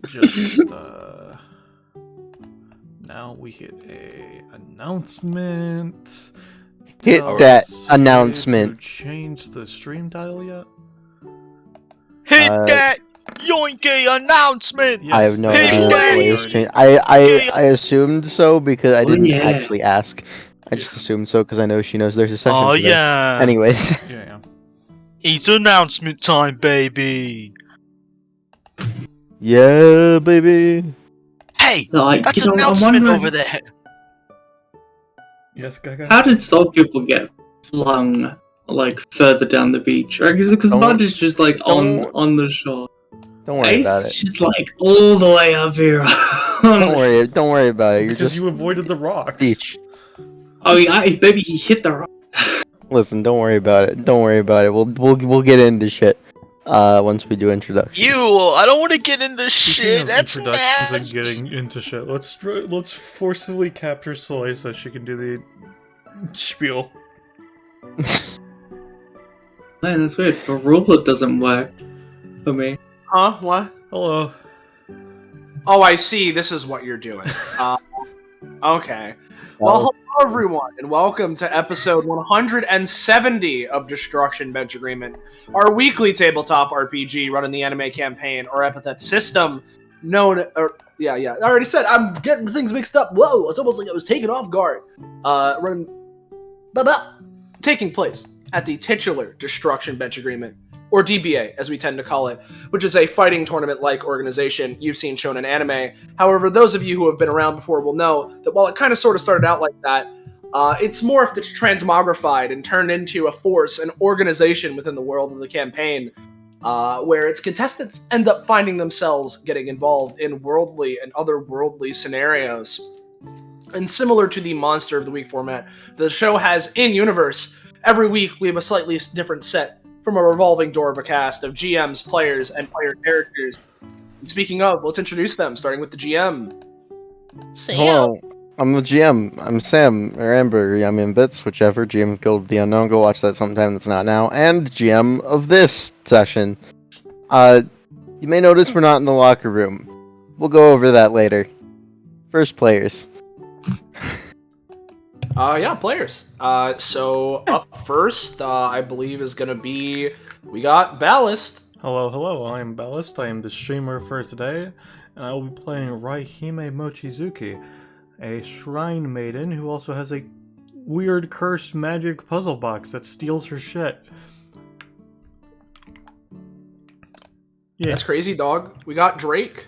just now we hit a announcement. Hit Tell that us announcement. To change the stream title yet? Hit that yoinky announcement! Yes, I have no Hey, idea what hey, players already. change. I assumed so because I didn't yeah. actually ask. I just assumed so because I know she knows there's a session Oh today. yeah. Anyways. Yeah. It's announcement time, baby. Yeah, baby. Hey, Like, that's you know, I'm announcement wondering, over there. Yes, Gaga. how did some people get flung like further down the beach? Right? Because Don't- Bud is just like don't- on the shore. Don't worry about Ace it. is just like all the way up here. Don't worry about it. You're Because just you avoided the rocks. beach. Oh yeah, maybe he hit the rock. Listen, don't worry about it. Don't worry about it. We'll get into shit. Once we do introductions. I don't want to get into Speaking shit. of That's introductions nasty. and getting into shit, let's forcibly capture Soleil so she can do the spiel. Man, that's weird. The ruler doesn't work for me. Huh? What? Hello. Oh, I see. This is what you're doing. Okay. Well, hello everyone, and welcome to episode 170 of Destruction Bench Agreement, our weekly tabletop RPG run in the anime campaign, or Epithet System, known... Yeah, I already said, I'm getting things mixed up. Whoa, it's almost like I was taken off guard. Taking place at the titular Destruction Bench Agreement, or DBA, as we tend to call it, which is a fighting tournament-like organization you've seen shown in anime. However, those of you who have been around before will know that while it kind of sort of started out like that, it's morphed, it's transmogrified, and turned into a force, an organization within the world of the campaign, where its contestants end up finding themselves getting involved in worldly and otherworldly scenarios. And similar to the Monster of the Week format, the show has in-universe. Every week, we have a slightly different set from a revolving door of a cast of GMs, players, and player characters. And speaking of, let's introduce them, starting with the GM. Sam. Hello, I'm the GM. I'm Sam, or Amber, I'm in Bits, whichever. GM of Guild of the Unknown, go watch that sometime that's not now. And GM of this session. You may notice we're not in the locker room. We'll go over that later. First, players. Players. So up first, I believe is gonna be, we got Ballast. Hello, I'm Ballast. I am the streamer for today, and I will be playing Raihime Mochizuki, a shrine maiden who also has a weird cursed magic puzzle box that steals her shit. Yeah. That's crazy, dog. We got Drake.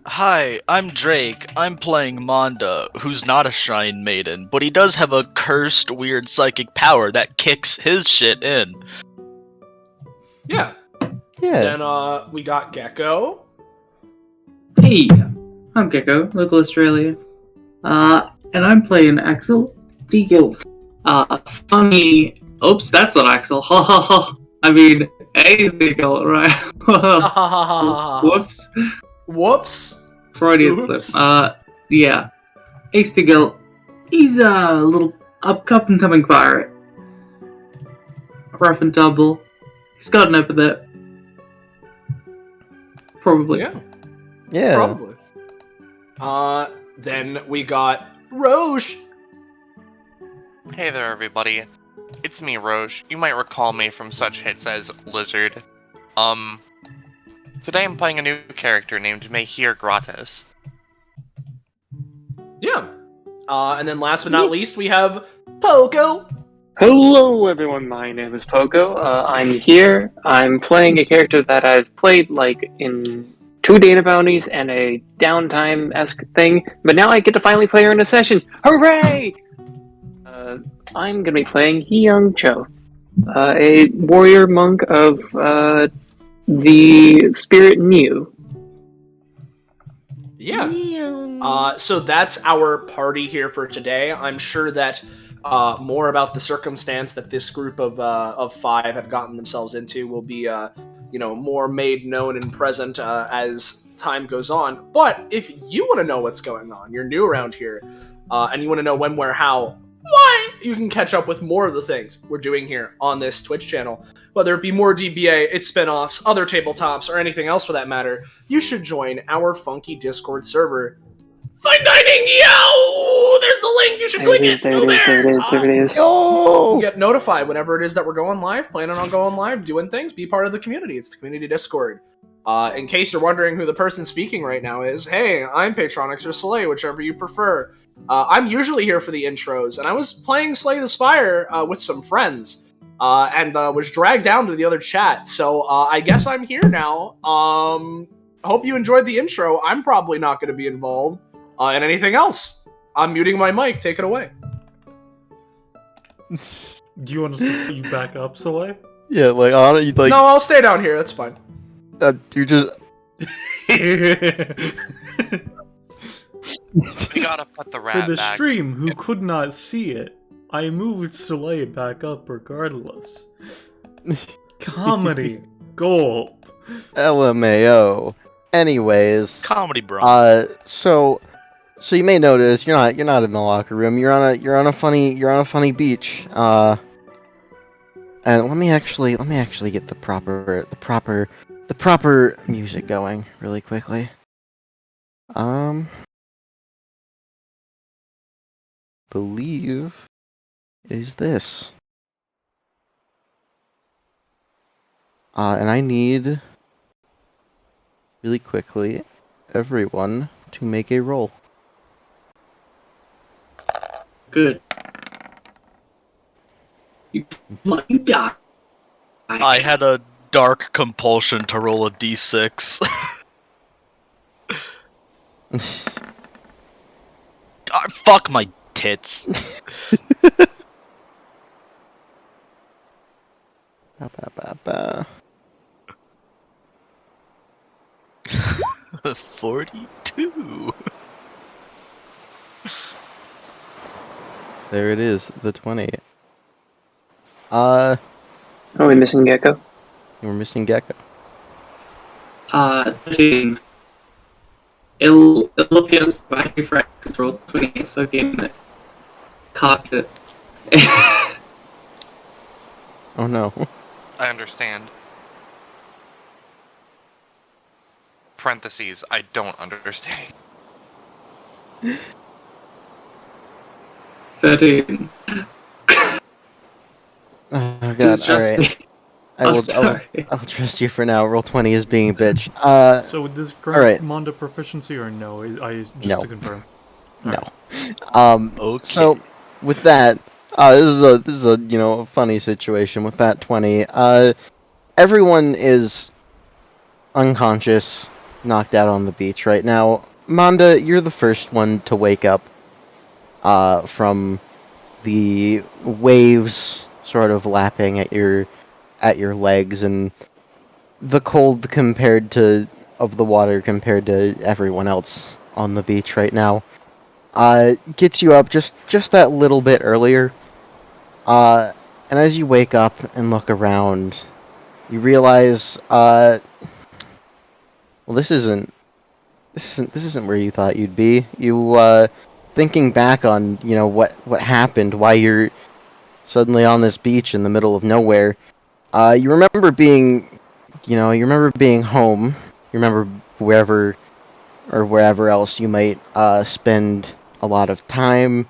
Hi, I'm Drake. I'm playing Monda, who's not a shrine maiden, but he does have a cursed, weird psychic power that kicks his shit in. Yeah. Yeah. Then we got Gecko. Hey, I'm Gecko, local Australian. And I'm playing Axel D. Guild. Funny. Oops, that's not Axel. Ha ha ha. I mean, A's the Guild, right? Whoops. Whoops. Freudian Oops. slip. Yeah. Ace the Guild. He's a little up-and-coming pirate. Rough and tumble. He's got an epithet. Probably. Yeah, probably. Then we got Roche. Hey there, everybody. It's me, Roche. You might recall me from such hits as Lizard. Today I'm playing a new character named Mehir Gratis. Yeah. And then last but not least, we have Poco. Hello everyone, my name is Poco. I'm here. I'm playing a character that I've played like in 2 data bounties and a downtime-esque thing, but now I get to finally play her in a session. Hooray! I'm gonna be playing Hyung Cho, a warrior monk of the Spirit New. Yeah. So that's our party here for today. I'm sure that more about the circumstance that this group of 5 have gotten themselves into will be, more made known and present as time goes on. But if you want to know what's going on, you're new around here, and you want to know when, where, how what? You can catch up with more of the things we're doing here on this Twitch channel. Whether it be more DBA, its spin-offs, other tabletops, or anything else for that matter, you should join our funky Discord server. Fine dining, yo! There's the link. You should click it. Go There it is. Yo! You get notified whenever it is that we're going live, planning on going live, doing things, be part of the community. It's the community Discord. In case you're wondering who the person speaking right now is, hey, I'm Patronix or Slay, whichever you prefer. I'm usually here for the intros, and I was playing Slay the Spire with some friends, and was dragged down to the other chat, so I guess I'm here now. Hope you enjoyed the intro. I'm probably not going to be involved in anything else. I'm muting my mic. Take it away. Do you want us to put you back up, Soleil? Yeah, like, No, I'll stay down here. That's fine. you just. We gotta put the rat For the back. stream who could not see it, I moved Soleil back up regardless. Comedy gold. LMAO. Anyways, Comedy bronze. so you may notice you're not in the locker room. You're on a funny beach. And let me actually get the proper music going really quickly. Believe is this. And I need really quickly everyone to make a roll. Good. You die. I had a dark compulsion to roll a d6. God, fuck my tits. Ba, ba, ba, ba. 42. There it is, the 20. Are we missing Gecko? We're missing Gecko. 13. It'll appear as my friend control 20 fucking cocked it. Oh no. I understand. Parentheses, I don't understand. 13. Oh god, Just alright. me. I will sorry. trust you for now. Roll 20 is being a bitch. So would this grant alright. Mondo proficiency or no? Just No. to confirm. No. Okay. So with that, this is a a funny situation with that 20. Everyone is unconscious, knocked out on the beach right now. Manda, you're the first one to wake up from the waves sort of lapping at your legs, and the cold of the water compared to everyone else on the beach right now gets you up just that little bit earlier. And as you wake up and look around, you realize well, this isn't where you thought you'd be. You thinking back on what happened, why you're suddenly on this beach in the middle of nowhere. You remember being home. You remember wherever else you might spend a lot of time,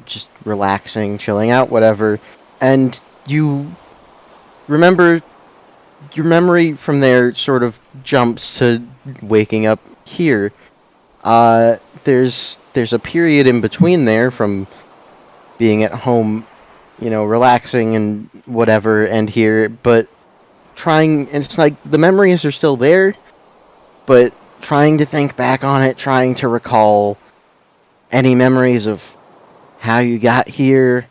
just relaxing, chilling out, whatever. And you remember, your memory from there sort of jumps to waking up here. There's a period in between there from being at home, relaxing and whatever, and here, but it's like the memories are still there, but trying to think back on it, trying to recall any memories of how you got here,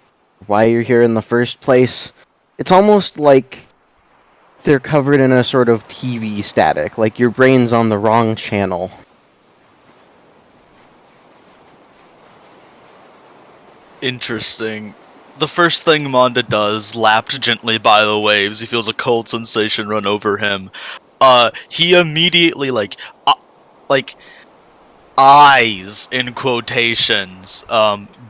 why you're here in the first place. It's almost like they're covered in a sort of TV static, like your brain's on the wrong channel. Interesting. The first thing Monda does, lapped gently by the waves, he feels a cold sensation run over him. He immediately, eyes, in quotations,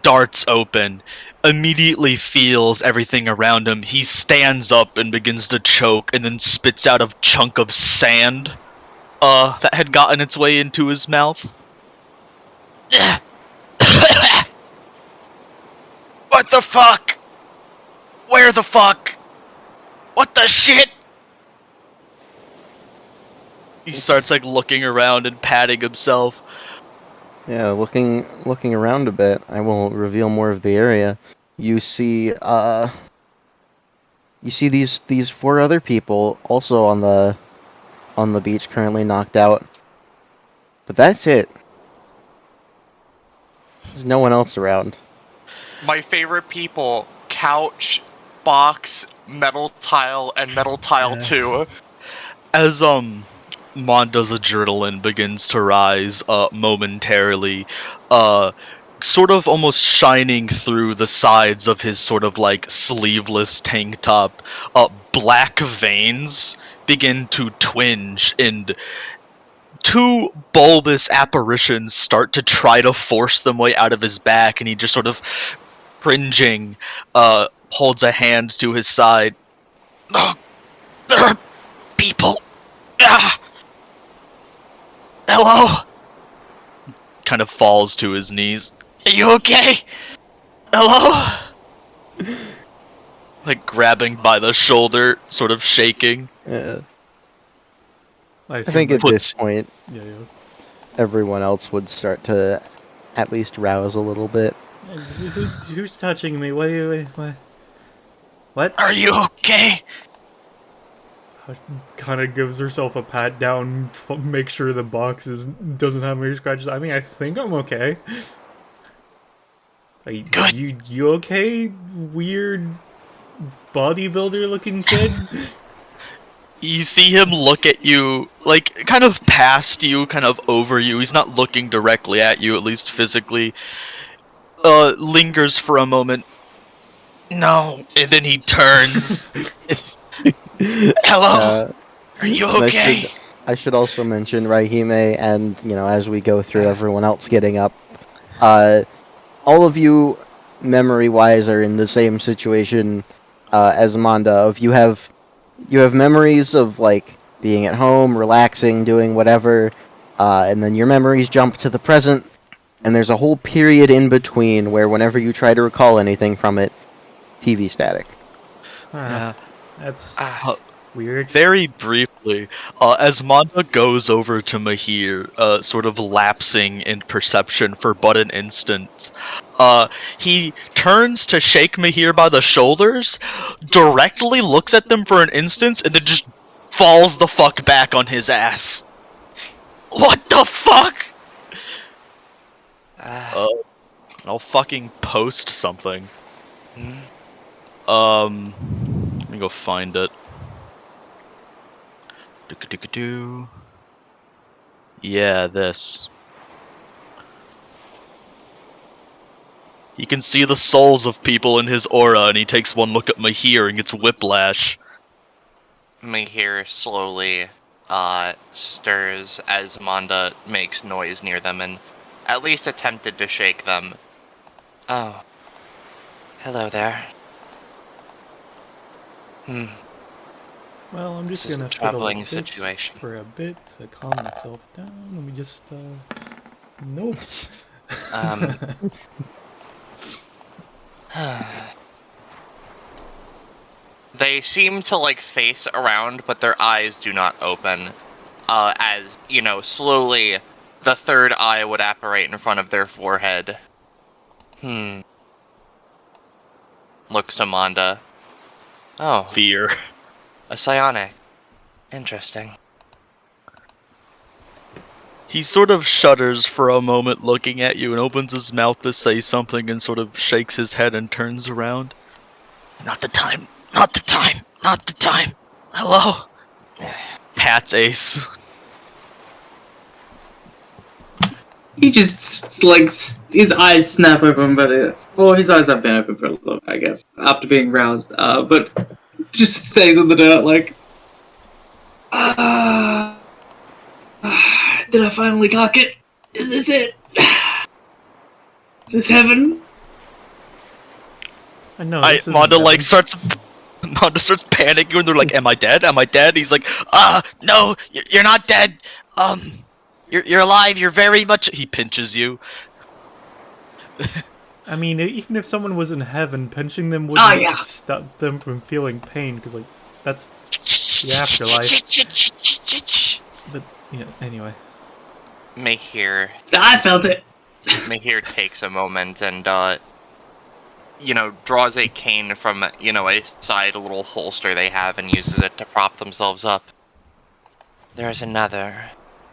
darts open, immediately feels everything around him. He stands up and begins to choke, and then spits out a chunk of sand that had gotten its way into his mouth. What the fuck? Where the fuck? What the shit? He starts like looking around and patting himself. Yeah, looking around a bit, I will reveal more of the area. You see these 4 other people also on the beach, currently knocked out. But that's it. There's no one else around. My favorite people: couch, box, metal tile, and metal tile 2. As Monda's adrenaline begins to rise momentarily, sort of almost shining through the sides of his sort of like sleeveless tank top, black veins begin to twinge, and 2 bulbous apparitions start to try to force them way out of his back, and he just sort of cringing holds a hand to his side. Oh, there are people. Ah! Hello? Kind of falls to his knees. Are you okay? Hello? Like grabbing by the shoulder, sort of shaking. I think at this point, Yeah. everyone else would start to at least rouse a little bit. Who's touching me? Wait. What? Are you okay? Kind of gives herself a pat down, make sure the box doesn't have any scratches. I mean, I think I'm okay. Good. You okay, weird bodybuilder looking kid? You see him look at you, like, kind of past you, kind of over you. He's not looking directly at you, at least physically. Lingers for a moment. No. And then he turns. Hello? Are you okay? I should also mention Raihime, and, as we go through everyone else getting up, all of you, memory-wise, are in the same situation as Amanda. Of you have memories of, like, being at home, relaxing, doing whatever, and then your memories jump to the present, and there's a whole period in between where whenever you try to recall anything from it, TV static. Yeah. That's weird. Very briefly, as Manda goes over to Mahir, sort of lapsing in perception for but an instant, he turns to shake Mahir by the shoulders, directly looks at them for an instant, and then just falls the fuck back on his ass. What the fuck? I'll fucking post something. Let me go find it. Yeah, this. He can see the souls of people in his aura, and he takes one look at Mahir and gets whiplash. Mahir slowly stirs as Manda makes noise near them and at least attempted to shake them. Oh. Hello there. Well, I'm just This is gonna a troubling fiddle with this situation. for a bit to calm myself down. Let me just, nope. They seem to, like, face around, but their eyes do not open. As, slowly the third eye would apparate in front of their forehead. Looks to Manda. Oh, Fear. a psionic. Interesting. He sort of shudders for a moment looking at you and opens his mouth to say something and sort of shakes his head and turns around. Not the time. Not the time. Not the time. Hello? Pat's ace. He just, his eyes snap open, but his eyes have been open for a little, I guess, after being roused, but just stays in the dirt, did I finally cock it? Is this it? Is this heaven? I know. This isn't Manda like heaven. Manda starts panicking and they're like, "Am I dead? Am I dead?" He's like, no, you're not dead. You're alive. You're very much." He pinches you. I mean, even if someone was in heaven, pinching them wouldn't yeah. stop them from feeling pain, because, like, that's the afterlife. But, yeah, anyway. Mahir I felt it. takes a moment and draws a cane from a side little holster they have and uses it to prop themselves up. There's another.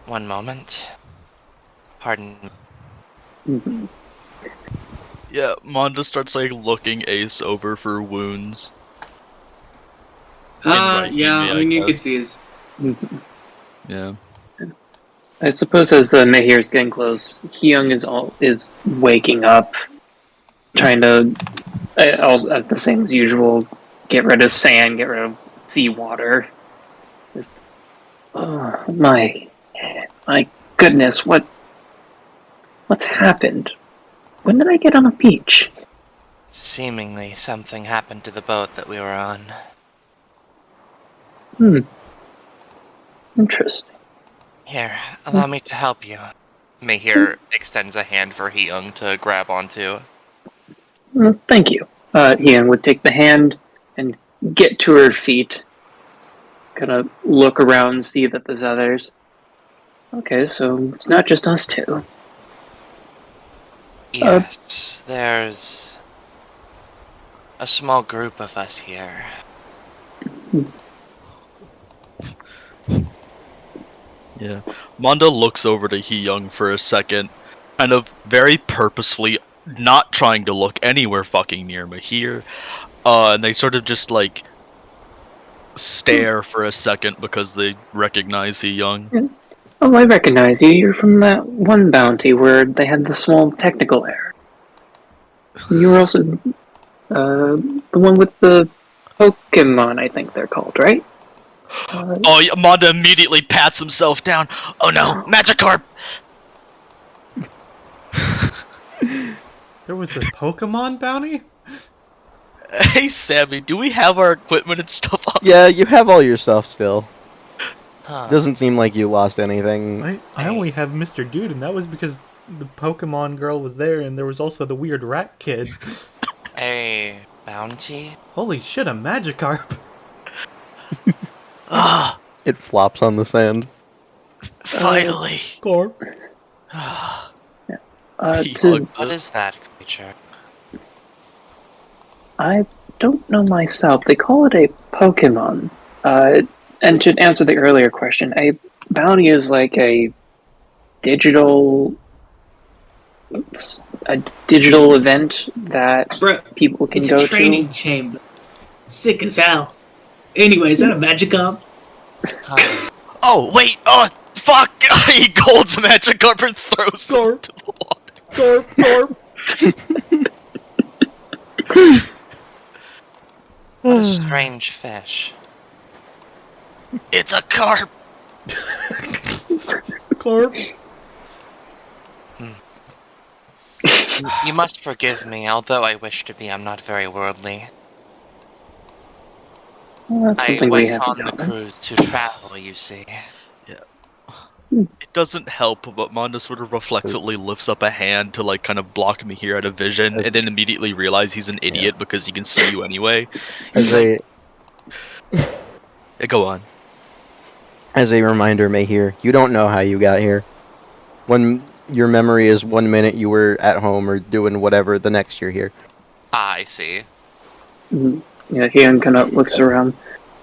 One moment. Pardon. Yeah, Manda starts like looking Ace over for wounds. Right, Yeah, I I mean, you guess. can see his... Yeah. I suppose as Mahir's getting close, Hyung is waking up, trying to, as the same as usual, get rid of sand, get rid of seawater. Just, oh my goodness, what's happened? When did I get on a beach? Seemingly something happened to the boat that we were on. Interesting. Here, allow me to help you. Mahir extends a hand for Hyung to grab onto. Thank you. Hyun would take the hand and get to her feet. Kind of look around, see that there's others. Okay, so it's not just us two. Yes, there's a small group of us here. Yeah. Manda looks over to Hyung for a second, kind of very purposefully not trying to look anywhere fucking near Mahir. And they sort of just like stare for a second because they recognize Hyung. Oh, I recognize you. You're from that one bounty where they had the small technical error. You were also the one with the Pokemon, I think they're called, right? Oh, yeah, Manda immediately pats himself down. Oh no, Magikarp! There was a Pokemon bounty? Hey Sammy, do we have our equipment and stuff up? Yeah, you have all your stuff still. Huh. Doesn't seem like you lost anything. I only have Mr. Dude, and that was because the Pokemon girl was there, and there was also the weird rat kid. A bounty? Holy shit, a Magikarp! Ah, It flops on the sand. finally. Corp. He to- hugs What it. is that creature? I don't know myself. They call it a Pokemon. And to answer the earlier question, a bounty is like a digital event that Bruh, people can it's go a training chamber. Sick as hell. Anyway, is that a Magikarp? Huh. Oh, wait, oh, fuck! He golds Magikarp and throws them Corp. to the water. Corp. What a strange fish. It's a carp! Corp. You must forgive me, although I wish to be, I'm not very worldly. Well, that's I something we went have on in the common. cruise to travel, you see. It doesn't help, but Manda sort of reflexively lifts up a hand to like kind of block me here out of vision, and then immediately realize he's an idiot because he can see you anyway. As He's a Go on. as a reminder, Mahir, you don't know how you got here. When your memory is 1 minute you were at home or doing whatever, the next you're here. I see. Yeah, Hyun kind of looks around.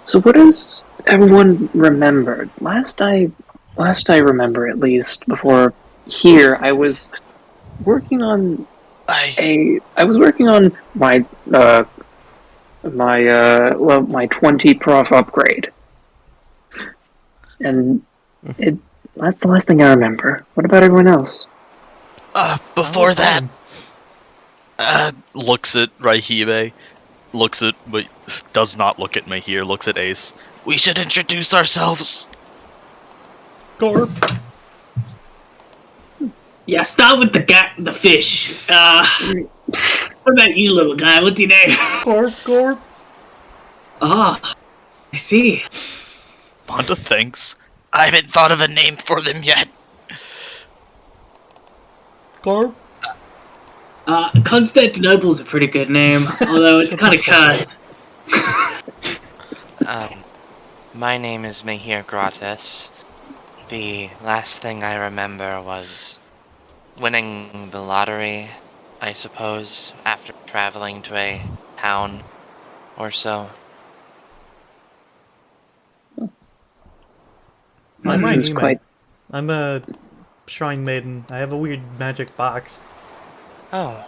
So what does everyone remember? Last I remember, at least before here, I was working on my my 20 prof upgrade, and that's the last thing I remember. What about everyone else? Before was that, fine. looks at Raihime, but does not look at Mahir, looks at Ace. We should introduce ourselves. Corp. Yeah, start with the fish. What about you, little guy? What's your name? Gorp. Oh, I see. Monda thinks. I haven't thought of a name for them yet. Gorp. Constantinople's a pretty good name, although it's kind of cursed. My name is Mehir Gratis. The last thing I remember was winning the lottery, I suppose, after traveling to a town or so. I'm Seems Hime. quite. I'm a shrine maiden. I have a weird magic box. Oh.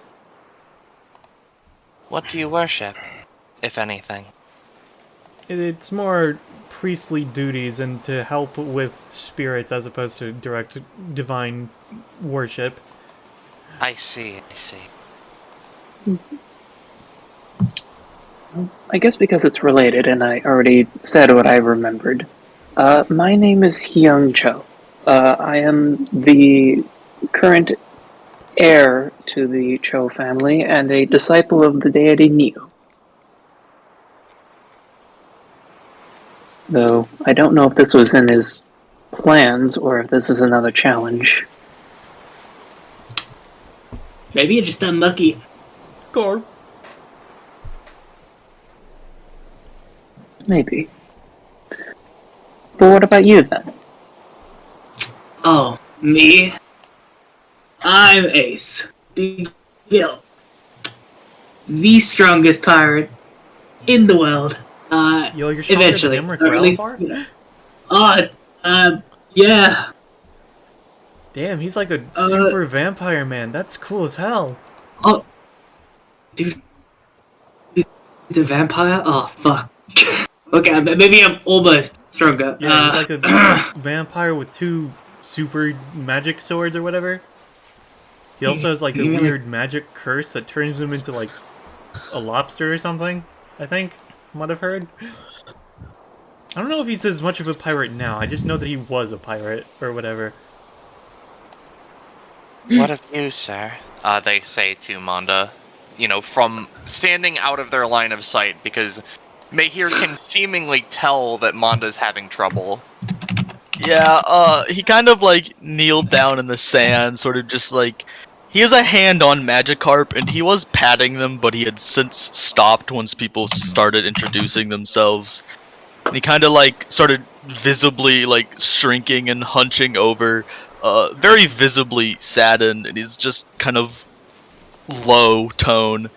What do you worship, if anything? It's more priestly duties and to help with spirits as opposed to direct divine worship. I see. I guess because it's related, and I already said what I remembered. My name is Hyung Cho. I am the current heir to the Cho family and a disciple of the deity Neo. Though I don't know if this was in his plans or if this is another challenge. Maybe you're just unlucky. Gorp. Maybe. But what about you then? Oh, me? I'm Ace. The Guild. The strongest pirate in the world. Yo, you're stronger Eventually. than Or at least, Emmerich yeah. Damn, he's like a super vampire man. That's cool as hell. Oh. Dude. He's a vampire? Oh, fuck. Okay, maybe I'm almost stronger. Yeah, he's like a vampire with 2 super magic swords or whatever. He also has like a weird magic curse that turns him into like a lobster or something, I think, from what I've heard. I don't know if he's as much of a pirate now, I just know that he was a pirate, or whatever. What of you, sir? They say to Monda, from standing out of their line of sight, because Mehir can seemingly tell that Monda's having trouble. Yeah, he kind of like kneeled down in the sand, sort of just like he has a hand on Magikarp, and he was patting them, but he had since stopped once people started introducing themselves. And he kind of like started visibly like shrinking and hunching over, very visibly saddened, and he's just kind of low tone.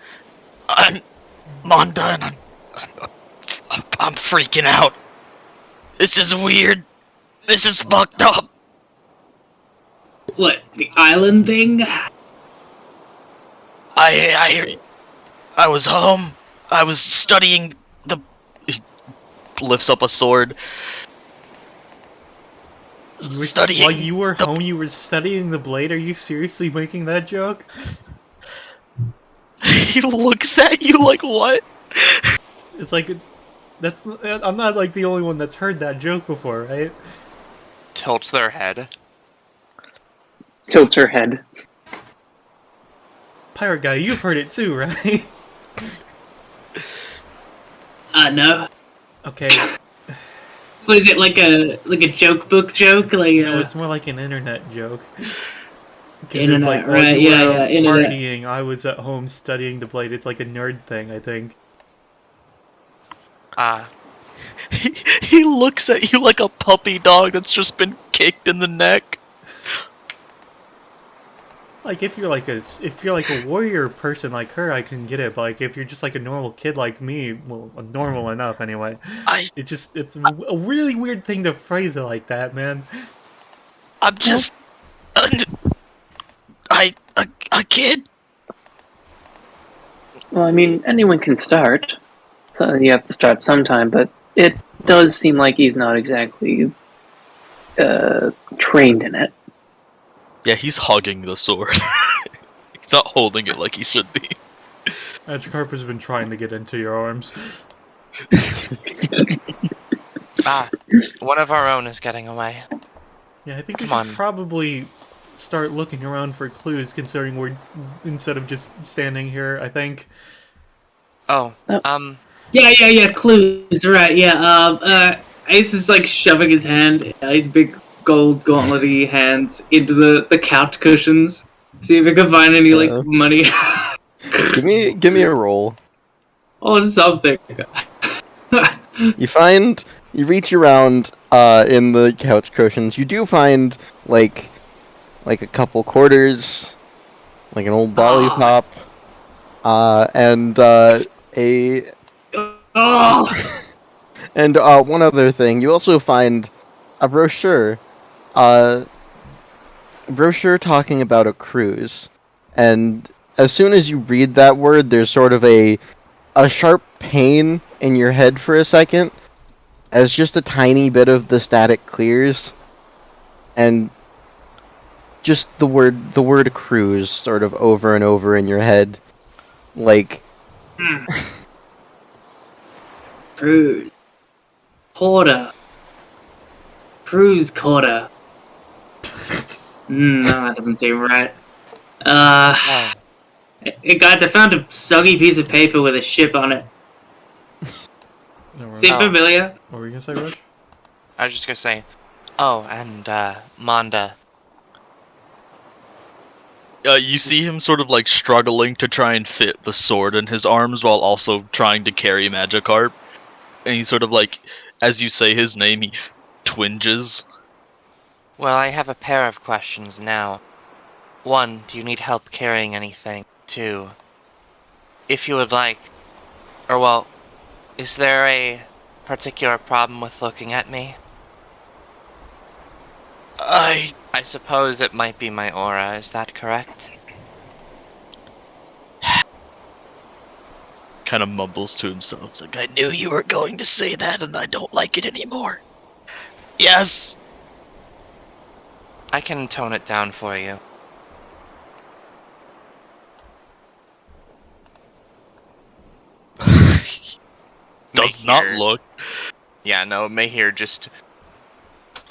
I'm Monda, and I'm freaking out. This is weird. This is fucked up. What, the island thing? I was home. I was studying the. He lifts up a sword. Studying. While you were home, you were studying the blade? Are you seriously making that joke? He looks at you like, what? It's like, I'm not like the only one that's heard that joke before, right? Tilts their head. Tilts her head. Pirate guy, you've heard it too, right? No. Okay. Was it like a joke book joke? Like No, it's more like an internet joke. 'Cause it's Internet, like, right, you were out yeah, internet. partying, I was at home studying the blade. It's like a nerd thing, I think. He looks at you like a puppy dog that's just been kicked in the neck. Like if you're like a warrior person like her, I can get it. But like if you're just like a normal kid like me, well, normal enough anyway. It's a really weird thing to phrase it like that, man. I'm just a kid. Well, I mean, anyone can start. So you have to start sometime, but it does seem like he's not exactly trained in it. Yeah, he's hugging the sword. He's not holding it like he should be. Magikarp has been trying to get into your arms. One of our own is getting away. Yeah, I think we Come should on. probably start looking around for clues, considering we're instead of just standing here. I think. Oh, Yeah, clues, right, yeah, Ace is, like, shoving his hand, his big gold gauntlet-y hands into the couch cushions. See if he can find any, like, money. Give me a roll. Or something. You reach around in the couch cushions. You do find like a couple quarters, like an old lollipop, and a Oh! and one other thing. You also find a brochure, talking about a cruise, and as soon as you read that word, there's sort of a sharp pain in your head for a second, as just a tiny bit of the static clears, and just the word cruise sort of over and over in your head, like. Cruise. Quarter. Cruise quarter. No, that doesn't seem right. Hey guys, I found a soggy piece of paper with a ship on it. Seem familiar? What were you gonna say, Rich? I was just gonna say, oh, and Manda. You see him sort of like struggling to try and fit the sword in his arms while also trying to carry Magikarp. And he sort of like, as you say his name, he twinges. Well, I have a pair of questions now. 1, do you need help carrying anything? 2, if you would like, or well, is there a particular problem with looking at me? I suppose it might be my aura, is that correct? Kind of mumbles to himself. It's like, I knew you were going to say that and I don't like it anymore. Yes! I can tone it down for you. Does not look. Yeah, no, Mahir just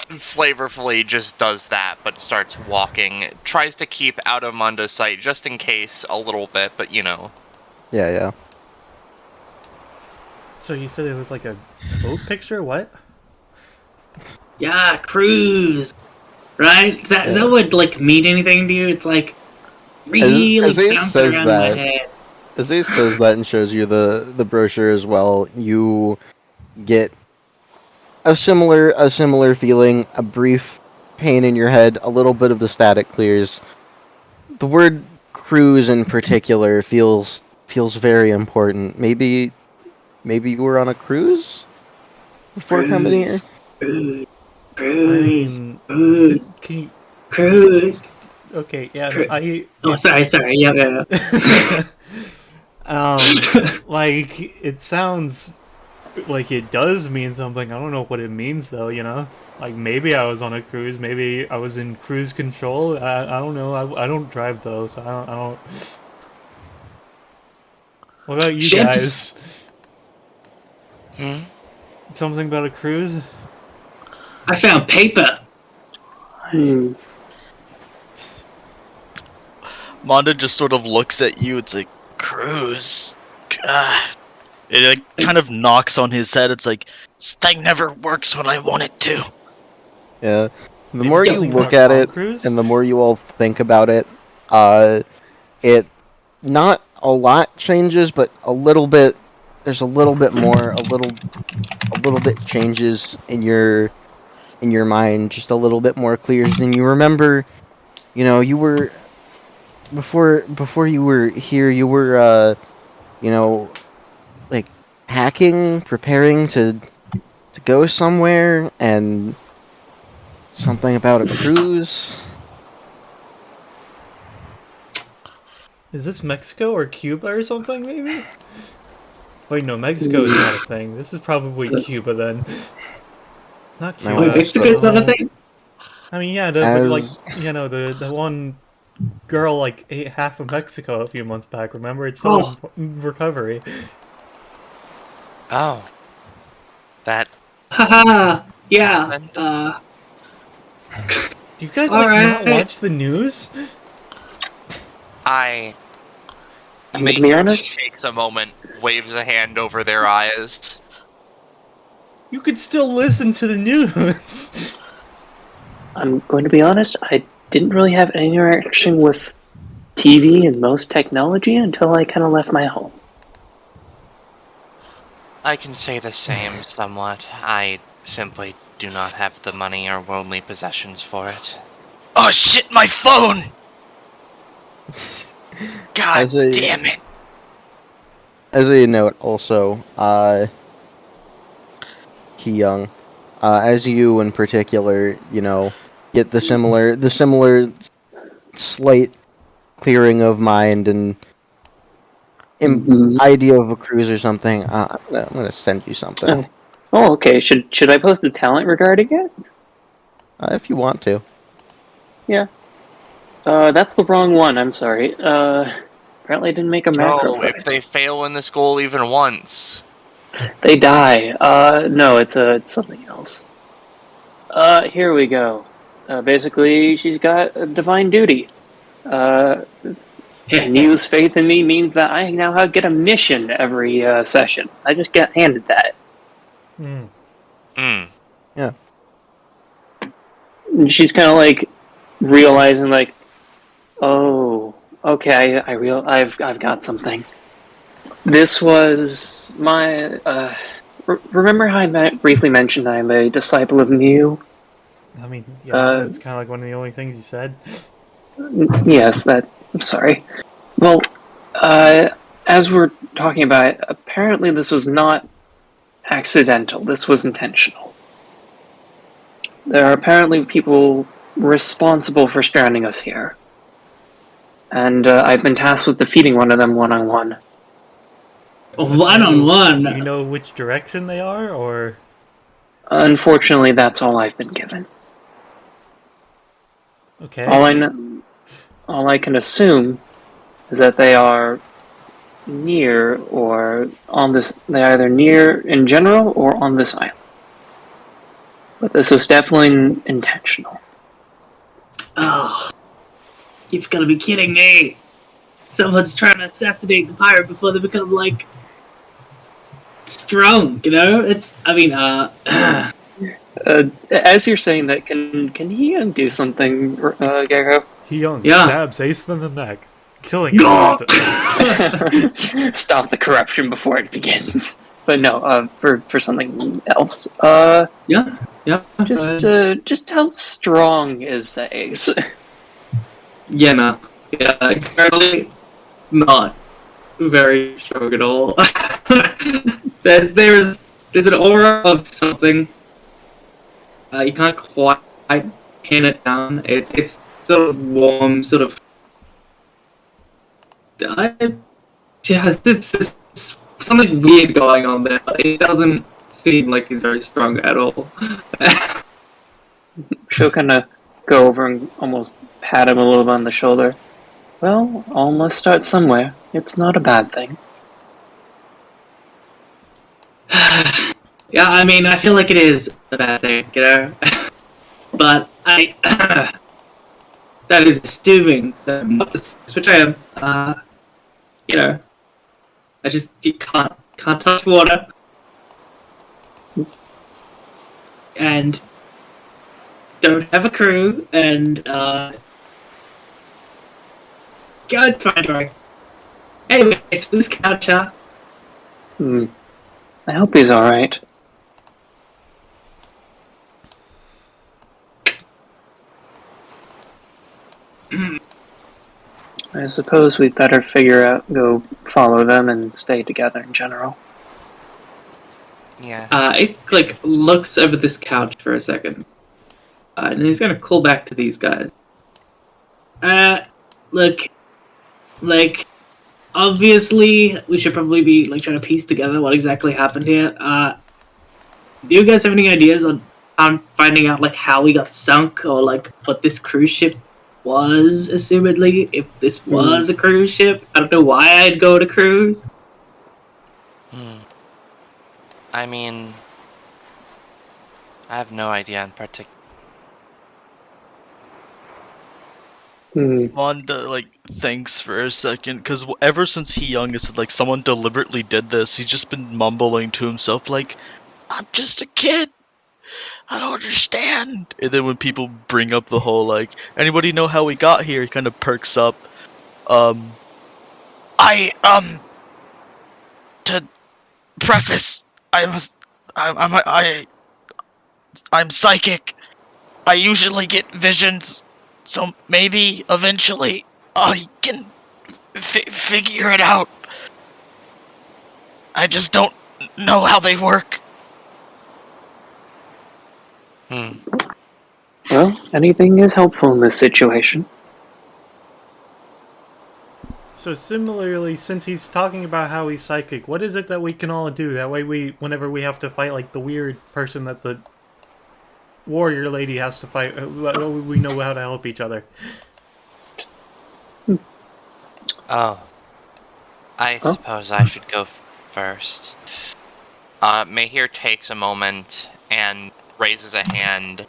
flavorfully just does that, but starts walking. Tries to keep out of Manda's sight just in case a little bit, but you know. Yeah. So you said it was like a boat picture? What? Yeah, cruise. Right? Does that would, like, mean anything to you? It's, like, really As Ace bouncing says around that, in my head. As Ace says that and shows you the brochure as well, you get a similar feeling, a brief pain in your head, a little bit of the static clears. The word cruise in particular feels very important. Maybe you were on a cruise before coming here? Cruise. Can you... Cruise. Okay, yeah, Oh, sorry, yeah. Like, it sounds like it does mean something. I don't know what it means, though, you know? Like, maybe I was on a cruise, maybe I was in cruise control, I don't know, I don't drive, though, so I don't... What about you guys? Something about a cruise? I found paper. Manda just sort of looks at you. It's like, cruise. It like, kind of knocks on his head. It's like, this thing never works when I want it to. Yeah. The Maybe more you something look about at it, Cruise? and the more you all think about it, it not a lot changes, but a little bit. There's a little bit more, a little bit changes in your mind, just a little bit more clears. And you remember, you know, you were before you were here, you were you know, like packing, preparing to go somewhere, and something about a cruise. Is this Mexico or Cuba or something, maybe? Wait, no, Mexico is not a thing. This is probably Cuba, then. Not Cuba. No, Wait, Mexico's not a thing? I mean, yeah, but like, you know, the one girl, like, ate half of Mexico a few months back, remember? It's still in recovery. Oh. That... Haha! Yeah, happened? Do you guys All not right. watch the news? I I'm gonna be honest. takes a moment, waves a hand over their eyes. You could still listen to the news. I'm going to be honest. I didn't really have any interaction with TV and most technology until I kind of left my home. I can say the same somewhat. I simply do not have the money or worldly possessions for it. Oh shit, my phone! God As a- damn it! As a note, also, Young, as you in particular, get the similar slight clearing of mind and idea of a cruise or something. I'm gonna send you something. Oh, okay. Should I post a talent regarding it? If you want to. That's the wrong one. I'm sorry. Apparently I didn't make a macro. Oh, for if it. they fail in this goal even once. They die. No, it's something else. Here we go. Basically, she's got a divine duty. And use faith in me means that I now get a mission every session. I just get handed that. Hmm. And she's kind of like realizing, like, oh, okay, I've got something. This was my. Remember how I briefly mentioned I'm a disciple of Mu? I mean, yeah, that's kind of like one of the only things you said. Yes, that. I'm sorry. Well, as we're talking about it, apparently this was not accidental. This was intentional. There are apparently people responsible for stranding us here. And I've been tasked with defeating one of them one-on-one. One-on-one? Do you know which direction they are, or...? Unfortunately, that's all I've been given. Okay. All I can assume is that they are near or on this. They're either near in general or on this island. But this was definitely intentional. Oh, you've got to be kidding me! Someone's trying to assassinate the pirate before they become like strong. You know, it's. I mean, As you're saying that, can he do something, Gecko? Hyung Yeah. stabs Ace in the neck, killing him instantly. Stop the corruption before it begins. But no, for something else. yeah. Just how strong is Ace? Yeah, no. Yeah, currently not very strong at all. there's an aura of something. You can't quite pin it down. It's sort of warm, sort of. It's something weird going on there. It doesn't seem like he's very strong at all. She'll kind of go over and almost pat him a little bit on the shoulder. Well, all must start somewhere. It's not a bad thing. Yeah, I mean, I feel like it is a bad thing, you know? But that is assuming that I'm not the sex, which I am. You know, you can't touch water. And don't have a crew, and, God, fine, right. Anyway, so this coucher. I hope he's alright. I suppose we'd better go follow them and stay together in general. Yeah. Ace, like, looks over this couch for a second. And he's gonna call back to these guys. Look, like, obviously, we should probably be, like, trying to piece together what exactly happened here. Do you guys have any ideas on finding out, like, how we got sunk, or, like, what this cruise ship was, assumedly, if this was a cruise ship? I don't know why I'd go to cruise. I mean, I have no idea in particular. Wanda, like, thinks for a second, because ever since he young said, like, someone deliberately did this, he's just been mumbling to himself, like, I'm just a kid. I don't understand. And then when people bring up the whole, like, anybody know how we got here, he kind of perks up. To preface, I'm psychic. I usually get visions, so maybe eventually I can figure it out. I just don't know how they work. Well, anything is helpful in this situation. So similarly, since he's talking about how he's psychic, what is it that we can all do? That way whenever we have to fight, like, the weird person that the warrior lady has to fight, we know how to help each other. Oh. I suppose I should go first. Mahir takes a moment and raises a hand,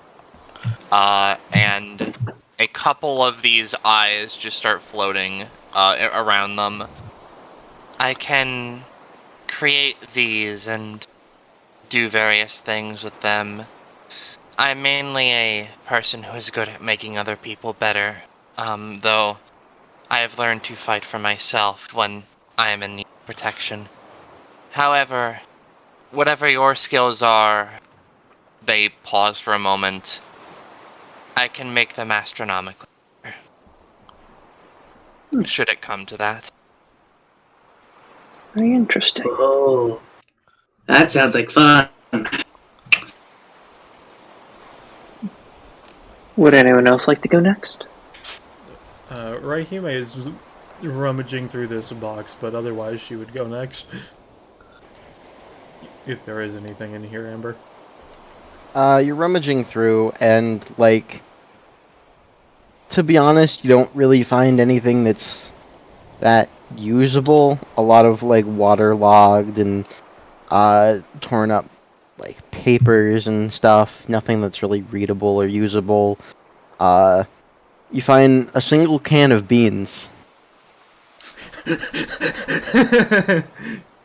and a couple of these eyes just start floating around them. I can create these and do various things with them. I'm mainly a person who is good at making other people better, though I have learned to fight for myself when I am in need of protection. However, whatever your skills are, they pause for a moment. I can make them astronomical. Should it come to that. Very interesting. Oh, that sounds like fun. Would anyone else like to go next? Raihime is rummaging through this box, but otherwise she would go next. If there is anything in here, Amber. You're rummaging through, and, like, to be honest, you don't really find anything that's that usable. A lot of, like, waterlogged and torn up, like, papers and stuff. Nothing that's really readable or usable. You find a single can of beans.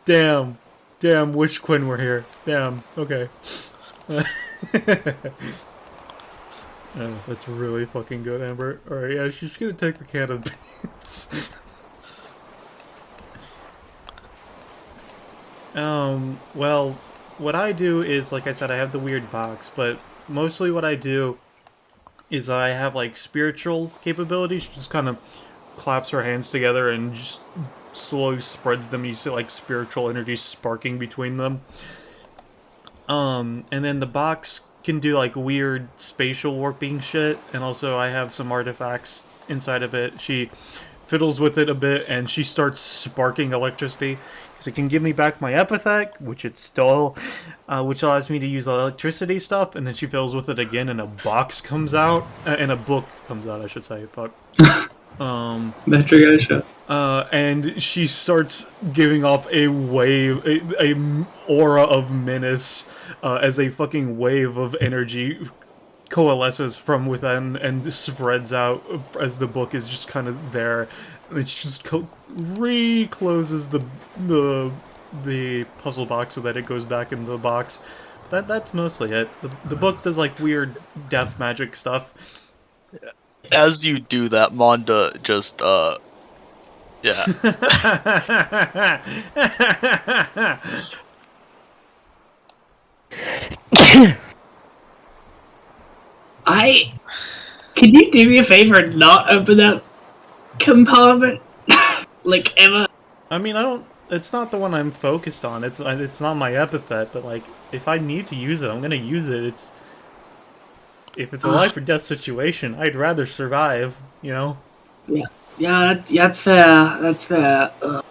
Damn, wish Quinn were here. Damn, okay. That's really fucking good, Amber. Alright, yeah, she's gonna take the can of beans. Well, what I do is, like I said, I have the weird box, but mostly what I do is I have, like, spiritual capabilities. She just kind of claps her hands together and just slowly spreads them. You see, like, spiritual energy sparking between them. And then the box can do, like, weird spatial warping shit, and also I have some artifacts inside of it. She fiddles with it a bit, and she starts sparking electricity. So it can give me back my epithet, which it stole, which allows me to use electricity stuff, and then she fiddles with it again, and a box comes out, and a book comes out, I should say, but... Metric and she starts giving off a wave, a aura of menace, as a fucking wave of energy coalesces from within and spreads out as the book is just kind of there. And it just re-closes the puzzle box so that it goes back into the box. That's mostly it. The book does, like, weird death magic stuff. As you do that, Monda just, yeah. Can you do me a favor and not open that compartment? Like, ever? I mean, it's not the one I'm focused on. It's not my epithet, but, like, if I need to use it, I'm gonna use it. If it's a life or death situation, I'd rather survive, you know? Yeah, that's fair. That's fair. Ugh.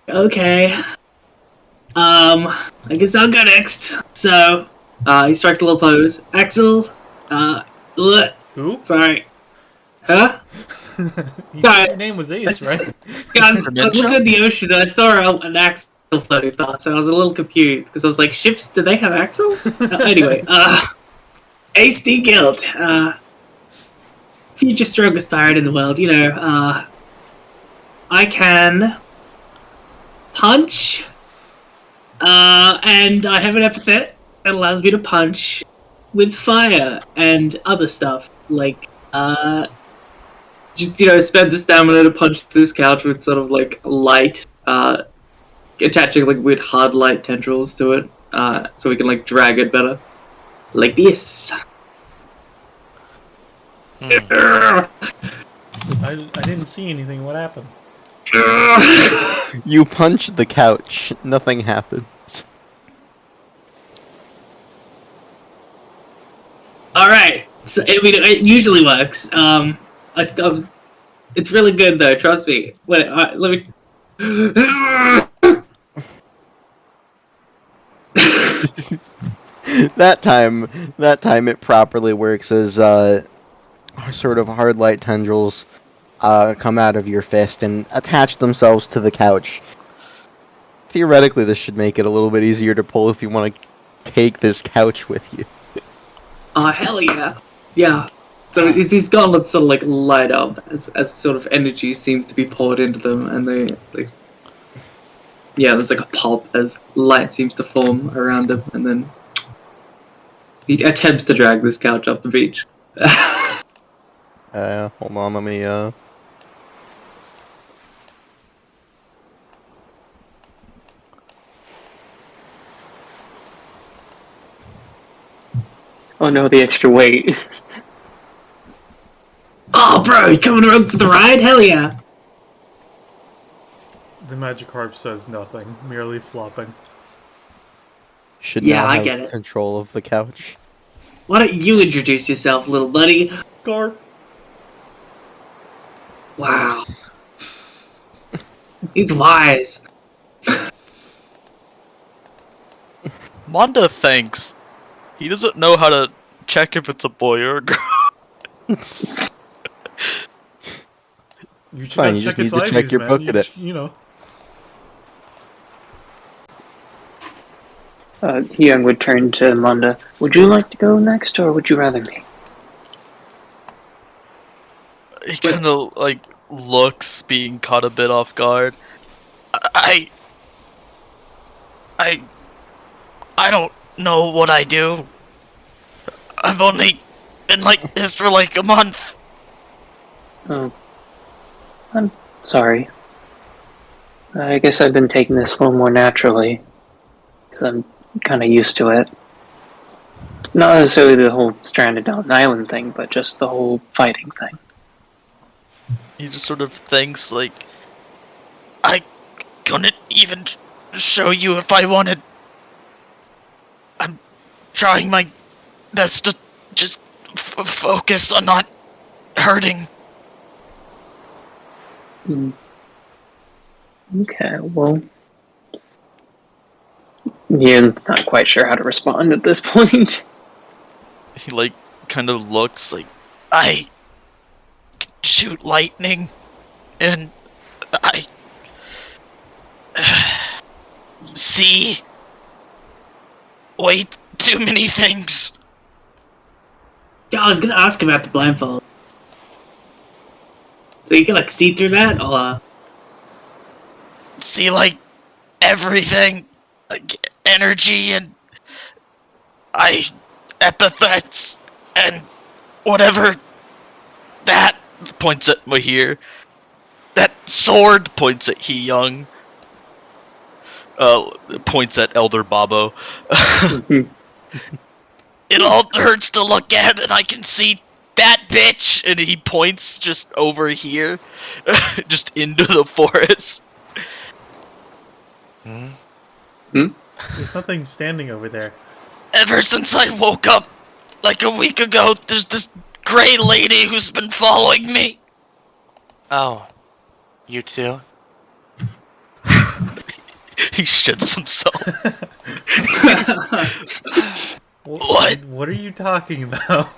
Okay. I guess I'll go next. So, he strikes a little pose. Axel, Who? sorry. Huh? You Sorry. said your name was Ace, right? I was looking at the ocean and I saw an axle floating past, and I was a little confused because I was like, ships, do they have axles? Anyway, Hasty Guild. Future strongest pirate in the world. You know, I can punch, and I have an epithet that allows me to punch with fire and other stuff. Like, just, you know, spend the stamina to punch this couch with sort of, like, light, attaching, like, weird hard light tendrils to it, so we can, like, drag it better. Like this. I didn't see anything. What happened? You punch the couch. Nothing happens. Alright. So, I mean, it usually works. It's really good, though. Trust me. Wait, let me... That time it properly works as sort of hard light tendrils come out of your fist and attach themselves to the couch. Theoretically, this should make it a little bit easier to pull if you want to take this couch with you. Oh, hell yeah. Yeah. So these gauntlets sort of like light up as sort of energy seems to be poured into them, and they yeah, there's like a pulp as light seems to form around him, and then he attempts to drag this couch up the beach. Hold on, let me Oh no, the extra weight. Oh, bro, you coming around for the ride? Hell yeah! The Magikarp says nothing, merely flopping. should Yeah, now I have get it. control of the couch. Why don't you introduce yourself, little buddy? Garp. Wow. He's wise. Manda thinks he doesn't know how to check if it's a boy or a girl. You just Fine, gotta you check just need its to check IVs, your man. book You, at it. you know. Hyung would turn to Manda. Would you like to go next, or would you rather me? He kind of like looks, being caught a bit off guard. I don't know what I do. I've only been like this for like a month. Oh, I'm sorry. I guess I've been taking this a little more naturally, because I'm kind of used to it. Not necessarily the whole stranded on an island thing, but just the whole fighting thing. He just sort of thinks like, I couldn't even show you if I wanted. I'm trying my best to just focus on not hurting. Okay, well... Ian's not quite sure how to respond at this point. He like kind of looks like, I can shoot lightning, and I see way too many things. Yeah, I was gonna ask about the blindfold. So you can like see through that, or See like everything, like energy and epithets and whatever. That points at Mahir. That sword points at He-Young. Points at Elder Babo. It all hurts to look at, and I can see that bitch, and he points just over here, just into the forest. There's nothing standing over there. Ever since I woke up, like a week ago, there's this gray lady who's been following me. Oh, you too? He shits himself. What? What are you talking about?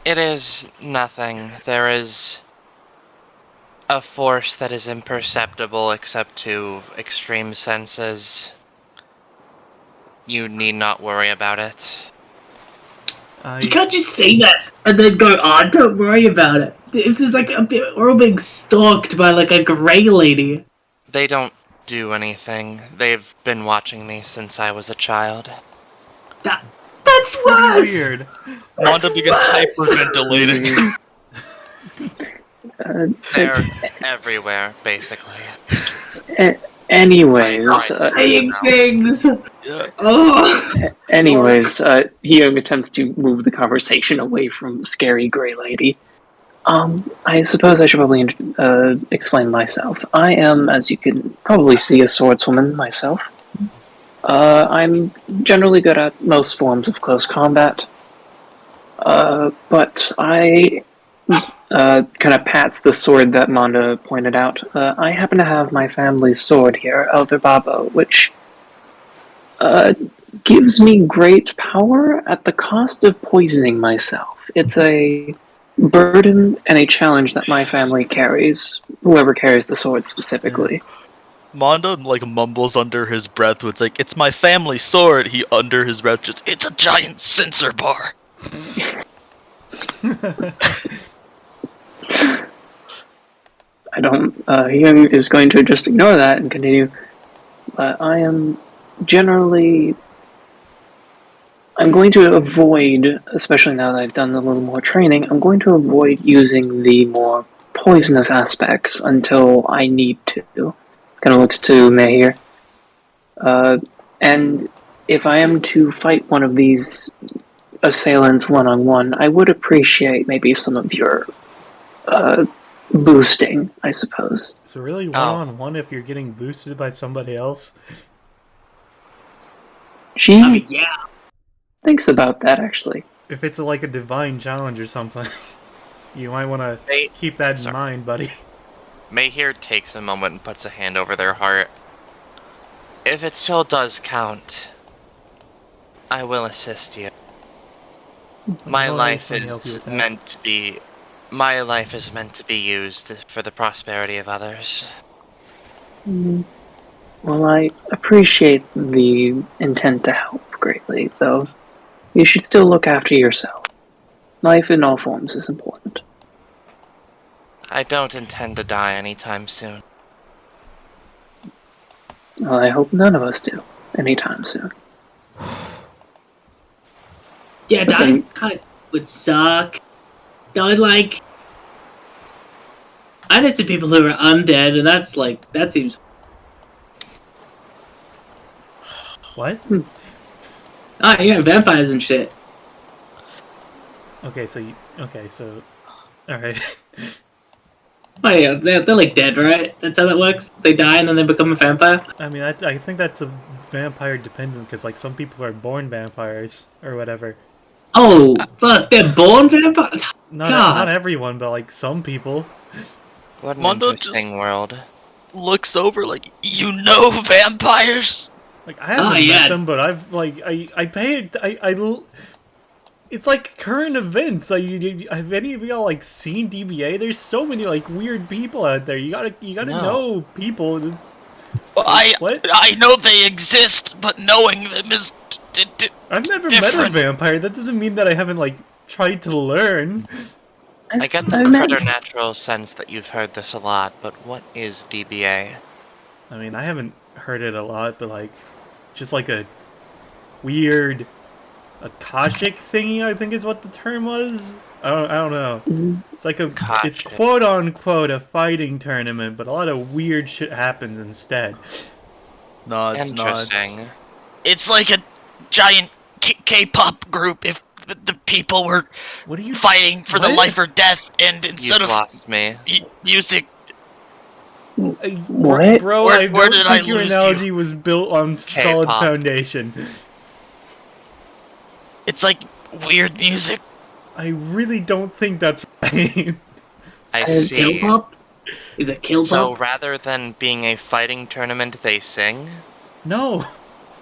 It is nothing. There is a force that is imperceptible except to extreme senses. You need not worry about it. You can't just say that and then go, "Oh, don't worry about it." If there's like we're all being stalked by like a grey lady. They don't do anything. They've been watching me since I was a child. That's worse. Weird. Manda begins hyperventilating. They're everywhere, basically. Anyways, Saying things. Yeah. Oh. anyways, Hyung attempts to move the conversation away from scary gray lady. I suppose I should probably explain myself. I am, as you can probably see, a swordswoman myself. I'm generally good at most forms of close combat. But I kind of pats the sword that Manda pointed out. I happen to have my family's sword here, Elder Babo, which gives me great power at the cost of poisoning myself. It's a burden and a challenge that my family carries, whoever carries the sword specifically. Manda like mumbles under his breath, it's like, "It's my family sword." He under his breath just, "It's a giant sensor bar." I don't. Hyung is going to just ignore that and continue. I am generally. I'm going to avoid, especially now that I've done a little more training, I'm going to avoid using the more poisonous aspects until I need to. Kind of looks to May here. And if I am to fight one of these assailants one-on-one, I would appreciate maybe some of your boosting, I suppose. So really one-on-one if you're getting boosted by somebody else? She I mean, yeah. thinks about that, actually. If it's like a divine challenge or something, you might want to keep that in mind, buddy. Mayheer takes a moment and puts a hand over their heart. If it still does count, I will assist you. My life is meant to be used for the prosperity of others. Well, I appreciate the intent to help greatly, though. You should still look after yourself. Life in all forms is important. I don't intend to die anytime soon. Well, I hope none of us do anytime soon. Yeah, dying kind of would suck. Dying like, I know some people who are undead, and that seems. What? Oh yeah, vampires and shit. Okay, so alright. Oh yeah, they're like dead, right? That's how that works? They die and then they become a vampire? I mean, I think that's a vampire dependent, because like some people are born vampires, or whatever. Oh, fuck, they're born vampires? Not everyone, but like some people. What an Mondo interesting world. Looks over like, "You know vampires?" Like, I haven't met them, but I've, like, it's like current events. Have any of y'all, like, seen DBA? There's so many, like, weird people out there. You gotta know people. Well, I know they exist, but knowing them is I've never different. met a vampire. That doesn't mean that I haven't, like, tried to learn. I get the preternatural sense that you've heard this a lot, but what is DBA? I mean, I haven't heard it a lot, but, like, just like a weird Akashic thingy, I think is what the term was. I don't know. It's like it's quote unquote a fighting tournament, but a lot of weird shit happens instead. No, it's not. Interesting. It's like a giant K-pop group if the people were fighting for the life or death, and instead You've lost me. music. What? Bro, Where did I your lose analogy you? was built on solid K-pop. foundation. It's like weird music. I really don't think that's right. I see. Kill-pop? Is it kill-pop? So rather than being a fighting tournament, they sing? No.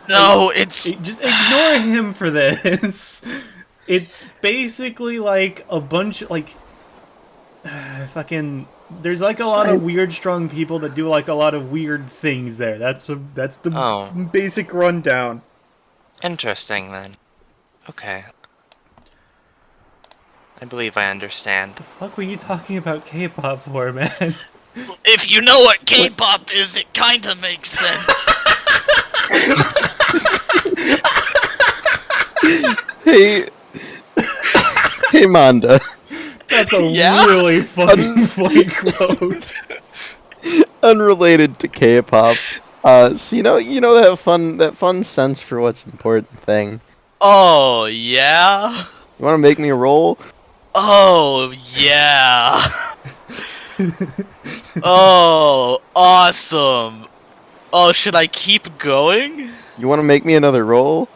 No, it's... Just ignore him for this. It's basically like a bunch, like... fucking... There's like a lot of weird, strong people that do like a lot of weird things there. That's the basic rundown. Interesting, then. Okay. I believe I understand. The fuck were you talking about K-pop for, man? If you know what K-pop is, it kinda makes sense. Hey, hey, Manda. That's a Yeah? really fucking funny quote. Unrelated to K-pop. So you know that fun sense for what's important thing. Oh, yeah? You want to make me roll? Oh, yeah. Oh, awesome. Oh, should I keep going? You want to make me another roll?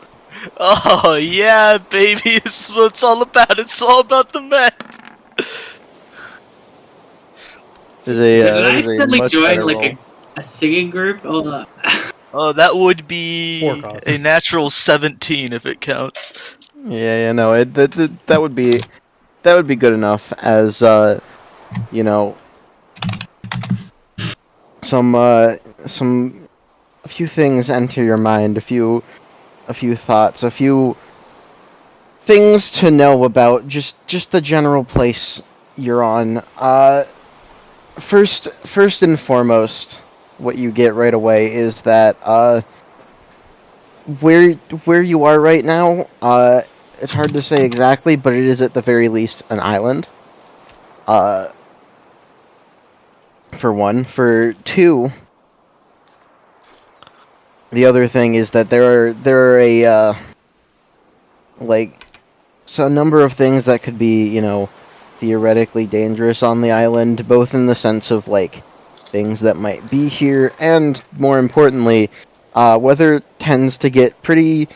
Oh, yeah, baby. This is what it's all about. It's all about the Met. Is Did I that is a accidentally much join better like roll. a singing group? Hold on. Oh, that would be Forecast. a natural 17 if it counts. Yeah, no, that would be good enough as you know, some a few things enter your mind, a few thoughts, a few things to know about just the general place you're on. First and foremost, what you get right away is that where you are right now, it's hard to say exactly, but it is at the very least an island. For one. For two, the other thing is that there are a number of things that could be, theoretically dangerous on the island, both in the sense of things that might be here, and more importantly, weather tends to get pretty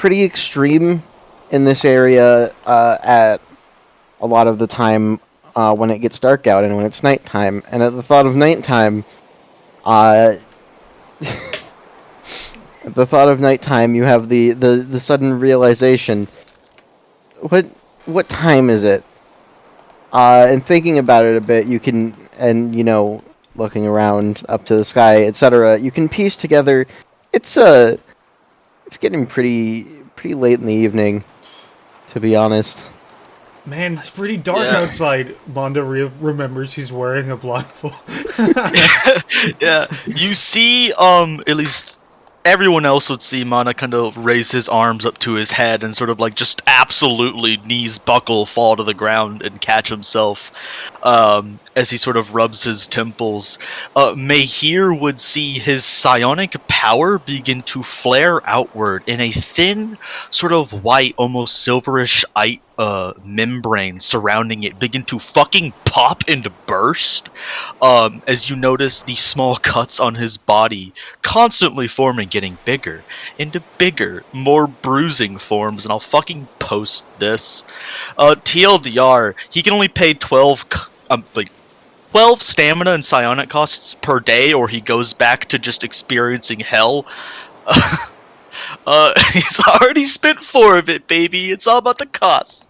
extreme in this area at a lot of the time when it gets dark out and when it's nighttime. And at the thought of nighttime, at the thought of nighttime, you have the sudden realization, what time is it? And thinking about it a bit, you can, and looking around up to the sky, etc., you can piece together. It's getting pretty late in the evening, to be honest. Man, it's pretty dark Yeah. outside. Manda remembers he's wearing a blindfold. Yeah, you see, at least everyone else would see Mana kind of raise his arms up to his head and sort of just absolutely knees buckle, fall to the ground and catch himself, as he sort of rubs his temples. Mahir would see his psionic power begin to flare outward in a thin, sort of white, almost silverish membrane surrounding it begin to fucking pop and burst. As you notice the small cuts on his body constantly forming, getting bigger into bigger, more bruising forms, and I'll fucking post this. TLDR, he can only pay 12 stamina and psionic costs per day, or he goes back to just experiencing hell. He's already spent 4 of it, baby. It's all about the cost.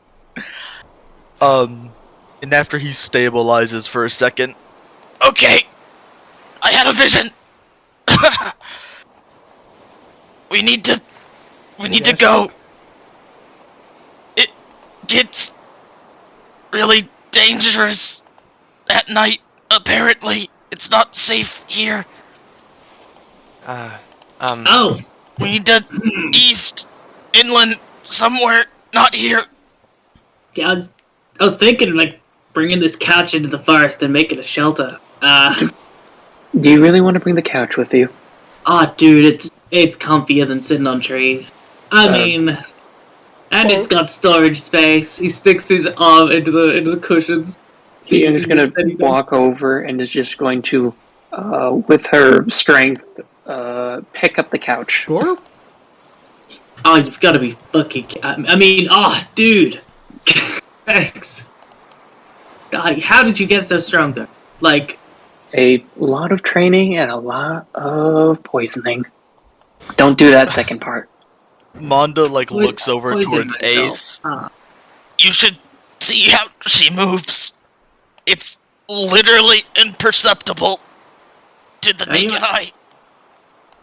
And after he stabilizes for a second, okay, I had a vision. we need to go. It gets really dangerous at night. Apparently, it's not safe here. Oh, We need to east, inland, somewhere, not here. yeah, I was thinking bringing this couch into the forest and making a shelter. Do you really want to bring the couch with you? Dude, it's comfier than sitting on trees. I mean, and it's got storage space. He sticks his arm into the cushions. Ian is going to walk over and is just going to, with her strength, pick up the couch. Gore? Oh, you've got to be fucking. Dude. Thanks. How did you get so strong, though? A lot of training and a lot of poisoning. Don't do that second part. Manda looks over poison towards myself. Ace. Ah. You should see how she moves. It's literally imperceptible to the naked eye.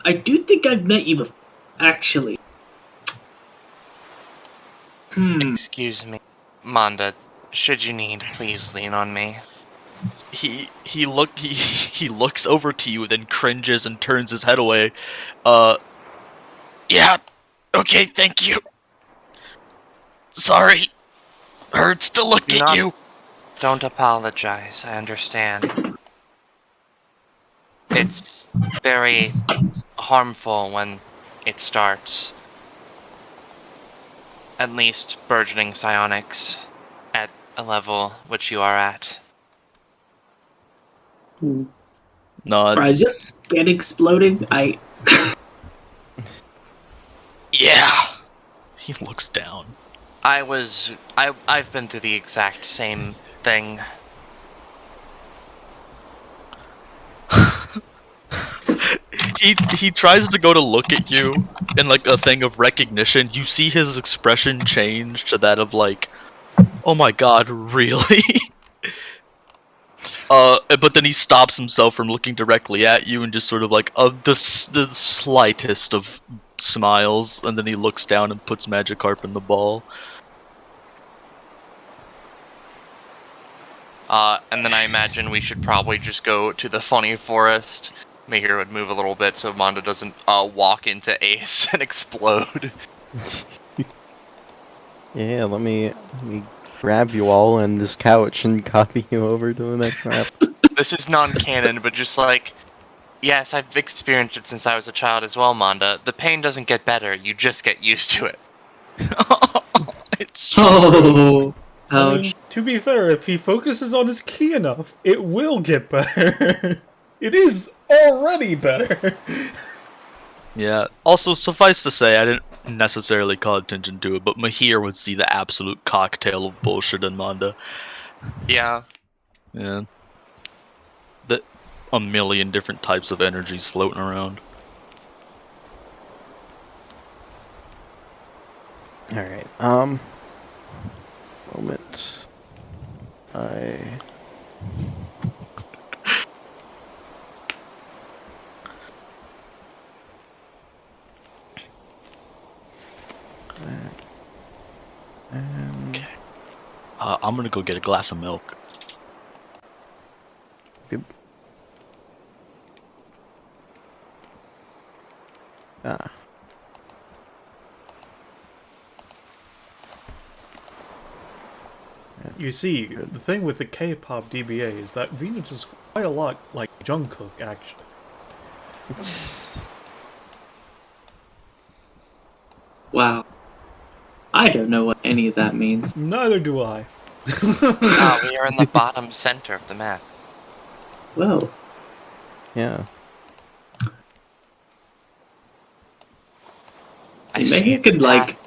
I do think I've met you before, actually. Excuse me, Manda. Should you need, please lean on me. He looks over to you, then cringes and turns his head away. Yeah, okay, thank you. Sorry, hurts to look at you. Don't apologize, I understand. It's very harmful when it starts. At least burgeoning psionics at a level which you are at. No, I it's... just get exploding. Yeah. He looks down. I've been through the exact same thing. He tries to go to look at you in like a thing of recognition. You see his expression change to that of like, oh my god, really? But then he stops himself from looking directly at you and just sort of like the slightest of smiles, and then he looks down and puts Magikarp in the ball. And then I imagine we should probably just go to the funny forest. Mahir would move a little bit so Mondo doesn't walk into Ace and explode. Yeah, let me grab you all on this couch and copy you over to the next map. This is non-canon, but just like, yes, I've experienced it since I was a child as well, Monda. The pain doesn't get better, you just get used to it. It's true. Oh, I mean, to be fair, if he focuses on his key enough, it will get better. It is already better. Yeah. Also, suffice to say, I didn't necessarily call attention to it, but Mahir would see the absolute cocktail of bullshit in Manda. Yeah. Yeah. A million different types of energies floating around. Alright, moment. Okay. I'm gonna go get a glass of milk. Good. Ah. You see, the thing with the K-pop DBA is that Venus is quite a lot like Jungkook, actually. wow. I don't know what any of that means. Neither do I. We are in the bottom center of the map. Whoa. Yeah. Maybe you could, like...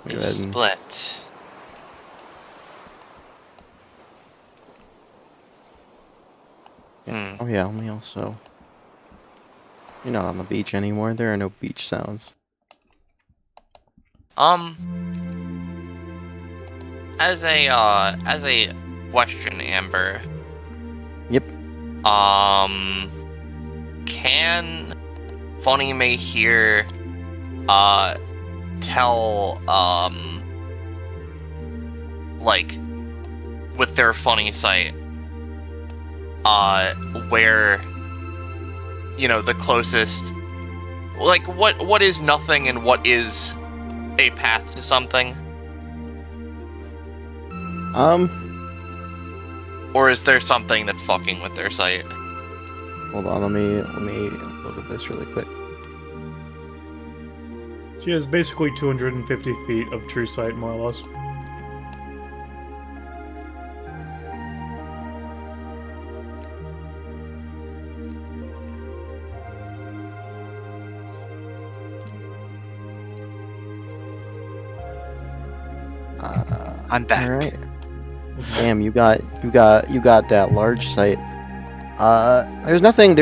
Go Is ahead and- split. Oh yeah, let me also... You're not on the beach anymore, there are no beach sounds. As a question, Amber. Yep. Can Funny Mahir, tell, like, with their funny sight, where, you know, the closest, like, what is nothing and what is a path to something? Or is there something that's fucking with their sight? Hold on, let me look at this really quick. She has basically 250 feet of true sight, more or less. I'm back. Alright. Damn, you got that large sight. There's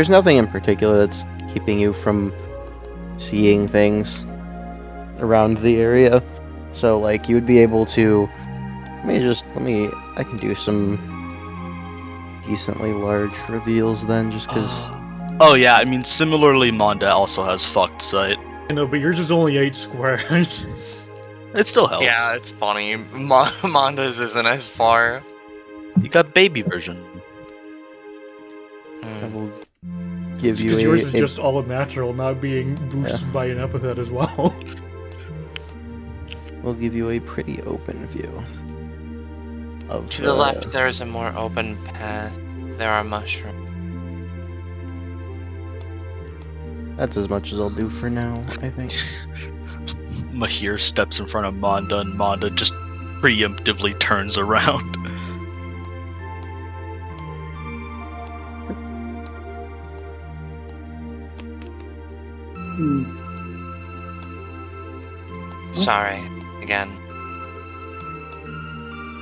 nothing in particular that's keeping you from seeing things around the area. So like you would be able to I can do some decently large reveals then just cuz Oh yeah, I mean similarly Monda also has fucked sight. I know, but yours is only 8 squares. It still helps. Yeah, it's funny. Monda's isn't as far. You got baby version. I Mm. will give you Because yours is a just all natural, not being boosted by an epithet as well. we'll give you a pretty open view of To the left, there is a more open path. There are mushrooms. That's as much as I'll do for now, I think. Mahir steps in front of Manda, and Manda just preemptively turns around. Hmm. Sorry, again.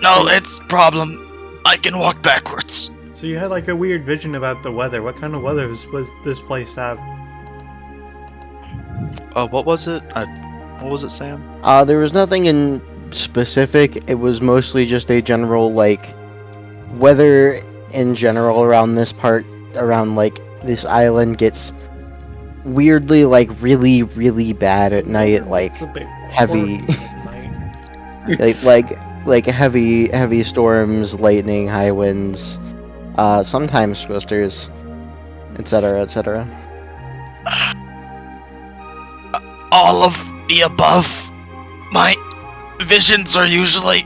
No, it's problem. I can walk backwards. So you had like a weird vision about the weather. What kind of weather was this place have? What was it? What was it, Sam? There was nothing in specific. It was mostly just a general, like, weather in general around this part, around, like, this island gets weirdly, like, really, really bad at night, like, It's a bit heavy- horny at night. like heavy storms, lightning, high winds, sometimes twisters, etc., etc. All of the above. My visions are usually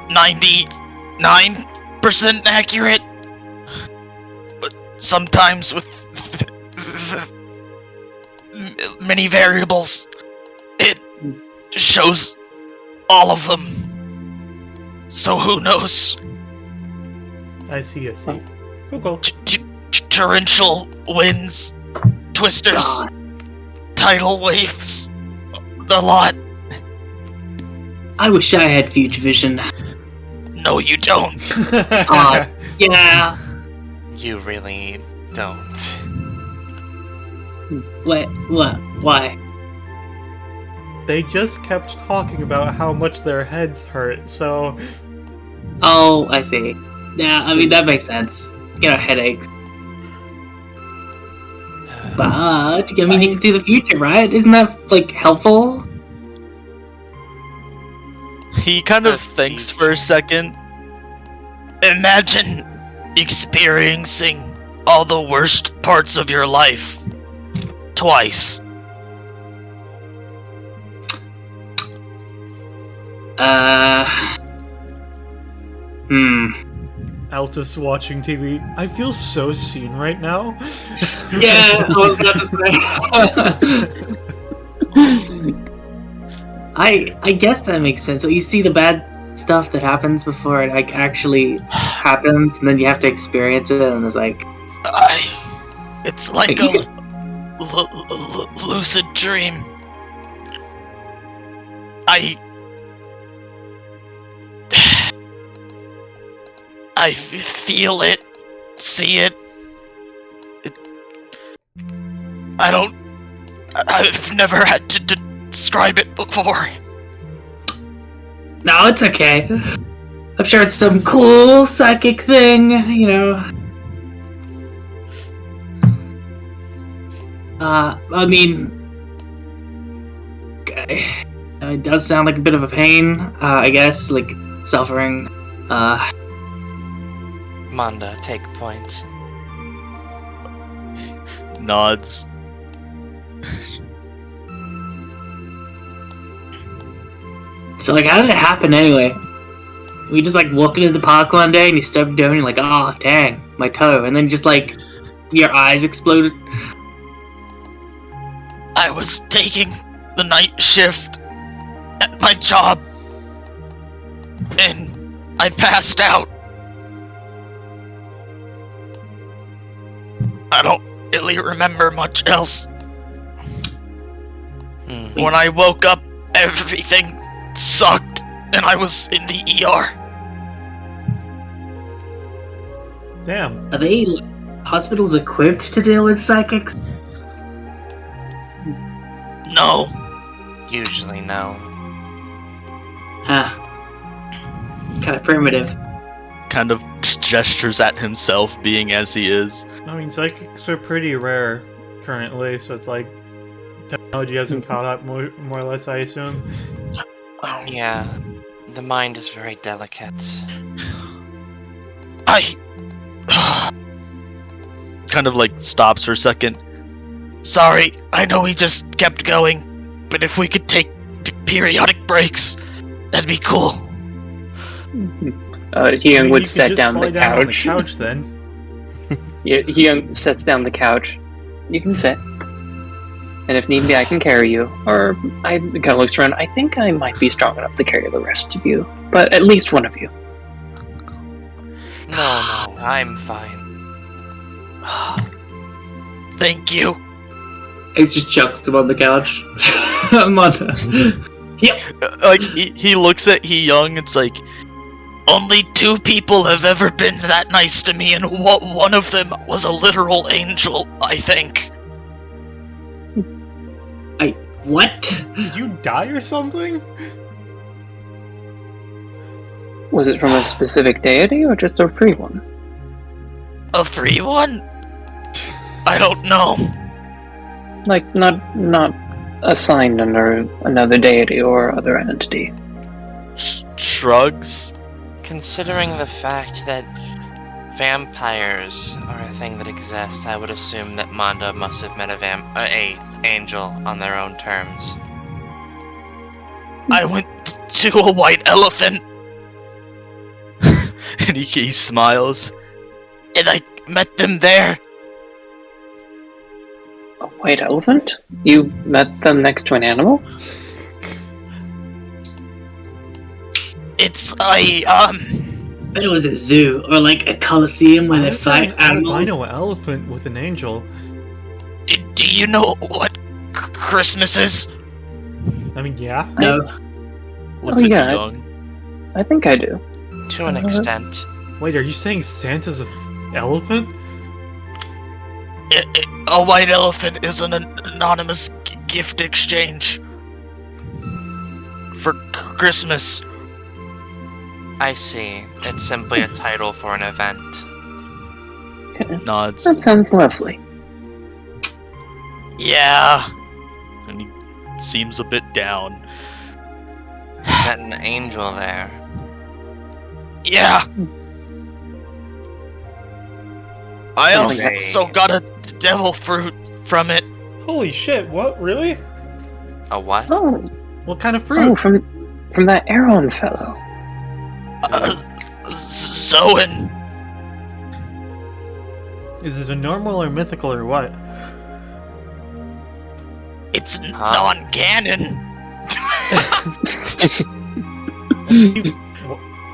99% accurate, but sometimes with many variables, it shows all of them. So who knows? I see. Cool. Torrential winds, twisters, tidal waves, the lot. I wish I had future vision. No, you don't. Yeah. You really don't. What? Why? They just kept talking about how much their heads hurt, so Oh, I see. Yeah, I mean, that makes sense. You know, headaches. But, I mean, you can see the future, right? Isn't that, like, helpful? He kind of That's thinks deep. for a second. Imagine experiencing all the worst parts of your life twice. Altus watching TV. I feel so seen right now. Yeah, I was about to say. I guess that makes sense. So you see the bad stuff that happens before it like actually happens, and then you have to experience it, and it's like, It's like a lucid dream. I feel it, see it. I've never had to describe it before. no, it's okay. I'm sure it's some cool psychic thing, you know. I mean, it does sound like a bit of a pain, I guess, like suffering. Manda, take a point. Nods. So, like, how did it happen anyway? We just, like, walking into the park one day and you stepped down and you're like, oh, dang, my toe. And then just, like, your eyes exploded. I was taking the night shift at my job, and I passed out. I don't really remember much else. When I woke up, everything sucked, and I was in the ER. Damn. Are they hospitals equipped to deal with psychics? No, Usually no. Kind of primitive. kind of just gestures at himself, being as he is. I mean, psychics are pretty rare currently, so it's like Technology hasn't caught up, more or less, I assume. Yeah, the mind is very delicate. I kind of like stops for a second. Sorry, I know we just kept going, but if we could take periodic breaks, that'd be cool. Hyung would You set could just down lie the down on the couch. couch then. Hyung sets down the couch. You can sit. And if need be, I can carry you. Or I kind of looks around. I think I might be strong enough to carry the rest of you. But at least one of you. No, I'm fine. Thank you. Ace just chucks him on the couch. Manda. Like he looks at Young. It's like only 2 people have ever been that nice to me, and one of them was a literal angel, I think. What? Did you die or something? Was it from a specific deity or just a free one? A free one? I don't know. Like, not assigned under another deity or other entity. Shrugs. Considering the fact that vampires are a thing that exists, I would assume that Manda must have met a angel on their own terms. I went to a white elephant. And he smiles. And I met them there. A white elephant? You met them next to an animal? But it was a zoo or like a coliseum where they fight animals. I know an elephant with an angel. Do you know what Christmas is? I mean, yeah. No. Looks Oh, at yeah. Young. I think I do. To an extent. Wait, are you saying Santa's a elephant? A white elephant is an anonymous gift exchange for Christmas. I see. It's simply a title for an event. Okay. Nods. That sounds lovely. Yeah. And he seems a bit down. Met an angel there. Yeah. I Something also got a devil fruit from it. Holy shit, what? Really? A what? Oh, What kind of fruit? from that Aaron fellow. Zoan. Is it a normal or mythical or what? It's non-canon.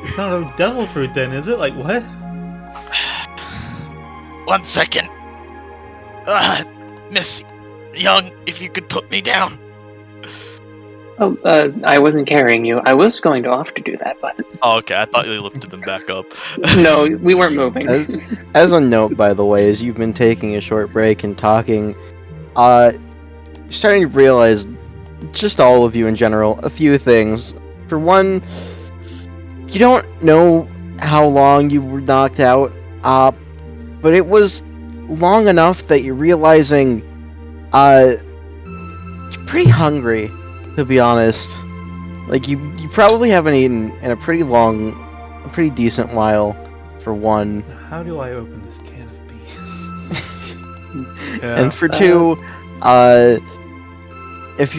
It's not a devil fruit then, is it? Like, what? 1 second. Miss Young, if you could put me down. Oh, I wasn't carrying you. I was going to offer to do that, but Oh, okay, I thought you lifted them back up. no, we weren't moving. As a note, by the way, as you've been taking a short break and talking, starting to realize, just all of you in general, a few things. For one, you don't know how long you were knocked out, but it was long enough that you're realizing, you're pretty hungry, to be honest. Like, you probably haven't eaten in a pretty decent while, for one. How do I open this can of beans? And for two, if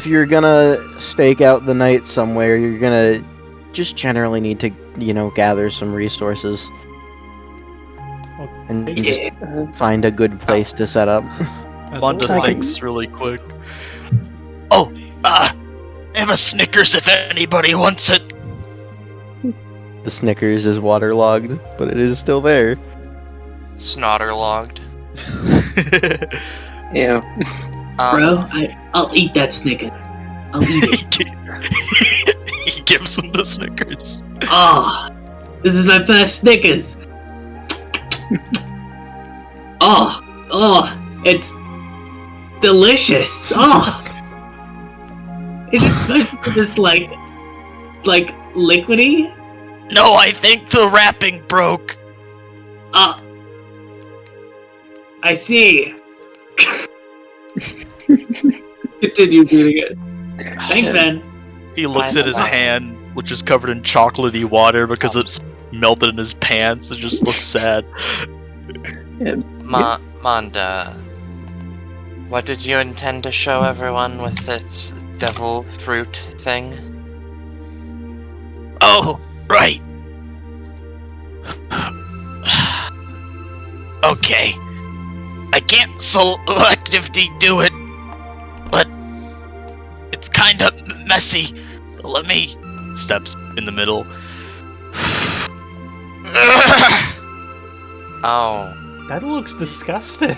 you're gonna stake out the night somewhere, you're gonna just generally need to, gather some resources and just find a good place to set up. Wanda thinks really quick. Oh, I have a Snickers if anybody wants it. The Snickers is waterlogged, but it is still there. Snotterlogged. Yeah. Bro, I'll eat that Snicker. I'll eat it. He gives him the Snickers. Oh, this is my first Snickers. Oh, it's delicious. Oh, is it supposed to be this like liquidy? No, I think the wrapping broke. I see. Continues eating it. Thanks, man. He looks at his hand, which is covered in chocolatey water because it's melted in his pants, and just looks sad. Manda, what did you intend to show everyone with this devil fruit thing? Oh, right. Okay. I can't selectively do it, but it's kind of messy. Let me... Steps in the middle. Oh. That looks disgusting.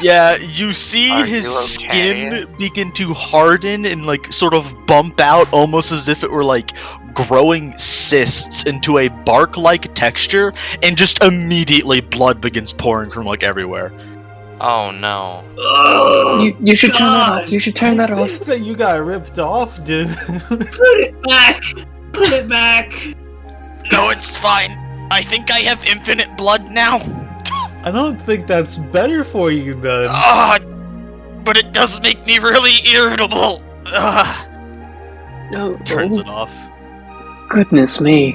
Yeah, you see Are his you okay? skin begin to harden and like sort of bump out, almost as if it were like growing cysts into a bark-like texture, and just immediately blood begins pouring from like everywhere. Oh no. Oh, You should turn that off. gosh. You should turn that I off. think that you got ripped off, dude. Put it back! Put it back! No, it's fine. I think I have infinite blood now. I don't think that's better for you, man. But it does make me really irritable. No. Turns it off. Goodness me.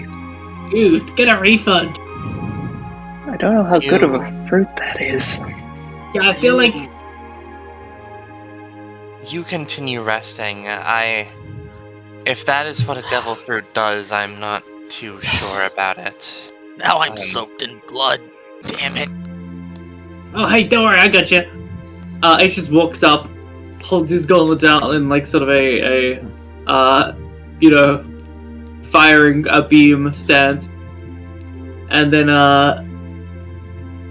Dude, get a refund. I don't know how good of a fruit that is. Yeah, I feel like... You continue resting. If that is what a devil fruit does, I'm not too sure about it. Now I'm soaked in blood. Damn it. Oh, hey, don't worry, I got you. Ace just walks up, holds his gauntlets out in like sort of a firing a beam stance, and then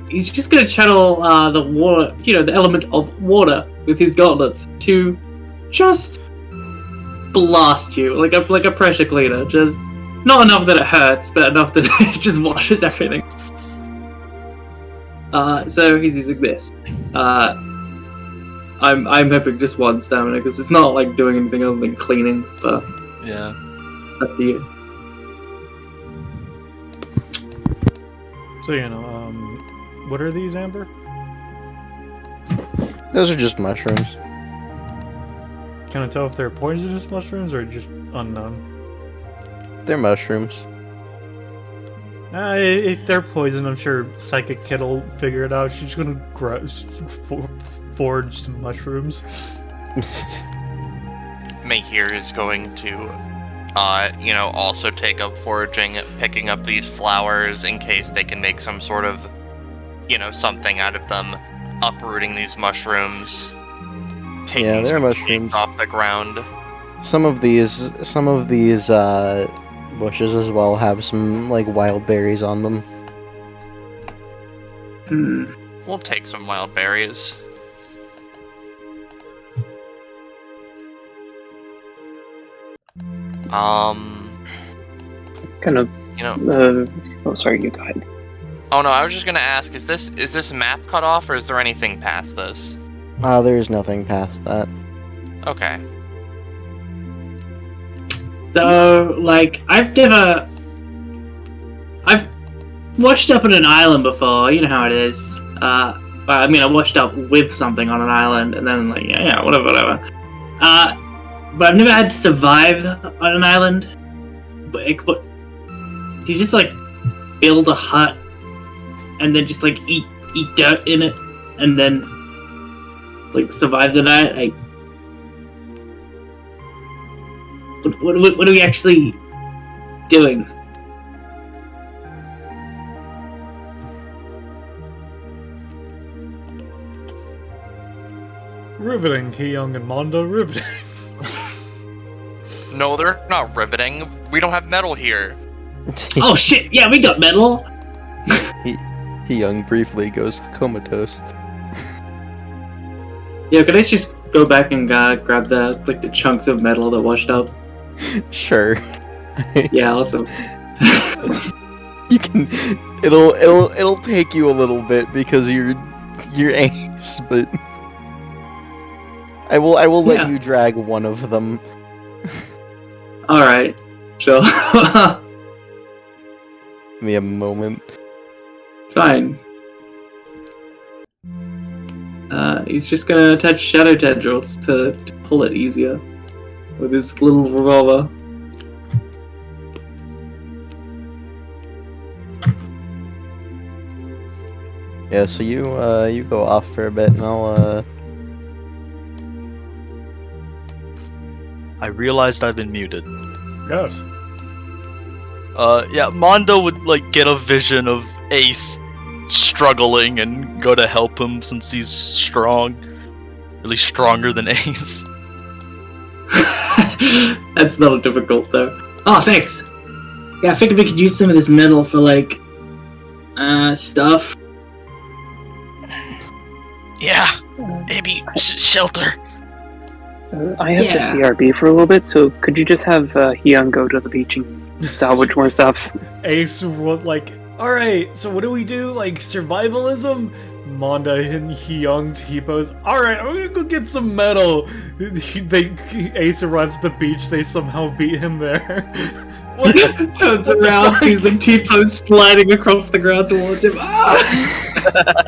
he's just gonna channel the water, the element of water with his gauntlets to just blast you like a pressure cleaner. Just not enough that it hurts, but enough that it just washes everything. So he's using this. I'm hoping just one stamina because it's not like doing anything other than cleaning. But Yeah. it's up to you. So, what are these, Amber? Those are just mushrooms. Can I tell if they're poisonous mushrooms or just unknown? They're mushrooms. If they're poison, I'm sure Psychic Kid will figure it out. She's gonna forge some mushrooms. Mahir is going to, also take up foraging, picking up these flowers in case they can make some sort of, something out of them, uprooting these mushrooms, taking Yeah, they're some mushrooms. shapes off the ground. Some of these bushes as well have some like wild berries on them. We'll take some wild berries. Kind of. Oh, sorry, you go ahead. Oh no, I was just gonna ask, is this map cut off, or is there anything past this? There's nothing past that. Okay. So, like, I've washed up on an island before. You know how it is. I washed up with something on an island, and then whatever. But I've never had to survive on an island. But do you just like build a hut and then just like eat dirt in it and then like survive the night? Like, what are we actually doing? Riveting, Young and Mondo, riveting. No, they're not riveting. We don't have metal here. Oh shit! Yeah, we got metal. He young briefly goes comatose. Yeah, could I just go back and grab the chunks of metal that washed up? Sure. Yeah, awesome. You can. It'll take you a little bit because you're Ace, but I will let Yeah. you drag one of them. All right, sure. Give me a moment. Fine. He's just gonna attach shadow tendrils to pull it easier with his little revolver. Yeah, so you go off for a bit, and I'll I realized I've been muted. Yes. Yeah, Mondo would like get a vision of Ace struggling and go to help him since he's strong. Really stronger than Ace. That's not difficult though. Oh, thanks. Yeah, I figured we could use some of this metal for like stuff. Yeah, maybe shelter. I have Yeah. to BRB for a little bit, so could you just have Hyun go to the beach and salvage more stuff? Ace would like, alright, so what do we do? Like survivalism? Manda and Hyung T-pose. Alright, I'm gonna go get some metal. Ace arrives at the beach, they somehow beat him there. What? Turns around, sees them T-pose sliding across the ground towards him. Ah!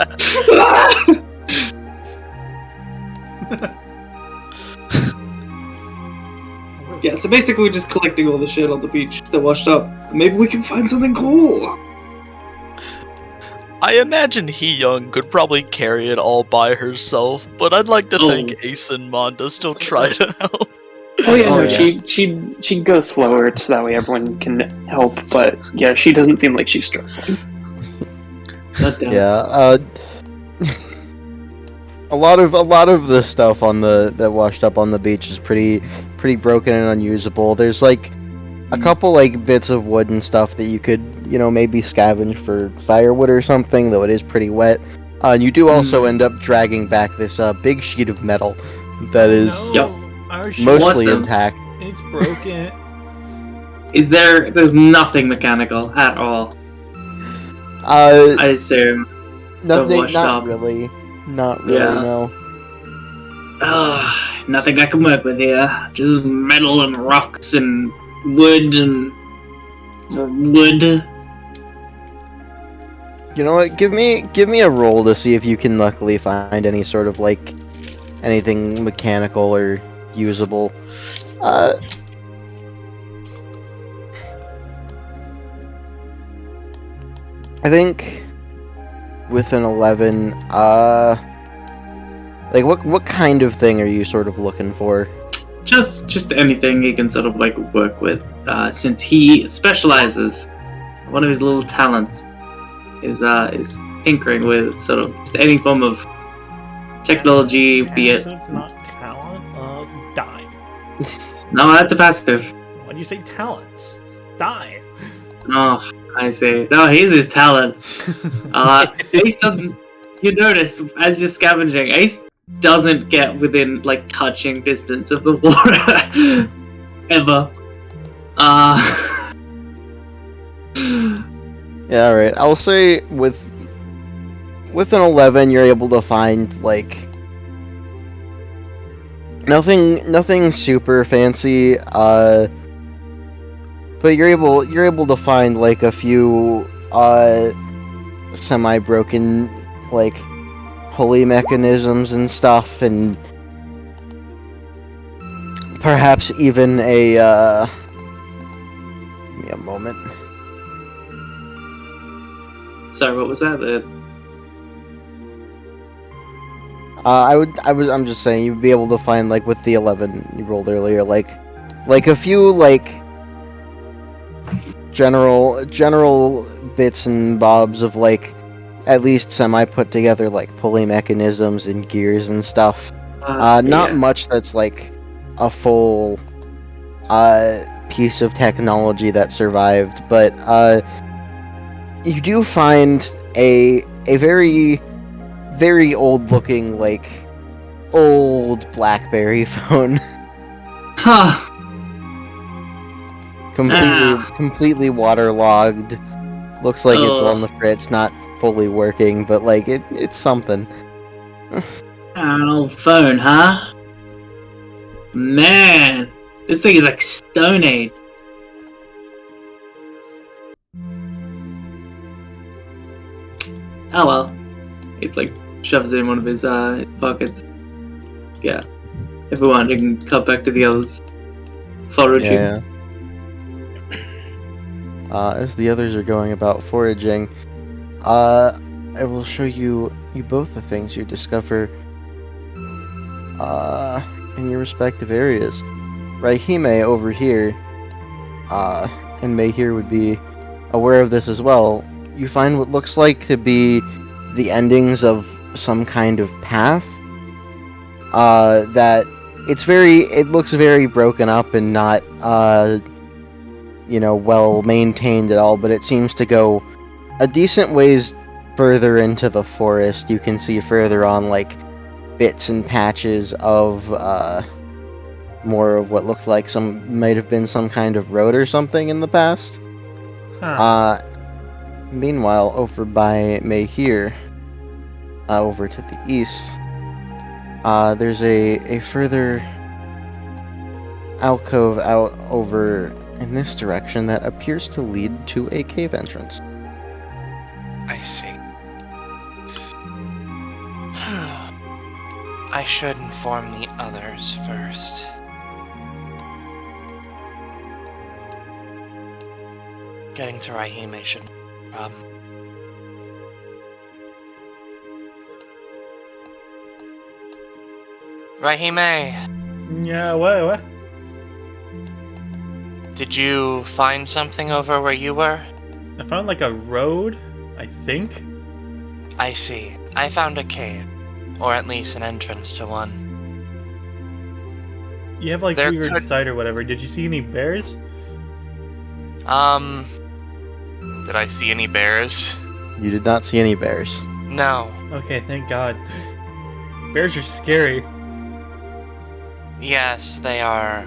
Yeah, so basically we're just collecting all the shit on the beach that washed up. Maybe we can find something cool. I imagine Hee-young could probably carry it all by herself, but I'd like to think Ace and Manda still try to help. Oh yeah, Oh, no, yeah. she'd go slower so that way everyone can help. But yeah, she doesn't seem like she's struggling. yeah. A lot of the stuff on that washed up on the beach is pretty broken and unusable. There's like a couple like bits of wood and stuff that you could, maybe scavenge for firewood or something, though it is pretty wet. And you do also end up dragging back this big sheet of metal that is Our ship, mostly Awesome. intact. it's broken. There's nothing mechanical at all, Uh, I assume. nothing, washed not up. really. Not really, Yeah. no. Nothing I can work with here. Just metal and rocks and wood and wood. You know what? Give me a roll to see if you can luckily find any sort of like anything mechanical or usable. I think with an 11, like what kind of thing are you sort of looking for? Just anything he can sort of like work with. Since he specializes, one of his little talents is tinkering with sort of just any form of technology, be it. Passive, not talent. Die. No, that's a passive. Why do you say talents? Die. Oh, I see. No, he's his talent. Ace doesn't. You notice as you're scavenging, Ace doesn't get within like touching distance of the water ever. Yeah, alright. I'll say with an 11 you're able to find like nothing super fancy, but you're able to find like a few semi-broken like pulley mechanisms and stuff, and perhaps even a give me a moment. Sorry, what was that? I'm just saying you'd be able to find like with the 11 you rolled earlier, like a few like general bits and bobs of like at least semi put together like pulley mechanisms and gears and stuff. Not Yeah. much that's like a full piece of technology that survived, but you do find a very old looking like old BlackBerry phone. Huh. completely waterlogged. Looks like it's on the fritz, not fully working, but like it's something. An old phone, huh? Man, this thing is like Stone Age. Oh well. It like shoves it in one of his pockets. Yeah. If we want, I can cut back to the others. Foraging. Yeah. As the others are going about foraging, I will show you both the things you discover in your respective areas. Raihime over here, and May here would be aware of this as well. You find what looks like to be the endings of some kind of path. That it looks very broken up and not well maintained at all, but it seems to go a decent ways further into the forest. You can see further on like bits and patches of more of what looked like might have been some kind of road or something in the past. Meanwhile, over by May here, over to the east, there's a further alcove out over in this direction that appears to lead to a cave entrance. I see. I should inform the others first. Getting to Raihime shouldn't be a problem. Raihime! Yeah, what? Did you find something over where you were? I found like a road, I think. I see. I found a cave. Or at least an entrance to one. You have like There weird could- sight or whatever. Did you see any bears? Did I see any bears? You did not see any bears. No. Okay, thank God. Bears are scary. Yes, they are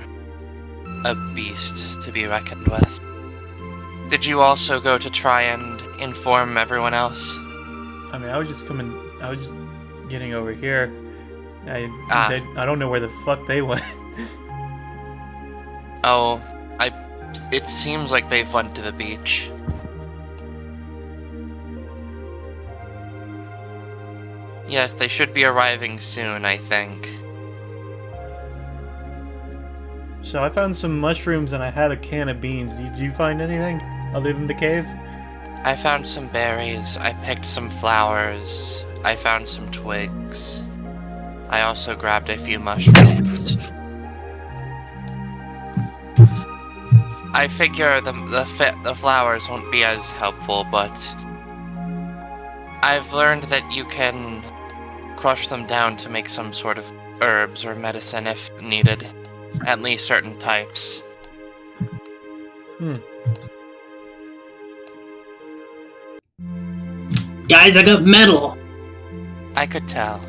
a beast to be reckoned with. Did you also go to try and inform everyone else? I mean, I was just getting over here. I don't know where the fuck they went. Oh, it seems like they've went to the beach. Yes, they should be arriving soon, I think. So I found some mushrooms and I had a can of beans. Did you find anything other than the cave? I found some berries, I picked some flowers, I found some twigs. I also grabbed a few mushrooms. I figure the flowers won't be as helpful, but I've learned that you can crush them down to make some sort of herbs or medicine if needed. At least certain types. Guys, I got metal! I could tell.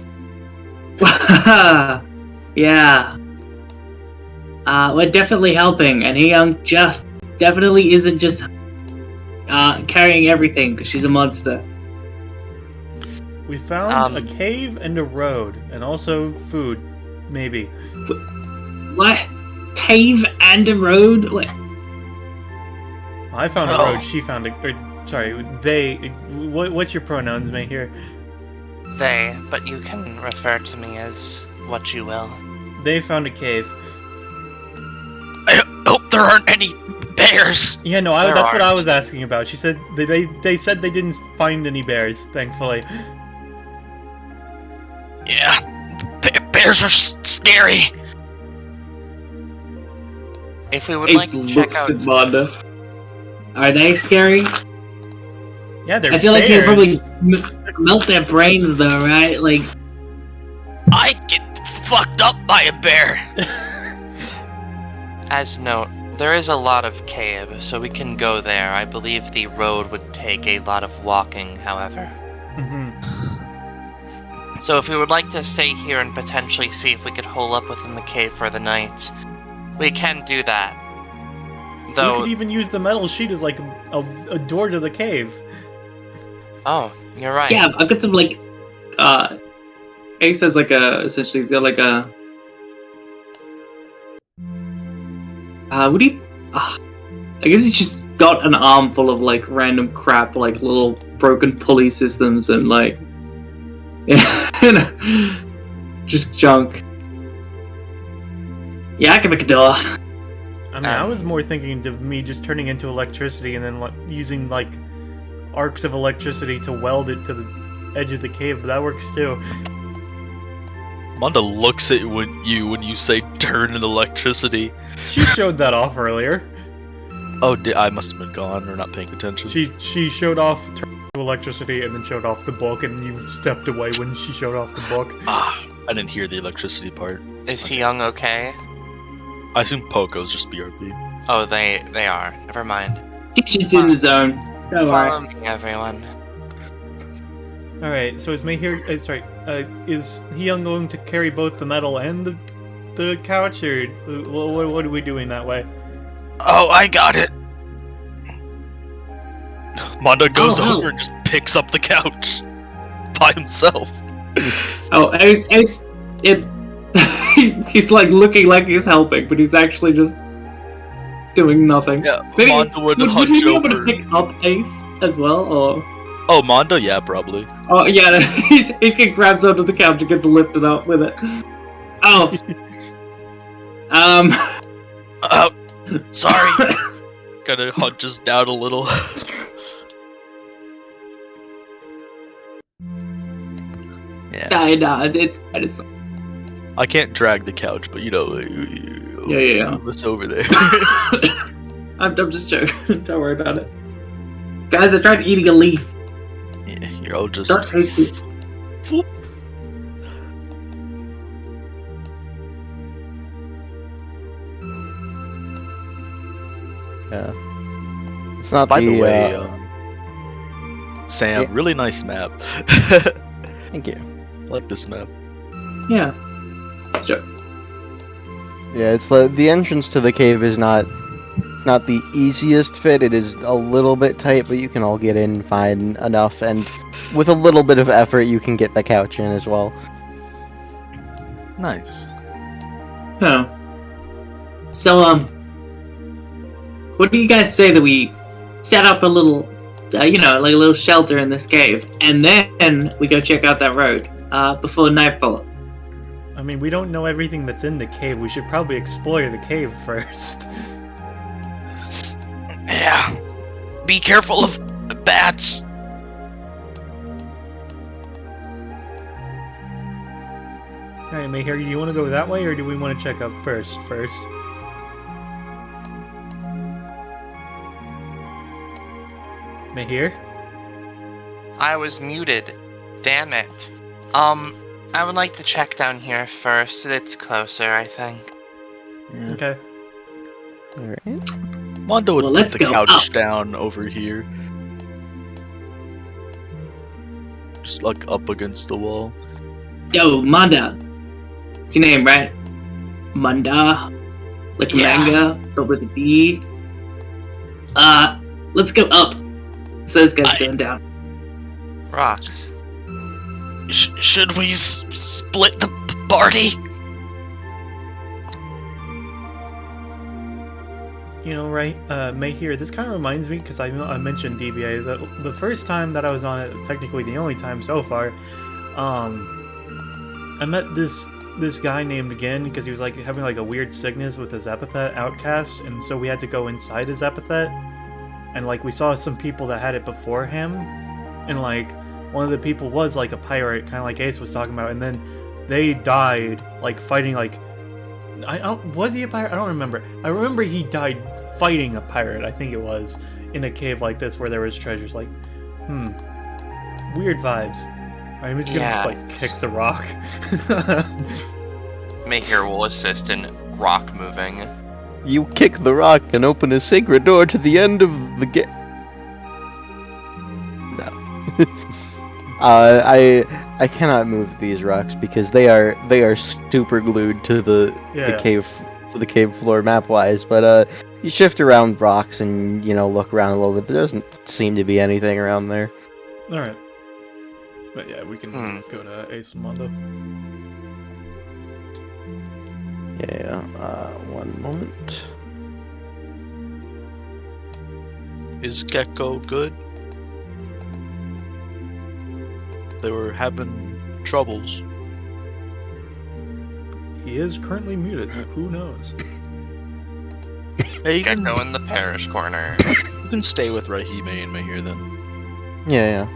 Yeah. We're definitely helping, and he just definitely isn't just carrying everything, because she's a monster. We found a cave and a road, and also food, maybe. What? Cave and a road? What? I found a road. She found they. What's your pronouns, May here? They, but you can refer to me as what you will. They found a cave. I hope there aren't any bears. Yeah, no, There that's what I aren't. was asking about. She said they said they didn't find any bears, thankfully. Yeah, bears are scary. If we would Ace like to check looks out... at Vonda. Are they scary? Yeah, they're I feel like bears. you probably melt their brains, though, right? Like, I'd get fucked up by a bear. As note, there is a lot of cave, so we can go there. I believe the road would take a lot of walking, however. Mhm. So if we would like to stay here and potentially see if we could hole up within the cave for the night, we can do that. We Though, could even use the metal sheet as like a door to the cave. oh, you're right. yeah, I've got some, like, Ace has, like, essentially, he's got, like, what do you, I guess he's just got an arm full of, like, random crap, like, little broken pulley systems and, like, Just junk. Yeah, I can make a door. I mean, I was more thinking of me just turning into electricity and then using like arcs of electricity to weld it to the edge of the cave, but that works too. Mondo looks at when you say turn in electricity. She showed that off earlier. Oh, I must have been gone or not paying attention. She showed off turn to electricity and then showed off the book, and you stepped away when she showed off the book. I didn't hear the electricity part. Is Young okay? I assume Poco's just BRB. Oh, they are. Never mind. He's just in the zone. Don't Follow worry. me, everyone. All right, so is May here? Sorry, is Young going to carry both the metal and the couch, or what are we doing that way? Oh, I got it. Mondo goes Oh, over and just picks up the couch by himself. Oh, he's like looking like he's helping, but he's actually just doing nothing. Yeah, Maybe, Mondo would would hunch he be able to over. pick up Ace as well, or? Oh, Mondo, yeah, probably. Oh yeah, he can grabs onto the couch and gets lifted up with it. Oh. Sorry. Kinda hunches down a little. Yeah. Nah, it's fine. I can't drag the couch, but Yeah. move this over there. I'm just joking. Don't worry about it. Guys, I tried eating a leaf. Yeah, here, I'll just. Don't taste it. Whoop. Yeah. It's not By the, the way, Sam, yeah. really nice map. Thank you. I like this map. Yeah. Sure. Yeah, it's the entrance to the cave is not. It's not the easiest fit. It is a little bit tight, but you can all get in fine enough, and with a little bit of effort, you can get the couch in as well. Nice. Oh. So, what do you guys say that we set up a little, like a little shelter in this cave, and then we go check out that road, before nightfall? I mean, we don't know everything that's in the cave. We should probably explore the cave first. Yeah. Be careful of bats. Alright, Mayhair, do you want to go that way, or do we want to check out first? Mayhair? I was muted. Damn it. I would like to check down here first. It's closer, I think. Yeah. Okay. Alright. Mondo would Well, put let's the go couch up. down over here. Just like up against the wall. Yo, Manda. It's your name, right? Manda. Like Yeah. manga, but with a D. Let's go up. So this guy's going down. Rocks. Should we split the party? You know, right, Mayhair, this kind of reminds me, because I mentioned DBA, the first time that I was on it, technically the only time so far, I met this guy named Gin, because he was like having like a weird sickness with his epithet outcast, and so we had to go inside his epithet, and like we saw some people that had it before him, and like one of the people was like a pirate, kind of like Ace was talking about, and then they died like fighting like was he a pirate? I don't remember. I remember he died fighting a pirate, I think it was, in a cave like this where there was treasures. Like, weird vibes. I'm just gonna just like kick the rock. Mayhair will assist in rock moving. You kick the rock and open a sacred door to the end of the game. No. I cannot move these rocks because they are super glued to the cave floor map wise. But you shift around rocks and look around a little bit. There doesn't seem to be anything around there. All right. But yeah, we can go to Ace and Mondo. Yeah. One moment. Is Gecko good? They were having troubles. He is currently muted, so who knows? Hey, you can, Gecko in the parish corner. you can stay with Rahime and Mahir then. Yeah,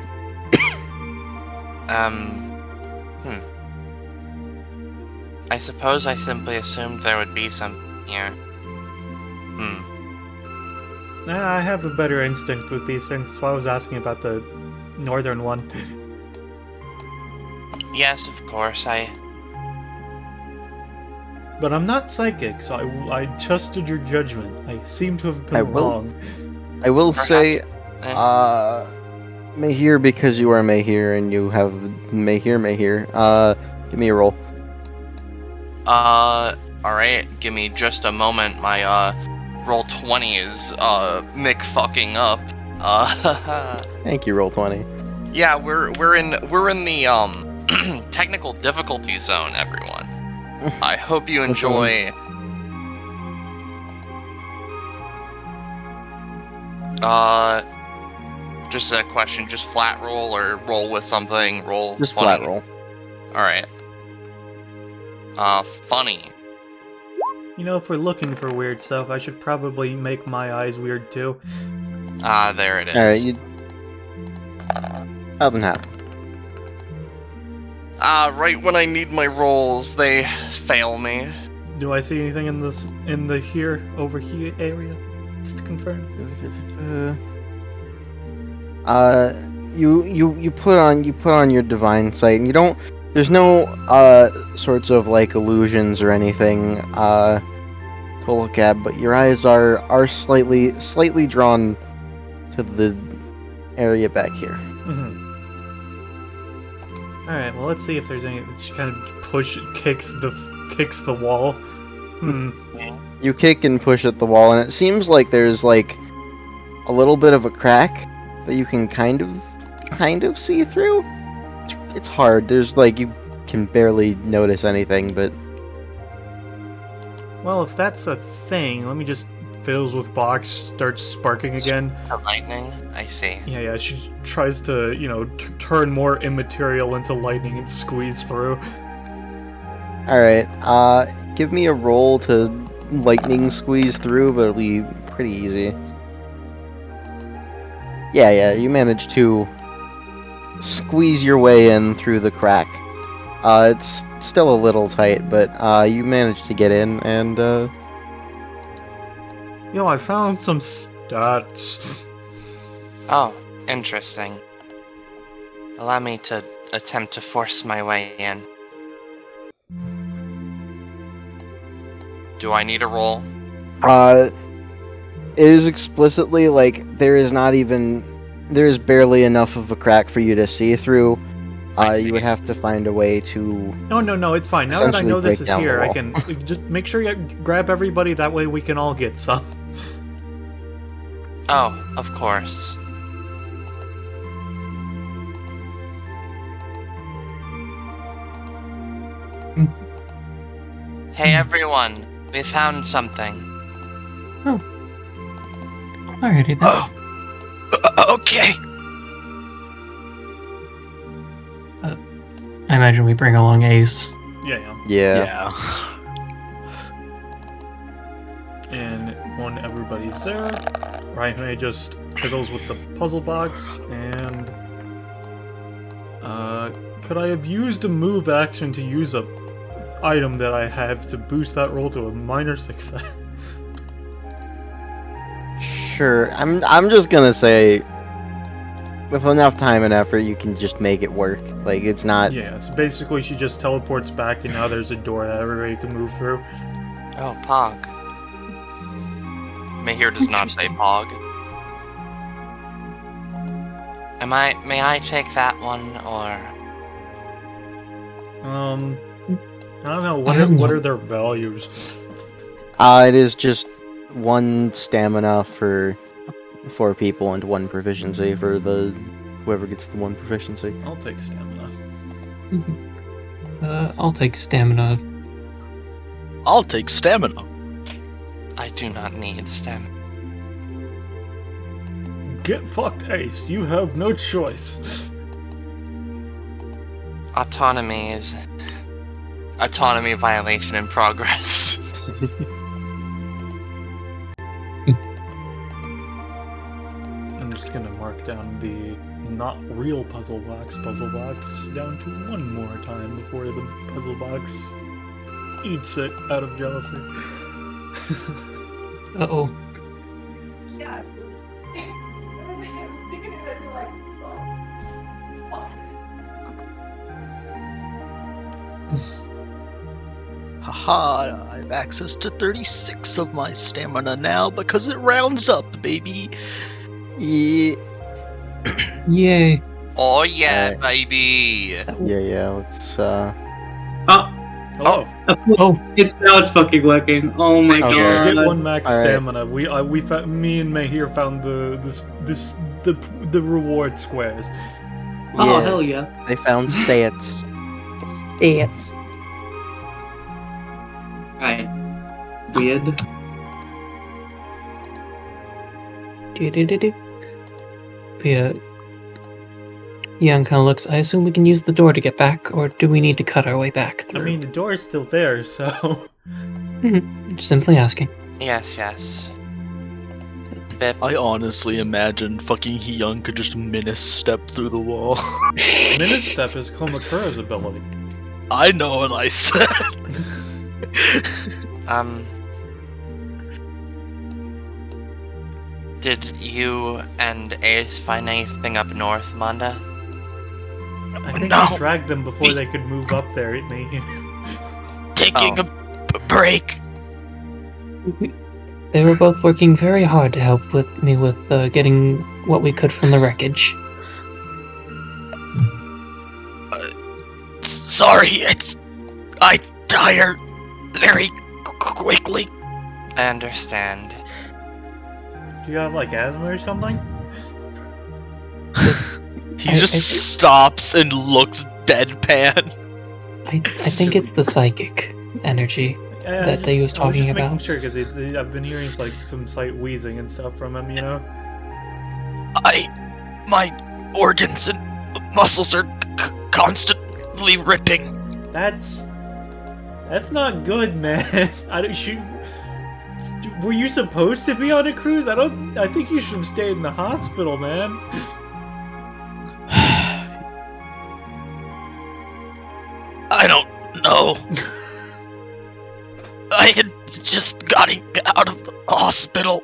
I suppose I simply assumed there would be some here. I have a better instinct with these things. That's why I was asking about the northern one. Yes, of course, But I'm not psychic, so I trusted your judgment. I seem to have been wrong. I will Perhaps- say, Mahir, because you are Mahir and you have Mahir, give me a roll. Alright, give me just a moment. My, roll 20 is, Mick fucking up. Thank you, roll 20. Yeah, we're in the, technical difficulty zone, everyone. I hope you enjoy. Just a question, just flat roll or roll with something? Roll Just funny? flat roll. Alright. Funny. You know, if we're looking for weird stuff, I should probably make my eyes weird too. There it is. Alright, nothing happened. Right when I need my rolls, they fail me. Do I see anything in the over here area? Just to confirm. You put on your divine sight, and you don't. There's no sorts of like illusions or anything to look at, but your eyes are slightly drawn to the area back here. Mm-hmm. All right. Well, let's see if there's any. She kind of kicks the wall. You kick and push at the wall, and it seems like there's like a little bit of a crack that you can kind of see through. It's hard. There's like you can barely notice anything, but Well, if that's the thing, let me just fills with box, starts sparking again. The lightning? I see. Yeah. She tries to, turn more immaterial into lightning and squeeze through. all right. Give me a roll to lightning squeeze through, but it'll be pretty easy. Yeah. You manage to squeeze your way in through the crack. It's still a little tight, but you managed to get in, and I found some stats. Oh, interesting. Allow me to attempt to force my way in. Do I need a roll? it is explicitly like there is barely enough of a crack for you to see through. I see. You would have to find a way to. No, it's fine. Now that I Essentially know this break is down the here, I wall. can just make sure you grab everybody. That way we can all get some. Oh, of course. Hey everyone, we found something. Alrighty then. Okay. I imagine we bring along Ace. Yeah. Yeah. And when everybody's there, Ryan just fiddles with the puzzle box, and could I have used a move action to use a item that I have to boost that roll to a minor success? Sure. I'm just gonna say, with enough time and effort, you can just make it work. Like it's not. Yeah, so basically she just teleports back, and now there's a door that everybody can move through. Oh, Pog. Mahir does not say Pog. May I take that one, or... I don't know. I don't What know. are their values? It is just 1 stamina for 4 people and 1 proficiency for whoever gets the 1 proficiency. I'll take stamina. I'll take stamina. I'll take stamina. I do not need stamina. Get fucked, Ace. You have no choice. Autonomy violation in progress. I'm just gonna mark down the not real puzzle box down to one more time before the puzzle box eats it out of jealousy. Uh-oh. Haha, I have access to 36 of my stamina now because it rounds up, baby. Yeah, Yay. Oh yeah, Alright. baby. yeah. Let's Hello. Oh, It's fucking working. Oh my Okay. god. Get one max Alright. stamina. We found, me and Mahir found the reward squares. Oh yeah, hell yeah. they found stats. stats. Right. Weird. Do-do-do-do. Yeah. Young kind of looks. I assume we can use the door to get back, or do we need to cut our way back I through? mean, the door is still there, so Simply asking. Yes. Bip. I honestly imagined fucking Hyun could just menace step through the wall. minute step is Komakura's ability. I know what I said. Did you and Ace find anything up north, Manda? I think No. we dragged them before they could move up there. It may. Taking a break. They were both working very hard to help me with getting what we could from the wreckage. Sorry, I tire very quickly. I understand. Do you have like asthma or something? He I just think- stops and looks deadpan. I think it's the psychic energy that they was I was talking just about. making sure because I've been hearing like some slight wheezing and stuff from him. You know. My organs and muscles are constantly ripping. That's not good, man. I don't. Were you supposed to be on a cruise? I think you should have stayed in the hospital, man. I don't know. I had just gotten out of the hospital,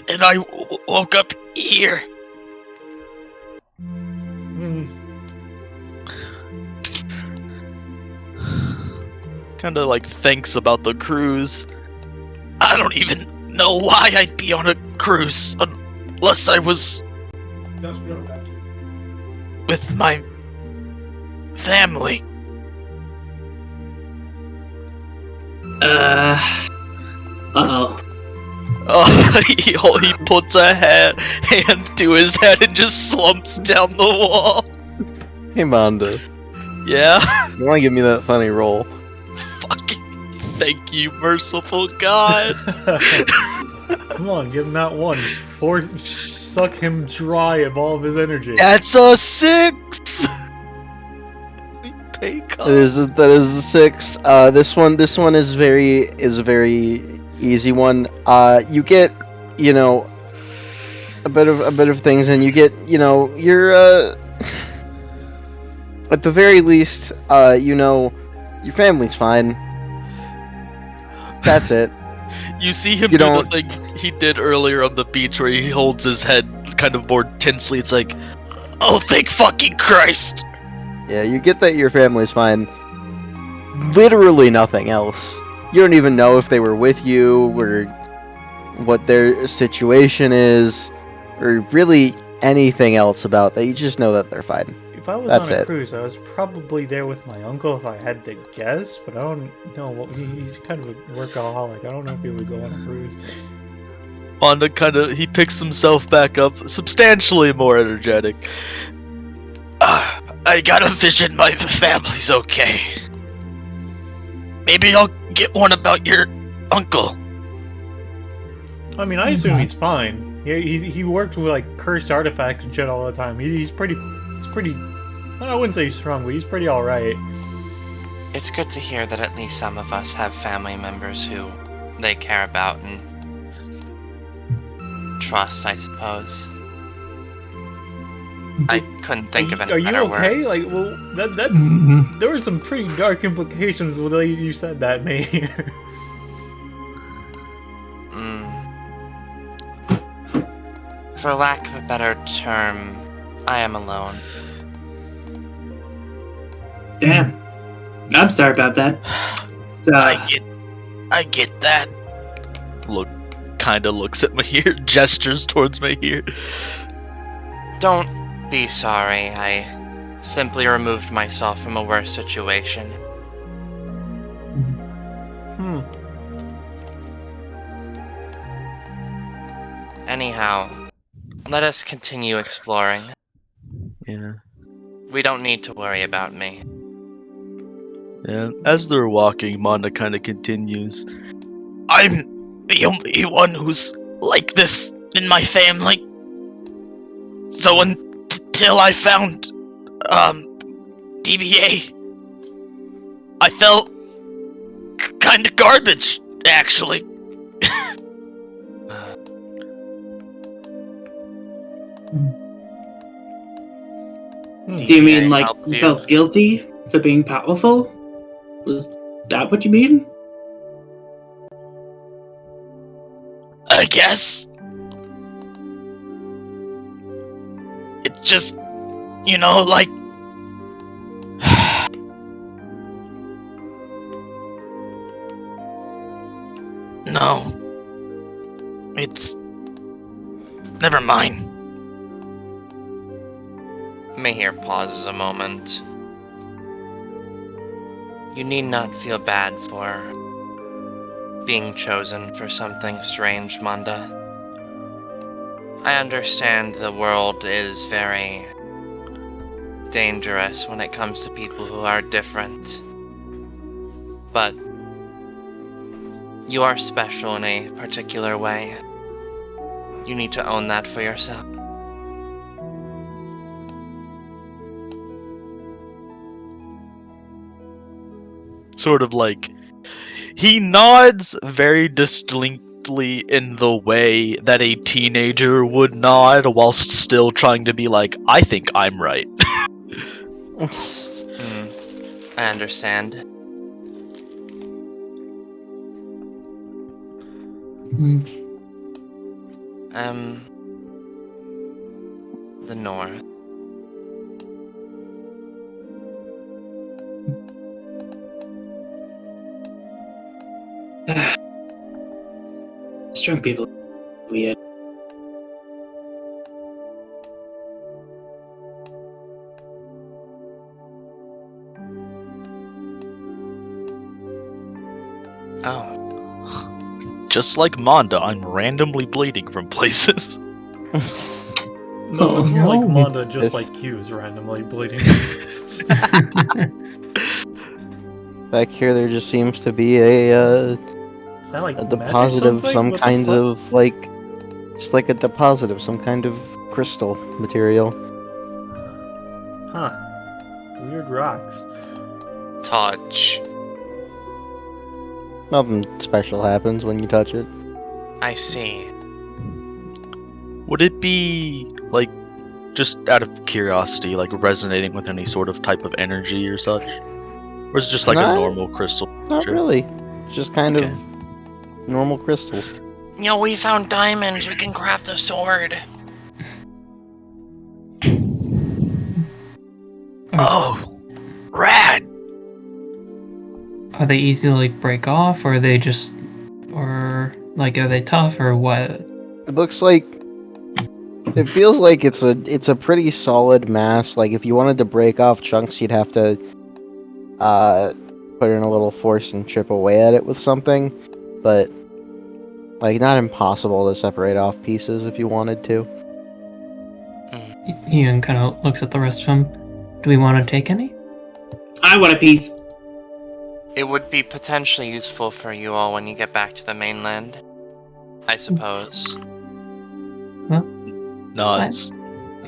and I woke up here. Hmm. Kinda like thinks about the cruise. I don't even know why I'd be on a cruise unless I was with my family. Uh-oh. He puts a hand to his head and just slumps down the wall. Hey, Manda, Yeah? you want to give me that funny roll? Fucking thank you, merciful God. Come on, give him that one. Suck him dry of all of his energy. That's a 6! We pay That is a 6. This one is a very easy one. You get, a bit of things, and you get, you're at the very least, your family's fine. That's it. You see him You do the don't- thing he did earlier on the beach where he holds his head kind of more tensely. It's like, oh, thank fucking Christ! Yeah, you get that your family's fine. Literally nothing else. You don't even know if they were with you, or what their situation is, or really anything else about that. You just know that they're fine. If I was That's on a it. cruise, I was probably there with my uncle if I had to guess, but I don't know. Well, he's kind of a workaholic. I don't know if he would go on a cruise. Wanda he picks himself back up, substantially more energetic. I got a vision my family's okay. Maybe I'll get one about your uncle. I mean, I assume he's fine. He worked with like cursed artifacts and shit all the time. He's pretty I wouldn't say he's strong, but he's pretty alright. It's good to hear that at least some of us have family members who they care about and trust, I suppose. I couldn't think of any better Are you okay? words. Like, well, that's... There were some pretty dark implications with the way you said that, mate. For lack of a better term, I am alone. Damn. I'm sorry about that. I get that. Kinda looks at Mahir, gestures towards Mahir. Don't be sorry. I simply removed myself from a worse situation. Anyhow, let us continue exploring. Yeah. We don't need to worry about me. Yeah. As they're walking, Manda kind of continues. I'm the only one who's like this in my family. So until I found DBA, I felt kind of garbage, actually. Do you mean like helped you you? felt guilty for being powerful? Was that what you mean? I guess. It's just, like... No. It's... Never mind. Mahir pauses a moment. You need not feel bad for being chosen for something strange, Manda. I understand the world is very dangerous when it comes to people who are different. But you are special in a particular way. You need to own that for yourself. Sort of like... He nods very distinctly in the way that a teenager would nod whilst still trying to be like, I think I'm right. I understand. The north. Strong people. Weird. Oh. Just like Manda, I'm randomly bleeding from places. No, it's more like no. Manda, just This- like you, is randomly bleeding. Back here, there just seems to be a Is that like deposit of magic some something? What the kind fuck? of just like a deposit of some kind of crystal material. Huh. Weird rocks. Touch. Nothing special happens when you touch it. I see. Would it be, like, just out of curiosity, like resonating with any sort of type of energy or such? Or is it just like a Not- normal crystal? Not Sure. really. It's just kind Okay. of normal crystals. We found diamonds. We can craft a sword. Oh, rad! Are they easy to like break off, or are they just, or like are they tough, or what? It looks like it feels like it's a pretty solid mass. Like if you wanted to break off chunks, you'd have to put in a little force and chip away at it with something, but like not impossible to separate off pieces if you wanted to. Ian kind of looks at the rest of them. Do we want to take any? I want a piece. It would be potentially useful for you all when you get back to the mainland, I suppose. Nods.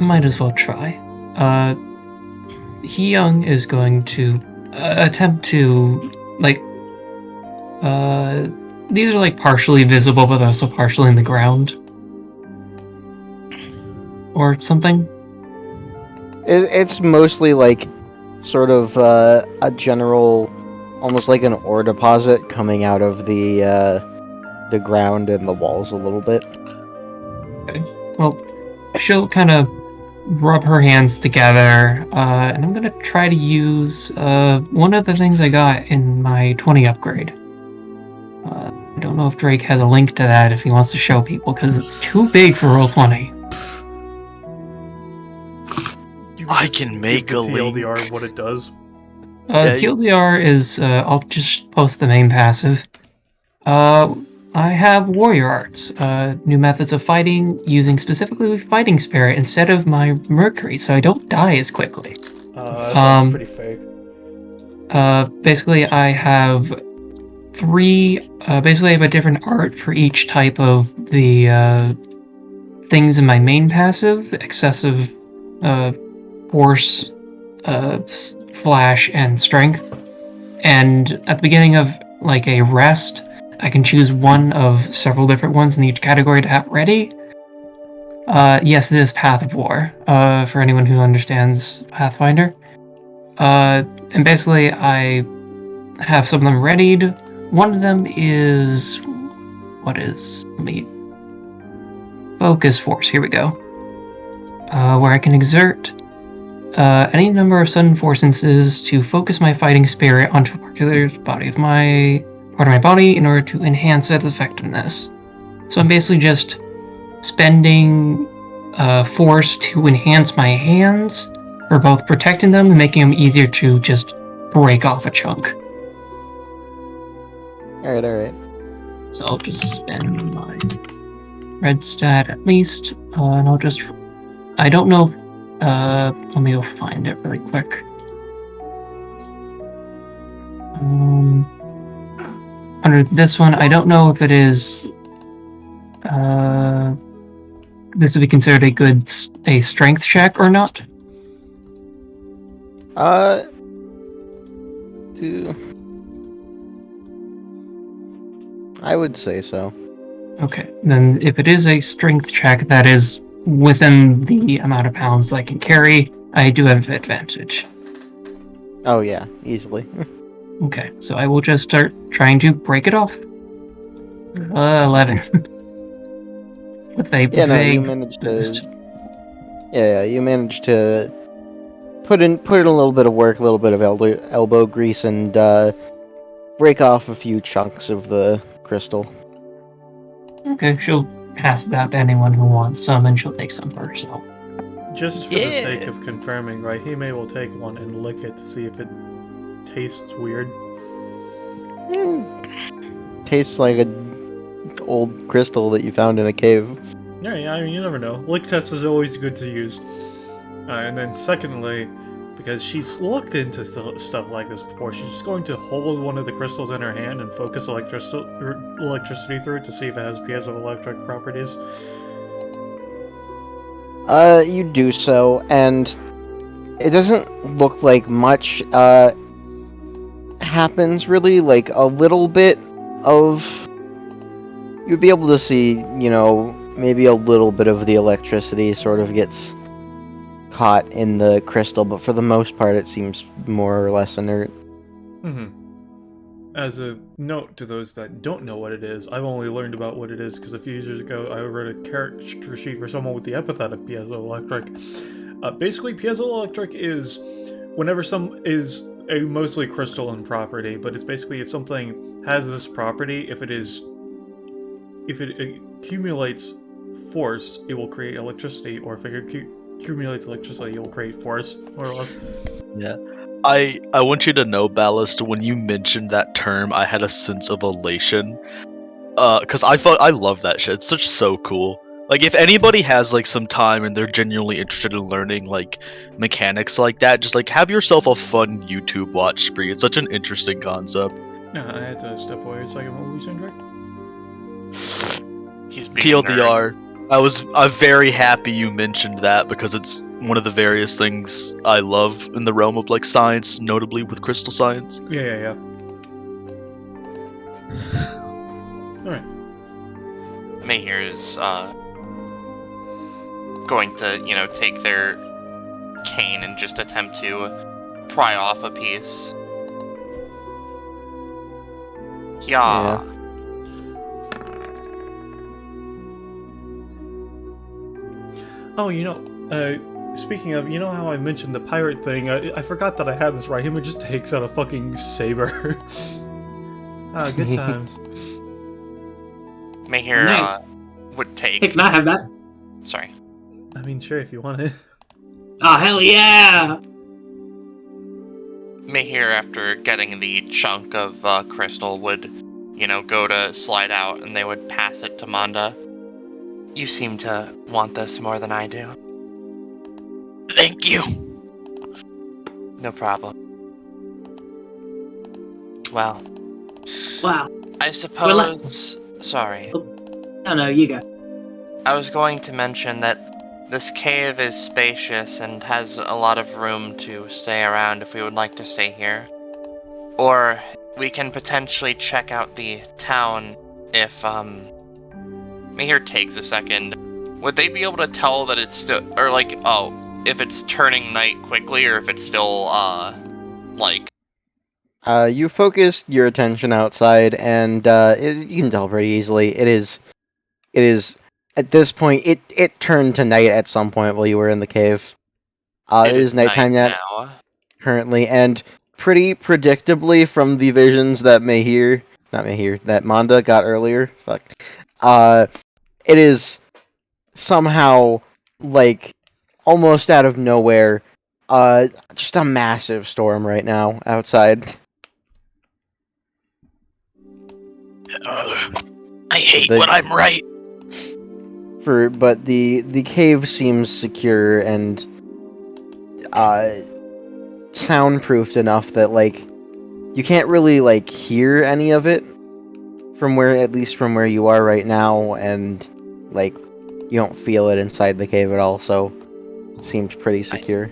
Might as well try. Young is going to attempt to these are like partially visible but also partially in the ground or something. It's mostly like sort of a general, almost like an ore deposit coming out of the ground and the walls a little bit. Okay. Well, she'll kind of rub her hands together, and I'm gonna try to use one of the things I got in my 20 upgrade. I don't know if Drake has a link to that if he wants to show people, because it's too big for Roll20. I can make the a link. TLDR what it does. TLDR is, I'll just post the main passive. I have warrior arts, new methods of fighting, using specifically fighting spirit instead of my mercury, so I don't die as quickly. That sounds pretty fake. Basically, I have basically I have a different art for each type of the things in my main passive: excessive, force, flash, and strength. And at the beginning of like a rest, I can choose one of several different ones in each category to have ready. Yes, it is Path of War, for anyone who understands Pathfinder. And basically, I have some of them readied. One of them is... let me... Focus Force, here we go. Where I can exert any number of sudden force instances to focus my fighting spirit onto a particular part of my body in order to enhance its effectiveness. So I'm basically just spending force to enhance my hands, for both protecting them and making them easier to just break off a chunk. Alright. So I'll just spend my red stat at least, and I'll just... I don't know... let me go find it really quick. Under this one, I don't know if it is... this would be considered a strength check or not. I would say so. Okay, then if it is a strength check that is within the amount of pounds that I can carry, I do have advantage. Oh yeah, easily. Okay, so I will just start trying to break it off. 11. With a vague you managed boost. to. You managed to put in a little bit of work, a little bit of elbow grease, and break off a few chunks of the crystal. Okay, she'll pass that to anyone who wants some, and she'll take some for herself. Just for the sake of confirming, Raihime will take one and lick it to see if it tastes weird. Tastes like an old crystal that you found in a cave. Yeah, I mean, you never know. Lick test is always good to use. And then secondly, because she's looked into stuff like this before, she's just going to hold one of the crystals in her hand and focus electricity through it to see if it has piezoelectric properties. You do so, and it doesn't look like much happens really. Like a little bit of... You'd be able to see, maybe a little bit of the electricity sort of gets caught in the crystal, but for the most part it seems more or less inert. As a note to those that don't know what it is, I've only learned about what it is because a few years ago I wrote a character sheet for someone with the epithet of piezoelectric. Basically, piezoelectric is whenever is a mostly crystalline property, but it's basically if something has this property, if it accumulates force, it will create electricity, or if it accumulates electricity, it will create force, more or less. Yeah. I want you to know, Ballast, when you mentioned that term, I had a sense of elation. Because I love that shit. It's so cool. Like, if anybody has, some time and they're genuinely interested in learning, mechanics like that, just, have yourself a fun YouTube watch spree. It's such an interesting concept. No, I had to step away a second. What were you saying, Drake? He's being TLDR. I'm very happy you mentioned that because it's one of the various things I love in the realm of like science, notably with crystal science. Yeah. Alright. Mayhere's going to, take their cane and just attempt to pry off a piece. Yeah. Oh, speaking of, how I mentioned the pirate thing, I forgot that I had this right. Him just takes out a fucking saber. Good times. Mayhere Nice. would take. Hey, can I have that? Sorry. I mean, sure, if you want it. Oh, hell yeah! Mayhere, after getting the chunk of crystal, would, go to slide out, and they would pass it to Manda. You seem to want this more than I do. Thank you. No problem. Well, Wow. I suppose... Sorry. No, you go. I was going to mention that this cave is spacious and has a lot of room to stay around if we would like to stay here. Or we can potentially check out the town if, Mayhere takes a second. Would they be able to tell that it's still, or like, if it's turning night quickly or if it's still, You focused your attention outside, and you can tell pretty easily. It is at this point. It turned to night at some point while you were in the cave. It is nighttime night now now. currently, and pretty predictably from the visions that that Manda got earlier. It is somehow like almost out of nowhere. Just a massive storm right now outside. I hate when I'm right. But the cave seems secure and soundproofed enough that you can't really hear any of it from where you are right now, and you don't feel it inside the cave at all, so it seems pretty secure.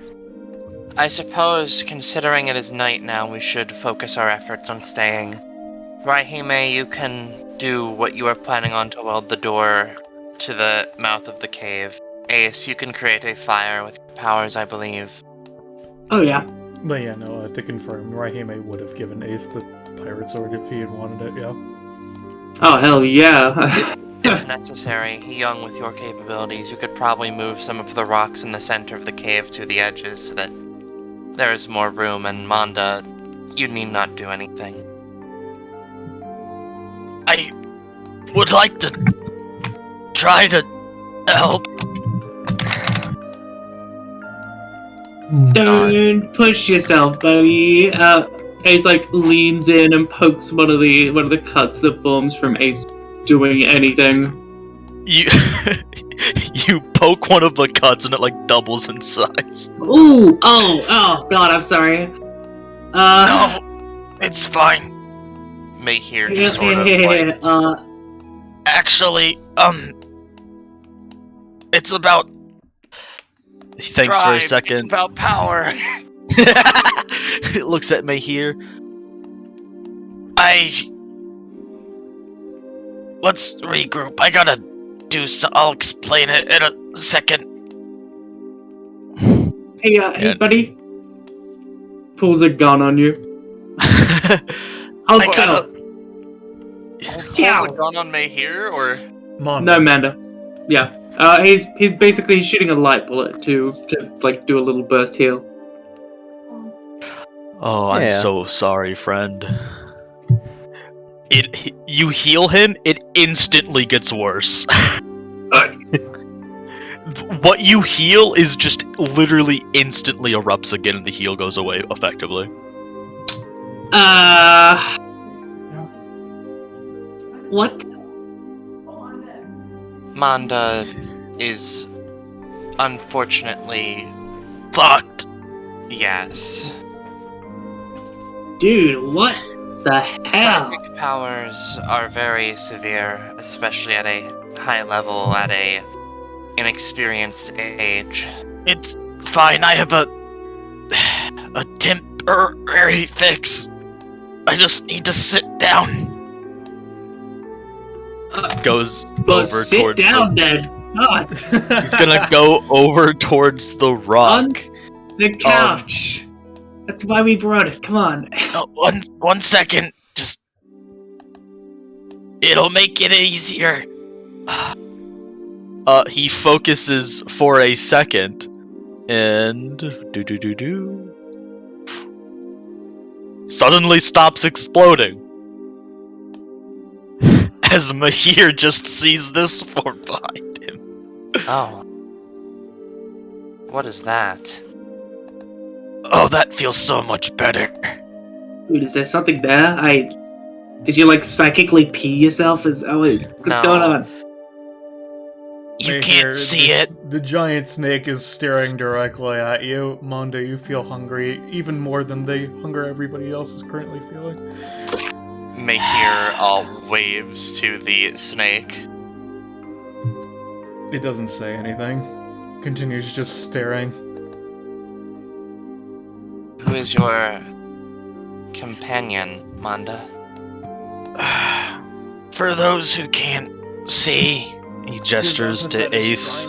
I suppose, considering it is night now, we should focus our efforts on staying. Raihime, you can do what you are planning on to weld the door to the mouth of the cave. Ace, you can create a fire with your powers, I believe. Oh, yeah. But yeah, no, to confirm, Raihime would have given Ace the pirate sword if he had wanted it, yeah. Oh, hell yeah. If necessary, young with your capabilities, you could probably move some of the rocks in the center of the cave to the edges so that there is more room, and Manda, you need not do anything. I would like to try to help. Don't push yourself, buddy. Ace leans in and pokes one of the cuts that forms from Ace doing anything. You poke one of the cuts and it doubles in size. Ooh! Oh god, I'm sorry. No, it's fine. Mayhere just sort of Actually, it's about. He thinks for a second. It's about power. It looks at Mayhere. Let's regroup. I gotta do so. I'll explain it in a second. Hey, buddy. Pulls a gun on you. Hold still. Pulls a gun on Mayhere, or? Manda. No, Manda. Yeah. He's basically shooting a light bullet to do a little burst heal. Oh, I'm so sorry, friend. You heal him, it instantly gets worse. What you heal is just literally instantly erupts again and the heal goes away effectively. What? Manda is unfortunately fucked. Yes. Dude, what the hell? Psychic powers are very severe, especially at a high level, at a inexperienced age. It's fine. I have a temporary fix. I just need to sit down. Goes Well, over sit towards down then. God. He's gonna go over towards the rock. The couch. That's why we brought it. Come on. One second. Just. It'll make it easier. He focuses for a second, and suddenly stops exploding. As Mahir just sees this form behind him. Oh. What is that? Oh, that feels so much better. Dude, is there something there? Did you like psychically pee yourself? What's going on? You Right can't here, see it. The giant snake is staring directly at you. Mondo, you feel hungry even more than the hunger everybody else is currently feeling. Mahir waves to the snake. It doesn't say anything. Continues just staring. Who is your companion, Manda? For those who can't see, he gestures to Ace,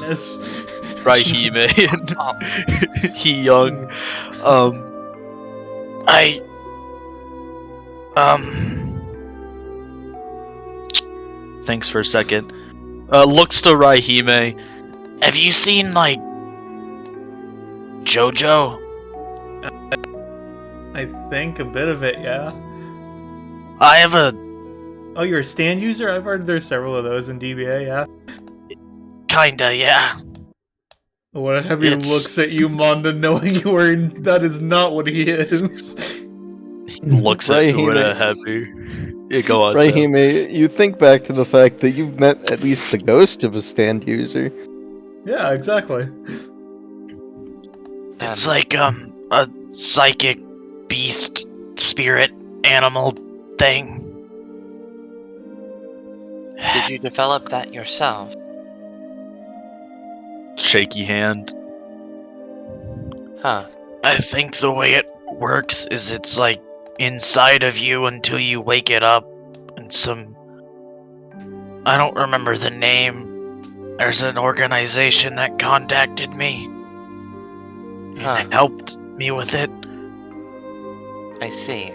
Raihime, and Hee-young. Thanks for a second. Looks to Raihime. Have you seen, like, JoJo? I think a bit of it, yeah. I have a... Oh, you're a stand user? I've heard there's several of those in DBA, yeah. Kinda, yeah. What heavy looks at you, Monda, knowing that is not what he is. Looks at Ueda heavy. Yeah, go on, Raihime, you think back to the fact that you've met at least the ghost of a stand user. Yeah, exactly. It's like, a psychic beast, spirit, animal thing. Did you develop that yourself? Shaky hand. Huh. I think the way it works is it's like inside of you until you wake it up, and I don't remember the name. There's an organization that contacted me. And helped me with it. I see.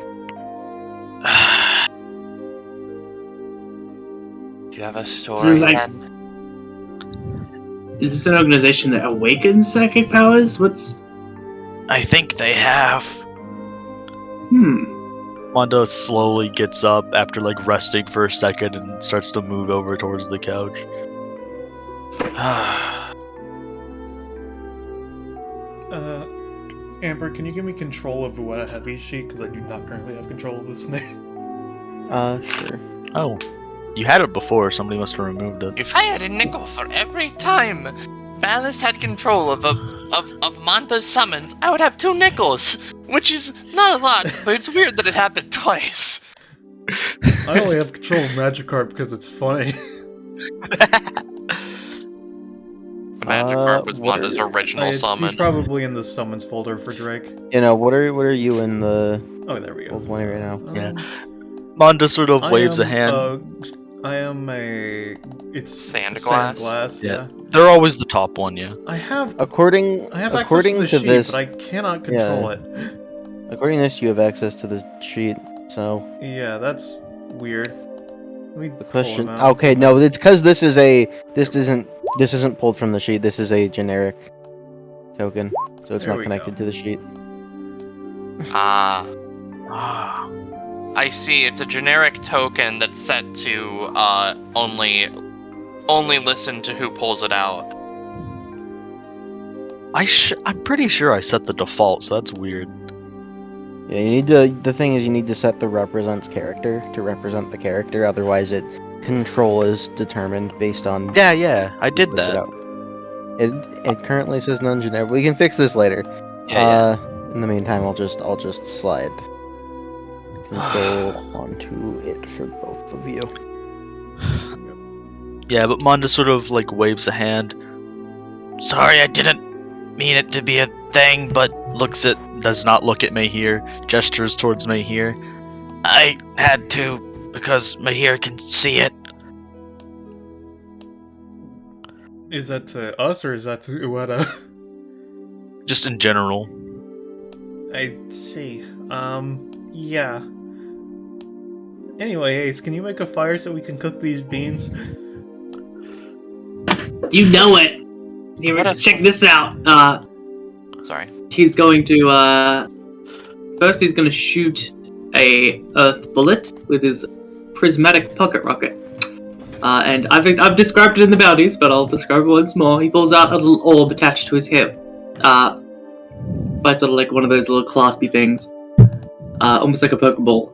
Do you have a story then? Is this an organization that awakens psychic powers? I think they have. Mondo slowly gets up after like resting for a second and starts to move over towards the couch. Amber, can you give me control of Ueda Heavy Sheet? Because I do not currently have control of the snake. Sure. Oh. You had it before, somebody must have removed it. If I had a nickel for every time Valis had control of Manda's summons, I would have 2 nickels, which is not a lot, but it's weird that it happened twice. I only have control of Magikarp because it's funny. Magikarp was Manda's original summon. He's probably in the summons folder for Drake. You know, what are you in the... Oh, there we go. One right now? Yeah. Manda sort of waves a hand. I am a... It's Sandglass? Sandglass, yeah. They're always the top one, yeah. I have according access to the this, sheet, but I cannot control it. According to this, you have access to the sheet, so... Yeah, that's weird. Let me the question... pull them out. Okay, no, it's because this isn't pulled from the sheet, this is a generic token, so it's There not we connected go. to the sheet. I see. It's a generic token that's set to only listen to who pulls it out. I'm pretty sure I set the default, so that's weird. Yeah, you need to... The thing is, you need to set the represents character to represent the character, otherwise control is determined based on... Yeah, I did that. It currently says non-generic. We can fix this later. Yeah. In the meantime, I'll just slide control onto it for both of you. Yeah, but Manda sort of like waves a hand. sorry, I didn't mean it to be a thing, but does not look at Mahir, gestures towards Mahir. I had to, because Mahir can see it. Is that to us or is that to Ueda? Just in general. I see. Yeah. Anyway, Ace, can you make a fire so we can cook these beans? You know it! Here, What a- check this out. Sorry. He's going to, first he's gonna shoot a earth bullet with his prismatic pocket rocket. And I've described it in the bounties, but I'll describe it once more. He pulls out a little orb attached to his hip. By sort of like one of those little claspy things. Almost like a Pokeball.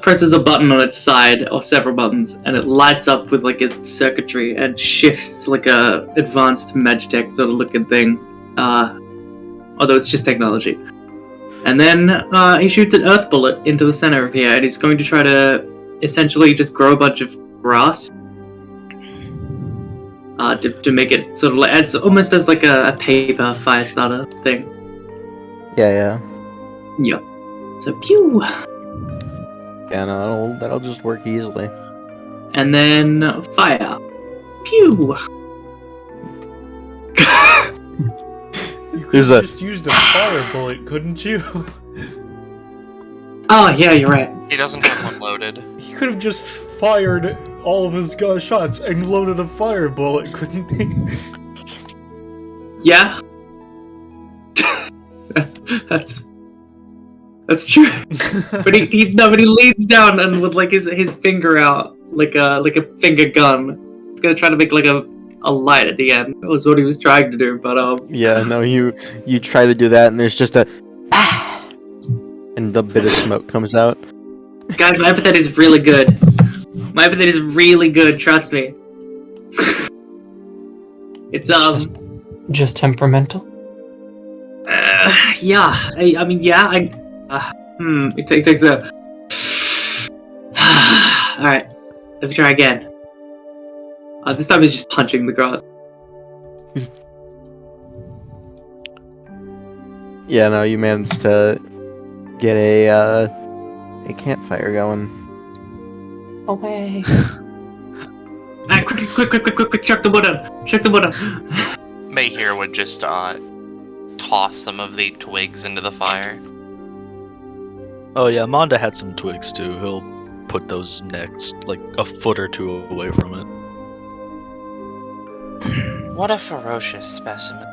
Presses a button on its side, or several buttons, and it lights up with like a circuitry and shifts like a advanced Magitech sort of looking thing. Although it's just technology. And then he shoots an earth bullet into the center of here, and he's going to try to essentially just grow a bunch of grass. To make it sort of like almost as like a paper fire starter thing. Yeah. Yeah. So pew. Yeah, no, that'll just work easily. And then fire. Pew. You could There's have a- just used a fire bullet, couldn't you? Oh yeah, you're right. He doesn't have one loaded. He could have just fired all of his shots and loaded a fire bullet, couldn't he? Yeah. That's true. But he leans down and with like his finger out, like a finger gun. He's gonna try to make like a light at the end. That was what he was trying to do, but Yeah, no, you try to do that, and there's just a and a bit of smoke comes out. guys, my epithet is really good. My epithet is really good, trust me. It's Just temperamental. yeah. I mean yeah, it takes a alright. Let me try again. This time he's just punching the grass. Yeah, no, you managed to get a campfire going. Away. Alright, quick, check the button. Check the button. Mahir would just toss some of the twigs into the fire. Oh yeah, Monda had some twigs too. He'll put those next, like a foot or two away from it. What a ferocious specimen.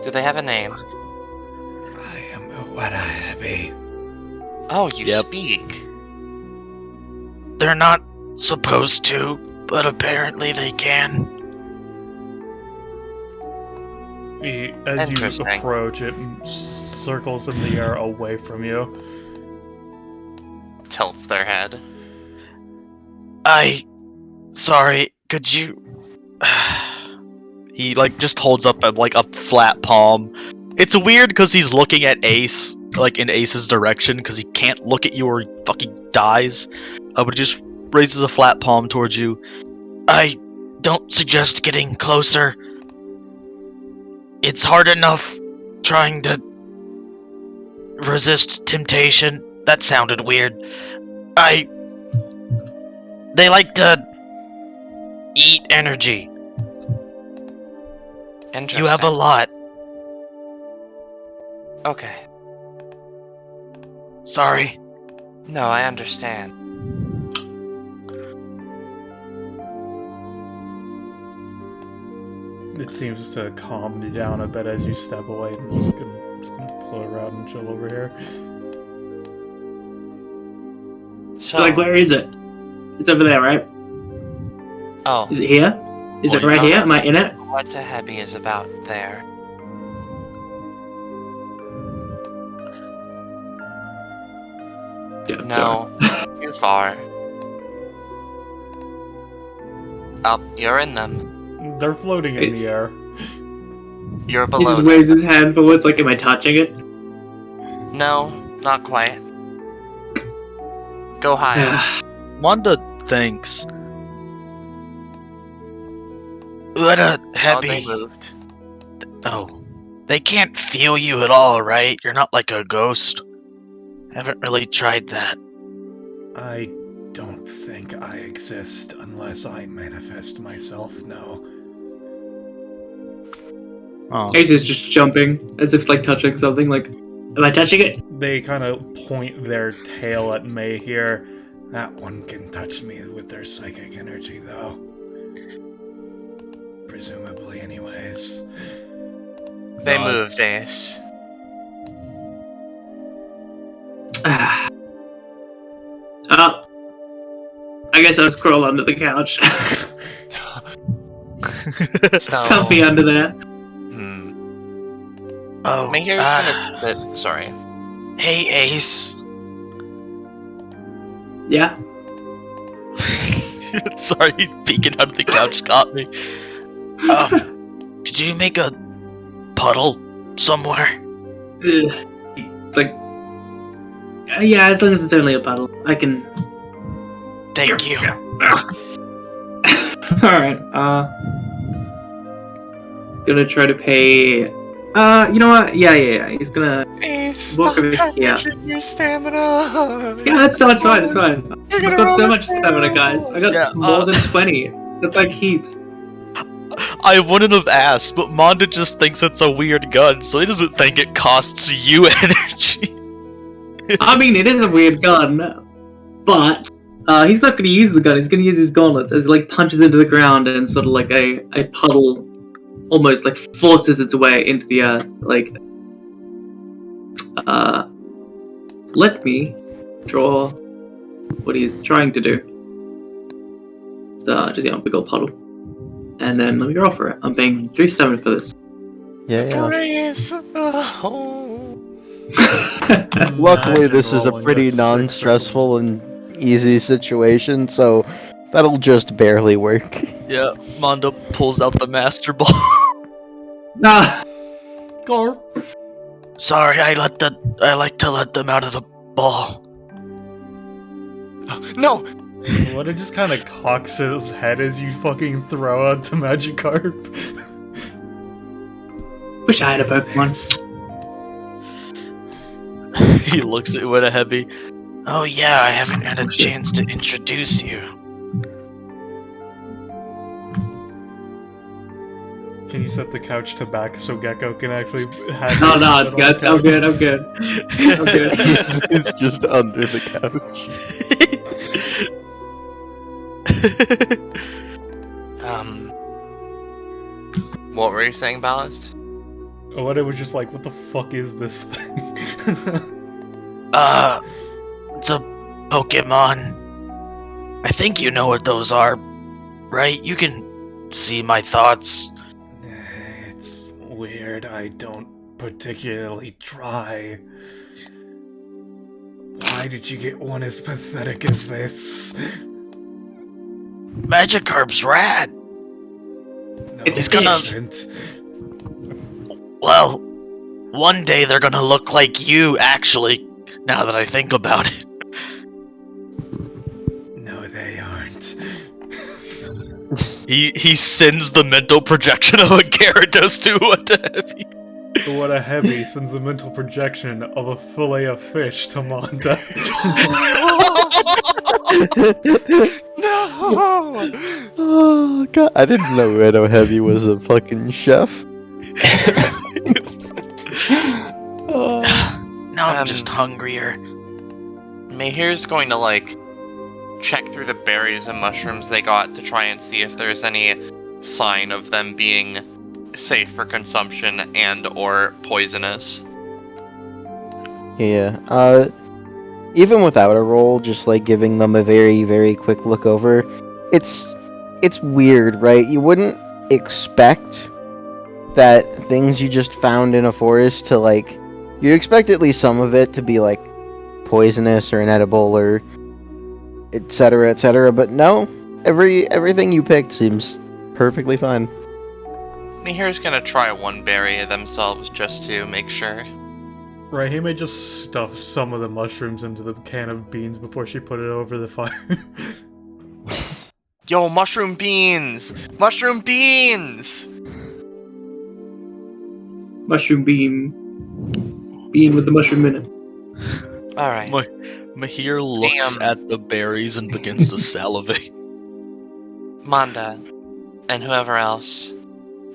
Do they have a name? I am Ueda Heavy. Oh, you Yep. speak. They're not supposed to, but apparently they can. As you Interesting. approach, it circles in the air away from you. Tilts their head. Sorry, could you... He, like, just holds up a flat palm. It's weird because he's looking at Ace, like, in Ace's direction, because he can't look at you or he fucking dies. But he just raises a flat palm towards you. I don't suggest getting closer. It's hard enough trying to resist temptation. That sounded weird. They like to eat energy. Interesting. You have a lot. Okay. Sorry. No, I understand. It seems to calm you down a bit as you step away, and just gonna float around and chill over here. So like, where is it? It's over there, right? Oh, Is it here? Is it Oh, right yeah. here? Am I in it? what a happy is about there. No, too far. Up, you're in them. They're floating in the air. You're He below just them. waves his hand forwards like, am I touching it? No, not quite. Go higher. Wanda thinks. What a Oh, heavy. they moved. Oh, they can't feel you at all, right? You're not like a ghost. Haven't really tried that. I don't think I exist unless I manifest myself, no. Oh. Ace is just jumping as if like touching something. Like, am I touching it? They kind of point their tail at May here. That one can touch me with their psychic energy, though. Presumably, anyways. They Nods. moved, Ace. I guess I'll scroll under the couch. So, Help me under there. Oh, Mahir's gonna sit. Sorry. Hey, Ace. Yeah. Sorry, peeking under the couch got me. Did you make a puddle somewhere? Like, yeah, as long as it's only a puddle, I can. Thank you. Alright, gonna try to pay. You know what? Yeah. He's gonna Ace, walk stop over here. managing your stamina. Yeah, that's fine. It's fine. You're I've gonna got so roll much a stamina, guys. I got Yeah, more than 20. That's like heaps. I wouldn't have asked, but Monda just thinks it's a weird gun, so he doesn't think it costs you energy. I mean, it is a weird gun, but he's not going to use the gun. He's going to use his gauntlets as he like punches into the ground and sort of like a puddle almost like forces its way into the earth. Like, let me draw what he's trying to do. So just a big old puddle, and then let me roll for it. I'm paying 3/7 for this. Yeah. Ace. Oh. Luckily, Imagine this is a rolling pretty 6 non-stressful and easy situation, so that'll just barely work. Yeah, Monda pulls out the master ball. Nah. Garp. Sorry, I like to let them out of the ball. No. What, it just kind of cocks his head as you fucking throw out the Magikarp? Wish I had a Pokemon. He looks at Weta Heavy. Oh yeah, I haven't had a chance to introduce you. Can you set the couch to back so Gecko can actually have... No, it's good. I'm good. I'm good. I'm good. It's just under the couch. What were you saying, Ballast? What, it was just like, what the fuck is this thing? It's a Pokemon. I think you know what those are, right? You can see my thoughts. It's weird, I don't particularly try. Why did you get one as pathetic as this? Magikarp's rad. No, It's it gonna- isn't. Well, one day they're gonna look like you, actually, now that I think about it. No, they aren't. He sends the mental projection of a Gyarados to Weta Heavy. What a heavy sends the mental projection of a fillet of fish to Monda. No. Oh god, I didn't know Edo Heavy was a fucking chef. Now I'm just hungrier. Mahir's going to like check through the berries and mushrooms they got to try and see if there's any sign of them being safe for consumption and or poisonous. Yeah, even without a roll, just like giving them a very, very quick look over, it's weird, right? You wouldn't expect that things you just found in a forest to like, you'd expect at least some of it to be like poisonous or inedible or etc., but no, everything you picked seems perfectly fine. Mahir's gonna try one berry themselves just to make sure. Right, he may just stuff some of the mushrooms into the can of beans before she put it over the fire. Yo, mushroom beans! Mushroom beans! Mushroom bean. Bean with the mushroom in it. Alright. Mahir looks Damn. at the berries and begins to salivate. Manda, and whoever else,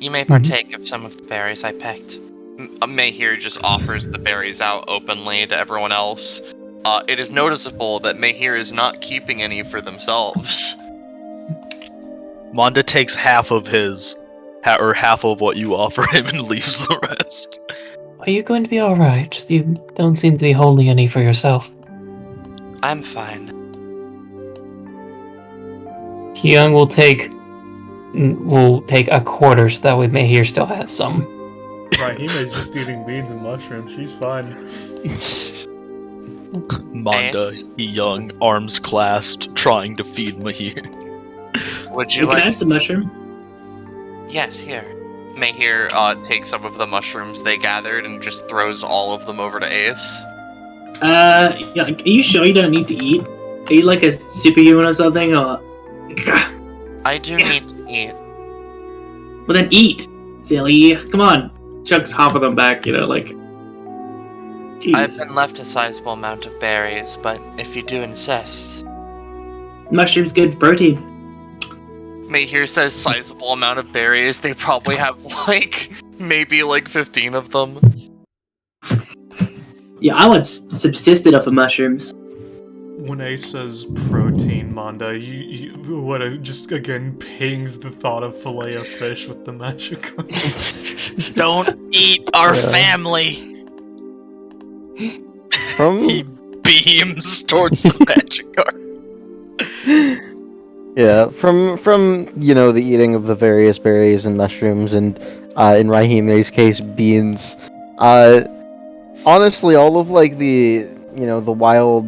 you may partake of some of the berries I picked. Mahir just offers the berries out openly to everyone else. It is noticeable that Mahir is not keeping any for themselves. Manda takes half of his, or half of what you offer him, and leaves the rest. Are you going to be alright? You don't seem to be holding any for yourself. I'm fine. Kyung will take a quarter so that way Mahir still has some. Rahime's just eating beans and mushrooms. She's fine. Manda, young, arms clasped, trying to feed Mahir. Would You you can like? have some mushroom. Yes, here. Mahir takes some of the mushrooms they gathered and just throws all of them over to Ace. Yeah, are you sure you don't need to eat? Are you like a superhuman or something? Or I do need to eat. well, then eat, silly. Come on, chucks half of them back. Like. I've Jeez. been left a sizable amount of berries, but if you do insist. Mushrooms good for protein. Mahir says sizable amount of berries. They probably have maybe 15 of them. Yeah, I once subsisted off of mushrooms. When Ace says protein, Manda, you what just again pings the thought of fillet of fish with the magic. Don't eat our family! He beams towards the magic card. Yeah, from the eating of the various berries and mushrooms and in Rahime's case beans. Honestly, all of the the wild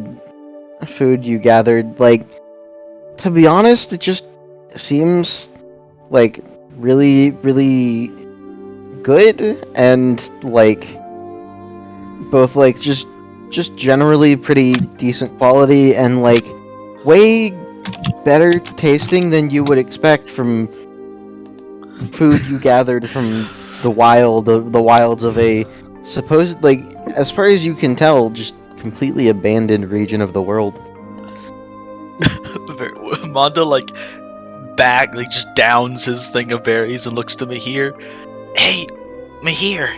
food you gathered, to be honest, it just seems really good and both just generally pretty decent quality and way better tasting than you would expect from food you gathered from the wilds of a supposed as far as you can tell just completely abandoned region of the world. Manda just downs his thing of berries and looks to Mahir. Hey, Mahir,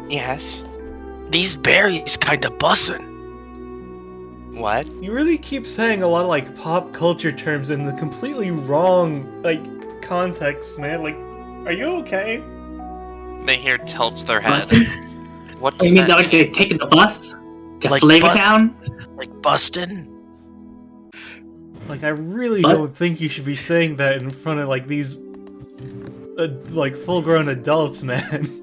Yes. these berries kinda bussin'. What? You really keep saying a lot of pop culture terms in the completely wrong context, man. Are you okay? Mahir tilts their head. Bussin'? What Oh, does you mean that they're mean? taking the bus to Like Flavortown? Bustin'? I really What? don't think you should be saying that in front of these full-grown adults, man.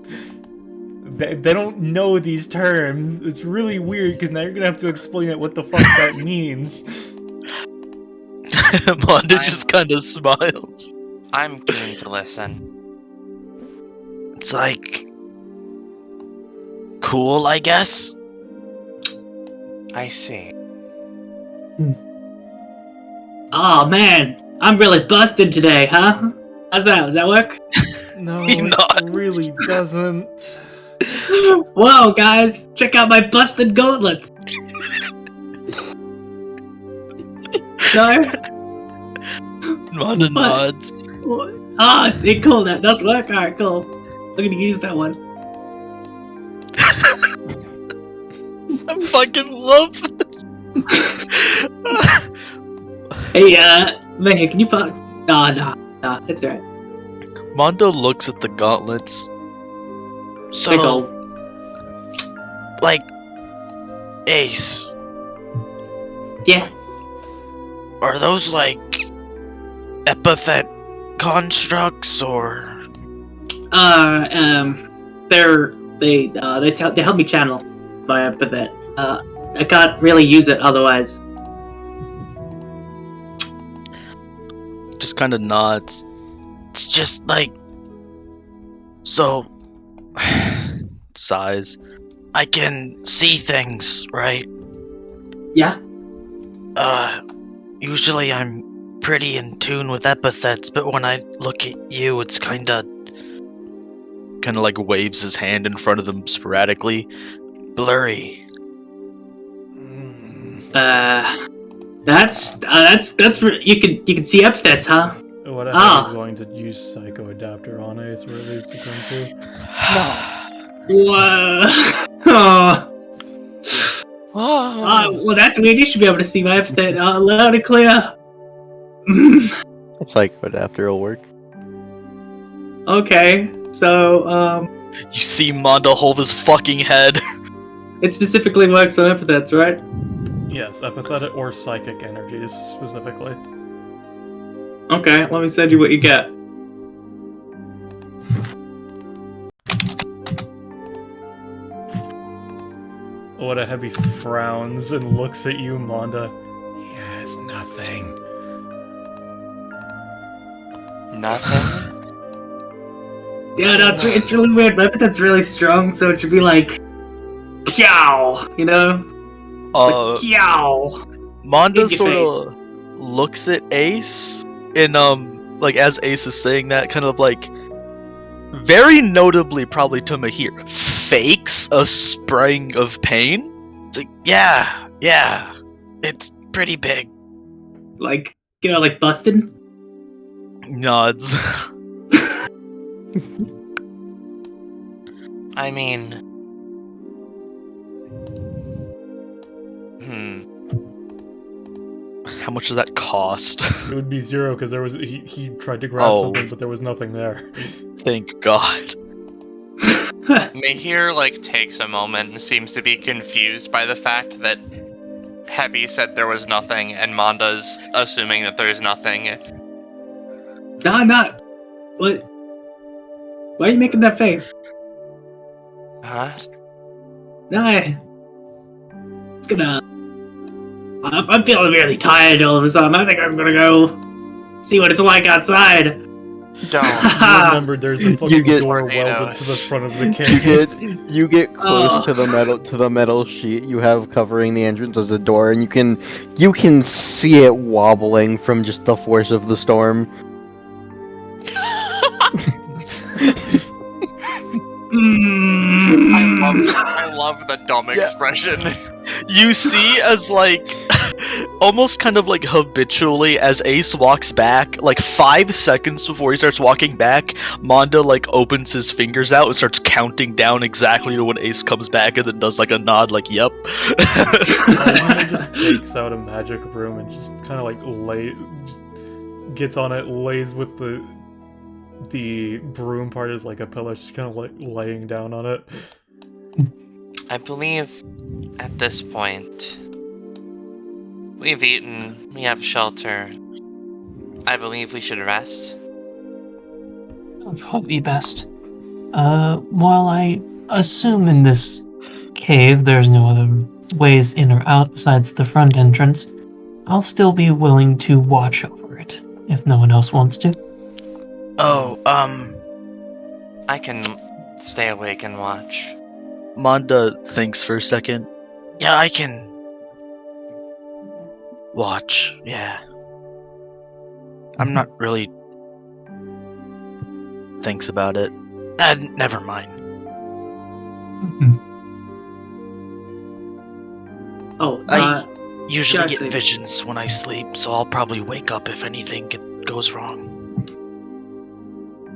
They don't know these terms. It's really weird because now you're gonna have to explain what the fuck that means. Manda just kinda smiles. I'm keen to listen. It's cool, I guess? I see. Oh man, I'm really busted today, huh? How's that? Does that work? No, He it nods. really doesn't. Whoa, guys, check out my busted gauntlets. No? Manda nods. Ah, it's cool. That does work. Alright, cool. I'm gonna use that one. I fucking love this. Hey, man, can you put? Nah, it's alright. Mondo looks at the gauntlets. Big So, ol'. Ace, Yeah. are those epithet constructs or? They help me channel my epithet. I can't really use it otherwise. Just kind of nods. It's just so sighs. I can see things, right? Yeah. Usually I'm pretty in tune with epithets, but when I look at you, it's kinda like waves his hand in front of them sporadically. Blurry. That's for you can see epithets, huh? What I think is going to use Psycho Adapter on Ace, or at least attempt to. Whoa. Well, that's weird. You should be able to see my epithet loud and clear. Psycho Adapter will work. Okay, so You see Mondo hold his fucking head. it specifically works on epithets, right? Yes, empathetic or psychic energies specifically. Okay, let me send you what you get. Oda Heavy frowns and looks at you, Manda. Yeah, it's nothing. Nothing? Yeah, no, it's really weird. My epithet's really strong, so it should be like... Yow! You know? Like, yow! Manda In your sort of looks at Ace, and like as Ace is saying that, kind of like, very notably, probably to Mahir, fakes a spring of pain. It's like, yeah, it's pretty big. Like, you know, like busted? Nods. I mean... How much does that cost? It would be 0 because there was he tried to grab something, but there was nothing there. Thank God. Mahir, like, takes a moment and seems to be confused by the fact that Hebi said there was nothing, and Manda's assuming that there's nothing. No, I'm not. What? Why are you making that face? Huh? No, it's gonna... I'm feeling really tired all of a sudden. I think I'm gonna go see what it's like outside. Don't. You remember there's a fucking get door welded to the front of the cave. You get close to the metal sheet you have covering the entrance as a door, and you can see it wobbling from just the force of the storm. I love the dumb expression. You see as, like, almost kind of like habitually as Ace walks back, like 5 seconds before he starts walking back, Manda, like, opens his fingers out and starts counting down exactly to when Ace comes back, and then does, like, a nod, like, yep. Manda just takes out a magic broom and just kind of, like, gets on it, lays with the broom part is like a pillow, she's kind of, like, laying down on it. I believe at this point, we've eaten, we have shelter. I believe we should rest. That would probably be best. While I assume in this cave there's no other ways in or out besides the front entrance, I'll still be willing to watch over it, if no one else wants to. Oh, I can stay awake and watch. Manda thinks for a second. Yeah, I can watch, yeah. I'm not really... thinks about it. Never mind. Oh, I usually yeah, get visions when I sleep, so I'll probably wake up if anything goes wrong.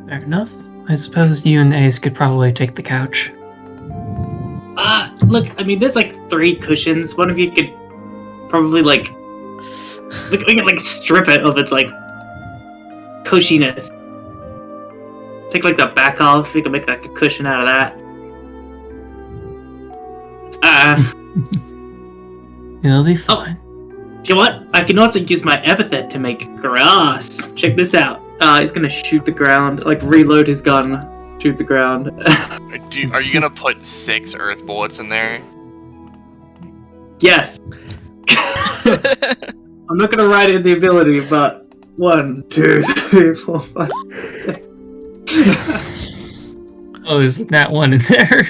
Fair enough. I suppose you and Ace could probably take the couch. Look, I mean, there's like 3 cushions. One of you could probably, like... we could, like, strip it of its, like, cushiness. Take, like, the back off. We can make, like, a cushion out of that. It'll be fine. You know what? I can also use my epithet to make grass. Check this out. He's gonna shoot the ground, like, reload his gun. Shoot the ground. Are you gonna put 6 earth bullets in there? Yes. I'm not gonna write in the ability, but 1, 2, 3, 4, 5, 6. Oh, there's that one in there.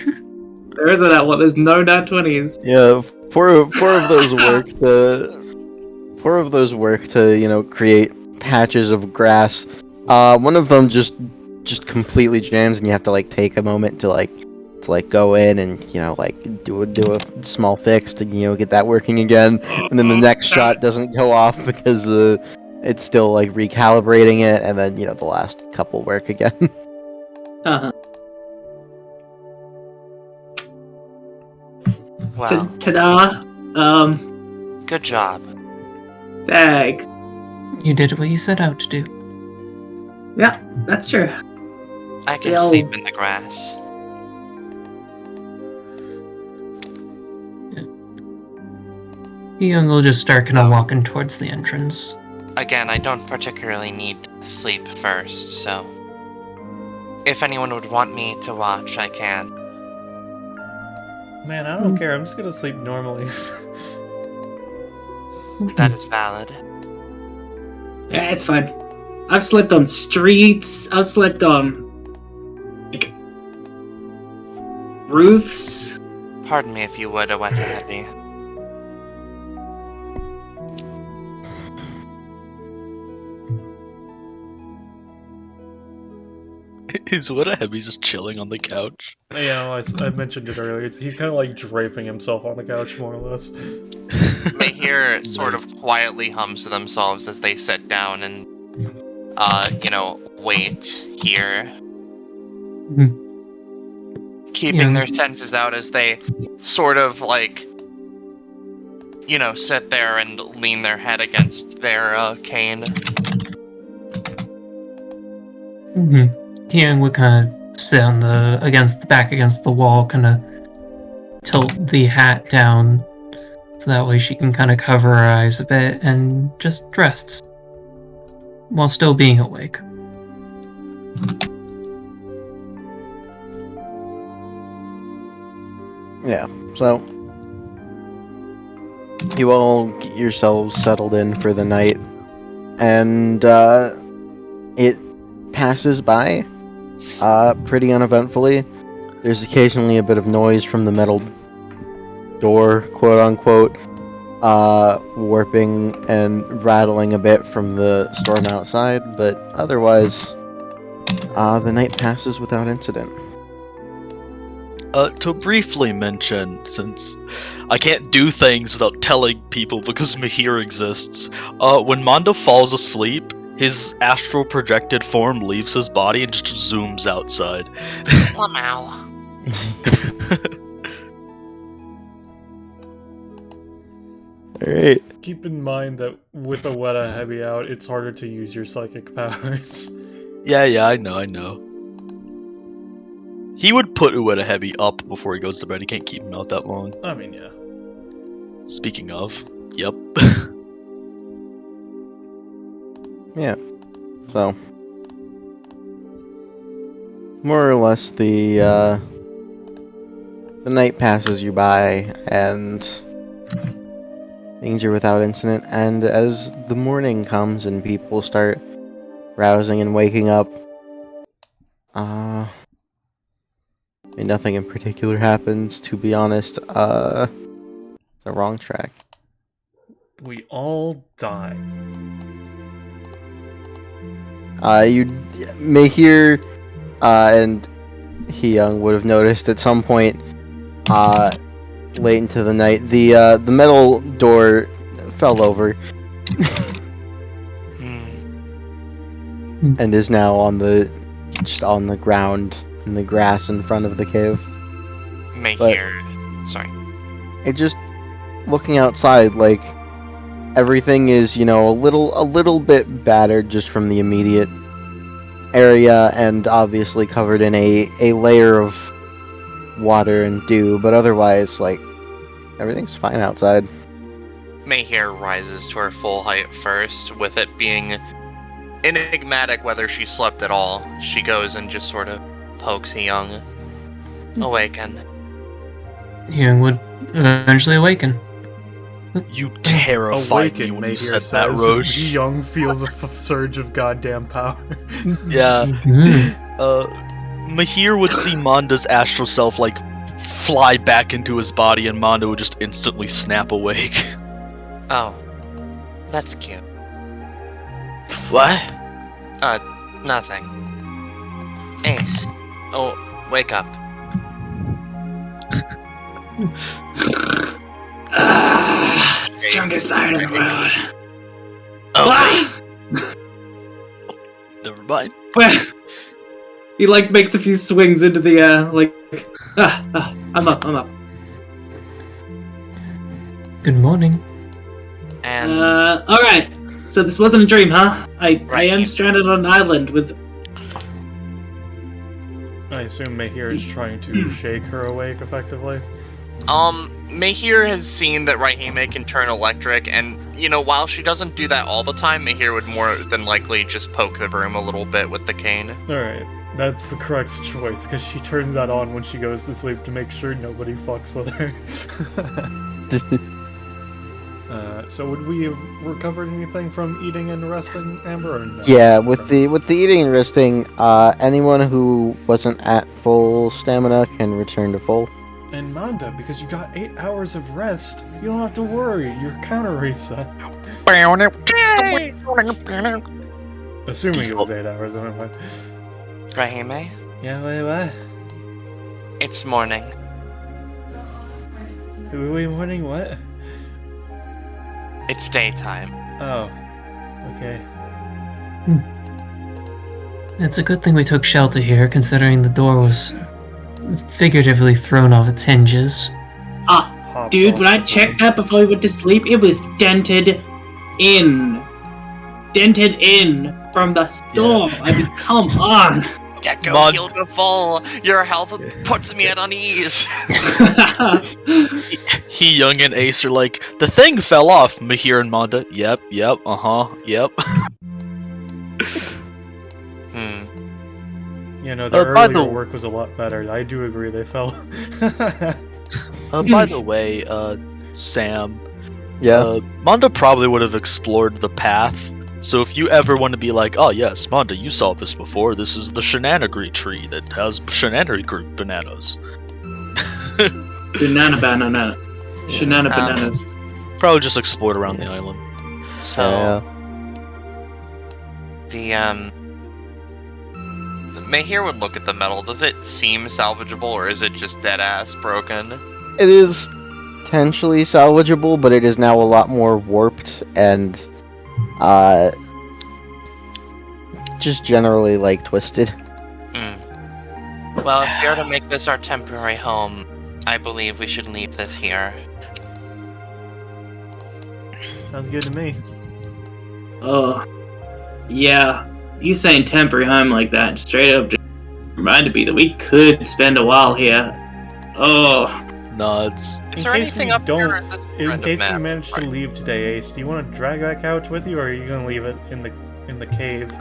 There isn't that one. There's no nat 20s. Yeah, four of those work to, create patches of grass. One of them just completely jams, and you have to like take a moment to go in and do a small fix to get that working again. And then the next shot doesn't go off because it's still like recalibrating it, and then the last couple work again. Uh-huh. Wow. Ta-da! Good job. Thanks. You did what you set out to do. Yeah, that's true. I can Yo. sleep in the grass. Young will just start kind of walking towards the entrance. Again, I don't particularly need sleep first, so if anyone would want me to watch, I can. Man, I don't care. I'm just gonna sleep normally. That is valid. Yeah, it's fine. I've slept on streets. I've slept on roofs. Pardon me if you would, a wet heavy. Is what a heavy's just chilling on the couch. Yeah, I mentioned it earlier. He's kind of like draping himself on the couch, more or less. They hear sort of quietly hums to themselves as they sit down and, wait here. Keeping their senses out as they sort of sit there and lean their head against their cane. Young would kind of sit on against the wall, kind of tilt the hat down, so that way she can kind of cover her eyes a bit and just rests while still being awake. Yeah, so you all get yourselves settled in for the night, and it passes by pretty uneventfully. There's occasionally a bit of noise from the metal door, quote unquote, warping and rattling a bit from the storm outside, but otherwise, the night passes without incident. To briefly mention, since I can't do things without telling people because Mahir exists, when Mondo falls asleep, his astral projected form leaves his body and just zooms outside. Wow. Alright. Keep in mind that with a Weta Heavy out, it's harder to use your psychic powers. Yeah, I know. He would put Ueda Heavy up before he goes to bed. He can't keep him out that long. I mean, yeah. Speaking of, yep. Yeah. So, more or less, the night passes you by, and things are without incident. And as the morning comes and people start rousing and waking up, nothing in particular happens. To be honest, it's the wrong track. We all die. You may hear, and He-young would have noticed at some point, late into the night, the metal door fell over, and is now just on the ground in the grass in front of the cave. Sorry. It just looking outside, like everything is, a little bit battered just from the immediate area, and obviously covered in a layer of water and dew, but otherwise, everything's fine outside. Mayhair rises to her full height first, with it being enigmatic whether she slept at all. She goes and just sort of pokes He-young. Awaken. Young would eventually awaken. You terrified me Awaken, when you Mahir said that, says. Roche. Young feels a surge of goddamn power. Yeah. Mahir would see Monda's astral self, fly back into his body, and Monda would just instantly snap awake. Oh. That's cute. What? Nothing. Ace. Oh, wake up. Strongest fire in the world. Oh, Ah! never mind. Where? He like makes a few swings into the air, like, I'm up. Good morning. And Alright. So this wasn't a dream, huh? I Right. am stranded on an island with... I assume Mahir is trying to shake her awake effectively. Mahir has seen that Raihime can turn electric, and, while she doesn't do that all the time, Mahir would more than likely just poke the broom a little bit with the cane. Alright, that's the correct choice, because she turns that on when she goes to sleep to make sure nobody fucks with her. So would we have recovered anything from eating and resting, Amber, or no? Yeah, with the eating and resting, anyone who wasn't at full stamina can return to full. And Manda, because you got 8 hours of rest, you don't have to worry, you're counter reset. Assuming it was 8 hours, anyway. Raihime, Yeah, what? it's morning. Wait, morning, what? It's daytime. Oh, okay. It's a good thing we took shelter here, considering the door was figuratively thrown off its hinges. Hops Dude, off when I the checked board. that before we went to sleep, it was dented in. Dented in from the storm. I mean, come on. Gecko, Mod- beautiful. Your health puts me at unease. He, Young, and Ace are like, the thing fell off. Mahir and Manda, yep, yep. You know, the by earlier the- work was a lot better. I do agree they fell. By the way, Sam, Yeah. Manda probably would have explored the path. So if you ever want to be like, oh yes, Manda, you saw this before. This is the shenanigans tree that has shenanigans bananas. Banana. Shenana bananas. Probably just explored around the island. So, the Mahir would look at the metal. Does it seem salvageable, or is it just dead ass broken? It is potentially salvageable, but it is now a lot more warped and just generally like twisted. Well, if we are to make this our temporary home, I believe we should leave this here. Sounds good to me. Oh, yeah. You saying temporary home like that, straight up, just reminded me that we could spend a while here. Oh, Nods. Is there anything up here, or is this In random case map? we manage to leave today, Ace, do you want to drag that couch with you, or are you gonna leave it in the cave?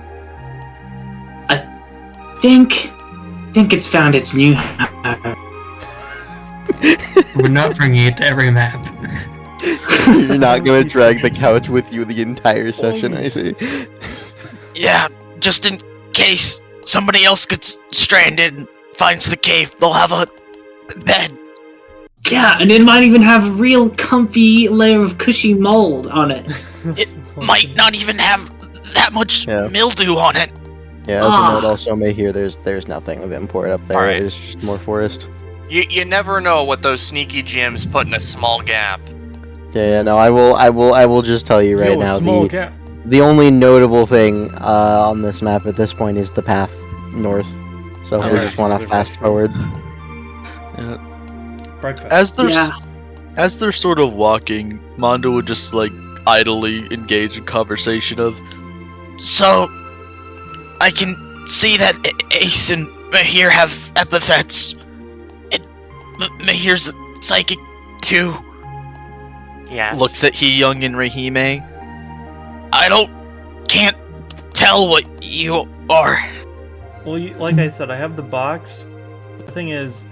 think it's found its new home. We're not bringing it to every map. You're not gonna drag the couch with you the entire session, I see. Yeah, just in case somebody else gets stranded and finds the cave, they'll have a bed. Yeah, and it might even have a real comfy layer of cushy mold on it. It might not even have that much Yeah. mildew on it. Yeah, as a note also may hear there's nothing of import up there. Alright. There's just more forest. You never know what those sneaky GMs put in a small gap. Yeah, no, I will just tell you right Yo, now, small the gap. the only notable thing on this map at this point is the path north. So if we Alright, just want to really fast nice. forward. Breakfast. As they're sort of walking, Mondo would just like idly engage in conversation of, so I can see that Ace and Mahir have epithets. And Mahir's psychic too. Yeah. Looks at Young and Rahime. Can't tell what you are. Well, like I said, I have the box. The thing is,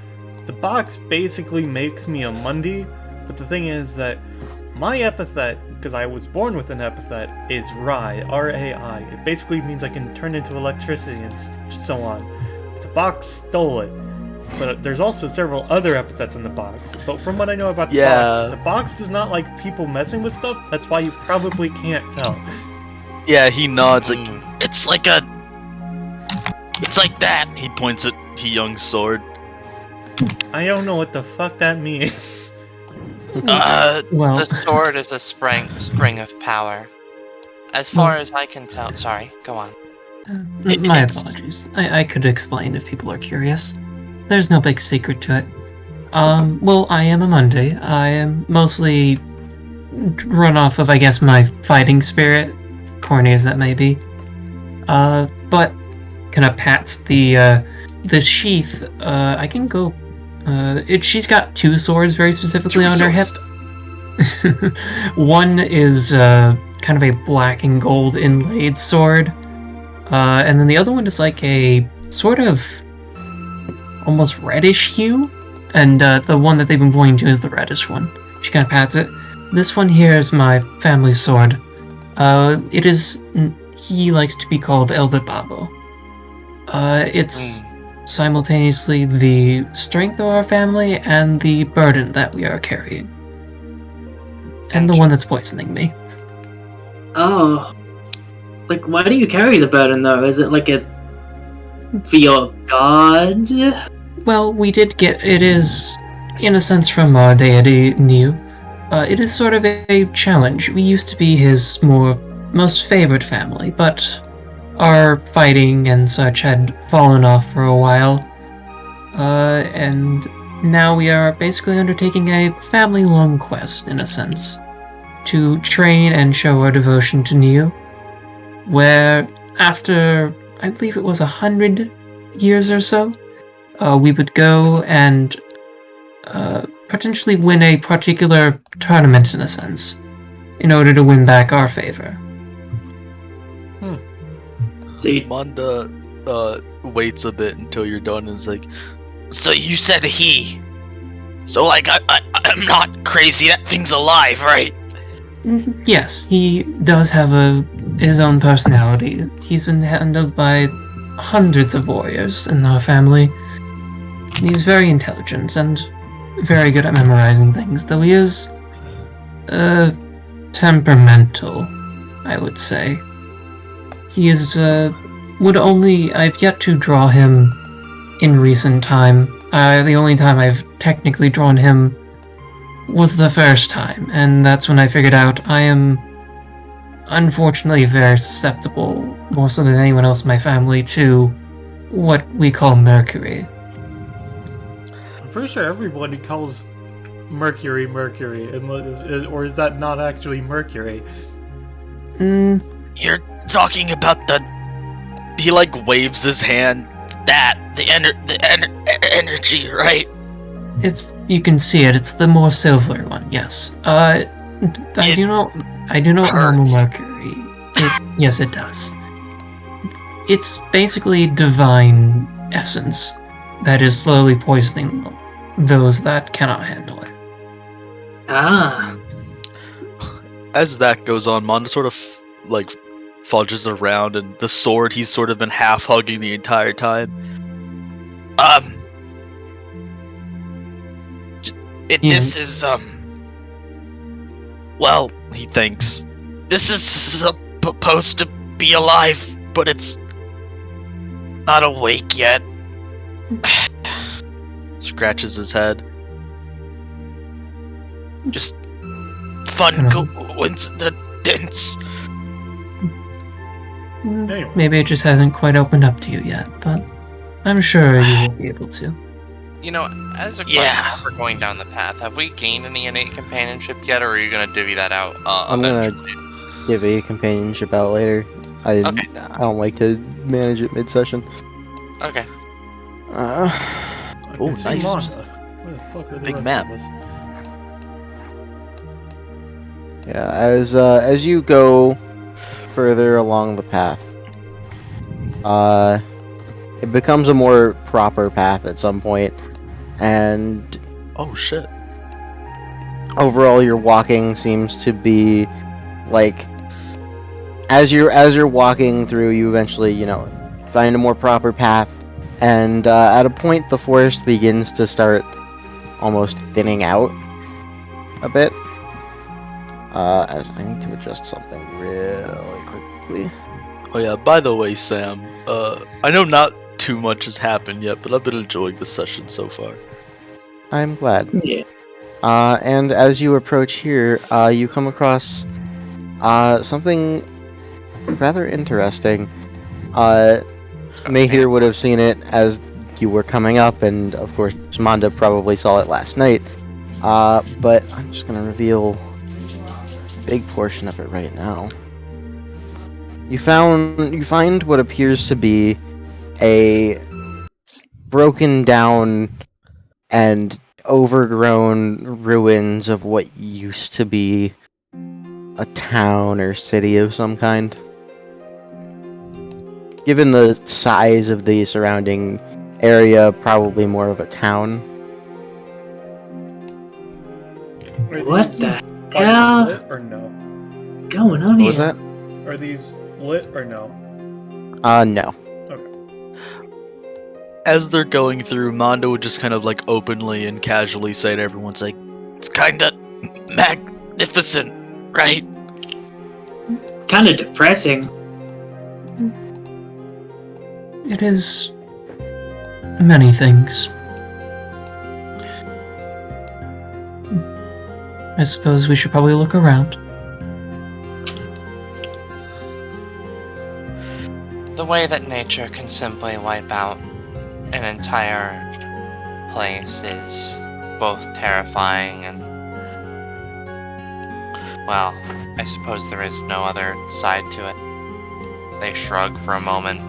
the box basically makes me a Mundi, but the thing is that my epithet, because I was born with an epithet, is Rai, R-A-I. It basically means I can turn into electricity and so on. But the box stole it. But there's also several other epithets in the box. But from what I know about the box does not like people messing with stuff. That's why you probably can't tell. Yeah, he nods like, it's like that. He points at Young's sword. I don't know what the fuck that means. Well, The sword is a spring of power. As far as I can tell. Sorry, go on. my apologies. I could explain if people are curious. There's no big secret to it. Well, I am a Monday. I am mostly run off of, I guess, my fighting spirit, corny as that may be. But kind of pats the sheath. I can go. She's got two swords very specifically on her hip. One is kind of a black and gold inlaid sword, and then the other one is like a sort of almost reddish hue, and the one that they've been pointing to is the reddish one. She kind of pats it. This one here is my family sword. It is. He likes to be called Elder Babo. It's simultaneously the strength of our family and the burden that we are carrying. And the one that's poisoning me. Oh. Like, why do you carry the burden, though? Is it like a... for your god? Well, we did get... It is, in a sense, from our deity, Niu. It is sort of a challenge. We used to be his most favored family, but our fighting and such had fallen off for a while. And now we are basically undertaking a family-long quest, in a sense, to train and show our devotion to Niu, where after, I believe it was 100 years or so, we would go and potentially win a particular tournament, in a sense, in order to win back our favor. See, Manda waits a bit until you're done and is like, so you said he. So, like, I'm not crazy. That thing's alive, right? Yes, he does have his own personality. He's been handled by hundreds of warriors in our family. He's very intelligent and very good at memorizing things, though he is temperamental, I would say. He is I've yet to draw him in recent time. The only time I've technically drawn him was the first time, and that's when I figured out I am unfortunately very susceptible, more so than anyone else in my family, to what we call Mercury. I'm pretty sure everybody calls Mercury, or is that not actually Mercury? You're talking about he like waves his hand. The energy, right? You can see it. It's the more silvery one. Yes. I do not normal Mercury. Yes, it does. It's basically divine essence that is slowly poisoning those that cannot handle it. ah. As that goes on, Manda sort of like fudges around, and the sword he's sort of been half hugging the entire time. This is well, he thinks this is supposed to be alive, but it's not awake yet. Scratches his head. Just fun coincidence. Anyway. Maybe it just hasn't quite opened up to you yet, but I'm sure you will be able to. You know, as a question, if we're going down the path, have we gained any innate companionship yet, or are you gonna divvy that out I'm eventually? gonna give a companionship out later. I don't like to manage it mid-session. Okay. I Oh, can see nice. Manda. Where the fuck are the Big rest map. of us? Yeah, as you go further along the path, it becomes a more proper path at some point, and Oh shit. overall your walking seems to be like as you're walking through, you eventually find a more proper path, and at a point the forest begins to start almost thinning out a bit. As I need to adjust something really quick. quickly. Oh yeah, by the way, Sam, I know not too much has happened yet, but I've been enjoying the session so far. I'm glad. Yeah. And as you approach here, you come across something rather interesting. Mahir would have seen it as you were coming up, and of course Manda probably saw it last night. But I'm just gonna reveal a big portion of it right now. You find what appears to be a broken down and overgrown ruins of what used to be a town or city of some kind. Given the size of the surrounding area, probably more of a town. Are What these the fucking hell? lit or no? Going on What was here? that? Are these lit or no? No. As they're going through, Mondo would just kind of like openly and casually say to everyone, like, "It's kinda magnificent, right?" Kind of depressing. It is many things. I suppose we should probably look around. The way that nature can simply wipe out an entire place is both terrifying and, well, I suppose there is no other side to it. They shrug for a moment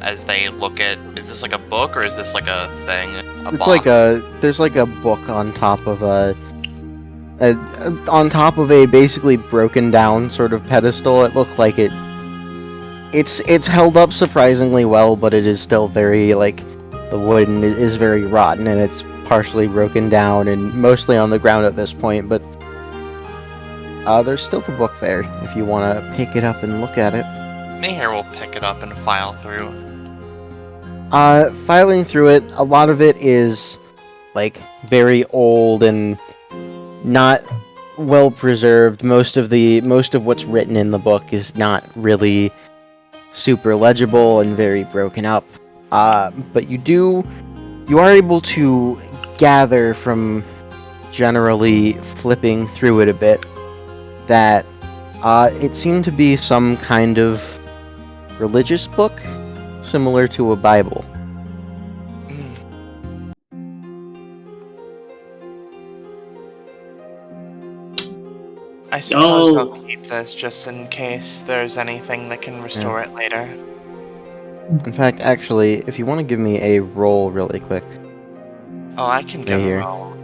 as they look at, is this like a book or is this like a thing? It's box? like there's like a book on top of on top of a basically broken down sort of pedestal. It looked like it's held up surprisingly well, but it is still very, like, the wood is very rotten and it's partially broken down and mostly on the ground at this point, but there's still the book there if you want to pick it up and look at it. Mahir will pick it up and file through. Filing through it, a lot of it is, like, very old and not well preserved. Most of what's written in the book is not really super legible and very broken up. But you are able to gather from generally flipping through it a bit that it seemed to be some kind of religious book, similar to a Bible. I suppose Oh. I'll keep this just in case there's anything that can restore it later. In fact, actually, if you want to give me a roll really quick. Oh, I can give Mahir. a roll.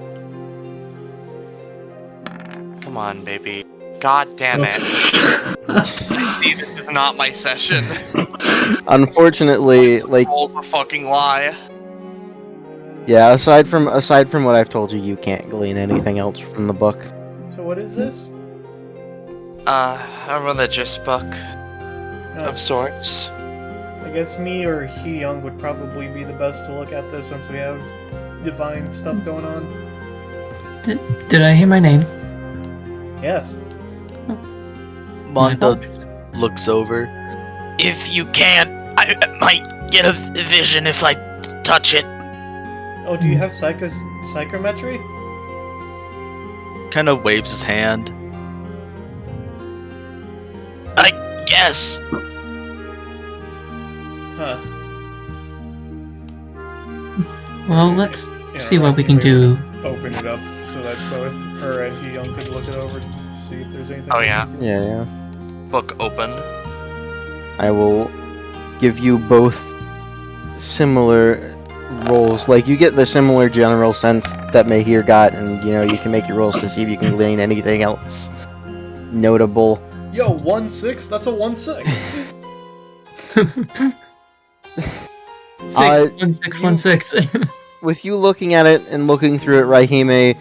Come on, baby. God damn it. See, this is not my session. Unfortunately, like, Roll's a fucking lie. yeah, aside from what I've told you, you can't glean anything else from the book. So what is this? A religious book Oh, of sorts. I guess me or He Young would probably be the best to look at this since we have divine stuff going on. Did I hear my name? Yes. Mondo looks over. If you can't, I might get a vision if I touch it. Oh, do you have psychometry? Kind of waves his hand. I guess. Huh. Well, let's Yeah, see what we can right. do. Open it up so that both her and He Young could look it over and see if there's anything. Oh, yeah. Yeah. Book open. I will give you both similar rolls. Like, you get the similar general sense that Mahir got, and, you can make your rolls to see if you can glean anything else notable. Yo, 1-6? That's a 1-6. 1616. With you looking at it and looking through it, Raihime,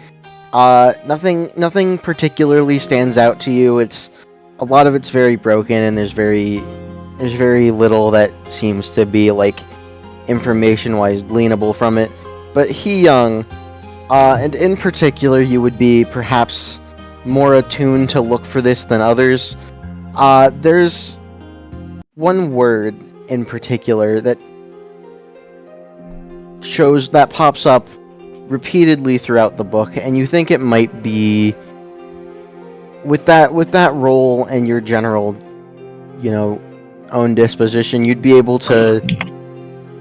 nothing particularly stands out to you. A lot of it's very broken, and there's very little that seems to be, like, information-wise gleanable from it. But He Young, and in particular, you would be perhaps more attuned to look for this than others. There's one word in particular that pops up repeatedly throughout the book, and you think it might be with that role and your general, own disposition, you'd be able to,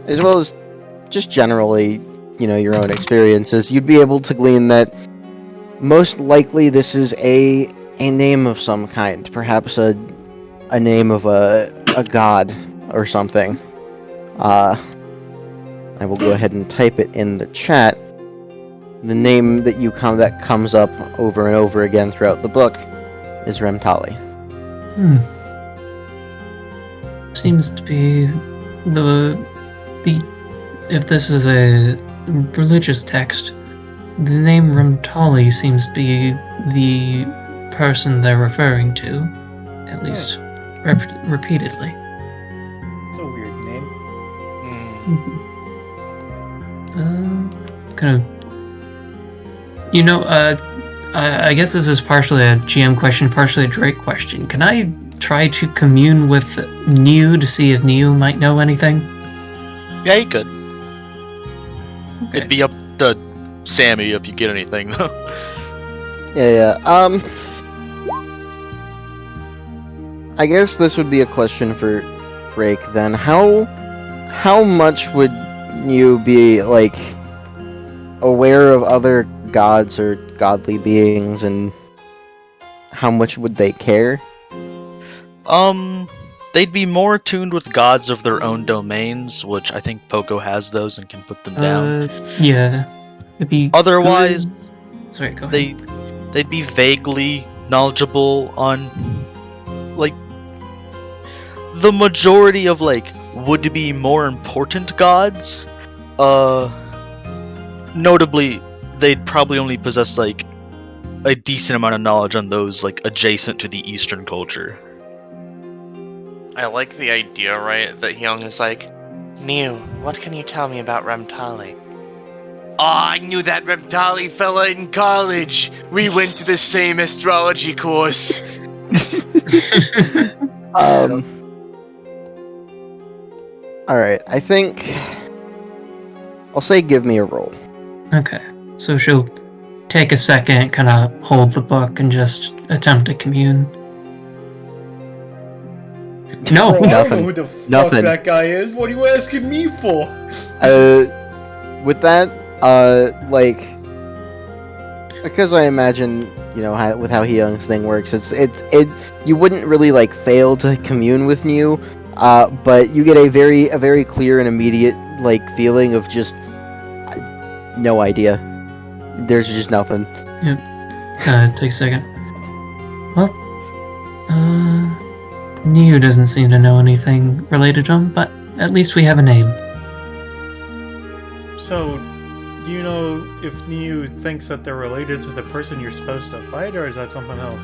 as well as just generally, your own experiences, you'd be able to glean that most likely this is a name of some kind, perhaps a name of a god or something. I will go ahead and type it in the chat. The name that comes up over and over again throughout the book is Remtali. Seems to be the if this is a religious text, the name Remtali seems to be the person they're referring to, at least repeatedly. It's a weird name. Kind of. I guess this is partially a GM question, partially a Drake question. Can I try to commune with Niu to see if Niu might know anything? Yeah, you could. Okay. It'd be up to Sammy if you get anything, though. Yeah. I guess this would be a question for Drake then. How much would you be aware of other gods or godly beings, and how much would they care? They'd be more attuned with gods of their own domains, which I think Poco has those and can put them down. Yeah. It'd be Otherwise, sorry, go ahead. they'd be vaguely knowledgeable on, the majority of, would-be more important gods. Notably, they'd probably only possess, a decent amount of knowledge on those, adjacent to the Eastern culture. I like the idea, right, that Hyung is like, Niu, what can you tell me about Remtali? Oh, I knew that Remtali fella in college! We went to the same astrology course! Alright, I think I'll say give me a roll. Okay. So she'll take a second, kind of hold the book, and just attempt to commune. No! Bro, I don't know who the fuck Nothing. that guy is. What are you asking me for? With that, because I imagine, with how Hyung's thing works, you wouldn't really fail to commune with Niu, but you get a very clear and immediate feeling of just no idea. There's just nothing. Yep. Take a second. Well, Niu doesn't seem to know anything related to him, but at least we have a name. So, do you know if Niu thinks that they're related to the person you're supposed to fight, or is that something else?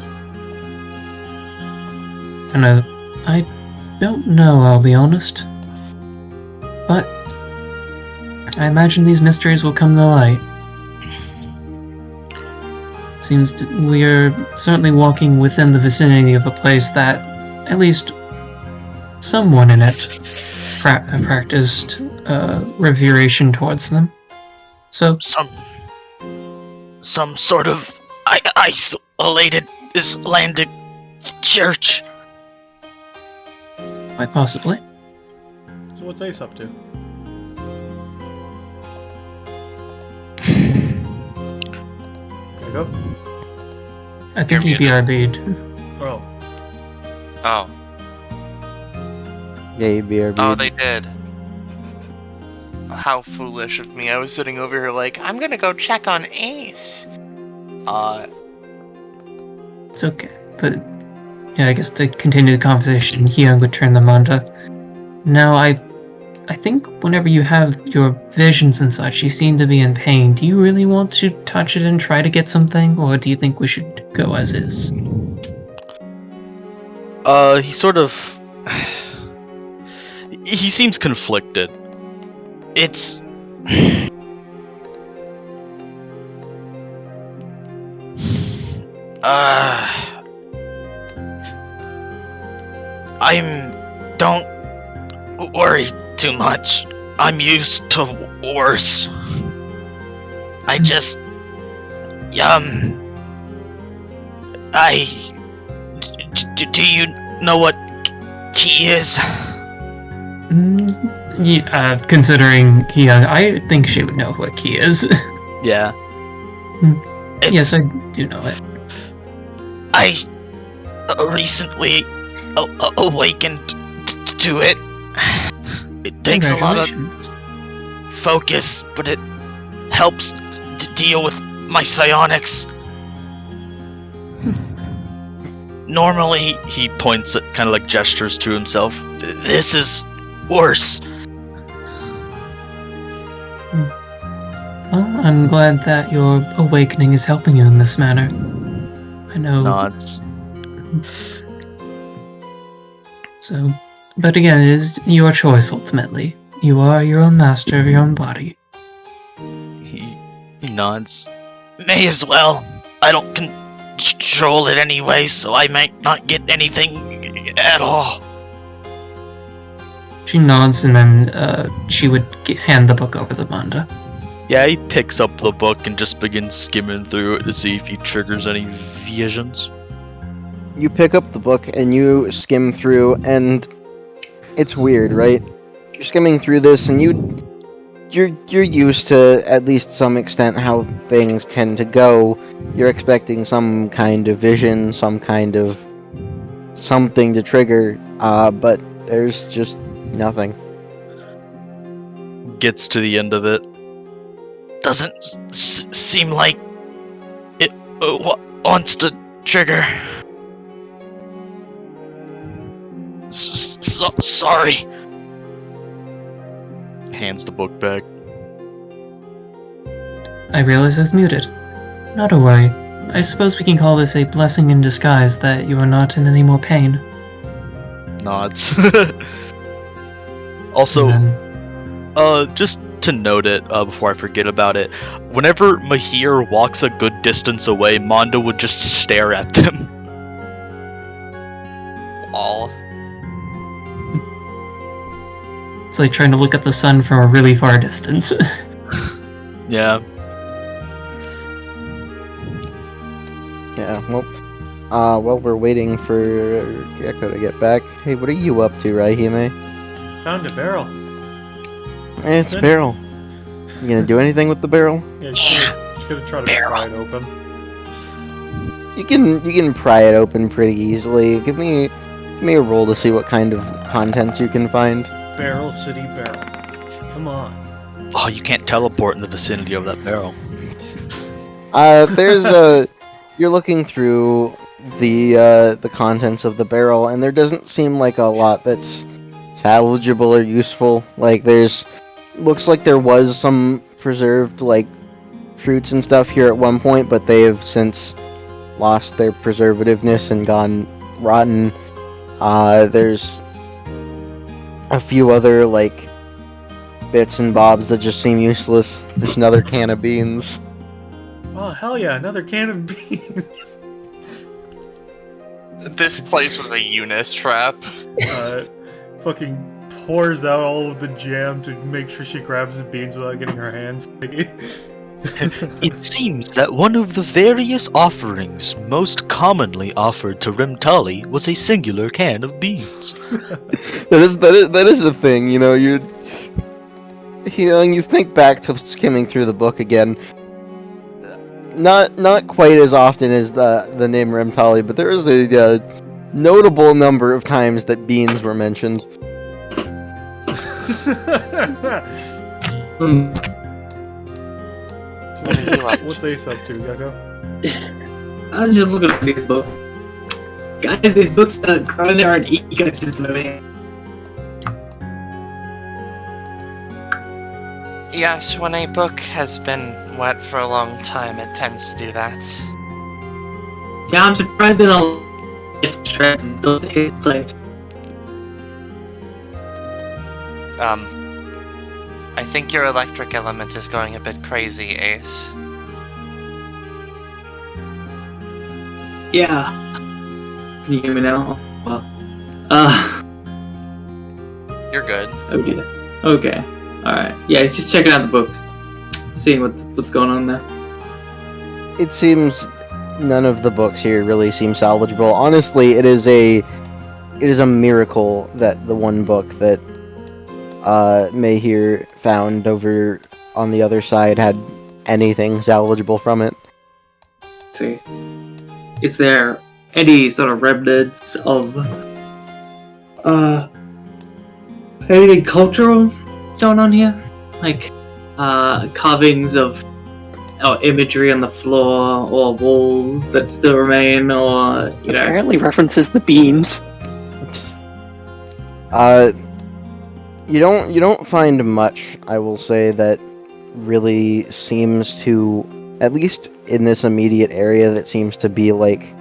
I don't know, I'll be honest. But I imagine these mysteries will come to light. Seems we are certainly walking within the vicinity of a place that at least someone in it practiced reveration towards them. So Some sort of isolated Icelandic church. quite possibly. So what's Ace up to? Can I go? I think he BRB'd. Oh. Oh. Yeah, BRB. Oh, they did. How foolish of me. I was sitting over here like, I'm gonna go check on Ace. It's okay. But yeah, I guess to continue the conversation, Hyung would turn them on to. Now, I think whenever you have your visions and such, you seem to be in pain. Do you really want to touch it and try to get something, or do you think we should go as is? He sort of... He seems conflicted. It's... I'm Don't worry too much. I'm used to worse. I just... Do you know what key is? Considering Kia, I think she would know what key is. Yeah. Yes, I do know it. I recently awakened to it. It takes a lot of focus, but it helps to deal with my psionics. Normally, he points at kind of like gestures to himself. This is worse. Well, I'm glad that your awakening is helping you in this manner. I know. Nods. So, but again, it is your choice ultimately. You are your own master of your own body. He nods. May as well. I don't control it anyway, so I might not get anything at all. She nods and then she would hand the book over to Manda. Yeah, he picks up the book and just begins skimming through it to see if he triggers any visions. You pick up the book and you skim through, and it's weird, right? You're skimming through this, and you're used to, at least some extent, how things tend to go. You're expecting some kind of vision, some kind of something to trigger, but there's just nothing. Gets to the end of it. Doesn't seem like it wants to trigger. Sorry. Hands the book back. I realize it's muted. Not a worry. I suppose we can call this a blessing in disguise that you are not in any more pain. Nods. Also, just to note it, before I forget about it, whenever Mahir walks a good distance away, Mondo would just stare at them. Lol. It's like trying to look at the sun from a really far distance. Yeah. Yeah, well, while we're waiting for Gecko to get back, hey, what are you up to, Raihime? Found a barrel. Hey, it's a barrel. You gonna do anything with the barrel? Yeah, just gonna try to pry it open. You can pry it open pretty easily. Give me a roll to see what kind of contents you can find. Barrel City Barrel. Come on. Oh, you can't teleport in the vicinity of that barrel. You're looking through the contents of the barrel, and there doesn't seem like a lot that's salvageable or useful. Like looks like there was some preserved like fruits and stuff here at one point, but they have since lost their preservativeness and gone rotten. There's a few other like bits and bobs that just seem useless. There's another can of beans. Oh hell yeah, another can of beans. This place was a Eunice trap. Fucking pours out all of the jam to make sure she grabs the beans without getting her hands sticky. It seems that one of the various offerings most commonly offered to Rimtali was a singular can of beans. That is a thing, you know. You think back to skimming through the book again. Not quite as often as the name Rimtali, but there is a notable number of times that beans were mentioned. What's Ace up to, Gecko? I was just looking at these books. Guys, these books grow their own ecosystem over here. Yes, when a book has been wet for a long time, it tends to do that. Yeah, I'm surprised they don't get until its place. I think your electric element is going a bit crazy, Ace. Yeah. Can you hear me now? Well, You're good. Okay. Okay. Alright. Yeah, he's just checking out the books. Seeing what's going on there. It seems none of the books here really seem salvageable. Honestly, it is a miracle that the one book that May here found over on the other side had anything salvageable from it. Let's see. Is there any sort of remnants of anything cultural going on here? Like carvings of or imagery on the floor or walls that still remain, or you know, Apparently references the beans. You don't find much, I will say, that really seems to, at least in this immediate area, that seems to be like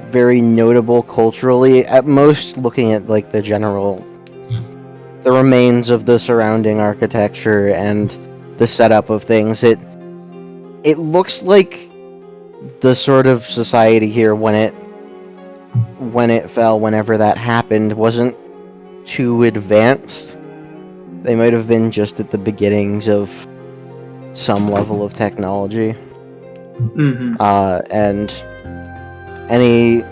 very notable culturally. At most, looking at like the remains of the surrounding architecture and the setup of things, it looks like the sort of society here when it fell, whenever that happened, wasn't too advanced. They might have been just at the beginnings of some level of technology. mm-hmm. And any,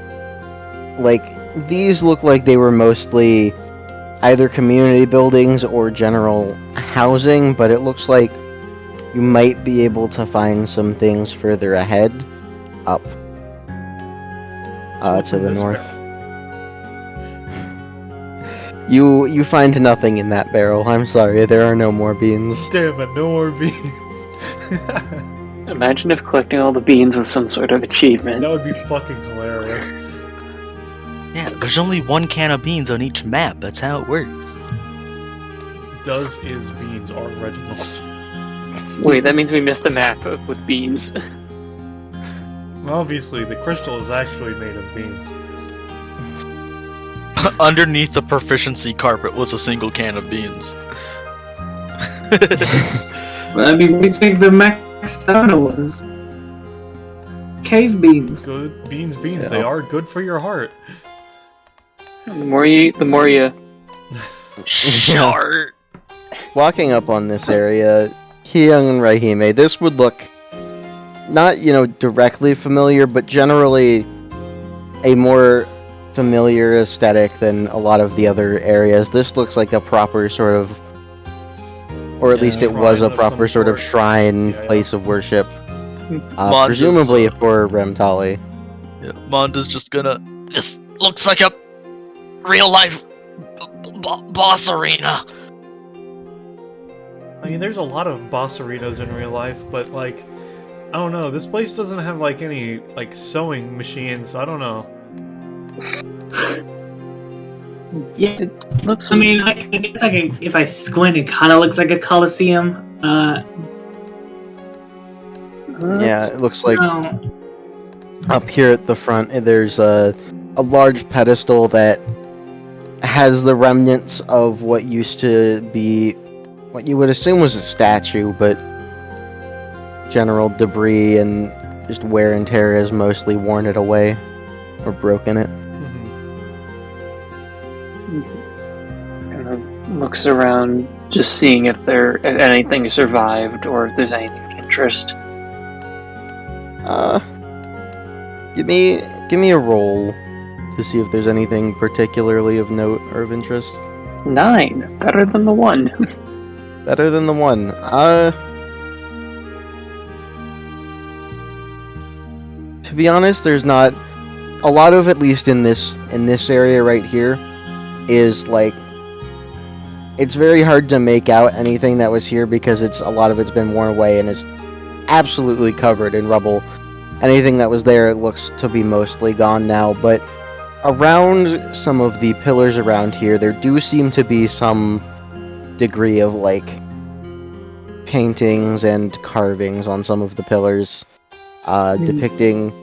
like, these look like they were mostly either community buildings or general housing, but it looks like you might be able to find some things further ahead, up to the north. You find nothing in that barrel. I'm sorry, there are no more beans. Damn it, no more beans. Imagine if collecting all the beans was some sort of achievement. That would be fucking hilarious. Yeah, there's only one can of beans on each map. That's how it works. Does is beans are original. Wait, that means we missed a map with beans. Obviously, the crystal is actually made of beans. Underneath the proficiency carpet was a single can of beans. Well, I mean, what do you think the max stamina was? Cave beans. Good beans, Yeah. They are good for your heart. The more you eat, the more you... Sure. Walking up on this area, Hyung and Raihime, this would look not, directly familiar, but generally a more familiar aesthetic than a lot of the other areas. This looks like a proper sort of, or at Yeah, least it was shrine a of proper some sort of sort. shrine, Yeah. place of worship. Monda's, Presumably for Remtali. Yeah, Monda's just gonna... This looks like a real-life boss arena. I mean, there's a lot of boss arenas in real life, but like, I don't know. This place doesn't have like any like sewing machines, so I don't know. Yeah, It looks... I mean, I guess if I squint, it kind of looks like a coliseum. Yeah, it looks like No. up here at the front, there's a large pedestal that has the remnants of what used to be what you would assume was a statue, but general debris and just wear and tear has mostly worn it away or broken it. kind of looks around, just seeing if anything survived or if there's anything of interest. Give me a roll to see if there's anything particularly of note or of interest. 9, better than the 1. Better than the 1. To be honest, there's not a lot of, at least in this area right here, is like, it's very hard to make out anything that was here because a lot of it's been worn away and is absolutely covered in rubble. Anything that was there looks to be mostly gone now, but around some of the pillars around here, there do seem to be some degree of like paintings and carvings on some of the pillars, depicting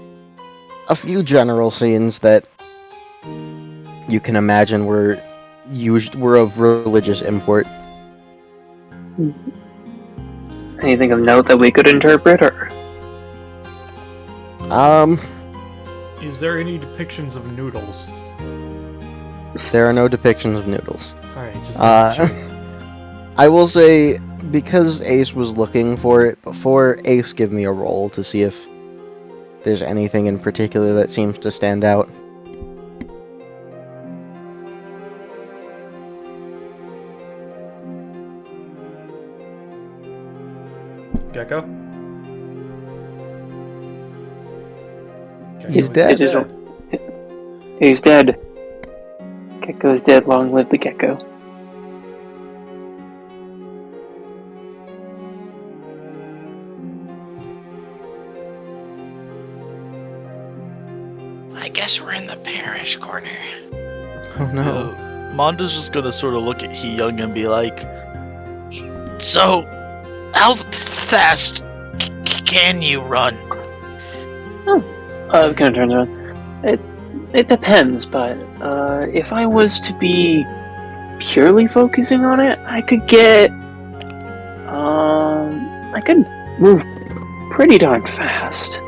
a few general scenes that you can imagine were of religious import. Anything of note that we could interpret, or? Is there any depictions of noodles? There are no depictions of noodles. Alright, just I will say, because Ace was looking for it before, Ace give me a roll to see if there's anything in particular that seems to stand out. Gecko? He's dead. He's dead. Gecko's dead. Long live the gecko. I guess we're in the parish corner. Oh no. Monda's just gonna sort of look at He-Young and be like, "So, how fast can you run?" Kind of turns around. It depends, but if I was to be purely focusing on it, I could get I could move pretty darn fast.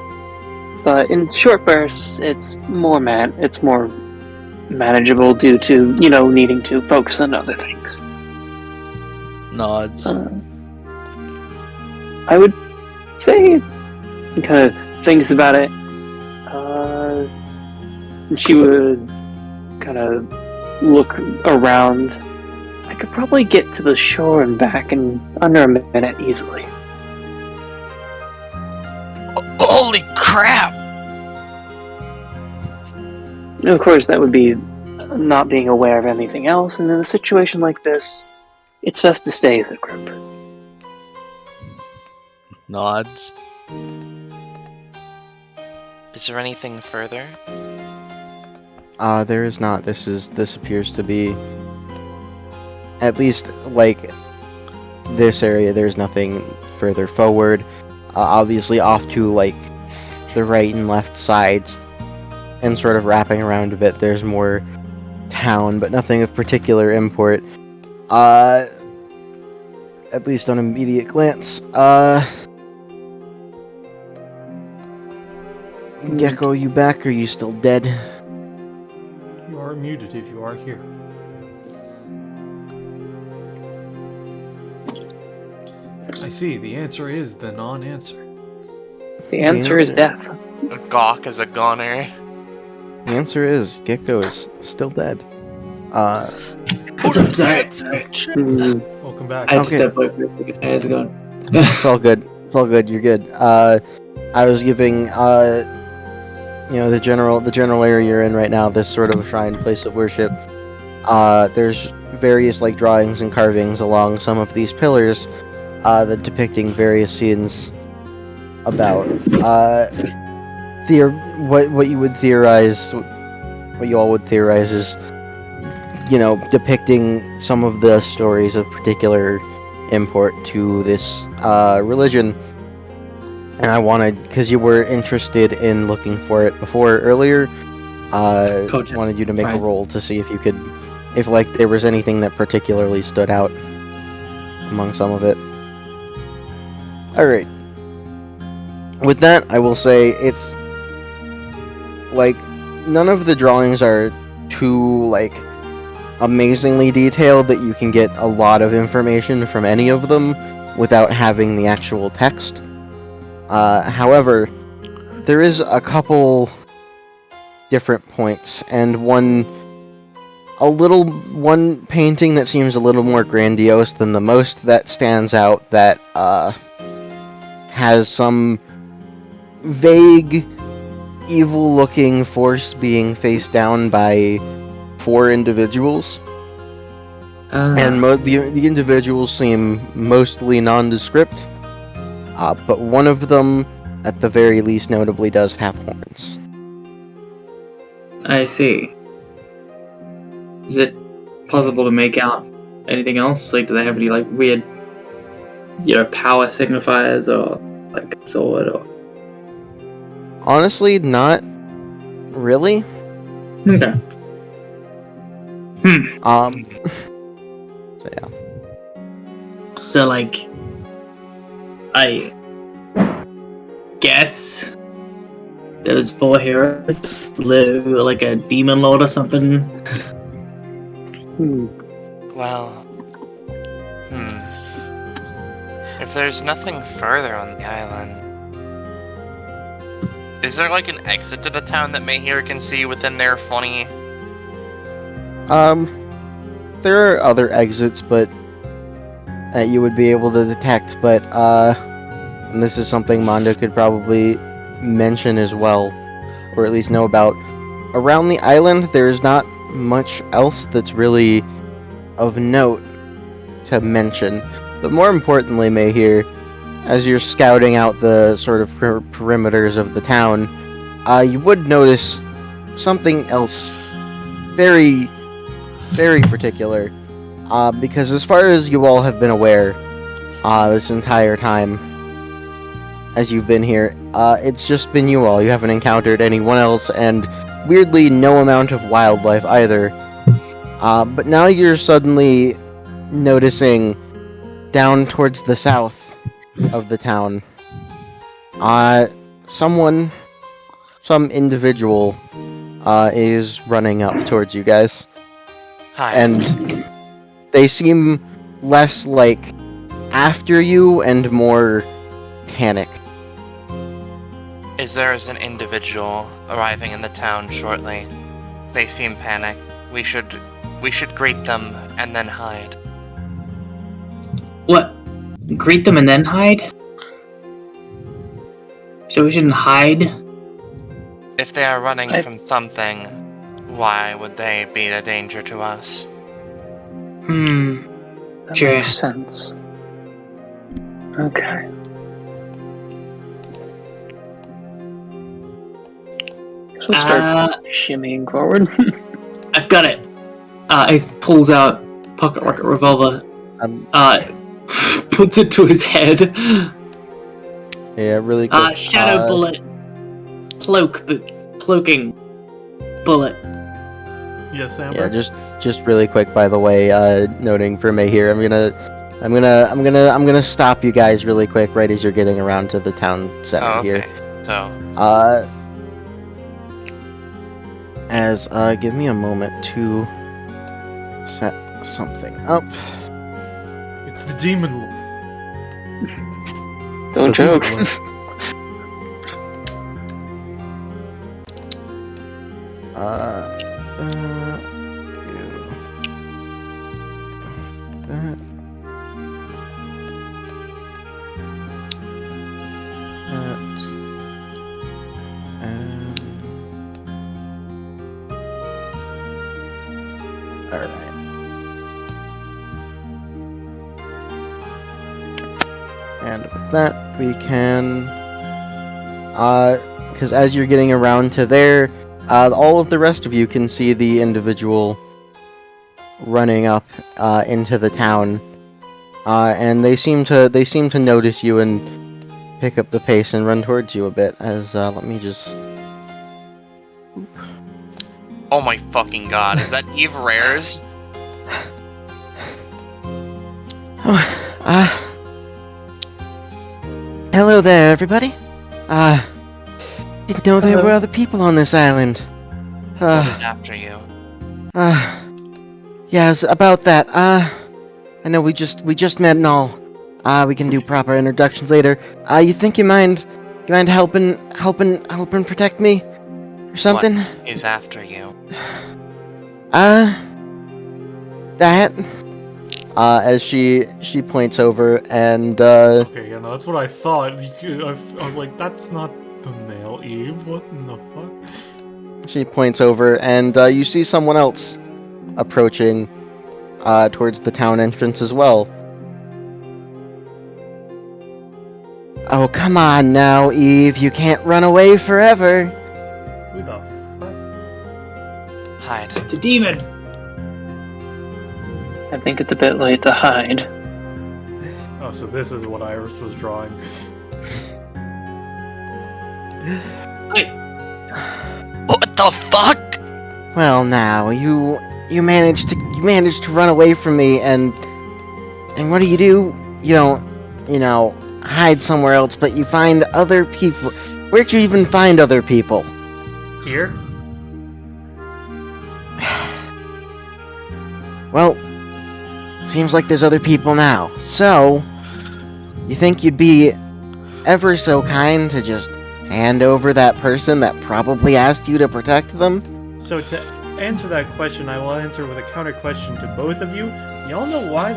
But in short bursts, it's more manageable due to, needing to focus on other things. Nods. I would say, kind of thinks about it, she would kind of look around. I could probably get to the shore and back in under a minute easily. Holy crap! And of course, that would be not being aware of anything else, and in a situation like this, it's best to stay as a group. Nods. Is there anything further? There is not. This appears to be, at least, like, this area, there's nothing further forward. Obviously off to, like, the right and left sides, and sort of wrapping around a bit, there's more town, but nothing of particular import. At least on immediate glance. Gecko, you back, or are you still dead? You are muted if you are here. I see, the answer is the non-answer. The answer is death. A gawk is a goner. The answer is Gecko is still dead. I'm sorry. Welcome back. I had to Okay. step away for a second. How's it going? It's all good. It's all good. You're good. I was giving, the general area you're in right now, this sort of shrine place of worship. There's various, like, drawings and carvings along some of these pillars, that depicting various scenes about, what you would theorize, what you all would theorize is, depicting some of the stories of particular import to this, religion. And I wanted, because you were interested in looking for it earlier, wanted you to make a roll to see if you could, if, like, there was anything that particularly stood out among some of it. Alright. With that, I will say it's, like, none of the drawings are too, like, amazingly detailed that you can get a lot of information from any of them without having the actual text. However, there is a couple different points, and one painting that seems a little more grandiose than the most that stands out that, has some vague, evil-looking force being faced down by 4 individuals. And the individuals seem mostly nondescript, but one of them, at the very least notably, does have horns. I see. Is it possible to make out anything else? Like, do they have any, like, weird, power signifiers, or, like, a sword, or... Honestly, not really. Okay. So yeah. So, like, I guess those 4 heroes that slew, like, a demon lord or something. Well, if there's nothing further on the island, is there like an exit to the town that Mayheer can see within their funny? There are other exits, but that you would be able to detect, but and this is something Mondo could probably mention as well, or at least know about. Around the island, there's not much else that's really of note to mention. But more importantly, Mayheer, as you're scouting out the sort of perimeters of the town, you would notice something else very, very particular. Because as far as you all have been aware, this entire time, as you've been here, it's just been you all. You haven't encountered anyone else, and weirdly, no amount of wildlife either. But now you're suddenly noticing down towards the south of the town, some individual, is running up towards you guys. Hi. And they seem less like after you and more panicked. Is there an individual arriving in the town shortly? They seem panicked. We should greet them and then hide. What? Greet them and then hide? So we shouldn't hide? If they are running from something, why would they be a danger to us? That Sure. makes sense. Okay. So we'll start shimmying forward. I've got it. He pulls out pocket rocket revolver. Puts it to his head. Yeah, really quick. Shadow bullet. Cloaking bullet. Yes, Amber. Yeah, just really quick. By the way, noting for Mayheer, I'm gonna stop you guys really quick right as you're getting around to the town center Oh, okay. here. So, Give me a moment to set something up. It's the demon wolf. Don't joke. Alright. And with that, we can, because as you're getting around to there, all of the rest of you can see the individual running up into the town, and they seem to notice you and pick up the pace and run towards you a bit. As let me just. oh my fucking god, is that Eve Rares? Hello there, everybody. Didn't know there were other people on this island. What is after you? Yes, about that. I know we just met and all. We can do proper introductions later. You think you mind helping protect me? Or something? What is after you? That. As she points over and Okay, yeah, no, that's what I thought. I was like, that's not the male Eve. What in the fuck? she points over and you see someone else approaching towards the town entrance as well. Oh, come on now, Eve. You can't run away forever. Who the fuck? Hide. It's a demon. I think it's a bit late to hide. Oh, so this is what Iris was drawing. What the fuck? Well, now you managed to run away from me, and what do? You don't, hide somewhere else, but you find other people. Where'd you even find other people? Here? Well, seems like there's other people now. So, you think you'd be ever so kind to just hand over that person that probably asked you to protect them? So to answer that question, I will answer with a counter question to both of you. Y'all know why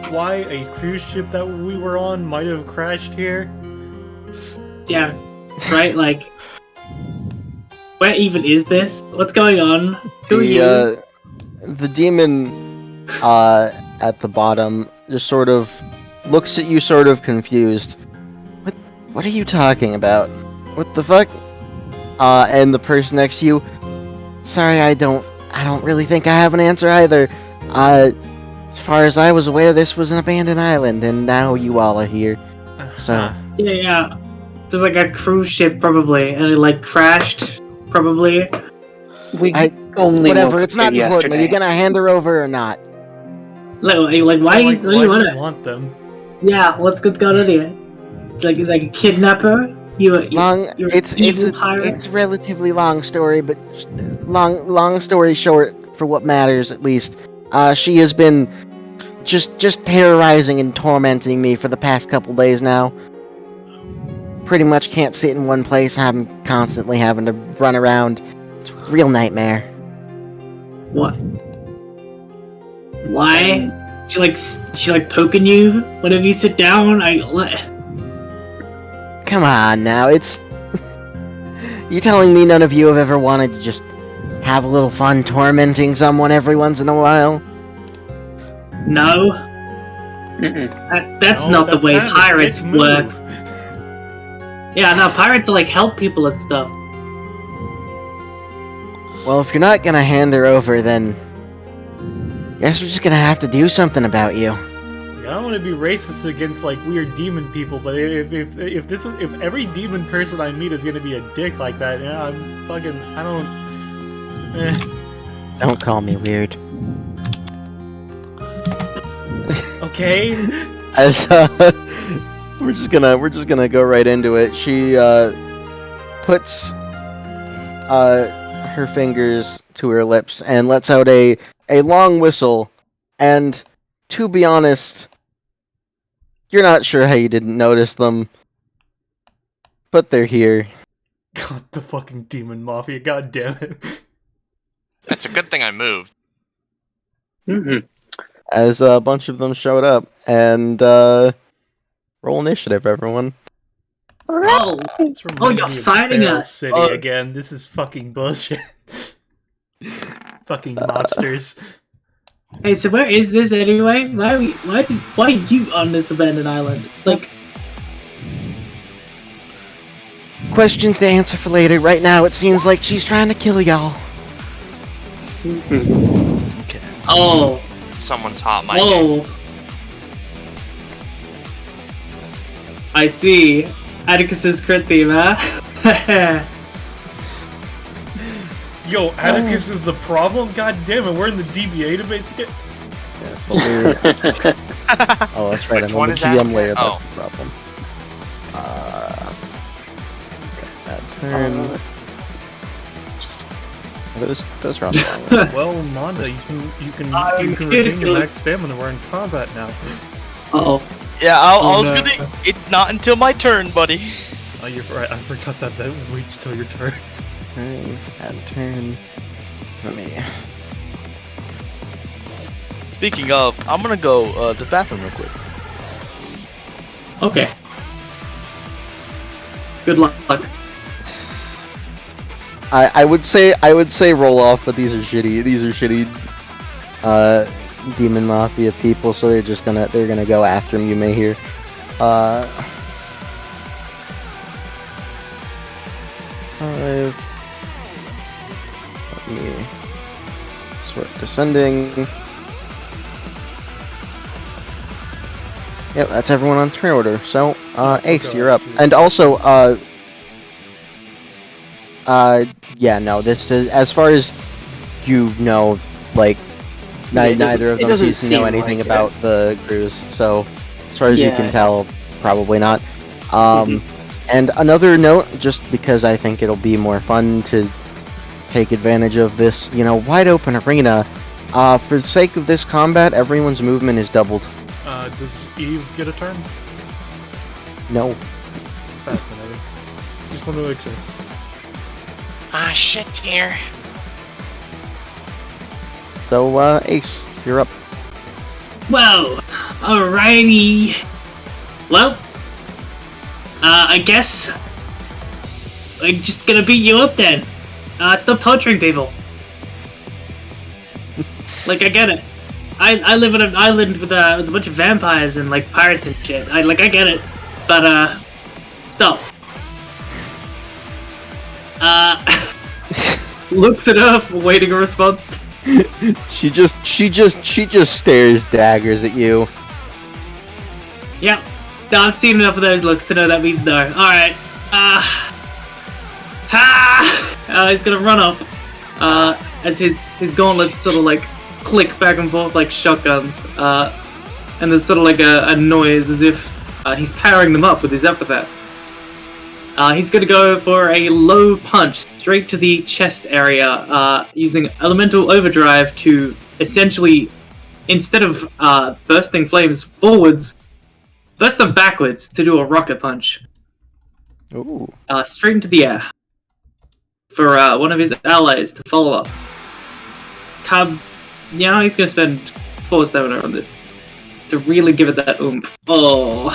why a cruise ship that we were on might have crashed here? Yeah, right? Like, where even is this? What's going on? Who are you? The demon at the bottom just sort of looks at you sort of confused. What are you talking about? What the fuck? And the person next to you, sorry, I don't really think I have an answer either. As far as I was aware, this was an abandoned island, and now you all are here. So Yeah. There's like a cruise ship probably, and it like crashed probably. Whatever, it's not important. Are you gonna hand her over or not? Like why do you want them? Yeah, what's going on here? Like, is like a kidnapper? It's a relatively long story, but long story short, for what matters at least, she has been just terrorizing and tormenting me for the past couple days now. Pretty much can't sit in one place. I'm constantly having to run around. It's a real nightmare. What? Why? She like poking you whenever you sit down? Come on now, it's... You telling me none of you have ever wanted to just have a little fun tormenting someone every once in a while? No. That's not the way pirates work. Yeah, no, pirates like help people and stuff. Well, if you're not gonna hand her over, then... guess we're just gonna have to do something about you. I don't want to be racist against like weird demon people, but if every demon person I meet is gonna be a dick like that, yeah, I don't. Don't call me weird. Okay. As we're just gonna go right into it. She puts her fingers to her lips and lets out a long whistle, and to be honest, you're not sure how you didn't notice them, but they're here. God, the fucking demon mafia, god damn it. It's a good thing I moved. As a bunch of them showed up, and roll initiative, everyone. Oh, you're fighting us! City again. This is fucking bullshit. Fucking mobsters. Hey, so where is this anyway? Why are you on this abandoned island? Like, questions to answer for later. Right now, it seems like she's trying to kill y'all. Okay. Oh. Someone's hot mic. Oh. I see. Atticus's crit theme, huh? Yo, Atticus is the problem? God damn it, we're in the DBA database again? Yes, oh, that's right, I'm on the GM layer, that's the problem. That turn... Those are on the wrong way. Well, Manda, you can regain your max stamina, we're in combat now. Uh-oh. Yeah, I was gonna... It's not until my turn, buddy. Oh, you're right, I forgot that waits till your turn. Turn. Let me... Speaking of, I'm gonna go to the bathroom real quick. Okay. Good luck. I would say roll off, but these are shitty demon mafia people, so they're gonna go after him, you may hear. Let me sort descending. Yep, that's everyone on turn order. So, Ace, you're up. And also, yeah, no, this is, as far as you know, like, neither of them seems to know anything about the cruise, so, as far as you can tell, probably not. And another note, just because I think it'll be more fun to take advantage of this, wide open arena, For the sake of this combat, everyone's movement is doubled. Does Eve get a turn? No. Fascinating. Just want to make sure. Ah, shit here. So, Ace, you're up. Well, alrighty. Well, I guess I'm just gonna beat you up then. Stop torturing people. Like, I get it. I live on an island with a bunch of vampires and like pirates and shit. I get it, but stop. Looks it up, waiting a response. She just stares daggers at you. Yep. No, I've seen enough of those looks to know that means no. Alright. He's gonna run up. As his gauntlets sort of like click back and forth like shotguns. And there's sort of like a noise as if he's powering them up with his epithet. He's gonna go for a low punch straight to the chest area, using elemental overdrive to essentially, instead of bursting flames forwards, burst them backwards to do a rocket punch. Ooh. Straight into the air. For one of his allies to follow up. Yeah, he's gonna spend 4 stamina on this. To really give it that oomph. Oh.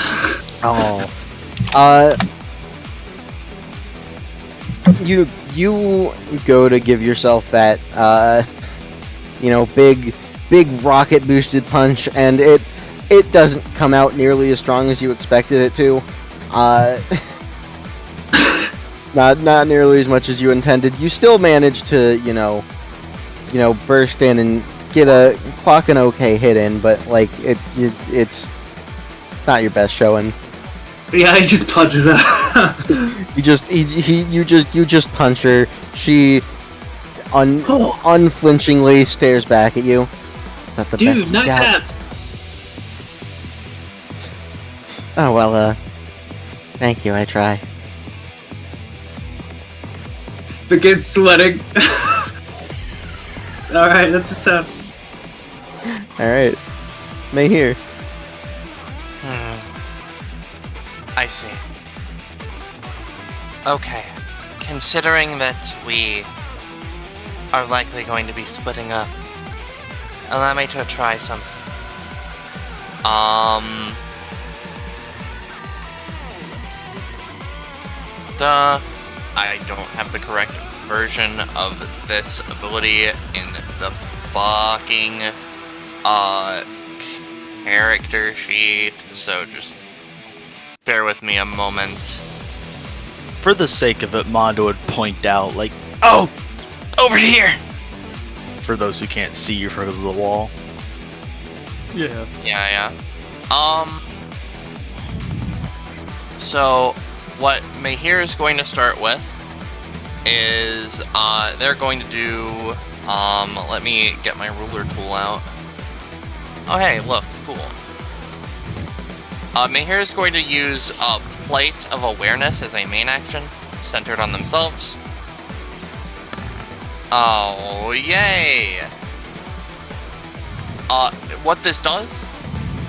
You go to give yourself that, big rocket boosted punch, and it doesn't come out nearly as strong as you expected it to. Not nearly as much as you intended. You still manage to, burst in and clock an okay hit in, but like it's not your best showing. Yeah, he just punches her. You just punch her. She unflinchingly stares back at you. Is that the Dude, best you nice got? abs. Oh well, thank you. I try. Begins sweating. Alright, that's a 10. All right, May here. I see. Okay. Considering that we are likely going to be splitting up, allow me to try something. I don't have the correct version of this ability in the fucking character sheet, so just bear with me a moment. For the sake of it, Mondo would point out, like, oh, over here! For those who can't see you because of the wall. Yeah. Yeah. So, what Mahir is going to start with is, they're going to do, let me get my ruler tool out. Oh hey, look, cool. Mahir is going to use a Plate of Awareness as a main action, centered on themselves. Oh, yay! What this does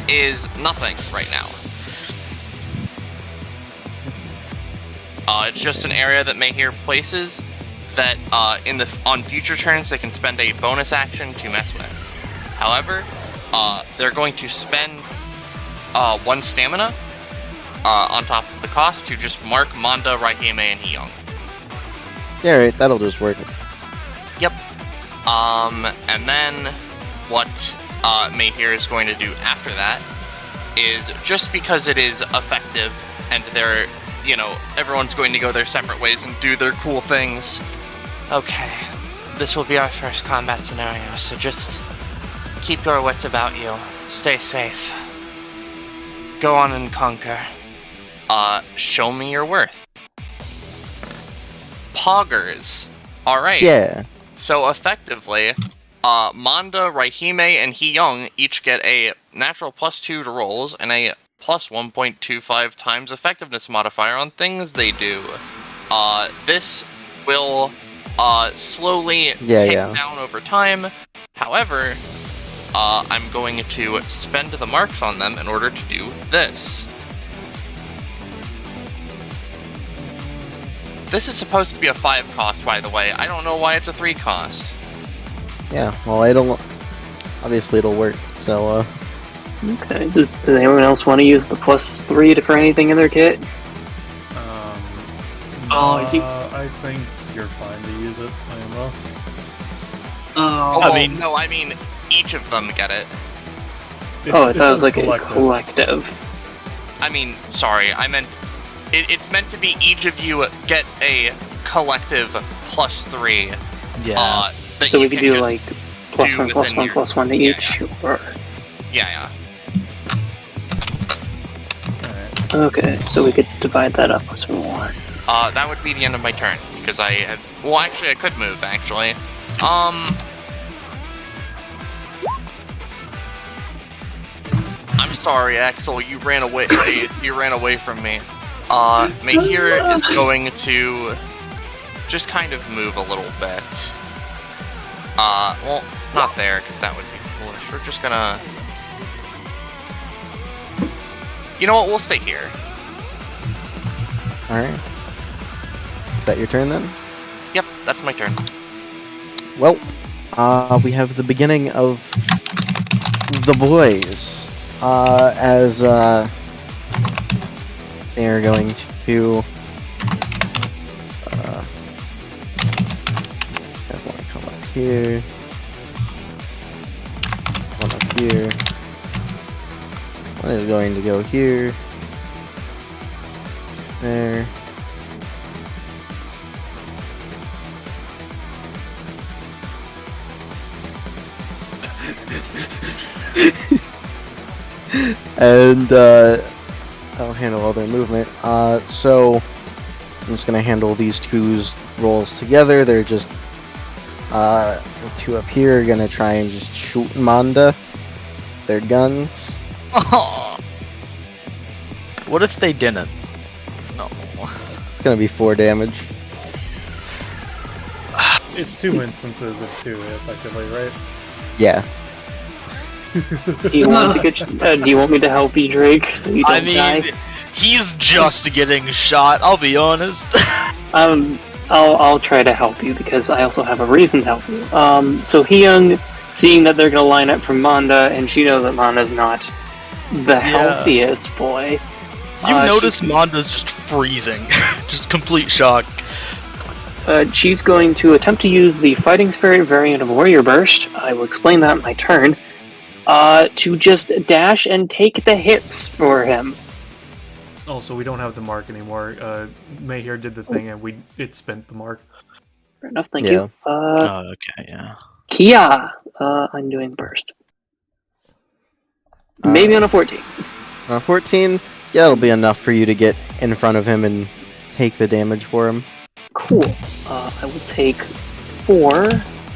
is nothing right now. It's just an area that Mahir places that, on future turns they can spend a bonus action to mess with. However, they're going to spend 1 stamina on top of the cost to just mark Manda, Raihime, and Hiyong. Yeah, right, that'll just work. Yep. And then what Mahir is going to do after that is, just because it is effective and they're, everyone's going to go their separate ways and do their cool things. Okay, this will be our first combat scenario, so just keep your wits about you. Stay safe. Go on and conquer. Show me your worth. Poggers. Alright. Yeah. So effectively, Manda, Raihime, and Hiyong each get a natural +2 to rolls and a plus 1.25 times effectiveness modifier on things they do. This will slowly tick down over time. However, I'm going to spend the marks on them in order to do this. This is supposed to be a 5 cost, by the way. I don't know why it's a 3 cost. Yeah, well, obviously it'll work, so, Okay. Does anyone else want to use the +3 for anything in their kit? I think you're fine to use it. I am well. No, I mean, each of them get it. I thought it was like a collective. I mean, sorry, I meant... It's meant to be each of you get a collective +3. Yeah. So we could do like +1, +1, +1 to each? Yeah. Or... Yeah. Alright. Okay, so we could divide that up as we want. That would be the end of my turn, because I have... Well, actually, I could move, actually. I'm sorry, Axel, you ran away. You ran away from me. Mahir is going to just kind of move a little bit. Well, not there, because that would be foolish. We're just gonna... You know what, we'll stay here. alright. Is that your turn then? Yep, that's my turn. Well, we have the beginning of the boys, as, they are going to, have one come up here, one up here, one is going to go here, there. And I'll handle all their movement. So I'm just gonna handle these two's rolls together. They're just the two up here are gonna try and just shoot Manda. Their guns. Oh. What if they didn't? No. It's gonna be 4 damage. It's 2 instances of 2, effectively, right? Yeah. Do you want to do you want me to help you, Drake, so you don't die? He's just getting shot, I'll be honest. I'll try to help you because I also have a reason to help you. So Hyung, seeing that they're gonna line up for Manda, and she knows that Manda's not the healthiest boy. You notice Manda's just freezing. Just complete shock. She's going to attempt to use the Fighting Spirit variant of Warrior Burst. I will explain that in my turn. To just dash and take the hits for him. Also, we don't have the mark anymore. Mahir did the thing and it spent the mark. Fair enough, thank you. Okay, yeah. Kia, I'm doing burst. Maybe on a 14. On a 14, yeah, it'll be enough for you to get in front of him and take the damage for him. Cool. I will take 4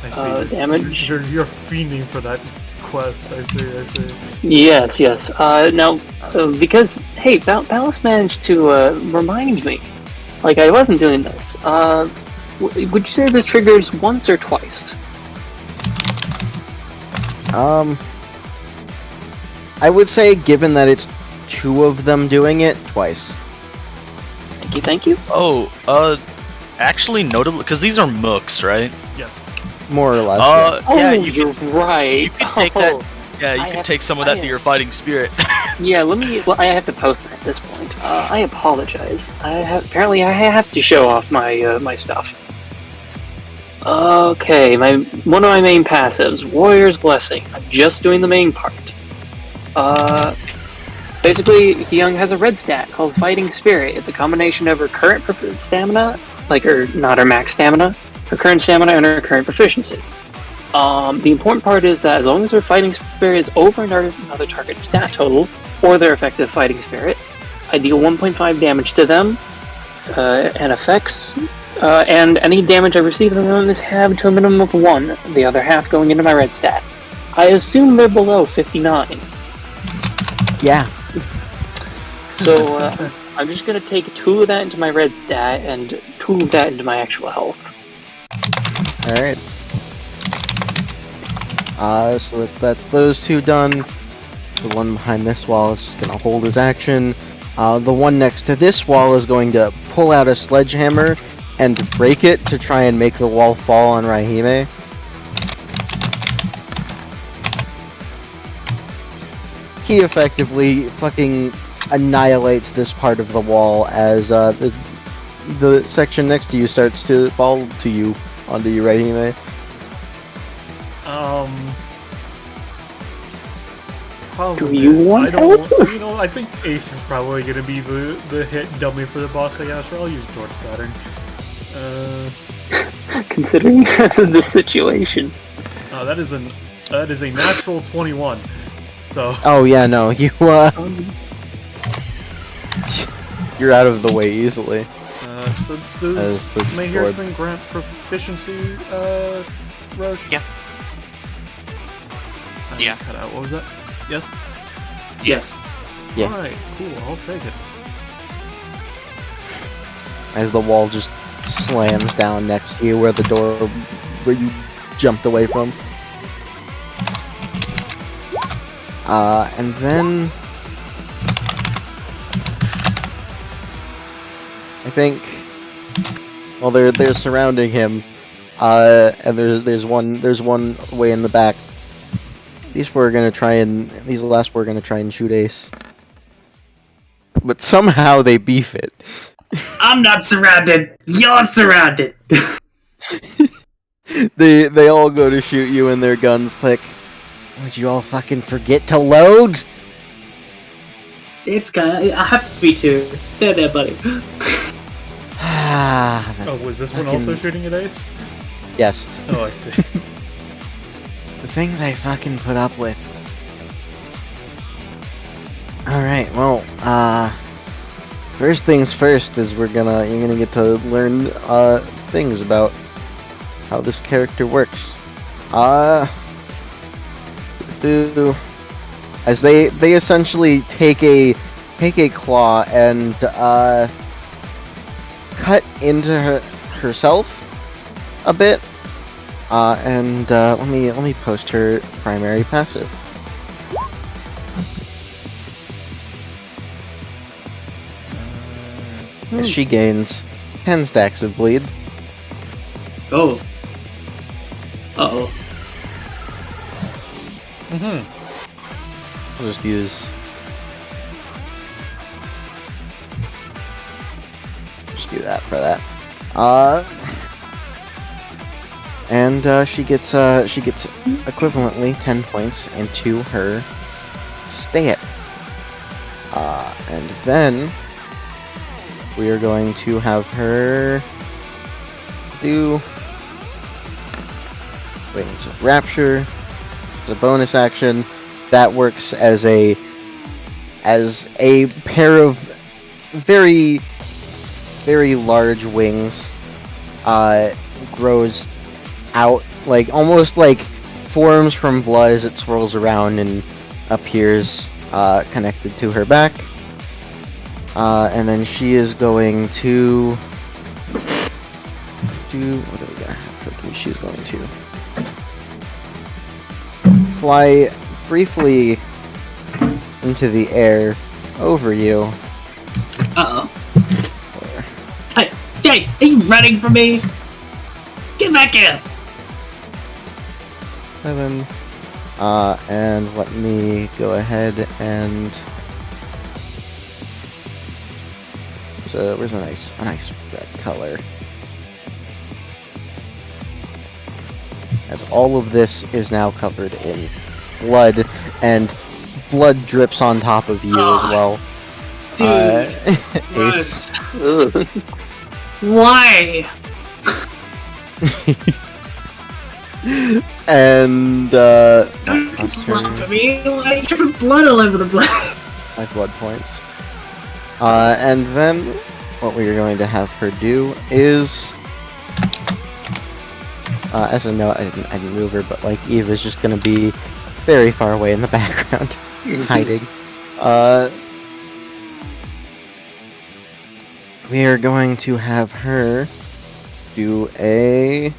I see. damage. You're fiending for that quest. I see. Yes. Now, because, hey, Ballas managed to remind me, like I wasn't doing this. Would you say this triggers once or twice? I would say, given that it's 2 of them doing it, twice. Thank you. Oh, actually notably, because these are mooks, right? Yes. More or less. Yeah, you're right. You can take that. Yeah, you can take some of that to your fighting spirit. Yeah, well, I have to post that at this point. I apologize. Apparently I have to show off my my stuff. Okay, one of my main passives, Warrior's Blessing. I'm just doing the main part. Basically, Hyung has a red stat called Fighting Spirit. It's a combination of her current stamina, not her max stamina, her current stamina, and her current proficiency. The important part is that as long as her Fighting Spirit is over another target's stat total, or their effective Fighting Spirit, I deal 1.5 damage to them, and effects, and any damage I receive from them is halved to a minimum of 1, the other half going into my red stat. I assume they're below 59. Yeah. So, I'm just gonna take 2 of that into my red stat, and 2 of that into my actual health. Alright. So that's those two done. The one behind this wall is just gonna hold his action. The one next to this wall is going to pull out a sledgehammer and break it to try and make the wall fall on Raihime. He effectively fucking annihilates this part of the wall as the section next to you starts to fall to you, onto you, Raihime. Probably Do you is. want I don't. help? You know, I think Ace is probably gonna be the hit dummy for the Bakayashi. I'll use Torch Saturn. Considering the situation. That is a natural 21. So Oh yeah, no, you you're out of the way easily. so does As the Mayhere's sword. thing grant proficiency, Roche? Yeah. Yeah. Cut out. What was that? Yes. Yes. Yeah. All right. Cool. I'll take it. As the wall just slams down next to you where the door where you jumped away from. And then I think, well, they're surrounding him, and there's one way in the back. These last were gonna try and shoot Ace, but somehow they beef it. I'm not surrounded. You're surrounded. They all go to shoot you and their guns click. Would you all fucking forget to load? It's kind of. I have to speak to her. There, buddy. Oh, was this one also shooting at Ace? Yes. Oh, I see. The things I fucking put up with. Alright, well, first things first is you're gonna get to learn, things about how this character works. As they essentially take a claw and, cut into herself a bit. Let me post her primary passive. As she gains 10 stacks of bleed. Oh. Uh-oh. I'll just use do that for that. She gets equivalently 10 points into her stat. And then we are going to have her do Wings of Rapture, the bonus action that works as a pair of very large wings grows out, like almost like forms from blood as it swirls around and appears connected to her back. And then she is going to do, what are we gonna have her do? She's going to fly briefly into the air over you. Uh-oh. Hey, are you running from me? Get back here! 7. And let me go ahead and where's a nice red color. As all of this is now covered in blood, and blood drips on top of you as well. Dude, Ace. why? And Don't that's laugh her at me. Why are you dripping blood all over the place? 5 blood points. And then what we are going to have her do is, as a note, I didn't move her, but like Eve is just gonna be very far away in the background, hiding. We are going to have her do a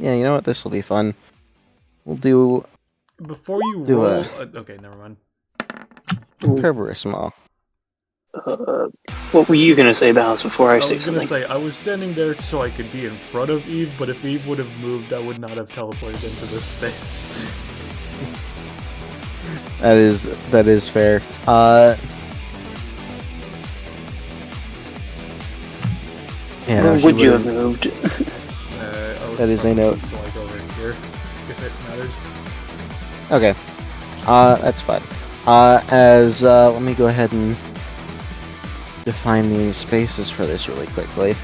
Yeah, you know what? This will be fun. We'll do Before you Do roll... a- okay, never mind. Kerberisma. What were you gonna say, Bounce, before I I say was gonna something? say, I was standing there so I could be in front of Eve, but if Eve would have moved, I would not have teleported into this space. That is fair. Yeah, no, Or she would you have would've- moved? I would That is a probably note. move to, like, over here, if it matters. Okay. That's fine. Let me go ahead and define these spaces for this really quickly.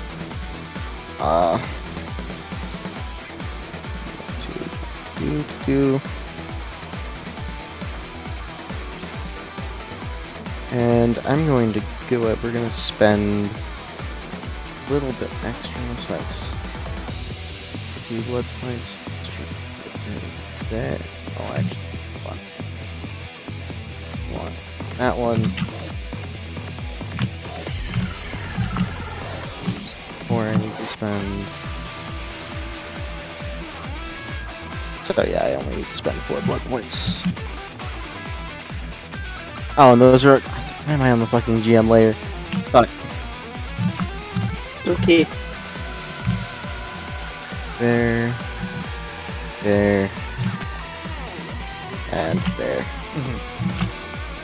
And I'm going to go up, we're going to spend a little bit extra, so that's 2 blood points. There. Oh, actually, hold on. One. That one. 4 I need to spend. So yeah, I only need to spend 4 blood points. Oh, and those are. Why am I on the fucking GM layer? Fuck. Okay. There. There. And there.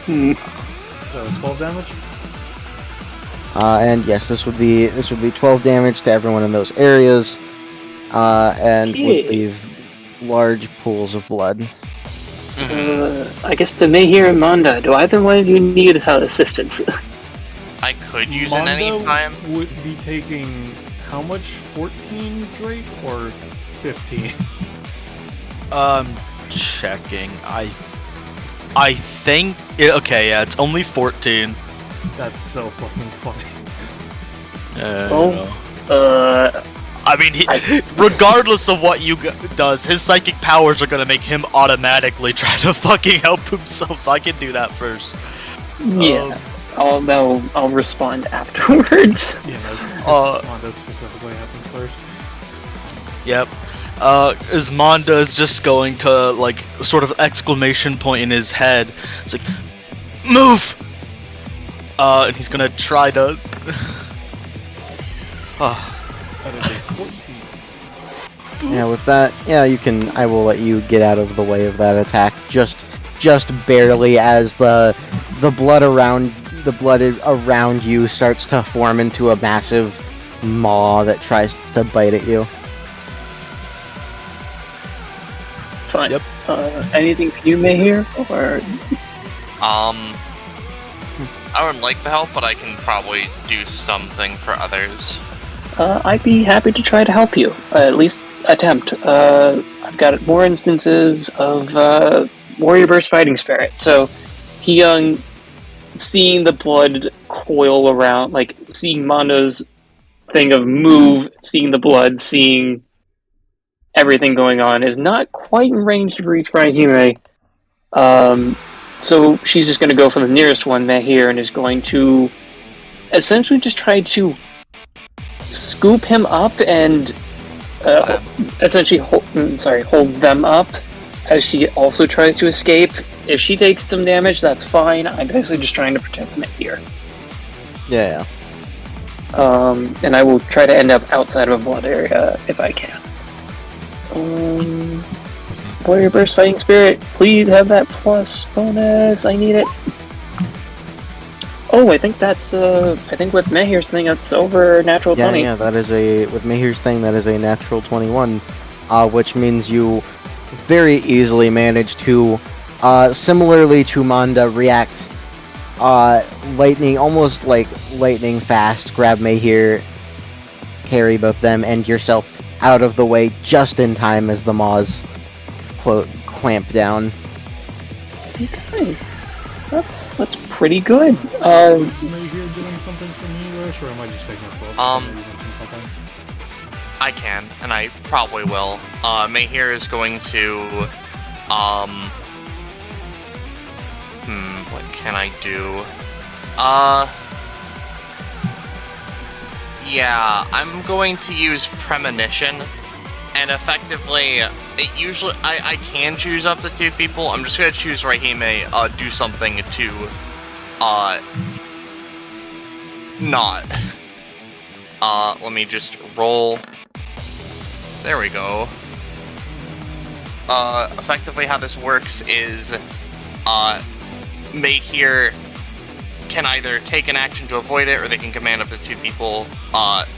Hmm. So, 12 damage? And yes, this would be 12 damage to everyone in those areas, and would Okay. leave large pools of blood. I guess to Mayheer and Manda, do either one of you need assistance? I could use it Mondo any time. would be taking how much? 14 Drake or 15? Checking. I think. Okay, yeah, it's only 14. That's so fucking funny. I mean, regardless of what does, his psychic powers are gonna make him automatically try to fucking help himself. So I can do that first. Yeah. I'll respond afterwards. Yeah, no, Mondo specifically happens first. Yep. Ismanda is just going to, like, sort of exclamation point in his head. It's like, move! And he's gonna try to... That is a 14. Yeah, with that, yeah, I will let you get out of the way of that attack, just barely, as the blood around you starts to form into a massive maw that tries to bite at you. Fine. Yep. Anything for you, Mayheer? Or I would like the help, but I can probably do something for others. I'd be happy to try to help you. At least attempt. I've got more instances of Warrior Burst Fighting Spirit. So, he seeing the blood coil around, like seeing Mondo's thing of move, seeing the blood, seeing everything going on, is not quite in range to reach Raihime. So she's just going to go for the nearest one here and is going to essentially just try to scoop him up and essentially hold them up as she also tries to escape. If she takes some damage, that's fine. I'm basically just trying to protect them here. Yeah. And I will try to end up outside of a blood area if I can. Warrior Burst Fighting Spirit, please have that plus bonus. I need it. Oh, I think that's I think with Mayheer's thing, that's over natural 20. Yeah, that is with Mayheer's thing, that is a natural 21, which means you very easily manage to, similarly to Manda, react, almost like lightning fast, grab Mayheer, carry both them and yourself out of the way just in time as the maws clamp down. Okay. That's pretty good. Is somebody here doing something for me, Rush, or am I just taking a full? I can, and I probably will. Mayheer is going to, what can I do? Yeah, I'm going to use Premonition And effectively, it usually I can choose up to 2 people. I'm just gonna choose Rahime, do something to not. Let me just roll. There we go. Effectively how this works is Mayhear can either take an action to avoid it, or they can command up to 2 people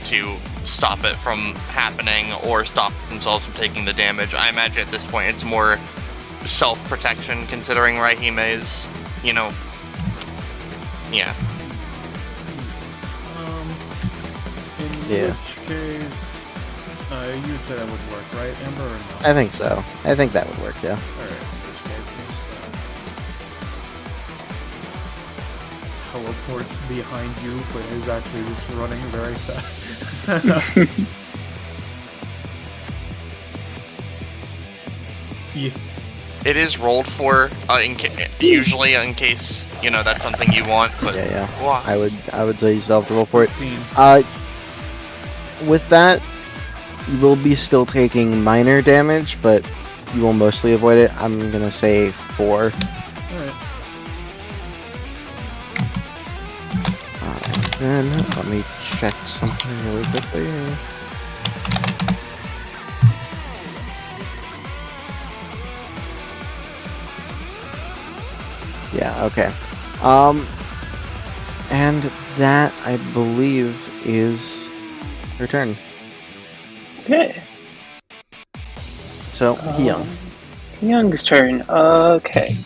to stop it from happening, or stop themselves from taking the damage. I imagine at this point it's more self-protection, considering Rahime's, you know... Yeah. In which case, you'd say that would work, right, Amber, or no? I think so. I think that would work, yeah. Alright, in which case, just teleports behind you, but is actually just running very fast. Yeah. It is rolled for, usually in case, you know, that's something you want, but... Yeah. Wow. I would say you still have to roll for it. 15. With that, you will be still taking minor damage, but you will mostly avoid it. I'm gonna say 4. Alright. Then, let me check something really quickly. Yeah, okay. And that, I believe, is her turn. Okay. So, Young. Young's turn. Okay.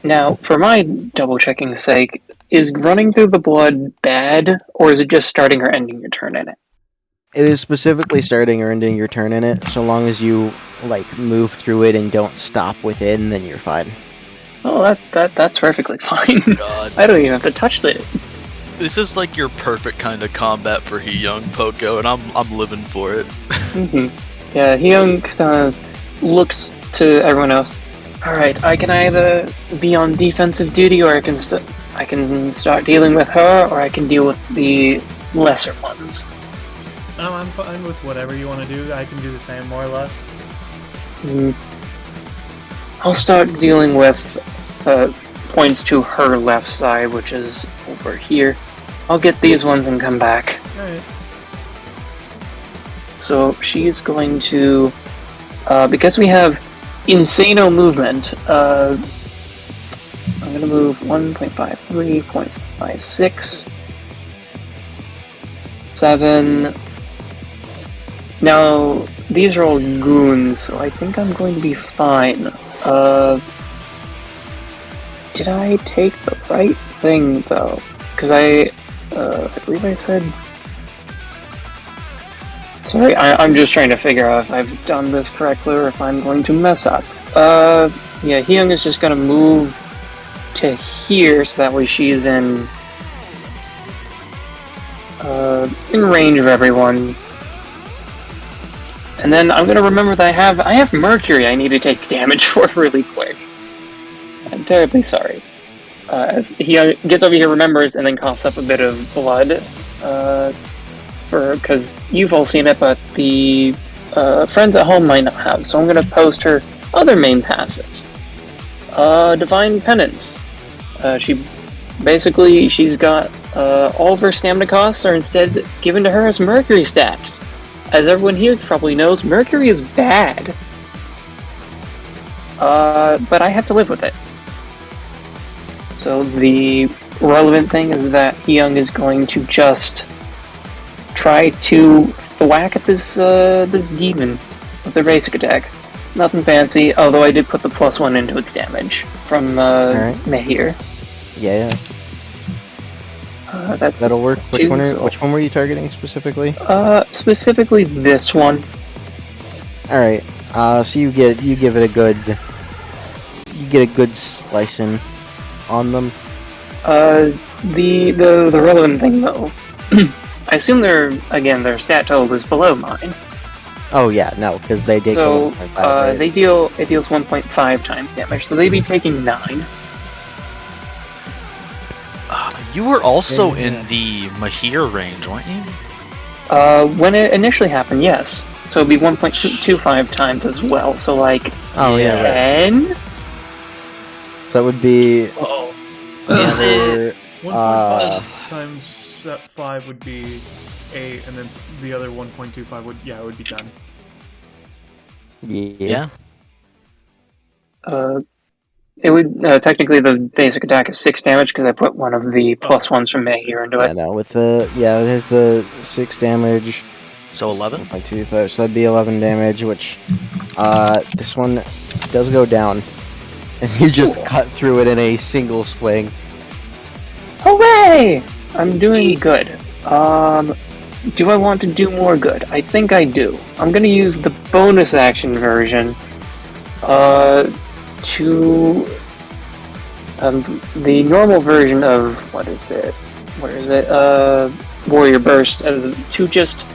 Now, for my double checking's sake, is running through the blood bad, or is it just starting or ending your turn in it? It is specifically starting or ending your turn in it. So long as you, like, move through it and don't stop within, then you're fine. Oh, that's perfectly fine. God. I don't even have to touch it. This is like your perfect kind of combat for Young Pogo, and I'm living for it. Yeah, Young looks to everyone else. Alright, I can either be on defensive duty, or I can start dealing with her, or I can deal with the lesser ones. I'm fine with whatever you want to do. I can do the same, more or less. I'll start dealing with points to her left side, which is over here. I'll get these ones and come back. Alright. So she's going to, because we have Insano movement, I'm going to move 1.5, 3.56, 7. Now, these are all goons, so I think I'm going to be fine. Did I take the right thing, though? Because I believe I said... Sorry, I'm just trying to figure out if I've done this correctly or if I'm going to mess up. Yeah, Hyung is just going to move to here, so that way she's in range of everyone. And then I'm going to remember that I have Mercury I need to take damage for really quick. I'm terribly sorry. As he gets over here, remembers, and then coughs up a bit of blood. Because you've all seen it, but the friends at home might not have. So I'm going to post her other main passive. Divine Penance. She's got all of her stamina costs are instead given to her as Mercury stacks. As everyone here probably knows, Mercury is bad. But I have to live with it. So the relevant thing is that Hyung is going to just try to whack at this demon with their basic attack. Nothing fancy, although I did put the +1 into its damage from Mehir. Yeah. That'll work. Which one were you targeting specifically? Specifically this one. Alright. So you give it a good slicing on them. The relevant thing though, I assume their stat total is below mine. Oh yeah, no, because they did. So 1.5, right? it deals 1.5 times damage, so they'd be taking 9. You were also in the Mahir range, weren't you? When it initially happened, yes. So it'd be 1.25 times as well. So like Oh yeah. Right. 10. So that would be. Oh. Another, 1.5 times 5 would be 8, and then the other 1.25 would, yeah, it would be 10. Yeah. It would technically the basic attack is 6 damage because I put one of the plus ones from May here into Yeah, it. no, with the there's the 6 damage. So 11? 1.25, so that'd be 11 damage, which this one does go down. And you just cut through it in a single swing. Hooray! I'm doing good. Do I want to do more good? I think I do. I'm gonna use the bonus action version to the normal version of what is it? Warrior Burst as to just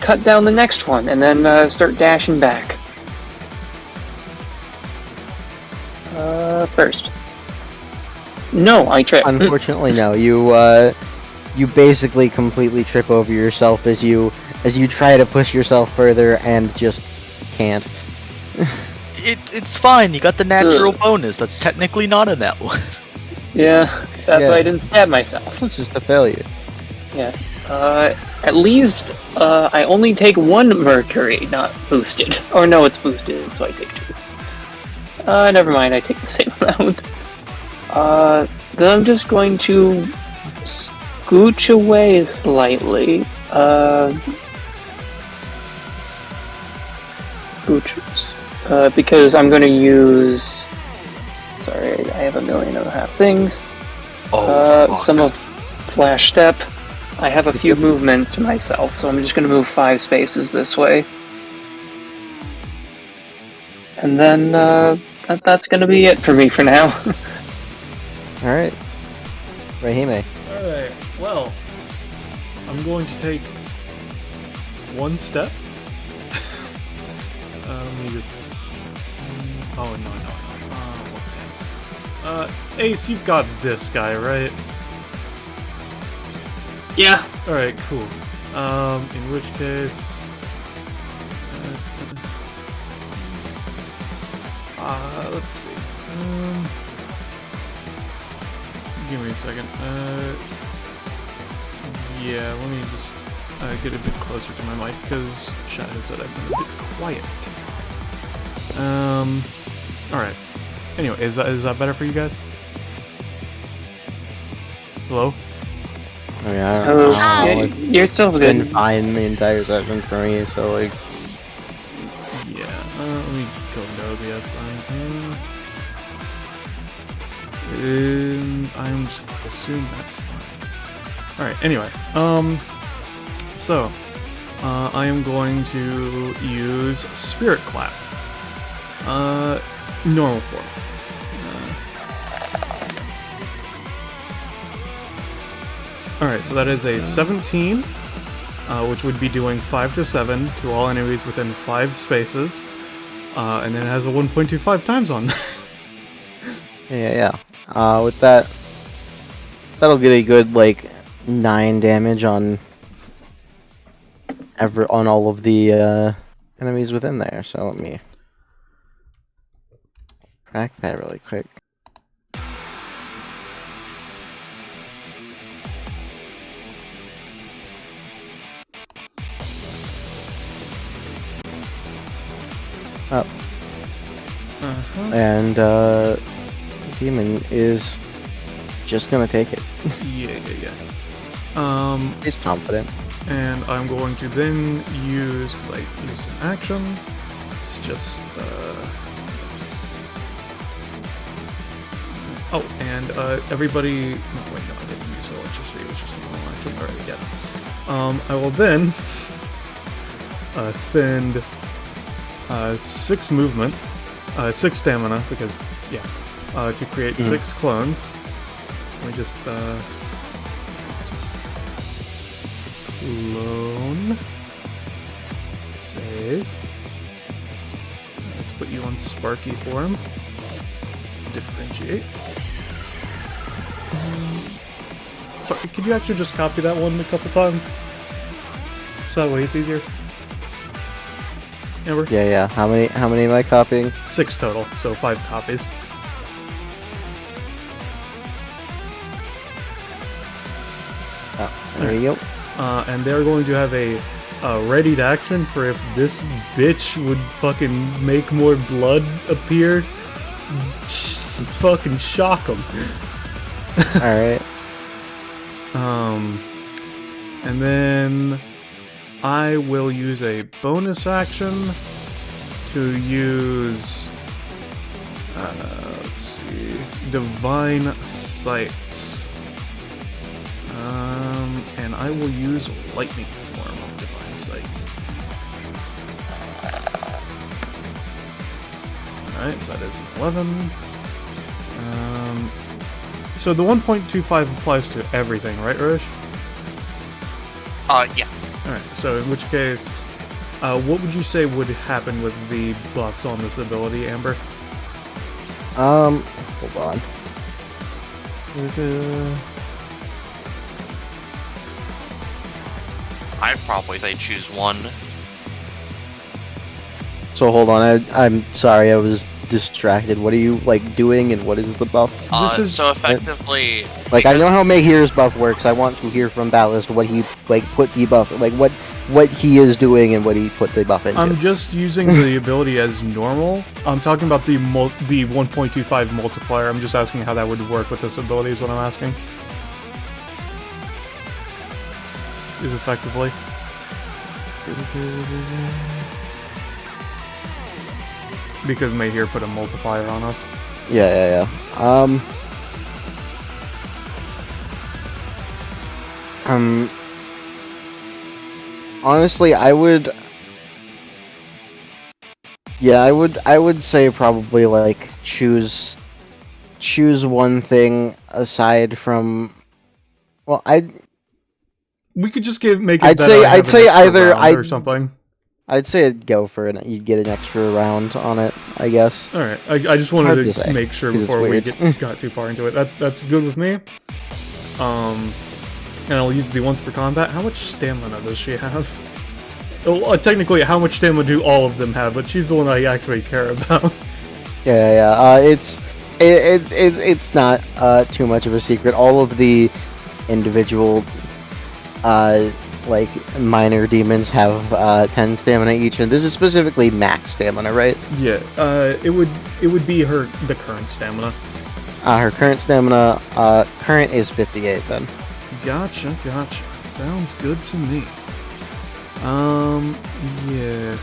cut down the next one and then start dashing back. First. No, I tripped. Unfortunately, no. You basically completely trip over yourself as you try to push yourself further and just can't. It's fine, you got the natural bonus. That's technically not a net one. Yeah, that's why I didn't stab myself. It's just a failure. Yeah. At least, I only take 1 mercury, not boosted. Or no, it's boosted, so I take 2. Never mind, I take the same amount. Then I'm just going to scooch away slightly. Because I'm going to use... Sorry, I have 1.5 things. Some of Flash Step. I have a few movements myself, so I'm just going to move 5 spaces this way. And then that's going to be it for me for now. Alright. Rahime. Alright, well, I'm going to take 1 step. Let me just... Oh, no. Ace, you've got this guy, right? Yeah. Alright, cool. In which case... let's see. Give me a second. Yeah, let me just get a bit closer to my mic, because chat has said I've been a bit quiet. Alright. Anyway, is that better for you guys? Hello? I mean, I Hello. don't know. Yeah, you're still It's good. been fine the entire session for me, so like... Yeah, let me go into OBS then. I'm just gonna assume that's fine. Alright, anyway, so, I am going to use Spirit Clap. Normal form. Alright, so that is a 17, which would be doing 5 to 7 to all enemies within 5 spaces, and then it has a 1.25 times on. Yeah. With that, that'll get a good, like, 9 damage on all of the, enemies within there, so let me crack that really quick. Up. And Demon is just gonna take it. Yeah. He's confident. And I'm going to then use an action. It's just oh, and everybody. No, wait, no, I didn't use electricity. It was just a normal action. Alright, yeah. I will then spend 6 movement, 6 stamina, because to create 6 clones. So let me just clone, save. Let's put you on Sparky form. Differentiate. Sorry, could you actually just copy that one a couple times? So that way it's easier. Amber? Yeah. How many am I copying? 6 total, so 5 copies. Oh, there you go. And they're going to have a readied action for if this bitch would fucking make more blood appear. Fucking shock them. Alright. And then I will use a bonus action to use, let's see, Divine Sight. And I will use Lightning form of Divine Sight. Alright, so that is 11. So the 1.25 applies to everything, right, Rosh? Yeah. Alright, so in which case, what would you say would happen with the buffs on this ability, Amber? Hold on. I'd probably say choose one. So hold on, I'm sorry, I was distracted. What are you doing, and what is the buff? This is- so effectively. I know how Mayhere's buff works. I want to hear from Ballast what he put the buff, what he is doing and what he put the buff into. I'm just using the ability as normal. I'm talking about the 1.25 multiplier. I'm just asking how that would work with this ability is what I'm asking. Is effectively. Because Mayhere put a multiplier on us. Yeah. Honestly, I would say probably choose one thing aside from. Well, We could just make it. I'd that say- I have I'd an say extra either round or something. I'd say I'd go for it. You'd get an extra round on it, I guess. All right, I just hard wanted to to say, make sure 'cause it's before we weird. got too far into it. That's good with me. And I'll use the once per combat. How much stamina does she have? Well, technically, how much stamina do all of them have? But she's the one I actually care about. Yeah. It's not too much of a secret. All of the individual minor demons have 10 stamina each, and this is specifically max stamina, right? Yeah. It would be the current stamina. Her current stamina current is 58 then. Gotcha. Sounds good to me. Yeah.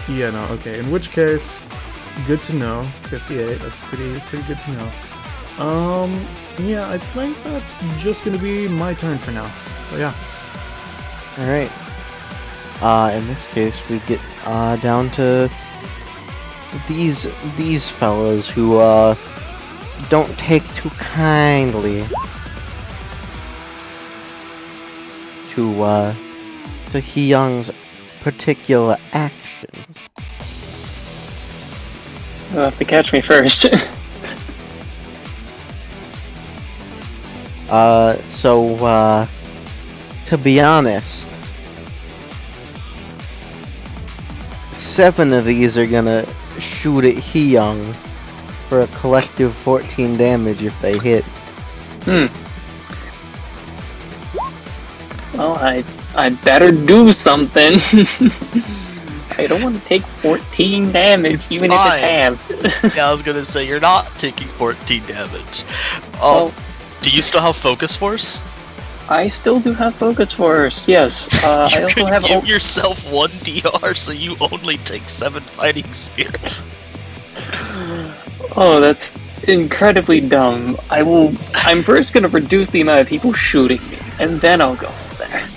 Yeah, no, okay. In which case, good to know. 58, that's pretty good to know. Yeah, I think that's just gonna be my turn for now. So yeah. Alright. In this case, we get down to these fellas who don't take too kindly to Hyung's particular actions. You'll have to catch me first. To be honest, 7 of these are gonna shoot at Hyung for a collective 14 damage if they hit. Well, I better do something. I don't want to take 14 damage, even if fine. it's half. Yeah, I was gonna say, you're not taking 14 damage. Well, Do you still have Focus Force? I still do have Focus Force, yes. I also have... Give yourself 1 DR so you only take 7 Fighting Spirit. Oh, that's incredibly dumb. I'm first gonna reduce the amount of people shooting me, and then I'll go from there.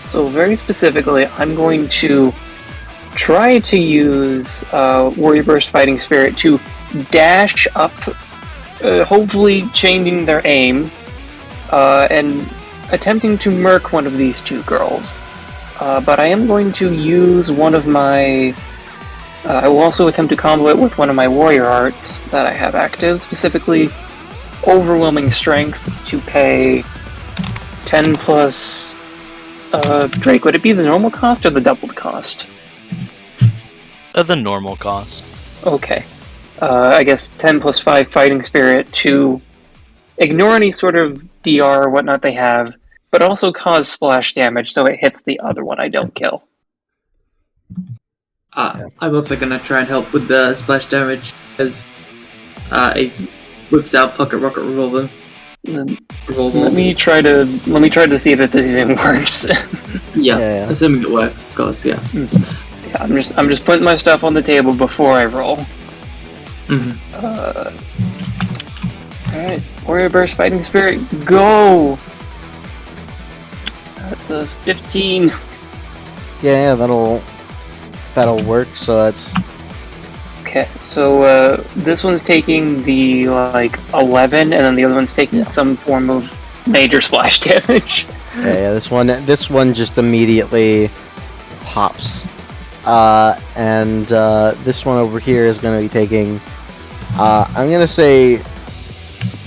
So very specifically, I'm going to try to use Warrior Burst Fighting Spirit to dash up hopefully changing their aim, and attempting to murk one of these two girls. But I am going to use one of my... I will also attempt to combo it with one of my warrior arts that I have active, specifically Overwhelming Strength, to pay 10 plus... Drake, would it be the normal cost or the doubled cost? The normal cost. Okay. I guess 10 plus 5 Fighting Spirit to ignore any sort of DR or whatnot they have, but also cause splash damage so it hits the other one I don't kill. I'm also gonna try and help with the splash damage as Ace whips out Pocket Rocket Revolver. Let me try to see if this even works. Yeah, assuming it works, of course. Yeah. Yeah, I'm just putting my stuff on the table before I roll. Alright, Warrior Burst, Fighting Spirit, go! That's a 15. Yeah, that'll work. So that's Okay, so this one's taking the 11, and then the other one's taking some form of major splash damage. yeah. This one just immediately pops, and this one over here is going to be taking. I'm gonna say,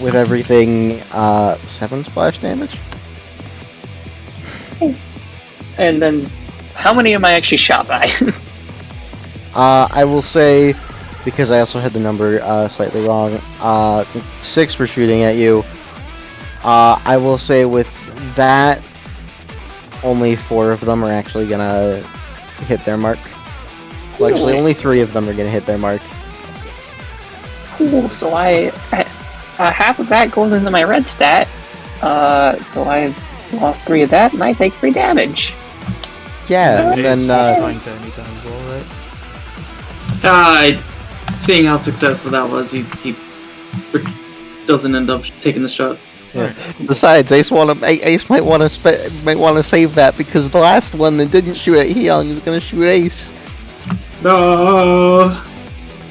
with everything, 7 splash damage. And then, how many am I actually shot by? I will say, because I also had the number slightly wrong, 6 for shooting at you. I will say with that, only 4 of them are actually gonna hit their mark. Well, actually, only 3 of them are gonna hit their mark. Cool, so I half of that goes into my red stat. So I've lost 3 of that, and I take 3 damage. Yeah, and then Seeing how successful that was, he doesn't end up taking the shot. Yeah. Besides, Ace might want to save that because the last one that didn't shoot at Hyung is gonna shoot Ace. No.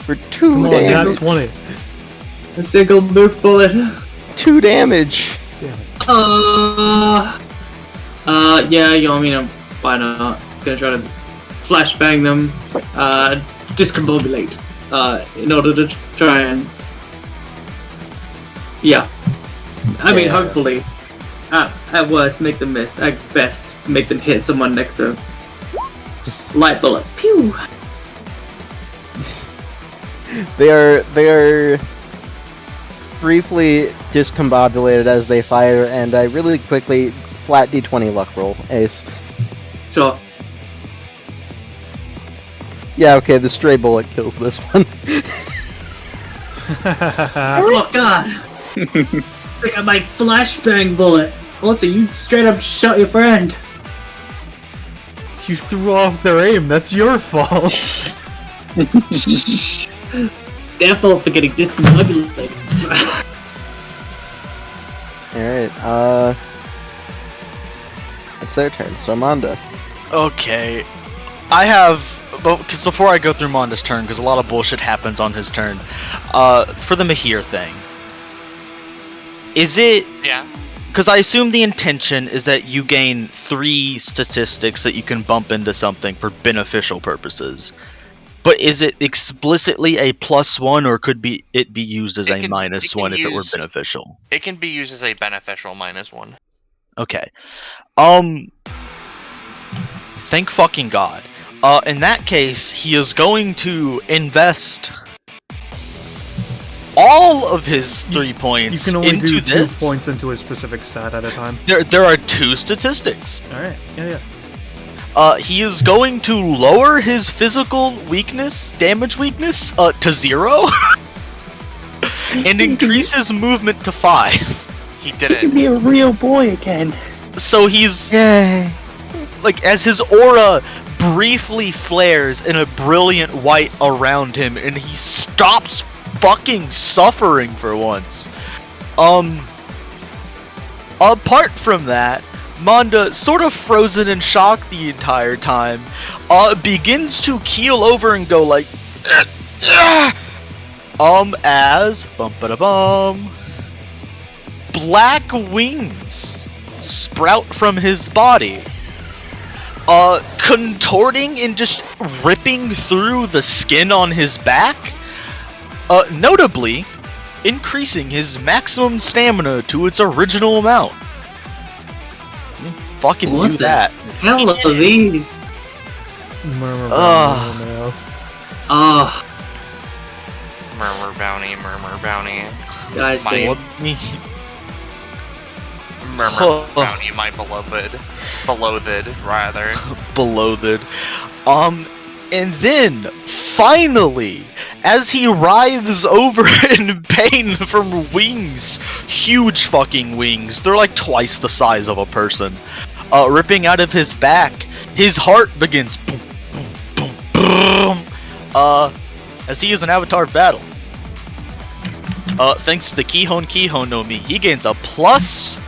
For 2 That's 20. A single nuke bullet. 2 damage. Yeah, why not? Gonna try to flashbang them, discombobulate, in order to try and... Yeah. I mean, hopefully, at worst, make them miss. At best, make them hit someone next to them. Light bullet. Pew! They are briefly discombobulated as they fire, and I really quickly flat d20 luck roll, Ace. Sure. Yeah, okay, the stray bullet kills this one. Oh god! I got my flashbang bullet. Also, you straight up shot your friend. You threw off their aim. That's your fault. Their fault for getting discombobulated. Alright, it's their turn, so Manda. Okay. I have... Because before I go through Monda's turn, because a lot of bullshit happens on his turn, for the Mahir thing, is it... Yeah. Because I assume the intention is that you gain 3 statistics that you can bump into something for beneficial purposes. But is it explicitly a +1, or could it be used as a -1 if it were beneficial? It can be used as a beneficial -1. Okay. Thank fucking God. In that case, he is going to invest all of his 3 points You can only into do this. 2 points into a specific stat at a time. There are 2 statistics. Alright, yeah. He is going to lower his physical weakness, damage weakness, to 0, and increase his movement to 5. He did He can it. be a real boy again. So he's Yay. like, as his aura briefly flares in a brilliant white around him, and he stops fucking suffering for once. Apart from that, Manda, sort of frozen in shock the entire time, begins to keel over and go like, as black wings sprout from his body, contorting and just ripping through the skin on his back, notably increasing his maximum stamina to its original amount. Fucking What do the that. hell are these? Murmur, Ugh. murmur, Oh, Murmur bounty. guys, My- say What me? Murmur bounty, my beloved. Beloathed, rather. Beloathed. And then, finally, as he writhes over in pain from wings, huge fucking wings, they're like twice the size of a person, ripping out of his back, his heart begins boom, boom, boom, boom, as he is an avatar of battle. Thanks to the Kihon no Mi, he gains a +1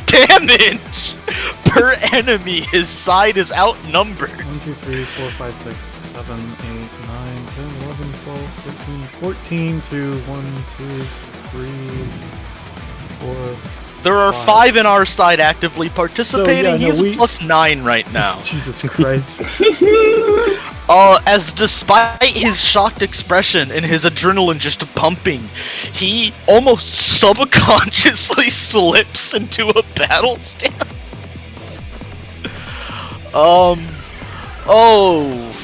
damage per enemy. His side is outnumbered. 1, 2, 3, 4, 5, 6, 7, 8, 9, 10, 11, 12, 13, 14 to 1, 2, 3, 4. There are 5 in our side actively participating. So, yeah, no, He's we- +9 right now. Jesus Christ. As despite his shocked expression and his adrenaline just pumping, he almost subconsciously slips into a battle stance. Oh,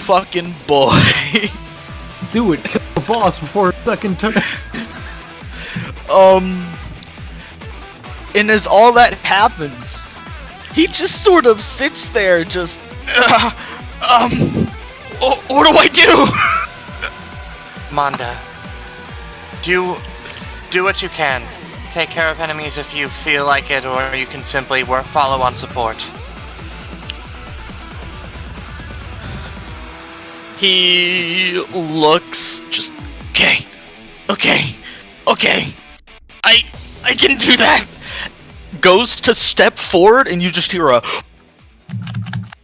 fucking boy. Do it. Kill the boss before second turn. And as all that happens, he just sort of sits there, just, what do I do? Manda, do what you can. Take care of enemies if you feel like it, or you can simply follow on support. He looks just, okay, I can do that. Goes to step forward, and you just hear a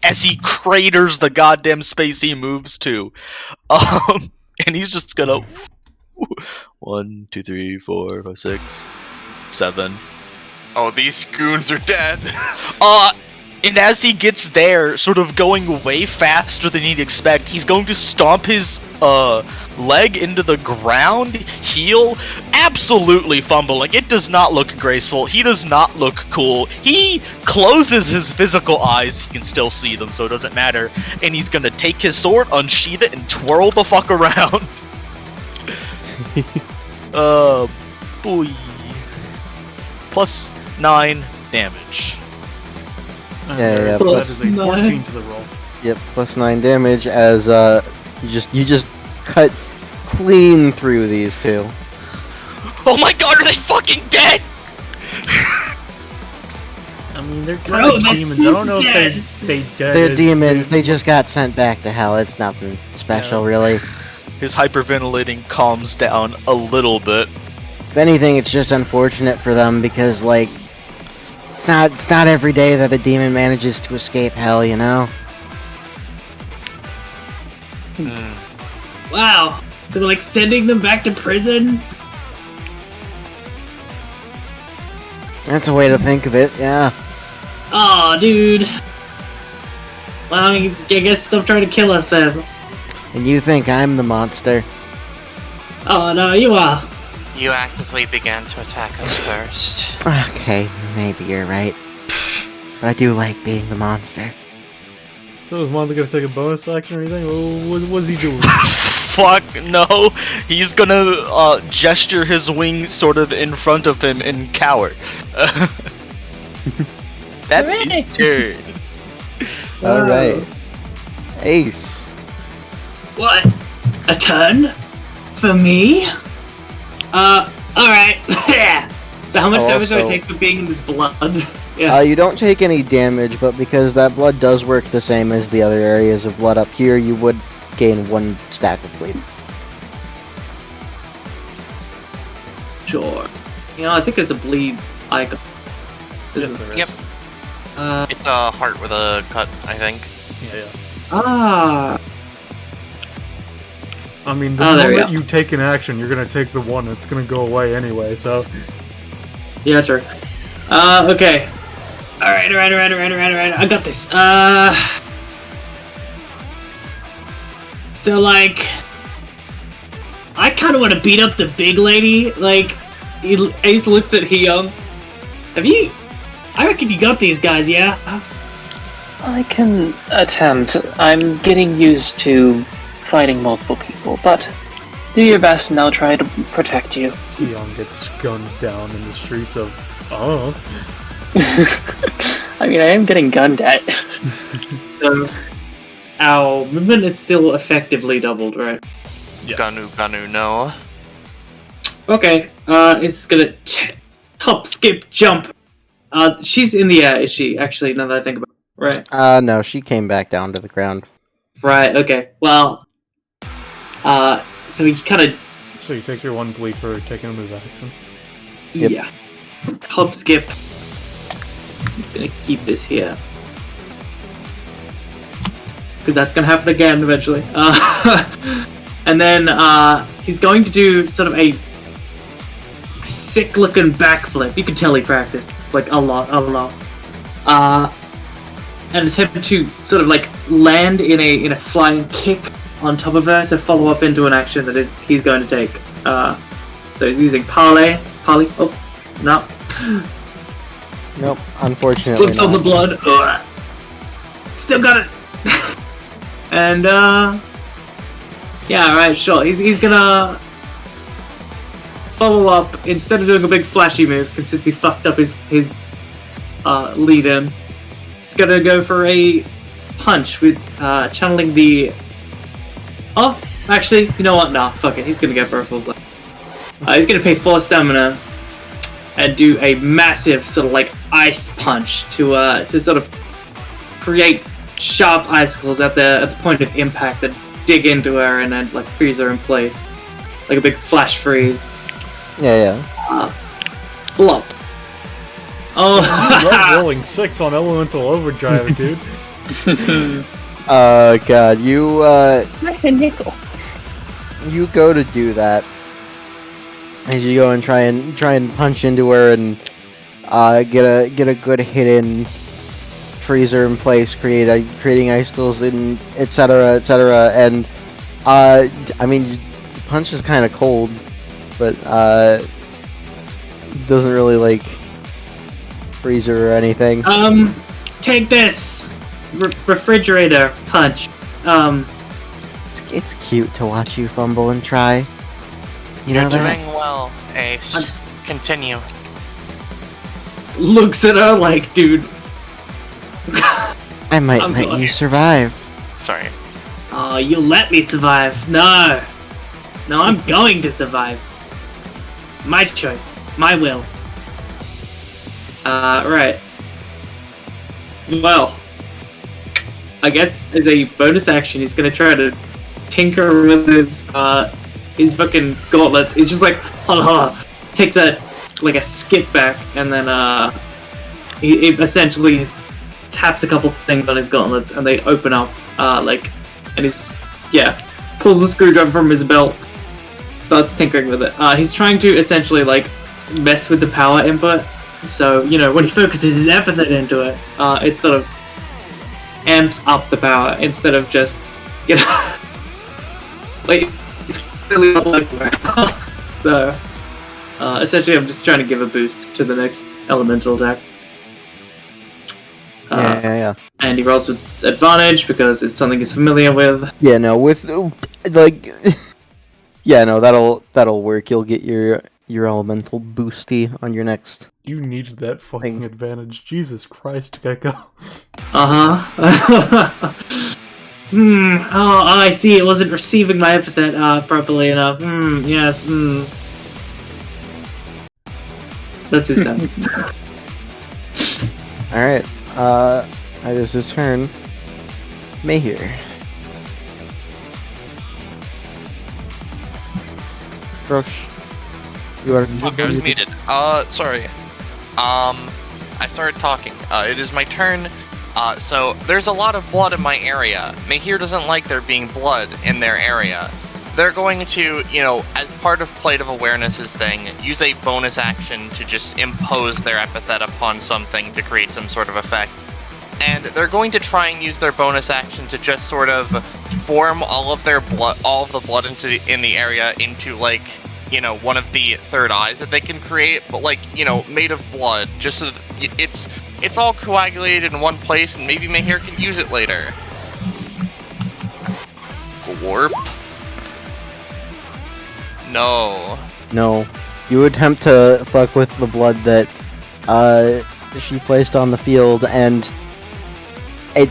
as he craters the goddamn space he moves to. And he's just gonna 1, 2, 3, 4, 5, 6, 7. Oh, these goons are dead. And as he gets there, sort of going way faster than he'd expect, he's going to stomp his leg into the ground, heel, absolutely fumbling. It does not look graceful. He does not look cool. He closes his physical eyes. He can still see them, so it doesn't matter. And he's going to take his sword, unsheath it, and twirl the fuck around. Boy. +9 damage. Yeah, That is a +9. 14 to the roll. Yep, +9 damage as you just cut clean through these two. Oh my god, are they fucking dead? I mean, they're Bro, kind of that's demons. I don't know if dead. they dead. They're is- demons. They just got sent back to hell. It's nothing special, Yeah. really. His hyperventilating calms down a little bit. If anything, it's just unfortunate for them because, like, it's not every day that a demon manages to escape hell, you know? wow. So we're like sending them back to prison? That's a way to think of it, yeah. Oh, dude. Well, I guess stop trying to kill us then. And you think I'm the monster? Oh no, you are. You actively began to attack us first. Okay, maybe you're right. But I do like being the monster. So is Monda gonna take a bonus action or anything? What's he doing? Fuck no. He's gonna gesture his wings sort of in front of him and cower. That's his turn. Alright. Ace. What? A turn? For me? Alright. So how much damage do I Also- take for being in this blood? Yeah. You don't take any damage, but because that blood does work the same as the other areas of blood up here, you would gain 1 stack of bleed. Sure. You know, I think it's a bleed icon. Yes, there is. Yep. It's a heart with a cut, I think. Yeah. Ah. I mean, the there we moment go. you take an action, you're gonna take the one that's gonna go away anyway, so... Yeah, true. Okay. Alright. I got this. So, like... I kind of want to beat up the big lady. Like, Ace looks at Hyung. I reckon you got these guys, yeah? I can attempt. I'm getting used to fighting multiple people, but do your best and I'll try to protect you. Leon gets gunned down in the streets of... Oh. I mean, I am getting gunned at. So, our movement is still effectively doubled, right? Yes. Ganu, no. Okay, it's gonna hop, skip, jump. She's in the air, is she? Actually, now that I think about it. Right. No, she came back down to the ground. Right, okay. Well, so he kind of... So you take your one bleed for taking a move action. Yep. Yeah. Hop, skip. I'm gonna keep this here. Because that's gonna happen again eventually. And then, he's going to do sort of a sick-looking backflip. You can tell he practiced, like, a lot. And attempt to sort of, like, land in a flying kick on top of her to follow up into an action that he's going to take. So he's using Parley. Oh, no. Nope, unfortunately Slips on the blood. Ugh. Still got it. And, yeah, alright, sure. He's gonna follow up, instead of doing a big flashy move, since he fucked up his lead in, he's gonna go for a punch with channeling the... Oh, actually, you know what? Nah, fuck it. He's gonna go for a full blast. He's gonna pay 4 stamina and do a massive sort of like ice punch to sort of create sharp icicles at the point of impact that dig into her and then like freeze her in place, like a big flash freeze. Yeah. Blop. Oh, You love rolling 6 on elemental overdrive, dude. God, you you go to do that. As you go and try and punch into her and get a good hit in, freeze her in place, creating icicles and etc. And I mean, the punch is kind of cold, but doesn't really like freeze her or anything. Take this refrigerator punch. It's cute to watch you fumble and try. You know You're that? doing well, Ace. Continue. Looks at her like, dude. I might I'm let going. you survive. Sorry. Oh, you let me survive. No, I'm going to survive. My choice, my will. Right. Well, I guess as a bonus action, he's gonna try to tinker with his fucking gauntlets. He's just like, takes a like a skip back, and then he essentially taps a couple things on his gauntlets, and they open up, and pulls the screwdriver from his belt, starts tinkering with it. He's trying to essentially like mess with the power input. So, you know, when he focuses his epithet into it, it sort of amps up the power instead of just, you know, like, it's really not like that. So, essentially I'm just trying to give a boost to the next elemental attack. Yeah. And he rolls with advantage because it's something he's familiar with. Yeah, no, with like, yeah, no, that'll work. You'll get your elemental boosty on your next. You needed that fucking advantage. Jesus Christ, Gecko. Oh, I see. It wasn't receiving my epithet properly enough. Yes. That's his turn. Alright, that is his turn. Mayhew. Grosh. You are Fuck, I was muted. Sorry. I started talking. It is my turn. So, there's a lot of blood in my area. Mahir doesn't like there being blood in their area. they're going to, as part of Plate of Awareness's thing, use a bonus action to just impose their epithet upon something to create some sort of effect. And they're going to try and use their bonus action to just sort of form all of the blood in the area into like, one of the third eyes that they can create, but like, made of blood, just so that it's all coagulated in one place, and maybe Mahir can use it later. Warp? No. No. You attempt to fuck with the blood that she placed on the field, and it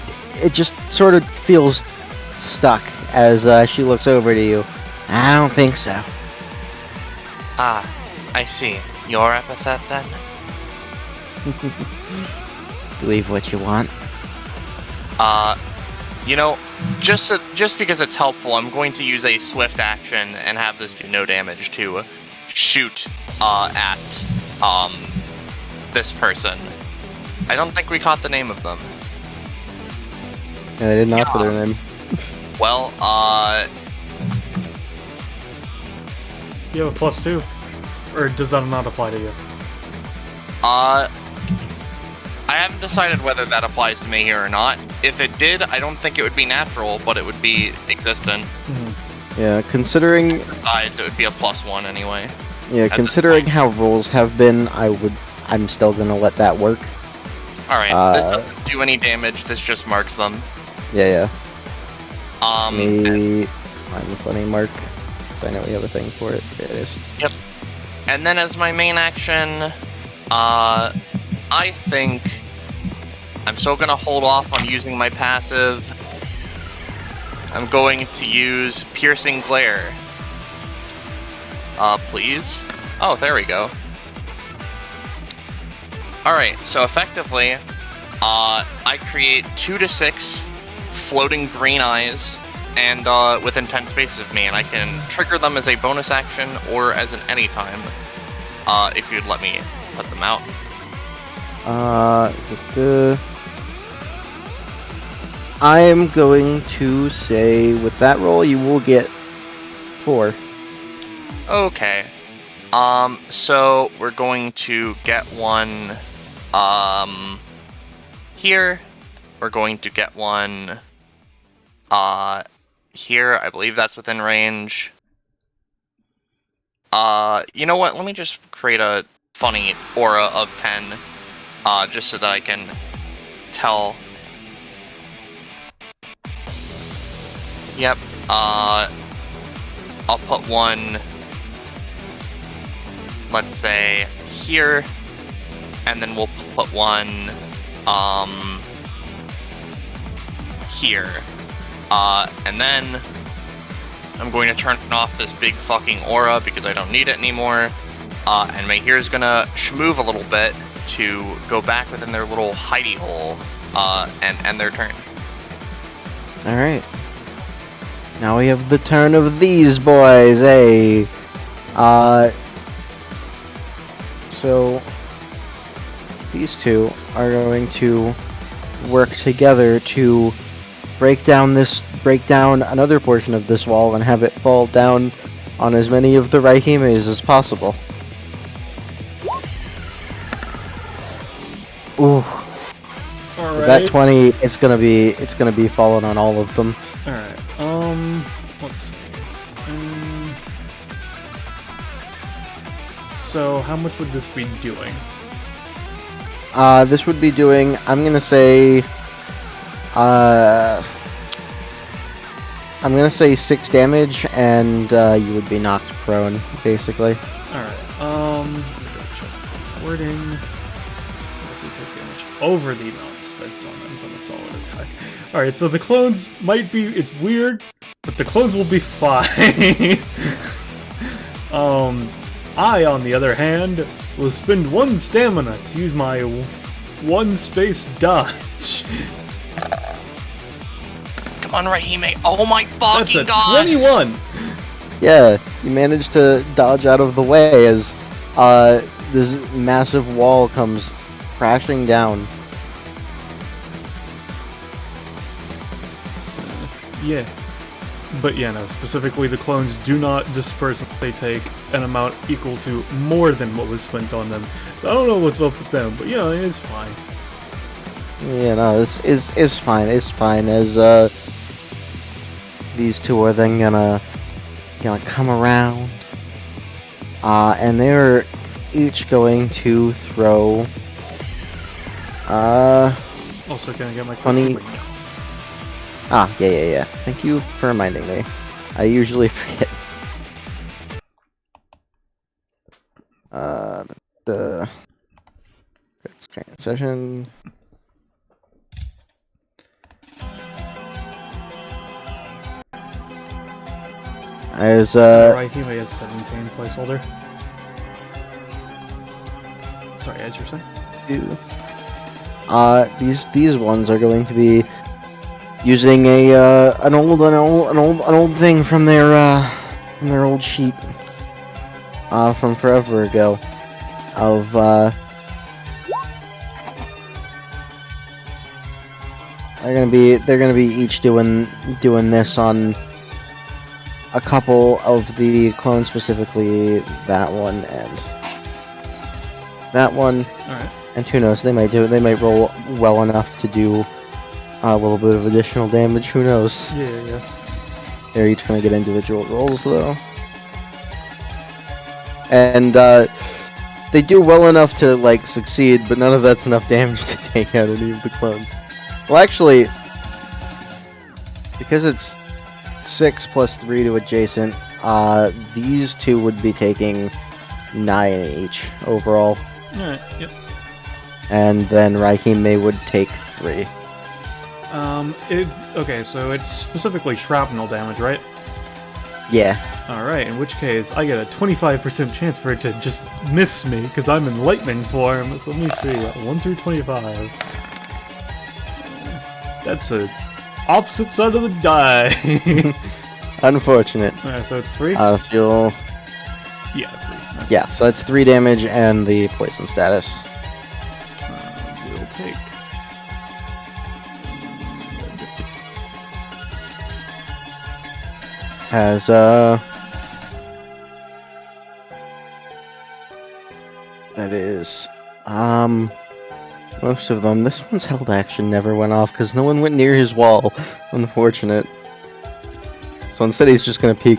just sort of feels stuck as she looks over to you. I don't think so. Ah, I see. Your epithet, then? Believe what you want. Just because it's helpful, I'm going to use a swift action and have this do no damage to shoot at this person. I don't think we caught the name of them. Yeah, they did not put their name. Well, You have a +2? Or does that not apply to you? I haven't decided whether that applies to me here or not. If it did, I don't think it would be natural, but it would be existent. Mm-hmm. Yeah, considering... Besides, it would be a +1 anyway. Yeah, considering how rolls have been, I'm still gonna let that work. Alright, this doesn't do any damage, this just marks them. Yeah. Find the funny mark. So I know we have a thing for it. There it is. Yep. And then as my main action, I think I'm still gonna hold off on using my passive. I'm going to use Piercing Glare. Please? Oh, there we go. Alright, so effectively, I create 2 to 6 floating green eyes and with intense spaces of me, and I can trigger them as a bonus action or as an anytime, if you'd let me put them out. I am going to say with that roll you will get 4. Okay. So we're going to get one here. We're going to get one here. I believe that's within range. You know what? Let me just create a funny aura of 10, just so that I can tell. Yep. I'll put one, let's say, here, and then we'll put one, here. And then I'm going to turn off this big fucking aura because I don't need it anymore. And Mahir's gonna move a little bit to go back within their little hidey hole, and end their turn. Alright. Now we have the turn of these boys, eh? So these two are going to work together to break down another portion of this wall and have it fall down on as many of the Raihimes as possible. Ooh. Alright. That 20, it's gonna be falling on all of them. Alright, let's see. So, how much would this be doing? This would be doing, I'm gonna say 6 damage, and you would be knocked prone, basically. Alright, wording. Does he take damage over the amount spent on the solid attack? Alright, so the clones might be, it's weird, but the clones will be fine. I, on the other hand, will spend 1 stamina to use my 1 space dodge. Come on, Raihime. Oh my fucking god! That's a 21! Yeah, you managed to dodge out of the way as this massive wall comes crashing down. Yeah. But yeah, no, specifically the clones do not disperse if they take an amount equal to more than what was spent on them. So I don't know what's up with them, but it's fine. Yeah, no, this is fine. It's fine as these two are then gonna come around, and they're each going to throw. Also, can I get my Funny. Yeah. Thank you for reminding me. I usually forget. The transition. As Right, he may have 17 placeholder. Sorry, as you're saying. These ones are going to be using an old thing from their old sheet from forever ago of they're gonna be each doing this on a couple of the clones, specifically that one and that one. Alright. And who knows, they might roll well enough to do a little bit of additional damage, who knows. Yeah. They're each gonna get individual rolls though. And they do well enough to succeed, but none of that's enough damage to take out any of the clones. Well, actually, because it's 6 plus 3 to adjacent, these two would be taking 9 each overall. Alright, yep. And then Raihime would take 3. Okay, so it's specifically shrapnel damage, right? Yeah. Alright, in which case, I get a 25% chance for it to just miss me, because I'm in lightning form. So let me see, 1 through 25. That's a opposite side of the die. Unfortunate. Alright, so it's 3? So you'll... Yeah, 3. Nice. Yeah, so that's 3 damage and the poison status. We'll take... As, that is, most of them. This one's held action never went off because no one went near his wall. Unfortunate. So instead he's just gonna peek,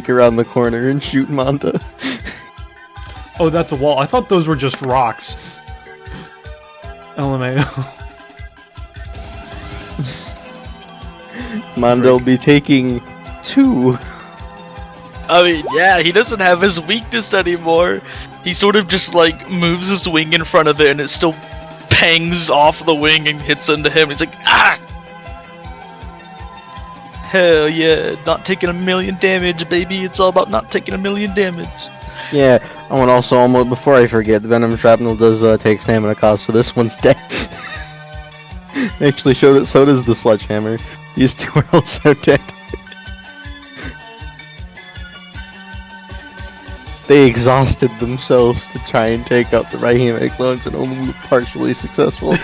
around the corner and shoot Manda. Oh, that's a wall. I thought those were just rocks. LMAO. Monda'll be taking 2. I mean, yeah, he doesn't have his weakness anymore. He sort of just moves his wing in front of it and it still pangs off the wing and hits into him. He's like, ah! Hell yeah, not taking 1,000,000 damage, baby. It's all about not taking 1,000,000 damage. Yeah, oh, and also, almost before I forget, the Venom Shrapnel does take stamina cost, so this one's dead. Actually showed it, so does the Sledgehammer. These two are also dead. They exhausted themselves to try and take out the Raihime clones and only were partially successful.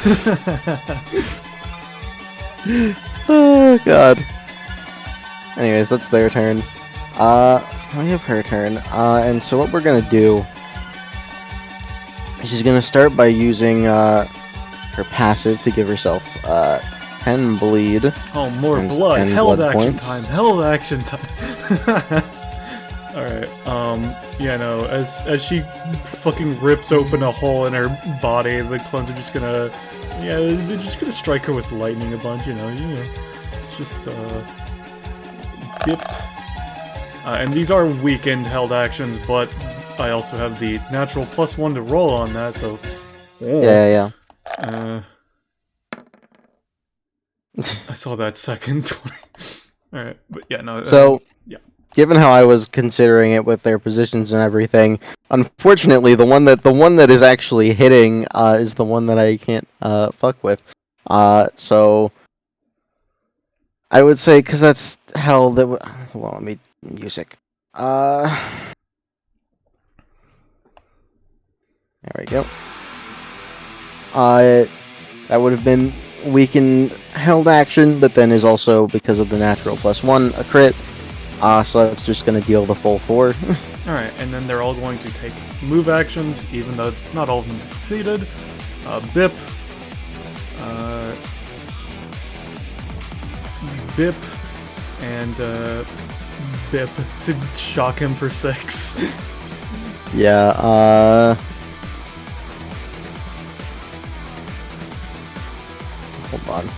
Oh god. Anyways, that's their turn. So we have her turn. And so what we're gonna do... She's gonna start by using her passive to give herself 10 bleed. Oh, more and blood. 10 Hell of blood action points. time. Hell of action time. Alright, yeah, no, as she fucking rips open a hole in her body, the clones are just gonna, yeah, they're just gonna strike her with lightning a bunch, it's just, dip. And these are weakened held actions, but I also have the natural +1 to roll on that, so... Yeah. I saw that second 20. Alright, but yeah, no, So... yeah. Given how I was considering it with their positions and everything, unfortunately, the one that is actually hitting is the one that I can't fuck with. So I would say, because that's how that. Well, let me music. There we go. That would have been weakened held action, but then is also, because of the natural +1, a crit. So that's just going to deal the full 4. Alright, and then they're all going to take move actions, even though not all of them succeeded. Bip. Bip. And, Bip to shock him for 6. Yeah, hold on.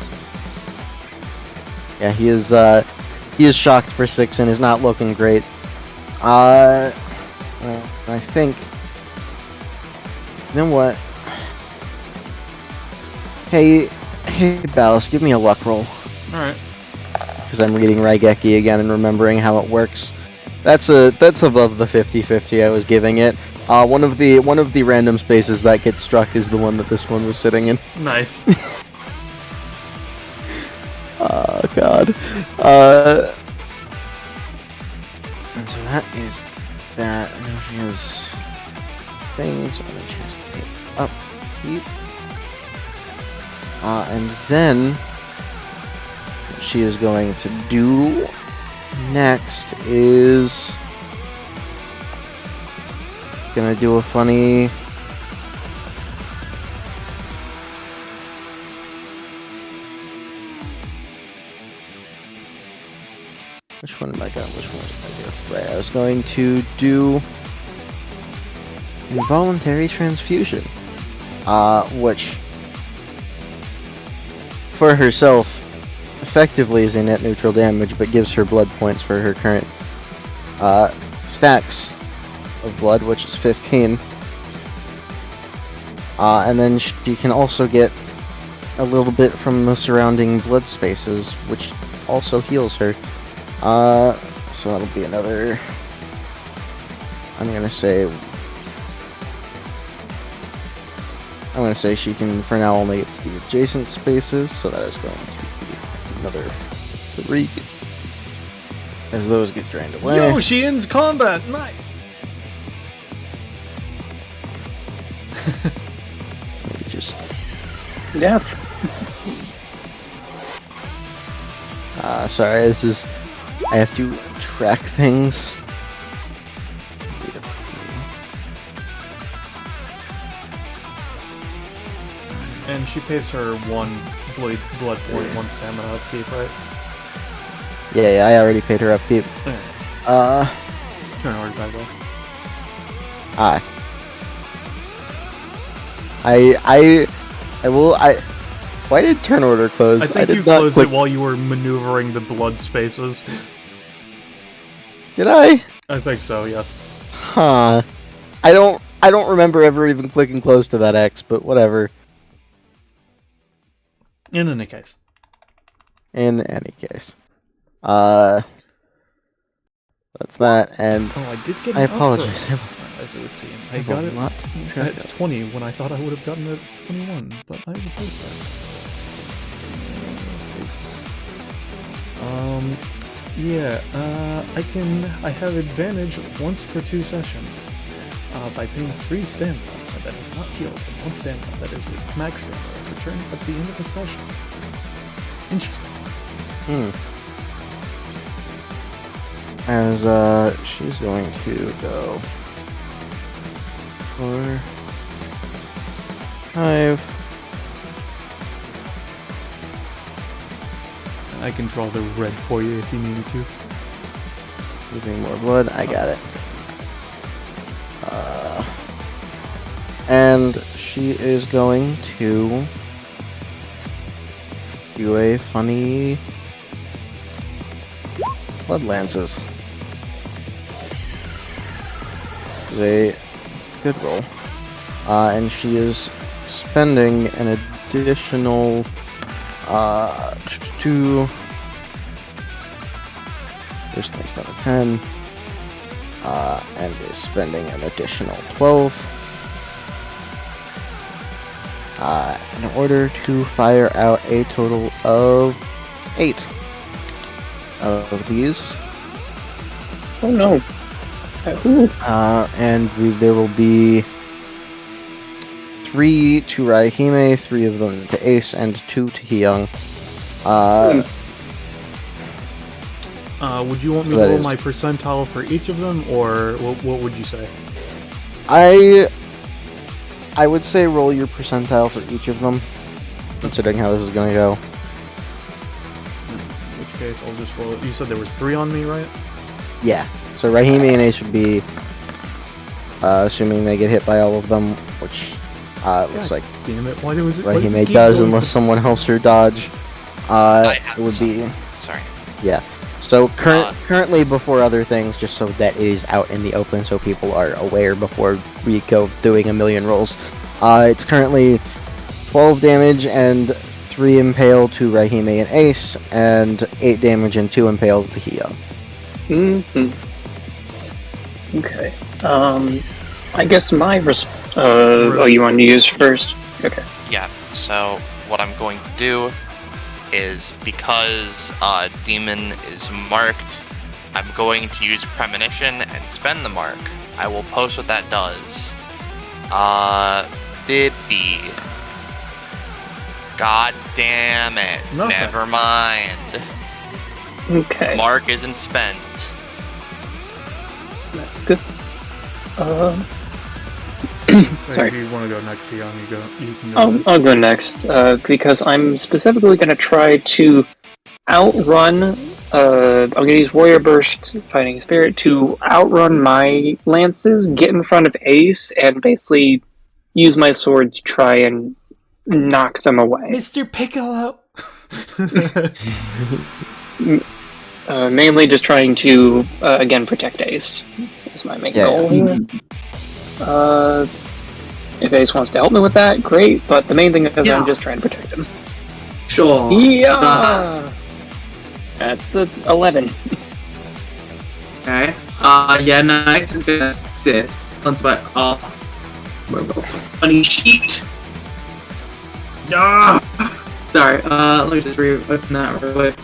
Yeah, he is shocked for 6 and is not looking great. Well, I think... You know what? Hey, Ballast, give me a luck roll. Alright. Because I'm reading Raigeki again and remembering how it works. That's above the 50-50 I was giving it. One of the random spaces that gets struck is the one that this one was sitting in. Nice. Oh god. And so that is that. And now she has things, and then she has to pick up heat. And then what she is going to do next is gonna do a funny. Which one am I got? Which one did I do? Right, I was going to do involuntary transfusion, which for herself effectively is a net neutral damage, but gives her blood points for her current stacks of blood, which is 15. And then she can also get a little bit from the surrounding blood spaces, which also heals her. So that'll be another... I'm gonna say she can, for now, only get to the adjacent spaces, so that is going to be another 3. As those get drained away. Yo, she ends combat! Nice! Maybe just... Death. Sorry, this is... I have to track things. And she pays her 1 blood point, 1 stamina upkeep, right? Yeah, I already paid her upkeep. Turn order, by the way. Why did turn order close? I think did you not closed click... it while you were maneuvering the blood spaces. Did I? I think so, yes. Huh. I don't remember ever even clicking close to that X, but whatever. In any case. In any case. That's that, and Oh, I did get an I apologize. upgrade, as it would seem. I have got a it lot to at check. 20 when I thought I would have gotten it at 21, but I replaced that. I have advantage once per 2 sessions. By paying 3 stamina that is not healed, and 1 stamina that is with max stamina is returned at the end of the session. Interesting. As she's going to go 4, 5. I can draw the red for you if you need me to. Using more blood. I got it. And she is going to do a funny blood lances. Is a good roll. And she is spending an additional 2. First thing spent a 10. And is spending an additional 12. In order to fire out a total of 8 of these. Oh no. And there will be 3 to Raihime, 3 of them to Ace, and 2 to Hyung. Would you want me to roll my percentile for each of them, or what would you say? I would say roll your percentile for each of them, considering how this is gonna go. In which case, I'll just roll it. You said there was 3 on me, right? Yeah. So Raihime and Ace would be, assuming they get hit by all of them, which looks like Damn it! Why was it? Raihime does, unless someone helps her dodge. It would be. Sorry. Yeah. So currently, before other things, just so that it is out in the open, so people are aware before we go doing a million rolls. It's currently 12 damage and 3 impale to Raihime and Ace, and 8 damage and 2 impale to Hyung. Okay. I guess my oh, you want to use first? Okay. Yeah, so what I'm going to do is, because Demon is marked, I'm going to use Premonition and spend the mark. I will post what that does. Bibby. God damn it. Okay. Never mind. Okay. Mark isn't spent. That's good. Sorry. If you want to go next, Hyung, you can go. I'll go next, because I'm specifically going to try to outrun, I'm going to use Warrior Burst, Fighting Spirit, to outrun my lances, get in front of Ace, and basically use my sword to try and knock them away. Mr. Piccolo! Mainly just trying to, again, protect Ace. That's my main goal here. If Ace wants to help me with that, great, but the main thing is I'm just trying to protect him. Sure. Yeah! That's a 11. Okay. Yeah, nice is gonna assist. Once my funny sheet. Ah! Sorry, let me just reopen that real quick.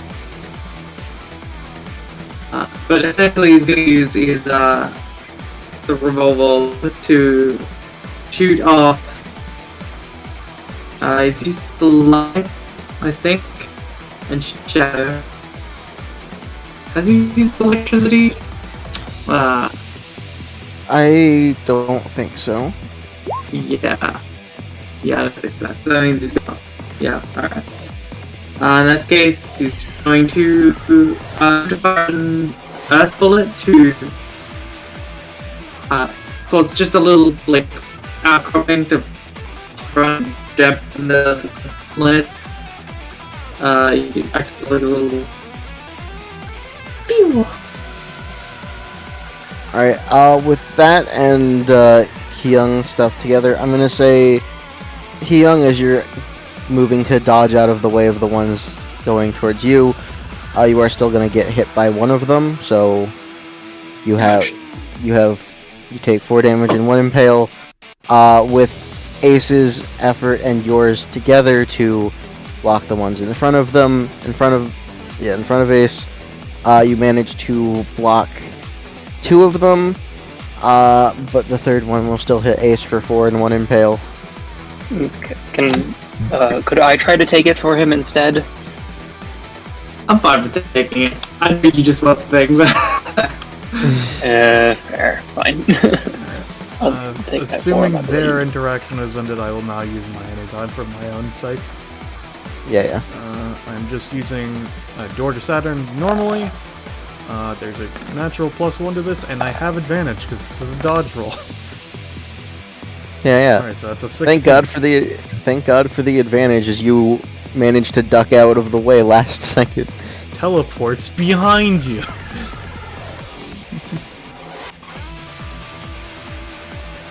But essentially he's gonna use the revolver to shoot off. He's used the light, I think, and shadow. Has he used the electricity? I don't think so. Yeah. Yeah, I think so. That means he's gonna... Yeah, alright. In this case, he's just going to fire an earth bullet to cause just a little, like, outcropping to run depth in the planet. You can actually a little... Pew! Alright, with that and Hyung stuff together, I'm gonna say, Hyung, as you're moving to dodge out of the way of the ones going towards you, you are still gonna get hit by one of them, so you take 4 damage and 1 impale. With Ace's effort and yours together to block the ones in front of them, in front of Ace, you manage to block 2 of them, but the third one will still hit Ace for 4 and 1 impale. Okay. Could I try to take it for him instead? I'm fine with taking it. I think you just want the thing. Fair. Fine. I'll take that for him. Assuming their interaction has ended, I will now use my anytime for my own sake. Yeah. I'm just using Door to Saturn normally. There's a natural +1 to this, and I have advantage because this is a dodge roll. Yeah. Alright, so that's a 16. Thank God for the advantage, as you managed to duck out of the way last second. Teleports behind you.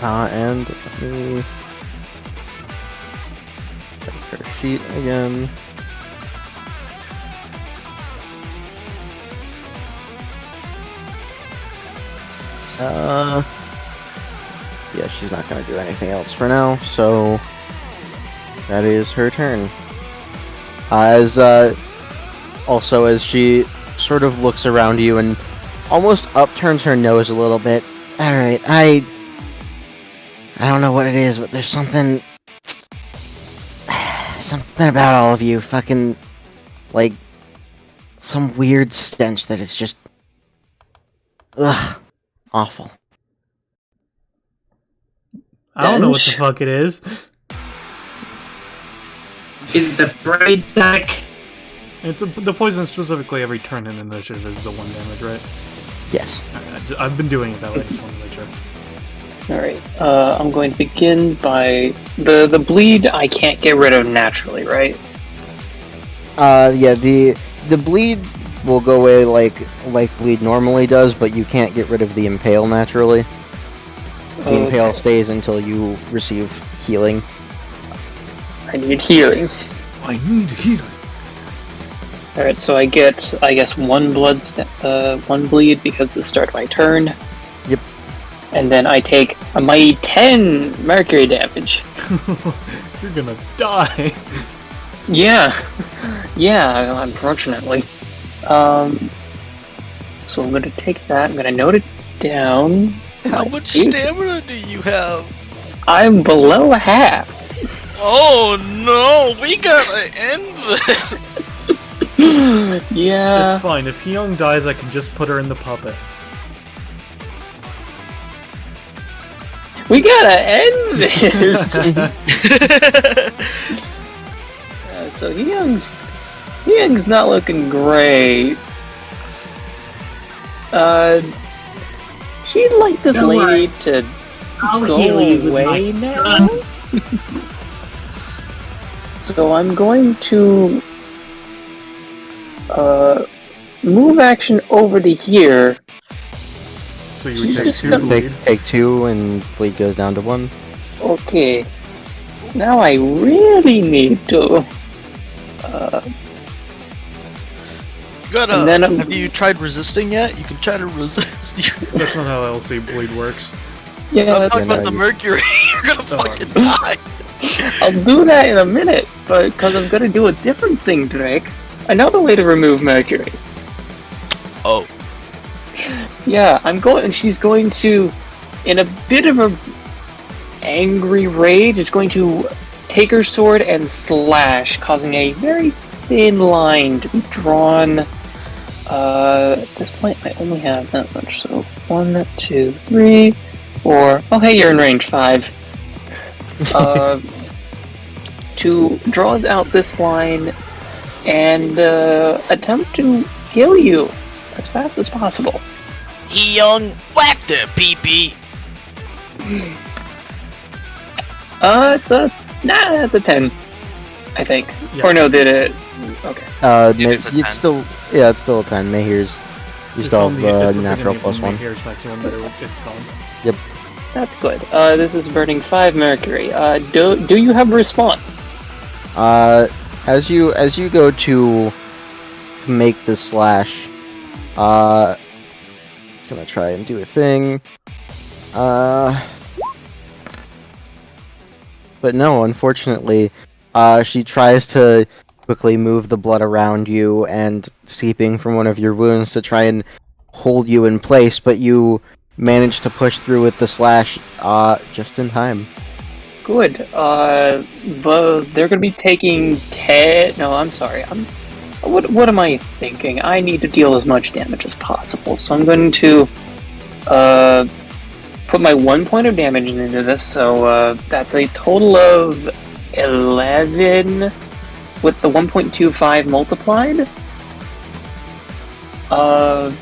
And let me check her sheet again. Yeah, she's not gonna do anything else for now, so that is her turn. Also, as she sort of looks around you and almost upturns her nose a little bit. Alright, I don't know what it is, but there's something something about all of you. Fucking, like, some weird stench that is just, awful. I don't know what the Stench? fuck it is. Is the braid sack? It's the poison specifically every turn in initiative is the 1 damage, right? Yes. I've been doing it that way. I just want to make sure. Alright, I'm going to begin by... The bleed I can't get rid of naturally, right? Yeah, the bleed will go away like bleed normally does, but you can't get rid of the impale naturally. The impale stays until you receive healing. I need healing. I need healing. Alright, so I get, I guess, one bleed because the start of my turn. Yep. And then I take a mighty 10 mercury damage. You're gonna die. Yeah. Yeah, unfortunately. So I'm gonna take that, I'm gonna note it down. How much stamina do you have? I'm below half. Oh no, we gotta end this. Yeah. It's fine. If Hyung dies, I can just put her in the puppet. We gotta end this! So Hyung's not looking great. She'd like this Don't lady worry. to I'll go heal you with away my now. gun. So I'm going to move action over to here. So you would He's take just 2 gonna- bleed. Take 2 and bleed goes down to 1. Okay. Now I really need to. You gotta. And then I'm- Have you tried resisting yet? You can try to resist. That's not how LC bleed works. Yeah, I'm that's talking about no, the you- mercury. You're gonna Oh. fucking die. I'll do that in a minute, but because I'm gonna do a different thing, Drake. Another way to remove mercury. Oh. Yeah, she's going to, in a bit of a angry rage, is going to take her sword and slash, causing a very thin line to be drawn. At this point, I only have that much, so 1, 2, 3, 4. Oh, hey, you're in range 5. To draw out this line and attempt to kill you as fast as possible. He young whack the pee-pee. It's a 10, I think. Yes. Or no, did it? Okay. it's a 10. It's still a 10. Mahir's you still have natural +1. Here's maximum, but it's gone. That's good. This is burning 5 mercury. Do you have a response? As you go to make the slash, gonna try and do a thing. But no, unfortunately, she tries to quickly move the blood around you and seeping from one of your wounds to try and hold you in place, but you manage to push through with the slash just in time. Good. But they're gonna be taking 10. No, I'm sorry. What am I thinking? I need to deal as much damage as possible, so I'm going to put my 1 point of damage into this. So that's a total of 11 with the 1.25 multiplied. I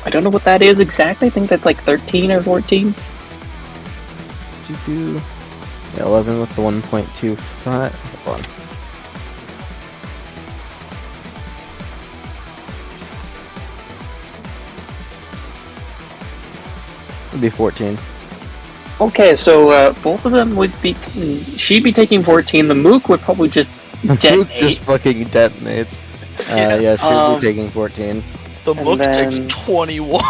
don't know what that is exactly. I think that's like 13 or 14. 11 with the 1.25. Hold on. It'd be 14. Okay, so both of them would be. She'd be taking 14. The Mook would probably just Luke detonate. just fucking detonates. Yeah, she'll be taking 14. The And Mook takes then- 21.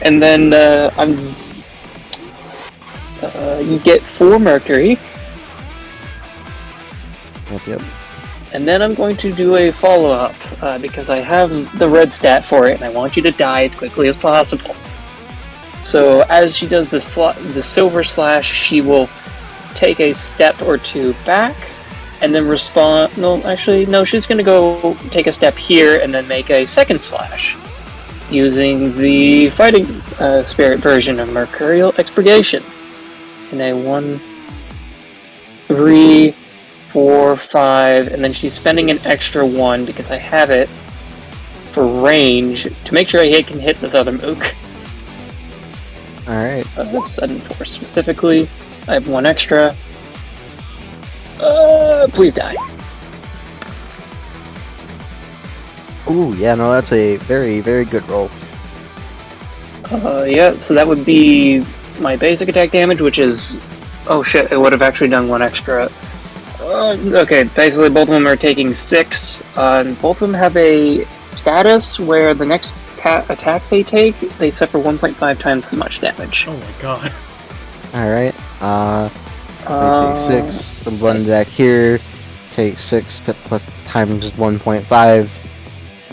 And then you get 4 mercury, Yep. and then I'm going to do a follow-up because I have the red stat for it, and I want you to die as quickly as possible. So as she does the silver slash, she will take a step or two back, and then respond. No, actually, no. She's gonna go take a step here and then make a second slash, using the fighting spirit version of Mercurial Expurgation. In a 1, 3, 4, 5, and then she's spending an extra 1 because I have it for range to make sure I can hit this other mook. Alright. Sudden force specifically. I have 1 extra. Please die. Ooh, yeah, no, that's a very, very good roll. Yeah, so that would be my basic attack damage, which is... Oh shit, it would have actually done 1 extra. Okay, basically both of them are taking 6. And both of them have a status where the next attack they take, they suffer 1.5 times as much damage. Oh my god. Alright, they take 6, the one back here takes 6 plus times 1.5.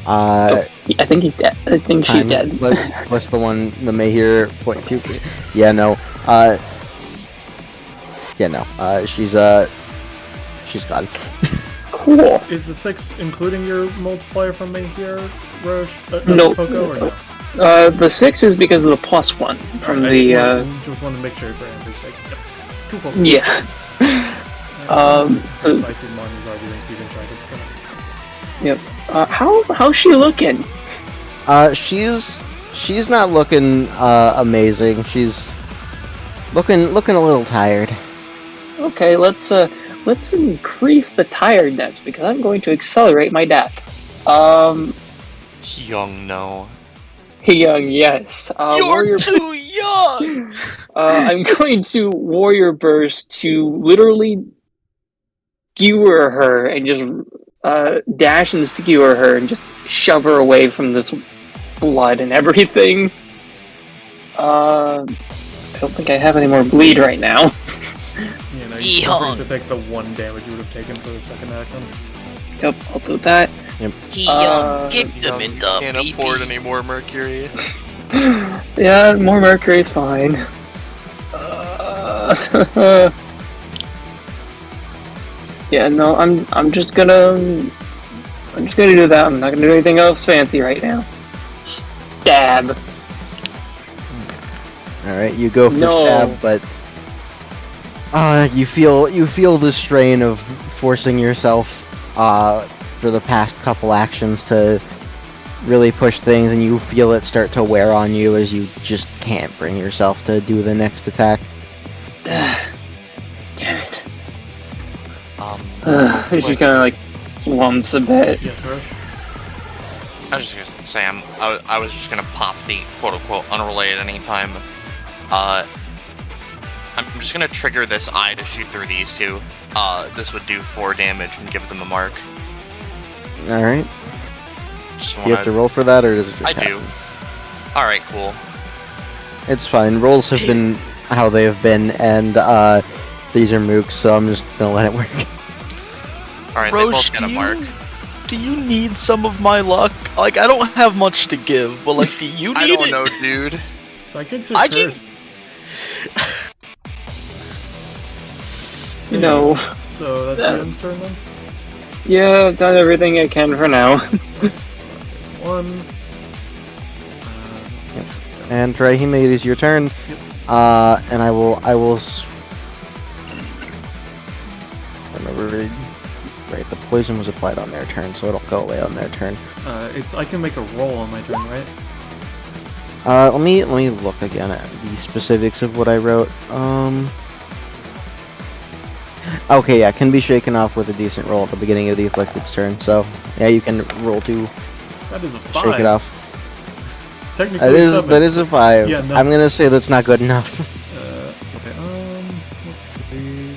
I think he's dead. I think she's dead. Plus the one, the Mayheer 0.2. Yeah, no. She's gone. Cool. Is the 6 including your multiplier from me here, Roche? Nope. Poco, or no? The 6 is because of the +1 from Just want to make sure for Amber's sake. Cool. Yeah. So... I see mine is already included in trying to... Yep. How's she looking? She's not looking amazing. She's looking a little tired. Okay, let's increase the tiredness because I'm going to accelerate my death. Young, no. Young, yes. You're too young! I'm going to Warrior Burst to literally skewer her and just dash and skewer her and just shove her away from this blood and everything. I don't think I have any more bleed right now. Yeah, no, you don't to take the 1 damage you would have taken for the second action. Yep, I'll do that. Yep. Kick them in the Can't afford any more mercury. Yeah, more mercury is fine. Yeah, no, I'm just gonna do that. I'm not gonna do anything else fancy right now. Stab. Alright, you go for stab, but you feel the strain of forcing yourself for the past couple actions to really push things, and you feel it start to wear on you as you just can't bring yourself to do the next attack. Damn it. She kind of like slumps a bit. Yes, Roche? I was just gonna say, I was just gonna pop the quote-unquote unrelated anytime. I'm just gonna trigger this eye to shoot through these two. This would do 4 damage and give them a mark. Alright. Do you have to roll for that, or does it just I happen? do. Alright, cool. It's fine. Rolls have been how they have been, and these are mooks, so I'm just gonna let it work. Alright, they both get a mark. Do you need some of my luck? Like, I don't have much to give, but like, do you need I don't it? know, dude. Psychics are cursed. No. So that's Adam's turn then? Yeah, I've done everything I can for now. So I'll take 1. And Rahime, it is your turn. Yep. And I will remember, right, the poison was applied on their turn, so it'll go away on their turn. I can make a roll on my turn, right? Let me look again at the specifics of what I wrote. Okay, yeah, can be shaken off with a decent roll at the beginning of the Afflicted's turn, so yeah, you can roll to That is a 5. shake it off. Technically 7. That is a 5. Yeah, no. I'm gonna say that's not good enough. Okay, let's see.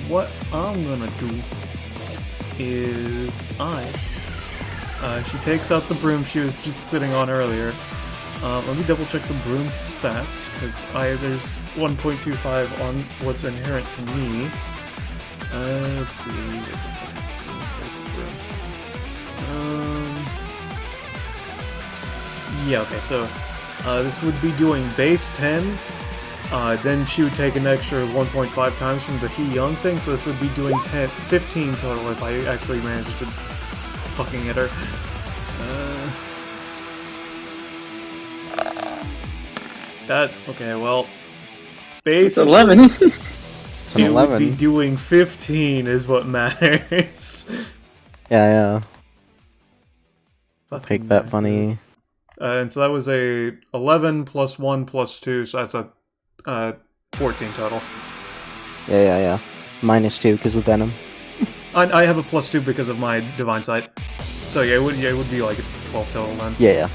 What I'm gonna do is she takes out the broom she was just sitting on earlier. Let me double check the broom's stats, because there's 1.25 on what's inherent to me. Let's see. Yeah, okay, so this would be doing base 10 Then she would take an extra 1.5 times from the He-Young thing, so this would be doing 15 total if I actually managed to fucking hit her. Okay, well, It's basically 11. It's an it would be 11. doing 15 is what matters. Yeah. Fucking Take that matters. funny. And so that was a 11 plus 1 plus 2, so that's a 14 total. Yeah. -2 because of Venom. I have a plus 2 because of my Divine Sight. So yeah, it would be like a 12 total then. Yeah.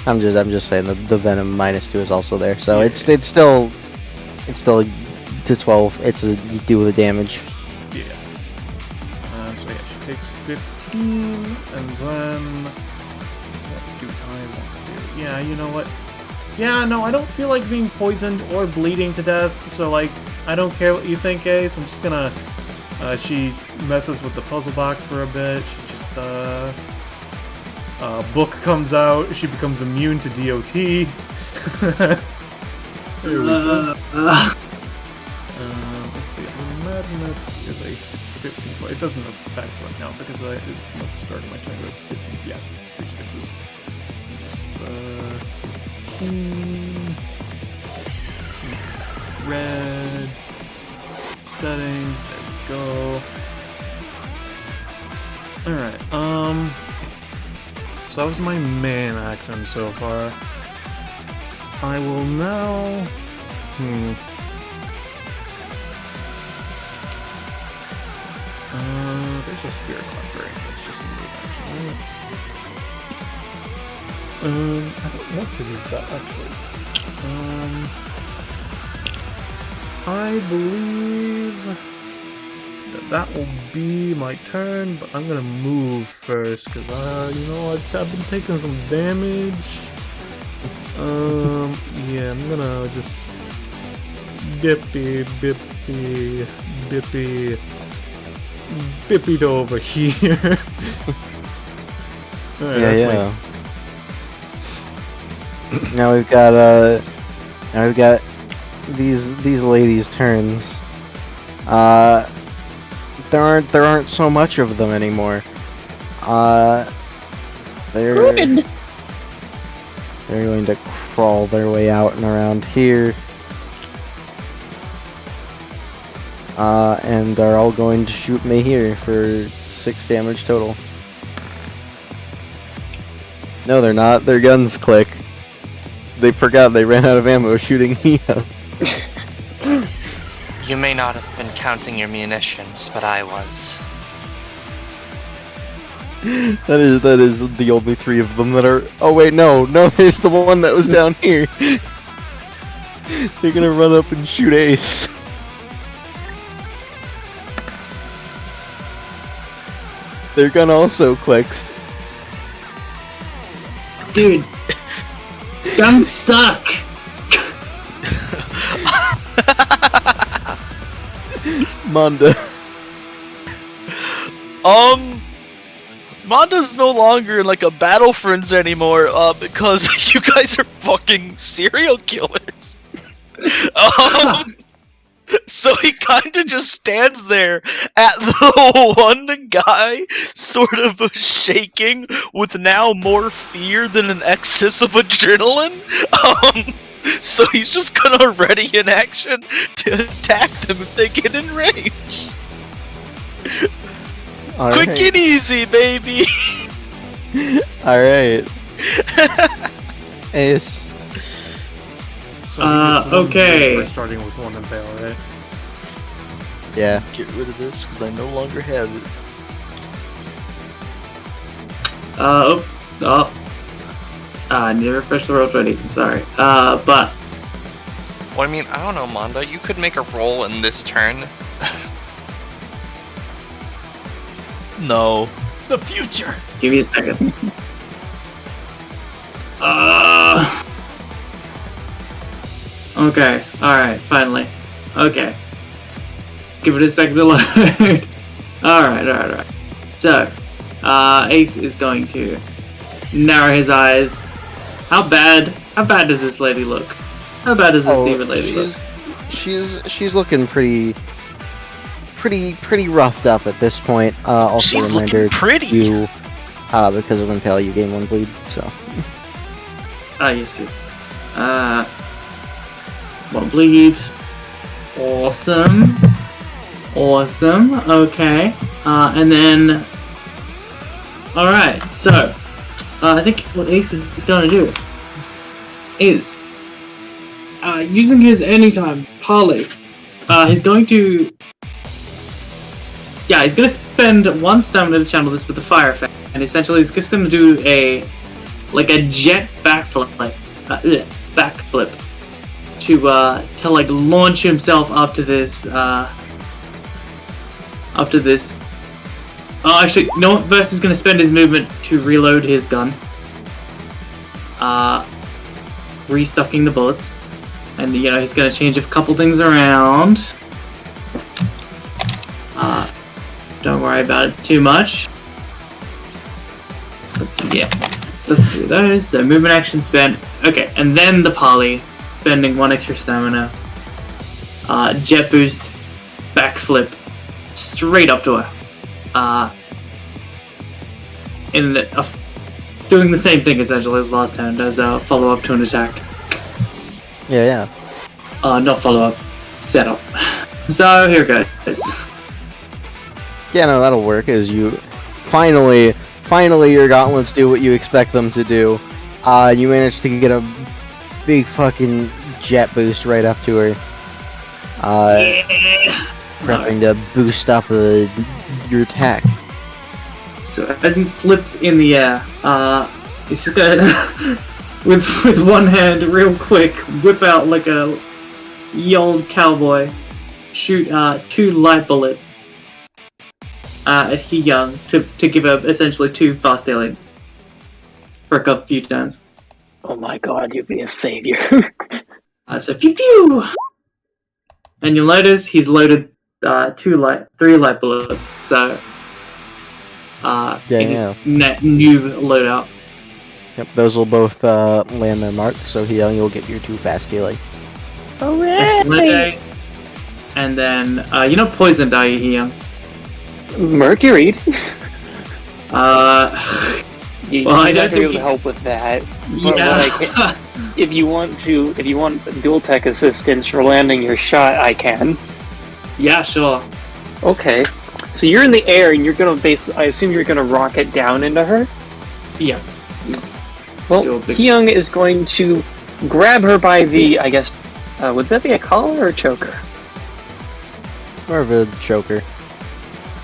I'm just saying the Venom -2 is also there, so it's still to 12. You do the damage. Yeah. So yeah, she takes 15, and then what do I want to do? Yeah, you know what? Yeah, no, I don't feel like being poisoned or bleeding to death, so like, I don't care what you think, Ace. I'm just gonna. She messes with the puzzle box for a bit. She just book comes out. She becomes immune to DOT. There we go. Let's see. Madness is a 15. It doesn't affect right now because it's not the start of my turn. But it's 15. Yeah, it's 3 spaces. Just 15. Red settings. There we go. All right. So that was my main action so far. I will now. There's a spirit library. It's just a move action, right? I don't want to use that actually. I believe that will be my turn, but I'm gonna move first because I've been taking some damage. Yeah, I'm gonna just bippy it over here. Alright, Yeah. Now we've got these ladies' turns. There aren't so much of them anymore. They're going to crawl their way out and around here. And are all going to shoot me here for 6 damage total. No, they're not. Their guns click. They forgot they ran out of ammo shooting Hia. You may not have been counting your munitions, but I was. That is the only 3 of them that are. Oh wait, no, there's the one that was down here. They're gonna run up and shoot Ace. Their gun also clicks. Dude, guns suck. Manda. Manda's no longer in like a battle frenzy anymore, because you guys are fucking serial killers. So he kinda just stands there at the one guy, sort of shaking with now more fear than an excess of adrenaline. So he's just gonna ready in action to attack them if they get in range. Quick and easy, baby! Alright. Ace. So he gets one okay. for starting with 1 impale, right? Yeah. Get rid of this, because I no longer have it. I need to refresh the roll ready. Sorry. But Well, I mean, I don't know, Manda. You could make a roll in this turn. No. The future! give me a second. Okay. Alright, finally. Okay. Give it a second to load. Alright. So, Ace is going to narrow his eyes. How bad does this lady look? How bad is this demon lady look? She's looking pretty roughed up at this point. Also She's reminder looking pretty. you, because of Impale, you gain 1 bleed. So. Yes. 1 bleed. Awesome. Okay. And then. Alright, so. I think what Ace is going to do is. Using his anytime parley, he's going to. Yeah, he's going to spend 1 stamina to channel this with the fire effect. And essentially, he's just going to do a jet backflip. To like launch himself up to this Oh, actually, no. Verse is going to spend his movement to reload his gun, restocking the bullets, and he's going to change a couple things around. Don't worry about it too much. Let's see. Yeah, let's look through those. So movement action spent. Okay, and then the parley. Spending 1 extra stamina. Jet boost, backflip, straight up to her. Doing the same thing essentially as last time. Does a follow up to an attack. Yeah. Not follow up, setup. So here goes. Yeah, no, that'll work. As you finally your gauntlets do what you expect them to do. You manage to get a big fucking jet boost right up to her. Prepping to boost up your attack. So as he flips in the air, he's just gonna, with one hand, real quick, whip out like a ye old cowboy, shoot 2 light bullets at He-Young to give her essentially 2 fast healing for a few turns. Oh my god, you'd be a savior. So pew pew, and you'll notice he's loaded 3 light bullets. So in his new loadout. Yep, those will both land their mark. So you'll get your 2 fast healing. Hooray! And then you're not poisoned, are you, He-Young? Mercury. Well, I don't be able to help with that. But Yeah. if you want dual tech assistance for landing your shot, I can. Yeah, sure. Okay. So you're in the air and you're gonna I assume you're gonna rocket down into her? Yes. Well, Hyung is going to grab her by the, I guess, would that be a collar or a choker? More of a choker.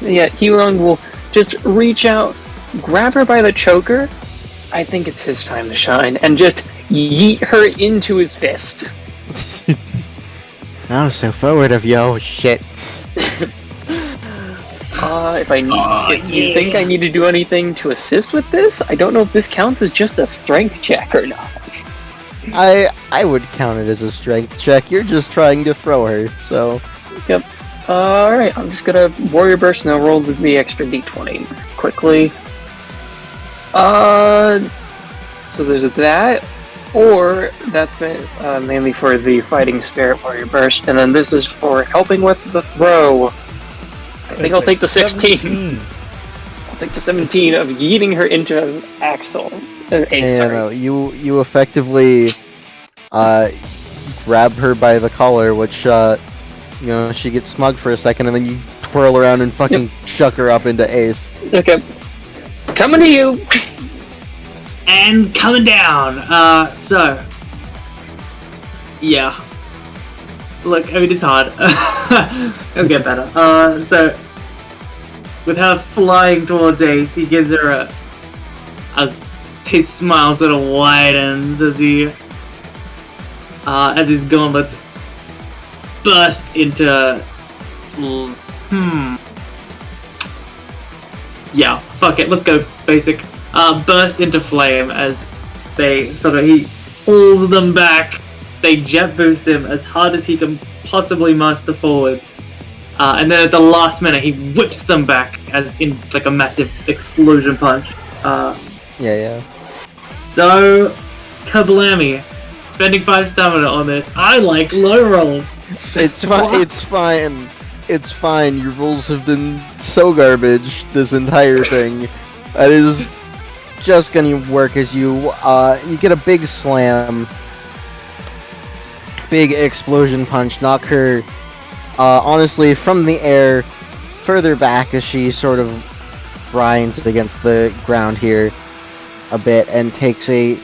Yeah, Hyung will just reach out, grab her by the choker. I think it's his time to shine, and just yeet her into his fist. Oh, so forward of you, oh shit. If you think I need to do anything to assist with this, I don't know if this counts as just a strength check or not. I would count it as a strength check. You're just trying to throw her, so. Yep. Alright, I'm just gonna Warrior Burst and I'll roll the extra d20 quickly. So there's that, or that's mainly for the Fighting Spirit Warrior Burst, and then this is for helping with the throw. I think I'll take the 16. I'll take the 17 of yeeting her into Axel. No, you effectively grab her by the collar, which she gets smug for a second, and then you twirl around and fucking chuck her up into Ace. Okay. Coming to you! And coming down! Yeah. Look, I mean, it's hard. It'll get better. So, with her flying towards Ace, he gives her his smile sort of widens as his gauntlets burst into... Yeah, fuck it, let's go basic. Burst into flame as he pulls them back. They jet boost him as hard as he can possibly muster forwards. And then at the last minute, he whips them back as in like a massive explosion punch. Yeah. So, kablammy. spending 5 stamina on this. I like low rolls. It's fine. It's fine. It's fine. Your rolls have been so garbage this entire thing. That is just gonna work as you get a big slam, big explosion punch, knock her honestly from the air further back as she sort of grinds against the ground here a bit and takes a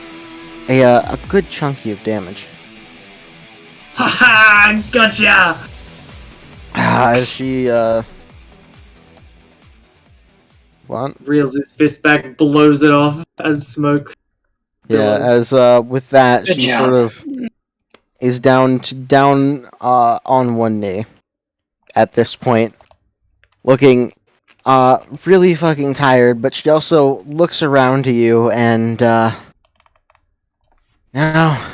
good chunky of damage. Haha, gotcha! She what? Reels his fist back, blows it off as smoke. Yeah, billows. as with that, Good she job. sort of is down on one knee at this point, looking really fucking tired, but she also looks around to you and now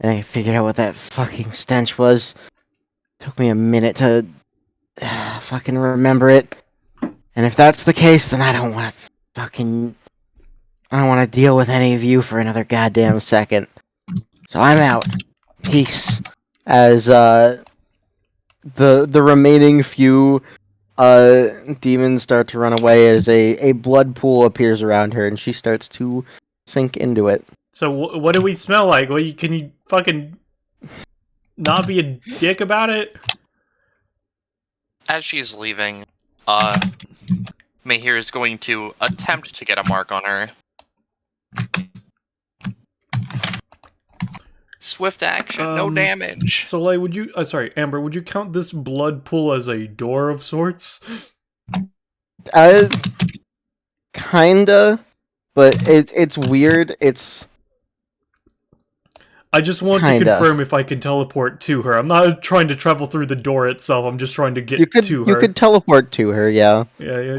I figured out what that fucking stench was. Took me a minute to fucking remember it. And if that's the case, then I don't want to deal with any of you for another goddamn second. So I'm out. Peace. As the remaining few demons start to run away as a blood pool appears around her and she starts to sink into it. So what do we smell like? Can you fucking not be a dick about it? As she's leaving, Mahir is going to attempt to get a mark on her. Swift action, no damage. So, like, would you... sorry, Amber, would you count this blood pool as a door of sorts? Kinda, but it's weird. It's... I just want Kinda. to confirm if I can teleport to her. I'm not trying to travel through the door itself. I'm just trying to get to her. You could teleport to her, yeah. Yeah,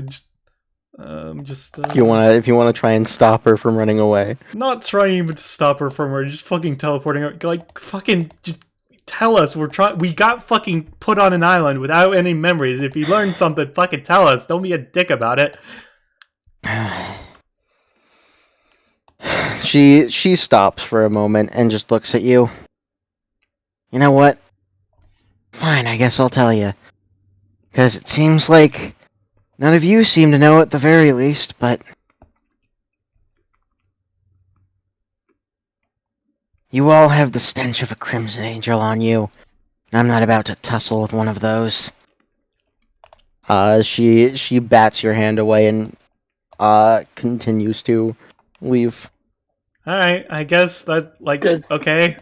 If you wanna try and stop her from running away. not trying even to stop her from her, just fucking teleporting her. Like, fucking, just tell us. We got fucking put on an island without any memories. If you learned something, fucking tell us. Don't be a dick about it. She stops for a moment and just looks at you. You know what? Fine, I guess I'll tell you. Because it seems like none of you seem to know at the very least, but you all have the stench of a crimson angel on you. And I'm not about to tussle with one of those. She bats your hand away and continues to leave. Alright, I guess that, like, Does- okay.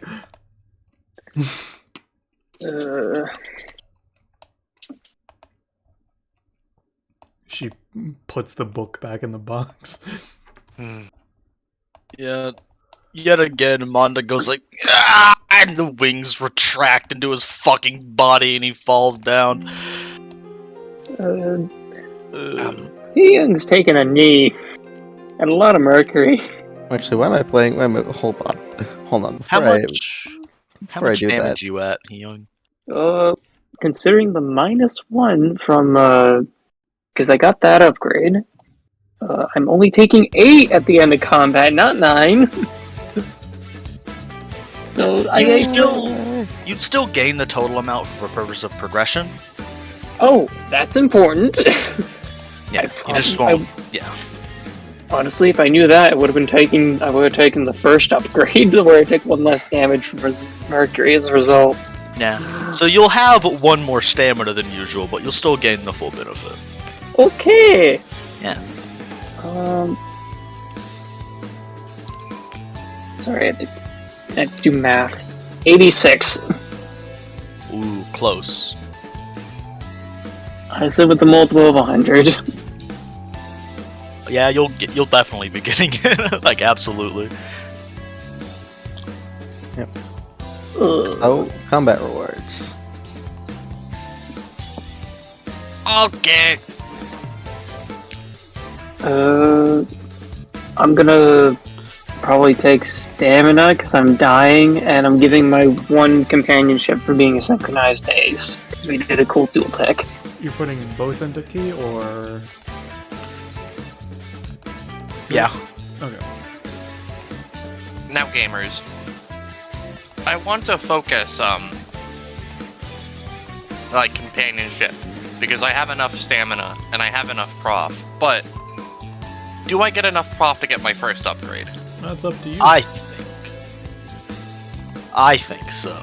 She puts the book back in the box. Yeah. Yet again, Monda goes like, ah! And the wings retract into his fucking body and he falls down. Young's taking a knee. And a lot of mercury. Actually, why am I playing? Hold on. How Before I much do damage that. you at, Young? Considering the -1 from, because I got that upgrade, I'm only taking 8 at the end of combat, not 9. So You'd still gain the total amount for purpose of progression. Oh, that's important. Yeah, you just won't. Yeah. Honestly, if I knew that, I would have taken the first upgrade where I take 1 less damage from mercury as a result. Yeah. So you'll have 1 more stamina than usual, but you'll still gain the full benefit. Okay. Yeah. Sorry, I have to do math. 86. Ooh, close. I said with a multiple of 100. Yeah, you'll definitely be getting it. Like, absolutely. Oh, combat rewards. Okay. I'm gonna probably take stamina because I'm dying, and I'm giving my 1 companionship for being a synchronized ace because we did a cool dual tech. You're putting both into key, or... Yeah. Okay. Now, gamers, I want to focus, like, companionship, because I have enough stamina, and I have enough prof, but do I get enough prof to get my first upgrade? That's up to you. I think so.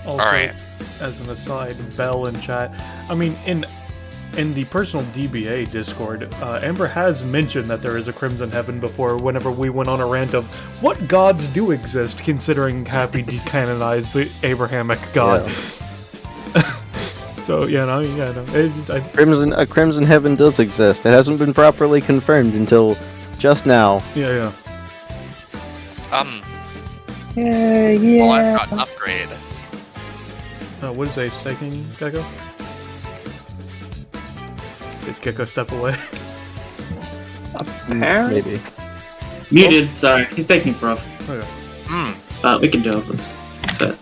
Also, Alright. as an aside, Bell in chat. I mean, in the personal DBA Discord, Amber has mentioned that there is a Crimson Heaven before whenever we went on a rant of what gods do exist, considering Happy decanonized the Abrahamic god. Yeah. So, no. A Crimson Heaven does exist. It hasn't been properly confirmed until just now. Yeah. Well, I've got an upgrade. What is Ace taking, Gecko? Did Gecko step away? Maybe. Muted, sorry. He's taking prof. Okay. We can do this. But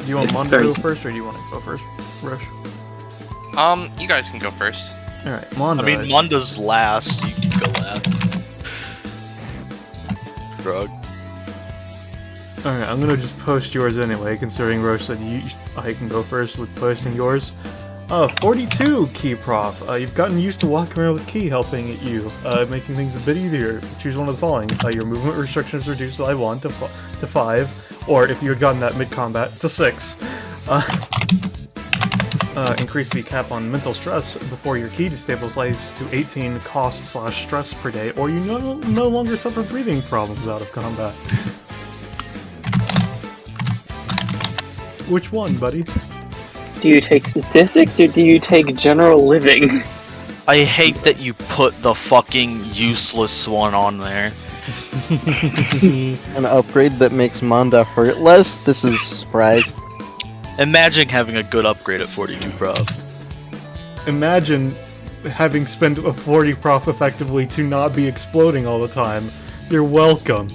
Do you want It's Mondo to very go simple. first, or do you want to go first? Rush. You guys can go first. Alright, Mondo. I mean, Monda's last. You can go last. Drug. Alright, I'm gonna just post yours anyway, considering Roche said I can go first with posting yours. 42 Key Prof. You've gotten used to walking around with Key helping you, making things a bit easier. Choose one of the following. Your movement restrictions reduced by 1 to 5, or if you had gotten that mid-combat, to 6. Increase the cap on mental stress before your Key destabilizes to 18 cost/stress per day, or you no longer suffer breathing problems out of combat. Which one, buddy? Do you take statistics or do you take general living? I hate that you put the fucking useless one on there. An upgrade that makes Manda hurt less? This is a surprise. Imagine having a good upgrade at 42 prof. Imagine having spent a 40 prof effectively to not be exploding all the time. You're welcome.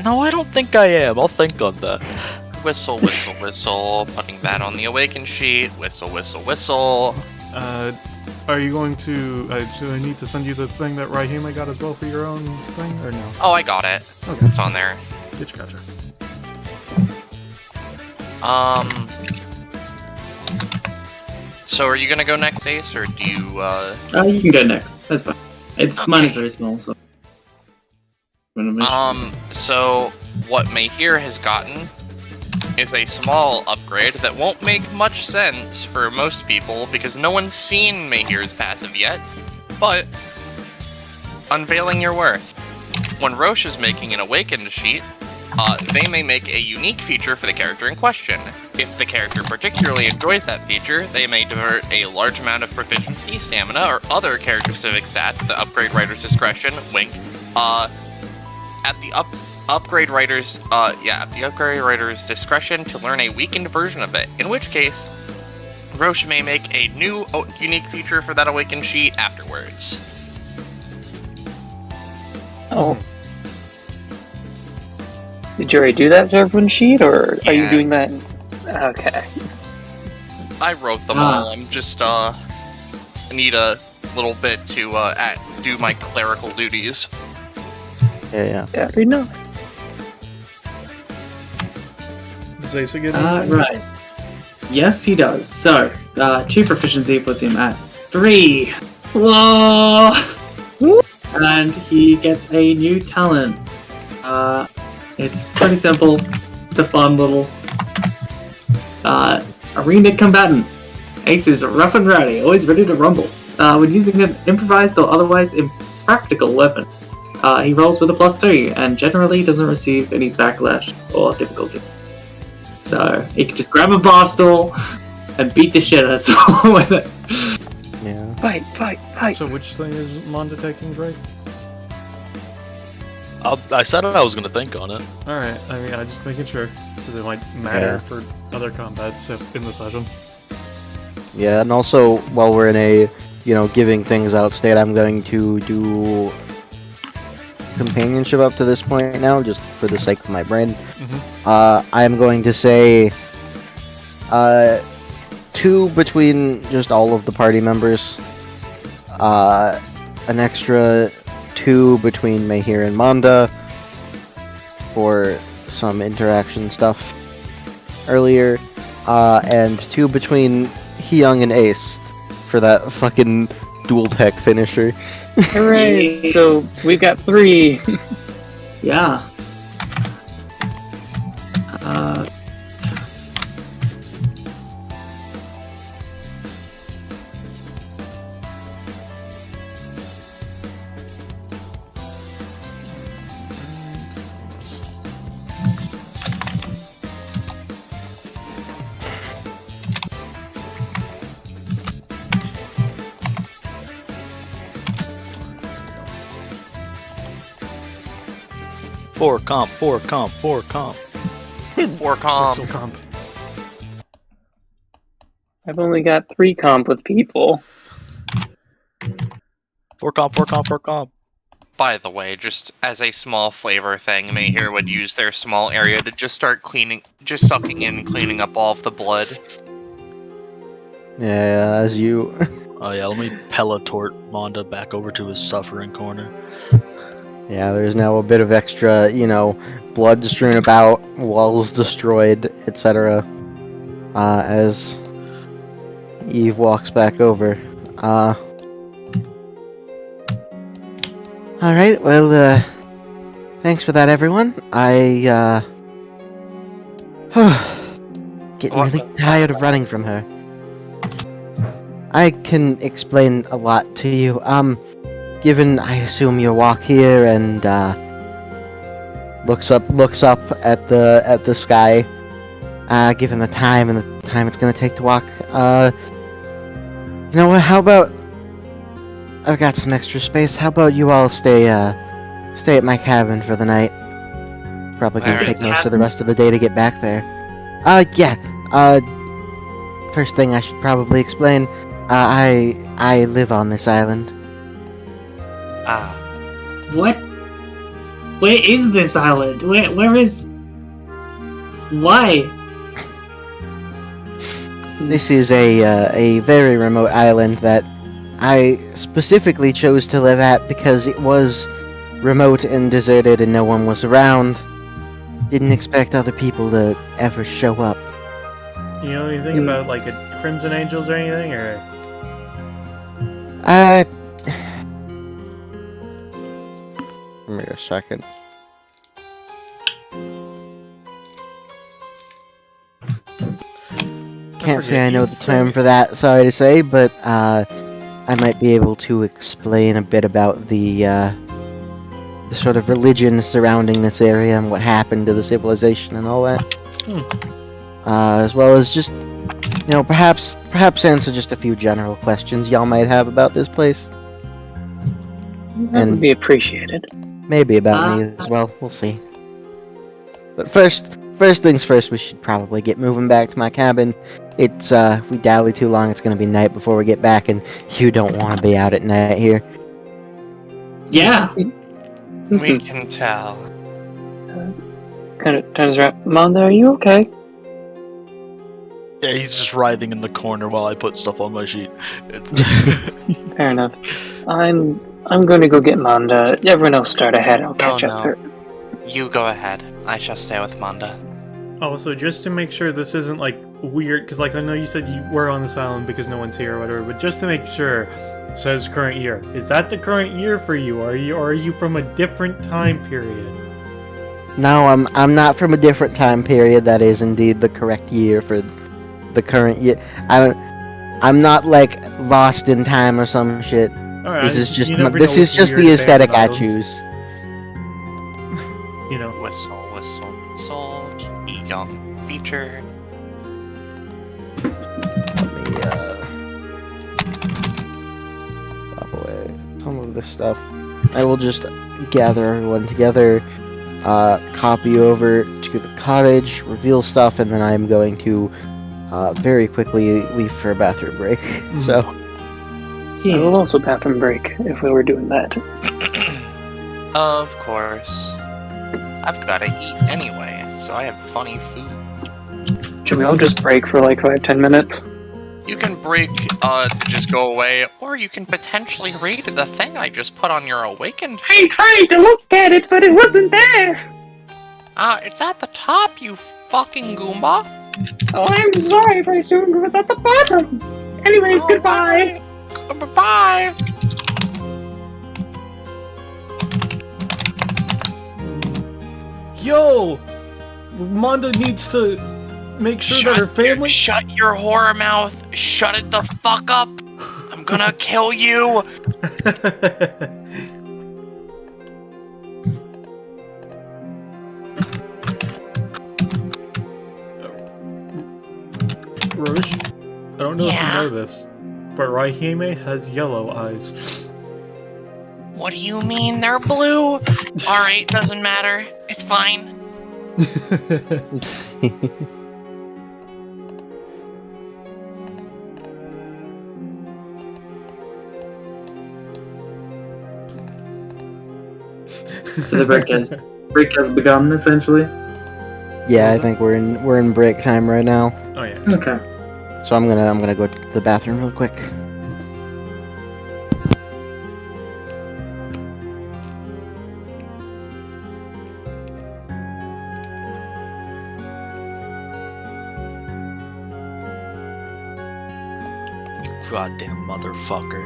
No, I don't think I am. I'll think on that. Whistle, whistle, whistle. Putting that on the awaken sheet. Whistle, whistle, whistle. Are you going to, do I need to send you the thing that Raihime got as well for your own thing, or no? Oh, I got it. Okay. It's on there. Gotcha. So are you gonna go next, Ace, or do you, you can go next. That's fine. Mine is very small, so. So what Mahir has gotten is a small upgrade that won't make much sense for most people because no one's seen Mahir's passive yet, but unveiling your worth. When Roche is making an awakened sheet, they may make a unique feature for the character in question. If the character particularly enjoys that feature, they may divert a large amount of proficiency, stamina, or other character-specific stats at the upgrade writer's discretion, wink, at the upgrade writer's discretion to learn a weakened version of it, in which case, Roche may make a new unique feature for that awakened sheet afterwards. Oh. Did you already do that to everyone's sheet, or are you Yeah. doing that? Okay. I wrote them all. I'm just need a little bit to do my clerical duties. Yeah. Yeah, we know. Does Ace get anything? Right. Yes, he does. So, 2 proficiency puts him at 3. Whoa! And he gets a new talent. It's pretty simple. It's a fun little arena combatant. Ace is rough and ready, always ready to rumble. When using an improvised or otherwise impractical weapon, he rolls with a +3 and generally doesn't receive any backlash or difficulty. So he can just grab a bar stool and beat the shit out of someone with it. Yeah. Fight. So which thing is Mondo taking, Drake? I said I was gonna think on it. Alright, I mean, I'm just making sure, because it might matter Yeah. for other combats in the session. Yeah, and also, while we're in a, giving things out state, I'm going to do companionship up to this point now, just for the sake of my brain. I'm going to say 2 between just all of the party members, an extra 2 between Mahir and Manda for some interaction stuff earlier, and 2 between Hyung and Ace for that fucking dual tech finisher. Hooray! So we've got 3. Yeah. Four comp. For comp. Pixel comp. I've only got 3 comp with people. Four comp. By the way, just as a small flavor thing, May here would use their small area to just start sucking in, cleaning up all of the blood. Yeah, as you. Oh yeah, let me pelletort Monda back over to his suffering corner. Yeah, there's now a bit of extra, blood strewn about, walls destroyed, etc. As Eve walks back over. Alright, well, thanks for that, everyone. Getting really tired of running from her. I can explain a lot to you. Given, I assume, your walk here and, looks up at the sky, given the time and the time it's gonna take to walk, you know what, how about, I've got some extra space, how about you all stay at my cabin for the night? Probably gonna Alright. take most of the rest of the day to get back there. First thing I should probably explain, I live on this island. Ah. What? Where is this island? Where is... Why? This is a very remote island that I specifically chose to live at because it was remote and deserted and no one was around. Didn't expect other people to ever show up. You know anything about like a Crimson Angels or anything, or? Give me a second. Can't say I know the term for that, sorry to say, but I might be able to explain a bit about the sort of religion surrounding this area and what happened to the civilization and all that. As well as just, perhaps answer just a few general questions y'all might have about this place. That would be appreciated. Maybe about me as well, we'll see. But first things first, we should probably get moving back to my cabin. It's, if we dally too long, it's gonna be night before we get back, and you don't want to be out at night here. Yeah. We can tell. Kind of turns around. Monda, are you okay? Yeah, he's just writhing in the corner while I put stuff on my sheet. Fair enough. I'm going to go get Monda. Everyone else start ahead. I'll catch up. No. You go ahead. I shall stay with Monda. Also, just to make sure this isn't like weird, because like I know you said you were on this island because no one's here or whatever, but just to make sure, it says current year. Is that the current year for you? Or are you from a different time period? No, I'm not from a different time period. That is indeed the correct year for the current year. I'm not like lost in time or some shit. Right, this is just never this know is with just weird the aesthetic I fandom choose. You know. Whistle, key young feature. Let me pop away some of this stuff. I will just gather everyone together, copy over to the cottage, reveal stuff, and then I'm going to very quickly leave for a bathroom break. So I will also bathroom break if we were doing that. Of course. I've gotta eat anyway, so I have funny food. Should we all just break for like 5-10 minutes? You can break to just go away, or you can potentially read the thing I just put on your awakened. I tried to look at it, but it wasn't there! It's at the top, you fucking Goomba. Oh, I'm sorry, very soon it was at the bottom. Anyways, goodbye. Bye. Yo! Manda needs to make sure that her family. Shut your horror mouth. Shut it the fuck up. I'm gonna kill you. Roche, I don't know if you know this, but Raihime has yellow eyes. What do you mean they're blue? Alright, doesn't matter. It's fine. So the break has begun, essentially. Yeah, I think we're in break time right now. Oh yeah. Okay. So I'm gonna go to the bathroom real quick. You goddamn motherfucker.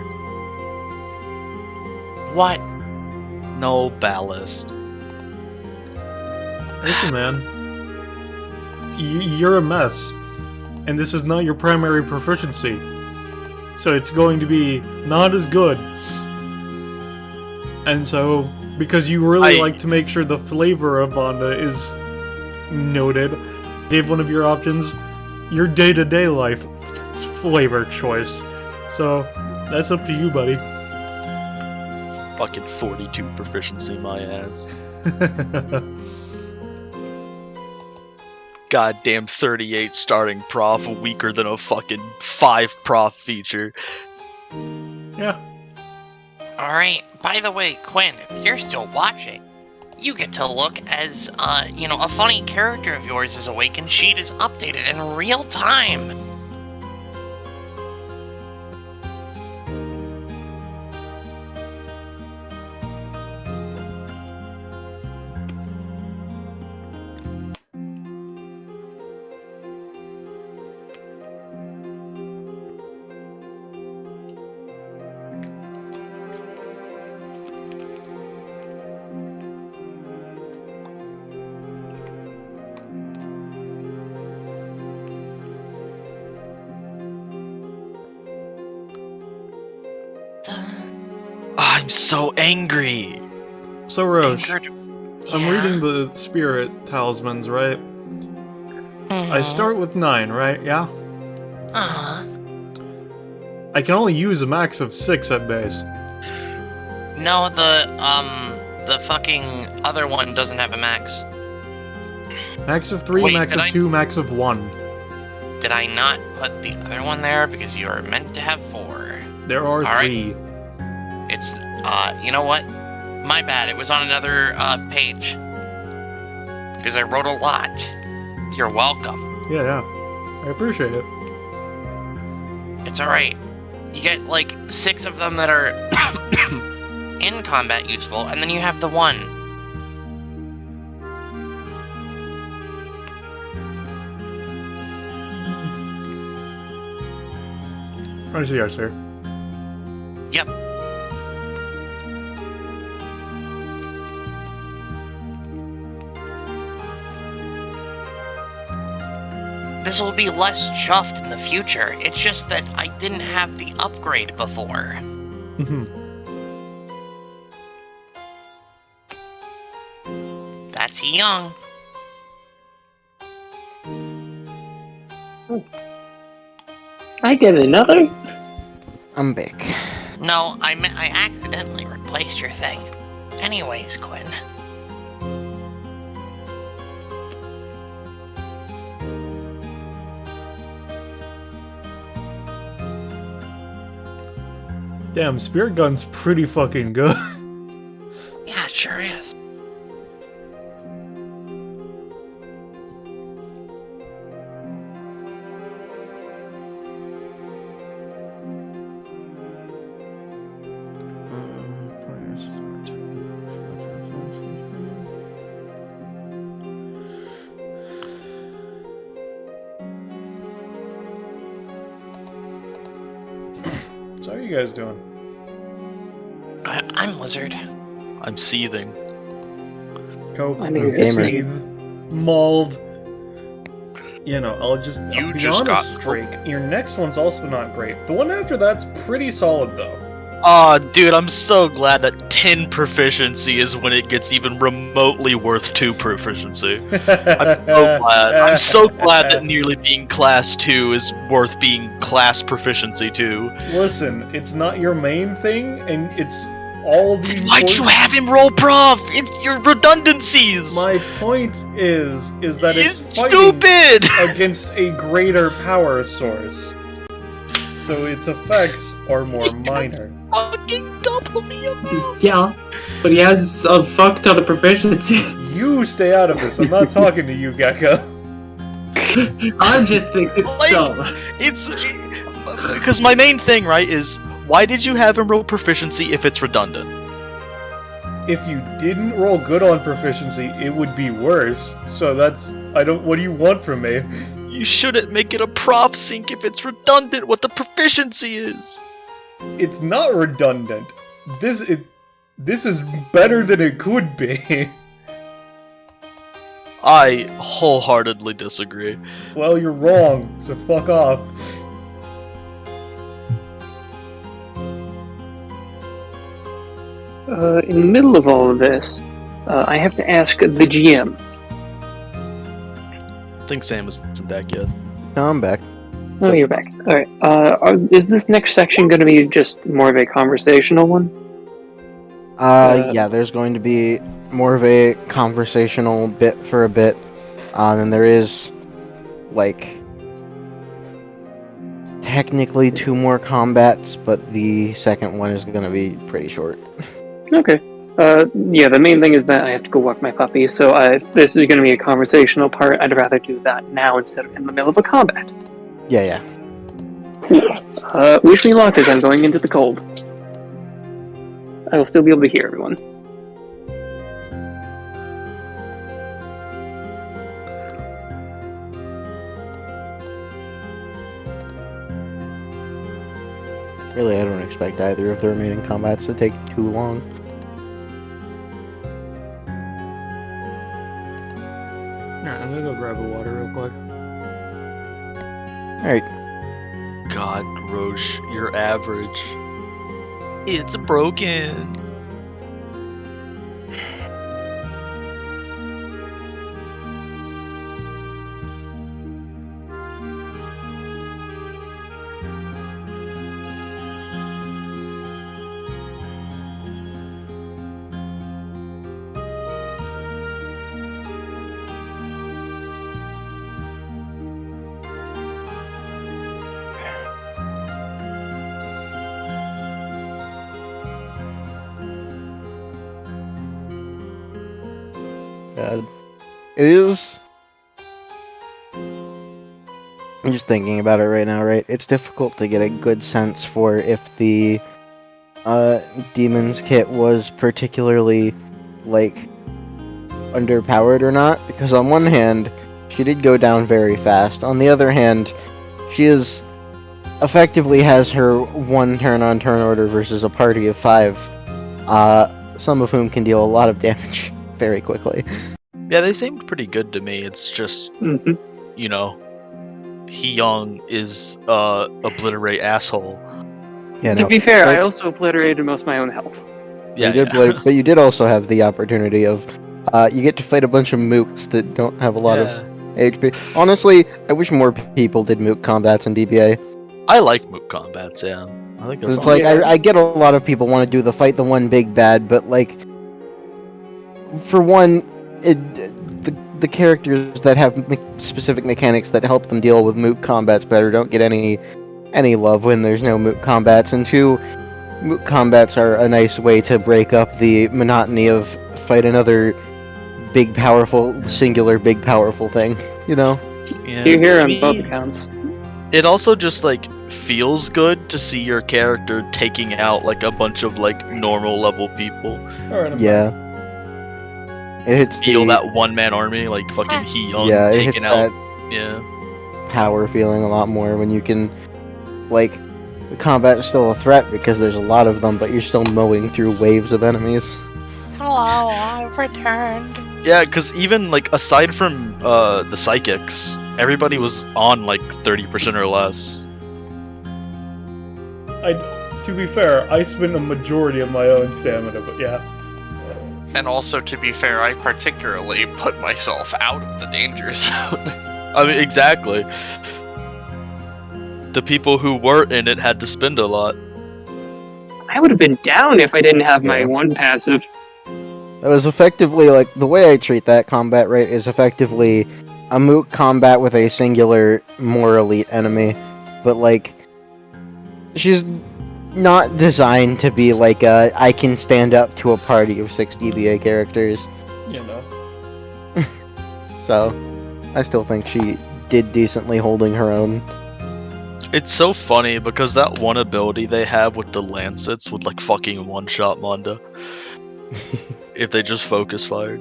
What? No ballast. Listen, man. You're a mess, and this is not your primary proficiency, so it's going to be not as good. And so, because you really like to make sure the flavor of Manda is noted, gave one of your options your day-to-day life flavor choice. So that's up to you, buddy. Fucking 42 proficiency, my ass. Goddamn 38 starting prof, weaker than a fucking 5 prof feature. Yeah. Alright, by the way, Quinn, if you're still watching, you get to look as, a funny character of yours is awakened. Sheet is updated in real time. I'm so angry. So Roche, Anchored- I'm Yeah. reading the spirit talismans, right? I Mhm. start with 9, right? Yeah? Uh-huh. I can only use a max of 6 at base. No, the fucking other one doesn't have a max. Max of 3, Wait, max did of I- 2, max of 1. Did I not put the other one there because you are meant to have 4? There are All right. 3. It's, you know what? My bad, it was on another, page. Because I wrote a lot. You're welcome. Yeah. I appreciate it. It's alright. You get, like, 6 of them that are in combat useful, and then you have the 1. I see, sir. Yep. This will be less chuffed in the future. It's just that I didn't have the upgrade before. That's young. I get another? I'm back. No, I accidentally replaced your thing. Anyways, Quinn. Damn, Spirit Gun's pretty fucking good. Yeah, it sure is. So how are you guys doing? I'm Lizard. I'm seething. Cope, I think it's seethe, mauled. You know, I'll You be just honest, got- Drake. Your next one's also not great. The one after that's pretty solid, though. Aw, dude, I'm so glad that 10 proficiency is when it gets even remotely worth 2 proficiency. I'm so glad. I'm so glad that nearly being class 2 is worth being class proficiency 2. Listen, it's not your main thing, and it's all the. Why'd you have him roll prof? It's your redundancies! My point is that it's fighting stupid! against a greater power source, so its effects are more minor. Fucking double the amount! Yeah, but he has a fuck ton of proficiency. You stay out of this. I'm not talking to you, Gecko. I'm just thinking it's Like- dumb. It's because my main thing, right, is why did you have him roll proficiency if it's redundant? If you didn't roll good on proficiency, it would be worse. So that's what do you want from me? You shouldn't make it a prof sync if it's redundant what the proficiency is. It's not redundant. This is better than it could be. I wholeheartedly disagree. Well, you're wrong, so fuck off. In the middle of all of this, I have to ask the GM. I think Sam isn't back yet. No, I'm back. Oh, you're back. Alright. Is this next section going to be just more of a conversational one? Yeah, there's going to be more of a conversational bit for a bit. Then there is, like, technically 2 more combats, but the second one is going to be pretty short. Okay. Yeah, the main thing is that I have to go walk my puppy, so if this is going to be a conversational part, I'd rather do that now instead of in the middle of a combat. Yeah. Wish me luck as I'm going into the cold. I will still be able to hear everyone. Really, I don't expect either of the remaining combats to take too long. Alright, I'm gonna go grab a water real quick. Alright, God, Roche, you're average. It's broken. it is... I'm just thinking about it right now, right? It's difficult to get a good sense for if the Demon's Kit was particularly, like, underpowered or not, because on one hand, she did go down very fast. On the other hand, she is effectively has her 1 turn on turn order versus a party of 5, some of whom can deal a lot of damage very quickly. Yeah, they seemed pretty good to me. It's just, you know, Hee-young is obliterate asshole. Yeah, To no, be fair, I that's- also obliterated most of my own health. Yeah, you did but you did also have the opportunity of you get to fight a bunch of mooks that don't have a lot of HP. Honestly, I wish more people did mook combats in DBA. I like moot combats, yeah. I think they're It's fun. like I get a lot of people want to do the fight the one big bad, but like for one, the characters that have specific mechanics that help them deal with moot combats better don't get any love when there's no moot combats, and 2, moot combats are a nice way to break up the monotony of fight another big powerful singular big powerful thing, you know? Yeah. You're here I on both mean, accounts. It also just like feels good to see your character taking out like a bunch of like normal level people. Alright, I'm Yeah. It hits Feel the that one man army like fucking Hee-young yeah, it hits taking out. that Yeah. power feeling a lot more when you can, like, The combat is still a threat because there's a lot of them, but you're still mowing through waves of enemies. Hello, I've returned. Yeah, because even like aside from the psychics, everybody was on like 30% or less. To be fair, I spent a majority of my own stamina, but yeah. And also, to be fair, I particularly put myself out of the danger zone. I mean, exactly. The people who were in it had to spend a lot. I would have been down if I didn't have my Yeah. one passive. That was effectively, like, the way I treat that combat rate is effectively a moot combat with a singular, more elite enemy. But, like, she's not designed to be like I can stand up to a party of 6 DBA characters. You know. So, I still think she did decently holding her own. It's so funny because that one ability they have with the lancets would like fucking one-shot Monda. If they just focus fired.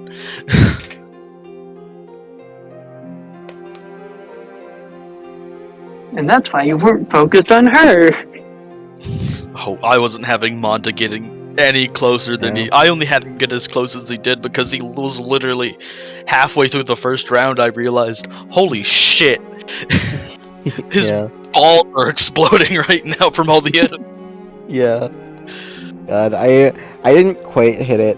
And that's why you weren't focused on her. Oh, I wasn't having Monda getting any closer than Yeah. he. I only had him get as close as he did because he was literally halfway through the first round. I realized, holy shit, his Yeah. balls are exploding right now from all the enemies. Yeah. God, I didn't quite hit it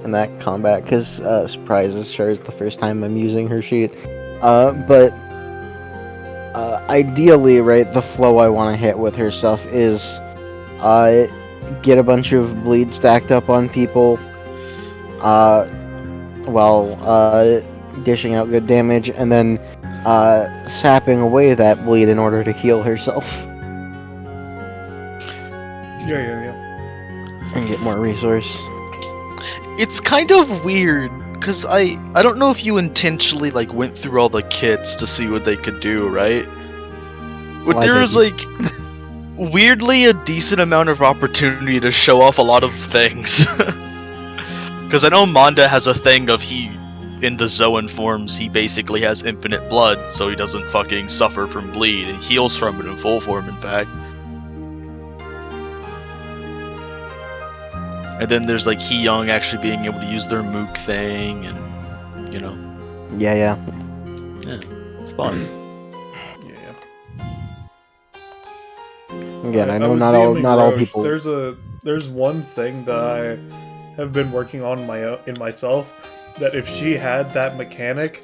in that combat because surprise is sure the first time I'm using her sheet. But ideally, right, the flow I want to hit with her stuff is get a bunch of bleed stacked up on people while dishing out good damage, and then sapping away that bleed in order to heal herself Yeah. and get more resource. It's kind of weird because I don't know if you intentionally like went through all the kits to see what they could do, right? But Why there was didn't like weirdly a decent amount of opportunity to show off a lot of things. Because I know Monda has a thing of in the Zoan forms, he basically has infinite blood, so he doesn't fucking suffer from bleed, and heals from it in full form, in fact. And then there's like Young actually being able to use their Mook thing, and you know, Yeah. it's fun. Yeah. Again, I know was not all DMing Roche. people. There's one thing that I have been working on in myself, that if she had that mechanic,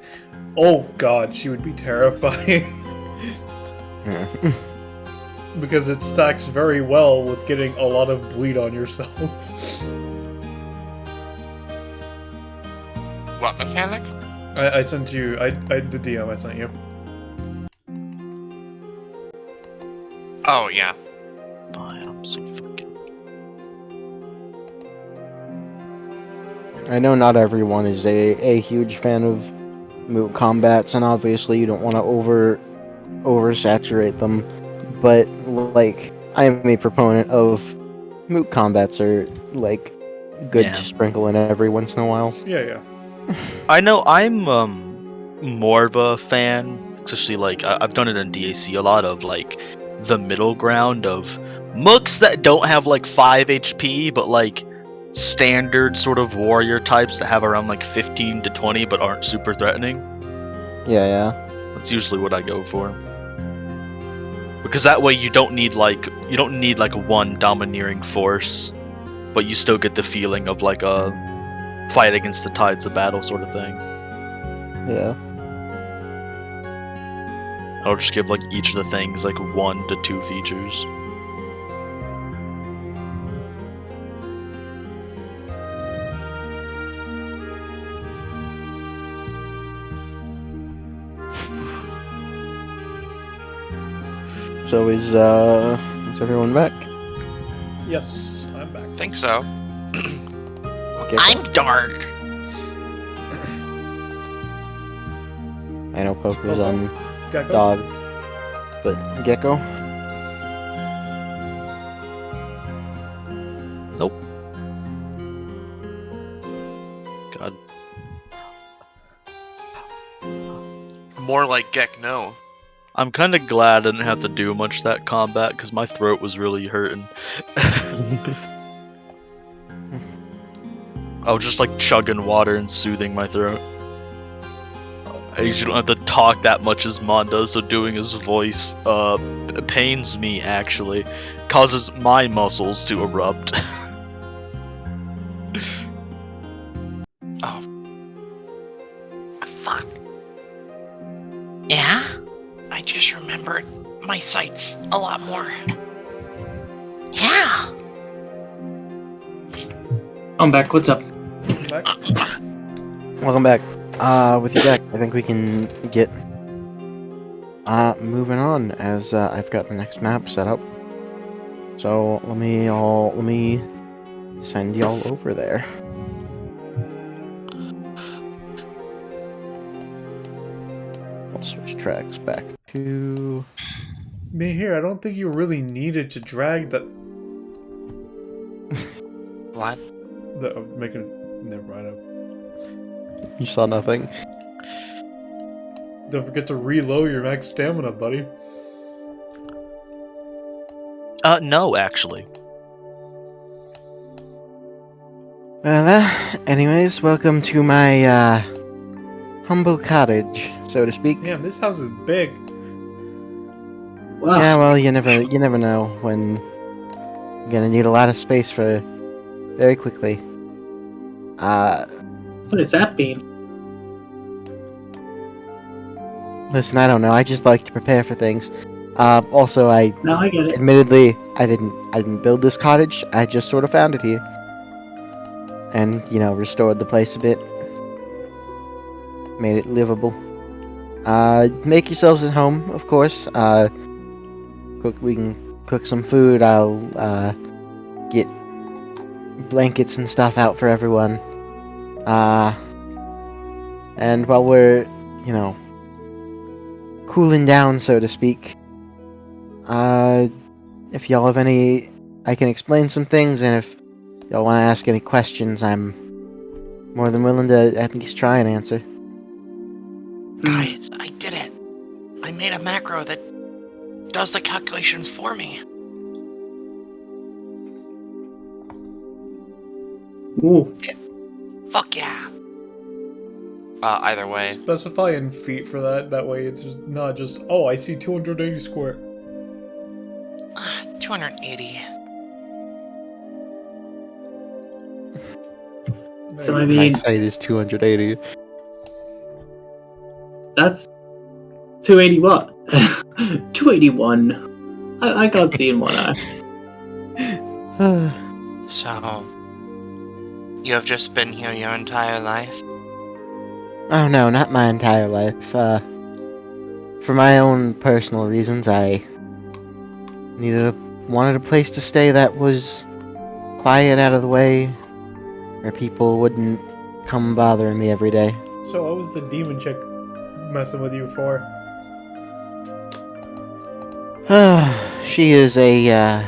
oh god, she would be terrifying. Yeah. Because it stacks very well with getting a lot of bleed on yourself. What mechanic? I sent you, the DM I sent you. Oh, yeah. I'm so fucking. I know not everyone is a huge fan of moot combats, and obviously you don't want to oversaturate them. But like, I am a proponent of moot combats are like good Yeah. to sprinkle in every once in a while. Yeah. I know I'm more of a fan, especially like I've done it in DAC a lot of like the middle ground of mooks that don't have like 5 HP, but like standard sort of warrior types that have around like 15 to 20 but aren't super threatening. Yeah. That's usually what I go for. Because that way you don't need like one domineering force, but you still get the feeling of like a fight against the tides of battle sort of thing. Yeah. I'll just give like each of the things like 1 to 2 features. So is everyone back? Yes, I'm back. Think so. Okay. I'm dark. I know Poker's Okay. on Gecko? dog, but Gecko? Nope. God. More like Gek no. I'm kind of glad I didn't have to do much that combat because my throat was really hurting. I was just like chugging water and soothing my throat. I usually don't have to talk that much as Mon does, so doing his voice pains me actually. Causes my muscles to erupt. Oh. Fuck. Yeah? I just remembered my sights a lot more. Yeah. I'm back. What's up? Back. Welcome back. With you back, I think we can get moving on as I've got the next map set up. So let me send y'all over there. I'll switch tracks back to. Mihir, I don't think you really needed to drag that. What? Never mind. You saw nothing. Don't forget to reload your max stamina, buddy. No, actually. Well, anyways, welcome to my humble cottage, so to speak. Damn, this house is big. Wow. Yeah, well, you never know when you're gonna need a lot of space for very quickly. What does that mean? Listen, I don't know. I just like to prepare for things. Also, No, I get it. admittedly, I didn't build this cottage. I just sort of found it here, and restored the place a bit, made it livable. Make yourselves at home, of course. We can cook some food. I'll get blankets and stuff out for everyone. And while we're, cooling down, so to speak, if y'all have any, I can explain some things, and if y'all want to ask any questions, I'm more than willing to at least try and answer. Guys, I did it. I made a macro that does the calculations for me. Ooh. Fuck yeah. Either way. Specify in feet for that. That way it's just not just, oh, I see 280 square. 280. So I mean, My site is 280. that's 280 what? 281. I can't see in one eye. So, you have just been here your entire life? Oh no, not my entire life. For my own personal reasons, I wanted a place to stay that was quiet, out of the way, where people wouldn't come bothering me every day. So what was the demon chick messing with you for? She is a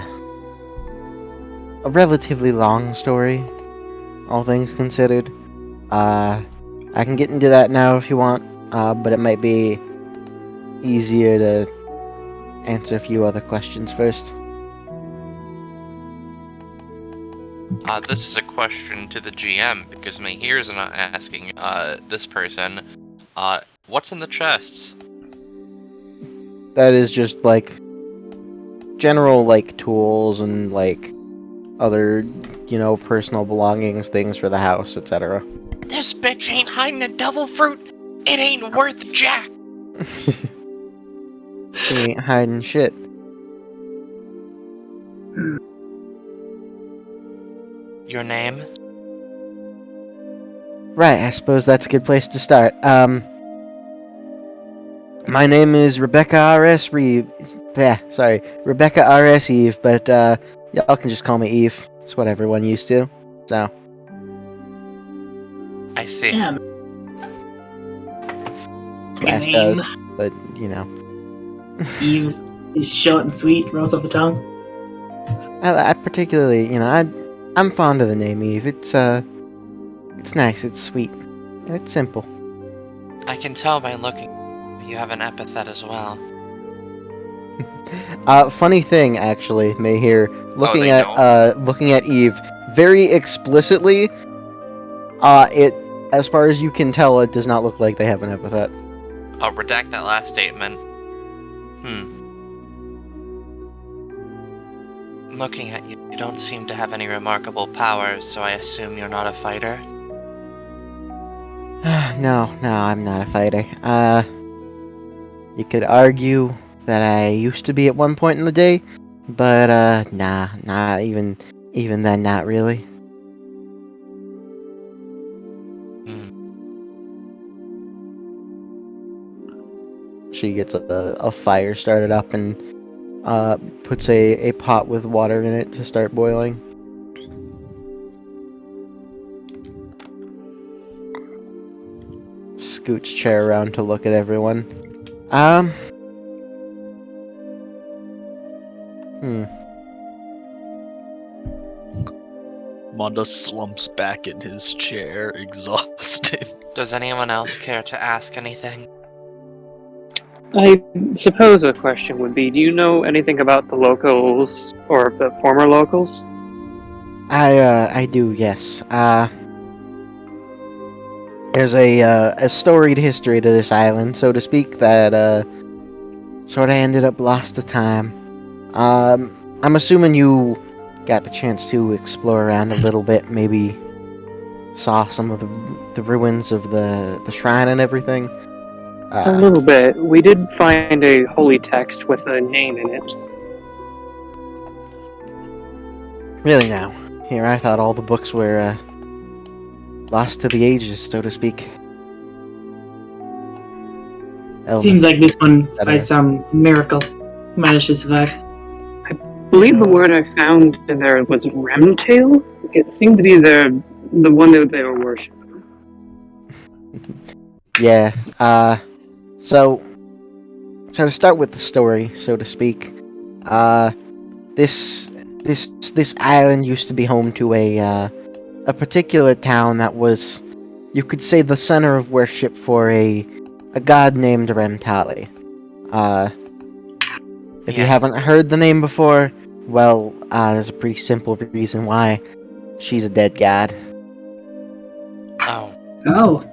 relatively long story, all things considered. I can get into that now if you want, but it might be easier to answer a few other questions first. This is a question to the GM, because my ears are not asking, this person, what's in the chests? That is just, general, tools and, other, personal belongings, things for the house, etc. This bitch ain't hiding a devil fruit! It ain't worth jack! She ain't hiding shit. Your name? Right, I suppose that's a good place to start. My name is Rebecca R.S. Reeve. Rebecca R.S. Eve, but, y'all can just call me Eve. It's what everyone used to, so. I see. Damn. Slash Name. does, but, Eves is short and sweet, rolls off the tongue. I particularly, I'm fond of the name Eve. It's nice, it's sweet, and it's simple. I can tell by looking. You have an epithet as well. Funny thing, actually, May here, looking they at looking at Eve very explicitly. It, as far as you can tell, it does not look like they have an epithet. I'll redact that last statement. Looking at you, you don't seem to have any remarkable powers, so I assume you're not a fighter? No, I'm not a fighter. You could argue that I used to be at one point in the day, but nah, not even then, not really. She gets a fire started up and puts a pot with water in it to start boiling. Scoots chair around to look at everyone. Manda slumps back in his chair, exhausted. Does anyone else care to ask anything? I suppose a question would be, do you know anything about the locals, or the former locals? I do, yes. There's a storied history to this island, so to speak, that sort of ended up lost to time. I'm assuming you got the chance to explore around a little bit, maybe saw some of the ruins of the shrine and everything. A little bit. We did find a holy text with a name in it. Really now? Here, I thought all the books were lost to the ages, so to speak. Seems like this one, by some miracle, managed to survive. I believe the word I found in there was Remtail. It seemed to be the one that they were worshipping. Yeah. So to start with the story, so to speak, this island used to be home to a particular town that was, you could say, the center of worship for a god named Remtali. If you haven't heard the name before, well, there's a pretty simple reason why. She's a dead god. Oh. Oh,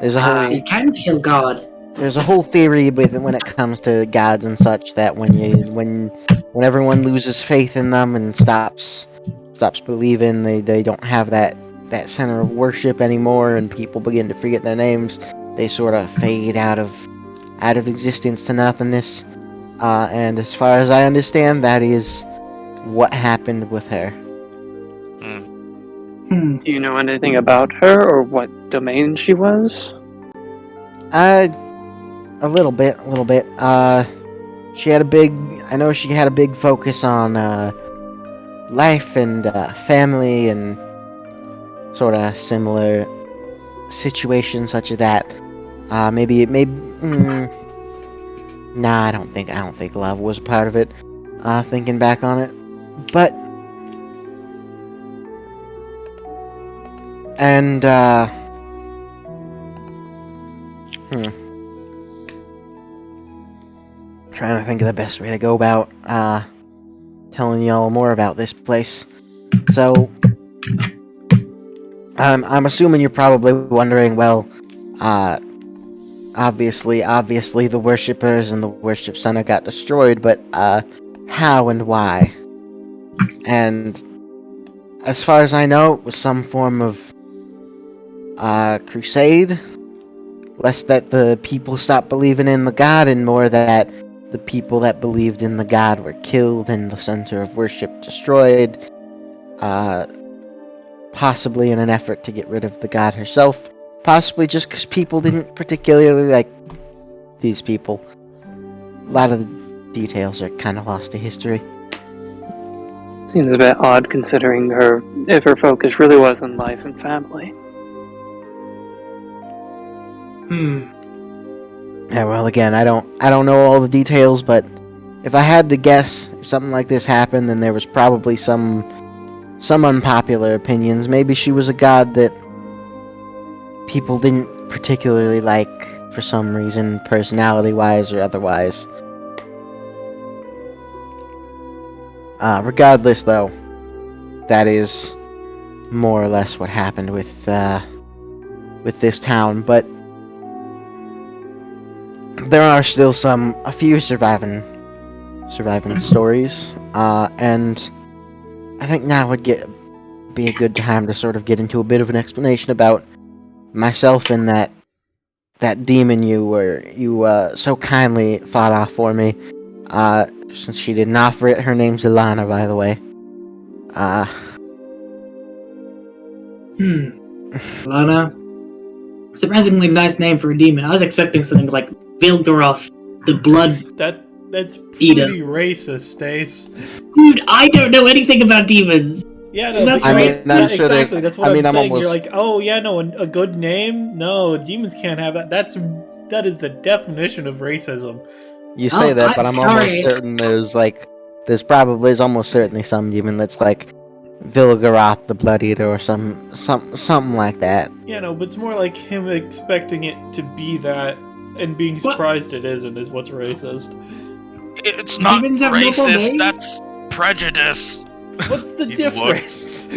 There's a so whole you can kill God. there's a whole theory when it comes to gods and such that when everyone loses faith in them and stops believing, they don't have that center of worship anymore, and people begin to forget their names. They sort of fade out of existence to nothingness. And as far as I understand, that is what happened with her. Do you know anything about her or what domain she was? A little bit. She had I know she had a big focus on life and family and sort of similar situations such as that. Nah, I don't think love was a part of it. Thinking back on it, but trying to think of the best way to go about telling y'all more about this place. So, I'm assuming you're probably wondering, well, obviously the worshippers and the worship center got destroyed, but how and why? And as far as I know, it was some form of crusade. Less that the people stopped believing in the god, and more that the people that believed in the god were killed and the center of worship destroyed. Possibly in an effort to get rid of the god herself. Possibly just because people didn't particularly like these people. A lot of the details are kind of lost to history. Seems a bit odd considering if her focus really was on life and family. Yeah, well, again, I don't know all the details, but if I had to guess, if something like this happened, then there was probably some unpopular opinions. Maybe she was a god that people didn't particularly like for some reason, personality-wise or otherwise. Regardless, though, that is more or less what happened with this town. But there are still a few surviving stories, and I think now would be a good time to sort of get into a bit of an explanation about myself and that demon you so kindly fought off for me. Since she didn't offer it, her name's Ilana, by the way. Lana. Surprisingly nice name for a demon. I was expecting something like Vilgaroth, the Blood That's Eater. pretty racist, Stace. Dude, I don't know anything about demons. Yeah, no, That's but I mean, yeah, I'm sure there's- exactly. That's what I mean, I'm I'm saying. You're almost- like, oh yeah, no, a good name? No, demons can't have that. That is the definition of racism. You say Oh, that, but I'm I'm almost sorry. certain there's almost certainly some demon that's like Vilgaroth the Blood Eater or something like that. Yeah, no, but it's more like him expecting it to be that and being surprised it isn't is what's racist. It's not Demons have no racist, name? that's prejudice. What's the You difference?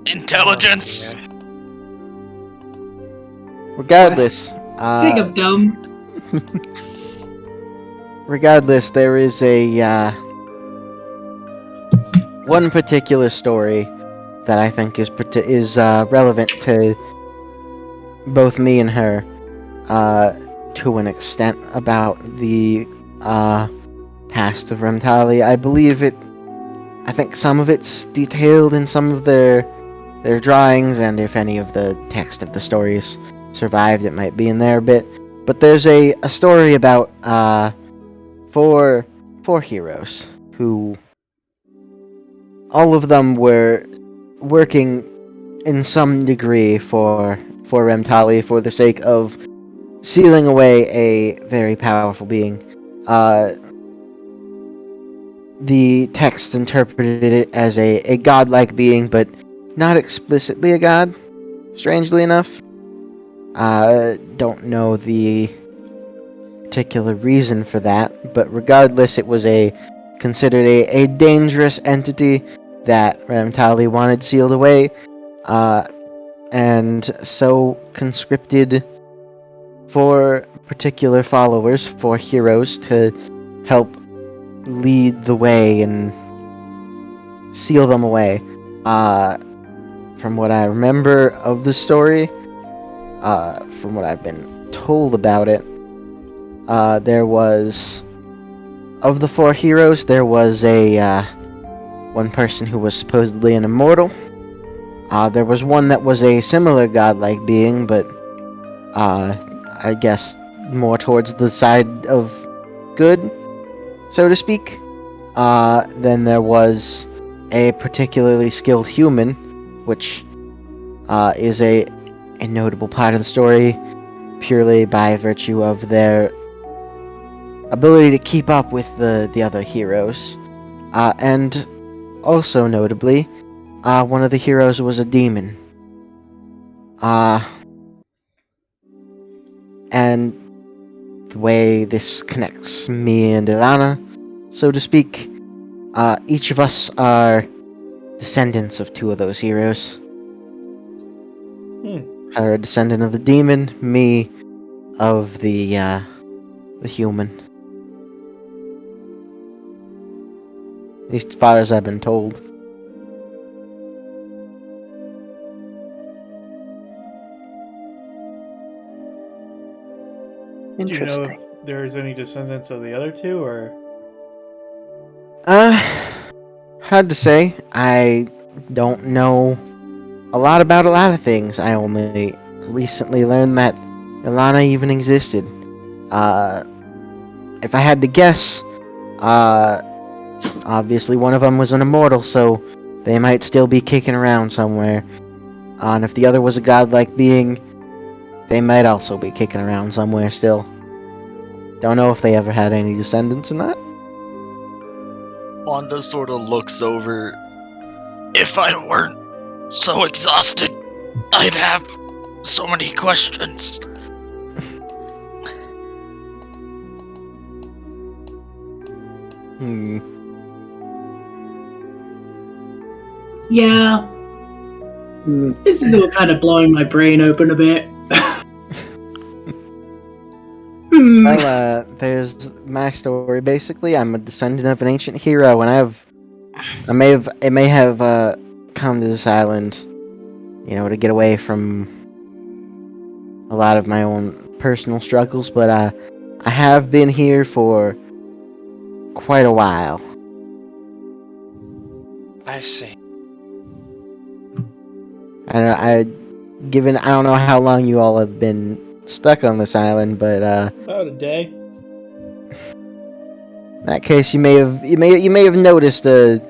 Intelligence. Regardless, Saying I'm dumb. regardless, there is a one particular story that I think is relevant to both me and her, to an extent, about the past of Remtali. I think some of it's detailed in some of their drawings, and if any of the text of the stories survived, it might be in there a bit. But there's a story about four heroes who all of them were working in some degree for Remtali for the sake of sealing away a very powerful being. The text interpreted it as a godlike being, but not explicitly a god, strangely enough. Don't know the particular reason for that, but regardless, it was considered a dangerous entity that Ramtali wanted sealed away, and so conscripted for particular followers, for heroes, to help lead the way and seal them away. From what I remember of the story, from what I've been told about it, there was, of the four heroes, there was one person who was supposedly an immortal. There was one that was a similar godlike being, but I guess more towards the side of good, so to speak. Then there was a particularly skilled human, which is a notable part of the story, purely by virtue of their ability to keep up with the other heroes. And also notably, one of the heroes was a demon. And the way this connects me and Ilana, so to speak, each of us are descendants of two of those heroes. Her a descendant of the demon, me of the human. At least as far as I've been told. Do you know Interesting. if there's any descendants of the other two, or? Hard to say. I don't know a lot about a lot of things. I only recently learned that Ilana even existed. If I had to guess, obviously one of them was an immortal, so they might still be kicking around somewhere. And if the other was a godlike being, they might also be kicking around somewhere still. Don't know if they ever had any descendants or not. Wanda sort of looks over. If I weren't so exhausted, I'd have so many questions. Yeah, Hmm. this is all kind of blowing my brain open a bit. Well, there's my story. Basically, I'm a descendant of an ancient hero, and I may have come to this island, you know, to get away from a lot of my own personal struggles. But I have been here for quite a while. I see. I don't know how long you all have been stuck on this island, but About a day. in that case, you may have noticed a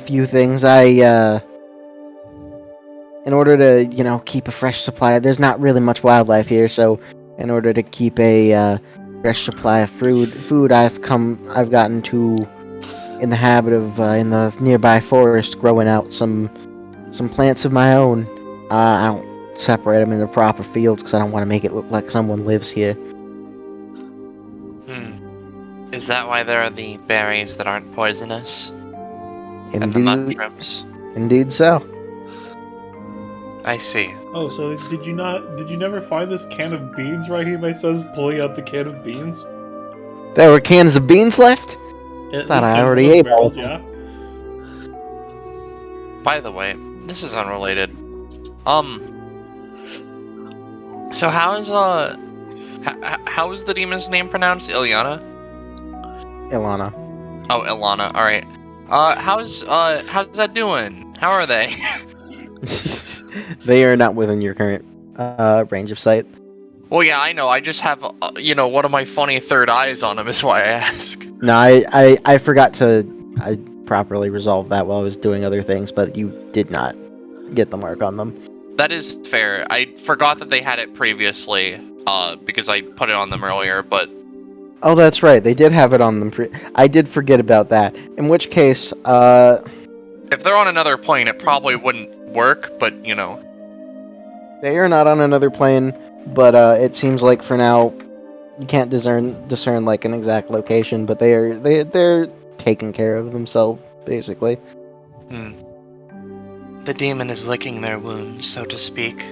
few things. In order to keep a fresh supply, there's not really much wildlife here, so in order to keep a fresh supply of food, I've gotten to in the habit of in the nearby forest growing out some plants of my own. I don't separate them into proper fields because I don't want to make it look like someone lives here. Is that why there are the berries that aren't poisonous? And the mushrooms? Indeed so. I see. Oh, so did you never find this can of beans? Rahime says, pulling out the can of beans. There were cans of beans left? At Thought least I in already those ate all barrels, of them. yeah. By the way, this is unrelated. So how is the demon's name pronounced? Ilana? Ilana. Oh, Ilana. All right. How's that doing? How are they? They are not within your current range of sight. Well, yeah, I know. I just have, one of my funny third eyes on them is why I ask. No, I forgot to properly resolve that while I was doing other things, but you did not get the mark on them. That is fair. I forgot that they had it previously, because I put it on them earlier, but... Oh, that's right. They did have it on them. I did forget about that. In which case, if they're on another plane, it probably wouldn't work, but, they are not on another plane, but it seems like for now you can't discern like an exact location, but they're taking care of themselves basically. The demon is licking their wounds, so to speak.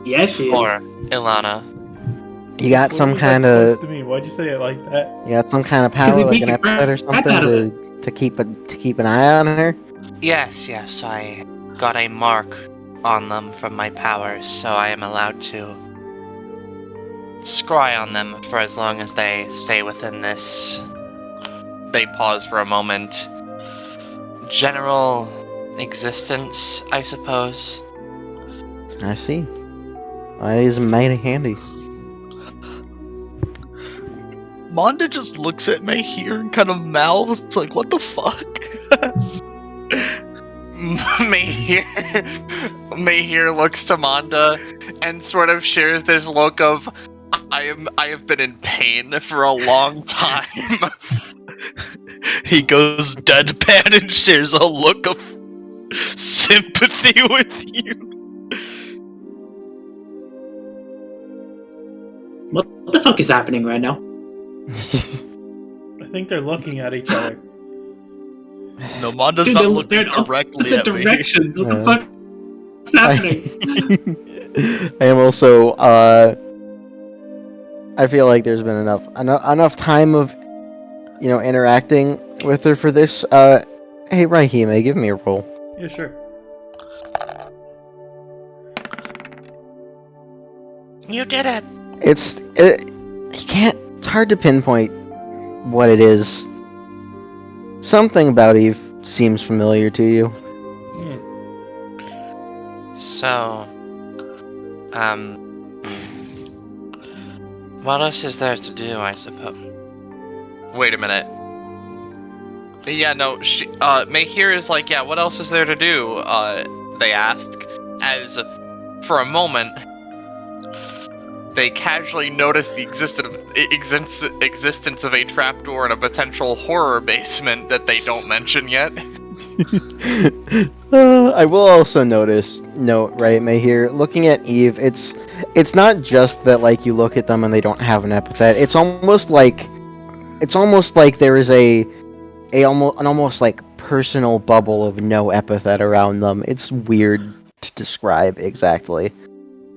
Yeah, she is. Or Ilana. You got What some was that kind supposed of to mean? Why'd you say it like that? you got some kind of 'Cause power, you like make an it epithet or crap out of something to keep an eye on her. Yes, I got a mark on them from my powers, so I am allowed to scry on them for as long as they stay within this. They pause for a moment. General existence, I suppose. I see. That is mighty handy. Manda just looks at Mahir and kind of mouths, like, what the fuck? Mahir looks to Manda and sort of shares this look of, I have been in pain for a long time. He goes deadpan and shares a look of sympathy with you. What the fuck is happening right now? I think they're looking at each other. No, Manda's Dude, not they're looking in directly opposite at me. directions. What the fuck is happening? I am also I feel like there's been enough time of interacting with her for this. Hey Rahime, give me a roll. Yeah, sure. You did it. It's hard to pinpoint what it is. Something about Eve seems familiar to you. So, what else is there to do, I suppose? Wait a minute. Yeah, no, Mahir is like, yeah, what else is there to do? They ask, as, for a moment, they casually notice the existence of a trapdoor and a potential horror basement that they don't mention yet. I will also note, right, Mahir, looking at Eve, it's not just that like you look at them and they don't have an epithet. It's almost like there is an almost like personal bubble of no epithet around them. It's weird to describe exactly.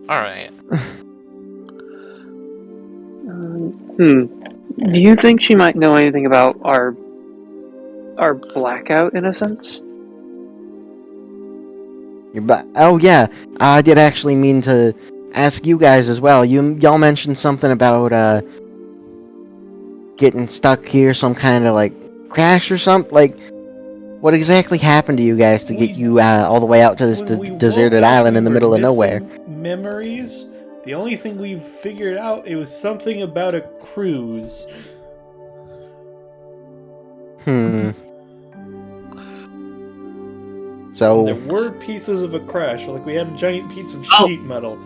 Alright. Do you think she might know anything about our blackout, in a sense? Oh yeah, I did actually mean to ask you guys as well. Y'all mentioned something about getting stuck here, some kind of like crash or something. Like, what exactly happened to you guys to get you all the way out to this When we deserted woke up, island we in the were middle of nowhere? missing memories. The only thing we figured out, it was something about a cruise. So There were pieces of a crash, like we had a giant piece of Oh. sheet metal.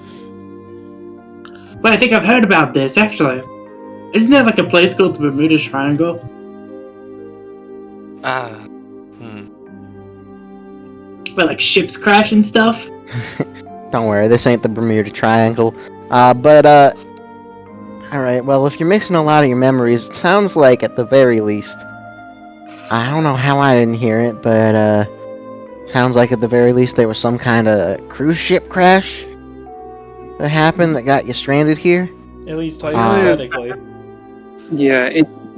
But I think I've heard about this, actually. Isn't there like a place called the Bermuda Triangle? Where like ships crash and stuff? don't worry, this ain't the Bermuda Triangle. Alright, well, if you're missing a lot of your memories, it sounds like at the very least, I don't know how I didn't hear it, but sounds like at the very least there was some kind of cruise ship crash that happened that got you stranded here. At least hypothetically. Yeah,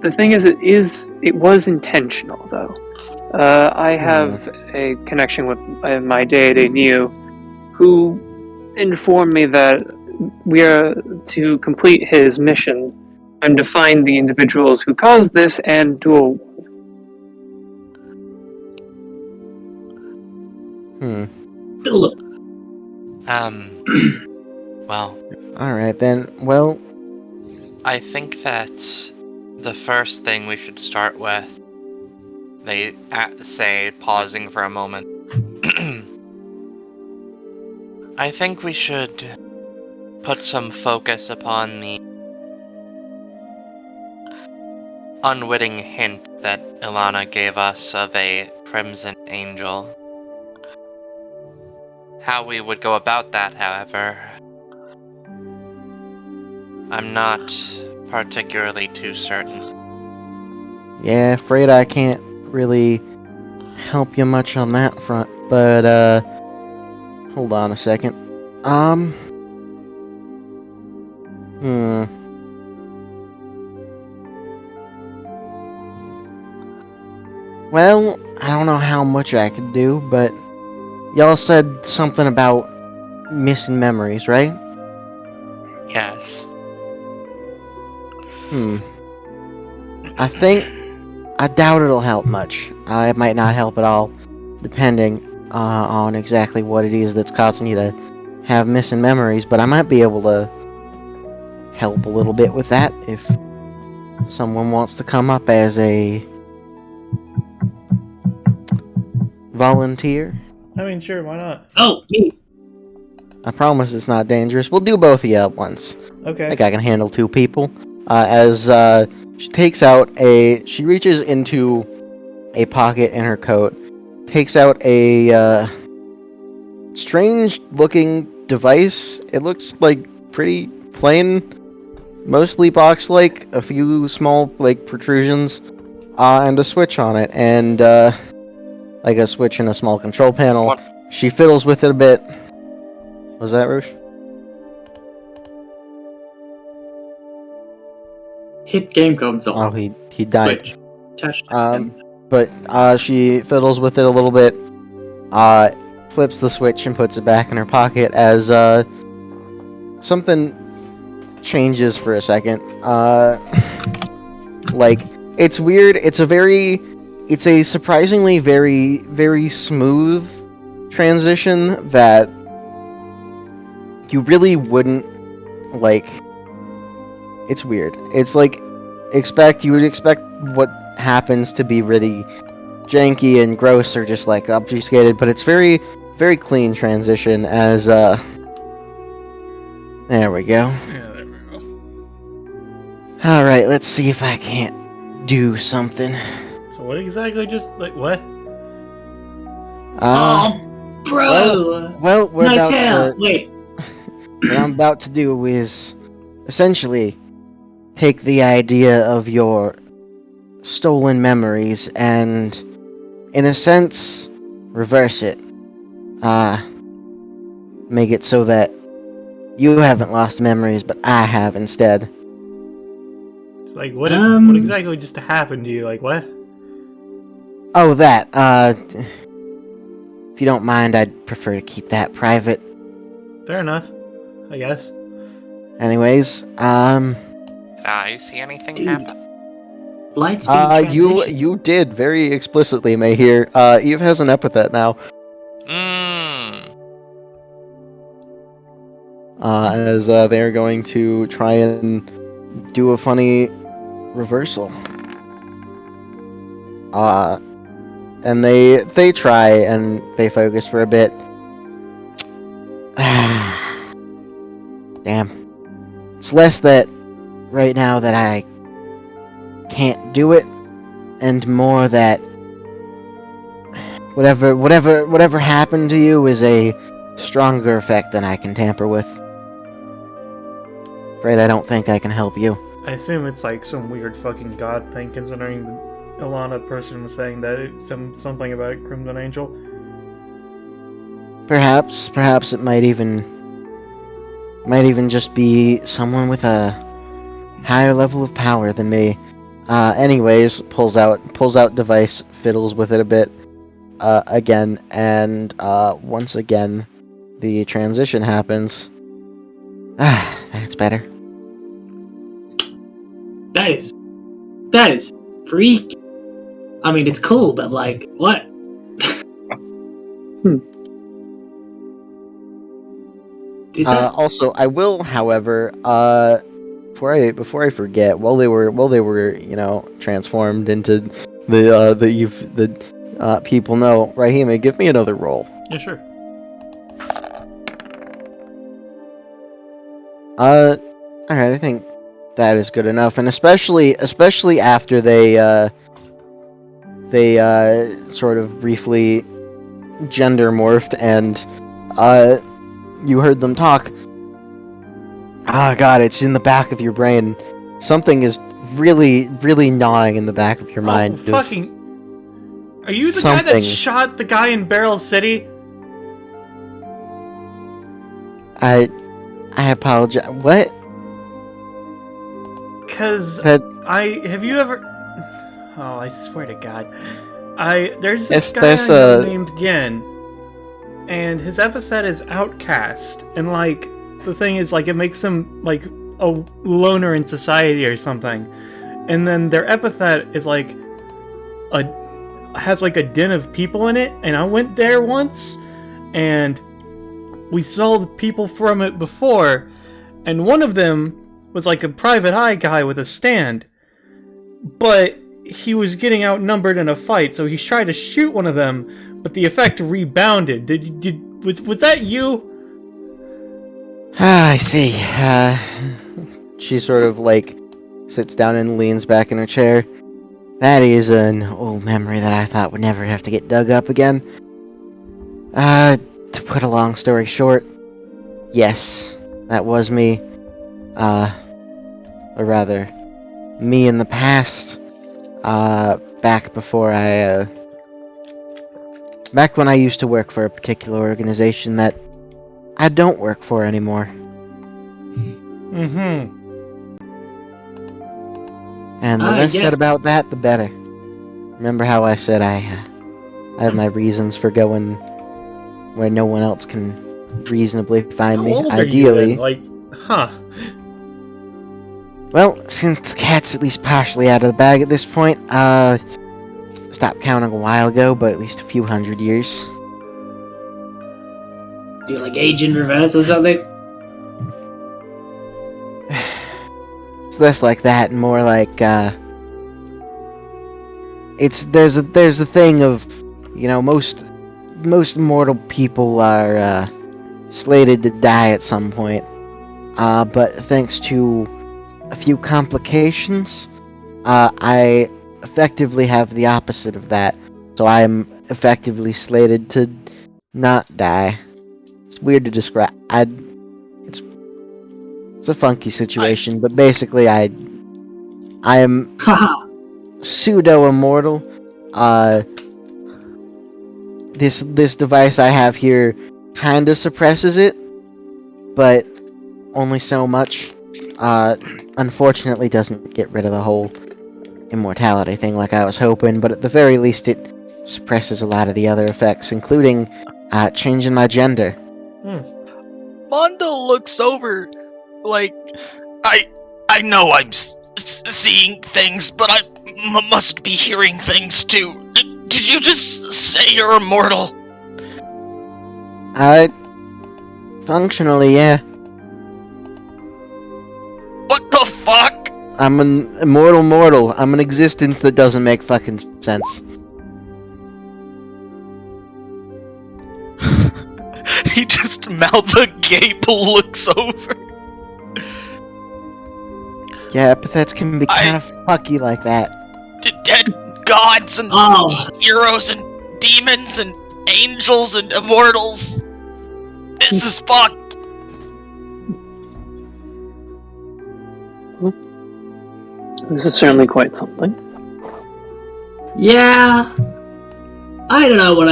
the thing is, it was intentional, though. I have a connection with my day-to-day Neo, who informed me that we are to complete his mission and to find the individuals who caused this and do Well, Alright then, well, I think that the first thing we should start with, they say, pausing for a moment. I think we should put some focus upon the unwitting hint that Ilana gave us of a Crimson Angel. How we would go about that, however, I'm not particularly too certain. yeah, afraid I can't really help you much on that front, but hold on a second. Well, I don't know how much I could do, but y'all said something about missing memories, right? Yes. I doubt it'll help much. It might not help at all, depending on exactly what it is that's causing you to have missing memories, but I might be able to help a little bit with that if someone wants to come up as a volunteer. I mean, sure, why not? Oh, me. I promise it's not dangerous. We'll do both of you at once. I Okay. think I can handle two people. As she takes out she reaches into a pocket in her coat, takes out a strange looking device. It looks like pretty plain, mostly box-like, a few small like protrusions, and a switch on it, and like a switch and a small control panel. What? She fiddles with it a bit. Was that Roosh? Hit game console. Oh, he died. Switch. Touch. But she fiddles with it a little bit, flips the switch and puts it back in her pocket as something changes for a second. Like, it's weird. It's a surprisingly very, very smooth transition that you really wouldn't, like, it's weird. It's like, you would expect what happens to be really janky and gross or just like obfuscated, but it's very, very clean transition as there we go. Yeah, there we go. Alright, let's see if I can't do something. So what exactly what? Bro! Well, we're nice about hair! to, Wait. what I'm about to do is essentially take the idea of your stolen memories and in a sense, reverse it. Make it so that you haven't lost memories, but I have instead. It's like, what exactly just happened to you? Like, what? Oh, that, if you don't mind, I'd prefer to keep that private. Fair enough, I guess. Anyways, You see anything happen? Light speed transition. you did very explicitly, Mayhear. Eve has an epithet now. As they're going to try and do a funny reversal. And they try and they focus for a bit. Damn. It's less that right now that I can't do it, and more that whatever happened to you is a stronger effect than I can tamper with. Afraid I don't think I can help you. I assume it's like some weird fucking god thing, considering the Ilana person was saying that something about a Crimson Angel. Perhaps it might even just be someone with a higher level of power than me. Anyways, pulls out device, fiddles with it a bit, again, and once again, the transition happens. That's better. That is freak. I mean, it's cool, but like, what? Also, I will, however, before I forget, while they were, transformed into the people know, Rahime, give me another roll. Yeah, sure. Alright, I think that is good enough, and especially after they sort of briefly gender morphed, and you heard them talk. Ah, God, it's in the back of your brain. Something is really, really gnawing in the back of your mind. Oh, fucking... Are you the guy that shot the guy in Barrel City? I apologize. What? Cause have you ever... Oh, I swear to God. There's this guy I know named Gen, and his epithet is outcast, and like, the thing is, like, it makes them like a loner in society or something. And then their epithet is like has like a den of people in it, and I went there once, and we saw the people from it before, and one of them was like a private eye guy with a stand, but he was getting outnumbered in a fight, so he tried to shoot one of them, but the effect rebounded. Was that you? I see. She sort of like sits down and leans back in her chair. That is an old memory that I thought would never have to get dug up again. To put a long story short, yes, that was me. Or rather, me in the past. Back when I used to work for a particular organization that I don't work for anymore. Mm-hmm. And the less said about that, the better. Remember how I said I have my reasons for going where no one else can reasonably find me, ideally. Like, huh. Well, since the cat's at least partially out of the bag at this point, stopped counting a while ago, but at least a few hundred years. Do you like age in reverse or something? It's less like that and more like, there's a thing of, most mortal people are, slated to die at some point. But thanks to a few complications, I effectively have the opposite of that. So I am effectively slated to not die. It's weird to describe. It's a funky situation, but basically I am pseudo-immortal. this device I have here kinda suppresses it, but only so much. Unfortunately doesn't get rid of the whole immortality thing like I was hoping, but at the very least it suppresses a lot of the other effects, including changing my gender. Mondo looks over, like, I know I'm seeing things, but I must be hearing things too. Did you just say you're immortal? Functionally, yeah. What the fuck? I'm an immortal mortal. I'm an existence that doesn't make fucking sense. He just mouth agape looks over. Yeah, epithets can be kind of fucky like that. Dead gods and heroes and demons and angels and immortals. This is fucked. This is certainly quite something. Yeah. I don't know what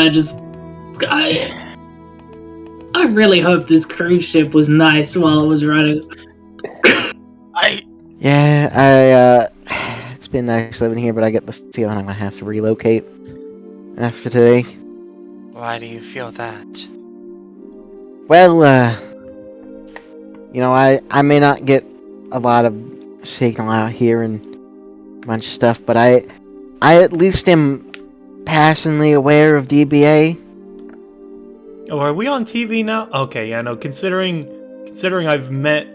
I really hope this cruise ship was nice while it was running. It's been nice living here, but I get the feeling I'm gonna have to relocate after today. Why do you feel that? Well, I may not get a lot of signal out here and a bunch of stuff, but I at least am passingly aware of DBA. Oh, are we on TV now? Okay, yeah, no, considering I've met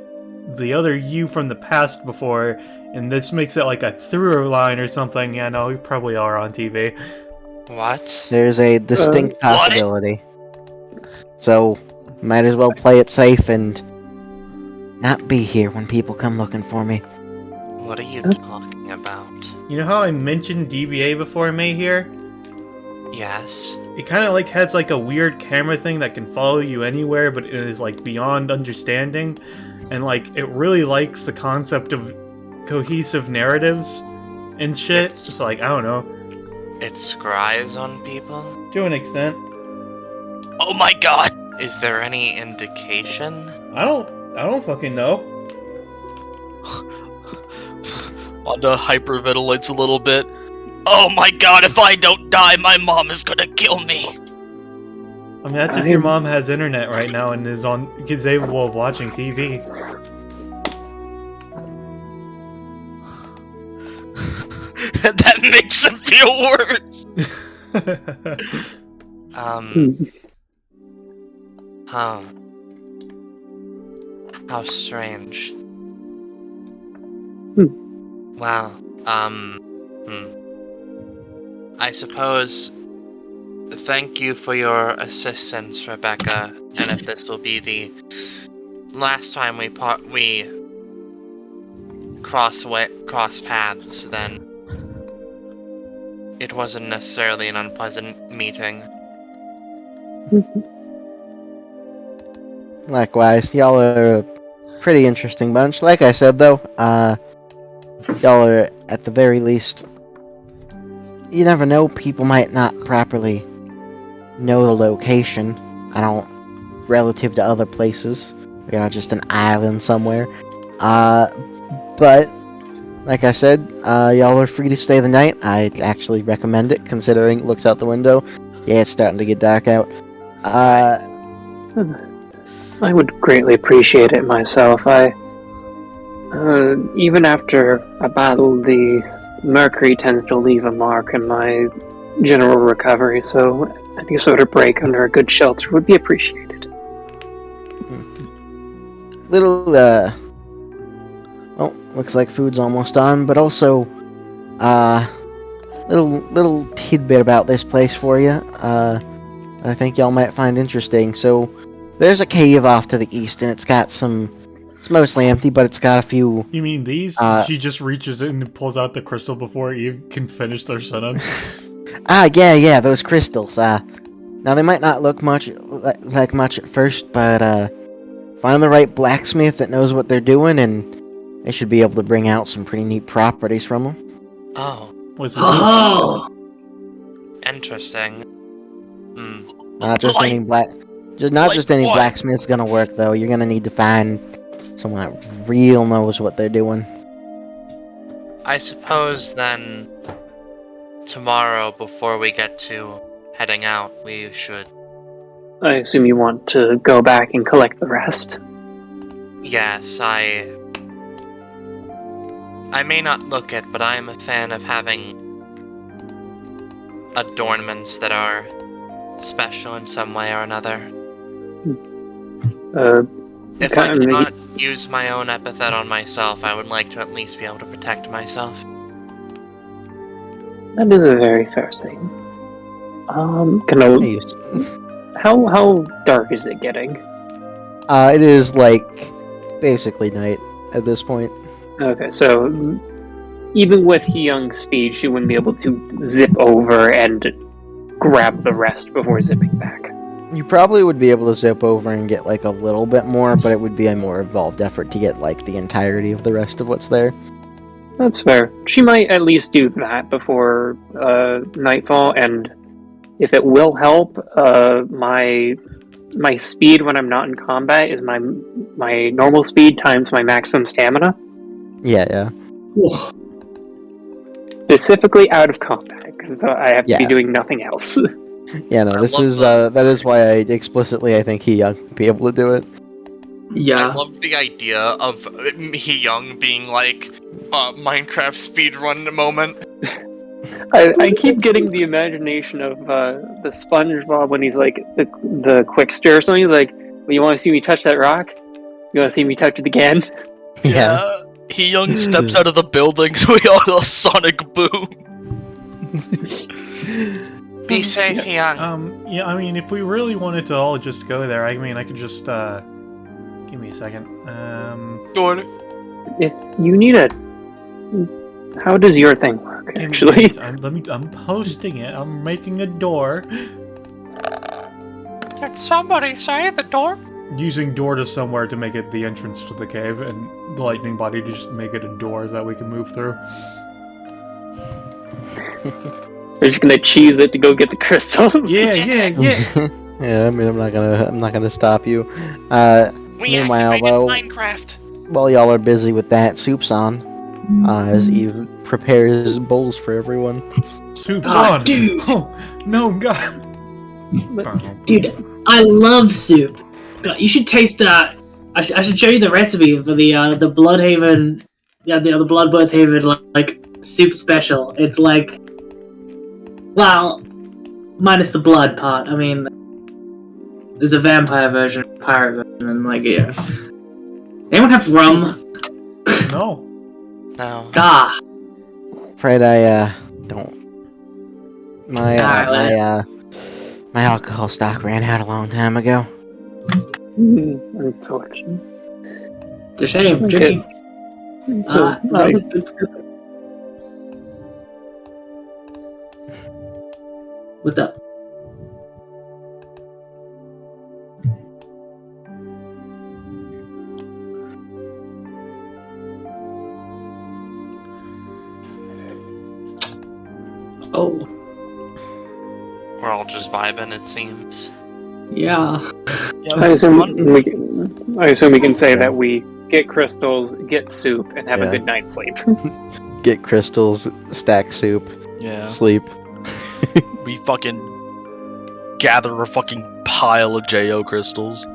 the other you from the past before, and this makes it like a through line or something, yeah, no, we probably are on TV. What? There's a distinct possibility. So, might as well play it safe and not be here when people come looking for me. What are you talking about? You know how I mentioned DBA before, May here? Yes. It kind of like has like a weird camera thing that can follow you anywhere, but it is like beyond understanding, and like it really likes the concept of cohesive narratives and shit. It's like, I don't know. It scries on people? To an extent. Oh my god! Is there any indication? I don't fucking know. Wanda hyperventilates a little bit. Oh my god, if I don't die, my mom is gonna kill me! I mean, that's if your mom has internet right now and is able of watching TV. That makes it feel worse! How strange. Wow, I suppose, thank you for your assistance, Rebecca, and if this will be the last time we cross paths, then it wasn't necessarily an unpleasant meeting. Likewise, y'all are a pretty interesting bunch. Like I said, though, y'all are, at the very least, you never know, people might not properly know the location. Relative to other places. We are just an island somewhere. But, like I said, y'all are free to stay the night. I'd actually recommend it, considering it looks out the window. Yeah, it's starting to get dark out. I would greatly appreciate it myself. Even after a battle, the mercury tends to leave a mark in my general recovery, so any sort of break under a good shelter would be appreciated. Looks like food's almost on, but also, little tidbit about this place for you, I think y'all might find interesting. So, there's a cave off to the east, and it's mostly empty, but it's got a few... You mean these? She just reaches in and pulls out the crystal before Eve can finish their sentence. Yeah, those crystals. Now they might not look like much at first, but find the right blacksmith that knows what they're doing, and they should be able to bring out some pretty neat properties from them. Oh. What's it? Interesting. Not just Like- any not like just any what? blacksmith's gonna work though. You're gonna need to find someone that real knows what they're doing. I suppose then tomorrow, before we get to heading out, we should. I assume you want to go back and collect the rest. Yes, I may not look it, but I am a fan of having adornments that are special in some way or another. Okay, If I I mean- cannot use my own epithet on myself, I would like to at least be able to protect myself. That is a very fair thing. Can I, Hey, how dark is it getting? it is like basically night at this point. Okay, so even with Young's speed, she wouldn't be able to zip over and grab the rest before zipping back. You probably would be able to zip over and get like a little bit more, but it would be a more involved effort to get like the entirety of the rest of what's there. That's fair. She might at least do that before nightfall, and if it will help, my speed when I'm not in combat is my normal speed times my maximum stamina, Yeah. specifically out of combat, because I have to be Yeah. doing nothing else. Yeah, no, I this love is that. that is why I explicitly I think he would be able to do it. I Yeah. love the idea of Young being like a Minecraft speedrun moment. I keep getting the imagination of the SpongeBob when he's like the quick stir or something. He's like, well, you want to see me touch that rock? You want to see me touch it again? Yeah. Young steps out of the building and we all go sonic boom. Be safe, Young. Yeah, I mean, if we really wanted to all just go there, I mean, I could just, give me a second. If you need a, how does your thing work? give me- Actually, I'm posting it. I'm making a door. Did somebody say the door? Using door to somewhere to make it the entrance to the cave, and the lightning body to just make it a door that we can move through. we're just gonna cheese it to go get the crystals. Yeah. Yeah, I mean, I'm not gonna stop you. We Meanwhile, activated though- Minecraft. While y'all are busy with that, Soup's on. As Eve prepares bowls for everyone. Soup's Ah, on. dude. Oh, no, God. Dude, I love soup. God, you should taste that. I should show you the recipe for the Bloodhaven, the Bloodhaven like soup special. It's like, well, minus the blood part. I mean, there's a vampire version, pirate version, and like yeah. Anyone have rum? No. No. Ah, Afraid I don't. My Alright, my alcohol stock ran out a long time ago. Unfortunate. it's a shame. Okay. Drinking. So, Rum is good. What's up? Oh, We're all just vibing, it seems. yeah. I assume we can say that we get crystals, get soup, and have a Yeah. good night's sleep. Get crystals, stack soup, Yeah. sleep. We fucking gather a fucking pile of JO crystals.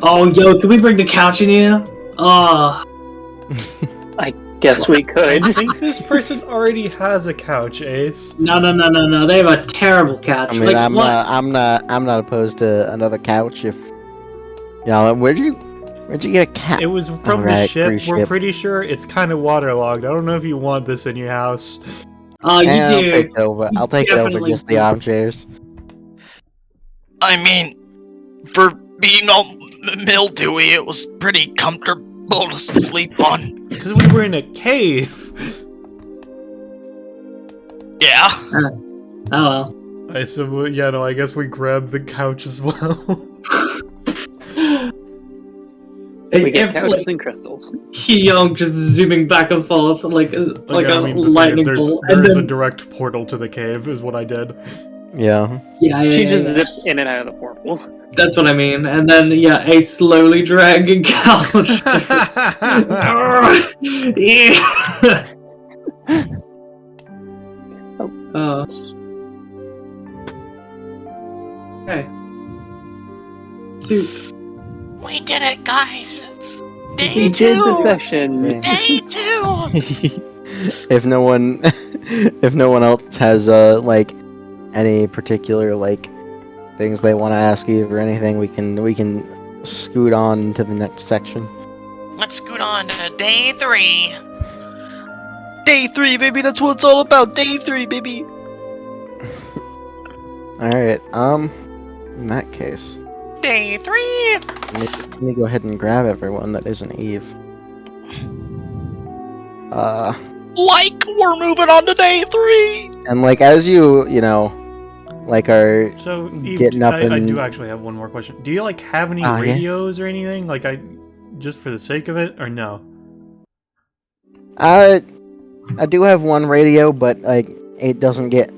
Oh, yo, can we bring the couch in here? Oh, Guess we I could. think this person already has a couch, Ace. no. They have a terrible couch. I mean, like, I'm what? I'm not opposed to another couch if. Yeah, where'd you get a couch? It was from the Alright, ship. cruise We're ship. pretty sure it's kind of waterlogged. I don't know if you want this in your house. Oh, you I'll do. take it over. I'll take it over definitely just the do. armchairs. I mean, for being all mildewy, it was pretty comfortable to sleep on. It's because we were in a cave. Yeah. Oh well. I said, well, yeah, no, I guess we grabbed the couch as well. We get If, couches and crystals. Young just zooming back and forth like Okay, a I mean, the thing is, lightning there's bolt, and a then direct portal to the cave, is what I did. Yeah. She just zips in and out of the portal. That's what I mean. And then, yeah, a slowly dragging couch. Yeah. Okay. Soup. We did it, guys! We Day did the 2! session. Yeah. Day 2! if no one else has like any particular like things they want to ask you or anything, we can scoot on to the next section. Let's scoot on to day 3. Day 3, baby, that's what it's all about. Day 3, baby. Alright, in that case, Day 3! let me go ahead and grab everyone that isn't Eve. Like, we're moving on to day 3. And like as you like are So, Eve, getting up I and do actually have one more question. Do you like have any Yeah? radios or anything? Like, just for the sake of it, or no? I do have one radio, but like it doesn't get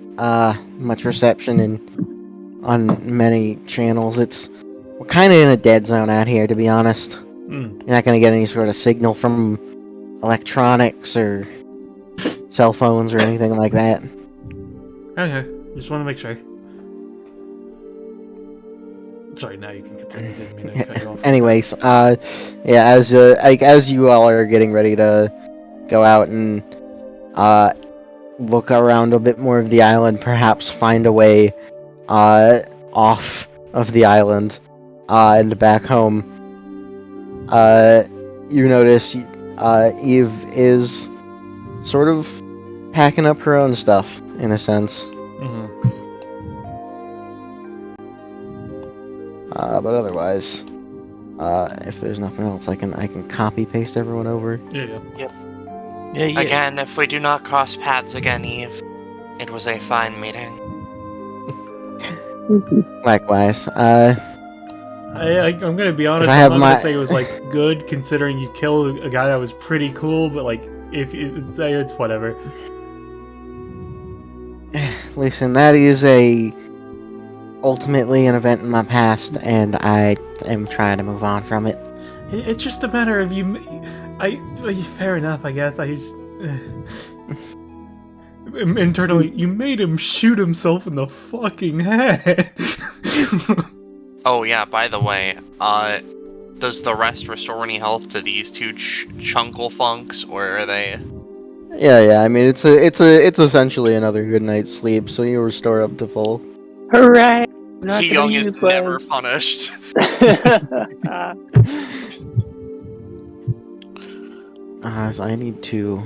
much reception on many channels. We're kind of in a dead zone out here, to be honest. Hmm. You're not gonna get any sort of signal from electronics or cell phones or anything like that. Okay, just want to make sure. Sorry, now you can continue. Didn't mean to cut you off. Anyways, yeah, as you all are getting ready to go out and look around a bit more of the island, perhaps find a way off of the island and back home, you notice Eve is sort of packing up her own stuff in a sense. Mm-hmm. But otherwise, if there's nothing else, I can copy paste everyone over. Yeah. Yeah. Again, if we do not cross paths again, Eve, it was a fine meeting. Likewise. I'm gonna be honest. I I'm have not my- gonna say it was like good, considering you killed a guy that was pretty cool. But like, if it's whatever. Listen, that is ultimately an event in my past, and I am trying to move on from it. It's just a matter of you. Fair enough, I guess. I just internally, you made him shoot himself in the fucking head. Oh yeah, by the way, does the rest restore any health to these two chunkle funks, or are they... Yeah. I mean, it's essentially another good night's sleep, so you restore up to full. Hooray! Young is never punished. So I need to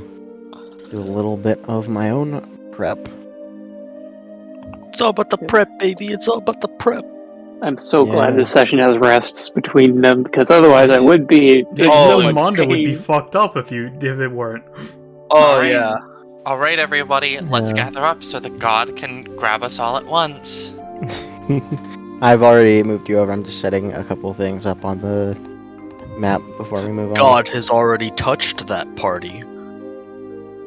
do a little bit of my own prep. It's all about the prep, baby. It's all about the prep. I'm so glad Yeah. this session has rests between them, because otherwise I would be in so Oh, much Mondo would be pain. fucked up if it weren't. Oh, Alright. yeah. Alright, everybody, let's Yeah. gather up so the god can grab us all at once. I've already moved you over. I'm just setting a couple things up on the map before we move on. God has already touched that party.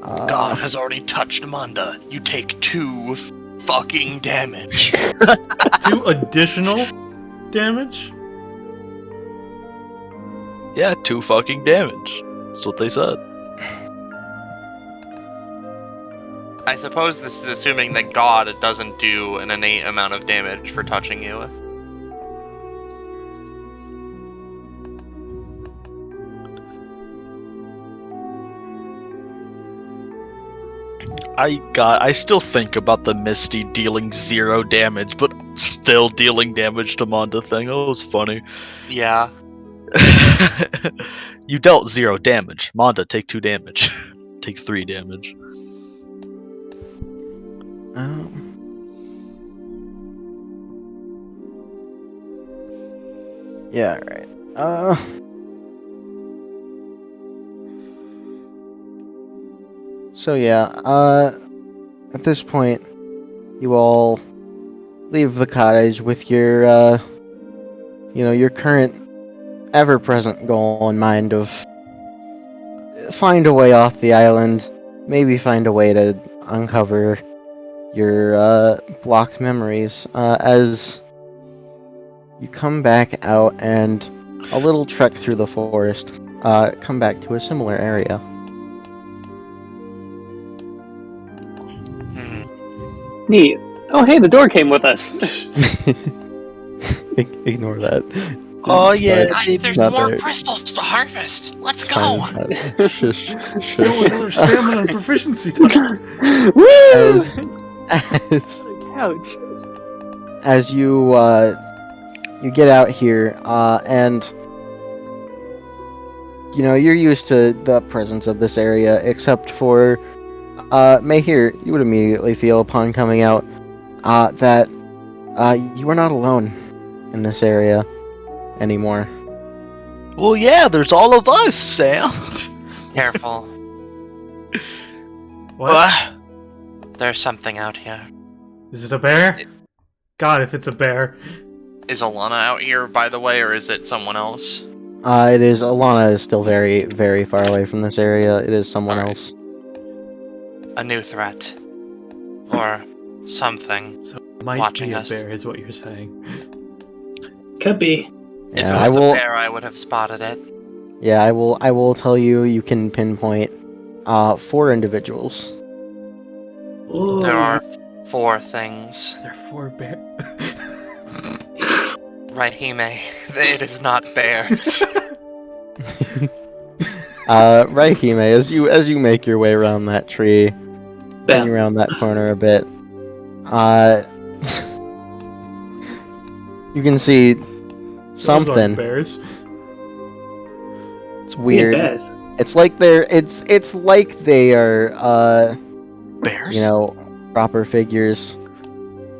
God has already touched Manda. You take 2 fucking damage. 2 additional damage. Yeah, 2 fucking damage. That's what they said. I suppose this is assuming that God doesn't do an innate amount of damage for touching you. I still think about the Misty dealing 0 damage, but still dealing damage to Manda thing. Oh, it was funny. Yeah. You dealt 0 damage. Manda, take 2 damage. Take 3 damage. Yeah, right. So yeah, at this point, you all leave the cottage with your, your current, ever-present goal in mind of find a way off the island, maybe find a way to uncover your blocked memories as you come back out and a little trek through the forest, come back to a similar area. Neat. Oh, hey, the door came with us. Ignore that. Oh, It's yeah, fine. Guys, baby. there's Not more there. crystals to harvest. Let's It's fine, go. it's fine. Shush, shush. Yo, another stamina and proficiency time. Woo! As Couch. as you get out here, and you know you're used to the presence of this area, except for Mayheer, you would immediately feel upon coming out that you are not alone in this area anymore. Well, yeah, there's all of us, Sam. Careful. What? There's something out here. Is it a bear? God, if it's a bear. Is Alana out here, by the way, or is it someone else? It is Alana is still very, very far away from this area. It is someone Alright. else. A new threat. Or something. So might Watching be a us. bear, is what you're saying. Could be. If Yeah, it was I will. a bear, I would have spotted it. Yeah, I will. I will tell you. You can pinpoint 4 individuals. Ooh. There are 4 things. They're 4 bears. Right, Hime. It is not bears. Right, Hime. As you make your way around that tree, going around that corner a bit, you can see Those aren't something. bears. It's weird. Bears. It's like they're. It's like they are. Bears? You know, proper figures.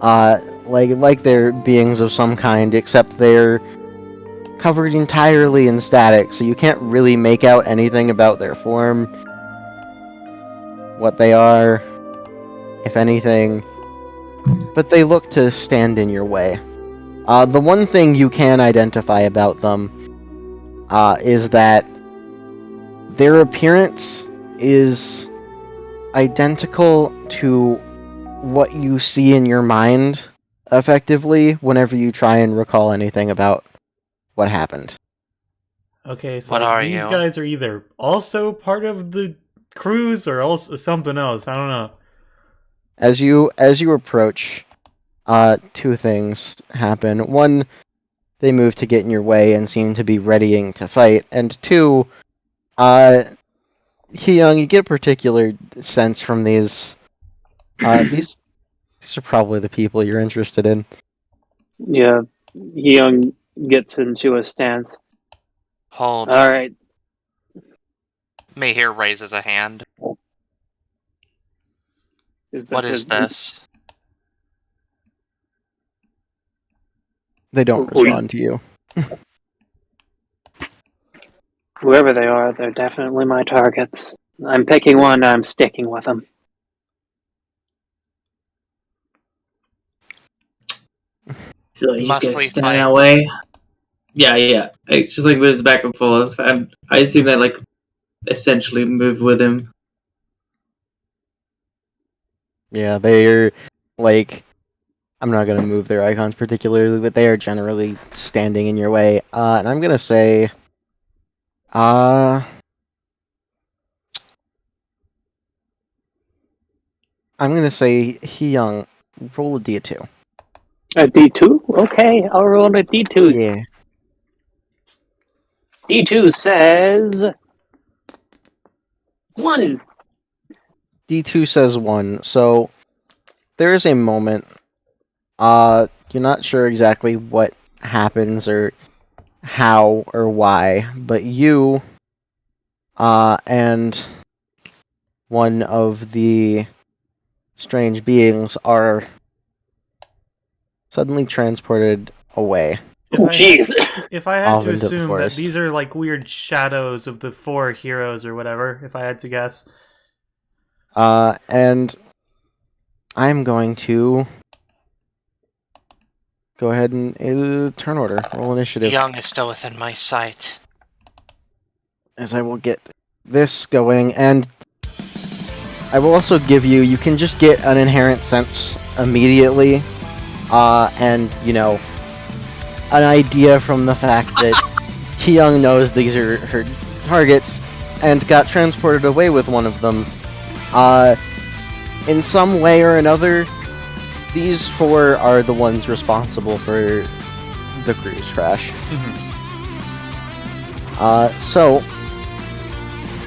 Like they're beings of some kind, except they're covered entirely in static, so you can't really make out anything about their form, what they are, if anything. But they look to stand in your way. The one thing you can identify about them is that their appearance is identical to what you see in your mind, effectively, whenever you try and recall anything about what happened. Okay, so What like, are these you? guys are either also part of the cruise or also something else. I don't know. As you approach, 2 things happen. One, they move to get in your way and seem to be readying to fight, and 2, Hyung, you get a particular sense from these. These are probably the people you're interested in. Yeah, Young gets into a stance. Hold. All right. Mayheer raises a hand. What is this? They don't Oh, yeah. respond to you. Whoever they are, they're definitely my targets. I'm picking one, I'm sticking with them. So you just Must gonna we stand fight? that way? Yeah. It's just like moves back and forth. I assume that like essentially move with him. Yeah, they're like. I'm not gonna move their icons particularly, but they are generally standing in your way. And I'm gonna say, I'm gonna say Hyung, roll a D2. A D2? Okay, I'll roll a D2. Yeah. D2 says 1. D2 says 1. So there is a moment. You're not sure exactly what happens or how or why, but you, and one of the strange beings are suddenly transported away. If Oh, I had, jeez. if I had Off to into the assume that forest. these are like weird shadows of the 4 heroes or whatever, if I had to guess. And I'm going to go ahead and turn order, roll initiative, Young is still within my sight. as I will get this going. And I will also give you. You can just get an inherent sense immediately, and an idea from the fact that Young knows these are her targets, and got transported away with one of them. In some way or another, these 4 are the ones responsible for the cruise crash. So,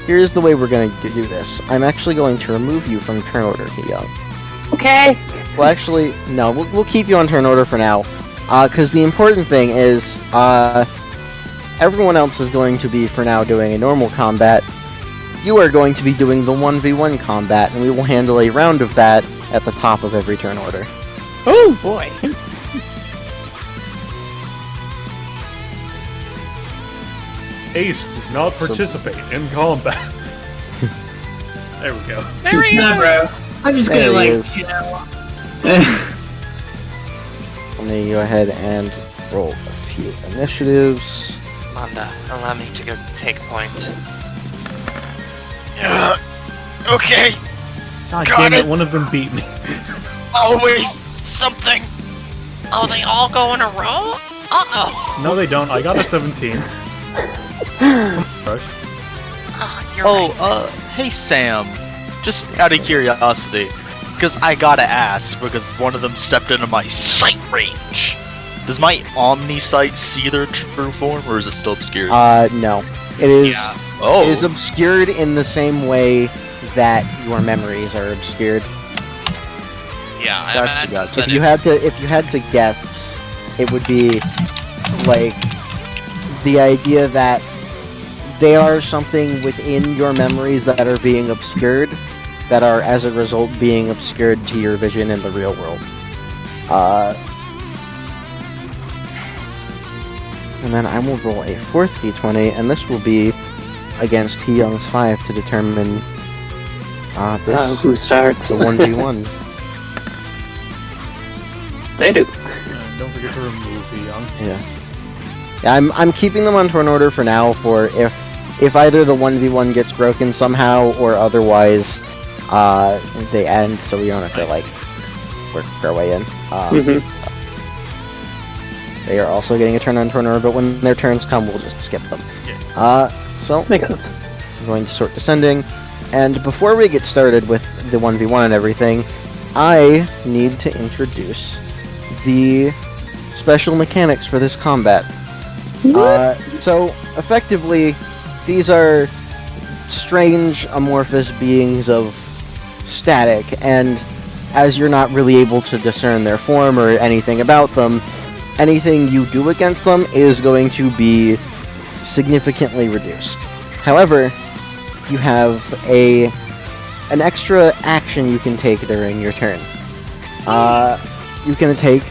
here's the way we're going to do this. I'm actually going to remove you from turn order, Young. Okay. Well, actually, no, we'll keep you on turn order for now. Because the important thing is, everyone else is going to be, for now, doing a normal combat. You are going to be doing the 1v1 combat, and we will handle a round of that at the top of every turn order. Oh boy. Ace does not participate in combat. There we go. There he Nah, is! bro. I'm just There gonna he like, is. Let me go ahead and roll a few initiatives. Manda, allow me to go take point. Okay. God Got damn it, it. one of them beat me. Always something. Oh, they all go in a row? Uh-oh. No, they don't. I got a 17. Rush. Oh, you're Oh, right. hey Sam. Just out of curiosity, because I gotta ask, because one of them stepped into my sight range. Does my Omni sight see their true form, or is it still obscured? No. It is. Yeah. Oh. It is obscured in the same way that your memories are obscured. Yeah, I Gotcha, imagine gotcha. that If you had to guess, it would be like the idea that they are something within your memories that are being obscured, that are as a result being obscured to your vision in the real world. And then I will roll a 4th d20, and this will be against Young's 5 to determine this Who starts? the 1v1. They do. Don't forget to remove the Young. Yeah, I'm keeping them on turn order for now. For if either the 1v1 gets broken somehow or otherwise, they end, so we don't have to like work our way in. They are also getting a turn on turn order, but when their turns come, we'll just skip them. So Makes sense. I'm going to sort descending, and before we get started with the 1v1 and everything, I need to introduce the special mechanics for this combat. So, effectively, these are strange, amorphous beings of static, and as you're not really able to discern their form or anything about them, anything you do against them is going to be significantly reduced. However, you have an extra action you can take during your turn. You can take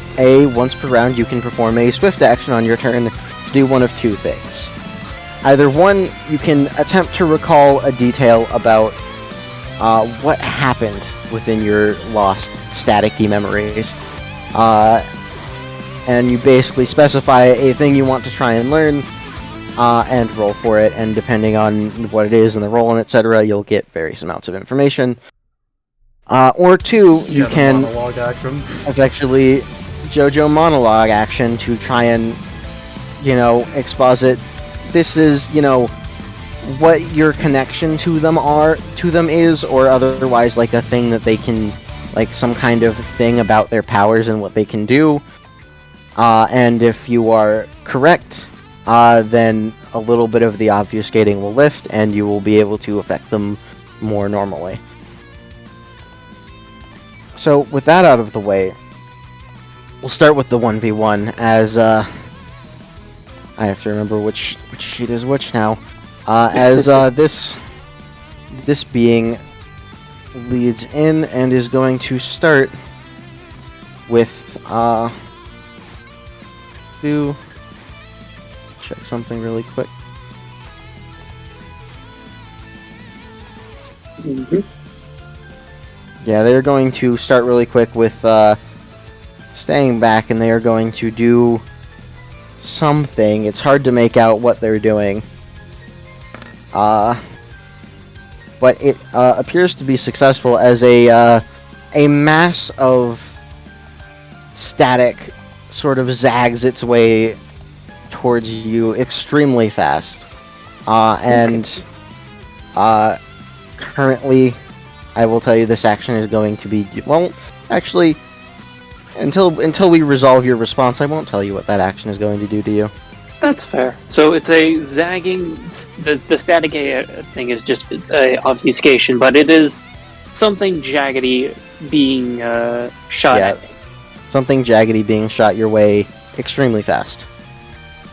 once per round, you can perform a swift action on your turn to do one of 2 things. Either one, you can attempt to recall a detail about what happened within your lost static-y memories. And you basically specify a thing you want to try and learn, and roll for it, and depending on what it is and the roll and etc., you'll get various amounts of information. Or 2, you The can monologue action. effectively JoJo monologue action to try and, exposit. This is, what your connection to them is, or otherwise like a thing that they can, like some kind of thing about their powers and what they can do. And if you are correct, then a little bit of the obfuscating will lift, and you will be able to affect them more normally. So, with that out of the way, we'll start with the 1v1, as, I have to remember which sheet is which now. As, this being leads in and is going to start with, check something really quick. Yeah, they're going to start really quick with staying back, and they are going to do something. It's hard to make out what they're doing. but it appears to be successful as a mass of static sort of zags its way towards you extremely fast. Currently, I will tell you this action is going to be... Well, actually, until we resolve your response, I won't tell you what that action is going to do to you. That's fair. So it's a zagging... The static thing is just obfuscation, but it is something jaggedy being shot at me. Something jaggedy being shot your way extremely fast.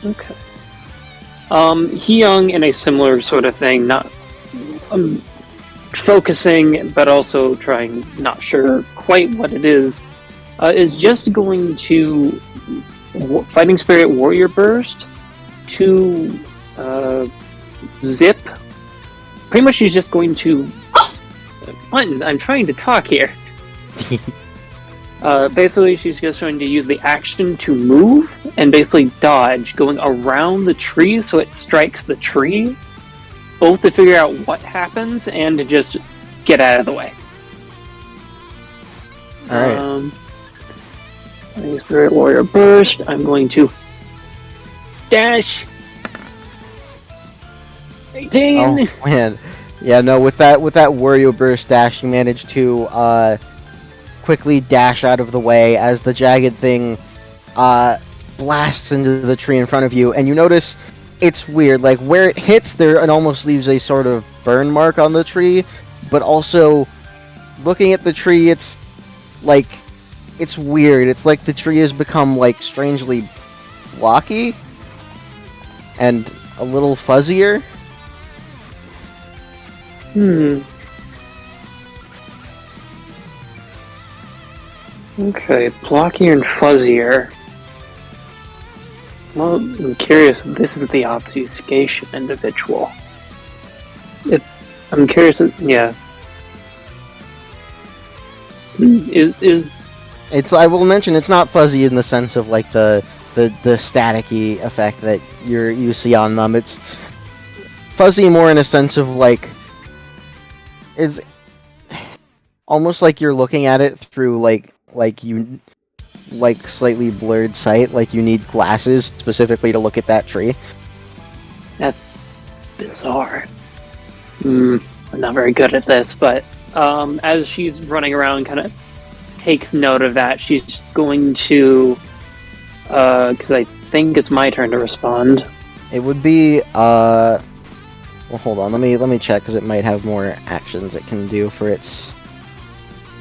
Okay. Hyung in a similar sort of thing, not focusing, but also trying, not sure quite what it is just going to Fighting Spirit Warrior Burst to zip. Pretty much she's just going to... I'm trying to talk here. Basically, she's just going to use the action to move and basically dodge, going around the tree so it strikes the tree, both to figure out what happens and to just get out of the way. Alright. Spirit Warrior Burst. I'm going to dash. 18. Oh man, yeah, no. With that Wario Burst dash, you managed to quickly dash out of the way as the jagged thing blasts into the tree in front of you, and you notice it's weird. Like where it hits, it almost leaves a sort of burn mark on the tree, but also looking at the tree, it's like it's weird. It's like the tree has become like strangely blocky and a little fuzzier. Okay, blockier and fuzzier. Well, I'm curious. This is the obfuscation individual. I'm curious. Yeah. It's. I will mention it's not fuzzy in the sense of like the staticky effect that you see on them. It's fuzzy more in a sense of like it's almost like you're looking at it through like slightly blurred sight, like you need glasses specifically to look at that tree. That's bizarre. I'm not very good at this, but as she's running around, kind of takes note of that. She's going to, because I think it's my turn to respond. It would be well, hold on. Let me check because it might have more actions it can do for its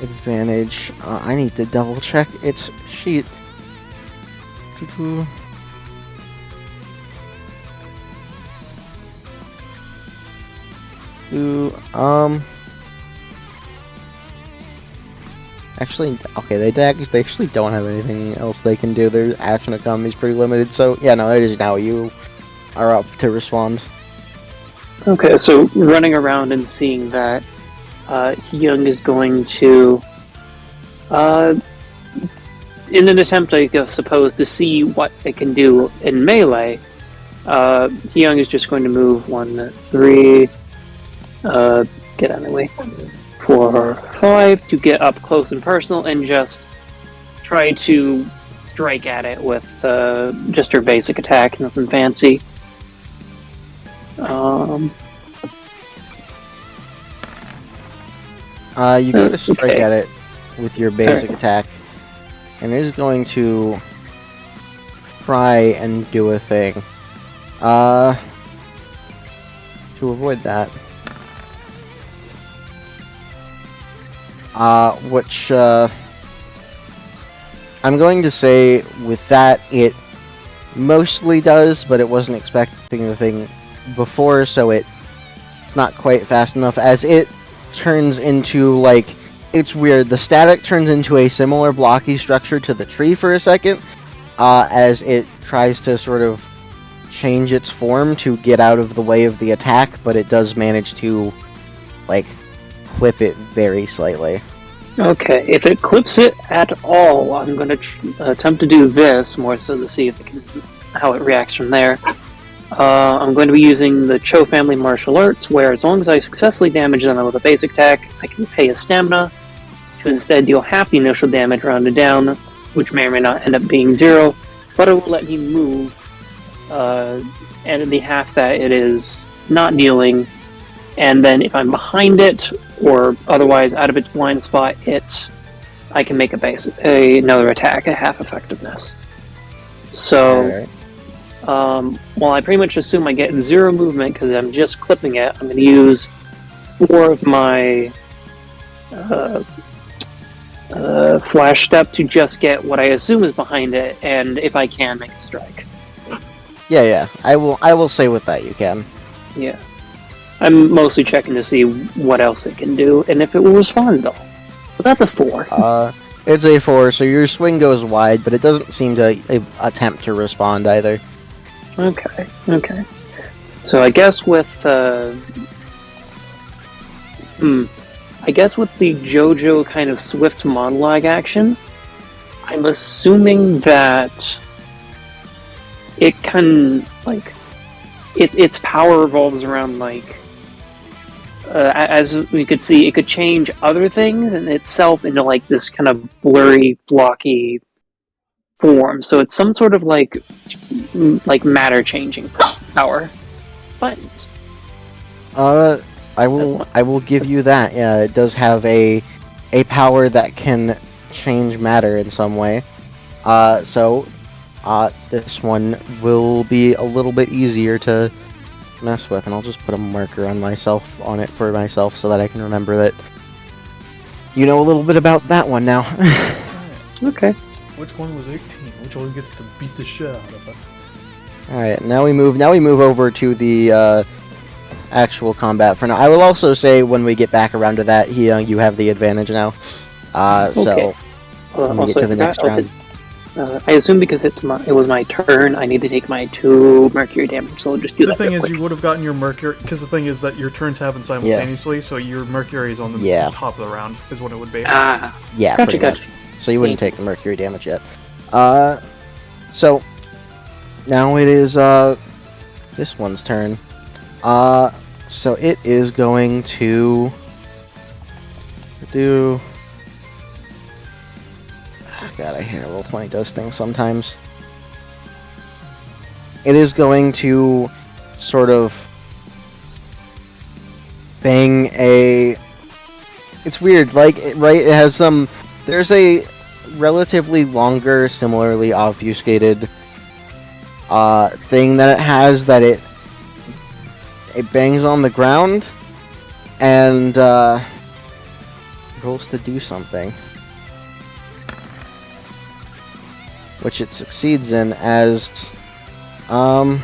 advantage. I need to double check its sheet. Actually, okay, they actually don't have anything else they can do. Their action economy is pretty limited, so yeah, no, it is now you are up to respond. Okay, so running around and seeing that, Hyung is going to, in an attempt, I suppose, to see what it can do in melee, Hyung is just going to move 1, 3, get out of the way, 4, 5, to get up close and personal and just try to strike at it with just her basic attack, nothing fancy. You go to strike at it with your basic attack, and it is going to try and do a thing. To avoid that. Which, I'm going to say with that it mostly does, but it wasn't expecting the thing before, so it's not quite fast enough as it turns into, like, it's weird. The static turns into a similar blocky structure to the tree for a second, as it tries to sort of change its form to get out of the way of the attack, but it does manage to, like, clip it very slightly. Okay, if it clips it at all, I'm going to attempt to do this, more so to see if it can, how it reacts from there. I'm going to be using the Cho family martial arts, where as long as I successfully damage them with a basic attack, I can pay a stamina to instead deal half the initial damage rounded down, which may or may not end up being 0, but it will let me move and the half that it is not dealing, and then if I'm behind it, or otherwise out of its blind spot, I can make another attack at half effectiveness. So, while I pretty much assume I get 0 movement because I'm just clipping it, I'm going to use 4 of my flash step to just get what I assume is behind it, and if I can, make a strike. Yeah. I will say with that you can. Yeah. I'm mostly checking to see what else it can do, and if it will respond at all. But that's a 4. It's a 4, so your swing goes wide, but it doesn't seem to attempt to respond either. Okay. So I guess with the JoJo kind of swift monologue action, I'm assuming that it can, its power revolves around, as we could see, it could change other things and itself into, this kind of blurry, blocky form. So it's some sort of, matter-changing power. Buttons. I will give you that. Yeah, it does have a power that can change matter in some way. So this one will be a little bit easier to mess with, and I'll just put a marker on it for myself so that I can remember that you know a little bit about that one now. Okay. Which one was 18? Which one gets to beat the shit out of us? Alright, now we move over to the actual combat for now. I will also say when we get back around to that, you have the advantage now. So when we get to the next round. I assume because it was my turn, I need to take my 2 mercury damage, so I'll just do that. The thing is, quick. you would have gotten your mercury, because the thing is that your turns happen simultaneously, so your mercury is on the top of the round, is what it would be. Yeah, gotcha. much. So you wouldn't take the mercury damage yet. So now it is this one's turn. So it is going to do. God, I hate how Roll20 does things sometimes. It is going to sort of bang a. It's weird, right? It has some. There's a relatively longer, similarly obfuscated thing that it has that it bangs on the ground and rolls to do something. Which it succeeds in as I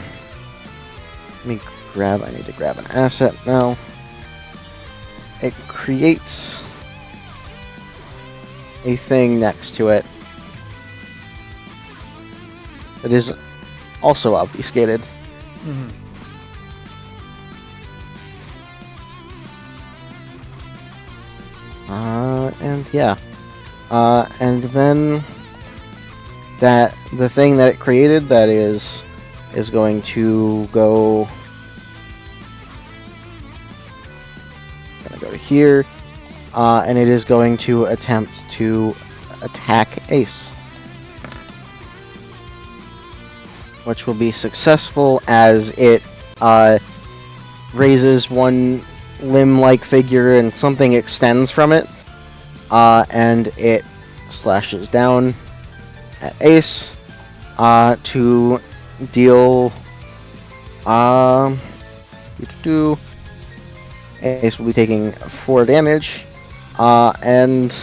need to grab an asset now. It creates a thing next to it that is also obfuscated. Mm-hmm. And then that the thing that it created that is going to go. It's going to go to here, and it is going to attempt to attack Ace, which will be successful as it raises one limb-like figure and something extends from it, and it slashes down at Ace to deal. Ace will be taking 4 damage, and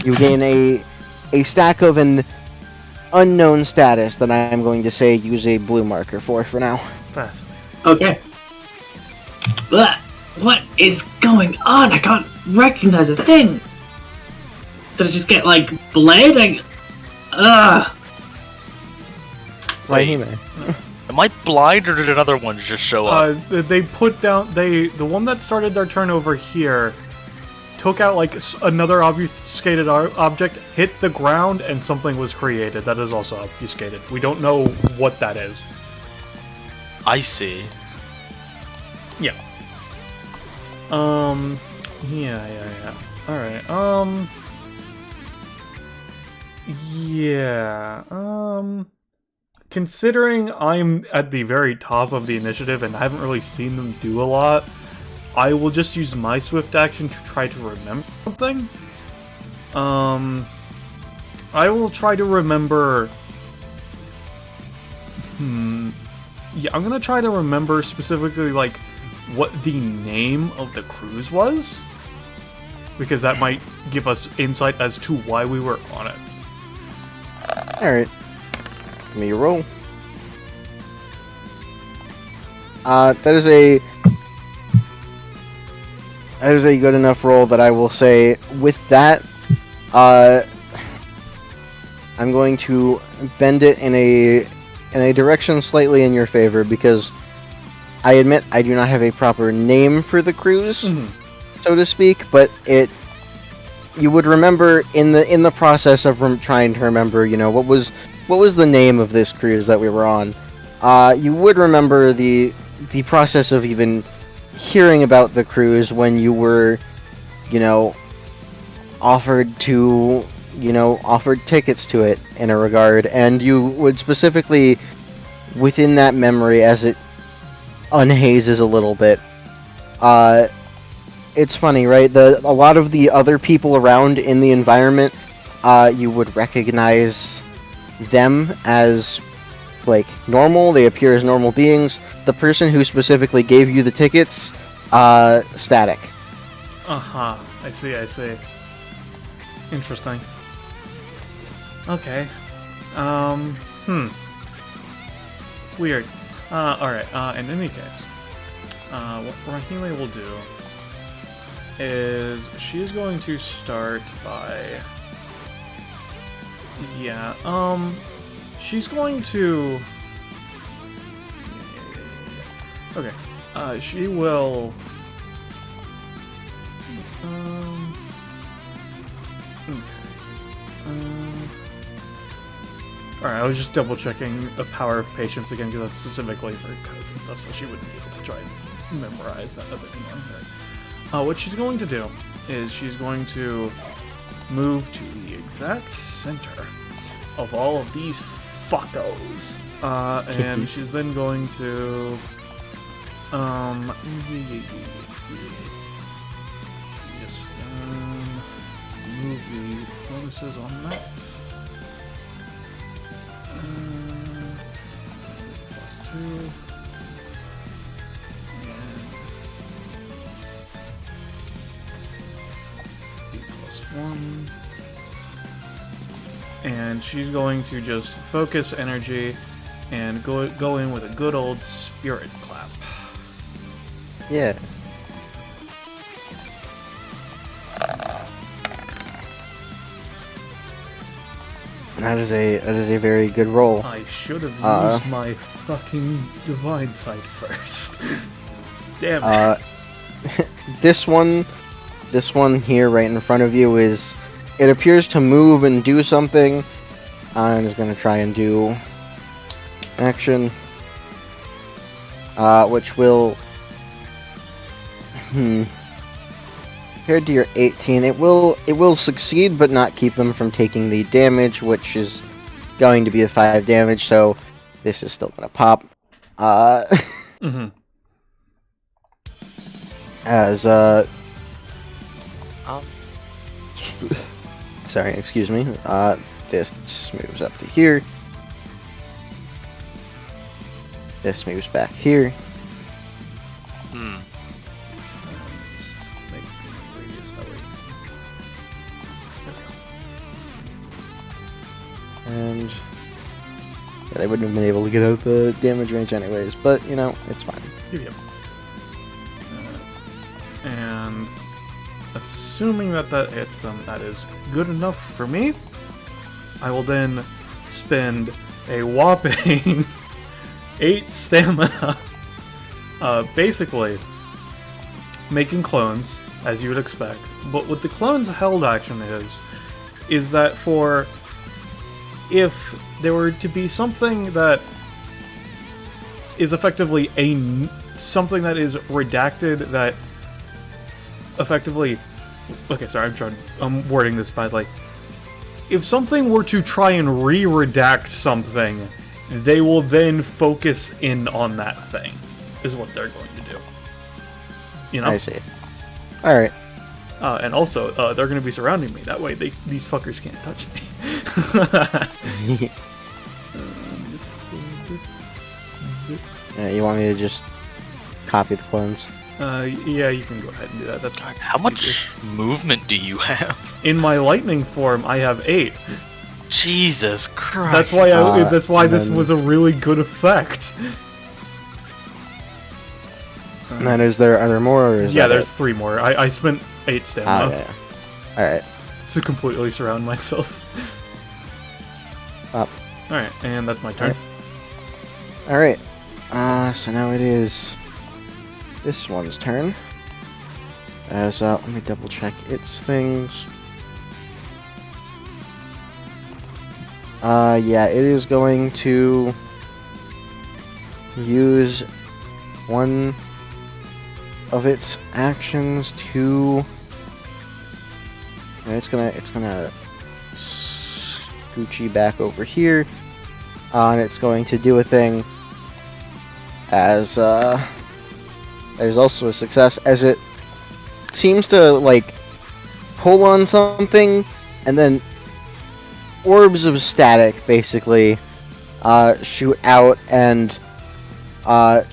you gain a stack of an unknown status that I am going to say use a blue marker for now. Fascinating. Okay. What is going on? I can't recognize a thing. Did I just get, bled? Wait. Am I blind, or did another one just show up? They put down... The one that started their turn over here took out, another obfuscated object, hit the ground, and something was created that is also obfuscated. We don't know what that is. I see. Yeah. Yeah. Alright, yeah, considering I'm at the very top of the initiative and I haven't really seen them do a lot, I will just use my swift action to try to remember something. I will try to remember... Yeah, I'm gonna try to remember specifically, like, what the name of the cruise was. Because that might give us insight as to why we were on it. Alright. Give me your roll. That is a good enough roll that I will say, with that, I'm going to bend it in a direction slightly in your favor, because I admit I do not have a proper name for the cruise, so to speak, but you would remember in the process of trying to remember, you know, what was the name of this cruise that we were on. You would remember the process of even hearing about the cruise when you were, you know, offered tickets to it in a regard, and you would specifically, within that memory, as it unhazes a little bit, it's funny, right? A lot of the other people around in the environment, you would recognize them as, like, normal. They appear as normal beings. The person who specifically gave you the tickets, static. Uh-huh. I see. Interesting. Okay. Weird. Alright, in any case, what Rahime will do is she's going to start by... Yeah, she's going to... Okay, she will... Alright, I was just double checking the power of patience again, because that's specifically for codes and stuff, so she wouldn't be able to try and memorize that a bit more. What she's going to do is she's going to move to the exact center of all of these fuckos. And she's then going to... Just, move the bonuses on that. +2. And +1. And she's going to just focus energy and go in with a good old spirit clap. Yeah. That is a very good roll. I should have used my fucking divine sight first. Damn it. This one here right in front of you it appears to move and do something. I'm just gonna try and do action, which will, compared to your 18, it will succeed, but not keep them from taking the damage, which is going to be the 5 damage. So this is still gonna pop. As sorry, excuse me. This moves up to here. This moves back here. Just make the radius that way. And yeah, they wouldn't have been able to get out the damage range anyways, but you know, it's fine. Yep. And assuming that hits them, that is good enough for me. I will then spend a whopping 8 stamina, basically making clones, as you would expect. But what the clone's held action is that for if there were to be something that is effectively something that is redacted that effectively. Okay, sorry, I'm wording this badly. If something were to try and re-redact something, they will then focus in on that thing, is what they're going to do. You know? I see. Alright. And also, they're going to be surrounding me. That way, these fuckers can't touch me. You want me to just copy the clones? Yeah, you can go ahead and do that. That's How much movement do you have? in my lightning form. I have 8. Jesus Christ! That's why. That's why this then- was a really good effect. And then are there more? Or is Yeah, that there's 3 more. I spent 8 stamina yeah. Alright. to completely surround myself. Up. Alright, and that's my turn. Alright. So now it is this one's turn. As let me double check its things. Yeah, it is going to use one of its actions to. And it's gonna scoochie back over here, and it's going to do a thing. As there's also a success, as it seems to like pull on something, and then orbs of static basically shoot out and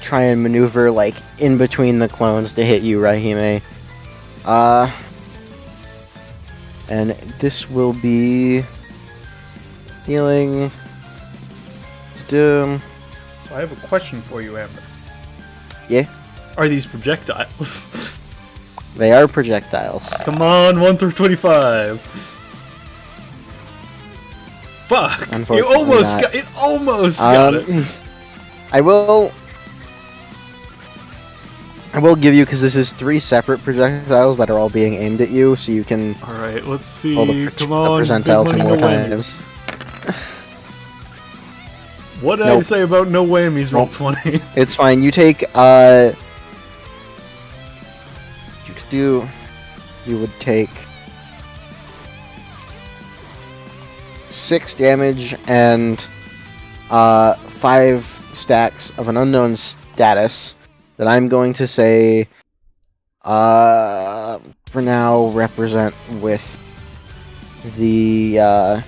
try and maneuver like in between the clones to hit you, Raihime. And this will be dealing. So I have a question for you, Amber. Yeah, Are these projectiles? they are projectiles. Come on, 1 through 25. Fuck! You Unfortunately almost not. got it. Almost got it. I will give you, because this is 3 separate projectiles that are all being aimed at you, so you can All right, let's see. roll the Come on, percentile big 2 money, more no whammies. times. What did I Nope. say about no whammies? Roll Nope. 20. It's fine. You take you would take 6 damage and 5 stacks of an unknown status that I'm going to say for now represent with the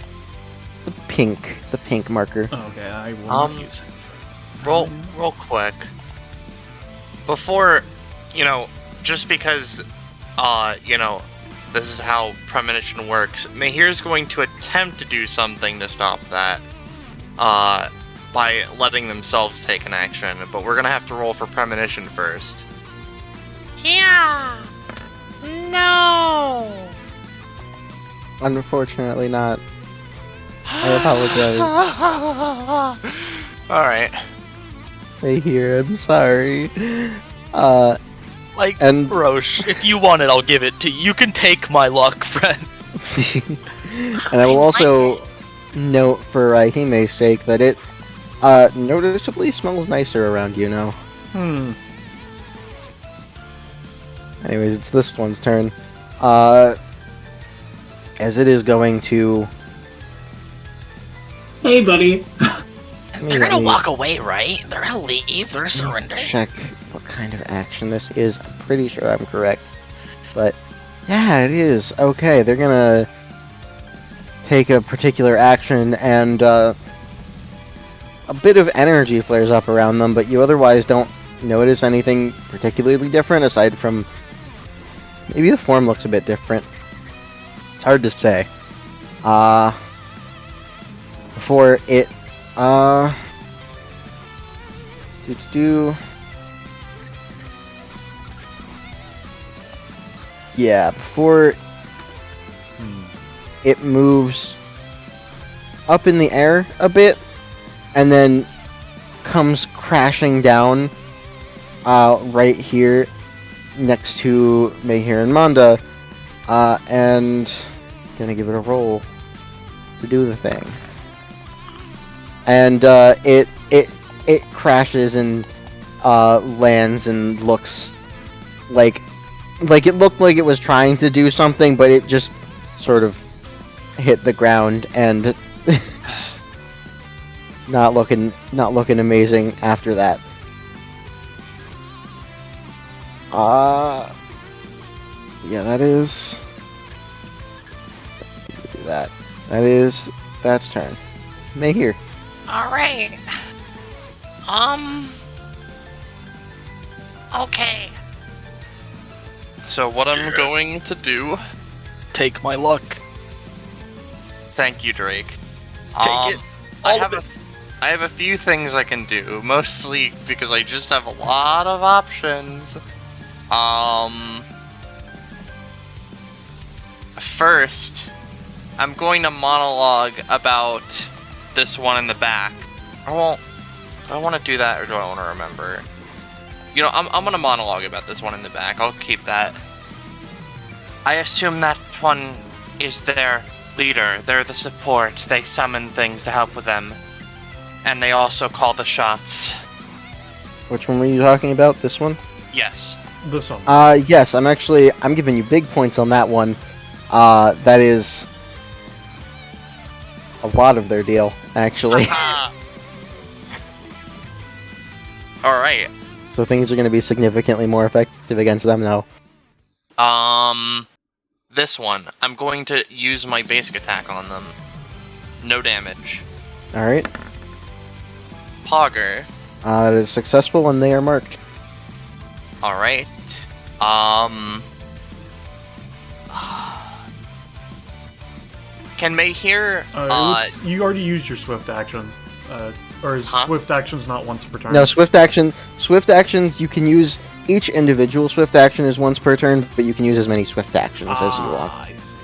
pink marker. Okay, I will not use it. Real quick. Before, just because, this is how premonition works, Mahir's going to attempt to do something to stop that, by letting themselves take an action, but we're gonna have to roll for premonition first. Yeah. No. Unfortunately not. I apologize. Alright. Hey here, I'm sorry. And- Roche, if you want it, I'll give it to you. You can take my luck, friend. And I will also note for Raihime's sake that it noticeably smells nicer around you now. Anyways, it's this one's turn. As it is going to. Hey, buddy. They're gonna walk away, right? They're gonna leave. They're surrendering. Check what kind of action this is. I'm pretty sure I'm correct. But, yeah, it is. Okay, they're gonna take a particular action, and a bit of energy flares up around them, but you otherwise don't notice anything particularly different, aside from maybe the form looks a bit different. It's hard to say. Before it yeah, before it moves up in the air a bit and then comes crashing down right here next to Mahir and Manda, and gonna give it a roll to do the thing. And it it crashes and lands and looks like it looked like it was trying to do something, but it just sort of hit the ground and not looking amazing after that. Yeah, that's turn. May here. Alright. Okay. So what I'm going to do... Take my luck. Thank you, Drake. Take it. I have a few things I can do, mostly because I just have a lot of options. First, I'm going to monologue about this one in the back. Do I want to do that, or do I want to remember? You know, I'm gonna monologue about this one in the back. I'll keep that. I assume that one is their leader. They're the support. They summon things to help with them. And they also call the shots. Which one were you talking about? This one? Yes. This one. Yes, I'm giving you big points on that one. That is a lot of their deal, actually. Alright. So things are going to be significantly more effective against them now. This one. I'm going to use my basic attack on them. No damage. Alright. Pogger. That is successful and they are marked. Alright. Can May hear? You already used your swift action. Or is swift actions not once per turn? No, swift actions, you can use each individual swift action is once per turn, but you can use as many swift actions as you want. I see.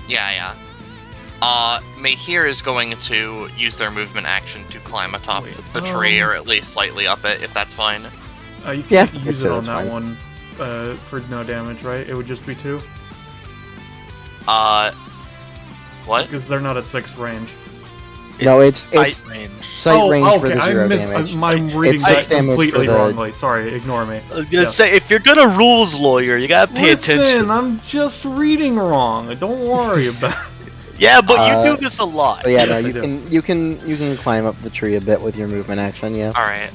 Yeah. Mahir is going to use their movement action to climb atop the tree, or at least slightly up it, if that's fine. You can use it on that's that fine. one for no damage, right? It would just be 2? What? Because they're not at 6 range. No, it's sight range. Sight range for the okay. 0 damage. I'm reading It's that 6 damage completely for the- wrongly. Sorry, ignore me. I was gonna say, if you're gonna rules lawyer, you gotta pay Listen, attention. I'm just reading wrong. Don't worry about it. Yeah, but you do this a lot. But yeah, no, Yes, I you can climb up the tree a bit with your movement action, yeah. Alright.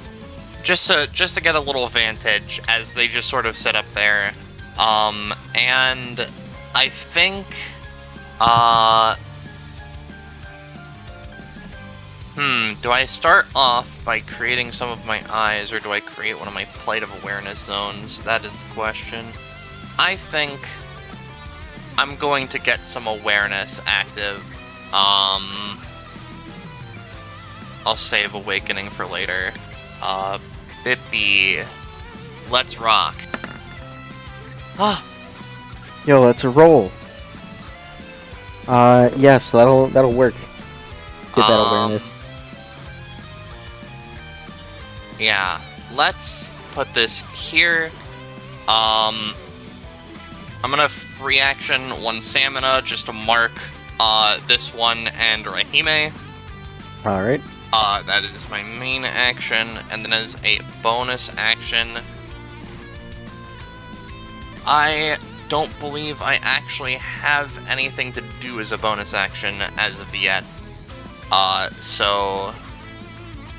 Just to get a little vantage as they just sort of sit up there. And I think do I start off by creating some of my eyes, or do I create one of my Plate of Awareness zones? That is the question. I think I'm going to get some awareness active. I'll save Awakening for later. Bippy. Let's rock. Yo, that's a roll. Yes, that'll work. Get that awareness. Yeah, let's put this here. I'm gonna free action 1 stamina just to mark this one and Rahime. Alright. That is my main action, and then as a bonus action, I don't believe I actually have anything to do as a bonus action as of yet. So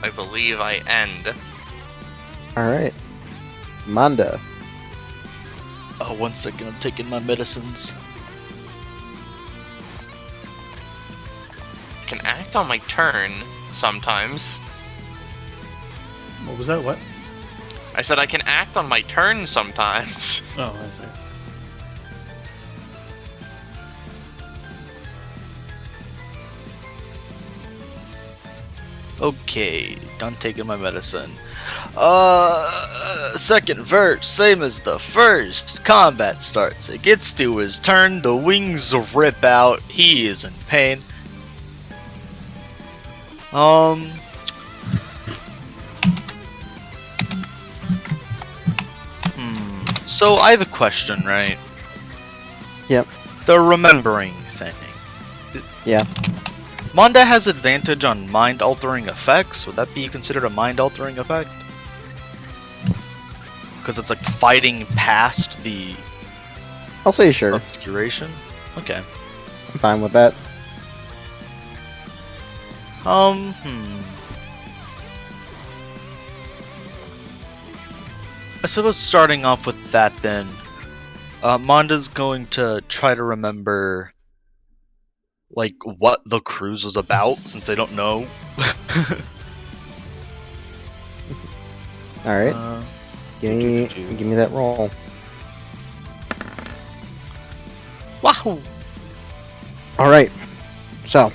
I believe I end. Alright. Manda. One second, I'm taking my medicines. Can act on my turn sometimes. What was that? What? I said I can act on my turn sometimes. Oh, I see. Okay, done taking my medicine. Second verse, same as the first. Combat starts. It gets to his turn, the wings rip out, he is in pain. So I have a question, right? Yep. The remembering thing. Yeah. Monda has advantage on mind-altering effects. Would that be considered a mind-altering effect? Because it's like fighting past the I'll say sure. obscuration. Okay. I'm fine with that. I suppose starting off with that then, Monda's going to try to remember, like, what the cruise was about, since they don't know. Alright. Give me that roll. Wahoo! Alright. So.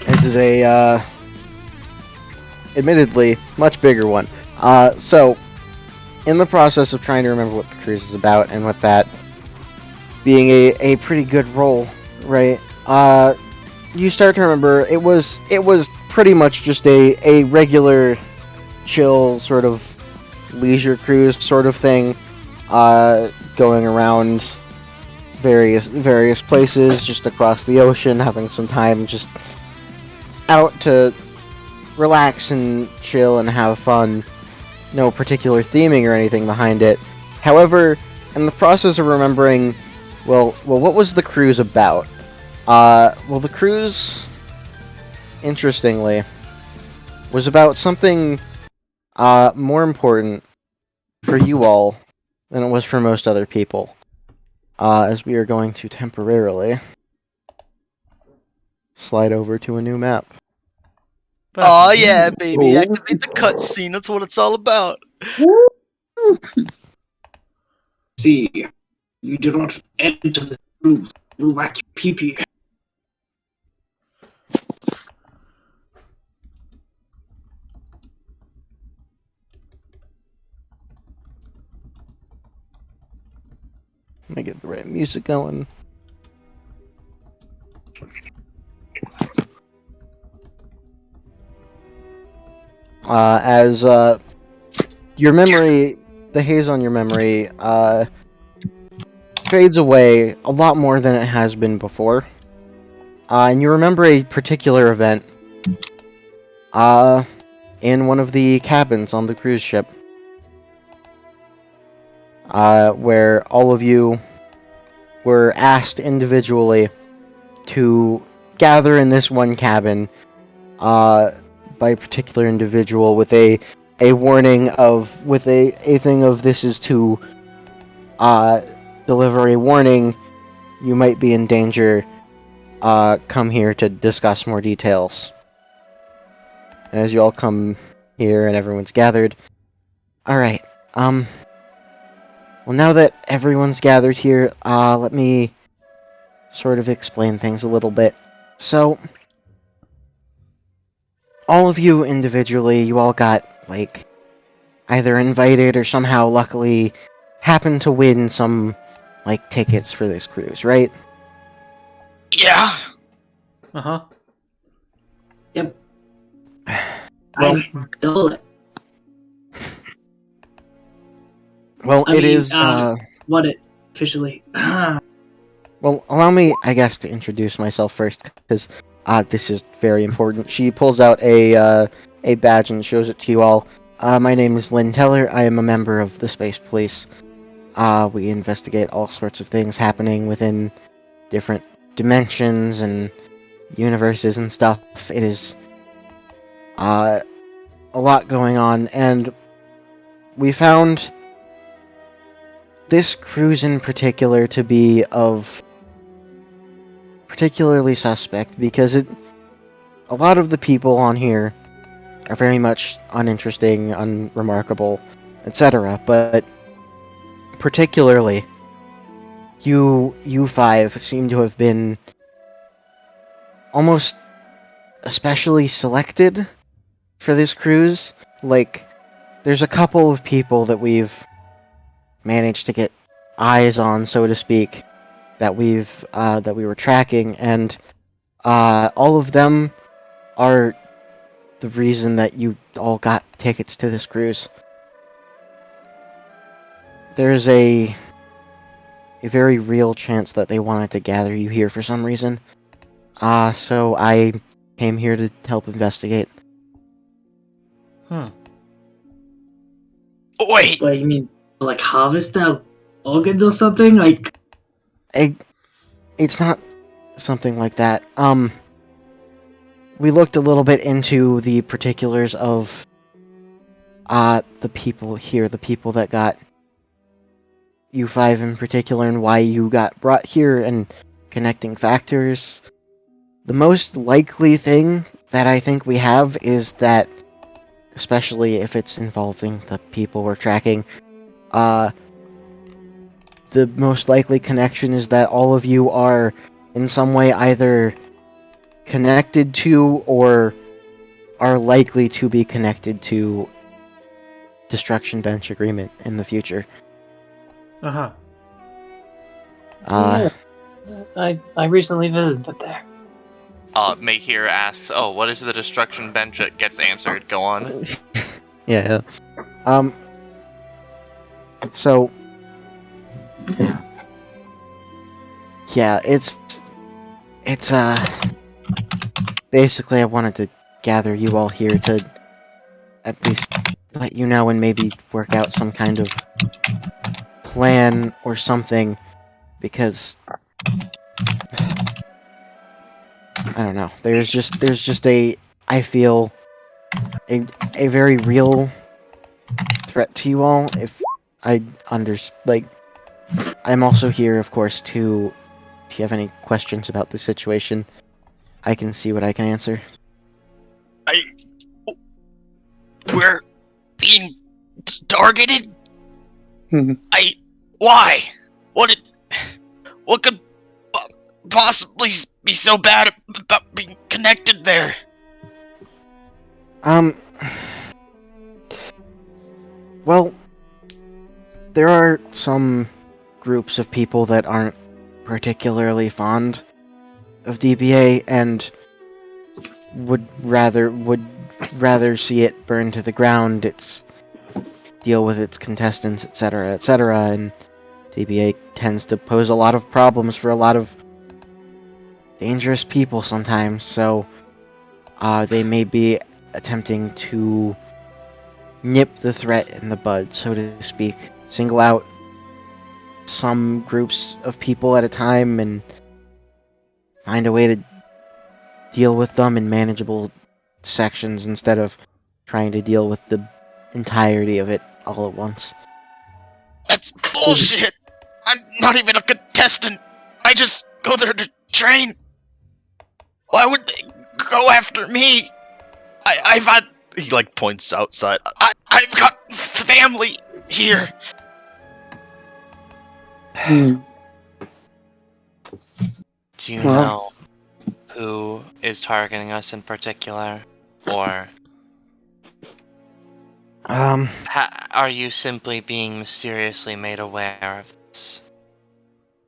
This is a, admittedly, much bigger one. So, in the process of trying to remember what the cruise is about, and with that being a pretty good roll, right? You start to remember it was pretty much just a regular, chill sort of leisure cruise sort of thing, going around various places just across the ocean, having some time just out to relax and chill and have fun. No particular theming or anything behind it. However, in the process of remembering, well, what was the cruise about? Well, the cruise, interestingly, was about something more important for you all than it was for most other people. As we are going to temporarily slide over to a new map. Oh yeah, baby! Activate the cutscene. That's what it's all about. See, you do not enter the cruise. You whack your pee-pee. Let me get the right music going. As your memory, the haze on your memory, fades away a lot more than it has been before. And you remember a particular event, in one of the cabins on the cruise ship, where all of you were asked individually to gather in this one cabin, by a particular individual with a warning of, with a thing of, this is to deliver a warning, you might be in danger, come here to discuss more details. And as you all come here and everyone's gathered, alright, well, now that everyone's gathered here, let me sort of explain things a little bit. So, all of you individually, you all got, like, either invited or somehow luckily happened to win some, like, tickets for this cruise, right? Yeah. Uh-huh. Yep. Well, I stole it. Well, I it mean, is, what it officially. well, allow me, I guess, to introduce myself first, because, this is very important. She pulls out a badge and shows it to you all. My name is Lynn Teller. I am a member of the Space Police. We investigate all sorts of things happening within different dimensions and universes and stuff. It is, a lot going on, and we found this cruise in particular to be of particularly suspect, because a lot of the people on here are very much uninteresting, unremarkable, etc. But particularly, you five seem to have been almost especially selected for this cruise. Like, there's a couple of people that we've managed to get eyes on, so to speak, that we were tracking, and all of them are the reason that you all got tickets to this cruise. There's a very real chance that they wanted to gather you here for some reason. So I came here to help investigate. Hmm. Wait, But you mean like harvest their organs or something? Like, It's not something like that. We looked a little bit into the particulars of the people here, the people that got U5 in particular, and why you got brought here, and connecting factors. The most likely thing that I think we have is that, especially if it's involving the people we're tracking, the most likely connection is that all of you are in some way either connected to or are likely to be connected to Destruction Bench Agreement in the future. Uh-huh. Uh, I recently visited there. Mahir asks, "Oh, what is the destruction bench?" It gets answered. Go on. yeah. So, yeah, it's basically I wanted to gather you all here to at least let you know and maybe work out some kind of plan or something, because I don't know. There's just I feel a very real threat to you all. If I I'm also here, of course, to if you have any questions about the situation, I can see what I can answer. we're being targeted? Mhm. Why? What could possibly be so bad about being connected there? Well, there are some groups of people that aren't particularly fond of DBA and would rather see it burn to the ground, deal with its contestants, etc., etc., and DBA tends to pose a lot of problems for a lot of dangerous people sometimes, so they may be attempting to nip the threat in the bud, so to speak. Single out some groups of people at a time and find a way to deal with them in manageable sections instead of trying to deal with the entirety of it all at once. That's bullshit! I'm not even a contestant! I just go there to train! Why would they go after me? I've had... He, points outside. I've got family here! Do you Well- know who is targeting us in particular, or are you simply being mysteriously made aware of this?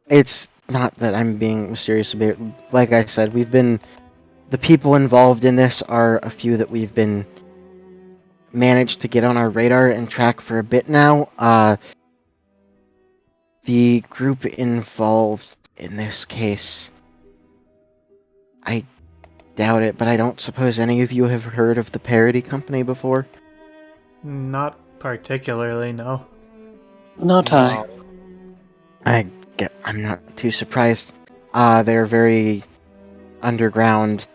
It's not that I'm being mysterious about it. Like I said, the people involved in this are a few that we've been managed to get on our radar and track for a bit now. The group involved in this case, I doubt it, but I don't suppose any of you have heard of the Parody Company before? Not particularly, no. Not I. I'm not too surprised. They're a very underground,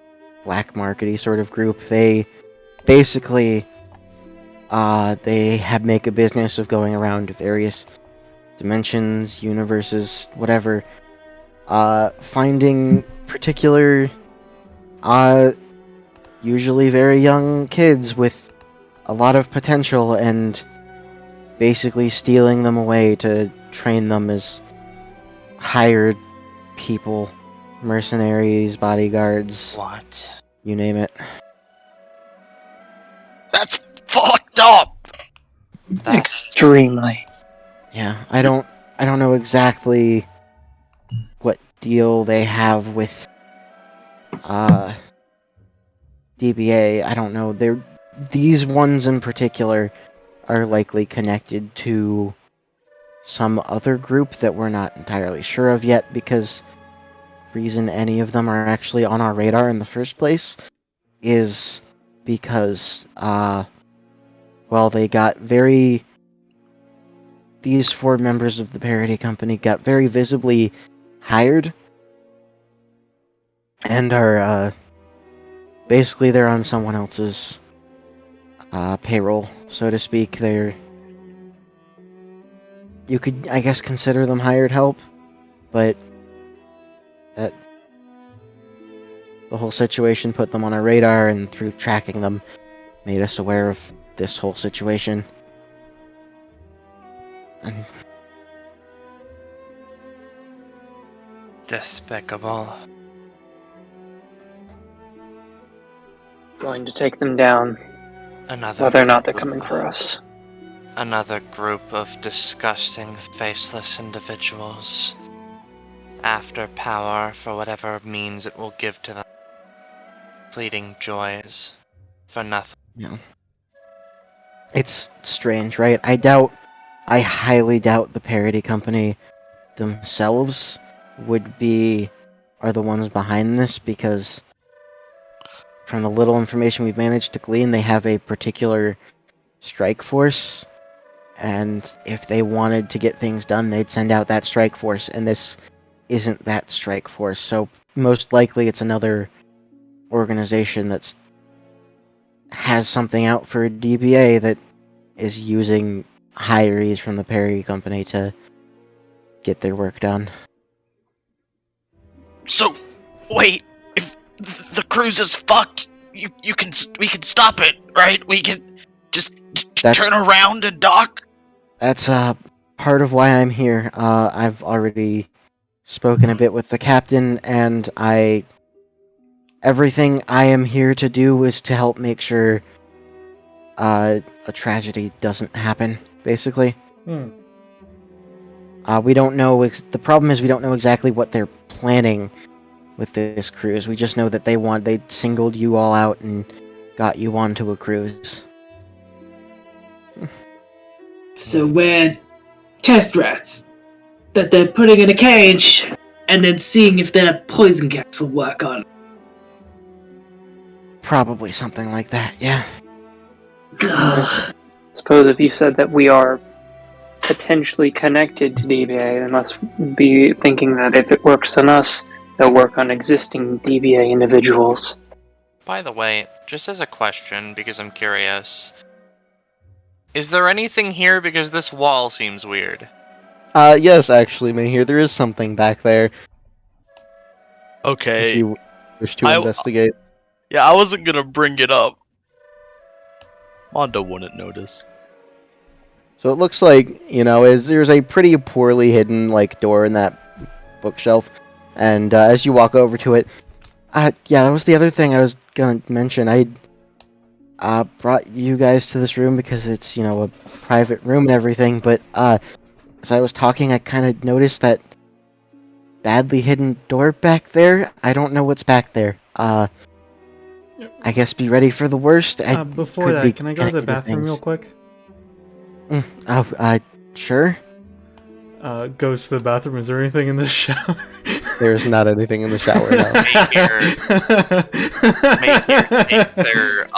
black markety sort of group. They basically, make a business of going around to various dimensions, universes, whatever, finding particular, usually very young kids with a lot of potential and basically stealing them away to train them as hired people, mercenaries, bodyguards, What? you name it. That's fucked up! Extremely. Yeah, I don't know exactly what deal they have with DBA. I don't know. These ones in particular are likely connected to some other group that we're not entirely sure of yet, because reason any of them are actually on our radar in the first place is because, they got very... These 4 members of the parody company got very visibly hired and are, basically they're on someone else's payroll, so to speak. You could, I guess, consider them hired help, but the whole situation put them on our radar, and through tracking them, made us aware of this whole situation. And Despicable. Going to take them down, Another whether or not they're group coming for us. Another group of disgusting, faceless individuals. After power for whatever means it will give to them. Fleeting joys for nothing. Yeah. It's strange, right? I highly doubt the parody company themselves are the ones behind this, because from the little information we've managed to glean, they have a particular strike force, and if they wanted to get things done, they'd send out that strike force, and this isn't that strike force, so most likely it's another organization that's has something out for a DBA that is using hirees from the parody company to get their work done. So, wait, if the cruise is fucked, we can stop it, right? We can just turn around and dock? That's part of why I'm here. I've already spoken a bit with the captain, and everything I am here to do is to help make sure a tragedy doesn't happen, basically. We don't know. The problem is we don't know exactly what they're planning with this cruise. We just know that they singled you all out and got you onto a cruise. So we're test rats that they're putting in a cage and then seeing if their poison gas will work on. Probably something like that, yeah. Ugh. Suppose if you said that we are potentially connected to DBA, they must be thinking that if it works on us, they'll work on existing DBA individuals. By the way, just as a question, because I'm curious, is there anything here? Because this wall seems weird. Yes, actually, Mahir, there is something back there. Okay. If you wish to investigate. Yeah, I wasn't gonna bring it up. Mondo wouldn't notice. So it looks like, there's a pretty poorly hidden, door in that bookshelf. And as you walk over to it, that was the other thing I was gonna mention. I brought you guys to this room because it's, a private room and everything, but as I was talking, I kind of noticed that badly hidden door back there. I don't know what's back there. I guess be ready for the worst. Before that, can I go to the bathroom real quick? Sure. Goes to the bathroom. Is there anything in the shower? There's not anything in the shower now. Mayhear takes their,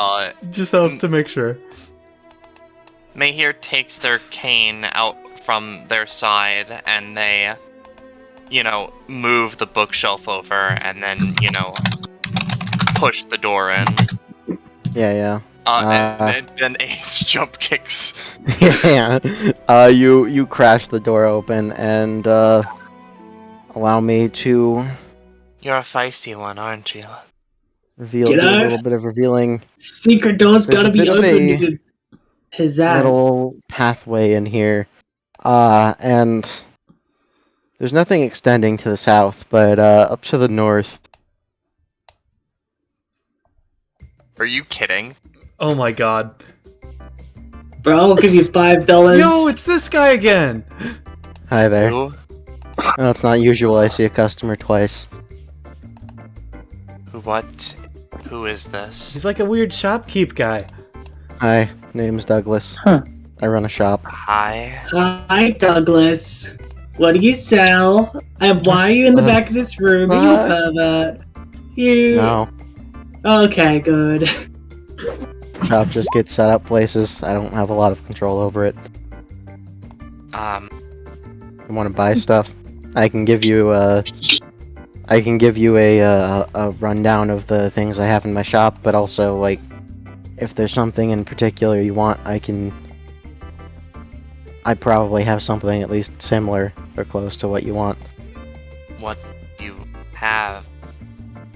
Just out to make sure. Mayhear takes their cane out from their side, and they, move the bookshelf over, and then, push the door in. Yeah. And then Ace jump kicks. Yeah. You crash the door open and allow me to You're a feisty one, aren't you? do a little bit of revealing. Secret door's There's gotta a be bit of opened. a His ass. little pathway in here. And there's nothing extending to the south, but up to the north. Are you kidding? Oh my god. Bro, I'll give you $5. Yo, it's this guy again! Hi there. Who? Oh, it's not usual. I see a customer twice. What? Who is this? He's like a weird shopkeep guy. Hi, name's Douglas. Huh. I run a shop. Hi. Hi, Douglas. What do you sell? And why are you in the back of this room? You pervert. You. No. Okay, good. Shop just gets set up places. I don't have a lot of control over it. You want to buy stuff? I can give you a rundown of the things I have in my shop, but also like if there's something in particular you want, I probably have something at least similar or close to what you want. What you have?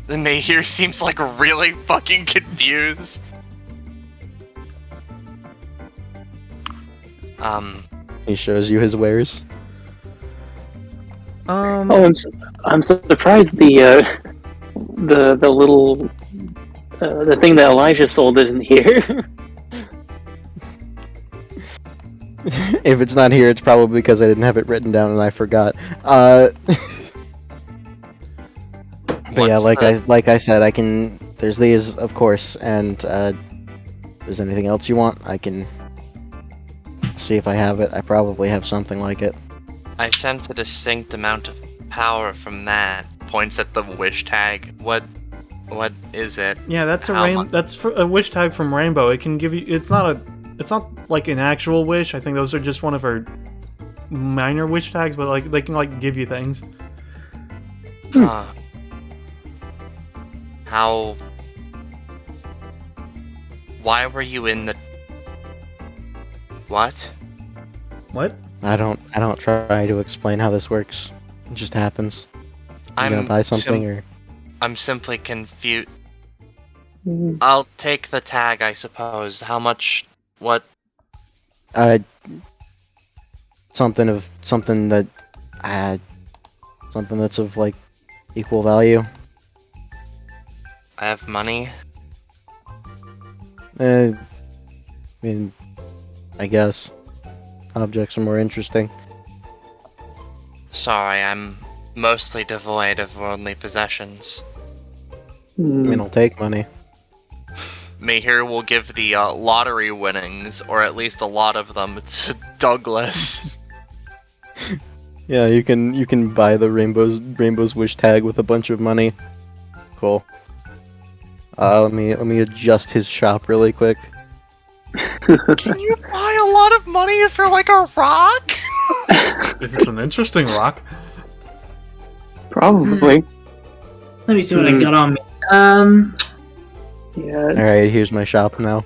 The Mahir seems like really fucking confused. He shows you his wares. Oh, I'm so surprised the little the thing that Elijah sold isn't here. If it's not here, it's probably because I didn't have it written down and I forgot. But yeah, like I said, I can. There's these, of course, and if there's anything else you want, I can see if I have it. I probably have something like it. I sense a distinct amount of power from that. Points at the wish tag. What is it? Yeah, that's How that's a wish tag from Rainbow. It can give you. It's not like an actual wish. I think those are just one of her minor wish tags, but like they can like give you things. How? Why were you in the? What? What? I don't try to explain how this works. It just happens. I'm gonna buy something or. I'm simply confused. I'll take the tag, I suppose. How much? What? Something that's of like equal value. I have money. I mean, I guess objects are more interesting. Sorry, I'm mostly devoid of worldly possessions. I mean, I'll take money. Mahir will give the lottery winnings, or at least a lot of them, to Douglas. Yeah, you can buy the Rainbow's Wish tag with a bunch of money. Cool. Let me adjust his shop really quick. Can you buy a lot of money for like a rock? If it's an interesting rock. Probably. Let me see what I got on me. Yeah. Alright, here's my shop now.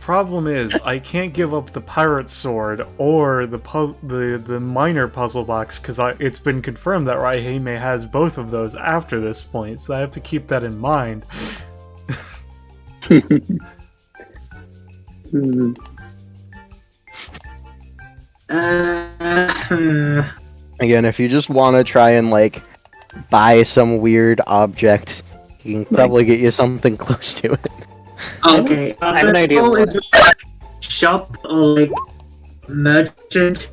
Problem is, I can't give up the pirate sword or the minor puzzle box because it's been confirmed that Raihime has both of those after this point, so I have to keep that in mind. Again, if you just want to try and like buy some weird object, he can probably get you something close to it. Okay, I have an idea. Is it shop or like merchant?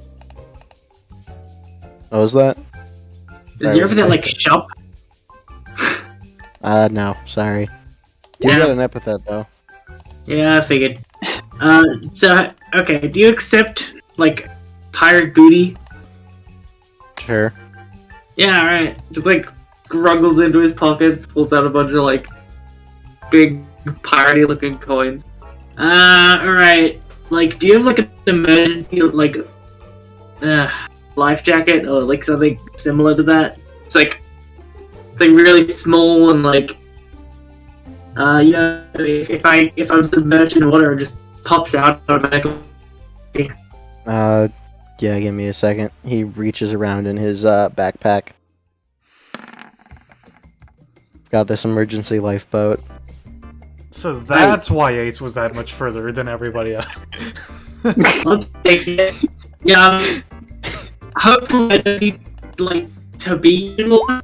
What was that? Is your everything like shop? No, sorry. You got an epithet though. Yeah, I figured. So okay, do you accept like pirate booty? Sure. Yeah, alright. Just like gruggles into his pockets, pulls out a bunch of like big piratey looking coins. Alright. Like, do you have like an emergency like life jacket or like something similar to that? It's like really small and like you know, if I'm submerged in water, it just pops out automatically. Yeah, give me a second. He reaches around in his backpack. Got this emergency lifeboat. So that's why Ace was that much further than everybody else. I'll take it. Yeah, hopefully I don't need like to be in water.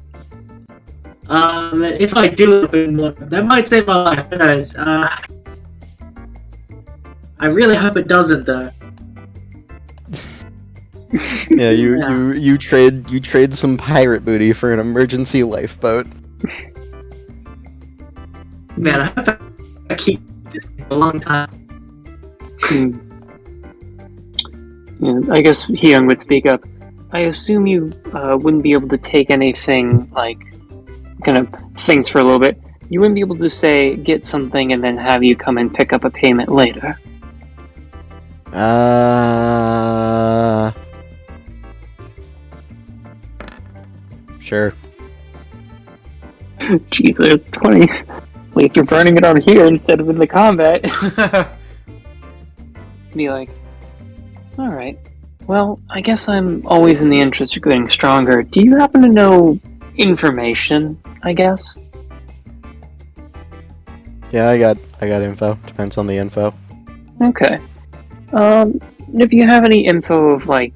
If I do open water, that might save my life. Who knows? I really hope it doesn't though. Yeah, you trade some pirate booty for an emergency lifeboat. Man, I hope I keep this for a long time. I guess Hyung would speak up. I assume you wouldn't be able to take anything like kind of things for a little bit. You wouldn't be able to say get something and then have you come and pick up a payment later. Sure. Jesus, 20. At least you're burning it on here instead of in the combat. Be like, alright. Well, I guess I'm always in the interest of getting stronger. Do you happen to know information, I guess? Yeah, I got info. Depends on the info. Okay. If you have any info of like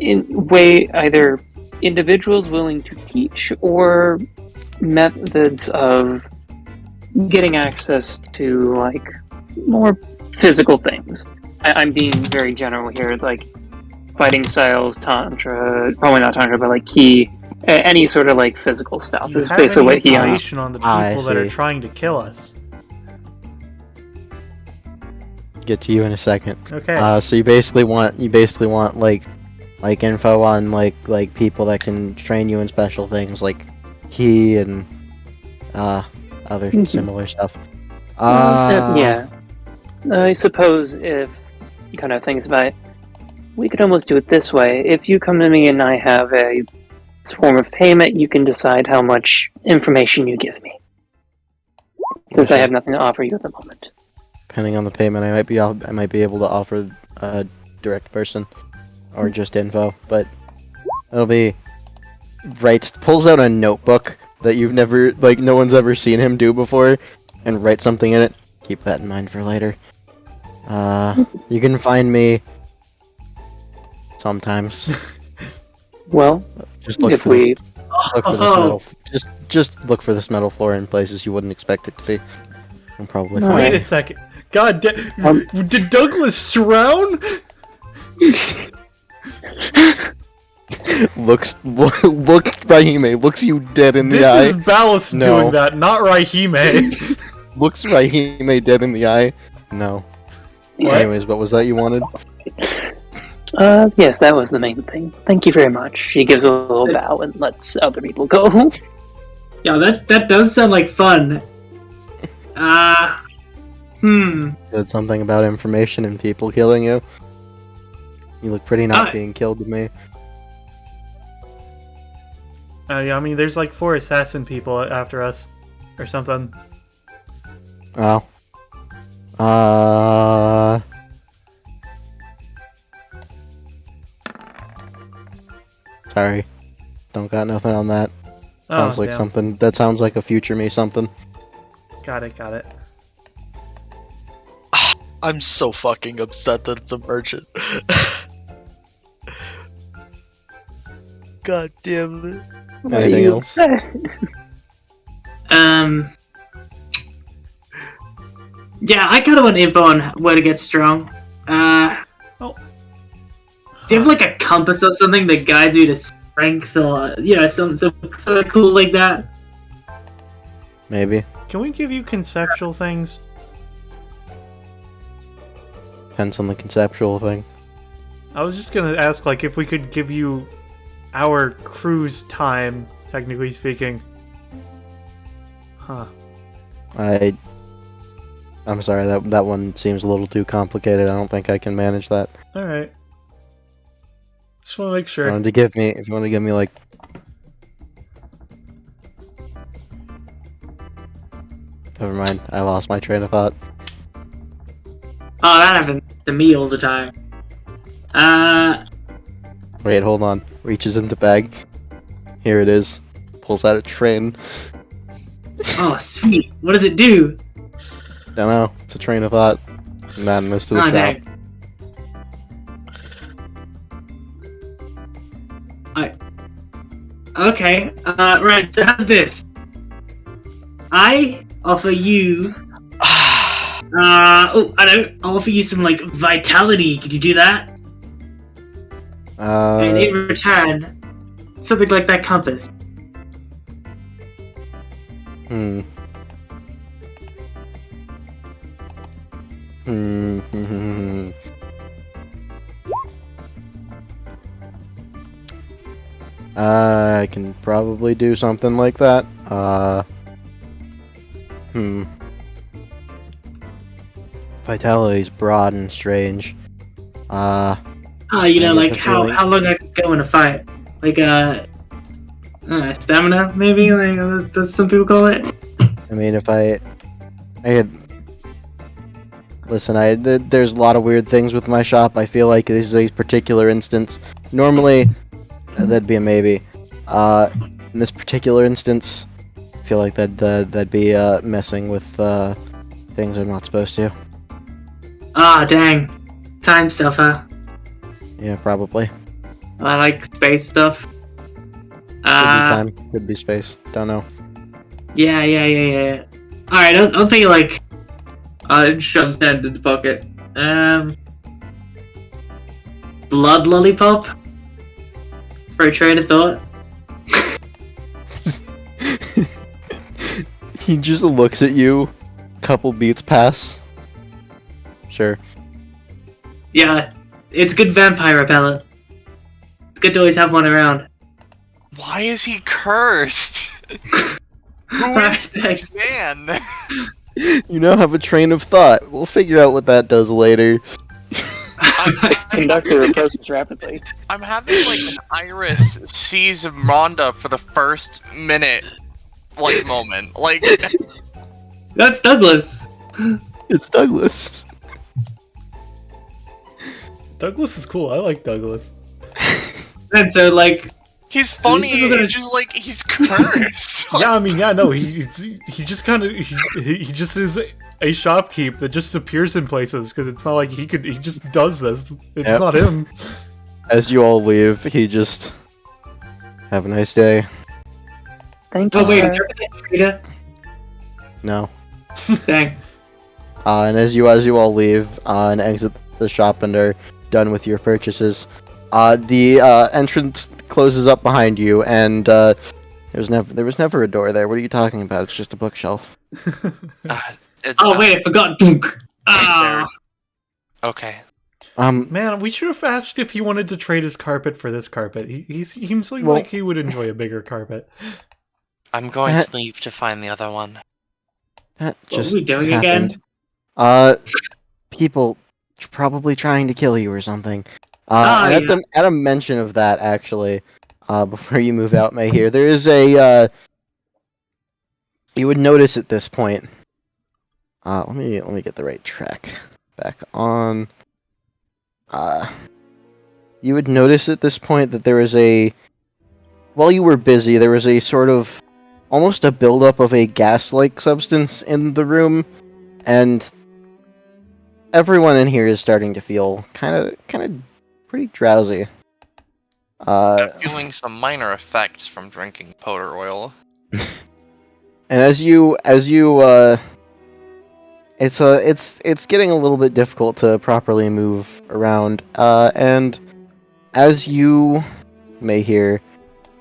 either individuals willing to teach or methods of getting access to like more physical things. I'm being very general here, like fighting styles, tantra, probably not tantra, but like ki, any sort of like physical stuff. You Is have basically any what he information on the I people that are see. trying to kill us? Get to you in a second. Okay. So you basically want like info on like people that can train you in special things like ki and other similar stuff. Yeah. I suppose if you kind of thinks about it, we could almost do it this way. If you come to me and I have a form of payment, you can decide how much information you give me. Since I have nothing to offer you at the moment. Depending on the payment, I might be able to offer a direct person or just info, but it'll be pulls out a notebook that you've never no one's ever seen him do before and write something in it. Keep that in mind for later. You can find me sometimes. Well, Just look for this metal. Just look for this metal floor in places you wouldn't expect it to be. And probably find Wait it. a second. God damn. Did Douglas drown? looks Raihime looks you dead in the This eye. is Ballast No. doing that, not Raihime. Looks Raihime dead in the eye. No. What? Anyways, what was that you wanted? Yes, that was the main thing. Thank you very much. She gives a little bow and lets other people go. Yeah, that does sound like fun. Said something about information and people killing you. You look pretty not being killed to me. Yeah, I mean, there's like 4 assassin people after us, or something. Oh. Sorry. Don't got nothing on that. Sounds like damn. something. That sounds like a future me something. Got it. I'm so fucking upset that it's a merchant. God damn it. Anything else? Yeah, I kind of want info on where to get strong. Do you have like a compass or something that guides you to strength or, something cool like that? Maybe. Can we give you conceptual things? Depends on the conceptual thing. I was just gonna ask, like, if we could give you our cruise time, technically speaking. Huh. I'm sorry, that one seems a little too complicated. I don't think I can manage that. Alright. Just wanna make If sure. you wanted to give me like... Never mind, I lost my train of thought. Oh, that happens to me all the time. Wait, hold on. Reaches into bag. Here it is. Pulls out a train. Oh, sweet. What does it do? Don't know. It's a train of thought. Madness to the Oh, shop. dang. Okay, right, so how's this? I offer you... I'll offer you some, like, vitality. Could you do that? And in return, something like that compass. I can probably do something like that. Vitality's broad and strange. Oh, you I know, get like the how feeling- long I could go in a fight. Like, stamina, maybe? Like, that's some people call it. I mean, if I had... Listen, there's a lot of weird things with my shop. I feel like this is a particular instance. Normally, that'd be a maybe. In this particular instance, I feel like that'd be messing with things I'm not supposed to. Ah, dang. Time stuff, huh? Yeah, probably. I like space stuff. Could be time, could be space. Don't know. Yeah. Alright, I'll take like... it shoves that into the pocket. Blood lollipop? For a train of thought? He just looks at you. Couple beats pass. Sure. Yeah, it's good vampire repellent. It's good to always have one around. Why is he cursed? Who is this man? You now have a train of thought. We'll figure out what that does later. Conduct the process rapidly. I'm having like an Iris sees Rhonda for the first minute, like moment. Like That's Douglas! It's Douglas. Douglas is cool. I like Douglas. And so, like... he's funny. people gonna- It's just like he's cursed. Yeah, I mean, yeah, no, he just kind of he just is a shopkeep that just appears in places because it's not like he just does this. It's Yep. not him. As you all leave, he just have a nice day. Thank you. Oh wait, is sir. there Frida? No. Dang. And as you all leave and exit the shop and are done with your purchases, the entrance closes up behind you, and there was never a door there. What are you talking about? It's just a bookshelf. It's, Oh wait, I forgot. Dunk. Ah. Okay. Man, we should have asked if he wanted to trade his carpet for this carpet. He seems like he would enjoy a bigger carpet. I'm going to leave to find the other one. That What just are we doing happened. again? People probably trying to kill you or something. Ah, and yeah. at a mention of that, actually, before you move out, May here, there is a you would notice at this point. Let me get the right track back on. You would notice at this point that there is while you were busy, there was a sort of almost a buildup of a gas-like substance in the room, and everyone in here is starting to feel kind of pretty drowsy. I'm feeling some minor effects from drinking poder oil. And as you it's getting a little bit difficult to properly move around, and as you may hear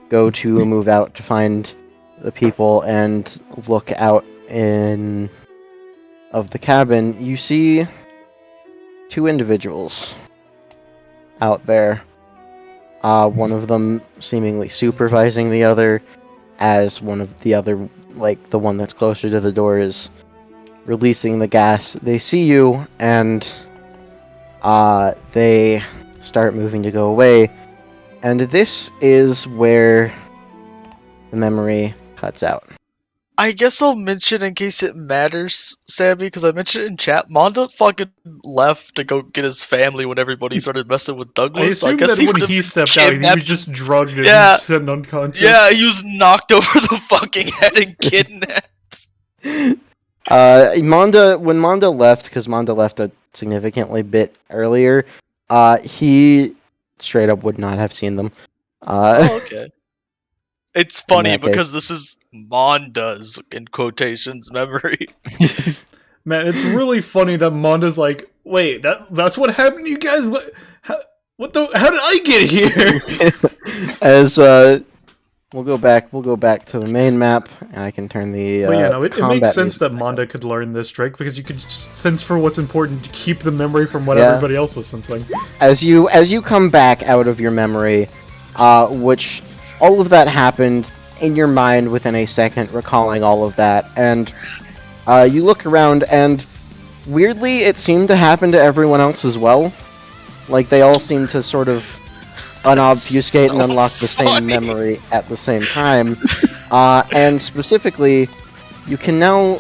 go to move out to find the people and look out of the cabin, you see two individuals out there. One of them seemingly supervising the other, as one of the other, like the one that's closer to the door, is releasing the gas. They see you, and they start moving to go away. And this is where the memory cuts out. I guess I'll mention in case it matters, Sammy, because I mentioned it in chat. Mondo fucking left to go get his family when everybody started messing with I Douglas. So I assume guess that when would've he been stepped out, he was kidnapped. just drugged and Yeah. sent unconscious. Yeah, he was knocked over the fucking head and kidnapped. When Mondo left, because Mondo left a significantly bit earlier, he straight up would not have seen them. Oh, okay. It's funny that case. because this is Monda's, in quotations, memory. Man, it's really funny that Monda's like, wait, that's what happened to you guys? How did I get here? As we'll go back to the main map, and I can turn the But yeah, no, it combat makes sense music that back Monda up. could learn this trick because you could sense for what's important to keep the memory from what Yeah. everybody else was sensing. As you come back out of your memory, which all of that happened in your mind within a second, recalling all of that, and you look around, and weirdly, it seemed to happen to everyone else as well. Like, they all seem to sort of unobfuscate and unlock the same memory at the same time. And specifically, you can now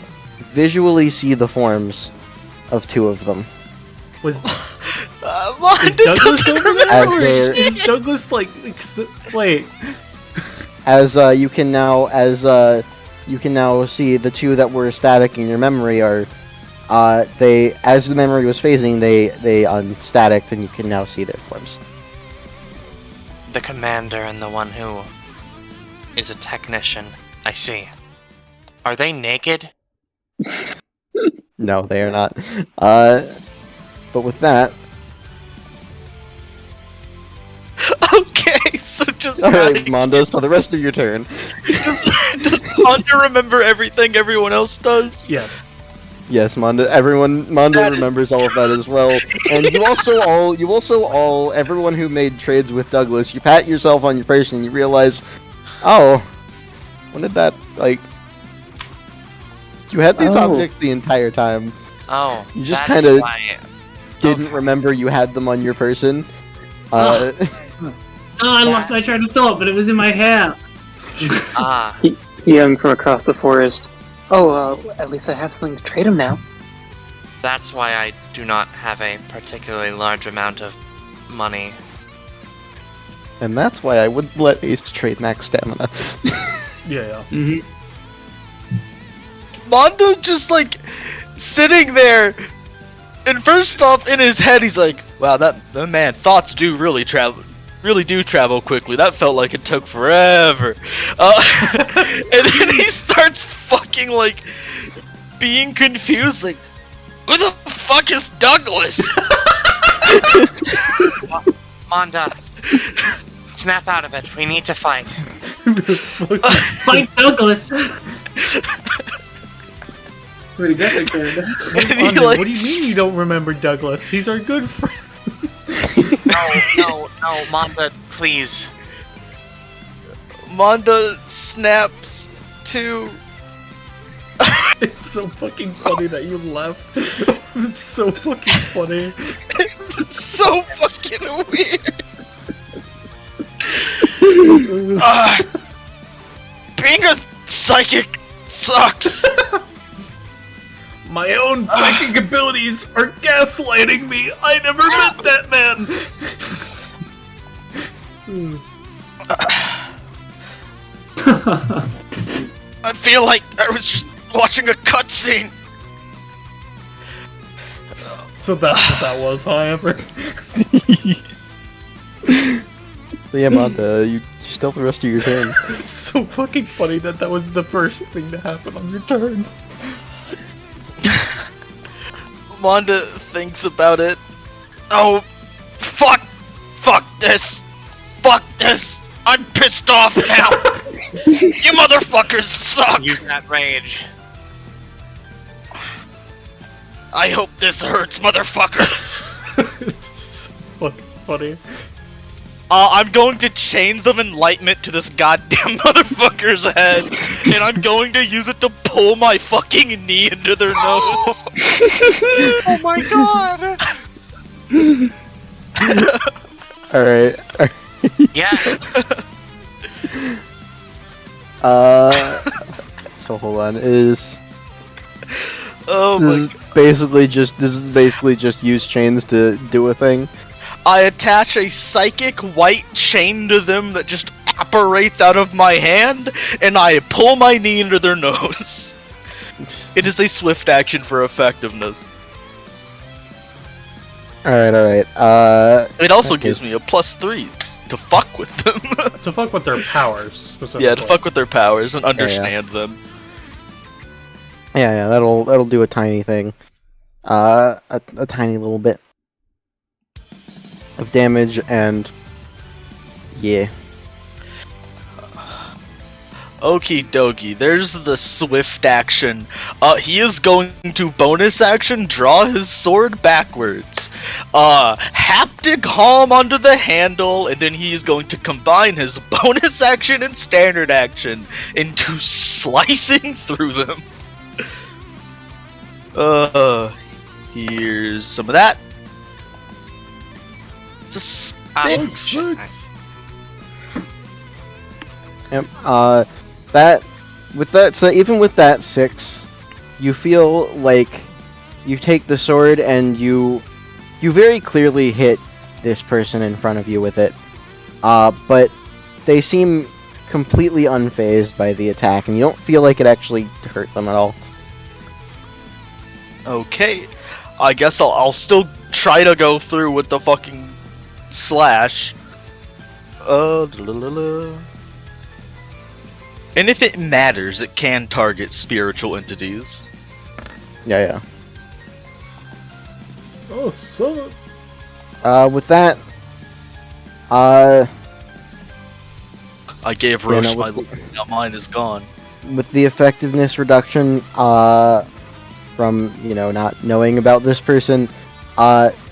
visually see the forms of two of them. Was Is Douglas over there? As Or they're- is Douglas like? Wait. As you can now see the two that were static in your memory are, they, as the memory was phasing, they unstaticked, and you can now see their forms. The commander and the one who is a technician. I see. Are they naked? No, they are not. But with that, Okay, so just alright, Mondo, so the rest of your turn. does Mondo remember everything everyone else does? Yes. Yes, Mondo remembers all of that as well. And you also all, everyone who made trades with Douglas, you pat yourself on your person and you realize, oh, when did that, like, you had these objects the entire time. Oh, You just that's kinda why- Didn't remember you had them on your person. Oh, I lost my train of thought, but it was in my hair. Ah, Young from across the forest. Oh, at least I have something to trade him now. that's why I do not have a particularly large amount of money. And that's why I wouldn't let Ace trade max stamina. Yeah. Mm-hmm. Mondo's just like sitting there, and first off, in his head, he's like, "Wow, that man, thoughts do really travel quickly. That felt like it took forever." And then he starts fucking like being confused, like, "Who the fuck is Douglas?" Manda, snap out of it. We need to fight. Fight Douglas! Pretty good, good. And he, Mondo, like, what do you mean you don't remember Douglas? He's our good friend. No, Manda, please. Mondo snaps to. It's so fucking funny that you laughed. It's so fucking funny. It's so fucking weird. Being a psychic sucks. My own psychic abilities are gaslighting me. I never met that man. I feel like I was just watching a cutscene. So that's what that was, however. So yeah, Monda, you still have the rest of your turn. It's so fucking funny that that was the first thing to happen on your turn. Monda thinks about it. Oh, fuck this. I'm pissed off now. You motherfuckers suck. Use that rage. I hope this hurts, motherfucker. It's so fucking funny. I'm going to chains of enlightenment to this goddamn motherfucker's head, and I'm going to use it to pull my fucking knee into their nose. Oh my god! Alright. Yes. So hold on, is Oh this my is basically just use chains to do a thing. I attach a psychic white chain to them that just apparates out of my hand, and I pull my knee into their nose. It is a swift action for effectiveness. Alright. It also Okay. gives me a +3 to fuck with them. To fuck with their powers, specifically. Yeah, to fuck with their powers and understand them. Yeah, that'll do a tiny thing. A tiny little bit of damage, and yeah. Okie dokie, there's the swift action. He is going to bonus action draw his sword backwards. Haptic palm under the handle, and then he is going to combine his bonus action and standard action into slicing through them. Here's some of that. It's a 6. Yep. So even with that 6, you feel like you take the sword and you very clearly hit this person in front of you with it. But they seem completely unfazed by the attack, and you don't feel like it actually hurt them at all. Okay, I guess I'll still try to go through with the fucking slash. And if it matters, it can target spiritual entities. Yeah. Oh, so... With that, I gave Roche my look, now mine is gone. with the effectiveness reduction, from, not knowing about this person,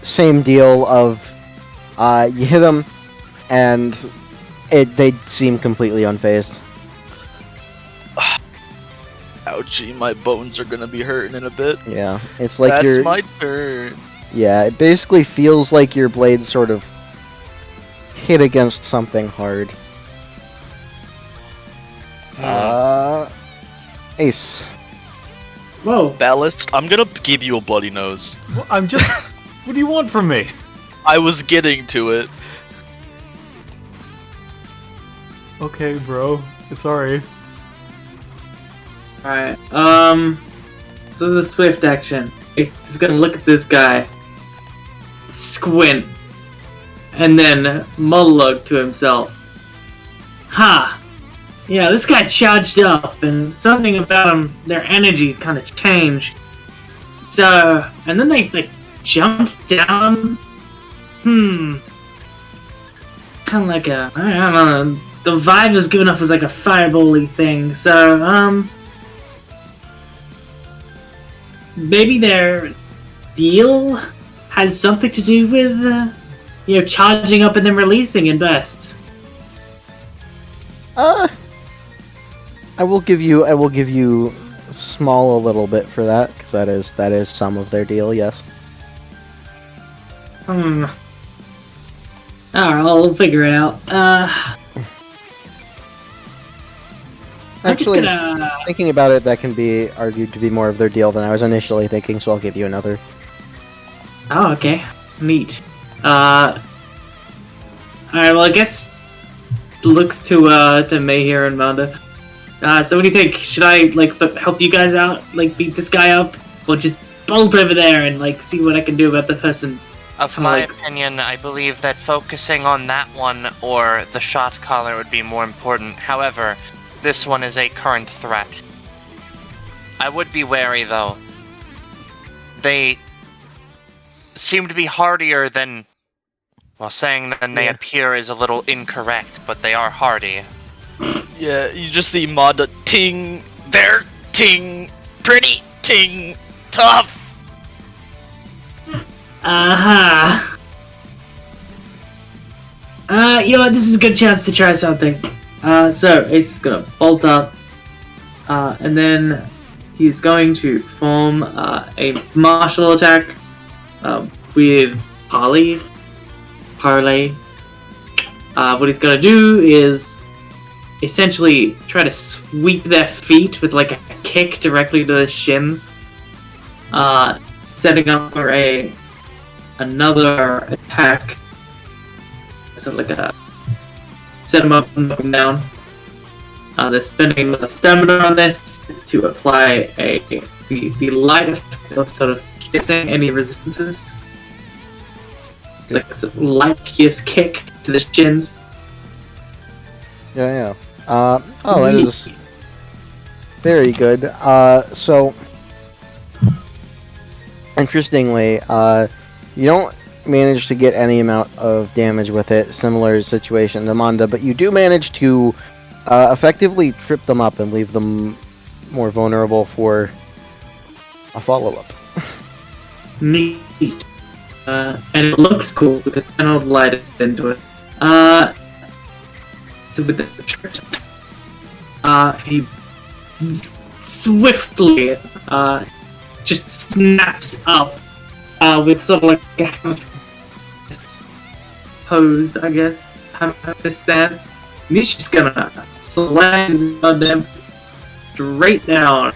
same deal of, you hit them, and they seem completely unfazed. Ouchie, my bones are gonna be hurting in a bit. Yeah, it's like That's my turn. Yeah, it basically feels like your blade sort of hit against something hard. Ace. Whoa. Ballast, I'm gonna give you a bloody nose. I'm just... What do you want from me? I was getting to it. Okay, bro. Sorry. Alright, this is a swift action. He's gonna look at this guy, squint, and then monologue to himself. Ha! Yeah, this guy charged up, and something about him, their energy kind of changed. So, and then they jumped down. Kind of like a, I don't know, the vibe was given off as like a fireball-y thing, so, maybe their deal has something to do with, charging up and then releasing in bursts. I will give you small a little bit for that, because that is some of their deal, yes. Alright, I'll figure it out. Actually, I'm just gonna... thinking about it, that can be argued to be more of their deal than I was initially thinking, so I'll give you another. Oh, okay. Neat. Alright, well, I guess looks to May here and Manda. So what do you think? Should I, help you guys out? Beat this guy up? Or just bolt over there and, see what I can do about the person? Of my opinion, I believe that focusing on that one or the shot caller would be more important. However, this one is a current threat. I would be wary, though. They seem to be hardier than... Well, saying than they appear is a little incorrect, but they are hardy. Yeah, you just see Manda ting, there, ting, pretty, ting, tough. Uh-huh. This is a good chance to try something. So Ace is gonna bolt up, and then he's going to form a martial attack with Parlay. What he's gonna do is essentially try to sweep their feet with a kick directly to the shins, setting up for another attack. So set him up and knock him down. They're spending the stamina on this to apply the light effect of sort of kissing any resistances. It's a light pierce kick to the shins. Yeah. That is very good. So, interestingly, you don't manage to get any amount of damage with it, similar situation to Manda, but you do manage to effectively trip them up and leave them more vulnerable for a follow-up. Neat. And it looks cool because I don't light it into it. So with the church, he swiftly just snaps up with sort of like a posed, I guess, hammer stance. And he's just gonna slam his goddamn straight down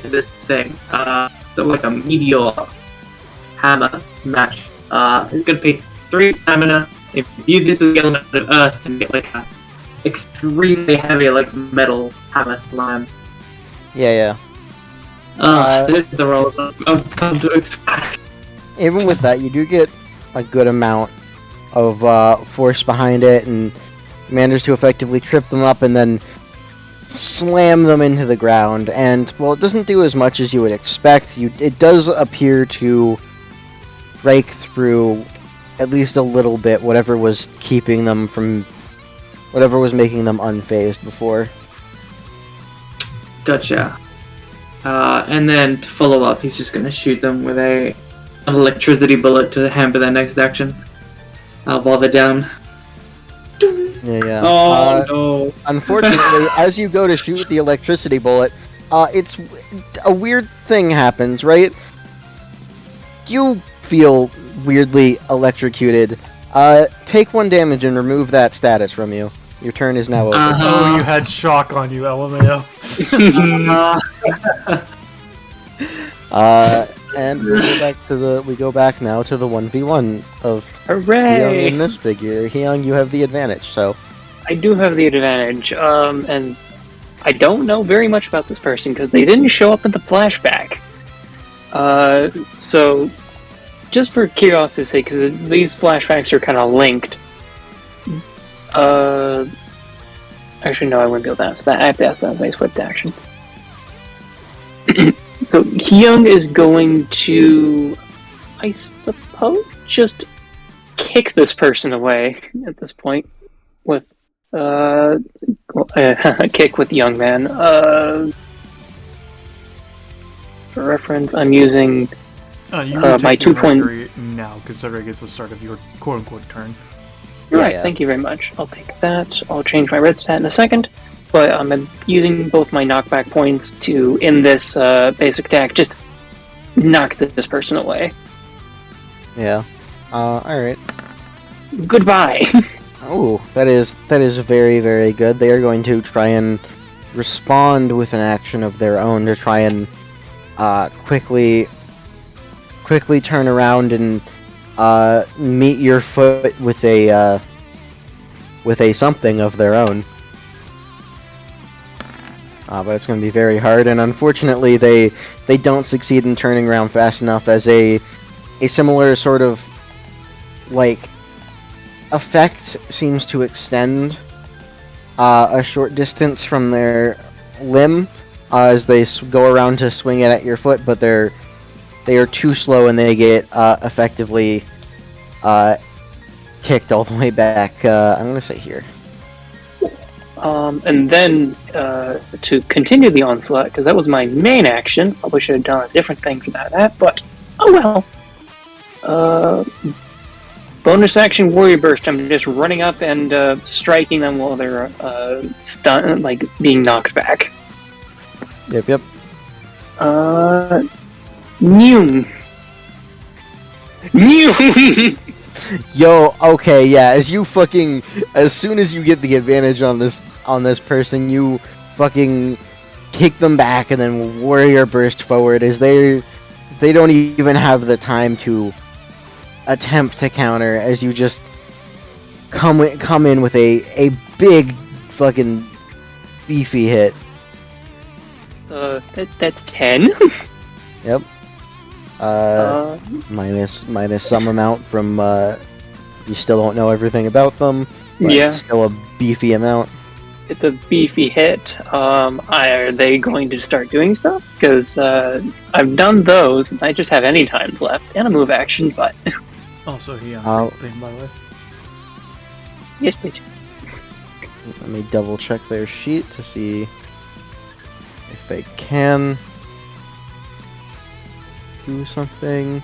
to this thing. So like a meteor hammer match. He's gonna pay 3 stamina. Imbue this with the element of earth to get like a extremely heavy like metal hammer slam. Yeah. This is the roll I've come to expect. Even with that, you do get a good amount of force behind it, and manage to effectively trip them up and then slam them into the ground. And while it doesn't do as much as you would expect, it does appear to break through at least a little bit whatever was keeping them from, whatever was making them unfazed before. Gotcha. And then to follow up, he's just gonna shoot them with an electricity bullet to hamper their next action while they're down. Yeah. Oh no! Unfortunately, as you go to shoot the electricity bullet, it's a weird thing happens, right? You feel weirdly electrocuted. Take 1 damage and remove that status from you. Your turn is now over. Oh, you had shock on you, LMAO. And we go back now to the 1v1 of Hooray! Hyung in this figure. Hyung, you have the advantage, so. I do have the advantage, and I don't know very much about this person because they didn't show up in the flashback. So, just for curiosity's sake, because these flashbacks are kind of linked. Actually, no, I wouldn't be able to ask that. I have to ask that as a swift action. So, Hyung is going to, I suppose, just kick this person away at this point with kick with young man. For reference, I'm using You my 2 point now, considering it's the start of your quote-unquote turn. Right, Yeah. thank you very much. I'll take that. I'll change my red stat in a second. But I'm using both my knockback points to, in this basic attack, just knock this person away. Yeah. Alright. Goodbye! Oh, that is very, very good. They are going to try and respond with an action of their own to try and quickly turn around and meet your foot with a something of their own. But it's going to be very hard, and unfortunately they don't succeed in turning around fast enough, as a similar sort of like effect seems to extend a short distance from their limb as they go around to swing it at your foot, but they are too slow and they get effectively kicked all the way back. I'm going to say here. And then, to continue the onslaught, because that was my main action, probably should have done a different thing for that, but oh well. Bonus action Warrior Burst, I'm just running up and striking them while they're stunned, like being knocked back. Yep. Noon. Yo, okay, yeah, as soon as you get the advantage on this person, you fucking kick them back and then Warrior Burst forward, as they don't even have the time to attempt to counter, as you just come in with a big fucking beefy hit. So that's 10. Yep. Minus some amount from you still don't know everything about them, but Yeah. it's still a beefy amount. It's a beefy hit. Are they going to start doing stuff? Because I've done those. I just have any times left and a move action. But Also, he thing, by the way. yes, please. Let me double check their sheet to see if they can do something.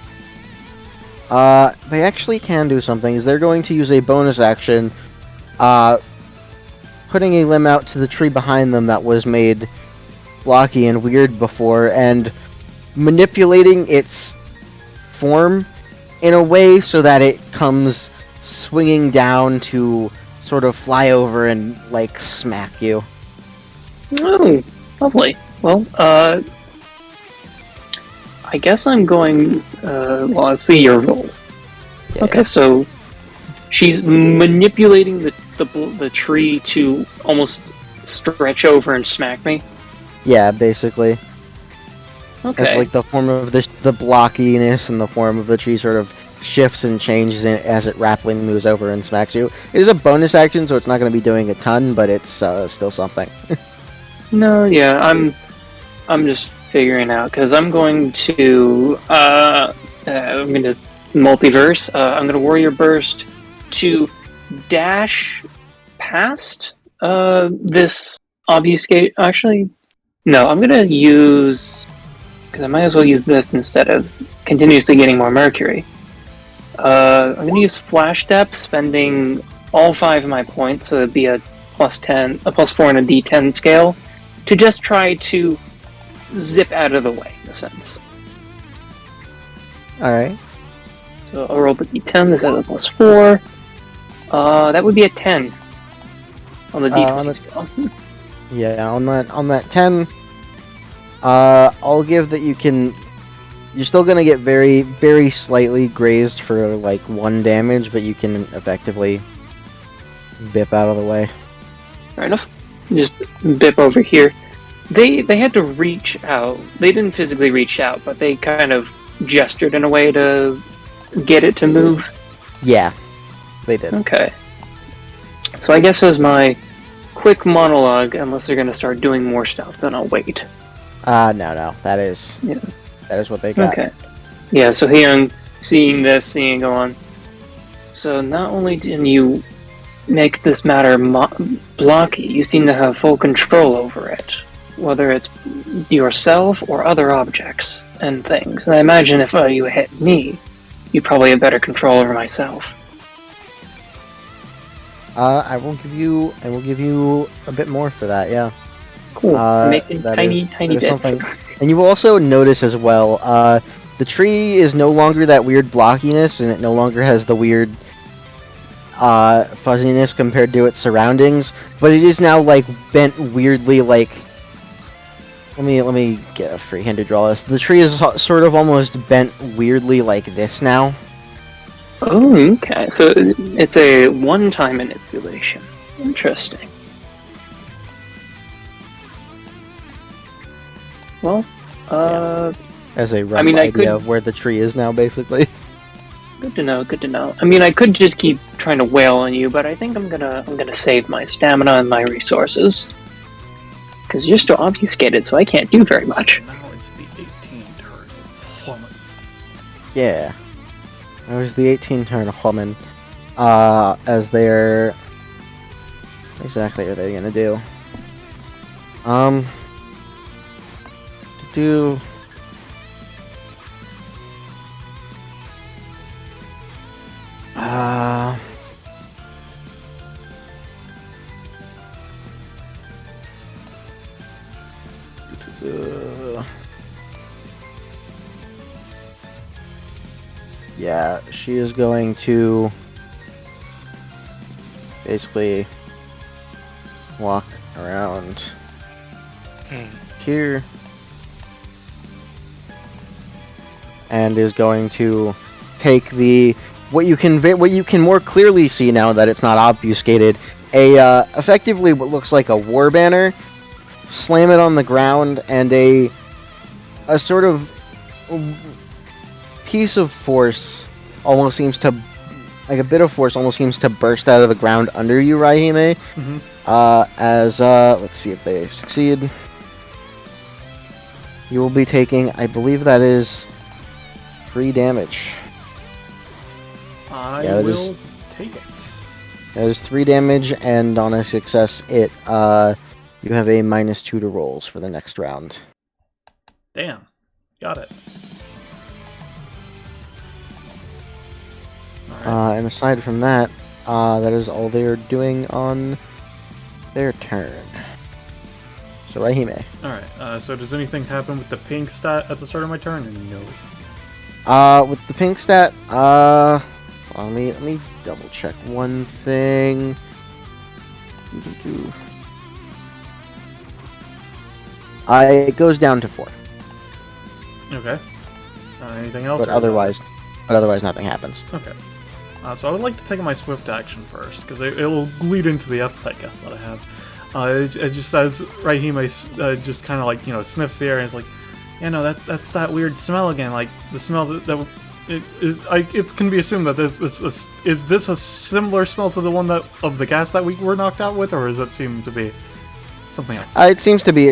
They actually can do something. Is they're going to use a bonus action, putting a limb out to the tree behind them that was made blocky and weird before, and manipulating its form in a way so that it comes swinging down to sort of fly over and, like, smack you. Oh, lovely. Well, I guess I'm going, well, I'll see your roll. Yeah. Okay, so she's manipulating the tree to almost stretch over and smack me? Yeah, basically. Okay. As, like, the form of the blockiness and the form of the tree sort of shifts and changes as it rapidly moves over and smacks you. It is a bonus action, so it's not going to be doing a ton, but it's still something. No, yeah, I'm just figuring out, because I'm going to multiverse. I'm going to Warrior Burst to dash past this obfuscate. Actually, no, I'm going to use, because I might as well use this instead of continuously getting more mercury. I'm going to use Flash Step, spending all 5 of my points, so it'd be a +4 and a D10 scale, to just try to zip out of the way, in a sense. Alright. So I'll roll the D10, this has a +4. That would be a 10 on the D20 scale. Yeah, on that 10, I'll give that you can. You're still gonna get very, very slightly grazed for like 1 damage, but you can effectively bip out of the way. Fair enough. Just bip over here. They had to reach out. They didn't physically reach out, but they kind of gestured in a way to get it to move. Yeah, they did. Okay. So I guess as my quick monologue, unless they're gonna start doing more stuff, then I'll wait. No. That is what they got. Okay. Yeah, so here I'm seeing it go on. So not only did you make this matter blocky, you seem to have full control over it. Whether it's yourself or other objects and things. And I imagine if you hit me, you probably have better control over myself. I will give you a bit more for that, yeah. Cool. Making tiny bits. Something. And you will also notice as well, the tree is no longer that weird blockiness, and it no longer has the weird fuzziness compared to its surroundings, but it is now like bent weirdly. Like, let me get a free hand to draw this. The tree is sort of almost bent weirdly like this now. Oh, okay. So it's a one-time manipulation. Interesting. Well, as a rough idea of where the tree is now, basically. Good to know. I mean, I could just keep trying to wail on you, but I think I'm gonna save my stamina and my resources. Because you're still obfuscated, so I can't do very much. Now it's the 18 turn woman. Yeah. It was the 18 turn woman. As they're... What exactly are they gonna do? Yeah, she is going to basically walk around here and is going to take the what you can more clearly see now that it's not obfuscated, effectively what looks like a war banner, slam it on the ground, and a sort of piece of force almost seems to, like a bit of force almost seems to burst out of the ground under you, Raihime. Let's see if they succeed. You will be taking, I believe that is 3 damage. I will take it. That is 3 damage, and on a success, you have a -2 to rolls for the next round. Damn. Got it. Alright. And aside from that, that is all they're doing on their turn. So Raihime. Alright, so does anything happen with the pink stat at the start of my turn? No. With the pink stat, let me double check one thing. It goes down to 4. Okay. Anything else? But otherwise nothing happens. Okay. So I would like to take my swift action first, because it will lead into the epithet guess that I have. It just says, Raihime just kind of like, sniffs the air and is like, that's that weird smell again, like the smell that it can be assumed that is this a similar smell to the one of the gas that we were knocked out with, or does it seem to be something else? It seems to be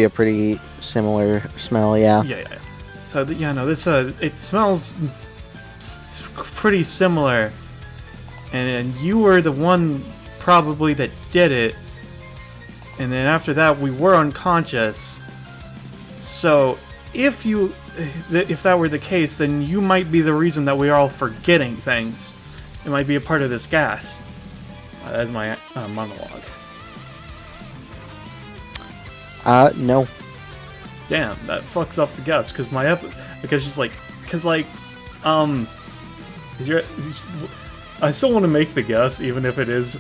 a pretty similar smell, yeah. Yeah. So this it smells pretty similar, and you were the one probably that did it, and then after that we were unconscious. So if that were the case, then you might be the reason that we are all forgetting things. It might be a part of this gas. That's my monologue. No. Damn, that fucks up the guess, because I still want to make the guess, even if it is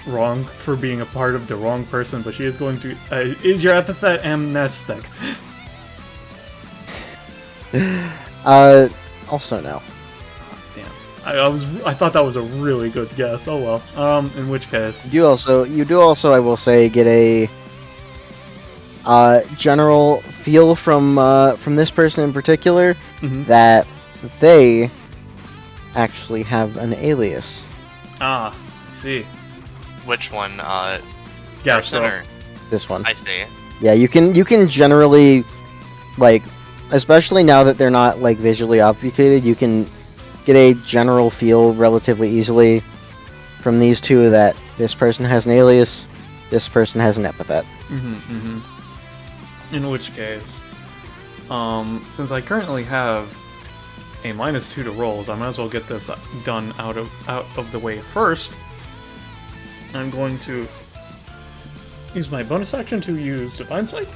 wrong for being a part of the wrong person, but she is going to, is your epithet amnestic? Also no. Damn. I thought that was a really good guess. Oh well. In which case. You do also, I will say, get a general feel from this person in particular that they actually have an alias. I see. Which one? Gastro. Or... This one. I see. Yeah, you can generally, like, especially now that they're not like visually obfuscated, you can get a general feel relatively easily from these two that this person has an alias, this person has an epithet. In which case, since I currently have a -2 to rolls, I might as well get this done out of the way first. I'm going to use my bonus action to use Divine Sight.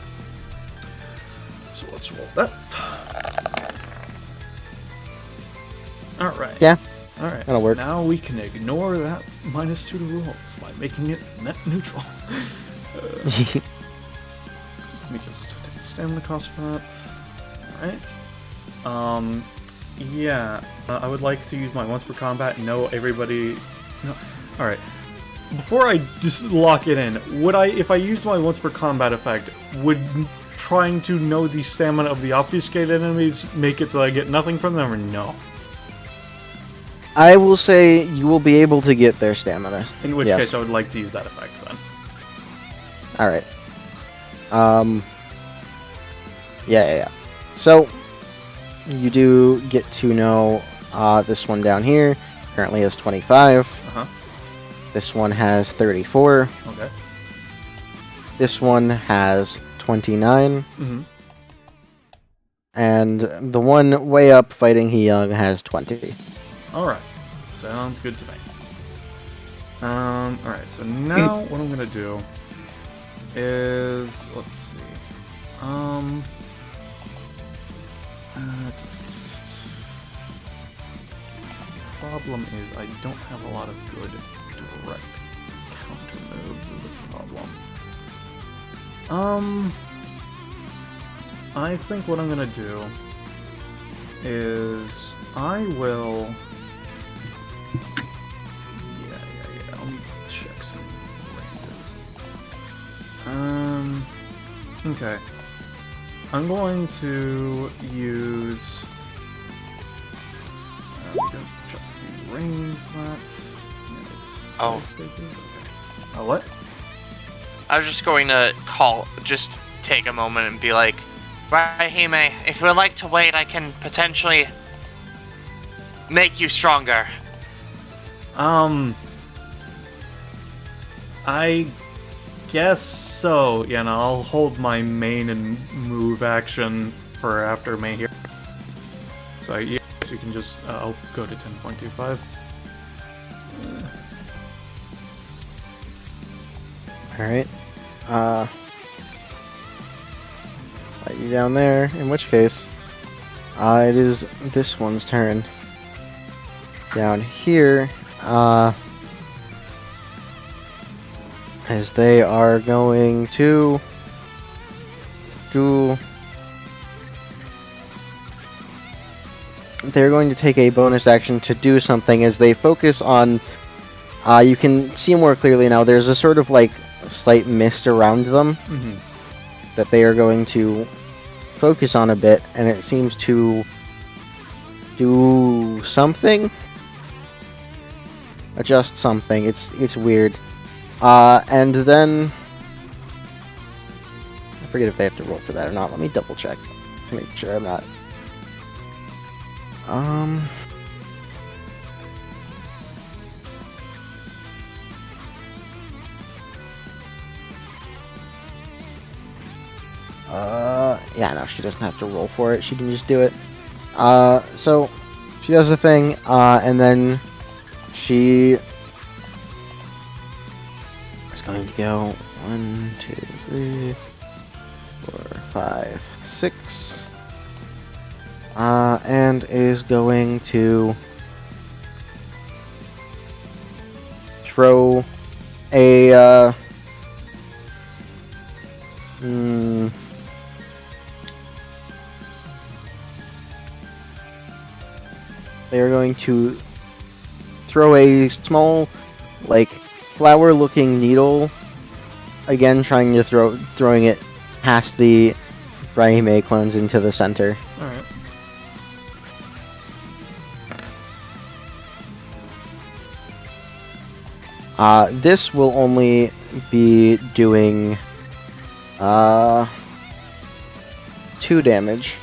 So let's roll that. Alright. Yeah. Alright. That'll work. Now we can ignore that -2 to rolls by making it net neutral. Let me just take the stamina cost for that. Alright. Yeah. I would like to use my once per combat. No, everybody. No. Alright. Before I just lock it in, if I used my once per combat effect, would trying to know the stamina of the obfuscated enemies make it so I get nothing from them, or no? I will say you will be able to get their stamina. In which case, I would like to use that effect then. Alright. Yeah. So, you do get to know this one down here. Currently has 25. This one has 34. Okay. This one has 29. And the one way up fighting He-Young has 20. Alright. Sounds good to me. Alright, so now what I'm gonna do is, let's see. Problem is I don't have a lot of good direct counter moves is the problem. I think what I'm gonna do is I will. Yeah. Let me check some ranges. Okay. I'm going to use. Check the range that. Oh. What? I was just going to just take a moment and be like, Raihime, if you would like to wait, I can potentially make you stronger. I guess so. Yeah, and I'll hold my main and move action for after May here. So yeah, so you can just I'll go to 10.25. All right. Light you down there. In which case, it is this one's turn. Down here, as they are going to do. They're going to take a bonus action to do something as they focus on. You can see more clearly now. There's a sort of like slight mist around them that they are going to focus on a bit, and it seems to do something. Adjust something. It's weird. And then I forget if they have to roll for that or not. Let me double check to make sure I'm not. Yeah, no, she doesn't have to roll for it. She can just do it. So she does the thing, and then she is going to go 1, 2, 3, 4, 5, 6, and is going to throw a they are going to throw a small, like, flower-looking needle. Again, trying to throwing it past the Raihime clones into the center. Alright. This will only be doing 2 damage.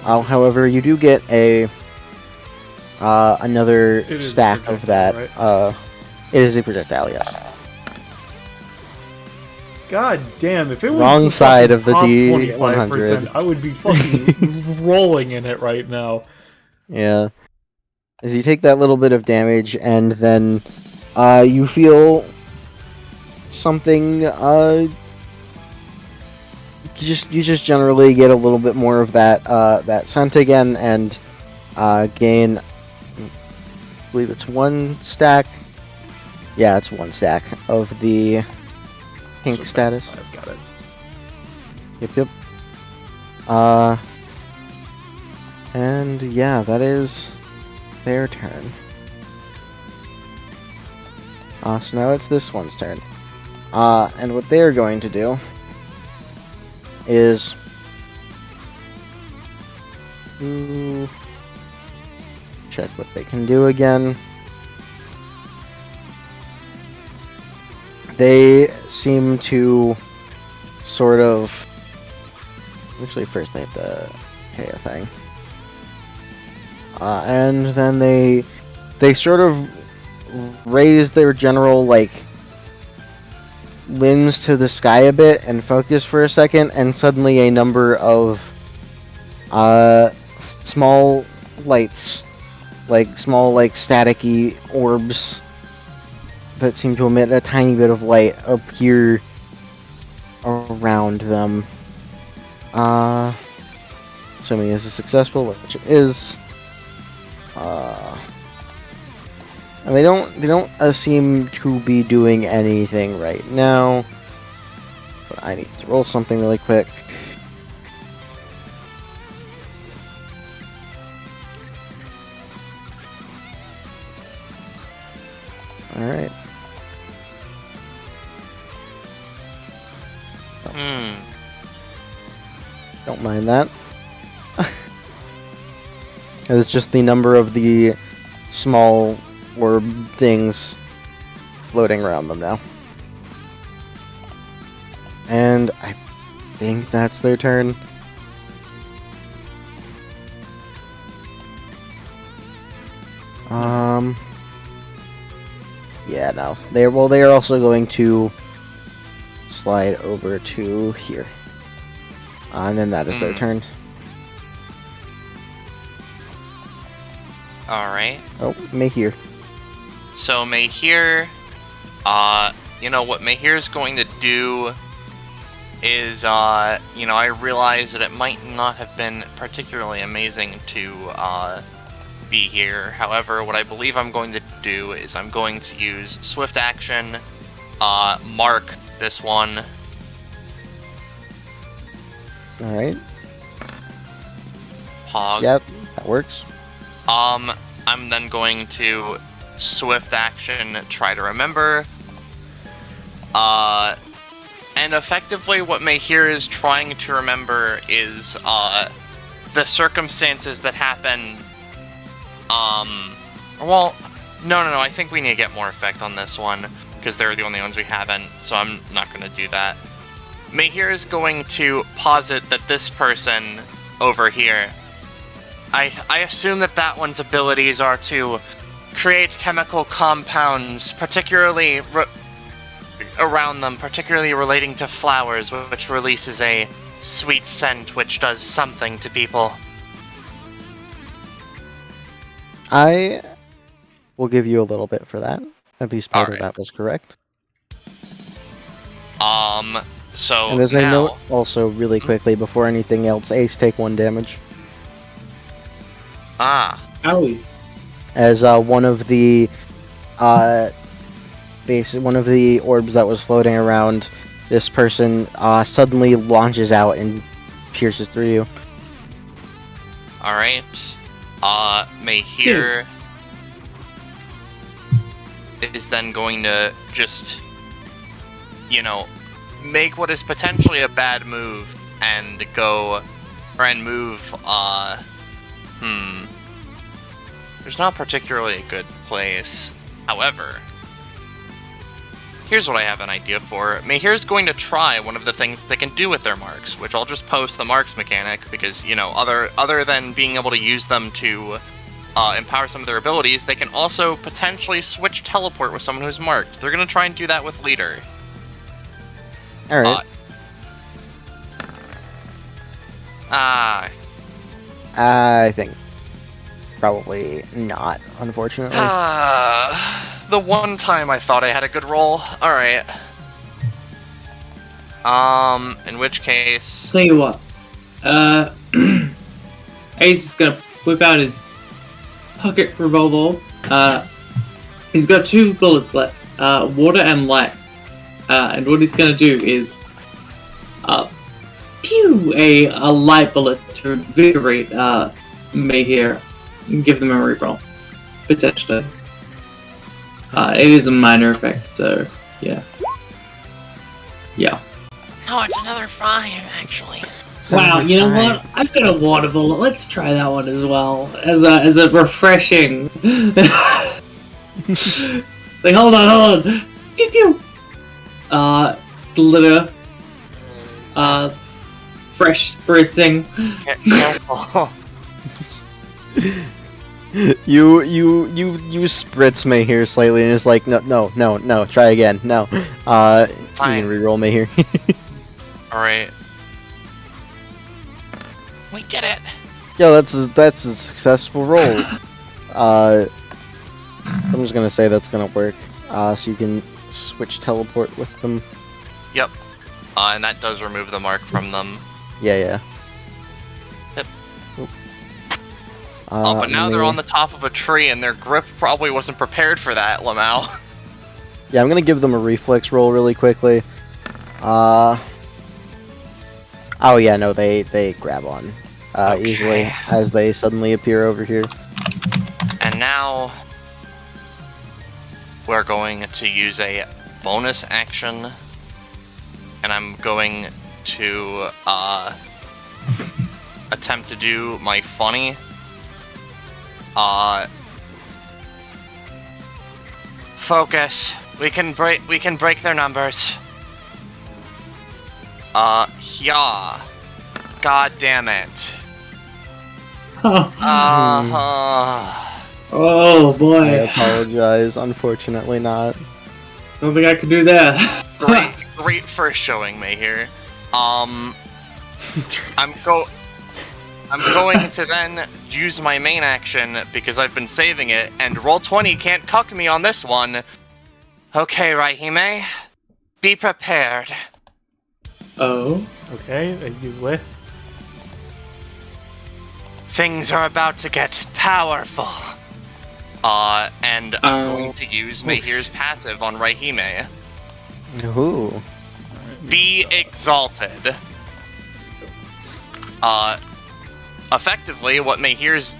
Alright. However, you do get a another stack of that. Right? It is a projectile, yes. God damn, if it was Wrong the side of the top D100. 25%, I would be fucking rolling in it right now. Yeah. As you take that little bit of damage, and then you feel something. You just generally get a little bit more of that that scent again, and gain. I believe it's 1 stack. Yeah, it's 1 stack of the pink So status. I've got it. Yep. And yeah, that is their turn. So now it's this one's turn. And what they're going to do is check what they can do again. They seem to sort of. Actually, first they have to pay a thing. And then they sort of raise their general, like, limbs to the sky a bit and focus for a second, and suddenly a number of small lights, like small, like, staticky orbs that seem to emit a tiny bit of light appear around them. Assuming this is successful, which it is. And they don't seem to be doing anything right now. But I need to roll something really quick. Alright. Don't mind that. It's just the number of the small orb things floating around them now. And I think that's their turn. Yeah, no. They are also going to slide over to here. And then that is their turn. Alright. Oh, Mahir. So Mahir, what Mahir is going to do is, I realize that it might not have been particularly amazing to, be here. However, what I believe I'm going to do is I'm going to use swift action, mark this one. Alright. Pog. Yep, that works. I'm then going to swift action, try to remember. And effectively what Mahir is trying to remember is, the circumstances that happened. Well, no, I think we need to get more effect on this one, because they're the only ones we haven't, so I'm not going to do that. Mahir is going to posit that this person over here, I assume that one's abilities are to create chemical compounds, particularly around them, particularly relating to flowers, which releases a sweet scent which does something to people. I will give you a little bit for that. At least part of Alright. that was correct. So And as I now, note, also really quickly, before anything else, Ace, take 1 damage. Owie. As one of the one of the orbs that was floating around this person suddenly launches out and pierces through you. alright, Mahir is then going to just, make what is potentially a bad move and move, there's not particularly a good place. However, here's what I have an idea for. Mahir's going to try one of the things they can do with their marks, which I'll just post the marks mechanic, because, other than being able to use them to empower some of their abilities, they can also potentially switch teleport with someone who's marked. They're going to try and do that with Leader. Alright. I think probably not, unfortunately. The one time I thought I had a good roll. Alright. In which case... Tell you what. Ace is gonna whip out his pocket revolver. He's got 2 bullets left. Water and light. And what he's gonna do is... pew! A light bullet to invigorate Mahir and give them a reroll. Potentially. It is a minor effect, so yeah. Yeah. No, it's another 5, actually. Wow, you know what? I've got a water bullet. Let's try that one as well. As a refreshing. Like, hold on. Pew pew! Glitter. Fresh spritzing. Careful. You spritz Mahir slightly and is like, no, try again, no. Fine. You can reroll Mahir. Alright. We did it. Yo, that's a successful roll. I'm just gonna say that's gonna work. So you can switch teleport with them. Yep. And that does remove the mark from them. Yeah. Yep. Oop. But now they're on the top of a tree, and their grip probably wasn't prepared for that, Lamau. Yeah, I'm gonna give them a reflex roll really quickly. Oh yeah, no, they grab on easily as they suddenly appear over here. And now we're going to use a bonus action, and I'm going to attempt to do my funny. Focus. We can break their numbers. Yeah. God damn it. Oh I boy. apologize, unfortunately not. Don't think I can do that. Great first showing, Mayheer. I'm going to then use my main action because I've been saving it, and Roll20 can't cuck me on this one. Okay, Raihime, be prepared. Oh. Okay, you lit. Things are about to get powerful. And I'm going to use Mayheer's passive on Raihime. Ooh. Be exalted. Effectively, what Mayheer's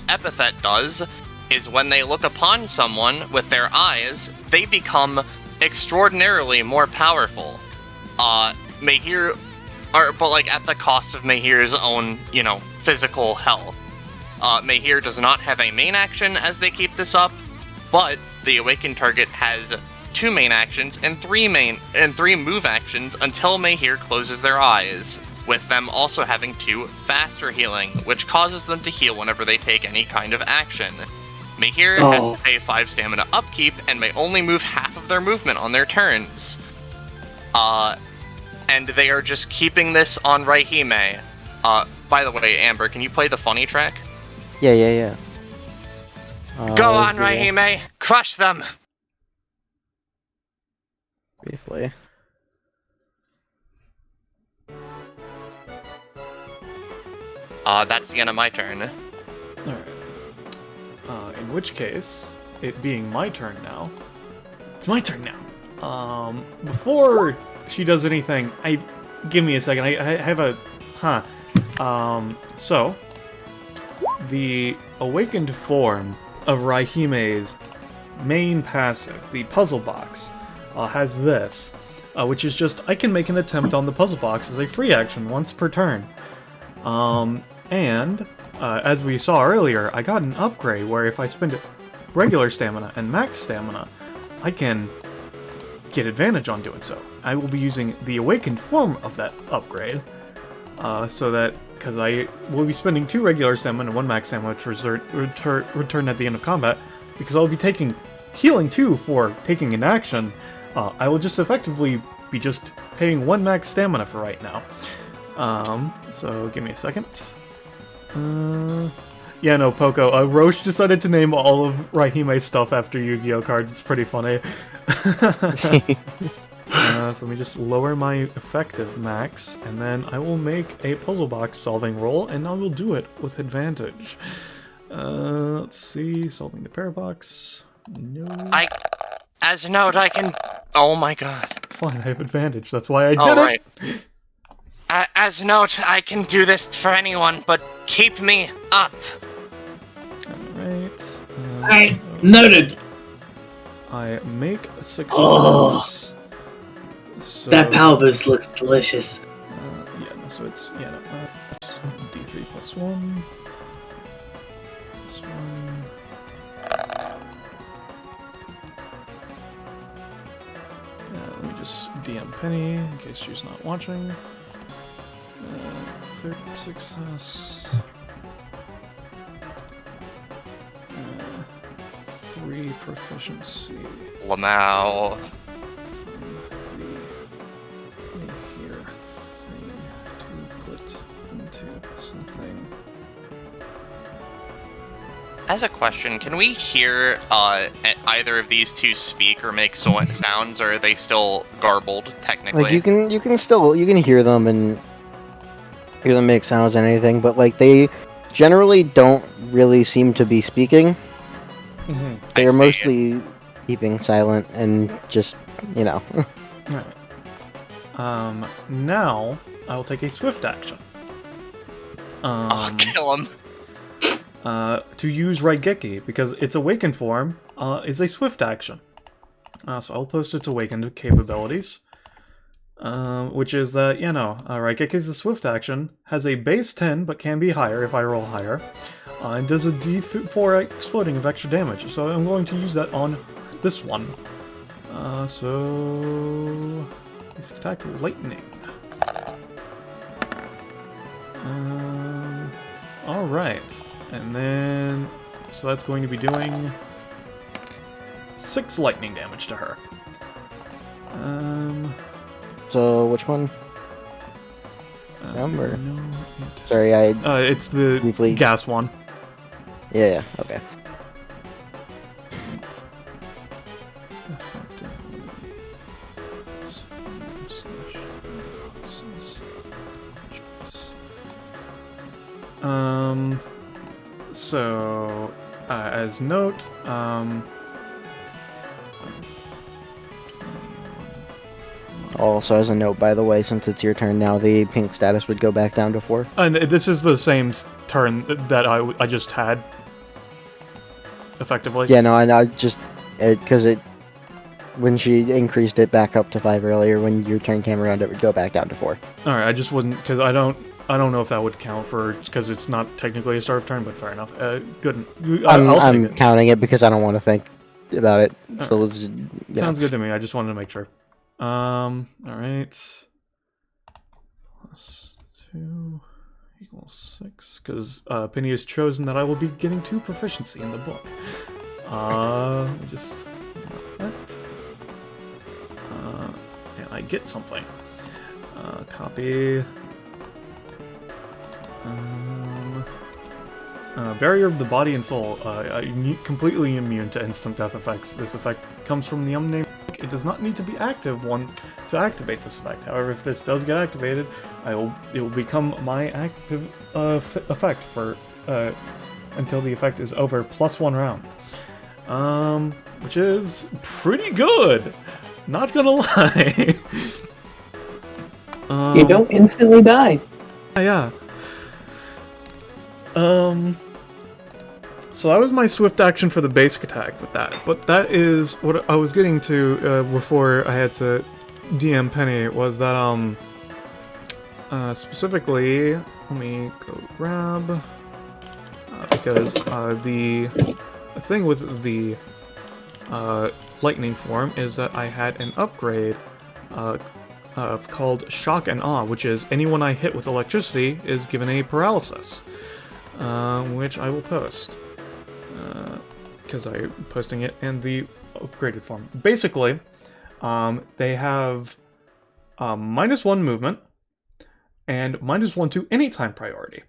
epithet does is when they look upon someone with their eyes, they become extraordinarily more powerful. Mayheer, but like at the cost of Mayheer's own, physical health. Mayheer does not have a main action as they keep this up, but the awakened target has 2 main actions and 3 move actions until Mayheer closes their eyes, with them also having 2 faster healing, which causes them to heal whenever they take any kind of action. Mayheer has to pay 5 stamina upkeep and may only move half of their movement on their turns. And they are just keeping this on Raihime. By the way, Amber, can you play the funny track? Yeah. Go on, Raihime! Crush them! Briefly. That's the end of my turn. Alright. In which case, it being my turn now, it's my turn now. Before she does anything, give me a second, I have a, so, the awakened form of Raihime's main passive, the puzzle box, has this, which is just, I can make an attempt on the puzzle box as a free action once per turn. As we saw earlier, I got an upgrade where if I spend regular stamina and max stamina, I can get advantage on doing so. I will be using the awakened form of that upgrade, because I will be spending 2 regular stamina and 1 max stamina, which return at the end of combat, because I'll be taking healing 2 for taking an action. I will just effectively be just paying 1 max stamina for right now. So give me a second. Yeah, no, Poco. Roche decided to name all of Raihime's stuff after Yu-Gi-Oh cards. It's pretty funny. So let me just lower my effective max, and then I will make a puzzle box solving roll, and I will do it with advantage. Let's see, solving the parabox. No. As a note, I can... Oh my god. It's fine, I have advantage. That's why I did it! Right. As a note, I can do this for anyone, but keep me up. Alright. Alright, noted. I make a success. So, That pelvis looks delicious. so it's, D3 plus 1. Plus 1. Let me just DM Penny, in case she's not watching. Third success. 3 proficiency. Lamau. Here thing to put into something. As a question, can we hear either of these 2 speak or make sounds, or are they still garbled technically? Like you can hear them and hear them make sounds and anything, but like they generally don't really seem to be speaking. Mm-hmm. They are mostly keeping silent and just, Alright. Now I will take a swift action. Kill him. To use Raigeki, because its awakened form is a swift action. So I'll post its awakened capabilities. Which is that, Raigeki is a swift action, has a base 10, but can be higher if I roll higher, and does a d4 exploding of extra damage. So I'm going to use that on this one. So... Basic attack, lightning. Alright. And then... So that's going to be doing 6 lightning damage to her. So which one? Number? No, Sorry, it's the Briefly. gas one. Yeah, okay. So, as note, Also, as a note, by the way, since it's your turn now, the pink status would go back down to 4. and this is the same turn that I just had, effectively. Yeah, no, I just because when she increased it back up to 5 earlier, when your turn came around, it would go back down to 4. All right, I just wouldn't because I don't know if that would count for because it's not technically a start of turn, but fair enough. Good. I'll I'm take it. counting it because I don't want to think about it. So let's just, Sounds good to me. I just wanted to make sure. All right. +2 = 6 because Penny has chosen that I will be getting 2 proficiency in the book. Let me just mark that. And I get something. Copy. Barrier of the body and soul. Completely immune to instant death effects. This effect comes from the unnamed. It does not need to be active one to activate this effect. However, if this does get activated, it will become my active effect for until the effect is over +1 round. Which is pretty good. Not gonna lie. You don't instantly die. Yeah. So that was my swift action for the basic attack with that. But that is what I was getting to before I had to DM Penny was that specifically, let me go grab because the thing with the lightning form is that I had an upgrade called Shock and Awe, which is anyone I hit with electricity is given a paralysis, which I will post because I'm posting it in the upgraded form. Basically, they have -1 movement and -1 to anytime priority,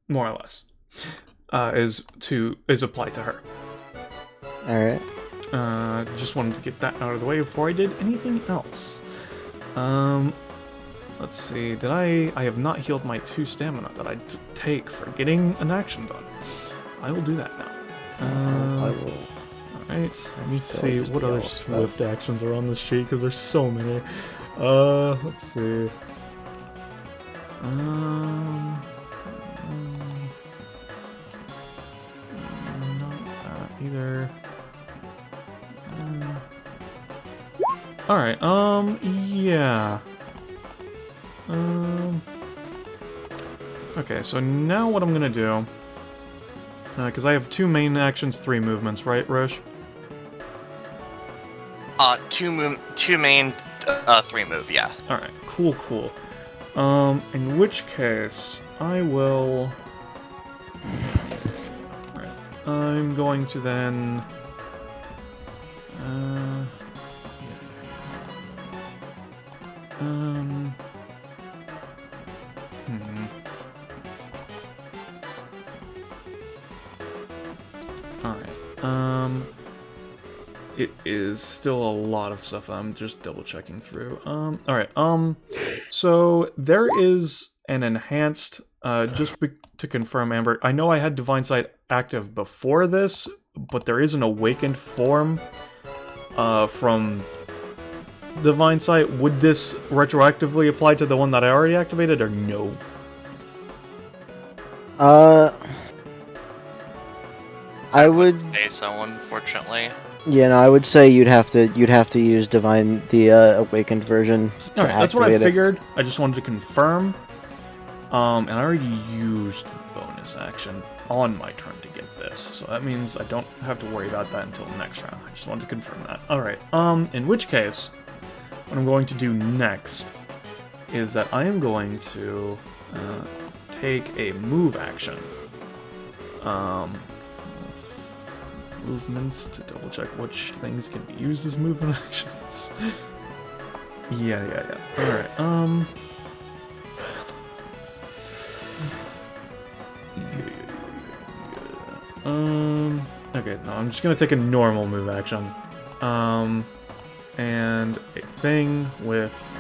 more or less, is applied to her. All right. Just wanted to get that out of the way before I did anything else. Let's see. Did I have not healed my 2 stamina that I take for getting an action done. I will do that now. I will. Alright, let me Still see just what the other yellow swift actions are on this sheet, because there's so many. Let's see. Not that either. Alright, yeah. Okay, so now what I'm gonna do, because I have 2 main actions, 3 movements, right, Roche? 2 main, 3 move, yeah. Alright, cool. In which case, I will... Alright, I'm going to then... Alright, it is still a lot of stuff I'm just double checking through. Alright, so there is an enhanced, to confirm, Amber, I know I had Divine Sight active before this, but there is an awakened form, from Divine Sight. Would this retroactively apply to the one that I already activated, or no? I would say so, unfortunately. Yeah, no, I would say you'd have to use the awakened version. Alright, that's what I figured. I just wanted to confirm. And I already used the bonus action on my turn to get this, so that means I don't have to worry about that until next round. I just wanted to confirm that. Alright, in which case, what I'm going to do next is that I am going to take a move action. Movements to double check which things can be used as movement actions. Yeah. Alright, okay, no, I'm just gonna take a normal move action. And a thing with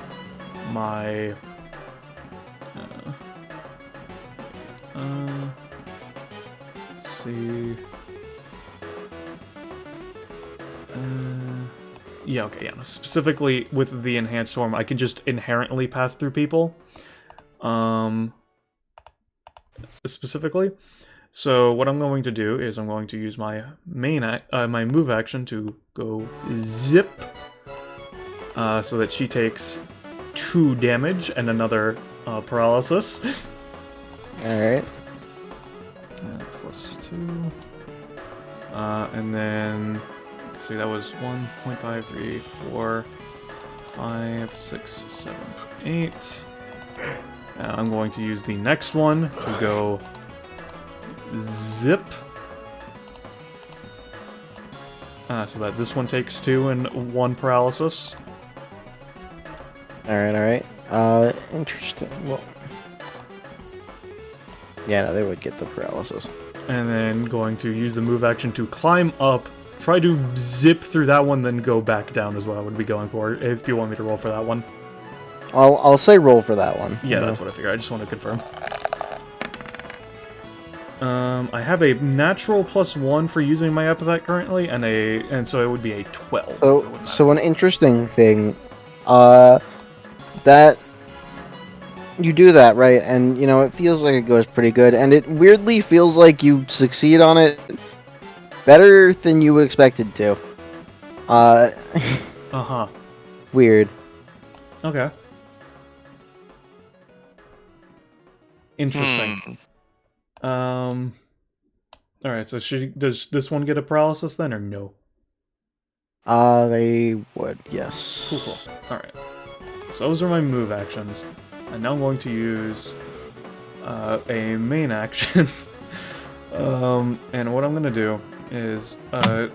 my... let's see... yeah, okay, yeah. Specifically with the enhanced form, I can just inherently pass through people. Specifically. So what I'm going to do is I'm going to use my my move action to go zip, so that she takes 2 damage and another paralysis. All right. +2. And then, let's see, that was 1.5, 3, 4, 5, 6, 7, 8. I'm going to use the next one to go zip. So that this one takes 2 and 1 paralysis. Alright. Interesting. Well... Yeah, no, they would get the paralysis. And then going to use the move action to climb up, try to zip through that one, then go back down is what I would be going for, if you want me to roll for that one. I'll say roll for that one. Yeah, that's what I figured. I just want to confirm. I have a natural +1 for using my epithet currently, and so it would be a 12. So an interesting thing, that you do that, right? And you know, it feels like it goes pretty good, and it weirdly feels like you succeed on it better than you expected to. Uh-huh. Weird. Okay. Interesting. Alright, so does this one get a paralysis then, or no? They would, yes. Cool. Alright. So those are my move actions. And now I'm going to use a main action. And what I'm going to do is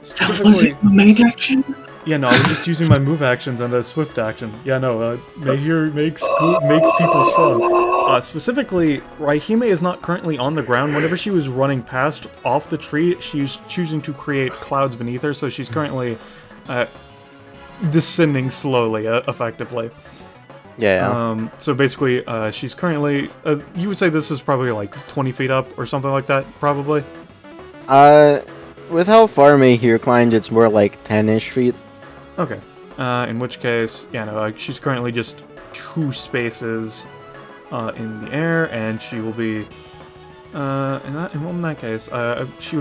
specifically... Was it main action? Yeah, no, I was just using my move actions and a swift action. Yeah, no, Mahir makes people strong. Specifically, Raihime is not currently on the ground. Whenever she was running past off the tree, she's choosing to create clouds beneath her, so she's currently descending slowly, effectively. Yeah. So basically, she's currently... you would say this is probably like 20 feet up or something like that, probably? With how far Mahir climbed, it's more like 10-ish feet. Okay. In which case, yeah, no, she's currently just 2 spaces in the air, and she will be... in that case, she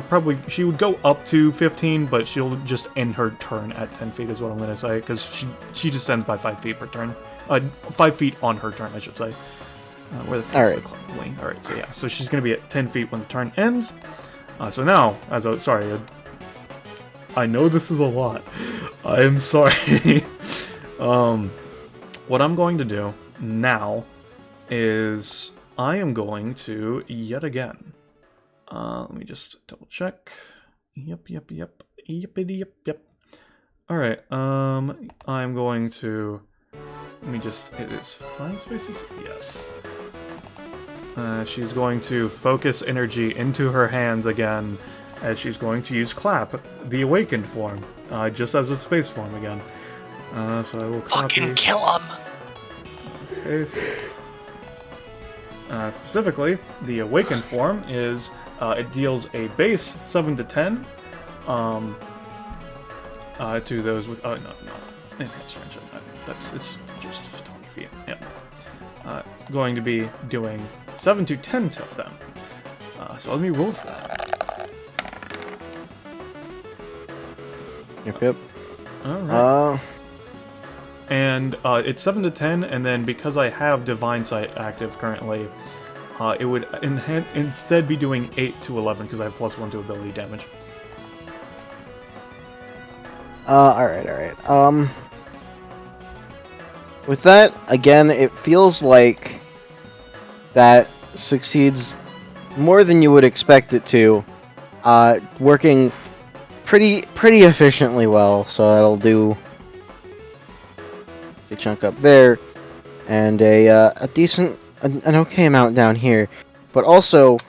would go up to 15, but she'll just end her turn at 10 feet is what I'm going to say, because she descends by 5 feet per turn. 5 feet on her turn, I should say. Where the fuck is the wing? Alright, so yeah, so she's going to be at 10 feet when the turn ends. So now, I know this is a lot. I am sorry. What I'm going to do now is I am going to, yet again, let me just double check. Yep. Alright, I'm going to, it is 5 spaces? Yes. She's going to focus energy into her hands again, as she's going to use Clap, the awakened form, just as a space form again. So I will copy... Fucking kill him! Paste. Specifically, the awakened form is, it deals a base 7 to 10, to those with, no, enhanced friendship, it's just 20 feet, yeah. It's going to be doing 7 to 10 to them. So let me roll for that. Yep. Alright. And it's 7 to 10, and then because I have Divine Sight active currently, it would instead be doing 8 to 11 because I have +1 to ability damage. Alright. With that, again, it feels like that succeeds more than you would expect it to. Working pretty efficiently well, so that'll do big chunk up there, and a decent, an okay amount down here. But also,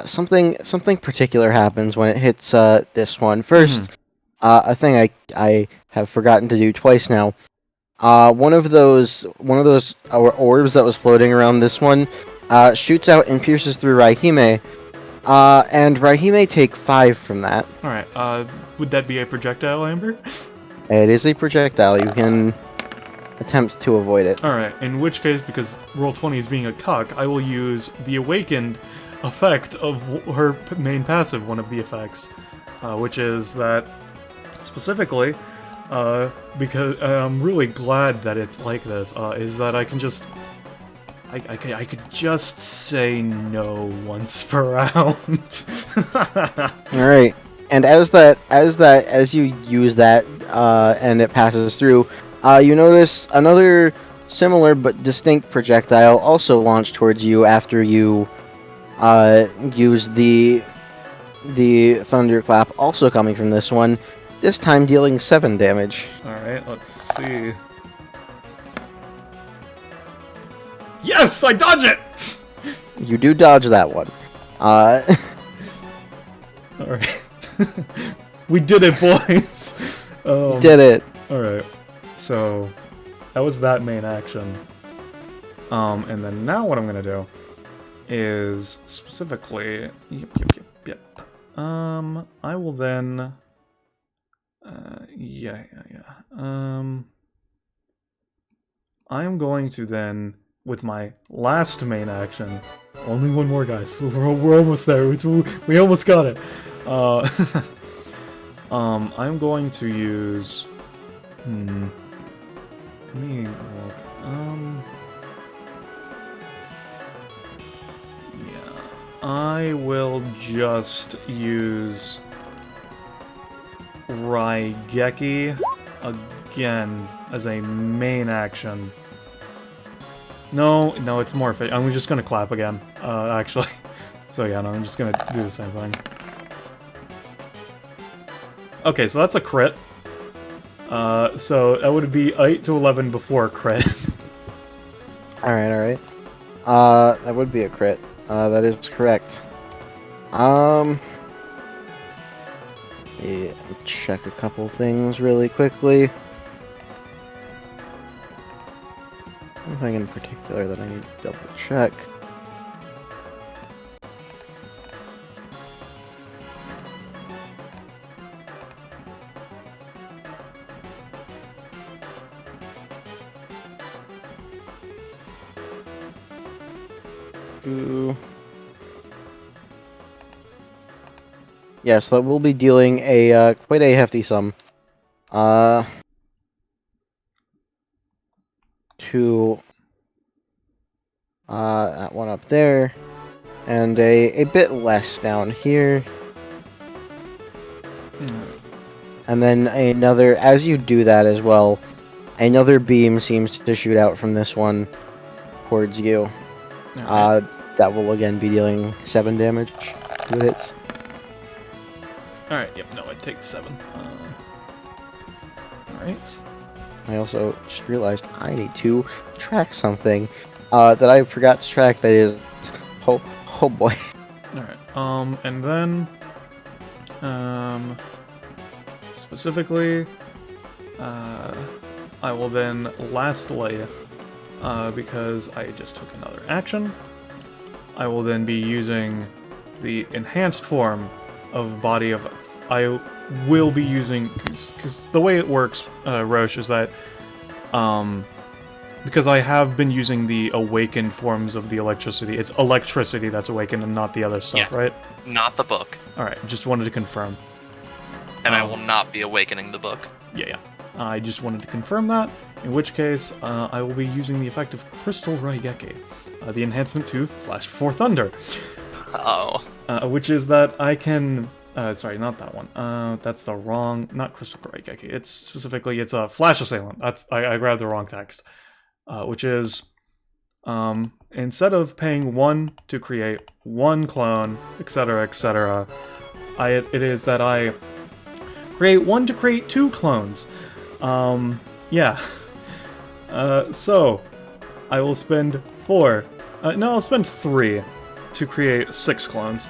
something particular happens when it hits this one. First, a thing I have forgotten to do twice now. One of those orbs that was floating around this one shoots out and pierces through Raihime, and Raihime take 5 from that. Alright, would that be a projectile, Amber? It is a projectile. You can attempt to avoid it. Alright, in which case, because Roll20 is being a cuck, I will use the Awakened effect of her main passive, one of the effects, which is that, specifically, because I'm really glad that it's like this, is that I can just... I could just say no once per round. Alright. And as you use that, and it passes through, you notice another similar but distinct projectile also launched towards you after you use the thunderclap, also coming from this one, this time dealing 7 damage. Alright, let's see. Yes! I dodge it! You do dodge that one. Alright. We did it, boys! You did it. Alright. So, that was that main action. And then now what I'm gonna do is specifically... Yep. I will then... I am going to then, with my last main action... Only one more, guys. We're almost there. We almost got it. I'm going to use... Let me look. Yeah. I will just use Raigeki again as a main action. No, it's morphed. I'm just gonna clap again, actually. So yeah, no, I'm just gonna do the same thing. Okay, so that's a crit. So that would be 8 to 11 before crit. Alright. That would be a crit. That is correct. Yeah, check a couple things really quickly. Nothing in particular that I need to double check. Yes, that will be dealing a quite a hefty sum. To that one up there, and a bit less down here. And then another, as you do that as well, another beam seems to shoot out from this one towards you. Alright. That will again be dealing 7 damage to it hits. Alright, yep, no, I'd take the 7. Alright. I also just realized I need to track something that I forgot to track. That is, oh boy. Alright, and then, specifically, I will then lastly, because I just took another action, I will then be using the enhanced form of Body of... I will be using... Because the way it works, Roche, is that... because I have been using the awakened forms of the electricity. It's electricity that's awakened and not the other stuff, Yeah. right? Not the book. Alright, just wanted to confirm. And I will not be awakening the book. Yeah. I just wanted to confirm that, in which case, I will be using the effect of Crystal Raigeki, the enhancement to Flash Before Thunder. Uh-oh. Which is that I can... sorry, not that one. That's the wrong... Not Crystal Raigeki. It's specifically... It's a Flash Assailant. I grabbed the wrong text. Which is... instead of paying 1 to create 1 clone, etc., etc., it is that I create 1 to create 2 clones. Yeah. So, I will spend 4. No, I'll spend 3 to create 6 clones.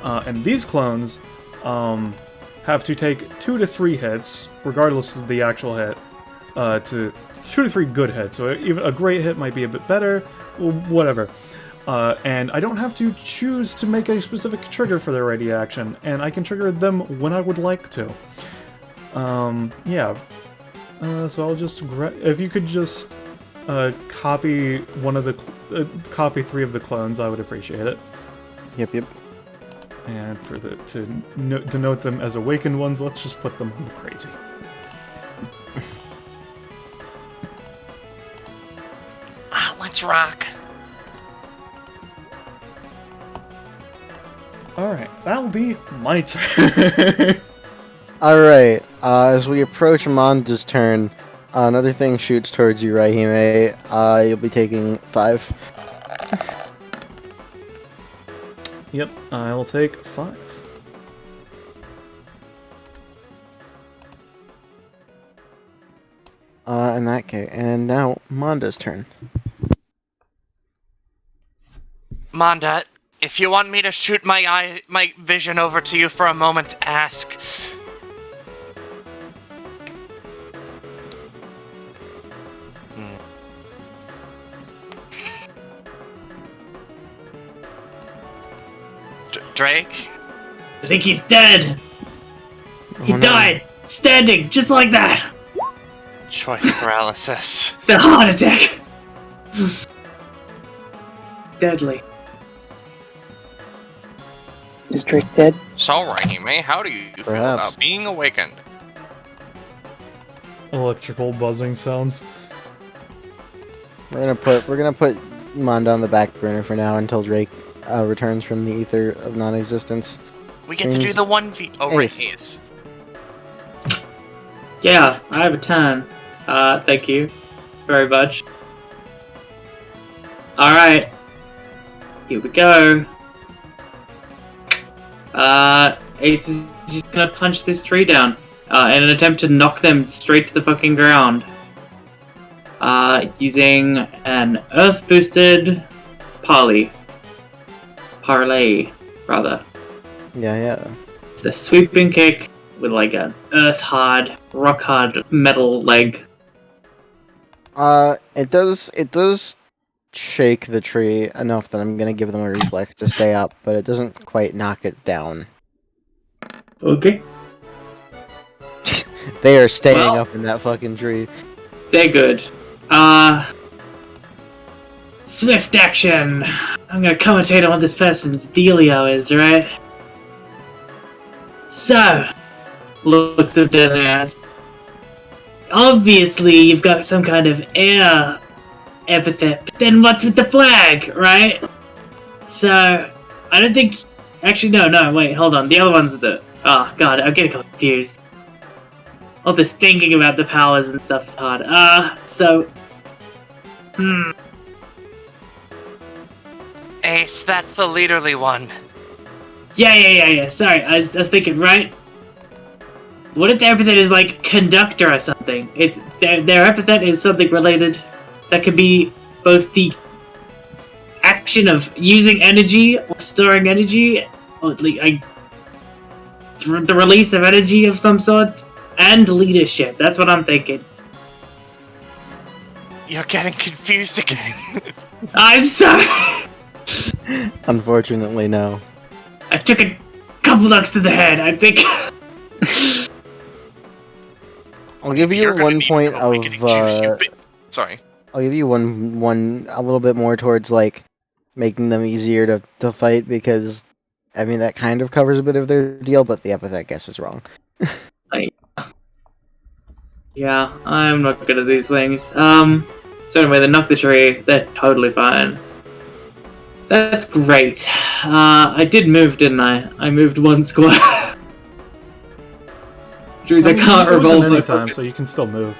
And these clones have to take 2 to 3 hits, regardless of the actual hit, to 2 to 3 good hits. So even a great hit might be a bit better, whatever. And I don't have to choose to make a specific trigger for their ready action, and I can trigger them when I would like to. Yeah. So I'll just if you could just copy copy 3 of the clones, I would appreciate it. Yep. And for to denote them as awakened ones, let's just put them on the crazy. Let's rock. Alright, that'll be my turn. Alright, as we approach Amanda's turn, another thing shoots towards you, Raihime. You'll be taking 5. Yep, I will take 5. In that case, and now Amanda's turn. Manda, if you want me to shoot my vision over to you for a moment, ask. Drake? I think he's dead. He died, standing, just like that. Choice paralysis. The heart attack. Deadly. Is Drake dead? So, Raihime, how do you feel Perhaps. about being awakened? Electrical buzzing sounds. We're gonna put Manda on the back burner for now until Drake returns from the ether of non-existence. We get to do the 1v. Oh, right, he is. Yeah, I have a turn. Thank you very much. Alright. Here we go. Ace is just gonna punch this tree down in an attempt to knock them straight to the fucking ground. Using an earth boosted parlay, rather. Yeah. It's a sweeping kick with like an earth hard, rock hard metal leg. It does shake the tree enough that I'm gonna give them a reflex to stay up, but it doesn't quite knock it down. Okay. They are staying up in that fucking tree. They're good. Swift action! I'm gonna commentate on what this person's dealio is, right? So, looks at their ass. Obviously, you've got some kind of air epithet, but then what's with the flag, right? So, I don't think... Actually, no, wait, hold on. The other one's the... Oh, God, I'm getting confused. All this thinking about the powers and stuff is hard. Ace, that's the leaderly one. Yeah. Sorry, I was thinking, right? What if the epithet is like conductor or something? It's their epithet is something related that could be both the action of using energy or storing energy, or the release of energy of some sort, and leadership. That's what I'm thinking. You're getting confused again. I'm sorry. Unfortunately, no. I took a couple knocks to the head. I think. I'll give you 1 point of. Sorry. I'll give you one a little bit more towards like making them easier to fight, because I mean that kind of covers a bit of their deal, but the epithet guess is wrong. Yeah, I'm not good at these things. So anyway, they knock the tree. They're totally fine. That's great. I did move, didn't I? I moved 1 square. Which means I can't revolve my anytime, so you can still move.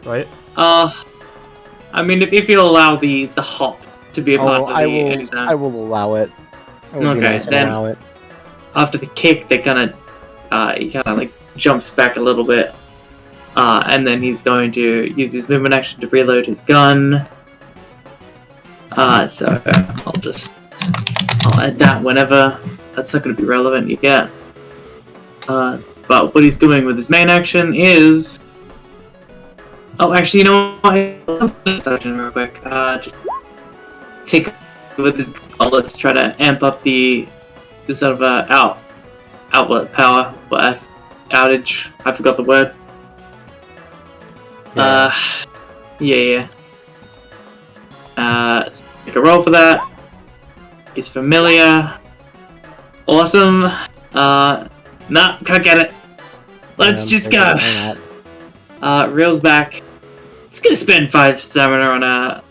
Right? I mean, if you'll allow the hop to be a part of the anytime. I will allow it. It would be nice to then allow it. after the kick, they kind of, he kind of like jumps back a little bit. And then he's going to use his movement action to reload his gun. So I'll add that whenever. That's not going to be relevant yet. But what he's doing with his main action is... Oh, actually, you know what? Action real quick. Just take with his... Oh, let's try to amp up the sort of outlet power. Outage. I forgot the word. Yeah. Make a roll for that. He's familiar. Awesome. Nah, can't get it. Let's just go. Reels back. It's gonna spend 5 stamina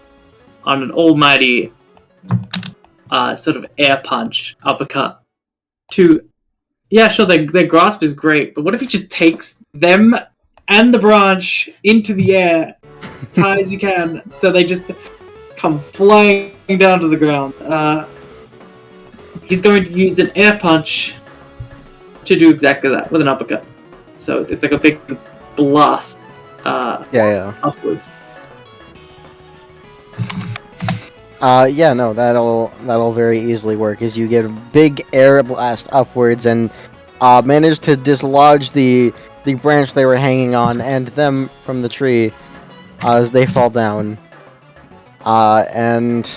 on an almighty sort of air punch uppercut. Yeah, sure, their grasp is great, but what if he just takes them and the branch into the air as high as he can, so they just come flying down to the ground. He's going to use an air punch to do exactly that with an uppercut. So it's like a big blast. Upwards. No, that'll very easily work. As you get a big air blast upwards and manage to dislodge the branch they were hanging on and them from the tree as they fall down. And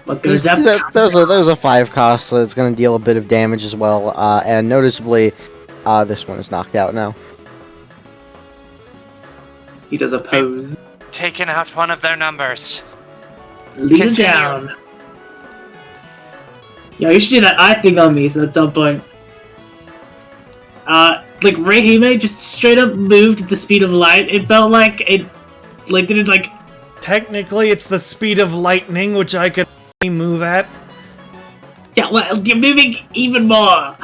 what goes up? There's a 5 cost, so it's going to deal a bit of damage as well. And noticeably, this one is knocked out now. He does a pose. Taking out one of their numbers. Lead it down. Yeah, you should do that eye thing on me so at some point. Like Rahime just straight up moved at the speed of light. It felt like it, like did it like. Technically, it's the speed of lightning, which I could move at. Yeah, well, you're moving even more.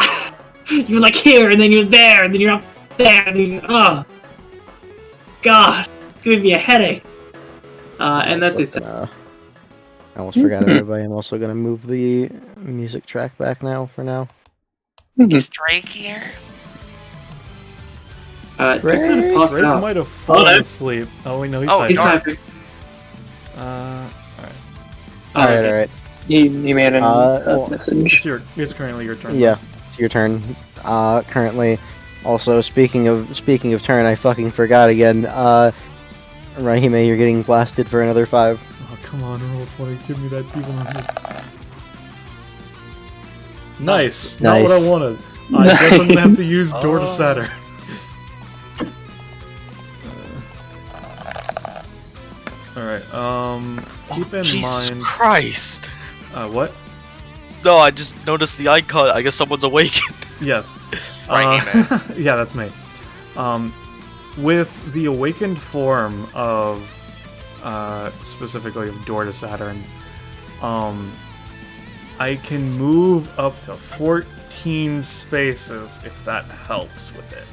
You're like here, and then you're there, and then you're up there, and then oh. God, it's giving me a headache. And that's his turn. I almost forgot everybody. I'm also going to move the music track back now, for now. Is Drake here? Drake kind of passed Drake out. might have fallen asleep. Oh, wait, no, he's typing. Alright. You made a message. It's currently your turn. Yeah, it's your turn. Currently, also speaking of turn, I fucking forgot again. Rahime, you're getting blasted for another 5. Oh, come on, roll 20. Give me that demon. Nice. Not what I wanted. I guess I'm gonna have to use Door to Saturn. Alright, keep in Jesus mind... Christ! What? No, I just noticed the icon. I guess someone's awakened. Yes. Right, yeah, that's me. With the awakened form of, specifically of Door to Saturn, I can move up to 14 spaces if that helps with it.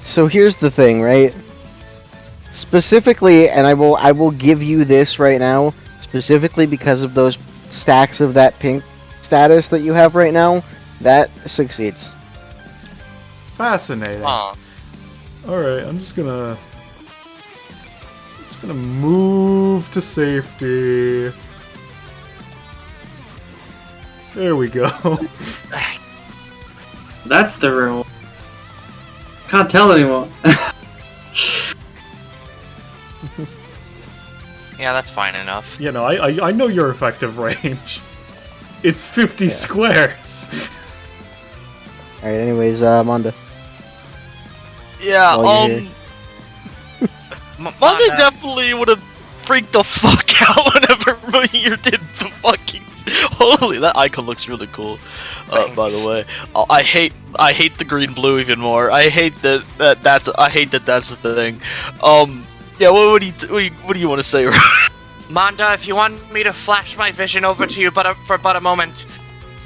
So here's the thing, right? Specifically, and I will give you this right now, specifically because of those stacks of that pink status that you have right now, that succeeds. Fascinating. Alright, I'm just gonna move to safety. There we go. That's the rule. Can't tell anymore. Yeah, that's fine enough. You know, I know your effective range. It's 50 squares. Alright, anyways, Manda. Yeah, Manda definitely would have freaked the fuck out whenever Mahir did the fucking... Holy, that icon looks really cool. By the way, I hate the green blue even more. I hate that's the thing. Yeah, what do you want to say? Manda, if you want me to flash my vision over to you for but a moment,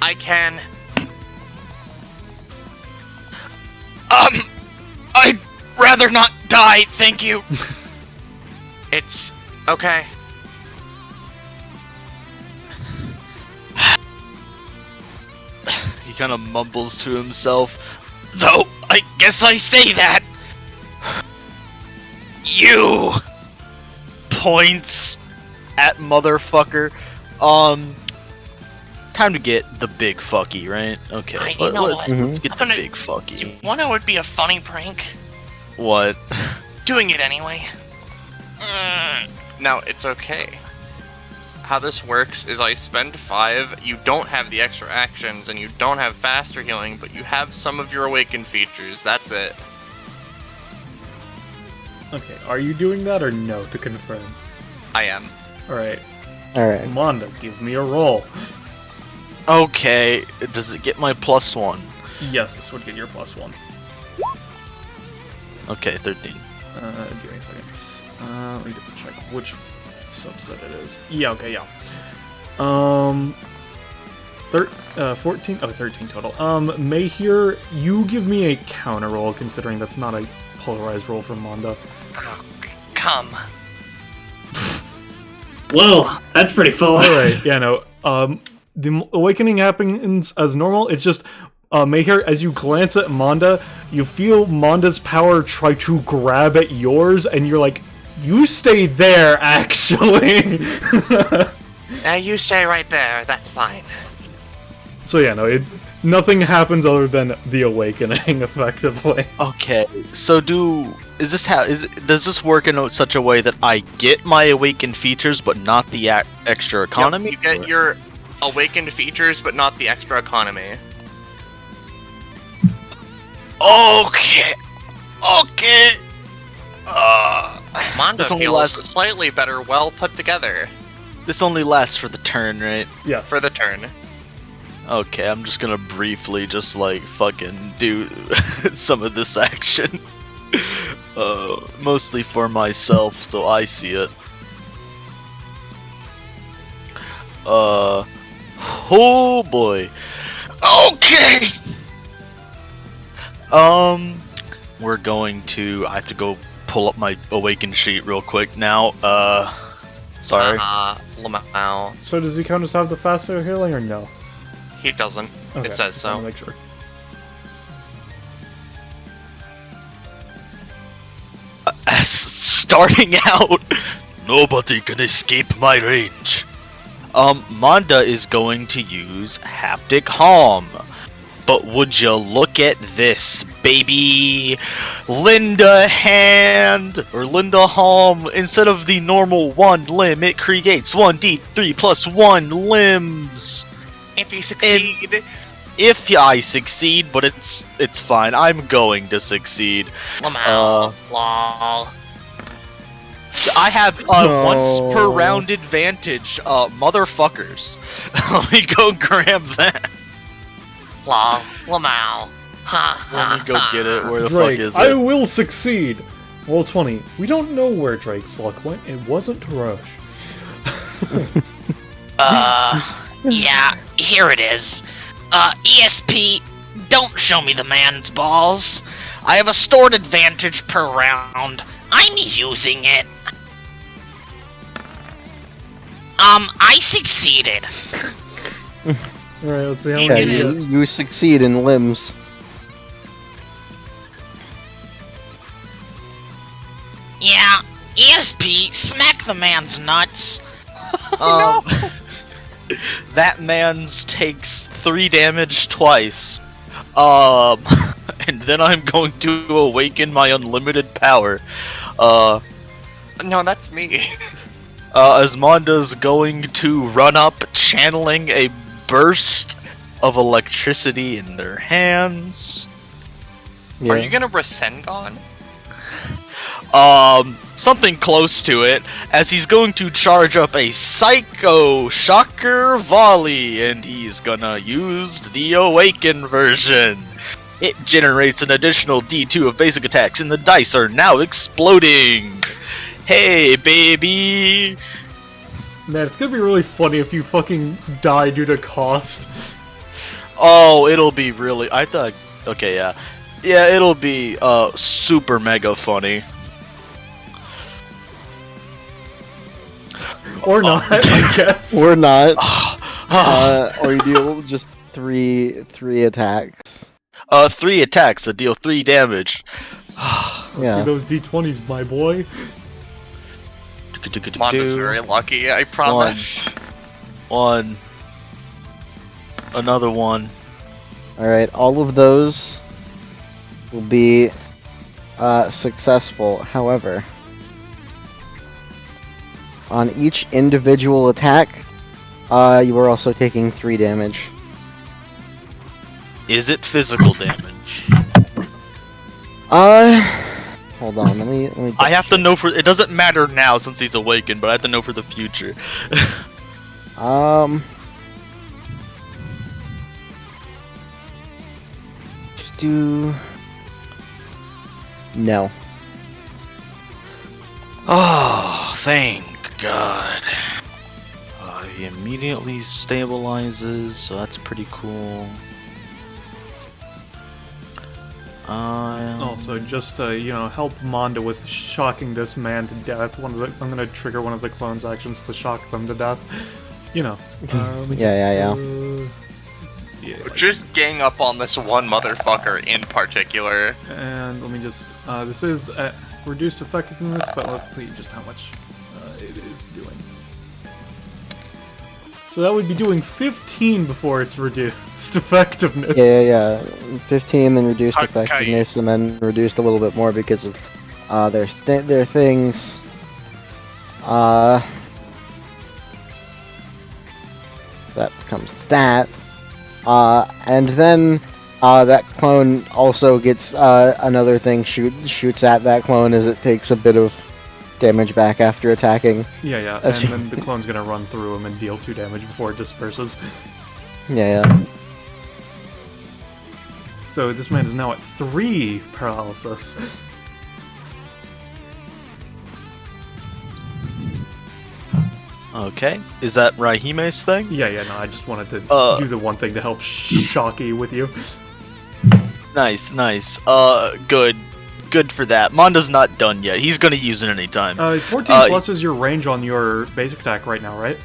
I can. I'd rather not die, thank you. It's okay. He kind of mumbles to himself. though I guess I say that. You points at motherfucker. Time to get the big fucky, right? Okay, You know what? let's get the I'm gonna- big fucky. You wanna know what would be a funny prank? What? Doing it anyway. Now, it's okay. How this works is I spend 5, you don't have the extra actions, and you don't have faster healing, but you have some of your awakened features, that's it. Okay, are you doing that or no, to confirm? I am. Alright, Alright. Mondo, give me a roll. Okay, does it get my +1? Yes, this would get your +1. Okay, 13. Give me a second. Let me double check which subset it is. Yeah, okay, yeah. 14? Oh, 13 total. Mayhear, you give me a counter roll, considering that's not a polarized roll from Mondo. Oh, come. Whoa, that's pretty full. Alright, yeah, no. The awakening happens as normal. It's just, Mayhear, as you glance at Monda, you feel Monda's power try to grab at yours, and you're like, you stay there, actually! Now you stay right there, that's fine. So yeah, no, nothing happens other than the awakening, effectively. Okay, so does this work in such a way that I get my awakened features but not the extra economy? Yep, you get your awakened features, but not the extra economy. Okay. Mondo This only feels lasts- slightly better, well put together. This only lasts for the turn, right? Yes. For the turn. Okay, I'm just gonna briefly just like fucking do some of this action. Mostly for myself, so I see it. Oh boy. Okay. We're going to. I have to go pull up my awakened sheet real quick now. Sorry. Lamau. So does he count as have the faster healing or no? He doesn't. Okay, It says just wanna so. make sure. Starting out, nobody can escape my range. Manda is going to use haptic harm. But would you look at this, baby? Linda Hand, or Linda Harm, instead of the normal 1 limb, it creates 1d3 plus 1 limbs. If you succeed, If I succeed, but it's fine. I'm going to succeed. Lamau. Lol. I have once per round advantage, motherfuckers. Let me go grab that. Lol. Lamau. Ha Let me go get it. Where the Drake, fuck is I it? will succeed! Well, it's funny. We don't know where Drake's luck went. It wasn't Roche. Yeah, here it is. ESP, don't show me the man's balls. I have a stored advantage per round. I'm using it. I succeeded. Alright, let's see how You many. Okay, get you succeed in limbs. Yeah, ESP, smack the man's nuts. That man's takes 3 damage twice. And then I'm going to awaken my unlimited power. No, that's me. Asmonda's going to run up, channeling a burst of electricity in their hands. Are you gonna Rasengan? Something close to it, as he's going to charge up a Psycho Shocker Volley, and he's gonna use the Awaken version. It generates an additional D2 of basic attacks, and the dice are now exploding. Hey, baby! Man, it's gonna be really funny if you fucking die due to cost. Oh, it'll be really. I thought. Okay, yeah. Yeah, it'll be super mega funny. Or not, I guess. Or not. Or you deal just three attacks. 3 attacks that deal 3 damage. Let's see those d20s, my boy. Monda's very lucky, I promise. 1. Another 1. Alright, all of those will be successful. However, on each individual attack, you are also taking 3 damage. Is it physical damage? Hold on, let me I have to know for. It doesn't matter now since he's awakened, but I have to know for the future. Just do. No. Oh, thank God. He immediately stabilizes, so that's pretty cool. Also, just help Monda with shocking this man to death. I'm gonna trigger one of the clones' actions to shock them to death. Yeah. Just gang up on this one motherfucker in particular. And let me just. This is reduced effectiveness, but let's see just how much it is doing. So that would be doing 15 before it's reduced effectiveness. Yeah. 15, then reduced Okay. effectiveness, and then reduced a little bit more because of their things. That becomes that. And then that clone also gets another thing shoots at that clone as it takes a bit of damage back after attacking. Yeah, and then the clone's gonna run through him and deal 2 damage before it disperses. Yeah. So this man is now at 3 paralysis. Okay, is that Raihime's thing? Yeah, no, I just wanted to do the one thing to help Shocky with you. Nice. Good for that. Monda's not done yet. He's gonna use it anytime. 14 plus is your range on your basic attack right now, right?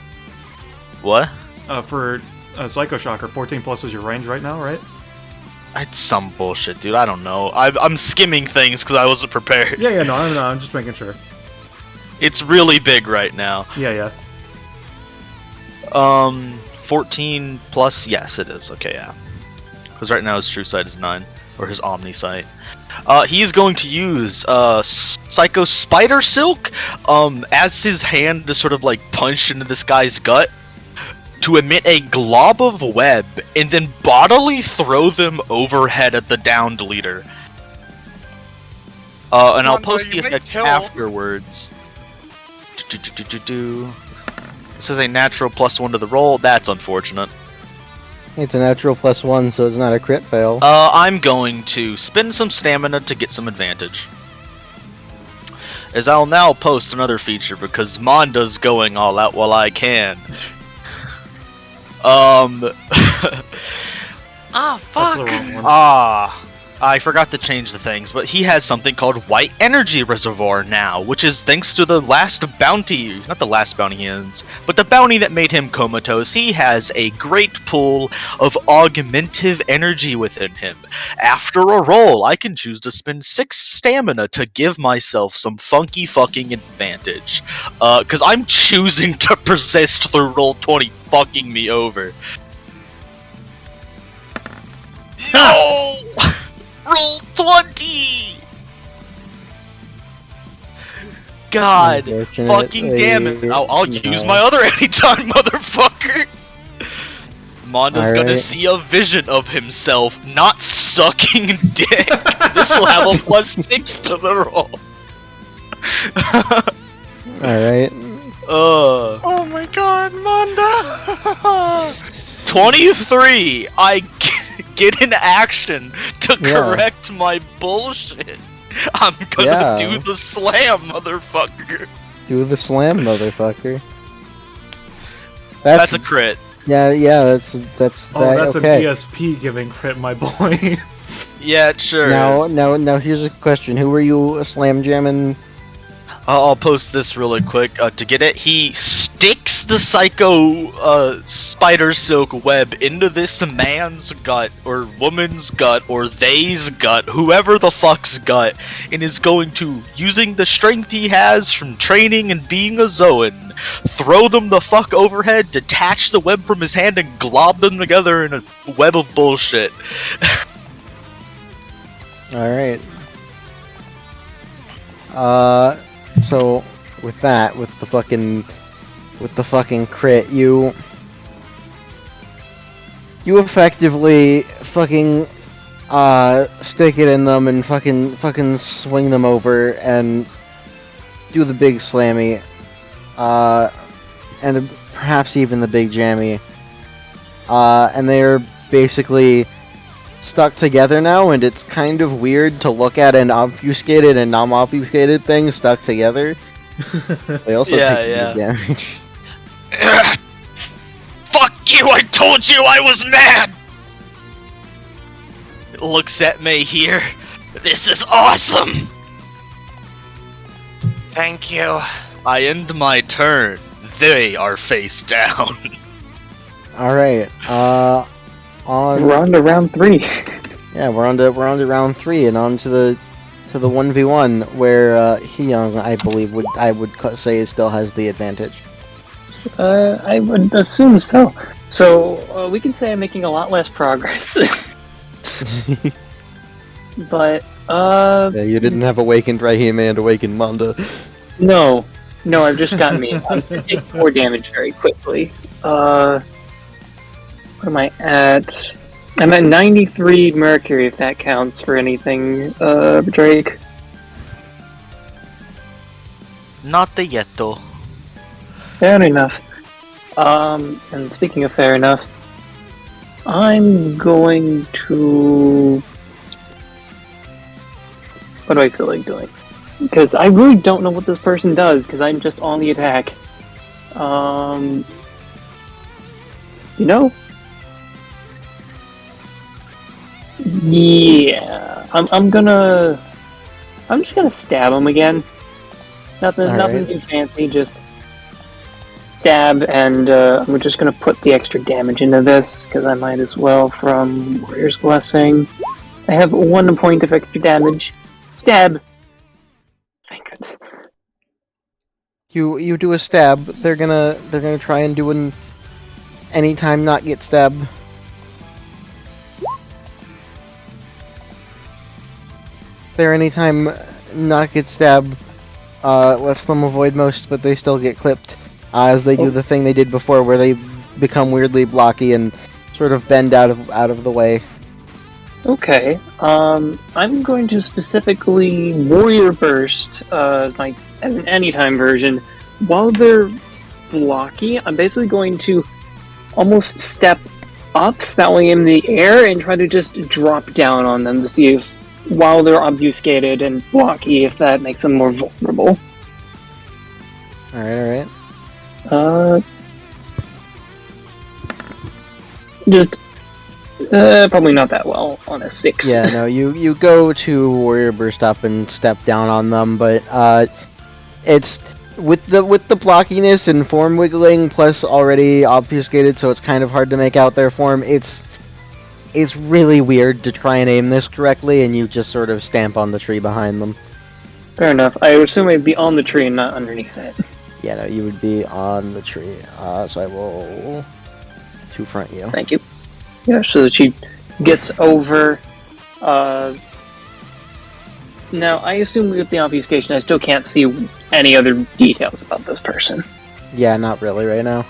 What? For Psycho Shocker, 14 plus is your range right now, right? It's some bullshit, dude. I don't know. I'm skimming things because I wasn't prepared. Yeah, no, I'm just making sure. It's really big right now. Yeah. 14 plus, yes, it is. Okay, yeah. Because right now his true sight is 9, or his omni sight. He's going to use Psycho Spider Silk as his hand is sort of like punched into this guy's gut to emit a glob of web and then bodily throw them overhead at the downed leader. And I'll post the effects afterwards. This is a natural +1 to the roll. That's unfortunate. It's a natural +1, so it's not a crit fail. I'm going to spend some stamina to get some advantage. As I'll now post another feature because Monda's going all out while I can. Fuck. I forgot to change the things, but he has something called White Energy Reservoir now, which is thanks to the last bounty, not the last bounty he ends, but the bounty that made him comatose. He has a great pool of augmentive energy within him. After a roll, I can choose to spend 6 stamina to give myself some funky fucking advantage. Cause I'm choosing to persist through roll 20 fucking me over. No! Roll 20! God fucking damn it. I'll use my other anytime, motherfucker! Monda's gonna see a vision of himself not sucking dick. This will have a +6 to the roll. Alright. Oh my god, Monda! 23! I get in action to correct my bullshit. I'm gonna do the slam, motherfucker. Do the slam, motherfucker. That's a crit. Yeah, that's that's okay. a BSP giving crit, my boy. Yeah, it sure is. Now, here's a question: who were you slam jamming? I'll post this really quick to get it. He sticks the psycho spider silk web into this man's gut, or woman's gut, or they's gut, whoever the fuck's gut, and is going to, using the strength he has from training and being a Zoan, throw them the fuck overhead, detach the web from his hand, and glob them together in a web of bullshit. Alright. So with that, with the fucking crit, you effectively fucking stick it in them and fucking swing them over and do the big slammy, and perhaps even the big jammy, and they are basically stuck together now, and it's kind of weird to look at an obfuscated and non-obfuscated thing stuck together. They also take damage. Fuck you! I told you I was mad! Looks at me here. This is awesome! Thank you. I end my turn. They are face down. Alright, We're on to round 3. Yeah, we're on to round 3 and on to the 1v1 where Hyung, I believe, I would say still has the advantage. I would assume so. So we can say I'm making a lot less progress. But yeah, you didn't have awakened Raihime and awakened Manda. no, I've just gotten me. I take 4 damage very quickly. What am I at? I'm at 93 mercury, if that counts for anything, Drake. Not the yet though. Fair enough. And speaking of fair enough, I'm going to... What do I feel like doing? Because I really don't know what this person does, because I'm just on the attack. You know? Yeah, I'm just gonna stab him again. Nothing too fancy, just stab, and I'm just gonna put the extra damage into this because I might as well from Warrior's Blessing. I have 1 point of extra damage. Stab. Thank goodness. You do a stab. They're gonna try and do an anytime not get stabbed. There anytime not get stabbed lets them avoid most, but they still get clipped as they do the thing they did before, where they become weirdly blocky and sort of bend out of the way. Okay. I'm going to specifically Warrior Burst, as an anytime version. While they're blocky, I'm basically going to almost step up, so that way in the air, and try to just drop down on them to see if, while they're obfuscated and blocky, if that makes them more vulnerable. Alright. Just probably not that well on a 6. Yeah, no, you go to Warrior Burst up and step down on them, but it's with the blockiness and form wiggling plus already obfuscated, so it's kind of hard to make out their form. It's really weird to try and aim this correctly, and you just sort of stamp on the tree behind them. Fair enough. I would assume I'd be on the tree and not underneath it. Yeah, no, you would be on the tree. So I will to front you. Thank you. Yeah, so that she gets over. Now, I assume with the obfuscation, I still can't see any other details about this person. Yeah, not really right now.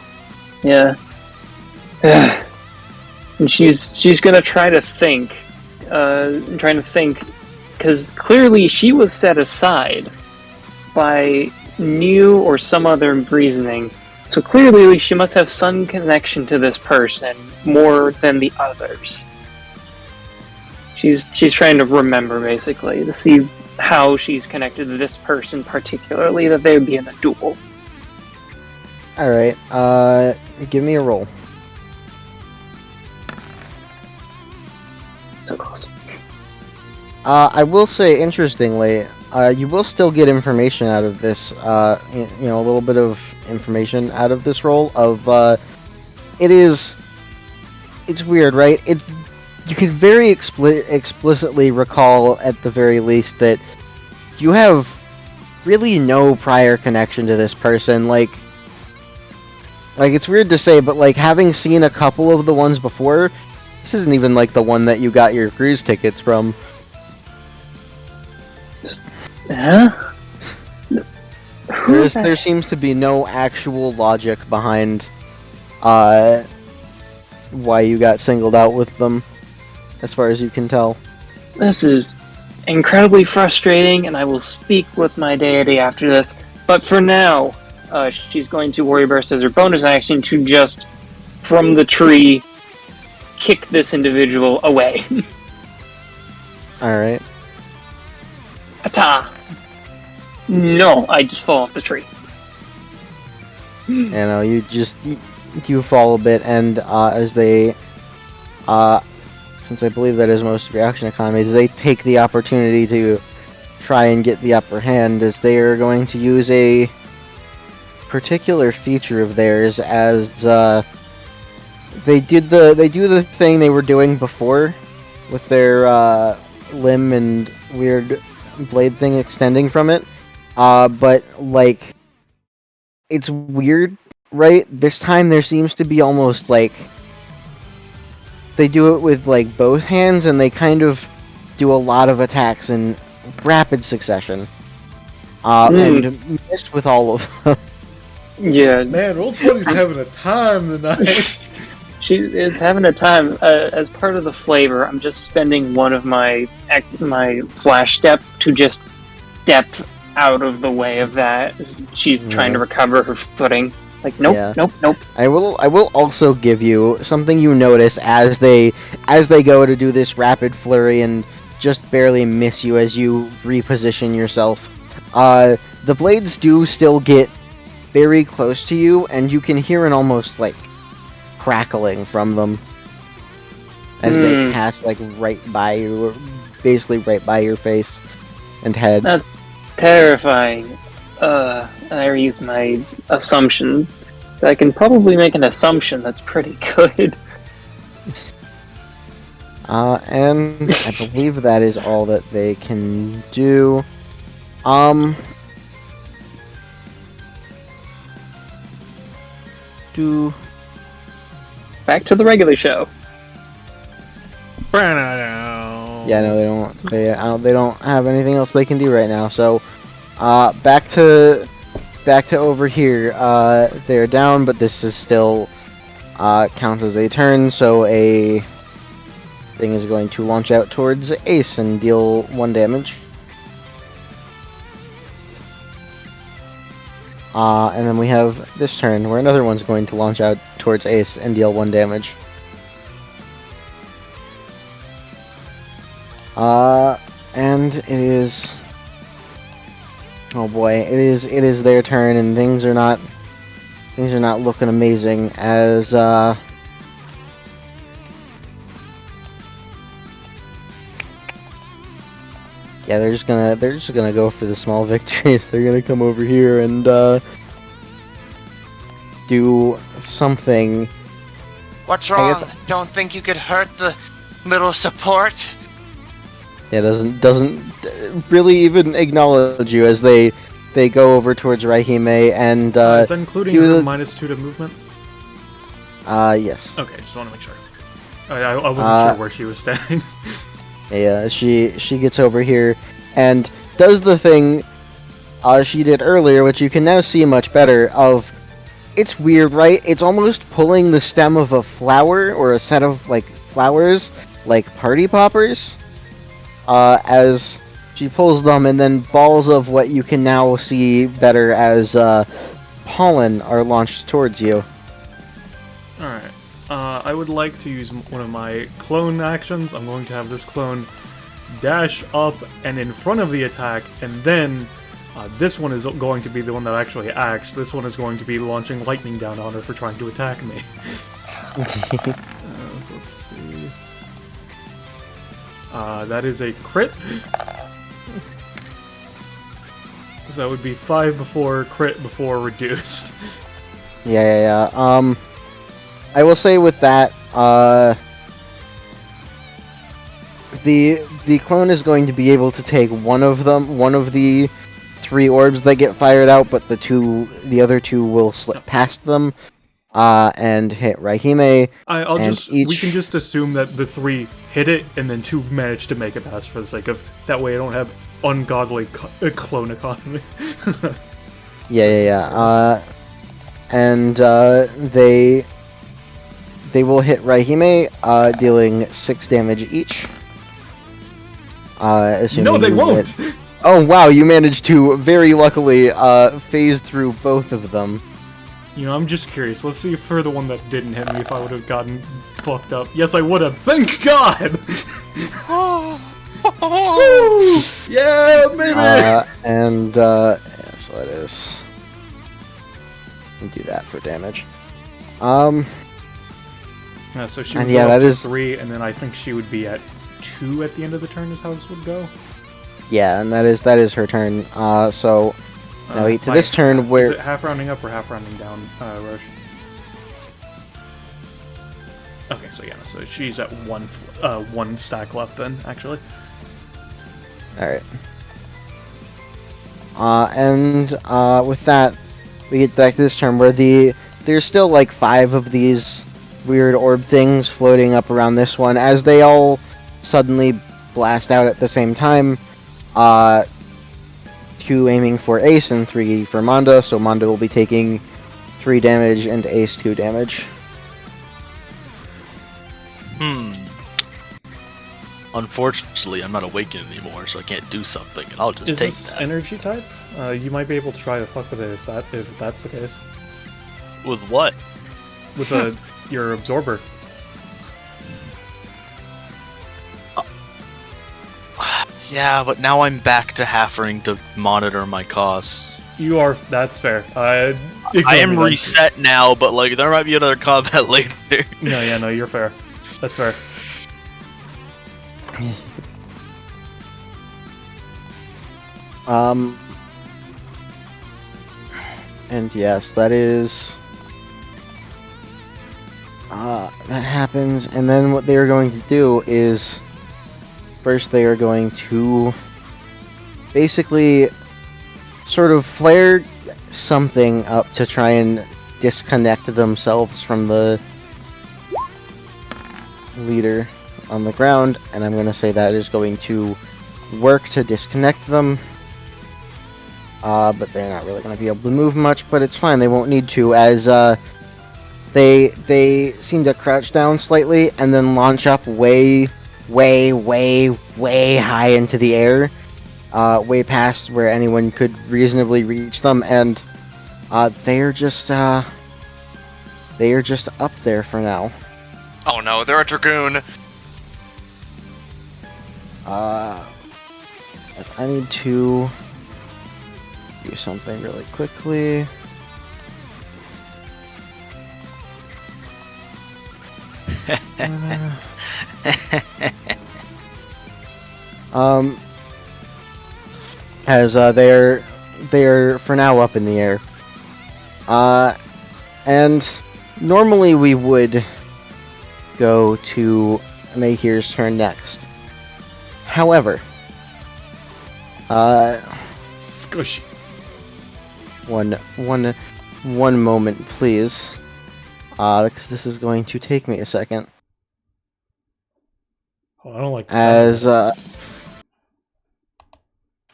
Yeah. And she's gonna try to think, because clearly she was set aside by new or some other reasoning. So clearly she must have some connection to this person more than the others. She's trying to remember, basically, to see how she's connected to this person particularly, that they would be in a duel. Alright, give me a roll. So close. I will say, interestingly, you will still get information out of this. You know, a little bit of information out of this roll. It's weird, right? You can very explicitly recall, at the very least, that you have really no prior connection to this person. Like it's weird to say, but like having seen a couple of the ones before, this isn't even like the one that you got your cruise tickets from. Huh? There seems to be no actual logic behind why you got singled out with them, as far as you can tell. This is incredibly frustrating, and I will speak with my deity after this. But for now, she's going to Warrior Burst as her bonus action to just, from the tree, kick this individual away. Alright. Ata! No, I just fall off the tree. You know, you fall a bit, and as they, since I believe that is most of your action economy, they take the opportunity to try and get the upper hand, as they are going to use a particular feature of theirs, as they do the thing they were doing before with their limb and weird blade thing extending from it. But like, it's weird, right? This time there seems to be almost like they do it with like both hands, and they kind of do a lot of attacks in rapid succession. And miss with all of them. Yeah, Man, Roll20's having a time tonight. she is having a time. As part of the flavor, I'm just spending one of my flash step to just step out of the way of that. She's trying to recover her footing. Like, nope, Yeah. nope. I will also give you something you notice as they go to do this rapid flurry and just barely miss you as you reposition yourself. The blades do still get very close to you, and you can hear an almost like crackling from them as they pass like right by you, or basically right by your face and head. That's terrifying. I use my assumption. I can probably make an assumption that's pretty good. And I believe that is all that they can do. Back to the regular show. Yeah, no, they don't have anything else they can do right now. So, back to over here. They're down, but this is still counts as a turn. So a thing is going to launch out towards Ace and deal 1 damage. And then we have this turn where another one's going to launch out towards Ace and deal 1 damage. And it is... Oh boy, it is their turn, and things are not looking amazing as yeah, they're just gonna go for the small victories. They're gonna come over here and do something. What's wrong? Don't think you could hurt the little support? Yeah, doesn't really even acknowledge you as they go over towards Raihime and is that including her -2 to movement? Yes. Okay, just want to make sure. I wasn't sure where she was standing. Yeah, she gets over here and does the thing she did earlier, which you can now see much better. Of it's weird, right? It's almost pulling the stem of a flower or a set of like flowers, like party poppers. As she pulls them, and then balls of what you can now see better as pollen are launched towards you. Alright. I would like to use one of my clone actions. I'm going to have this clone dash up and in front of the attack, and then this one is going to be the one that actually acts. This one is going to be launching lightning down on her for trying to attack me. So let's see. That is a crit. So it would be 5 before crit before reduced. Yeah. I will say with that, the clone is going to be able to take one of the 3 orbs that get fired out, but the other 2 will slip past them, and hit Raihime. We can just assume that the 3 hit it, and then 2 manage to make it past for the sake of, that way I don't have ungodly clone economy. Yeah. And they will hit Raihime, dealing 6 damage each. No, they won't! Oh wow, you managed to very luckily phase through both of them. You know, I'm just curious. Let's see if for the one that didn't hit me, if I would have gotten fucked up. Yes, I would have. Thank God! Woo! Yeah, baby! So it is. Do that for damage. So she would and go yeah, up that to is 3, and then I think she would be at 2 at the end of the turn. Is how this would go. Yeah, and that is her turn. So now we get to this turn half, where is it half rounding up or half rounding down, Roche? Okay, so yeah, so she's at 1 stack left then, actually. all right. With that, we get back to this turn where there's still like 5 of these weird orb things floating up around this one as they all suddenly blast out at the same time. 2 aiming for Ace and 3 for Manda, so Manda will be taking 3 damage and Ace 2 damage. Unfortunately, I'm not awakened anymore, so I can't do something, and I'll just Is take this that. energy type? You might be able to try to fuck with it if that's the case. With what? With your absorber. Yeah, but now I'm back to having to monitor my costs. You are. That's fair. I am reset now, but like there might be another combat later. No, you're fair. That's fair. And yes, that is that happens, and then what they are going to do is first they are going to basically sort of flare something up to try and disconnect themselves from the leader on the ground, and I'm going to say that is going to work to disconnect them. But they're not really going to be able to move much, but it's fine, they won't need to, as they seem to crouch down slightly and then launch up way high into the air, way past where anyone could reasonably reach them, and they are just up there for now. Oh no, they're a Dragoon. As I need to do something really quickly. As they're for now up in the air. And normally we would go to Mahir's turn next. However, Squish. One moment, please. Because this is going to take me a second. Oh, I don't like the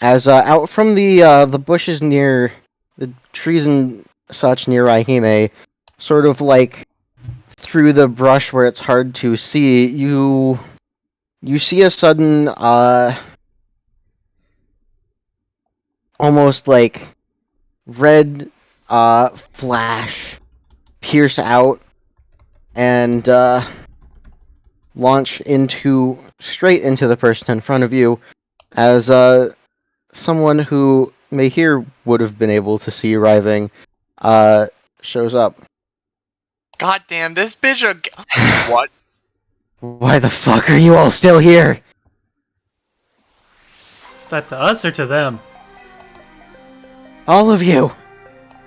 as out from the bushes near the trees and such near Raihime, sort of like through the brush where it's hard to see, you see a sudden almost like red flash pierce out and launch straight into the person in front of you, as someone who Mahir would have been able to see arriving shows up. God damn, this bitch. What? Why the fuck are you all still here? Is that to us or to them? All of you.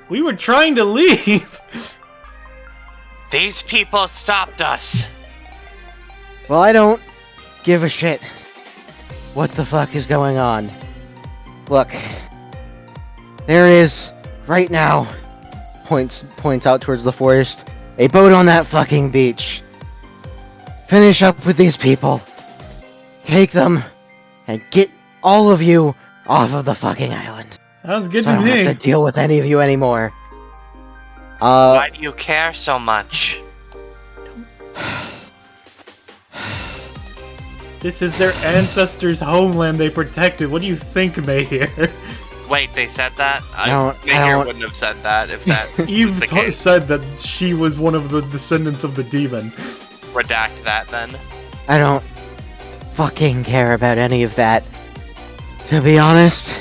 We were trying to leave! These people stopped us. Well, I don't give a shit what the fuck is going on. Look, there is, right now, points out towards the forest, a boat on that fucking beach. Finish up with these people. Take them, and get all of you off of the fucking island. Sounds good So I to don't me. have to deal with any of you anymore. Why do you care so much? This is their ancestors' homeland they protected. What do you think, Mayheer? Wait, they said that? I Mayheer don't- wouldn't have said that if that Eve was the case. said that she was one of the descendants of the demon. Redact that then. I don't fucking care about any of that. To be honest,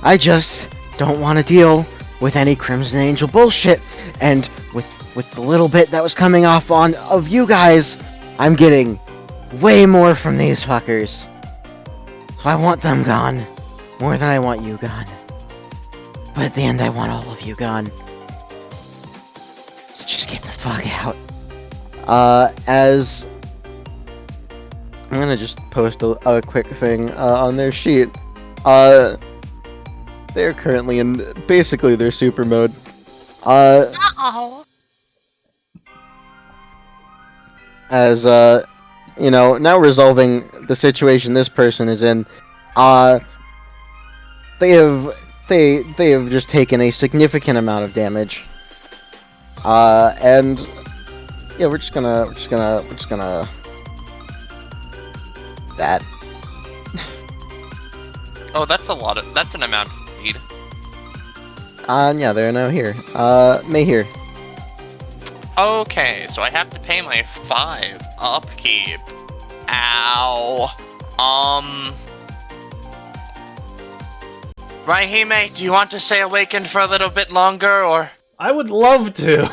I just don't want to deal with any Crimson Angel bullshit, and with the little bit that was coming off of you guys, I'm getting way more from these fuckers. So I want them gone, more than I want you gone. But at the end, I want all of you gone. So just get the fuck out. As I'm gonna just post a quick thing on their sheet. They're currently in basically their super mode. Uh-oh. As you know, now resolving the situation this person is in. They have just taken a significant amount of damage. And yeah, we're just gonna that. Oh, that's an amount of speed. Yeah, they're now here. May here. Okay, so I have to pay my 5 upkeep. Ow. Raihime, do you want to stay awakened for a little bit longer, or? I would love to.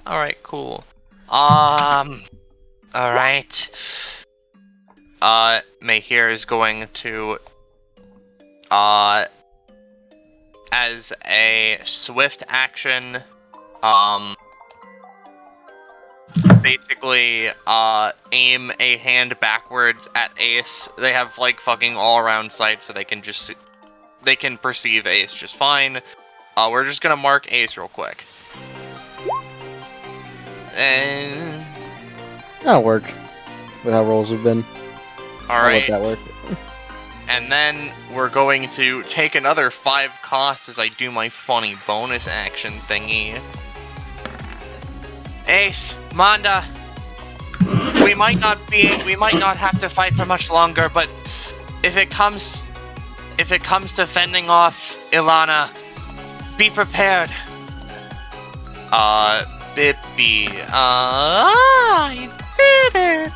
Alright, cool. Alright. Mayheer is going to, as a swift action, basically, aim a hand backwards at Ace. They have, like, fucking all-around sight, so they can perceive Ace just fine. We're just gonna mark Ace real quick. And... That'll work. With how rolls have been. Alright. I'll let that work. And then we're going to take another 5 costs as I do my funny bonus action thingy. Ace, Manda, we might not have to fight for much longer, but if it comes to fending off Ilana, be prepared. Bippy, I did it.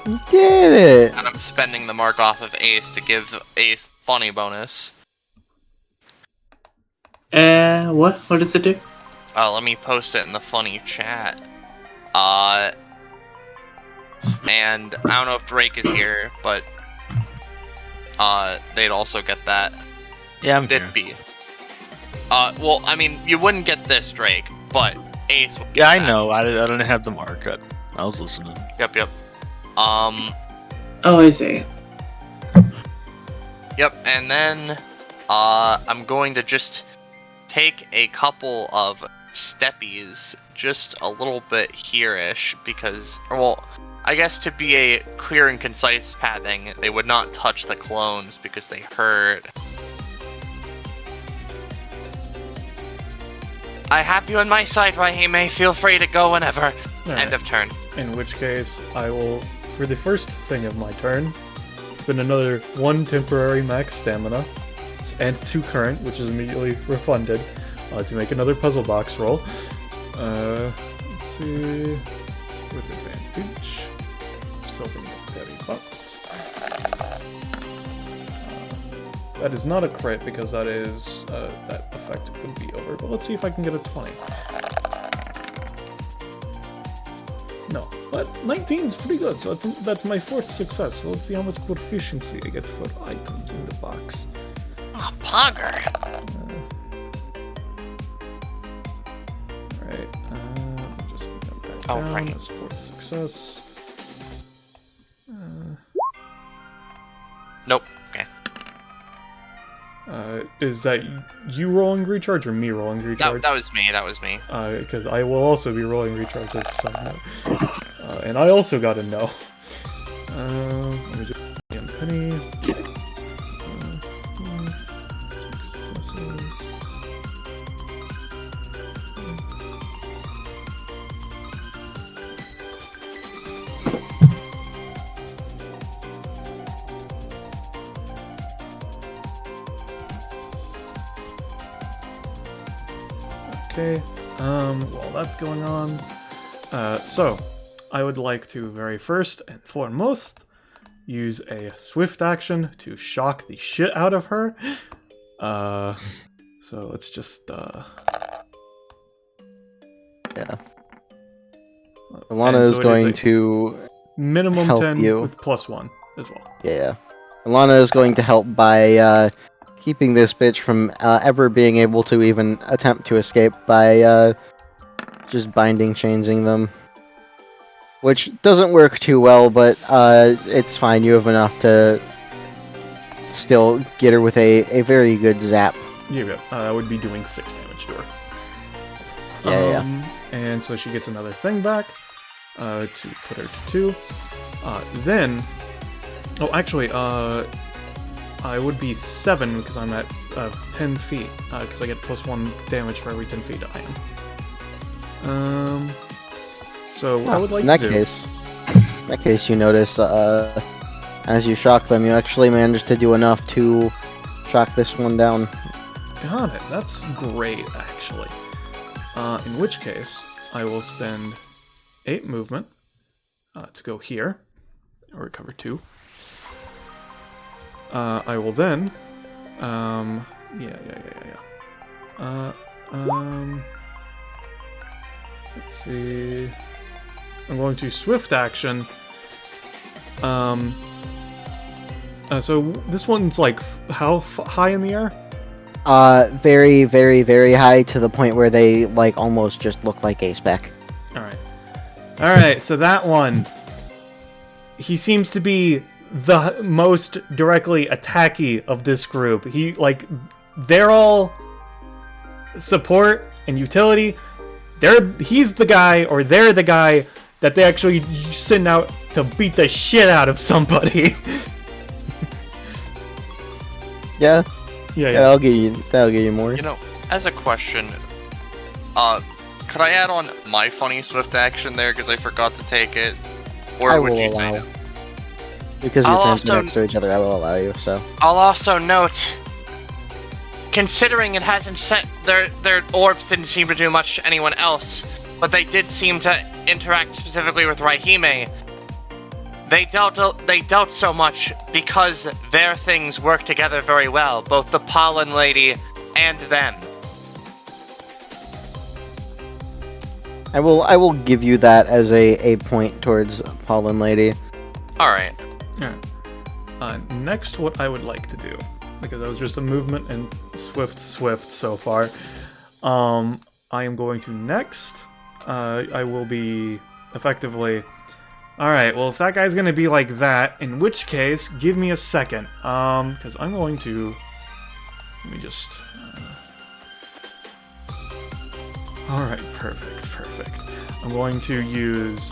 You did it! And I'm spending the mark off of Ace to give Ace funny bonus. What? What does it do? Let me post it in the funny chat. And I don't know if Drake is here, but they'd also get that. Yeah, I'm here. Bippy. Well, I mean, you wouldn't get this, Drake, but Ace would get Yeah, I that. know. I didn't have the mark. I was listening. Yep. Oh, I see. Yep, and then, I'm going to just take a couple of steppies, just a little bit here-ish, because, well, I guess to be a clear and concise pathing, they would not touch the clones because they hurt. I have you on my side, Raihime. Feel free to go whenever. End of turn. In which case, I will, for the first thing of my turn, spend another 1 temporary max stamina, and 2 current, which is immediately refunded, to make another puzzle box roll. Let's see... with advantage... Self-in $30. That is not a crit, because that is... that effect would be over, but let's see if I can get a 20. No, But 19 is pretty good, so that's my 4th success. So let's see how much proficiency I get for items in the box. Oh, Pogger. Alright, just note that Oh, down right. as 4th success. Nope. Okay. Is that you rolling recharge or me rolling recharge? That was me. That was me. Because I will also be rolling recharge as a side note. And I also got a no. Let me just penny. Successes. Okay, while that's going on, so I would like to very first and foremost use a swift action to shock the shit out of her. So let's just, Yeah. Alana is going to minimum help 10 you. with +1 as well. Yeah. Alana is going to help by keeping this bitch from ever being able to even attempt to escape by just binding chainsing them. Which doesn't work too well, but it's fine. You have enough to still get her with a very good zap. You're good. That would be doing 6 damage to her. Yeah. And so she gets another thing back to put her to 2. Then, oh, actually, I would be 7 because I'm at 10 feet, because I get +1 damage for every 10 feet I am. So what I would like in to that do... case, you notice, as you shock them, you actually managed to do enough to shock this one down. Got it. That's great, actually. In which case, I will spend 8 movement to go here, or recover 2. I will then, let's see, I'm going to swift action, so this one's like, how high in the air? Very, very, very high to the point where they, like, almost just look like a speck. Alright, so that one, he seems to be the most directly attacky of this group. They're all support and utility. He's the guy, or they're the guy that they actually send out to beat the shit out of somebody. Yeah. Yeah. That'll get you more. You know, as a question, could I add on my funny swift action there because I forgot to take it? Or I would will you allow. say no? Because I'll you're transferred also- next to each other, I will allow you, so. I'll also note, considering it hasn't sent their orbs didn't seem to do much to anyone else, but they did seem to interact specifically with Raihime. They dealt so much because their things work together very well, both the Pollen Lady and them. I will give you that as a point towards Pollen Lady. Alright. Next, what I would like to do, because that was just a movement and swift so far, I am going to next, I will be effectively... Alright, well, if that guy's gonna be like that, in which case, give me a second, because I'm going to... Let me just... Alright, perfect. I'm going to use,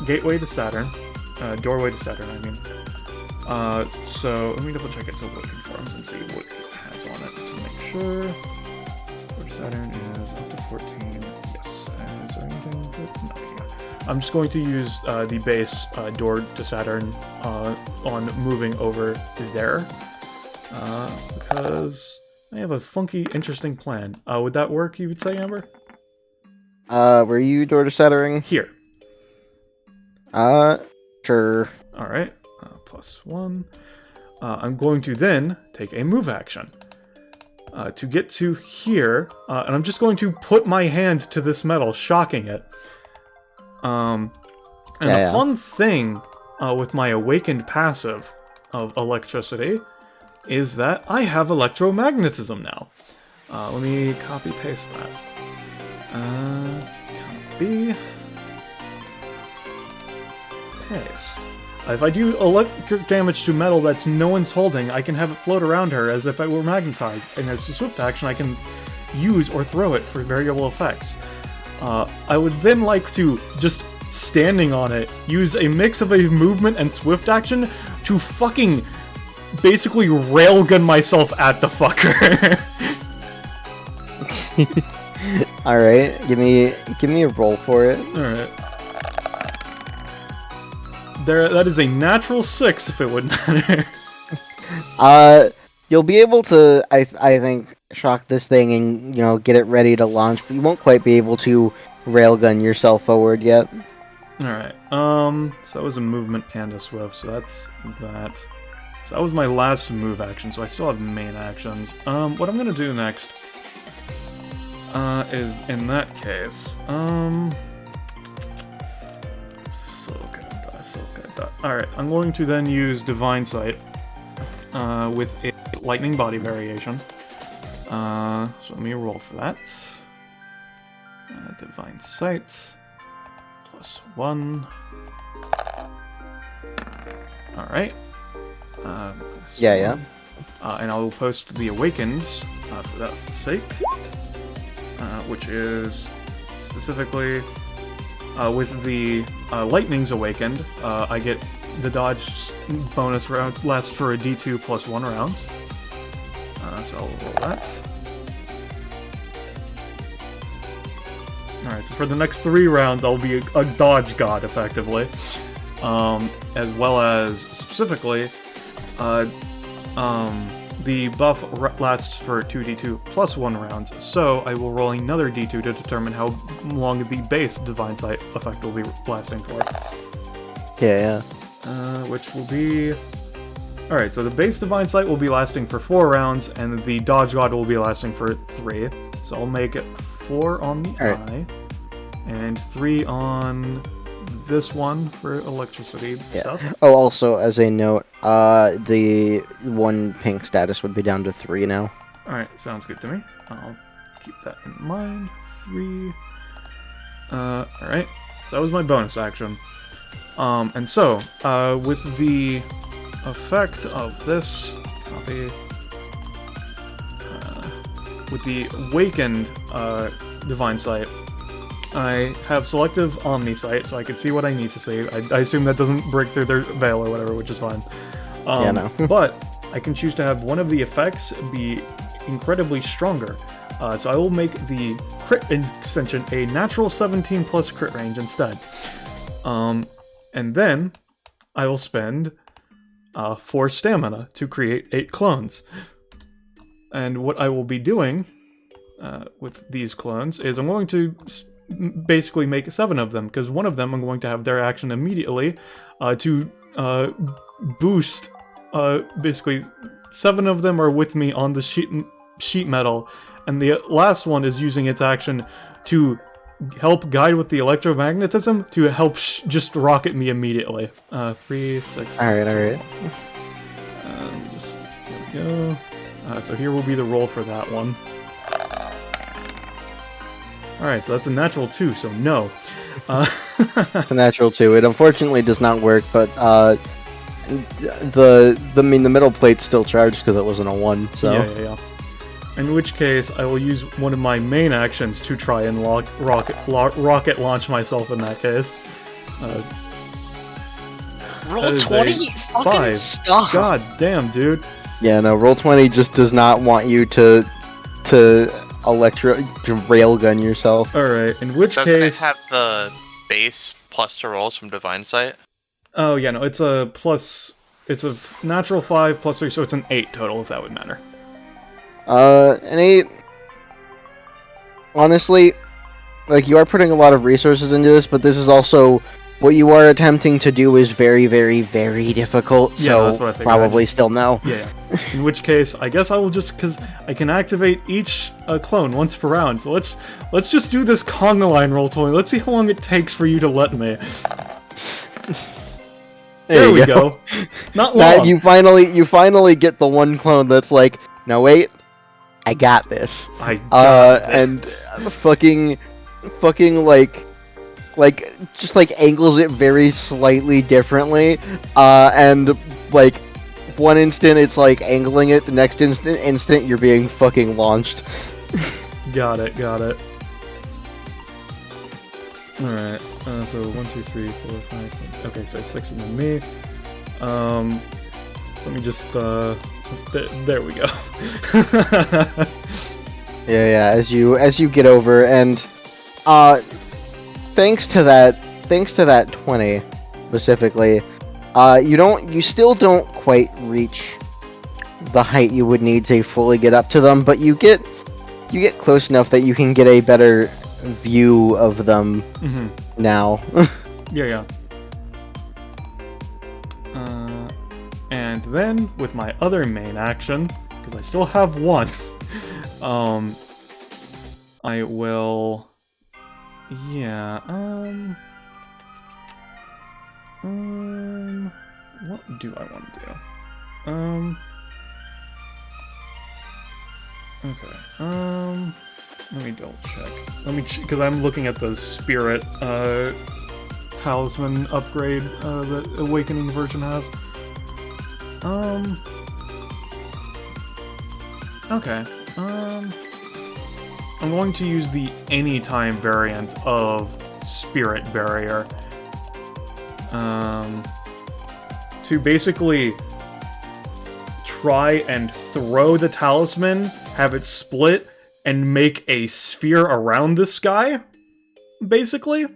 Gateway to Saturn, Doorway to Saturn, I mean. So, let me double check its working forms and see what it has on it to make sure. Where Saturn is up to 14, yes. And is there anything good? No, yeah. I'm just going to use the base Door to Saturn on moving over there. Because I have a funky, interesting plan. Would that work, you would say, Amber? Were you Door to Saturn? Here. Sure. Alright, +1. I'm going to then take a move action to get to here, and I'm just going to put my hand to this metal, shocking it. And Yeah, the fun thing with my awakened passive of electricity is that I have electromagnetism now. Let me copy paste that. Copy. Paste. If I do electric damage to metal that's no one's holding, I can have it float around her as if it were magnetized, and as a swift action I can use or throw it for variable effects. I would then like to, just standing on it, use a mix of a movement and swift action to fucking basically railgun myself at the fucker. Alright, give me a roll for it. Alright. That is a natural 6 if it would matter. You'll be able to, I think, shock this thing and, get it ready to launch, but you won't quite be able to railgun yourself forward yet. Alright, so that was a movement and a swift, so that's that. So that was my last move action, so I still have main actions. What I'm gonna do next, is, in that case, Alright, I'm going to then use Divine Sight, with a Lightning Body variation. So let me roll for that. Divine Sight, +1. Alright. Yeah. And I will post the Awakens, for that sake. Which is specifically with the Lightning's Awakened, I get the dodge bonus round lasts for a D2 plus 1 rounds. So I'll roll that. Alright, so for the next 3 rounds, I'll be a dodge god, effectively. As well as, specifically, the buff lasts for 2d2 plus 1 rounds, so I will roll another d2 to determine how long the base Divine Sight effect will be lasting for. Yeah. Which will be... Alright, so the base Divine Sight will be lasting for 4 rounds, and the Dodge God will be lasting for 3. So I'll make it 4 on the eye, and 3 on this one for electricity stuff. Oh, also, as a note, the 1 pink status would be down to 3 now. Alright, sounds good to me. I'll keep that in mind. 3. Alright. So that was my bonus action. And so, with the effect of this, copy, with the Awakened Divine Sight, I have Selective Omni-Sight, so I can see what I need to see. I assume that doesn't break through their veil or whatever, which is fine. Yeah, no. But I can choose to have one of the effects be incredibly stronger. So I will make the crit extension a natural 17 plus crit range instead. And then I will spend 4 stamina to create 8 clones. And what I will be doing with these clones is I'm going to basically make 7 of them, because one of them I'm going to have their action immediately to boost. Basically, 7 of them are with me on the sheet metal, and the last one is using its action to help guide with the electromagnetism to help just rocket me immediately. 3, 6. Alright. Let me just there we go. So here will be the roll for that one. Alright, so that's a natural 2, so no. It's a natural 2. It unfortunately does not work, but the middle plate's still charged because it wasn't a 1, so... Yeah. In which case, I will use one of my main actions to try and rocket launch myself in that case. Roll 20? Fucking 5. stop. God damn, dude. Yeah, no, Roll20 just does not want you to railgun yourself. Alright, in which Doesn't case... it have the base plus 2 rolls from Divine Sight? Oh, yeah, no, it's a plus... It's a natural 5 plus 3, so it's an 8 total, if that would matter. An 8... Honestly, like, you are putting a lot of resources into this, but this is also what you are attempting to do is very, very, very difficult. Yeah, So that's what I figured. probably still no. Yeah. In which case, I guess I will just, because I can activate each clone once per round. So let's just do this conga line roll, Tony. Let's see how long it takes for you to let me. There we go. Not long. That you finally get the one clone that's like, no wait, I got this. I got and this. fucking like just like angles it very slightly differently, and like one instant it's like angling it, the next instant you're being fucking launched. Got it. Alright, so 1, 2, 3, 4, 5, 6. Okay, so it's 6 and then me. Let me just, there we go. Yeah, as you get over, and thanks to that 20 specifically, you still don't quite reach the height you would need to fully get up to them, but you get close enough that you can get a better view of them now. Yeah. And then with my other main action, because I still have one, I will. Yeah. What do I want to do? Okay. Let me double check. Because I'm looking at the spirit talisman upgrade that Awakening version has. Okay. I'm going to use the anytime variant of Spirit Barrier. To basically try and throw the talisman, have it split, and make a sphere around this guy, basically,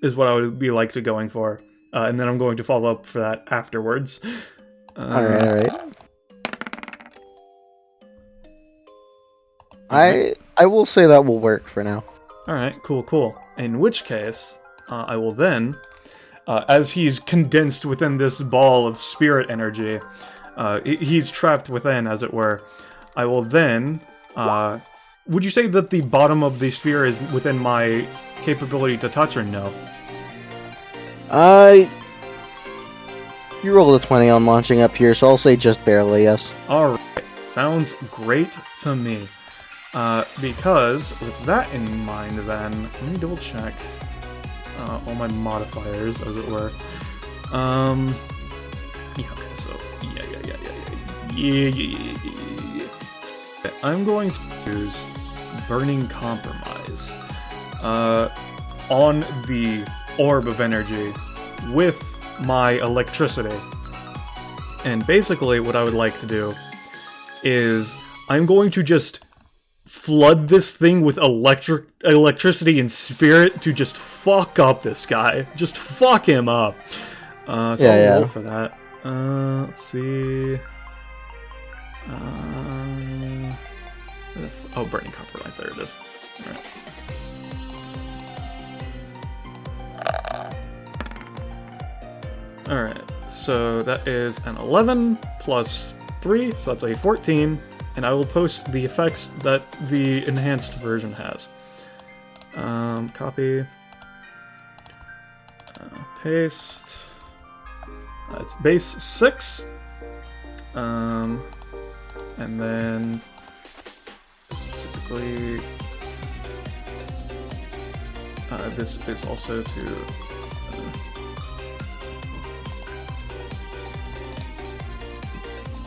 is what I would be like to going for. And then I'm going to follow up for that afterwards. Alright. I will say that will work for now. Alright, cool. In which case, I will then, as he's condensed within this ball of spirit energy, he's trapped within, as it were, I will then, would you say that the bottom of the sphere is within my capability to touch, or no? You rolled a 20 on launching up here, so I'll say just barely, yes. Alright, sounds great to me. Because, with that in mind then, let me double check all my modifiers, as it were. Yeah, okay, so, yeah. I'm going to use Burning Compromise on the Orb of Energy with my electricity. And basically what I would like to do is I'm going to just flood this thing with electricity and spirit to just fuck up this guy. Just fuck him up. So I'll roll for that. Let's see. Oh, Burning Compromise. There it is. Alright. Alright, so that is an 11 plus 3, so that's a 14, and I will post the effects that the enhanced version has. Copy. Paste. It's base 6. And then specifically this is also to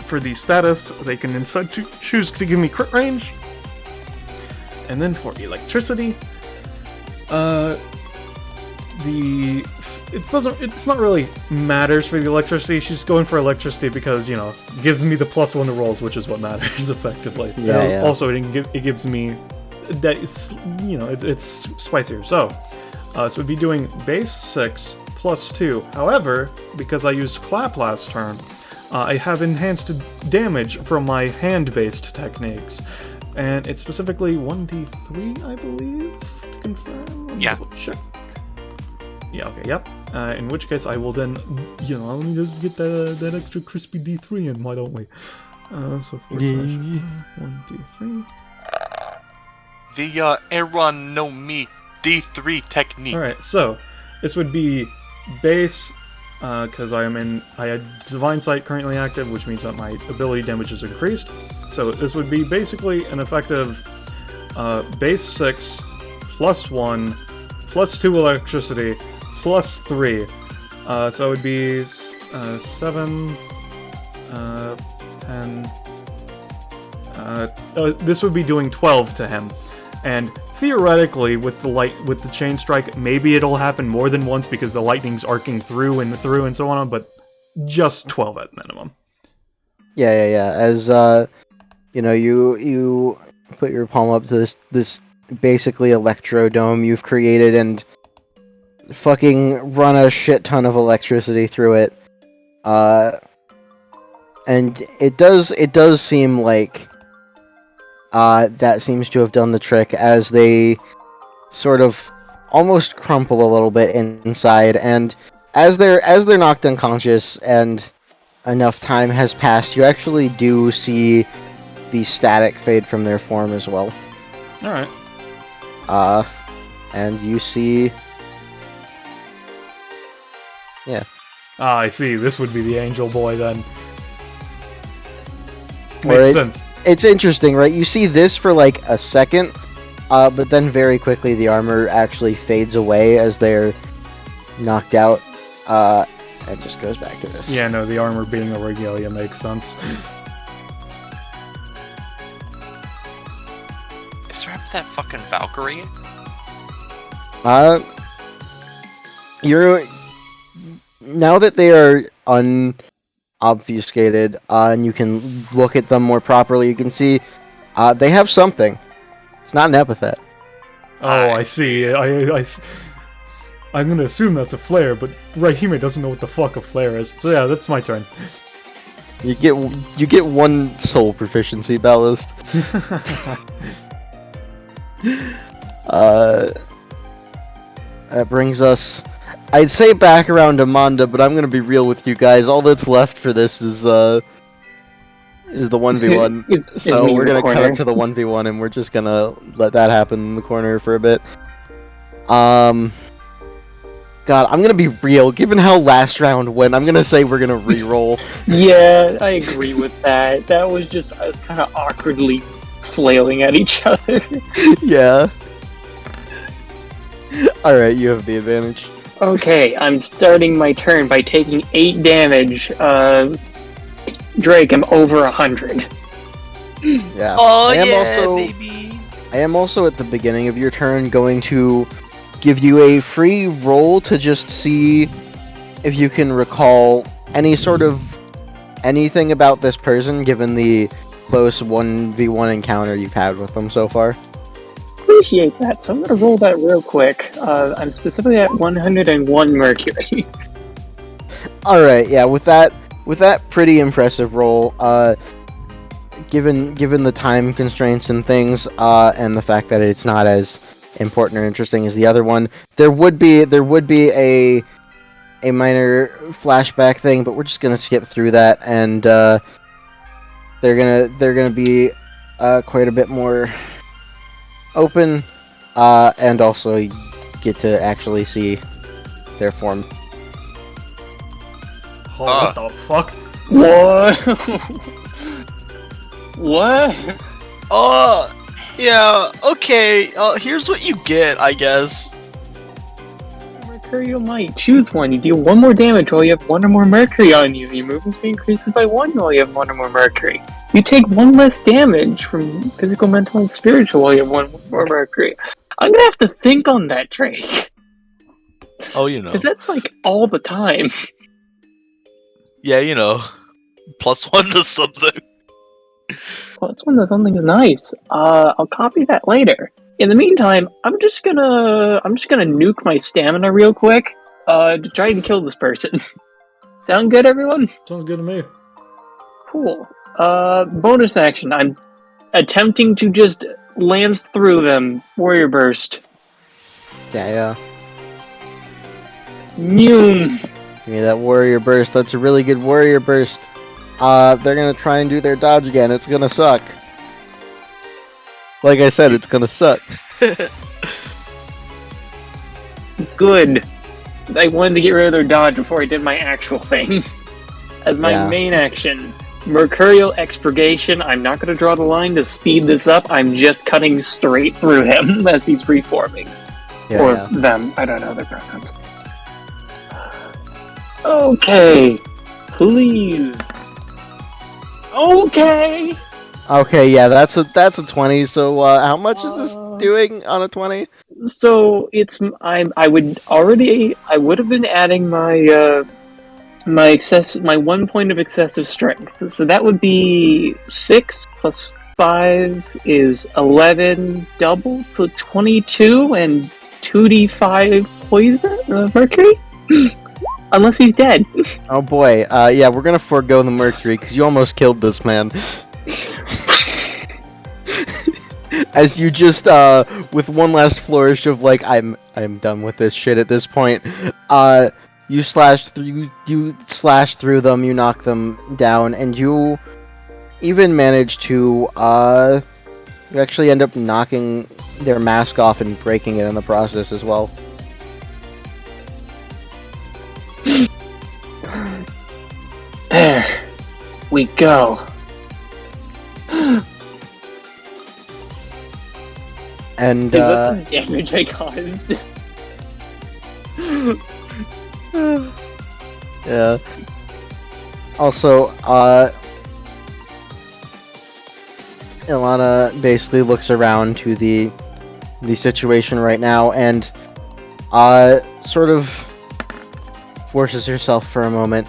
for the status, they can instead choose to give me crit range. And then for electricity, it's not really matters for the electricity. She's going for electricity because, you know, gives me the +1 to rolls, which is what matters effectively. Yeah. Also, it gives me that it's spicier. So it'd be doing base 6 +2. However, because I used clap last turn, I have enhanced damage from my hand-based techniques, and it's specifically 1d3, I believe, to confirm. Yeah. Double check. Yeah, okay, yep. In which case I will then, let me just get that extra crispy D3 in, why don't we? So forward slash 1, D3. The Aaron no Mi D3 technique. Alright, so this would be base, because I had Divine Sight currently active, which means that my ability damage is increased. So this would be basically an effective base 6, +1, +2 electricity, +3. So it would be 7, 10. This would be doing 12 to him. And theoretically, with the chain strike, maybe it'll happen more than once because the lightning's arcing through and so on, but just 12 at minimum. Yeah. As you put your palm up to this basically electrodome you've created and fucking run a shit ton of electricity through it. And it does seem like that seems to have done the trick, as they sort of almost crumple a little bit inside, and as they're knocked unconscious and enough time has passed, you actually do see the static fade from their form as well. Alright. And you see... Yeah. Ah, I see. This would be the Angel Boy, then. Makes sense. It's interesting, right? You see this for like a second, but then very quickly the armor actually fades away as they're knocked out, and just goes back to this. Yeah, no, the armor being a regalia makes sense. Is there that fucking Valkyrie? You're... Now that they are unobfuscated, and you can look at them more properly, you can see they have something. It's not an epithet. Oh, I see. I'm gonna assume that's a flare, but Raihime doesn't know what the fuck a flare is. So yeah, that's my turn. You get one soul proficiency, Ballast. That brings us, I'd say, back around to Manda, but I'm gonna be real with you guys. All that's left for this is the 1v1. So we're gonna cut up to the 1v1, and we're just gonna let that happen in the corner for a bit. God, I'm gonna be real. Given how last round went, I'm gonna say we're gonna re-roll. Yeah, I agree with that. That was just us kind of awkwardly flailing at each other. Yeah. Alright, you have the advantage. Okay, I'm starting my turn by taking 8 damage. Drake, I'm over 100. Yeah. Oh, baby! I am also at the beginning of your turn going to give you a free roll to just see if you can recall any sort of anything about this person, given the close 1v1 encounter you've had with them so far. Appreciate that, so I'm gonna roll that real quick. I'm specifically at 101 Mercury. Alright, yeah, with that pretty impressive roll, given the time constraints and things, and the fact that it's not as important or interesting as the other one, there would be a minor flashback thing, but we're just gonna skip through that, and they're gonna be quite a bit more open, and also get to actually see their form. Oh, what the fuck? What? What? Yeah, okay, here's what you get, I guess. Mercurial Might. Choose one. You deal 1 more damage while you have 1 or more Mercury on you. Your movement speed increases by 1 while you have 1 or more Mercury. You take 1 less damage from physical, mental, and spiritual while you have 1 more Mercury. I'm gonna have to think on that, Drake. Oh, you know. Because that's like all the time. Yeah, you know. +1 to something. +1 to something is nice. I'll copy that later. In the meantime, I'm just gonna nuke my stamina real quick, to try and kill this person. Sound good, everyone? Sounds good to me. Cool. Bonus action. I'm attempting to just lance through them. Warrior burst. Yeah. Noom. Give me that warrior burst. That's a really good warrior burst. They're gonna try and do their dodge again. It's gonna suck. Like I said, it's gonna suck. Good. I wanted to get rid of their dodge before I did my actual thing. As my main action, Mercurial Expurgation. I'm not going to draw the line to speed this up. I'm just cutting straight through him as he's reforming. Or them. I don't know their pronouns. Okay. Please. Okay. Okay, yeah, that's a 20. So how much is this doing on a 20? So it's I would have been adding my my 1 point of excessive strength. So that would be 6 plus 5 is 11 doubled, so 22 and 2d5 poison mercury. Unless he's dead. Oh boy, yeah, we're gonna forego the mercury because you almost killed this man. As you just, with one last flourish of like, I'm done with this shit at this point. You slash through them, you knock them down, and you even manage to, you actually end up knocking their mask off and breaking it in the process as well. There we go. And is that the damage I caused? Yeah. Also, Ilana basically looks around to the situation right now and sort of forces herself for a moment,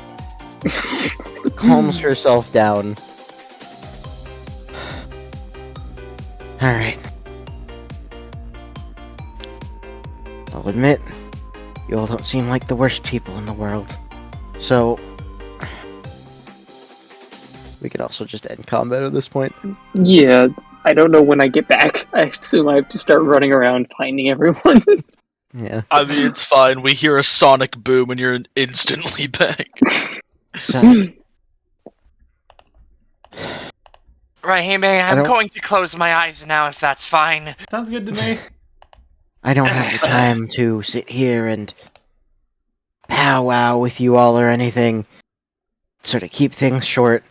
calms herself down. Alright. I'll admit, you all don't seem like the worst people in the world. So, we could also just end combat at this point. Yeah, I don't know when I get back. I assume I have to start running around finding everyone. Yeah. I mean, it's fine. We hear a sonic boom and you're instantly back. So, Rahime, I'm going to close my eyes now if that's fine. Sounds good to me. I don't have the time to sit here and powwow with you all or anything. So to keep things short,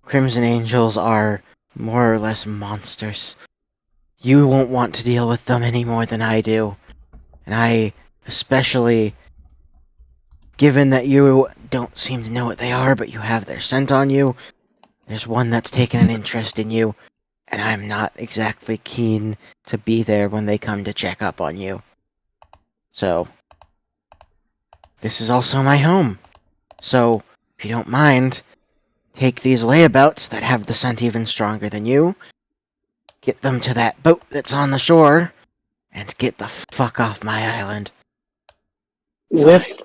Crimson Angels are more or less monsters. You won't want to deal with them any more than I do. And I especially, given that you don't seem to know what they are, but you have their scent on you, there's one that's taken an interest in you, and I'm not exactly keen to be there when they come to check up on you. So, this is also my home. So, if you don't mind, take these layabouts that have the scent even stronger than you, get them to that boat that's on the shore, and get the fuck off my island. With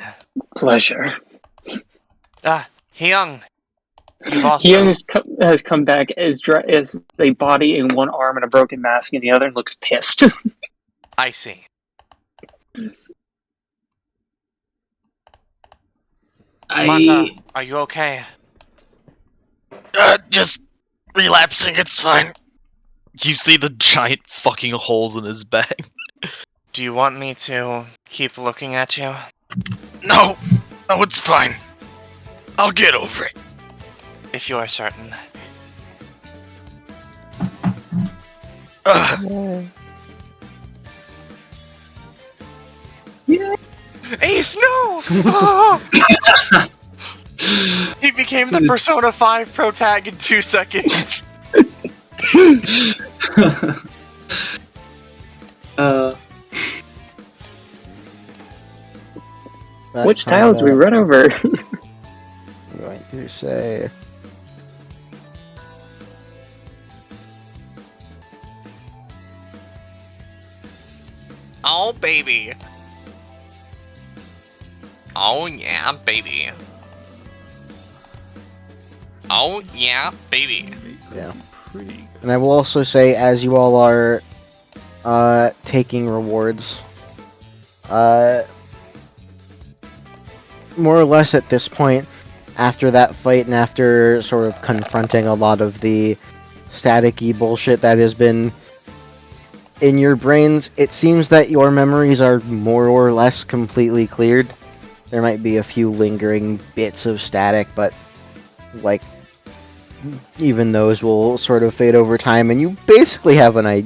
pleasure. Hyung, you've also... Hyung has come back as a body in one arm and a broken mask in the other and looks pissed. I see. Mata, are you okay? Just relapsing, it's fine. You see the giant fucking holes in his back. Do you want me to keep looking at you? No, it's fine. I'll get over it. If you are certain. Ace, no! He became the Persona 5 protag in 2 seconds. Which tiles we run over? I'm going to say... Oh, baby. Oh, yeah, baby. Oh, yeah, baby. Yeah. Pretty good. And I will also say, as you all are taking rewards, More or less at this point, after that fight and after sort of confronting a lot of the staticky bullshit that has been in your brains, it seems that your memories are more or less completely cleared. There might be a few lingering bits of static, but like even those will sort of fade over time, and you basically have a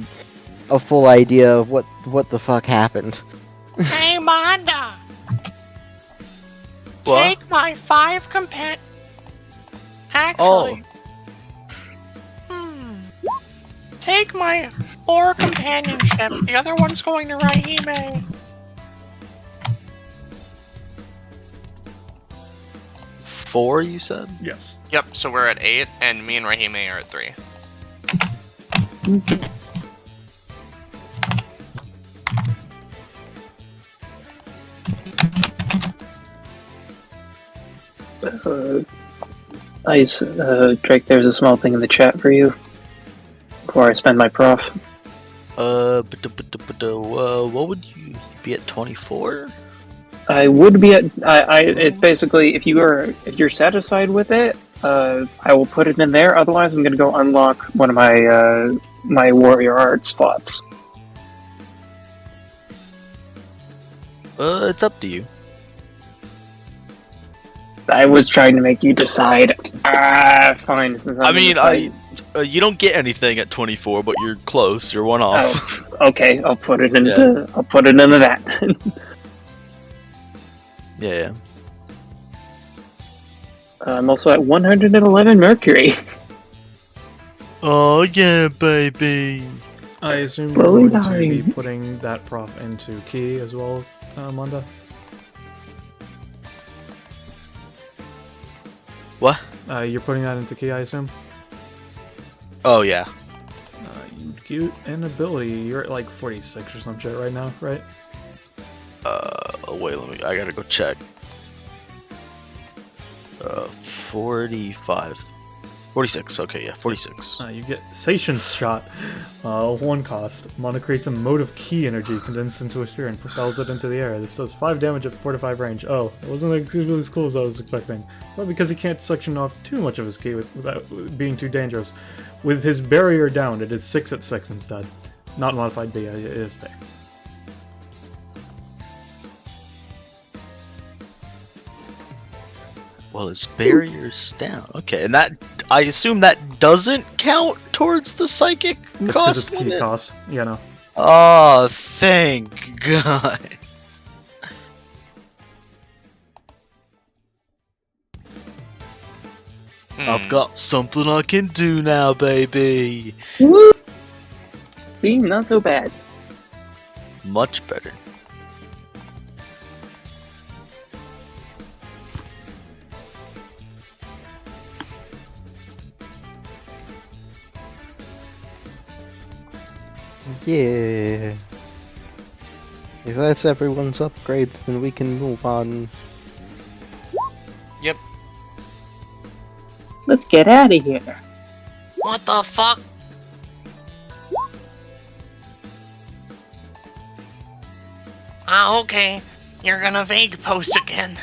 full idea of what the fuck happened. Hey, Manda! What? Take my 5 compan... Actually... Take my 4 companionship. The other one's going to Raihime. 4, you said? Yes. Yep, so we're at 8, and me and Raihime are at 3. Drake, there's a small thing in the chat for you before I spend my prof. What would you be at 24? I would be at. It's basically if you're satisfied with it, I will put it in there. Otherwise, I'm gonna go unlock one of my my warrior art slots. It's up to you. I was trying to make you decide. Fine. Since I mean, decided. you don't get anything at 24, but you're close. You're one off. Oh, okay, I'll put it into. I'll put it into that. Yeah. I'm also at 111 Mercury. Oh yeah, baby. I assume Slowly you're going to dying. be putting that prof into key as well, Manda? What? You're putting that into key, I assume? Oh yeah. You get an ability. You're at like 46 or some shit right now, right? Wait, I gotta go check. 45. 46, okay, yeah, 46. You get Sation Shot. 1 cost. Mana creates a mode of key energy condensed into a sphere and propels it into the air. This does 5 damage at 4 to 5 range. Oh, it wasn't as cool as I was expecting. But because he can't suction off too much of his key without being too dangerous. With his barrier down, it is 6 at 6 instead. Not modified B, it is B. Well, his barrier's down. Okay, and that, I assume that doesn't count towards the psychic It's 'cause cost it's key limit? cost. Yeah, no. Oh, thank God. I've got something I can do now, baby. Woo! See, not so bad. Much better. Yeah. If that's everyone's upgrades, then we can move on. Yep. Let's get out of here. What the fuck? Ah, okay. You're gonna vague post again.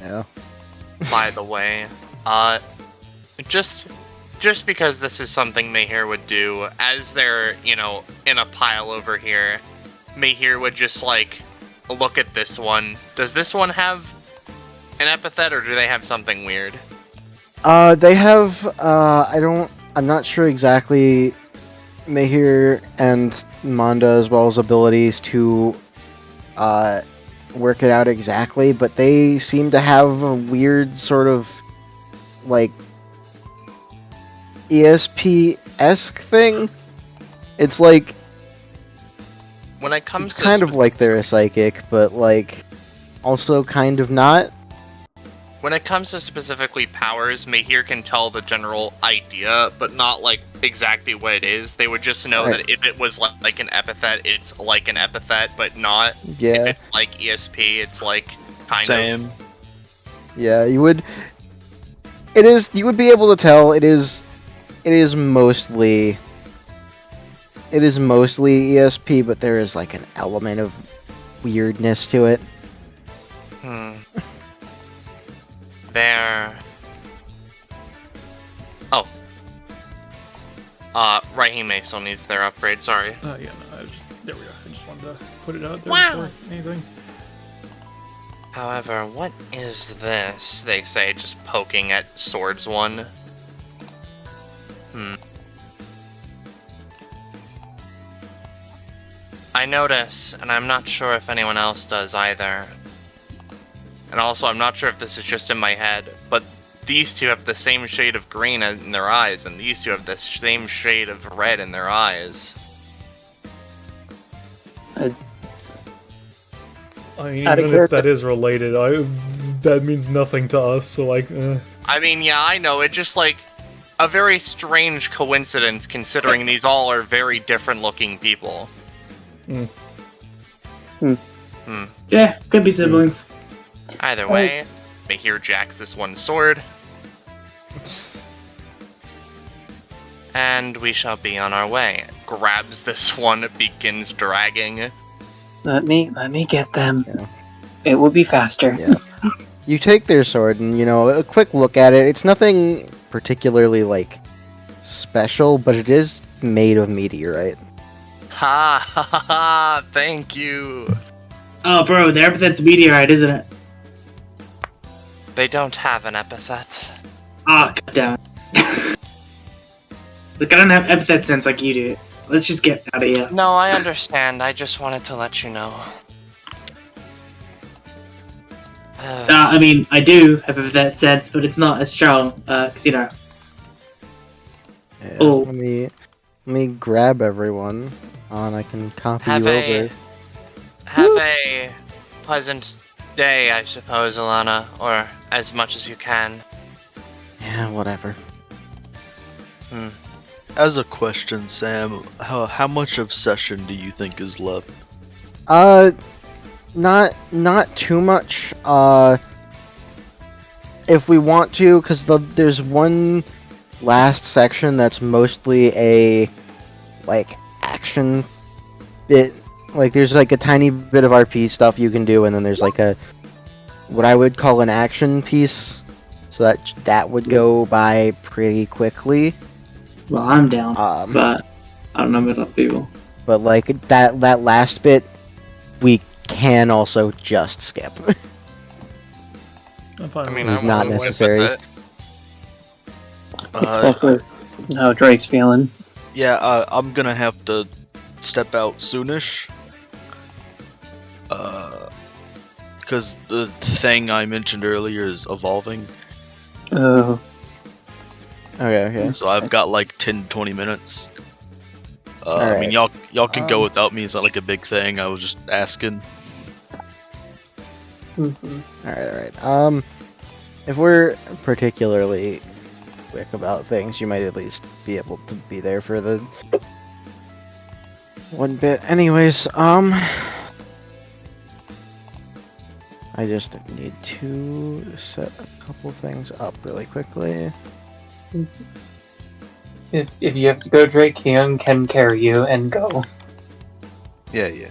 Yeah. By the way, just because this is something Mahir would do, as they're, in a pile over here, Mahir would just, look at this one. Does this one have an epithet, or do they have something weird? They have, I'm not sure exactly Mahir and Manda as well as abilities to, work it out exactly, but they seem to have a weird sort of, ESP-esque thing. It's like, When it comes it's to kind of like they're a psychic, but also kind of not. When it comes to specifically powers, Mahir can tell the general idea, but not exactly what it is. They would just know Right. that if it was like an epithet, it's like an epithet, but not. Yeah. If it's like ESP, it's kind of. Same. Yeah, you would. It is. You would be able to tell. It is. It is mostly. It is mostly ESP, but there is like an element of weirdness to it. There. Oh. Raihime still needs their upgrade, sorry. Yeah, no, there we go. I just wanted to put it out there Wow. before anything. However, what is this? They say, just poking at Swords 1. I notice, and I'm not sure if anyone else does either. And also, I'm not sure if this is just in my head, but these two have the same shade of green in their eyes, and these two have the same shade of red in their eyes. I mean, Out of even if that character. is related, that means nothing to us, so like, I mean, yeah, I know, it's just like a very strange coincidence considering these all are very different looking people. Yeah, could be siblings. Either way, Mahir jacks this one sword. And we shall be on our way. Grabs this one, begins dragging. Let me get them. Yeah. It will be faster. Yeah. You take their sword, and a quick look at it. It's nothing particularly like special, but it is made of meteorite. Ha ha ha ha! Thank you. Oh, bro, the epithet's meteorite, isn't it? They don't have an epithet. Ah, oh, goddammit. Look, I don't have epithet sense like you do. Let's just get out of here. No, I understand. I just wanted to let you know. I mean, I do have epithet sense, but it's not as strong, because, Yeah, Oh. Let me grab everyone, and I can copy Have you a- over. Have a pleasant day, I suppose, Alana, or as much as you can. Yeah, whatever. As a question, Sam, how much of session do you think is left? Not too much. If we want to, because there's one last section that's mostly a action bit. Like there's like a tiny bit of RP stuff you can do, and then there's like what I would call an action piece. So that would go by pretty quickly. well, I'm down, but I don't know about other people. But like that last bit, we can also just skip. I'm fine. I mean, It's I'm not willing to necessary. live with it. Especially how Drake's feeling. Yeah, I'm gonna have to step out soonish. Because the thing I mentioned earlier is evolving. Oh, Okay. So I've got like 10-20 minutes. I Alright. mean, y'all can go without me. It's not like a big thing. I was just asking. Alright. If we're particularly quick about things, you might at least be able to be there for the one bit. Anyways, I just need to set a couple things up really quickly. if you have to go, Drake, Hyun can carry you and go. Yeah.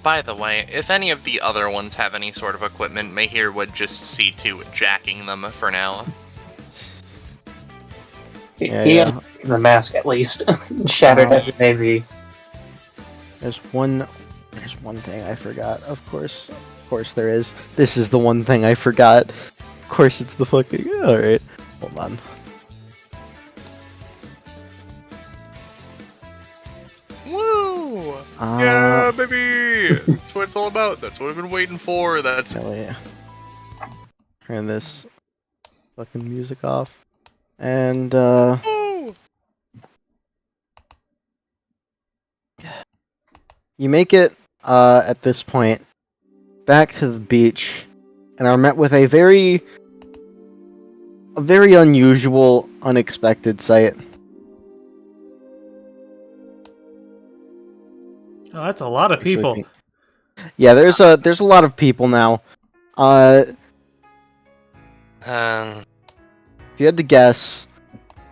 By the way, if any of the other ones have any sort of equipment, Mahir would just see to jacking them for now. Yeah. The mask at least, shattered as it may be. There's one thing I forgot. Of course there is. This is the one thing I forgot. Of course it's the fucking. Alright. Hold on. Woo! Yeah, baby! That's what it's all about. That's what I've been waiting for. That's Hell yeah. Turn this fucking music off. And, Woo! you make it, at this point, back to the beach, and are met with a very unusual, unexpected sight. Oh, that's a lot of people. Yeah, there's a lot of people now. If Um, you had to guess,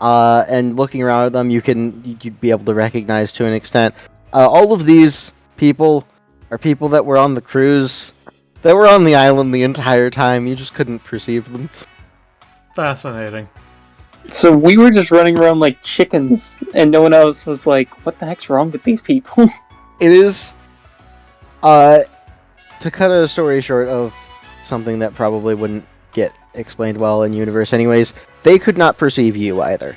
and looking around at them, you'd be able to recognize to an extent. All of these people are people that were on the cruise. They were on the island the entire time. You just couldn't perceive them. Fascinating. So we were just running around like chickens, and no one else was like, "What the heck's wrong with these people?" It is, to cut a story short of something that probably wouldn't get explained well in universe anyways, they could not perceive you either.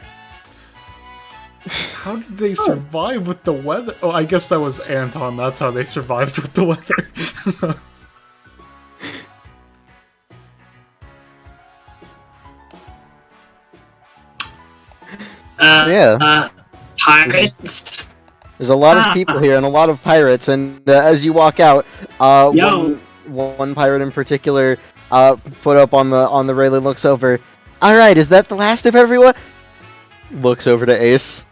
How did they survive with the weather? Oh, I guess that was Anton. That's how they survived with the weather. Yeah. Pirates. There's a lot of people here and a lot of pirates, and as you walk out, one pirate in particular, foot up on the railing, looks over. All right, is that the last of everyone? Looks over to Ace.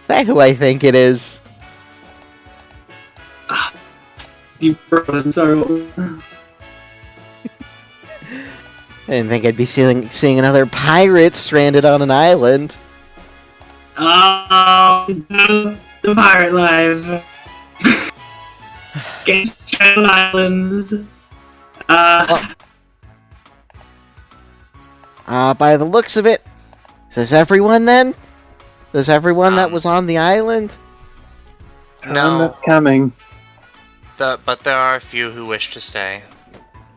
Is that who I think it is? I'm sorry. I didn't think I'd be seeing another pirate stranded on an island. The pirate life. Against Channel Islands. By the looks of it, is this everyone then? Is everyone that was on the island? no, That's coming. but there are a few who wish to stay.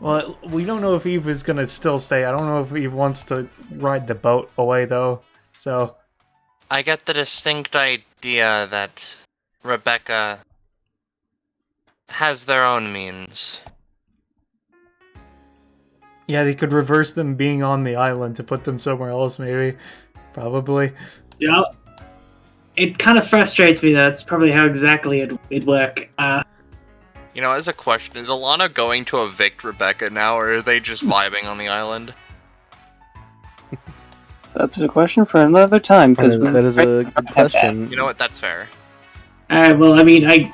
Well, we don't know if Eve is gonna still stay. I don't know if Eve wants to ride the boat away, though. So, I get the distinct idea that Rebecca has their own means. yeah, they could reverse them being on the island to put them somewhere else, maybe. Probably. Yeah. It kind of frustrates me that it's probably how exactly it'd work. You know, as a question, is Alana going to evict Rebecca now, or are they just vibing on the island? That's a question for another time. Because That is a good question. You know what? That's fair. Alright, well, I mean,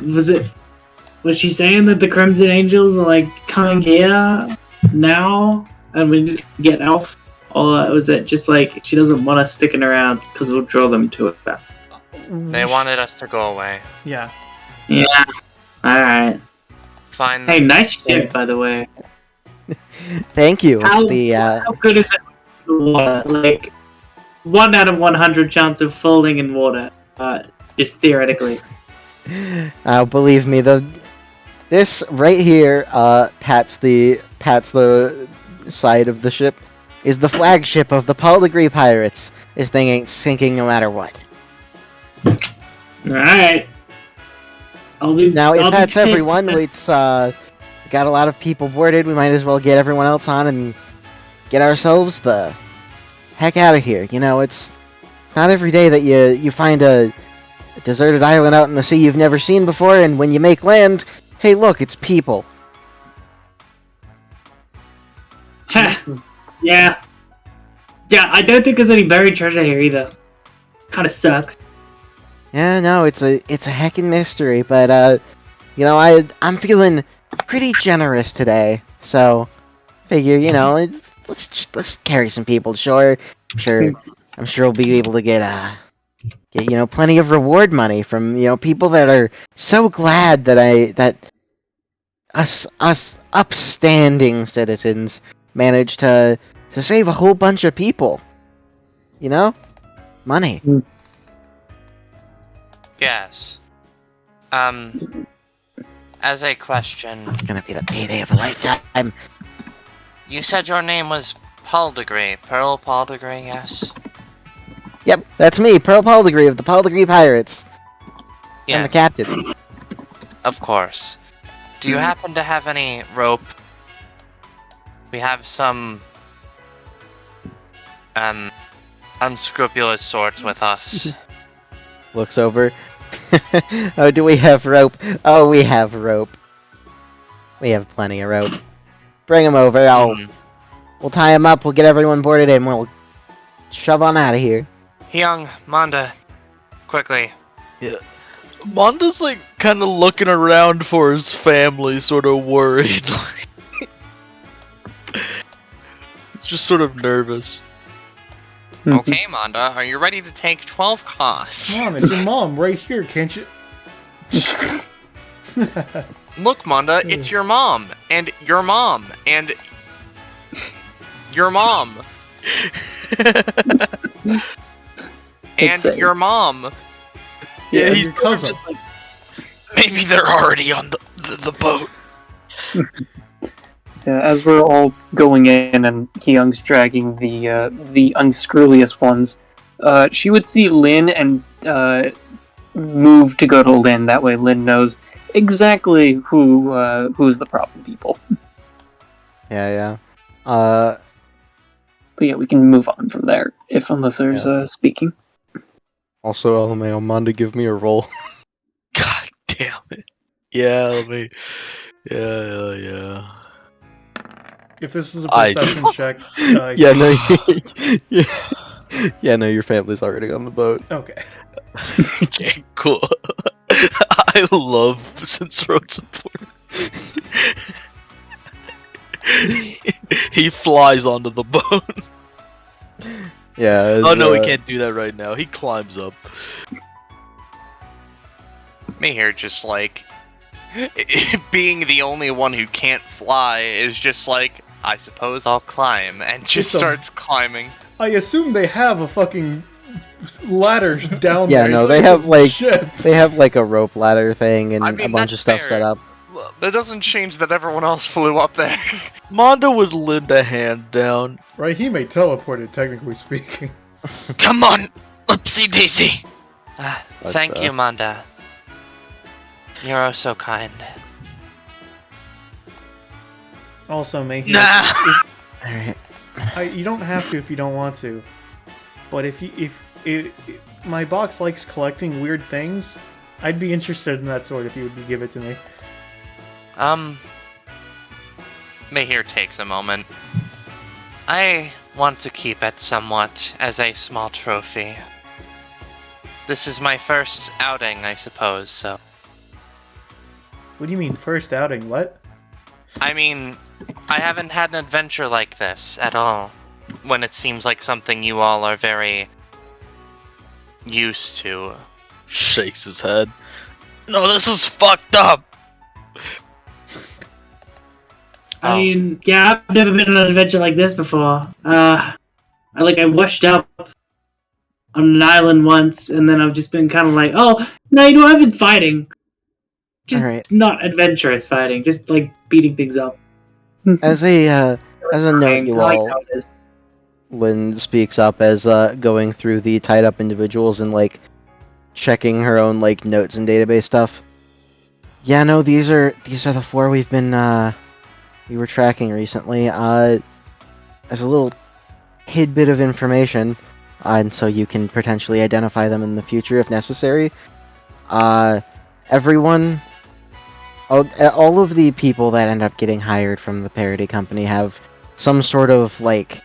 was she saying that the Crimson Angels are, like, coming here now, and we need to get Elf? Or was it just, like, she doesn't want us sticking around, because we'll draw them to it? They wanted us to go away. Yeah. Yeah. Alright. Fine. Hey, nice ship, by the way. Thank you. How, It's the how good is it with water? Like, 1 out of 100 chance of falling in water. Just theoretically. believe me, this right here, pats the side of the ship, is the flagship of the Paul Degree Pirates. This thing ain't sinking no matter what. Alright. Now, if that's everyone, it's got a lot of people boarded. We might as well get everyone else on and get ourselves the heck out of here. You know, it's not every day that you find a deserted island out in the sea you've never seen before, and when you make land, hey, look, it's people. Yeah. Yeah, I don't think there's any buried treasure here either. Kinda sucks. Yeah, no, it's a heckin' mystery, but you know, I'm feeling pretty generous today, so figure, you know, let's carry some people. Sure, I'm sure we'll be able to get you know, plenty of reward money from, you know, people that are so glad that us upstanding citizens managed to save a whole bunch of people. You know, money. Yes. As a question, It's gonna be the payday of a lifetime. you said your name was Paul Degree, Pearl Paul Degree, yes? Yep, that's me, Pearl Paul Degree of the Paul Degree Pirates. I'm the Yes, captain. of course. Do you happen to have any rope? We have some unscrupulous sorts with us. Looks over. Oh, do we have rope? Oh, we have rope. We have plenty of rope. Bring him over. We'll tie him up. We'll get everyone boarded in. We'll shove on out of here. Hyung, Manda, quickly. Monda's like kind of looking around for his family, sort of worried. just sort of nervous. Okay, Manda, are you ready to take 12 costs? Mom, it's your mom right here, can't you? Look, Manda, it's your mom, and your mom, and your mom. And your mom. Yeah, he's your cousin. just like, maybe they're already on the boat. Yeah, as we're all going in and Hyung's dragging the unscrewiest ones, she would see Lin and move to go to Lin. That way Lin knows exactly who's the problem people. Yeah. But yeah, we can move on from there, unless there's speaking. Also, LMAO, Manda, give me a roll. God damn it. Yeah, Yeah. If this is a perception check, Yeah, no, no, your family's already on the boat. Okay. Okay, cool. I love since road support. He flies onto the boat. Yeah. Oh no, he can't do that right now. He climbs up. Me here just like being the only one who can't fly is just like, I suppose I'll climb, and just starts climbing. I assume they have a fucking ladder down Yeah, there. no, It's they like have a like ship. they have like a rope ladder thing and I mean, a bunch of that's stuff fair. set up. Well, that doesn't change that everyone else flew up there. Manda would lend a hand down. Right, he may teleport technically speaking. Come on, Oopsie Daisy. Thank you, Manda. You're oh so kind. Also, may he Nah. Alright. you don't have to if you don't want to. But if my box likes collecting weird things, I'd be interested in that sort if you would give it to me. Mahir takes a moment. I want to keep it somewhat as a small trophy. This is my first outing, I suppose, so... What do you mean, first outing? What? I mean, I haven't had an adventure like this at all, when it seems like something you all are very used to. Shakes his head. No, this is fucked up. I mean, yeah, I've never been on an adventure like this before. I washed up on an island once, and then I've just been kind of like, oh, no, I've been fighting. Just Alright. not adventurous fighting, just like beating things up. As a note, you I like all, how it is. Lynn speaks up as going through the tied up individuals and like checking her own like notes and database stuff. Yeah, no, these are the 4 we were tracking recently. As a little tidbit of information, and so you can potentially identify them in the future if necessary. Everyone, all of the people that end up getting hired from the parody company have some sort of like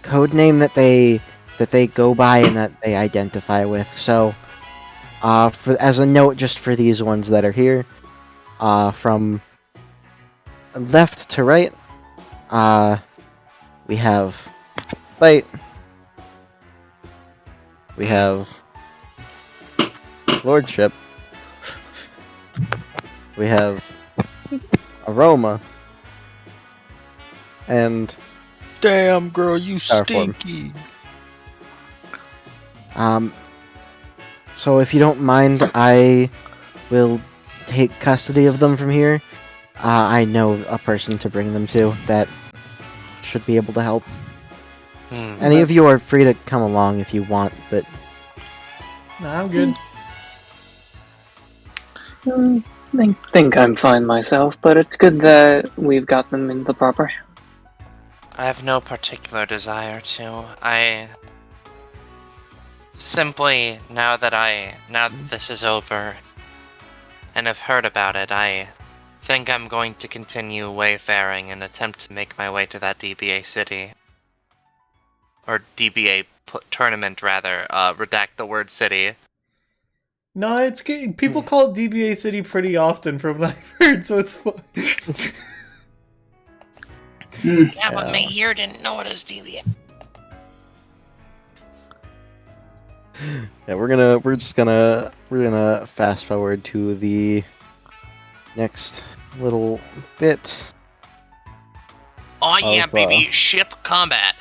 code name that they go by and that they identify with. So, as a note, just for these ones that are here, from left to right, we have Bite, we have Lordship, we have Aroma, and Damn, girl, you Starform. stinky. So if you don't mind, I will take custody of them from here. I know a person to bring them to that should be able to help. Any of you are free to come along if you want, but... Nah, I'm good. I think I'm fine myself, but it's good that we've got them in the proper. I have no particular desire to. I simply, now that this is over and have heard about it, I think I'm going to continue wayfaring and attempt to make my way to that DBA city. Or DBA tournament, rather. Redact the word city. No, it's people call it DBA City pretty often from what I've heard, so it's fun. Yeah, but Yeah. me here didn't know it as DBA. Yeah, we're gonna fast forward to the next little bit. Oh yeah, Of, baby, ship combat.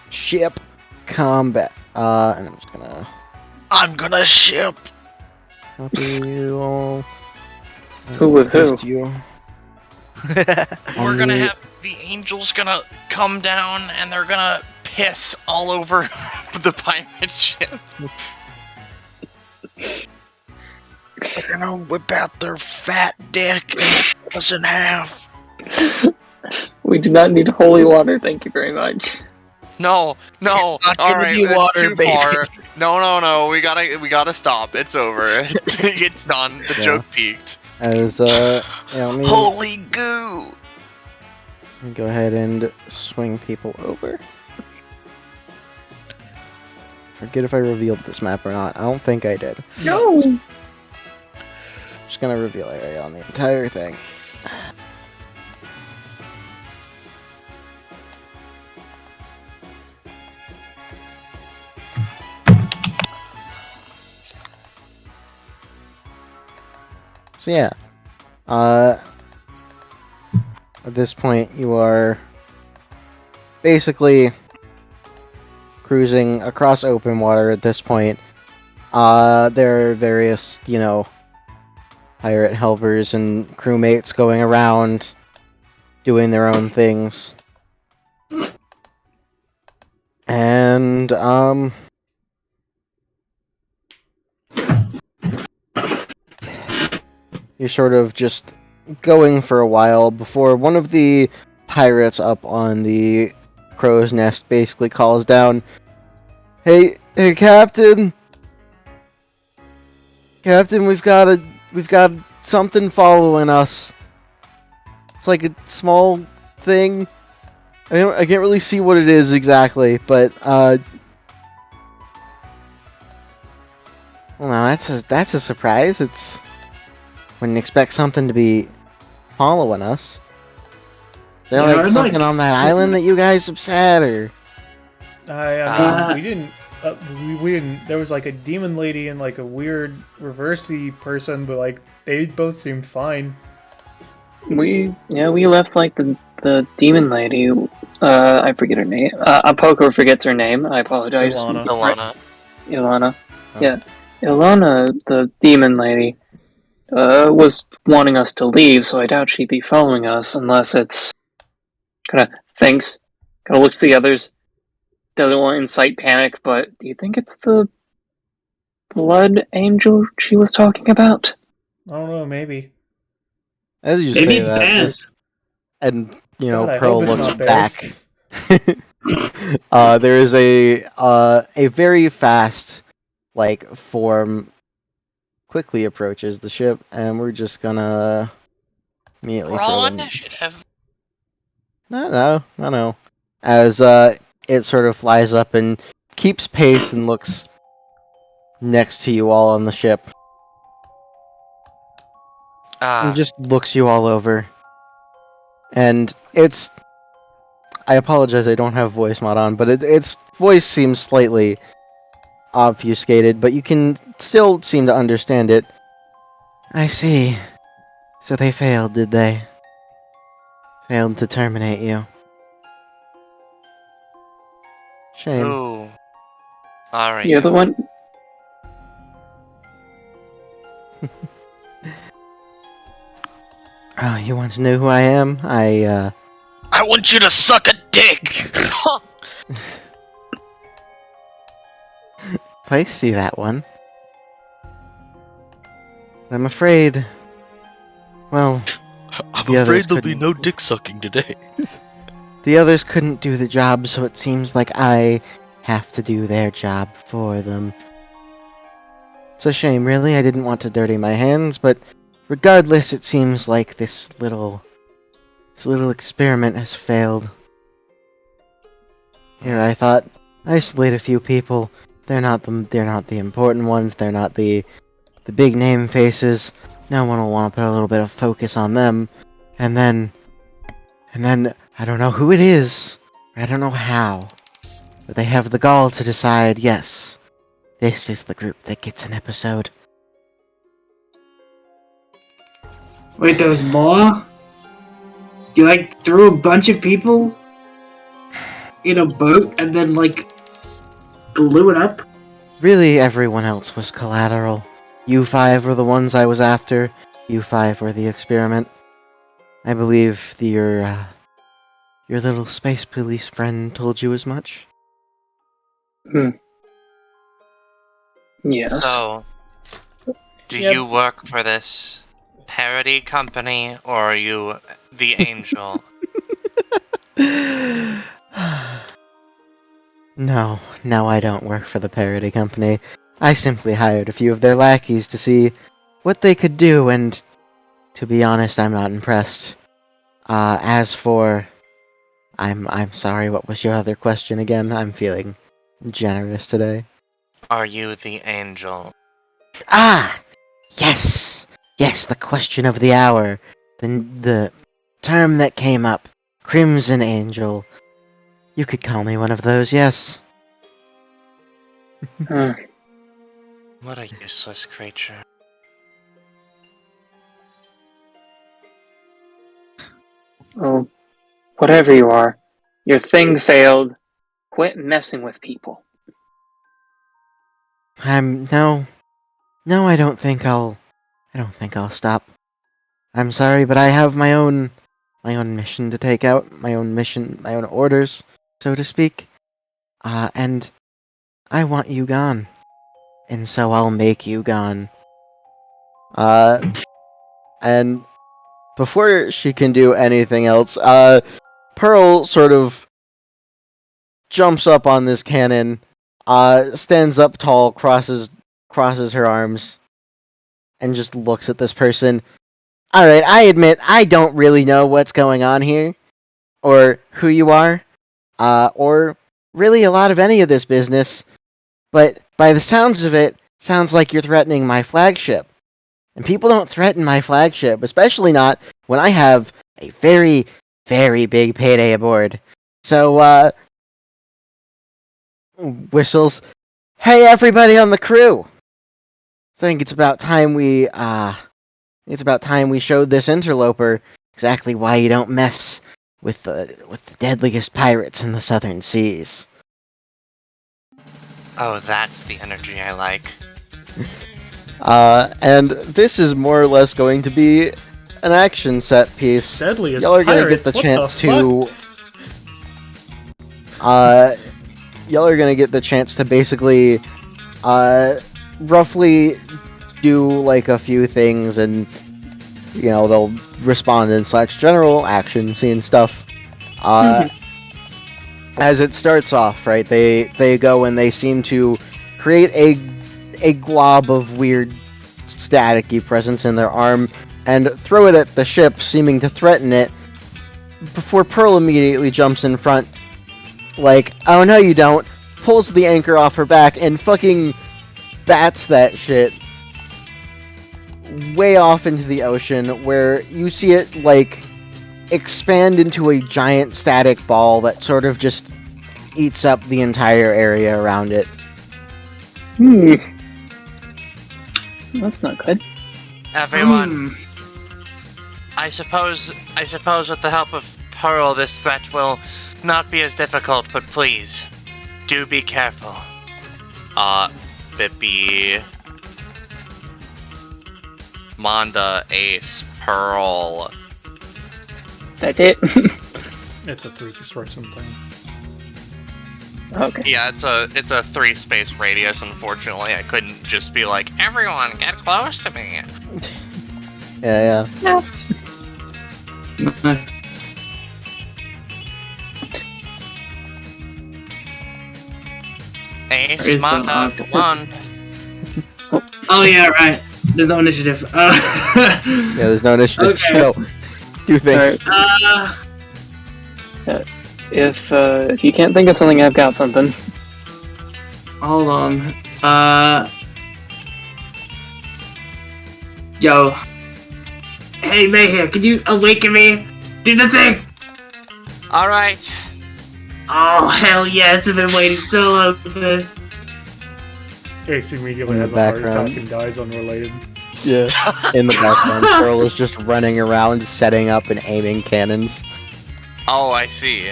Ship combat. And I'm just gonna I'm gonna ship. copy you all. Who with who? Paste you. We're On gonna the- have the angels gonna come down and they're gonna piss all over the pirate ship. They're gonna whip out their fat dick and cut us in half. We do not need holy water, thank you very much. No, no. It's not All gonna right, be that's water, too baby. far. No. We gotta stop. It's over. It's done. The Yeah. joke peaked. As let me Holy goo! go ahead and swing people over. Forget if I revealed this map or not. I don't think I did. No! Just gonna reveal area on the entire thing. So yeah, at this point you are basically cruising across open water at this point. There are various, pirate helpers and crewmates going around doing their own things. And, you're sort of just going for a while before one of the pirates up on the crow's nest basically calls down, Hey, Captain! Captain, we've got something following us. It's like a small thing. I can't really see what it is exactly, but well, now that's a surprise. Wouldn't expect something to be following us. Is there Yeah, like I'm something like- on that island that you guys upset, or? I mean, we didn't. We didn't. There was like a demon lady and like a weird reversey person, but like they both seemed fine. We left like the demon lady. I forget her name. Apoko forgets her name. I apologize. Ilana. Ilana. Oh. Yeah, Ilana, the demon lady, was wanting us to leave, so I doubt she'd be following us unless it's kind of thinks, kind of looks to the others, doesn't want to incite panic. But do you think it's the blood angel she was talking about? I don't know, maybe. As you Maybe say it's that, Baz. and God, I Pearl hope it's looks not Baz. back. There is a very fast form quickly approaches the ship, and we're just gonna immediately Roll throw them. initiative. No. As it sort of flies up and keeps pace and looks next to you all on the ship. And just looks you all over. And I apologize, I don't have voice mod on, but its voice seems slightly obfuscated, but you can still seem to understand it. I see. So they failed, did they? Failed to terminate you. Shame. Ooh. Alright. You're the one. Oh, you want to know who I am? I want you to suck a dick! I see that one. I'm afraid. Well, I'm The others afraid there'll be couldn't- no dick sucking today. the others couldn't do the job, so it seems like I have to do their job for them. It's a shame, really. I didn't want to dirty my hands, but regardless, it seems like this little experiment has failed. Here, I thought, isolate a few people. They're not the important ones. They're not the big name faces. No one will want to put a little bit of focus on them, and then And then, I don't know who it is, I don't know how, but they have the gall to decide, yes, this is the group that gets an episode. Wait, there was more? You, like, threw a bunch of people in a boat and then, like, blew it up? Really, everyone else was collateral. You five were the ones I was after. You five were the experiment. I believe your little space police friend told you as much. Yes. So, do you work for this parody company, or are you the angel? No, I don't work for the parody company. I simply hired a few of their lackeys to see what they could do, and to be honest, I'm not impressed. As for... I'm sorry, what was your other question again? I'm feeling generous today. Are you the angel? Ah! Yes! Yes, the question of the hour. The term that came up. Crimson Angel. You could call me one of those, yes. What a useless creature. Well, whatever you are, your thing failed. Quit messing with people. No, I don't think I'll stop. I'm sorry, but I have my own mission to take out, my own orders, so to speak. And I want you gone. And so I'll make you gone. And before she can do anything else, Pearl sort of jumps up on this cannon, stands up tall, crosses her arms, and just looks at this person. Alright, I admit, I don't really know what's going on here, or who you are, or really a lot of any of this business, but by the sounds of it, sounds like you're threatening my flagship. And people don't threaten my flagship, especially not when I have a very, very big payday aboard. So, whistles, hey everybody on the crew! I think it's about time we showed this interloper exactly why you don't mess with the deadliest pirates in the southern seas. Oh, that's the energy I like. And this is more or less going to be an action set piece. Deadliest Y'all are gonna pirates? get the What chance the to y'all are gonna get the chance to basically roughly do like a few things, and you know they'll respond in such general action scene stuff. As it starts off, right, they go and they seem to create a glob of weird staticky presence in their arm and throw it at the ship, seeming to threaten it, before Pearl immediately jumps in front like, oh no you don't, pulls the anchor off her back and fucking bats that shit way off into the ocean, where you see it like expand into a giant static ball that sort of just eats up the entire area around it. That's not good. Everyone, I suppose with the help of Pearl, this threat will not be as difficult, but please, do be careful. Bippy, Manda, Ace, Pearl. That's it? It's a 3-person thing. Okay. Yeah, it's a 3-space radius, unfortunately. I couldn't just be like, everyone, get close to me. Yeah. Nice. Ace, Manda, come on. Oh yeah, right. There's no initiative. Yeah, there's no initiative, Okay. so do things. If you can't think of something, I've got something. Hold on. Yo. Hey, May here, could you awaken me? Do the thing! Alright. Oh, hell yes, I've been waiting so long for this. Ace immediately In the has a heart background. attack and dies unrelated. Yeah. In the background, Pearl is just running around, setting up and aiming cannons. Oh, I see.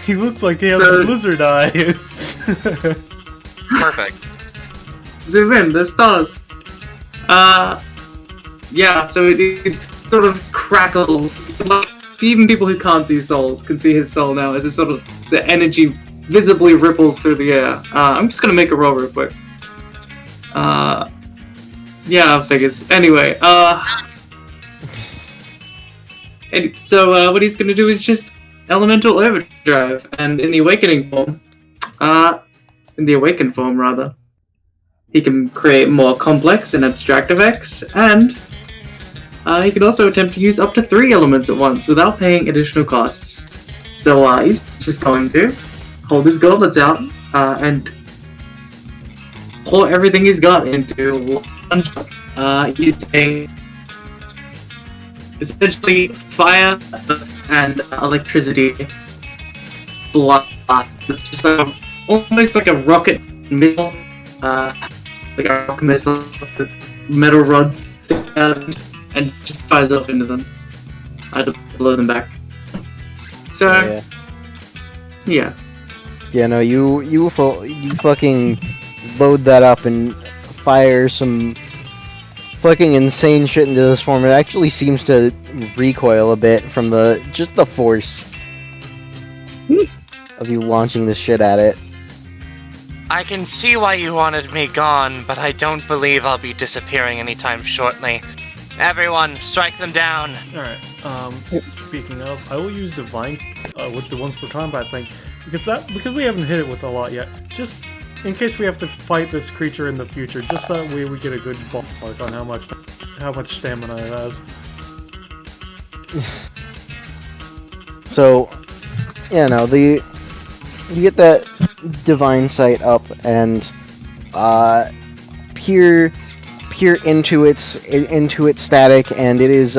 He looks like he has So- lizard eyes. Perfect. Zoom in, the stars. Yeah, so it sort of crackles. Like, even people who can't see souls can see his soul now as it sort of, the energy visibly ripples through the air. I'm just gonna make a roll real quick. Yeah, figures. Anyway, so what he's gonna do is just elemental overdrive, and in the awakened form, rather, he can create more complex and abstract effects, and he can also attempt to use up to 3 elements at once without paying additional costs. So he's just going to hold his gauntlets out and pour everything he's got into one shot, using essentially fire and electricity blast. It's just almost like a rocket missile, like a rocket missile with metal rods sticking out of it, and just fires off into them to blow them back. So, yeah. Yeah, no, you fucking load that up and fire some fucking insane shit into this form. It actually seems to recoil a bit from just the force of you launching this shit at it. I can see why you wanted me gone, but I don't believe I'll be disappearing anytime shortly. Everyone, strike them down! Alright, speaking of, I will use Divine with the once per combat thing, because we haven't hit it with a lot yet. Just in case we have to fight this creature in the future, just that way we get a good ballpark on how much stamina it has. So, yeah, no, you get that divine sight up and peer into its static, and it's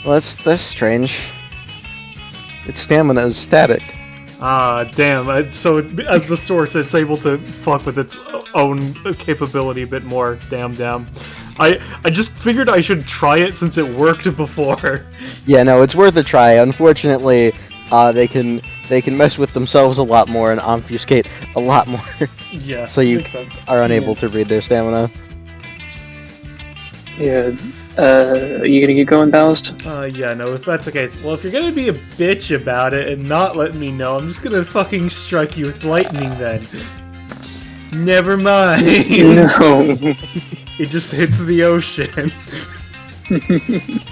well, that's strange. Its stamina is static. Ah, damn. So as the source, it's able to fuck with its own capability a bit more. Damn. I just figured I should try it since it worked before. Yeah, no, it's worth a try. Unfortunately, they can mess with themselves a lot more and obfuscate a lot more. Yeah, so you makes sense. are unable to read their stamina. Yeah. Are you gonna get going, Ballast? Yeah, no, if that's the case. Well, if you're gonna be a bitch about it and not let me know, I'm just gonna fucking strike you with lightning then. Never mind. No. It just hits the ocean.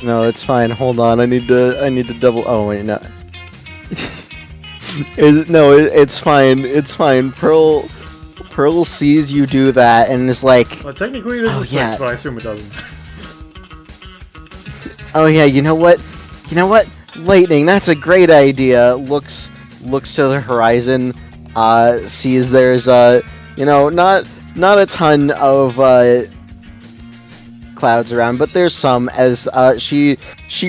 No, it's fine. Hold on. I need to double. Oh wait, no. It's fine. It's fine. Pearl sees you do that and is like, Well, technically it is a 6, but I assume it doesn't. oh yeah, you know what? Lightning, that's a great idea. Looks to the horizon, sees there's not a ton of clouds around, but there's some, as she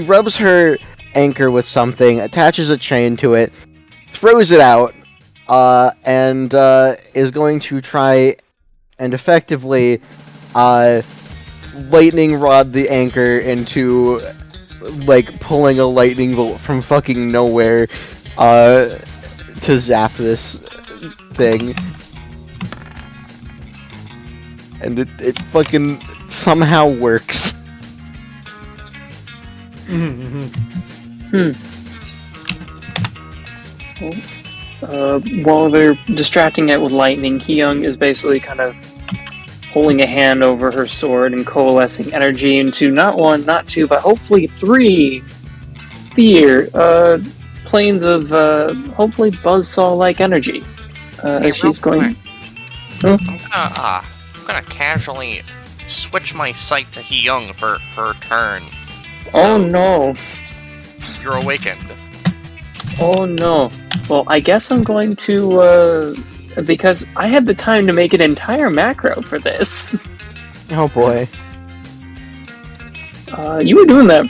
rubs her anchor with something, attaches a chain to it, throws it out, and is going to try and effectively lightning rod the anchor into, like, pulling a lightning bolt from fucking nowhere to zap this thing. And it fucking somehow works. While they're distracting it with lightning, Hyung is basically kind of holding a hand over her sword and coalescing energy into not 1, not 2, but hopefully 3 planes of hopefully buzzsaw-like energy. Hey, As she's real going. quick. I'm gonna casually switch my sight to Hyung for her turn. Oh no! You're awakened. Oh no! Well, I guess I'm going to because I had the time to make an entire macro for this. Oh boy. You were doing that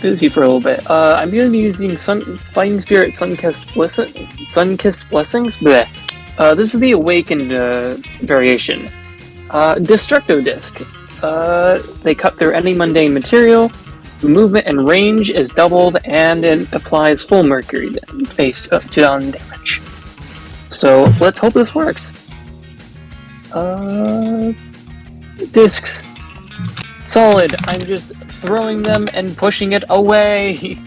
busy for a little bit. I'm going to be using Fighting Spirit Sun-Kissed Blessings. Bleh. This is the Awakened variation. Destructo Disc. They cut through any mundane material. Movement and range is doubled, and it applies full Mercury based to on damage. So let's hope this works. Discs. Solid. I'm just throwing them and pushing it away.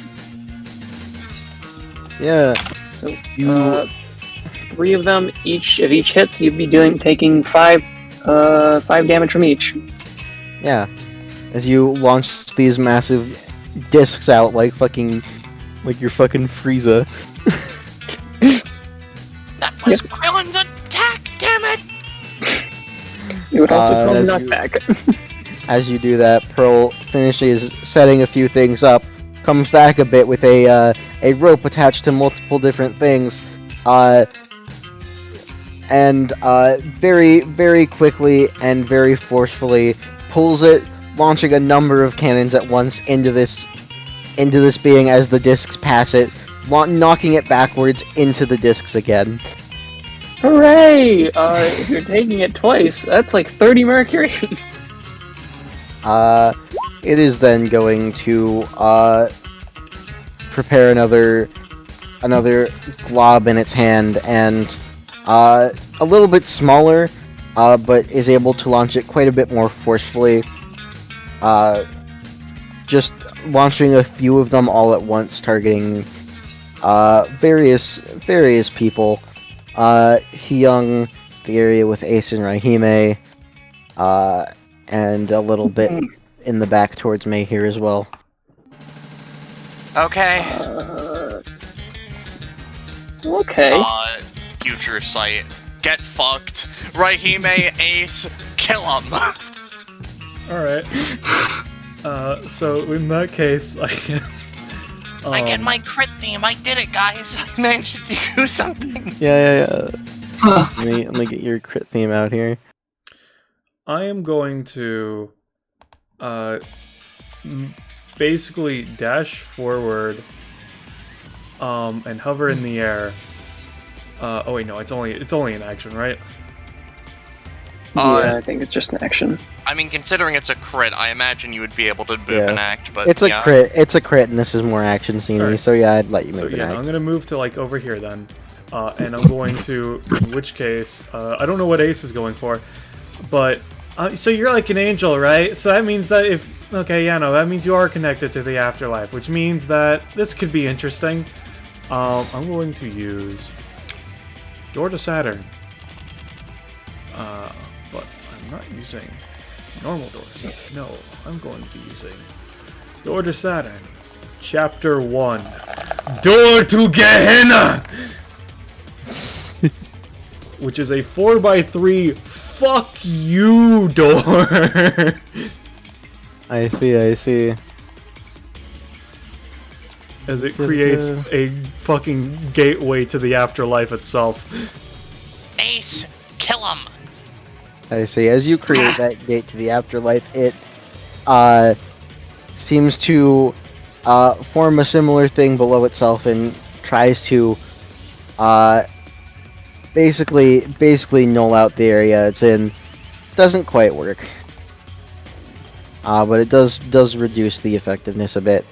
Yeah. So, 3 of them, each hits, you'd be taking 5 damage from each. Yeah. As you launch these massive discs out like your fucking Frieza. That was Krillon's attack, damn it! It would also call knockback. As you do that, Pearl finishes setting a few things up, comes back a bit with a rope attached to multiple different things, and very, very quickly and very forcefully pulls it, launching a number of cannons at once into this being as the discs pass it, knocking it backwards into the discs again. Hooray! If you're taking it twice, that's like 30 mercury. It is then going to prepare another glob in its hand, and a little bit smaller, but is able to launch it quite a bit more forcefully. Just launching a few of them all at once, targeting various people. Hyung, the area with Ace and Raihime, and a little bit in the back towards May here as well. Okay. Okay. Future sight. Get fucked. Raihime, Ace, kill him. Alright. So in that case, I guess... I get my crit theme. I did it, guys. I managed to do something. Yeah. Let me get your crit theme out here. I am going to basically dash forward and hover in the air. Oh wait, no, it's only an action, right? Yeah, I think it's just an action. I mean, considering it's a crit, I imagine you would be able to move an act, but it's a yeah. crit. It's a crit, and this is more action scenery. Right. So yeah, I'd let you So move an yeah, act. I'm gonna move to like over here then, and I'm going to, in which case, I don't know what Ace is going for, but so you're like an angel, right? So that means that that means you are connected to the afterlife, which means that this could be interesting. I'm going to use Door to Saturn, but I'm not using normal doors. No, I'm going to be using Door to Saturn, Chapter 1, Door to Gehenna, which is a 4x3 fuck you door. I see. As it creates a fucking gateway to the afterlife itself. Ace, kill him. I see. As you create that gate to the afterlife, it seems to form a similar thing below itself and tries to basically null out the area it's in. Doesn't quite work, but it does reduce the effectiveness a bit,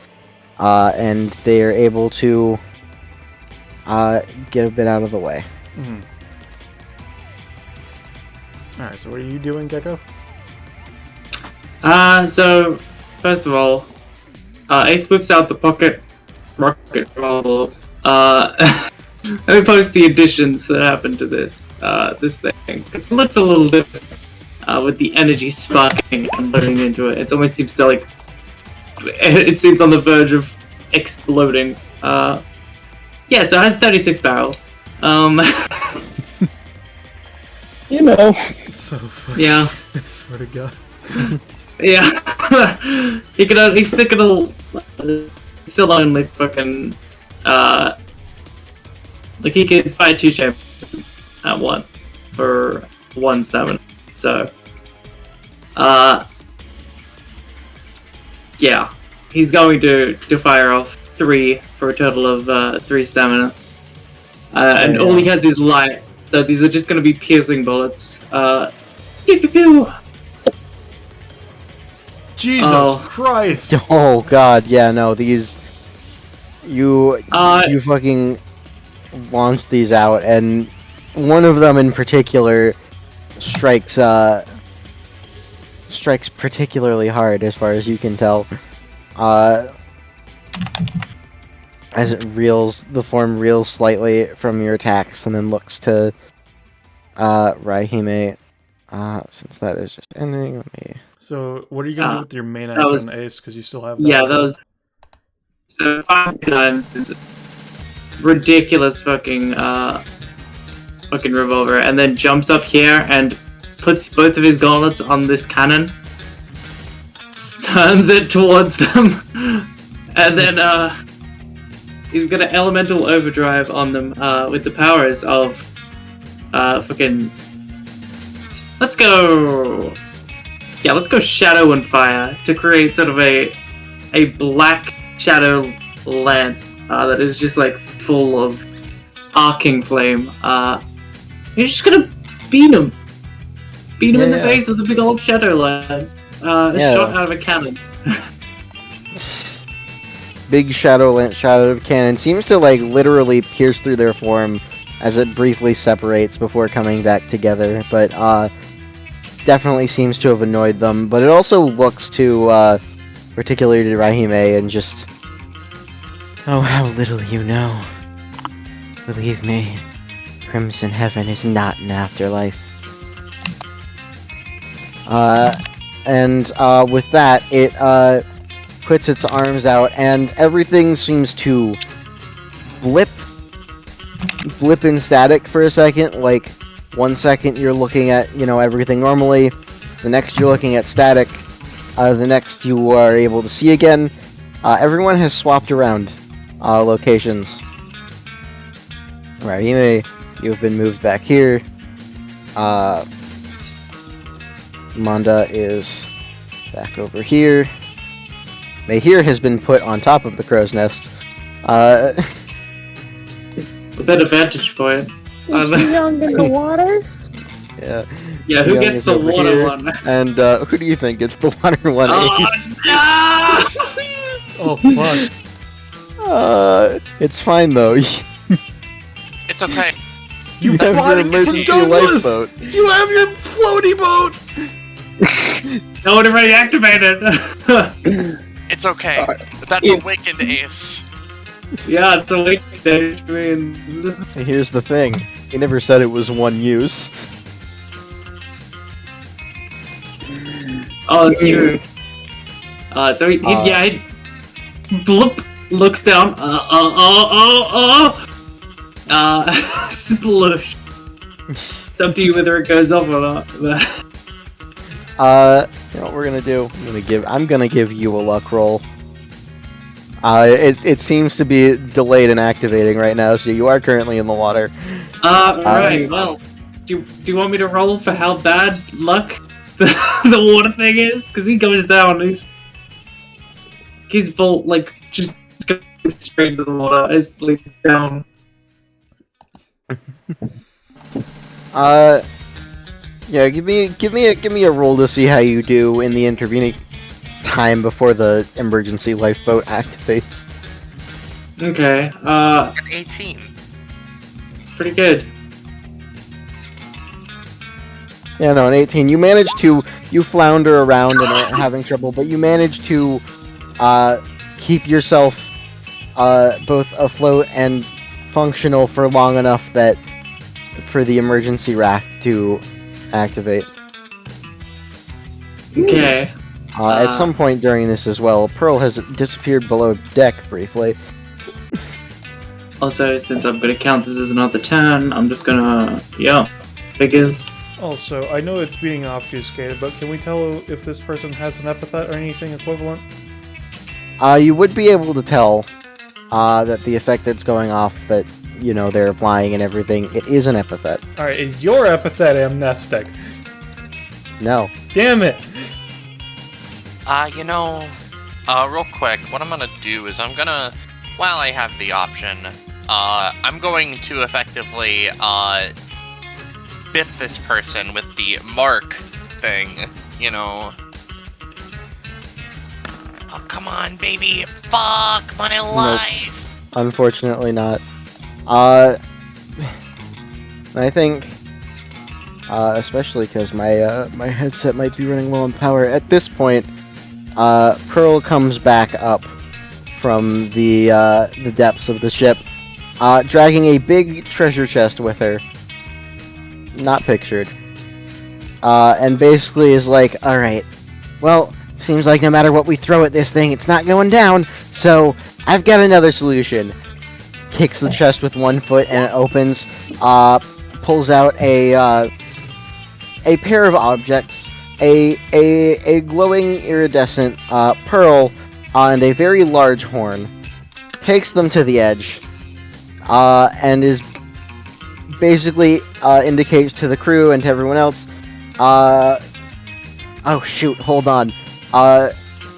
and they are able to get a bit out of the way. Mm-hmm. Alright, so what are you doing, Gecko? So, first of all, Ace whips out the rocket bottle. Let me post the additions that happened to this thing, because it looks a little different with the energy sparking and loading into it. It almost seems to it seems on the verge of exploding. Yeah, so it has 36 barrels. You know. It's so funny. Yeah. I swear to God. Yeah. He could only stick it all. Still only fucking. Like he could fire 2 champions at one for 1 stamina. So. yeah, he's going to fire off 3 for a total of 3 stamina. And all he has is light, so these are just going to be piercing bullets. Pew pew pew! Jesus Christ! Oh god, yeah, no, these... You fucking launched these out, and one of them in particular strikes particularly hard, as far as you can tell. As the form reels slightly from your attacks, and then looks to Raihime. Since that is just ending, let me... So, what are you gonna do with your main action, Ace? Because you still have that. Yeah, that was... So 5 times is ridiculous fucking revolver, and then jumps up here and puts both of his gauntlets on this cannon, turns it towards them, and then he's gonna elemental overdrive on them with the powers of fucking... Let's go! Yeah, let's go Shadow and Fire to create sort of a black shadow lance that is just like full of arcing flame. You're just gonna beat him in the face with a big old shadow lance. Shot out of a cannon. Big shadow lance shot out of cannon seems to like literally pierce through their form as it briefly separates before coming back together, but definitely seems to have annoyed them. But it also looks to particularly to Raihime and just, oh, how little you know. Believe me, Crimson Heaven is not an afterlife. With that, it puts its arms out, and everything seems to blip in static for a second. Like, 1 second you're looking at, everything normally, the next you're looking at static, the next you are able to see again. Everyone has swapped around locations. Right, you've been moved back here. Manda is back over here. Mayhir has been put on top of the crow's nest. A better vantage point. Is Young in the water? Yeah. Yeah, who gets the water one? And who do you think gets the water one? Oh, fuck. It's fine though. It's okay. You have your emergency lifeboat. You have your floaty boat! No one already activated! It's okay. That's awakened Ace. Yeah, it's awakened means... So here's the thing. He never said it was one use. Oh, that's true. So he bloop, looks down, splush. It's up to you whether it goes off or not. You know what we're gonna do? I'm gonna give you a luck roll. It seems to be delayed in activating right now, so you are currently in the water. Right, well, do you want me to roll for how bad luck the water thing is? Because he goes down, he's full, like, just going straight into the water, it's like down. Yeah, give me a roll to see how you do in the intervening time before the emergency lifeboat activates. Okay, An 18. pretty good. Yeah, no, an 18. You flounder around and are having trouble, but you manage to keep yourself both afloat and functional for long enough that for the emergency raft to activate. Okay. At some point during this as well, Pearl has disappeared below deck briefly. Also, since I'm gonna count this as another turn, I'm just gonna, figures. Also, I know it's being obfuscated, but can we tell if this person has an epithet or anything equivalent? You would be able to tell that the effect that's going off, that, they're applying and everything, it is an epithet. Alright, is your epithet amnestic? No. Damn it! Real quick, what I'm gonna do is while I have the option, I'm going to effectively, bit this person with the mark thing, you know. Oh, come on, baby. Fuck my life. Unfortunately not. I think, especially because my headset might be running low on power, at this point, Pearl comes back up from the depths of the ship, dragging a big treasure chest with her. Not pictured. And basically is like, alright, well, seems like no matter what we throw at this thing, it's not going down, so I've got another solution. Kicks the chest with one foot and it opens, pulls out a pair of objects, a glowing iridescent pearl and a very large horn, takes them to the edge, and is basically indicates to the crew and to everyone else, oh shoot, hold on,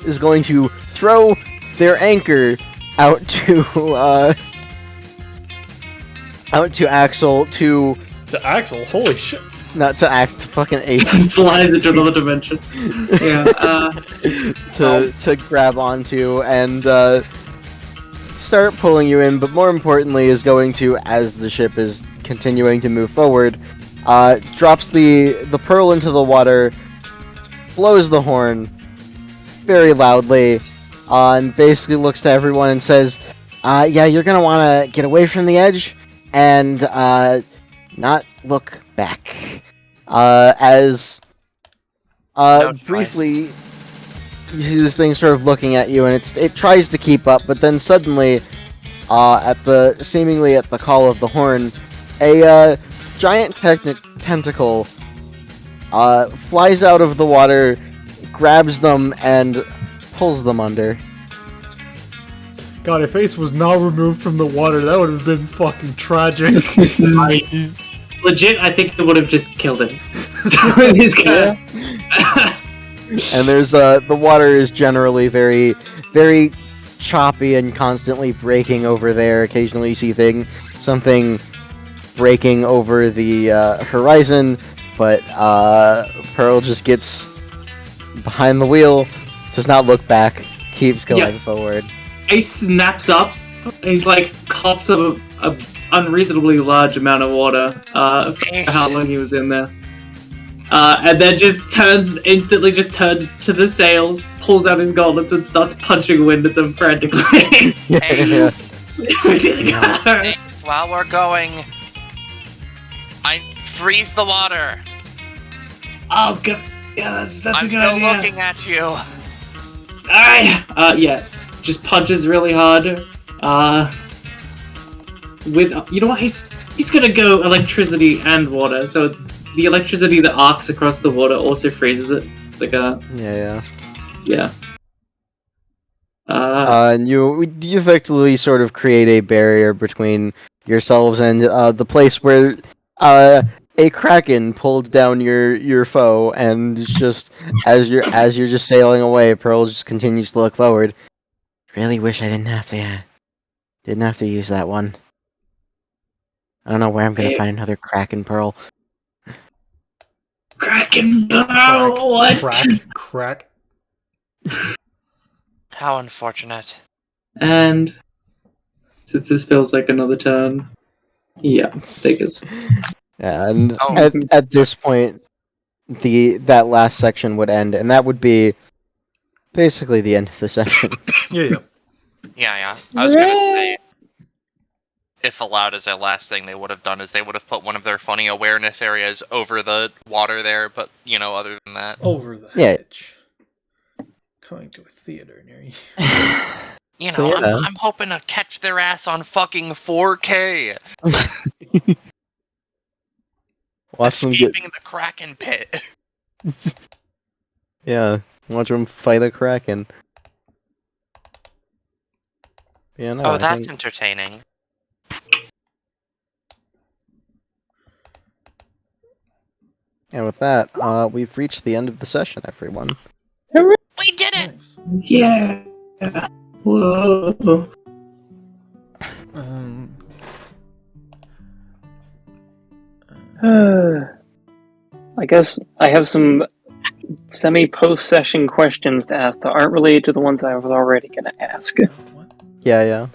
is going to throw their anchor out to Axel to Axel, holy shit. Not to Axe, to fucking Ace. Flies into another dimension. Yeah, to grab onto and start pulling you in, but more importantly is going to, as the ship is continuing to move forward, drops the pearl into the water, blows the horn very loudly, and basically looks to everyone and says, yeah, you're gonna want to get away from the edge and not look back. As briefly you see this thing sort of looking at you, and it tries to keep up, but then suddenly, seemingly at the call of the horn, a giant tentacle flies out of the water, grabs them, and pulls them under. God, if Ace was not removed from the water, that would have been fucking tragic. legit, I think it would have just killed him. With his cast. And there's the water is generally very, very choppy and constantly breaking over there. Occasionally you see something breaking over the horizon, but Pearl just gets behind the wheel, does not look back, keeps going forward. Ace snaps up. He's like coughs up a unreasonably large amount of water for how long he was in there. And then instantly turns to the sails, pulls out his gauntlets and starts punching wind at them frantically. Hey, while we're going, I freeze the water. Oh god, yeah, that's a good idea. I'm still looking at you. Alright, yes. Just punches really hard. You know what? He's gonna go electricity and water. So the electricity that arcs across the water also freezes it. Like Yeah. And you effectively sort of create a barrier between yourselves and the place where a kraken pulled down your foe, and it's just as you're just sailing away, Pearl just continues to look forward. Really wish I didn't have to use that one. I don't know where I'm gonna find another kraken pearl. Kraken pearl, what? Crack. How unfortunate. And since this feels like another turn, take us. Yeah, and at this point, that last section would end, and that would be basically the end of the section. Yeah. I was gonna say, if allowed as a last thing they would have done is they would have put one of their funny awareness areas over the water there, but, other than that. Over the hedge. Coming to a theater near you. I'm hoping to catch their ass on fucking 4K. Escaping the Kraken pit. Yeah, watch them fight a kraken. Yeah, no, that's entertaining. And with that, we've reached the end of the session, everyone. We did it! Yeah. Yeah. Whoa. Um, I guess I have some semi-post session questions to ask that aren't related to the ones I was already going to ask. what? Yeah.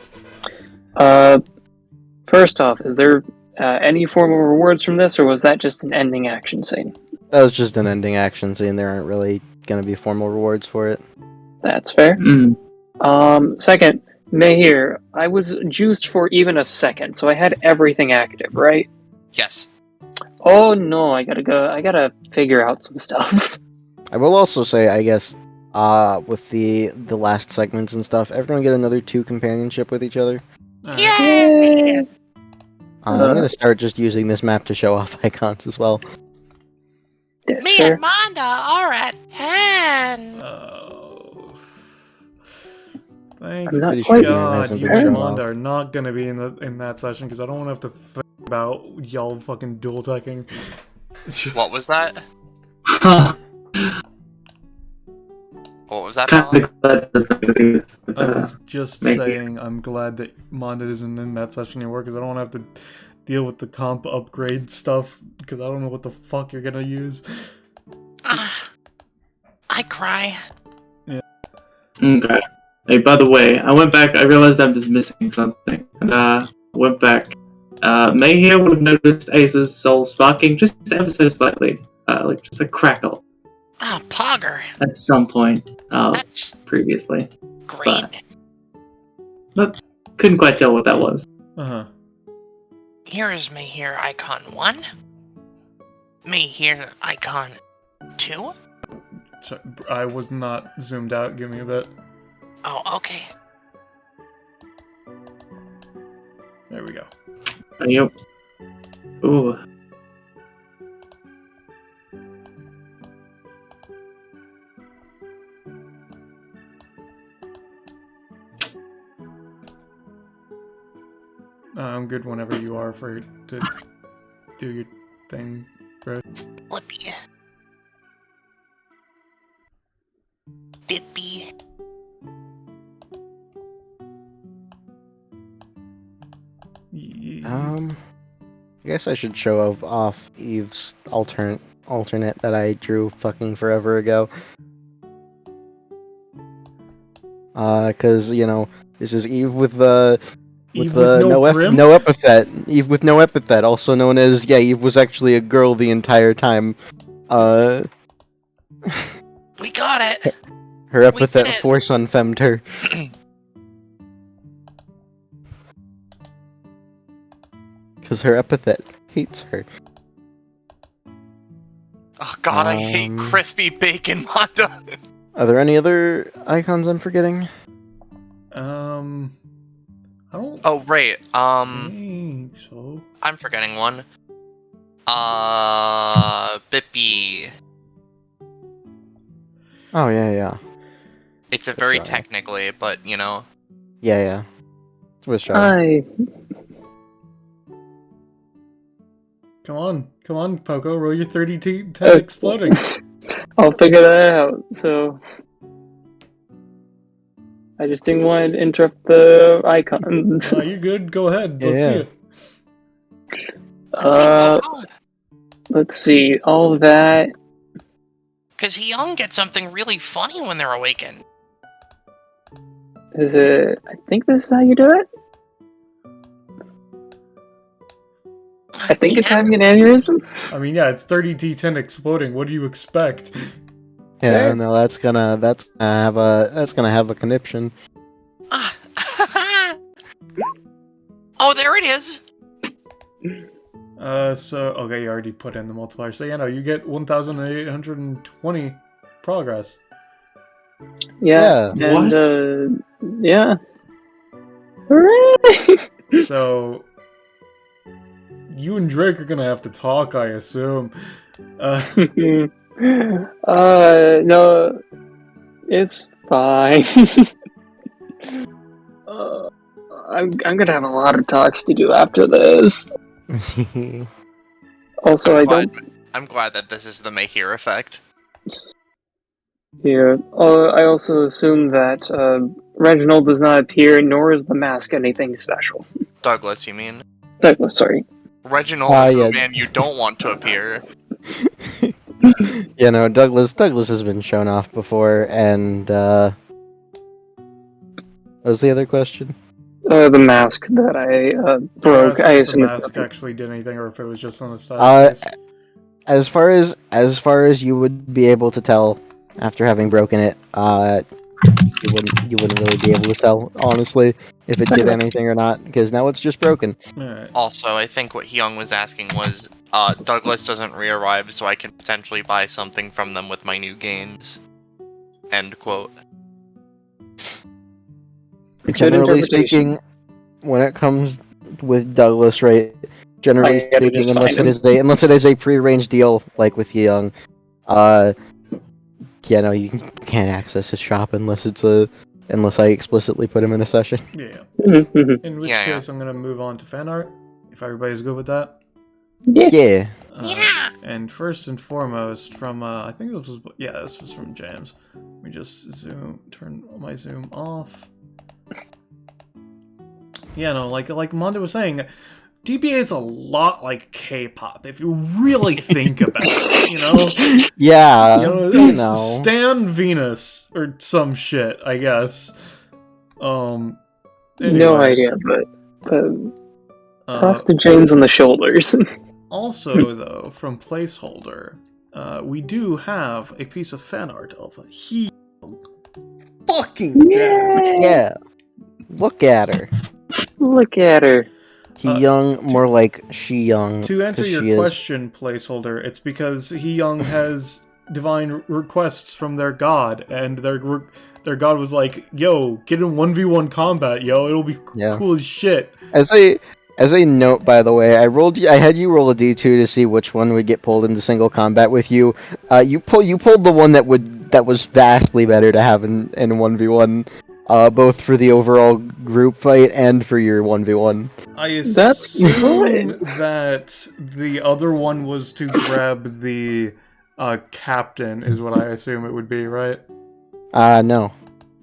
First off, is there any form of rewards from this, or was that just an ending action scene? That was just an ending action scene. There aren't really gonna be formal rewards for it. That's fair. Mm. Second, Mahir, I was juiced for even a second, so I had everything active, right? Yes. Oh no, I gotta figure out some stuff. I will also say, I guess, with the last segments and stuff, everyone get another 2 companionship with each other. Alright. Yay! I'm gonna start just using this map to show off icons as well. That's Me fair. and Manda are at 10. Oh. Thank I'm not Pretty sure quite- DM God, hasn't you been and shown Manda off. are not gonna be in that session because I don't want to have to think about y'all fucking dual teching. What was that? What was that? Kind Alan? of glad there's not gonna be I was just Maybe. saying I'm glad that Manda isn't in that session anymore because I don't want to have to deal with the comp upgrade stuff because I don't know what the fuck you're gonna use. I cry. Okay. Hey, by the way, I went back. I realized I'm just missing something, and went back. May here would have noticed Ace's soul sparking just ever so slightly, like just a crackle Ah, Pogger. at some point That's previously. great. Couldn't quite tell what that was. Uh-huh. Here's me here icon 1. Me here icon 2. So, I was not zoomed out. Give me a bit. Oh, okay. There we go. Yep. Ooh. I'm good whenever you are to do your thing, bro. Flippy. Dippy. I guess I should show off Eve's alternate that I drew fucking forever ago. Cause you know this is Eve with Eve with no brim? no epithet. Eve with no epithet, also known as Eve was actually a girl the entire time. We got it. Her We did epithet it. force unfemmed her. Cause her epithet hates her. Oh god, I hate crispy bacon, Manda. Are there any other icons I'm forgetting? I don't Oh right. think so. I'm forgetting one. Bippy. Oh yeah. It's a very Sorry. technically, but you know. Yeah. With Shadow. Hi. Come on, Poco, roll your 32 10 Uh, exploding. I'll figure that out. So I just didn't want to interrupt the icons. You're good. Go ahead. Let's Yeah. see it. Let's see, Pogo. Let's see. All of that. Because he young gets something really funny when they're awakened. Is it? I think this is how you do it. I think it's having an aneurysm. I mean, yeah, it's 30 D10 exploding. What do you expect? Yeah, There. no, that's gonna have a conniption. Ah. Oh, there it is. Okay, you already put in the multiplier. So, yeah, no, you get 1,820 progress. Yeah. Yeah. And yeah. Hooray! So, you and Drake are gonna have to talk, I assume. No, it's fine. I'm gonna have a lot of talks to do after this. Also, I'm glad that this is the Mahir effect. Yeah. I also assume that Reginald does not appear, nor is the mask anything special. Douglas, you mean? Douglas, sorry. Reginald is yeah. the man you don't want to appear. You know, Douglas has been shown off before, and what was the other question? The mask that I broke. I If the assume it's mask nothing. actually did anything, or if it was just on the side. As far as you would be able to tell after having broken it, you wouldn't really be able to tell, honestly, if it did anything or not, because now it's just broken. Alright. Also, I think what Hyung was asking was, Douglas doesn't re-arrive, so I can potentially buy something from them with my new gains. End quote. Good Generally interpretation. speaking, when it comes with Douglas, right? Generally I gotta speaking, just unless find it is a prearranged deal like with Young, you know, you can't access his shop unless I explicitly put him in a session. Yeah. Mhm. In which Yeah, case, I'm gonna move on to fan art, if everybody's good with that. Yeah. And first and foremost, from I think this was from James. Let me just turn my zoom off. Yeah, no, like Mondo was saying, DBA is a lot like K-pop if you really think about it. You know, Yeah. it's Stan Venus or some shit, I guess. No Anyway, idea, but props to James on the shoulders. Also, though, from placeholder, we do have a piece of fan art of he fucking Jack. Yeah. Look at her. Look at her. He young, more like she young. To answer 'cause your she is. question, placeholder, it's because He Young has divine requests from their god, and their god was like, "Yo, get in 1v1 combat, yo, it'll be cool as shit." As a note, by the way, I had you roll a d2 to see which one would get pulled into single combat with you. You pulled the one that was vastly better to have in 1v1. Both for the overall group fight and for your 1v1. I assume That's good. that the other one was to grab the captain, is what I assume it would be, right? No.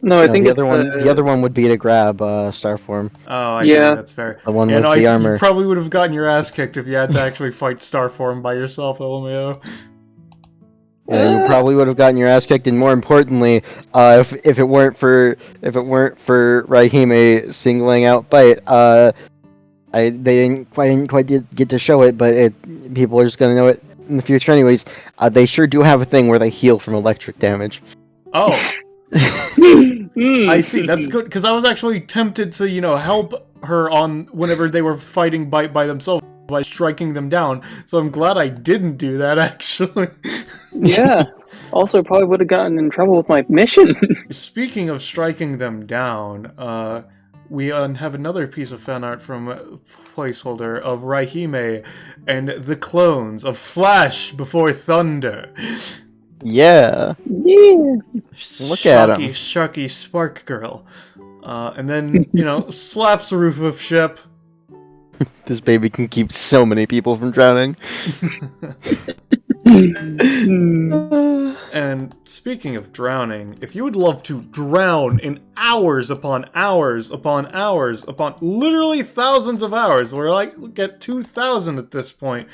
No, I think the it's other one would be to grab Starform. Oh, I see, that's fair. The one Yeah, with no, the armor. You probably would have gotten your ass kicked if you had to actually fight Starform by yourself, LMAO. Yeah, you probably would have gotten your ass kicked, and more importantly, if it weren't for Raihime singling out Bite, they didn't quite get to show it, but people are just gonna know it in the future anyways. They sure do have a thing where they heal from electric damage. Oh, I see. That's good, because I was actually tempted to, help her on whenever they were fighting Bite by themselves by striking them down. So I'm glad I didn't do that, actually. Yeah. Also, probably would have gotten in trouble with my mission. Speaking of striking them down, we have another piece of fan art from placeholder of Raihime and the clones of Flash before Thunder. Yeah. Yeah. Look at him. Sharky Spark Girl. And then, slaps the roof of ship. This baby can keep so many people from drowning. And speaking of drowning, if you would love to drown in hours upon hours upon hours upon literally thousands of hours, we're like at 2,000 at this point,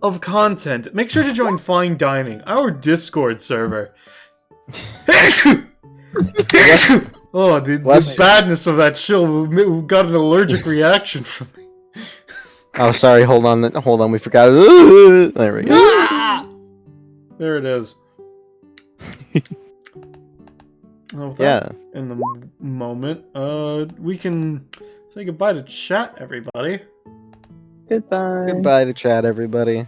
of content, make sure to join Fine Dining, our Discord server. Oh, the badness of that chill got an allergic reaction from me. Oh, sorry. Hold on. We forgot. There we go. Ah! There it is. Yeah. In the moment, we can say goodbye to chat, everybody. Goodbye. Goodbye to chat, everybody.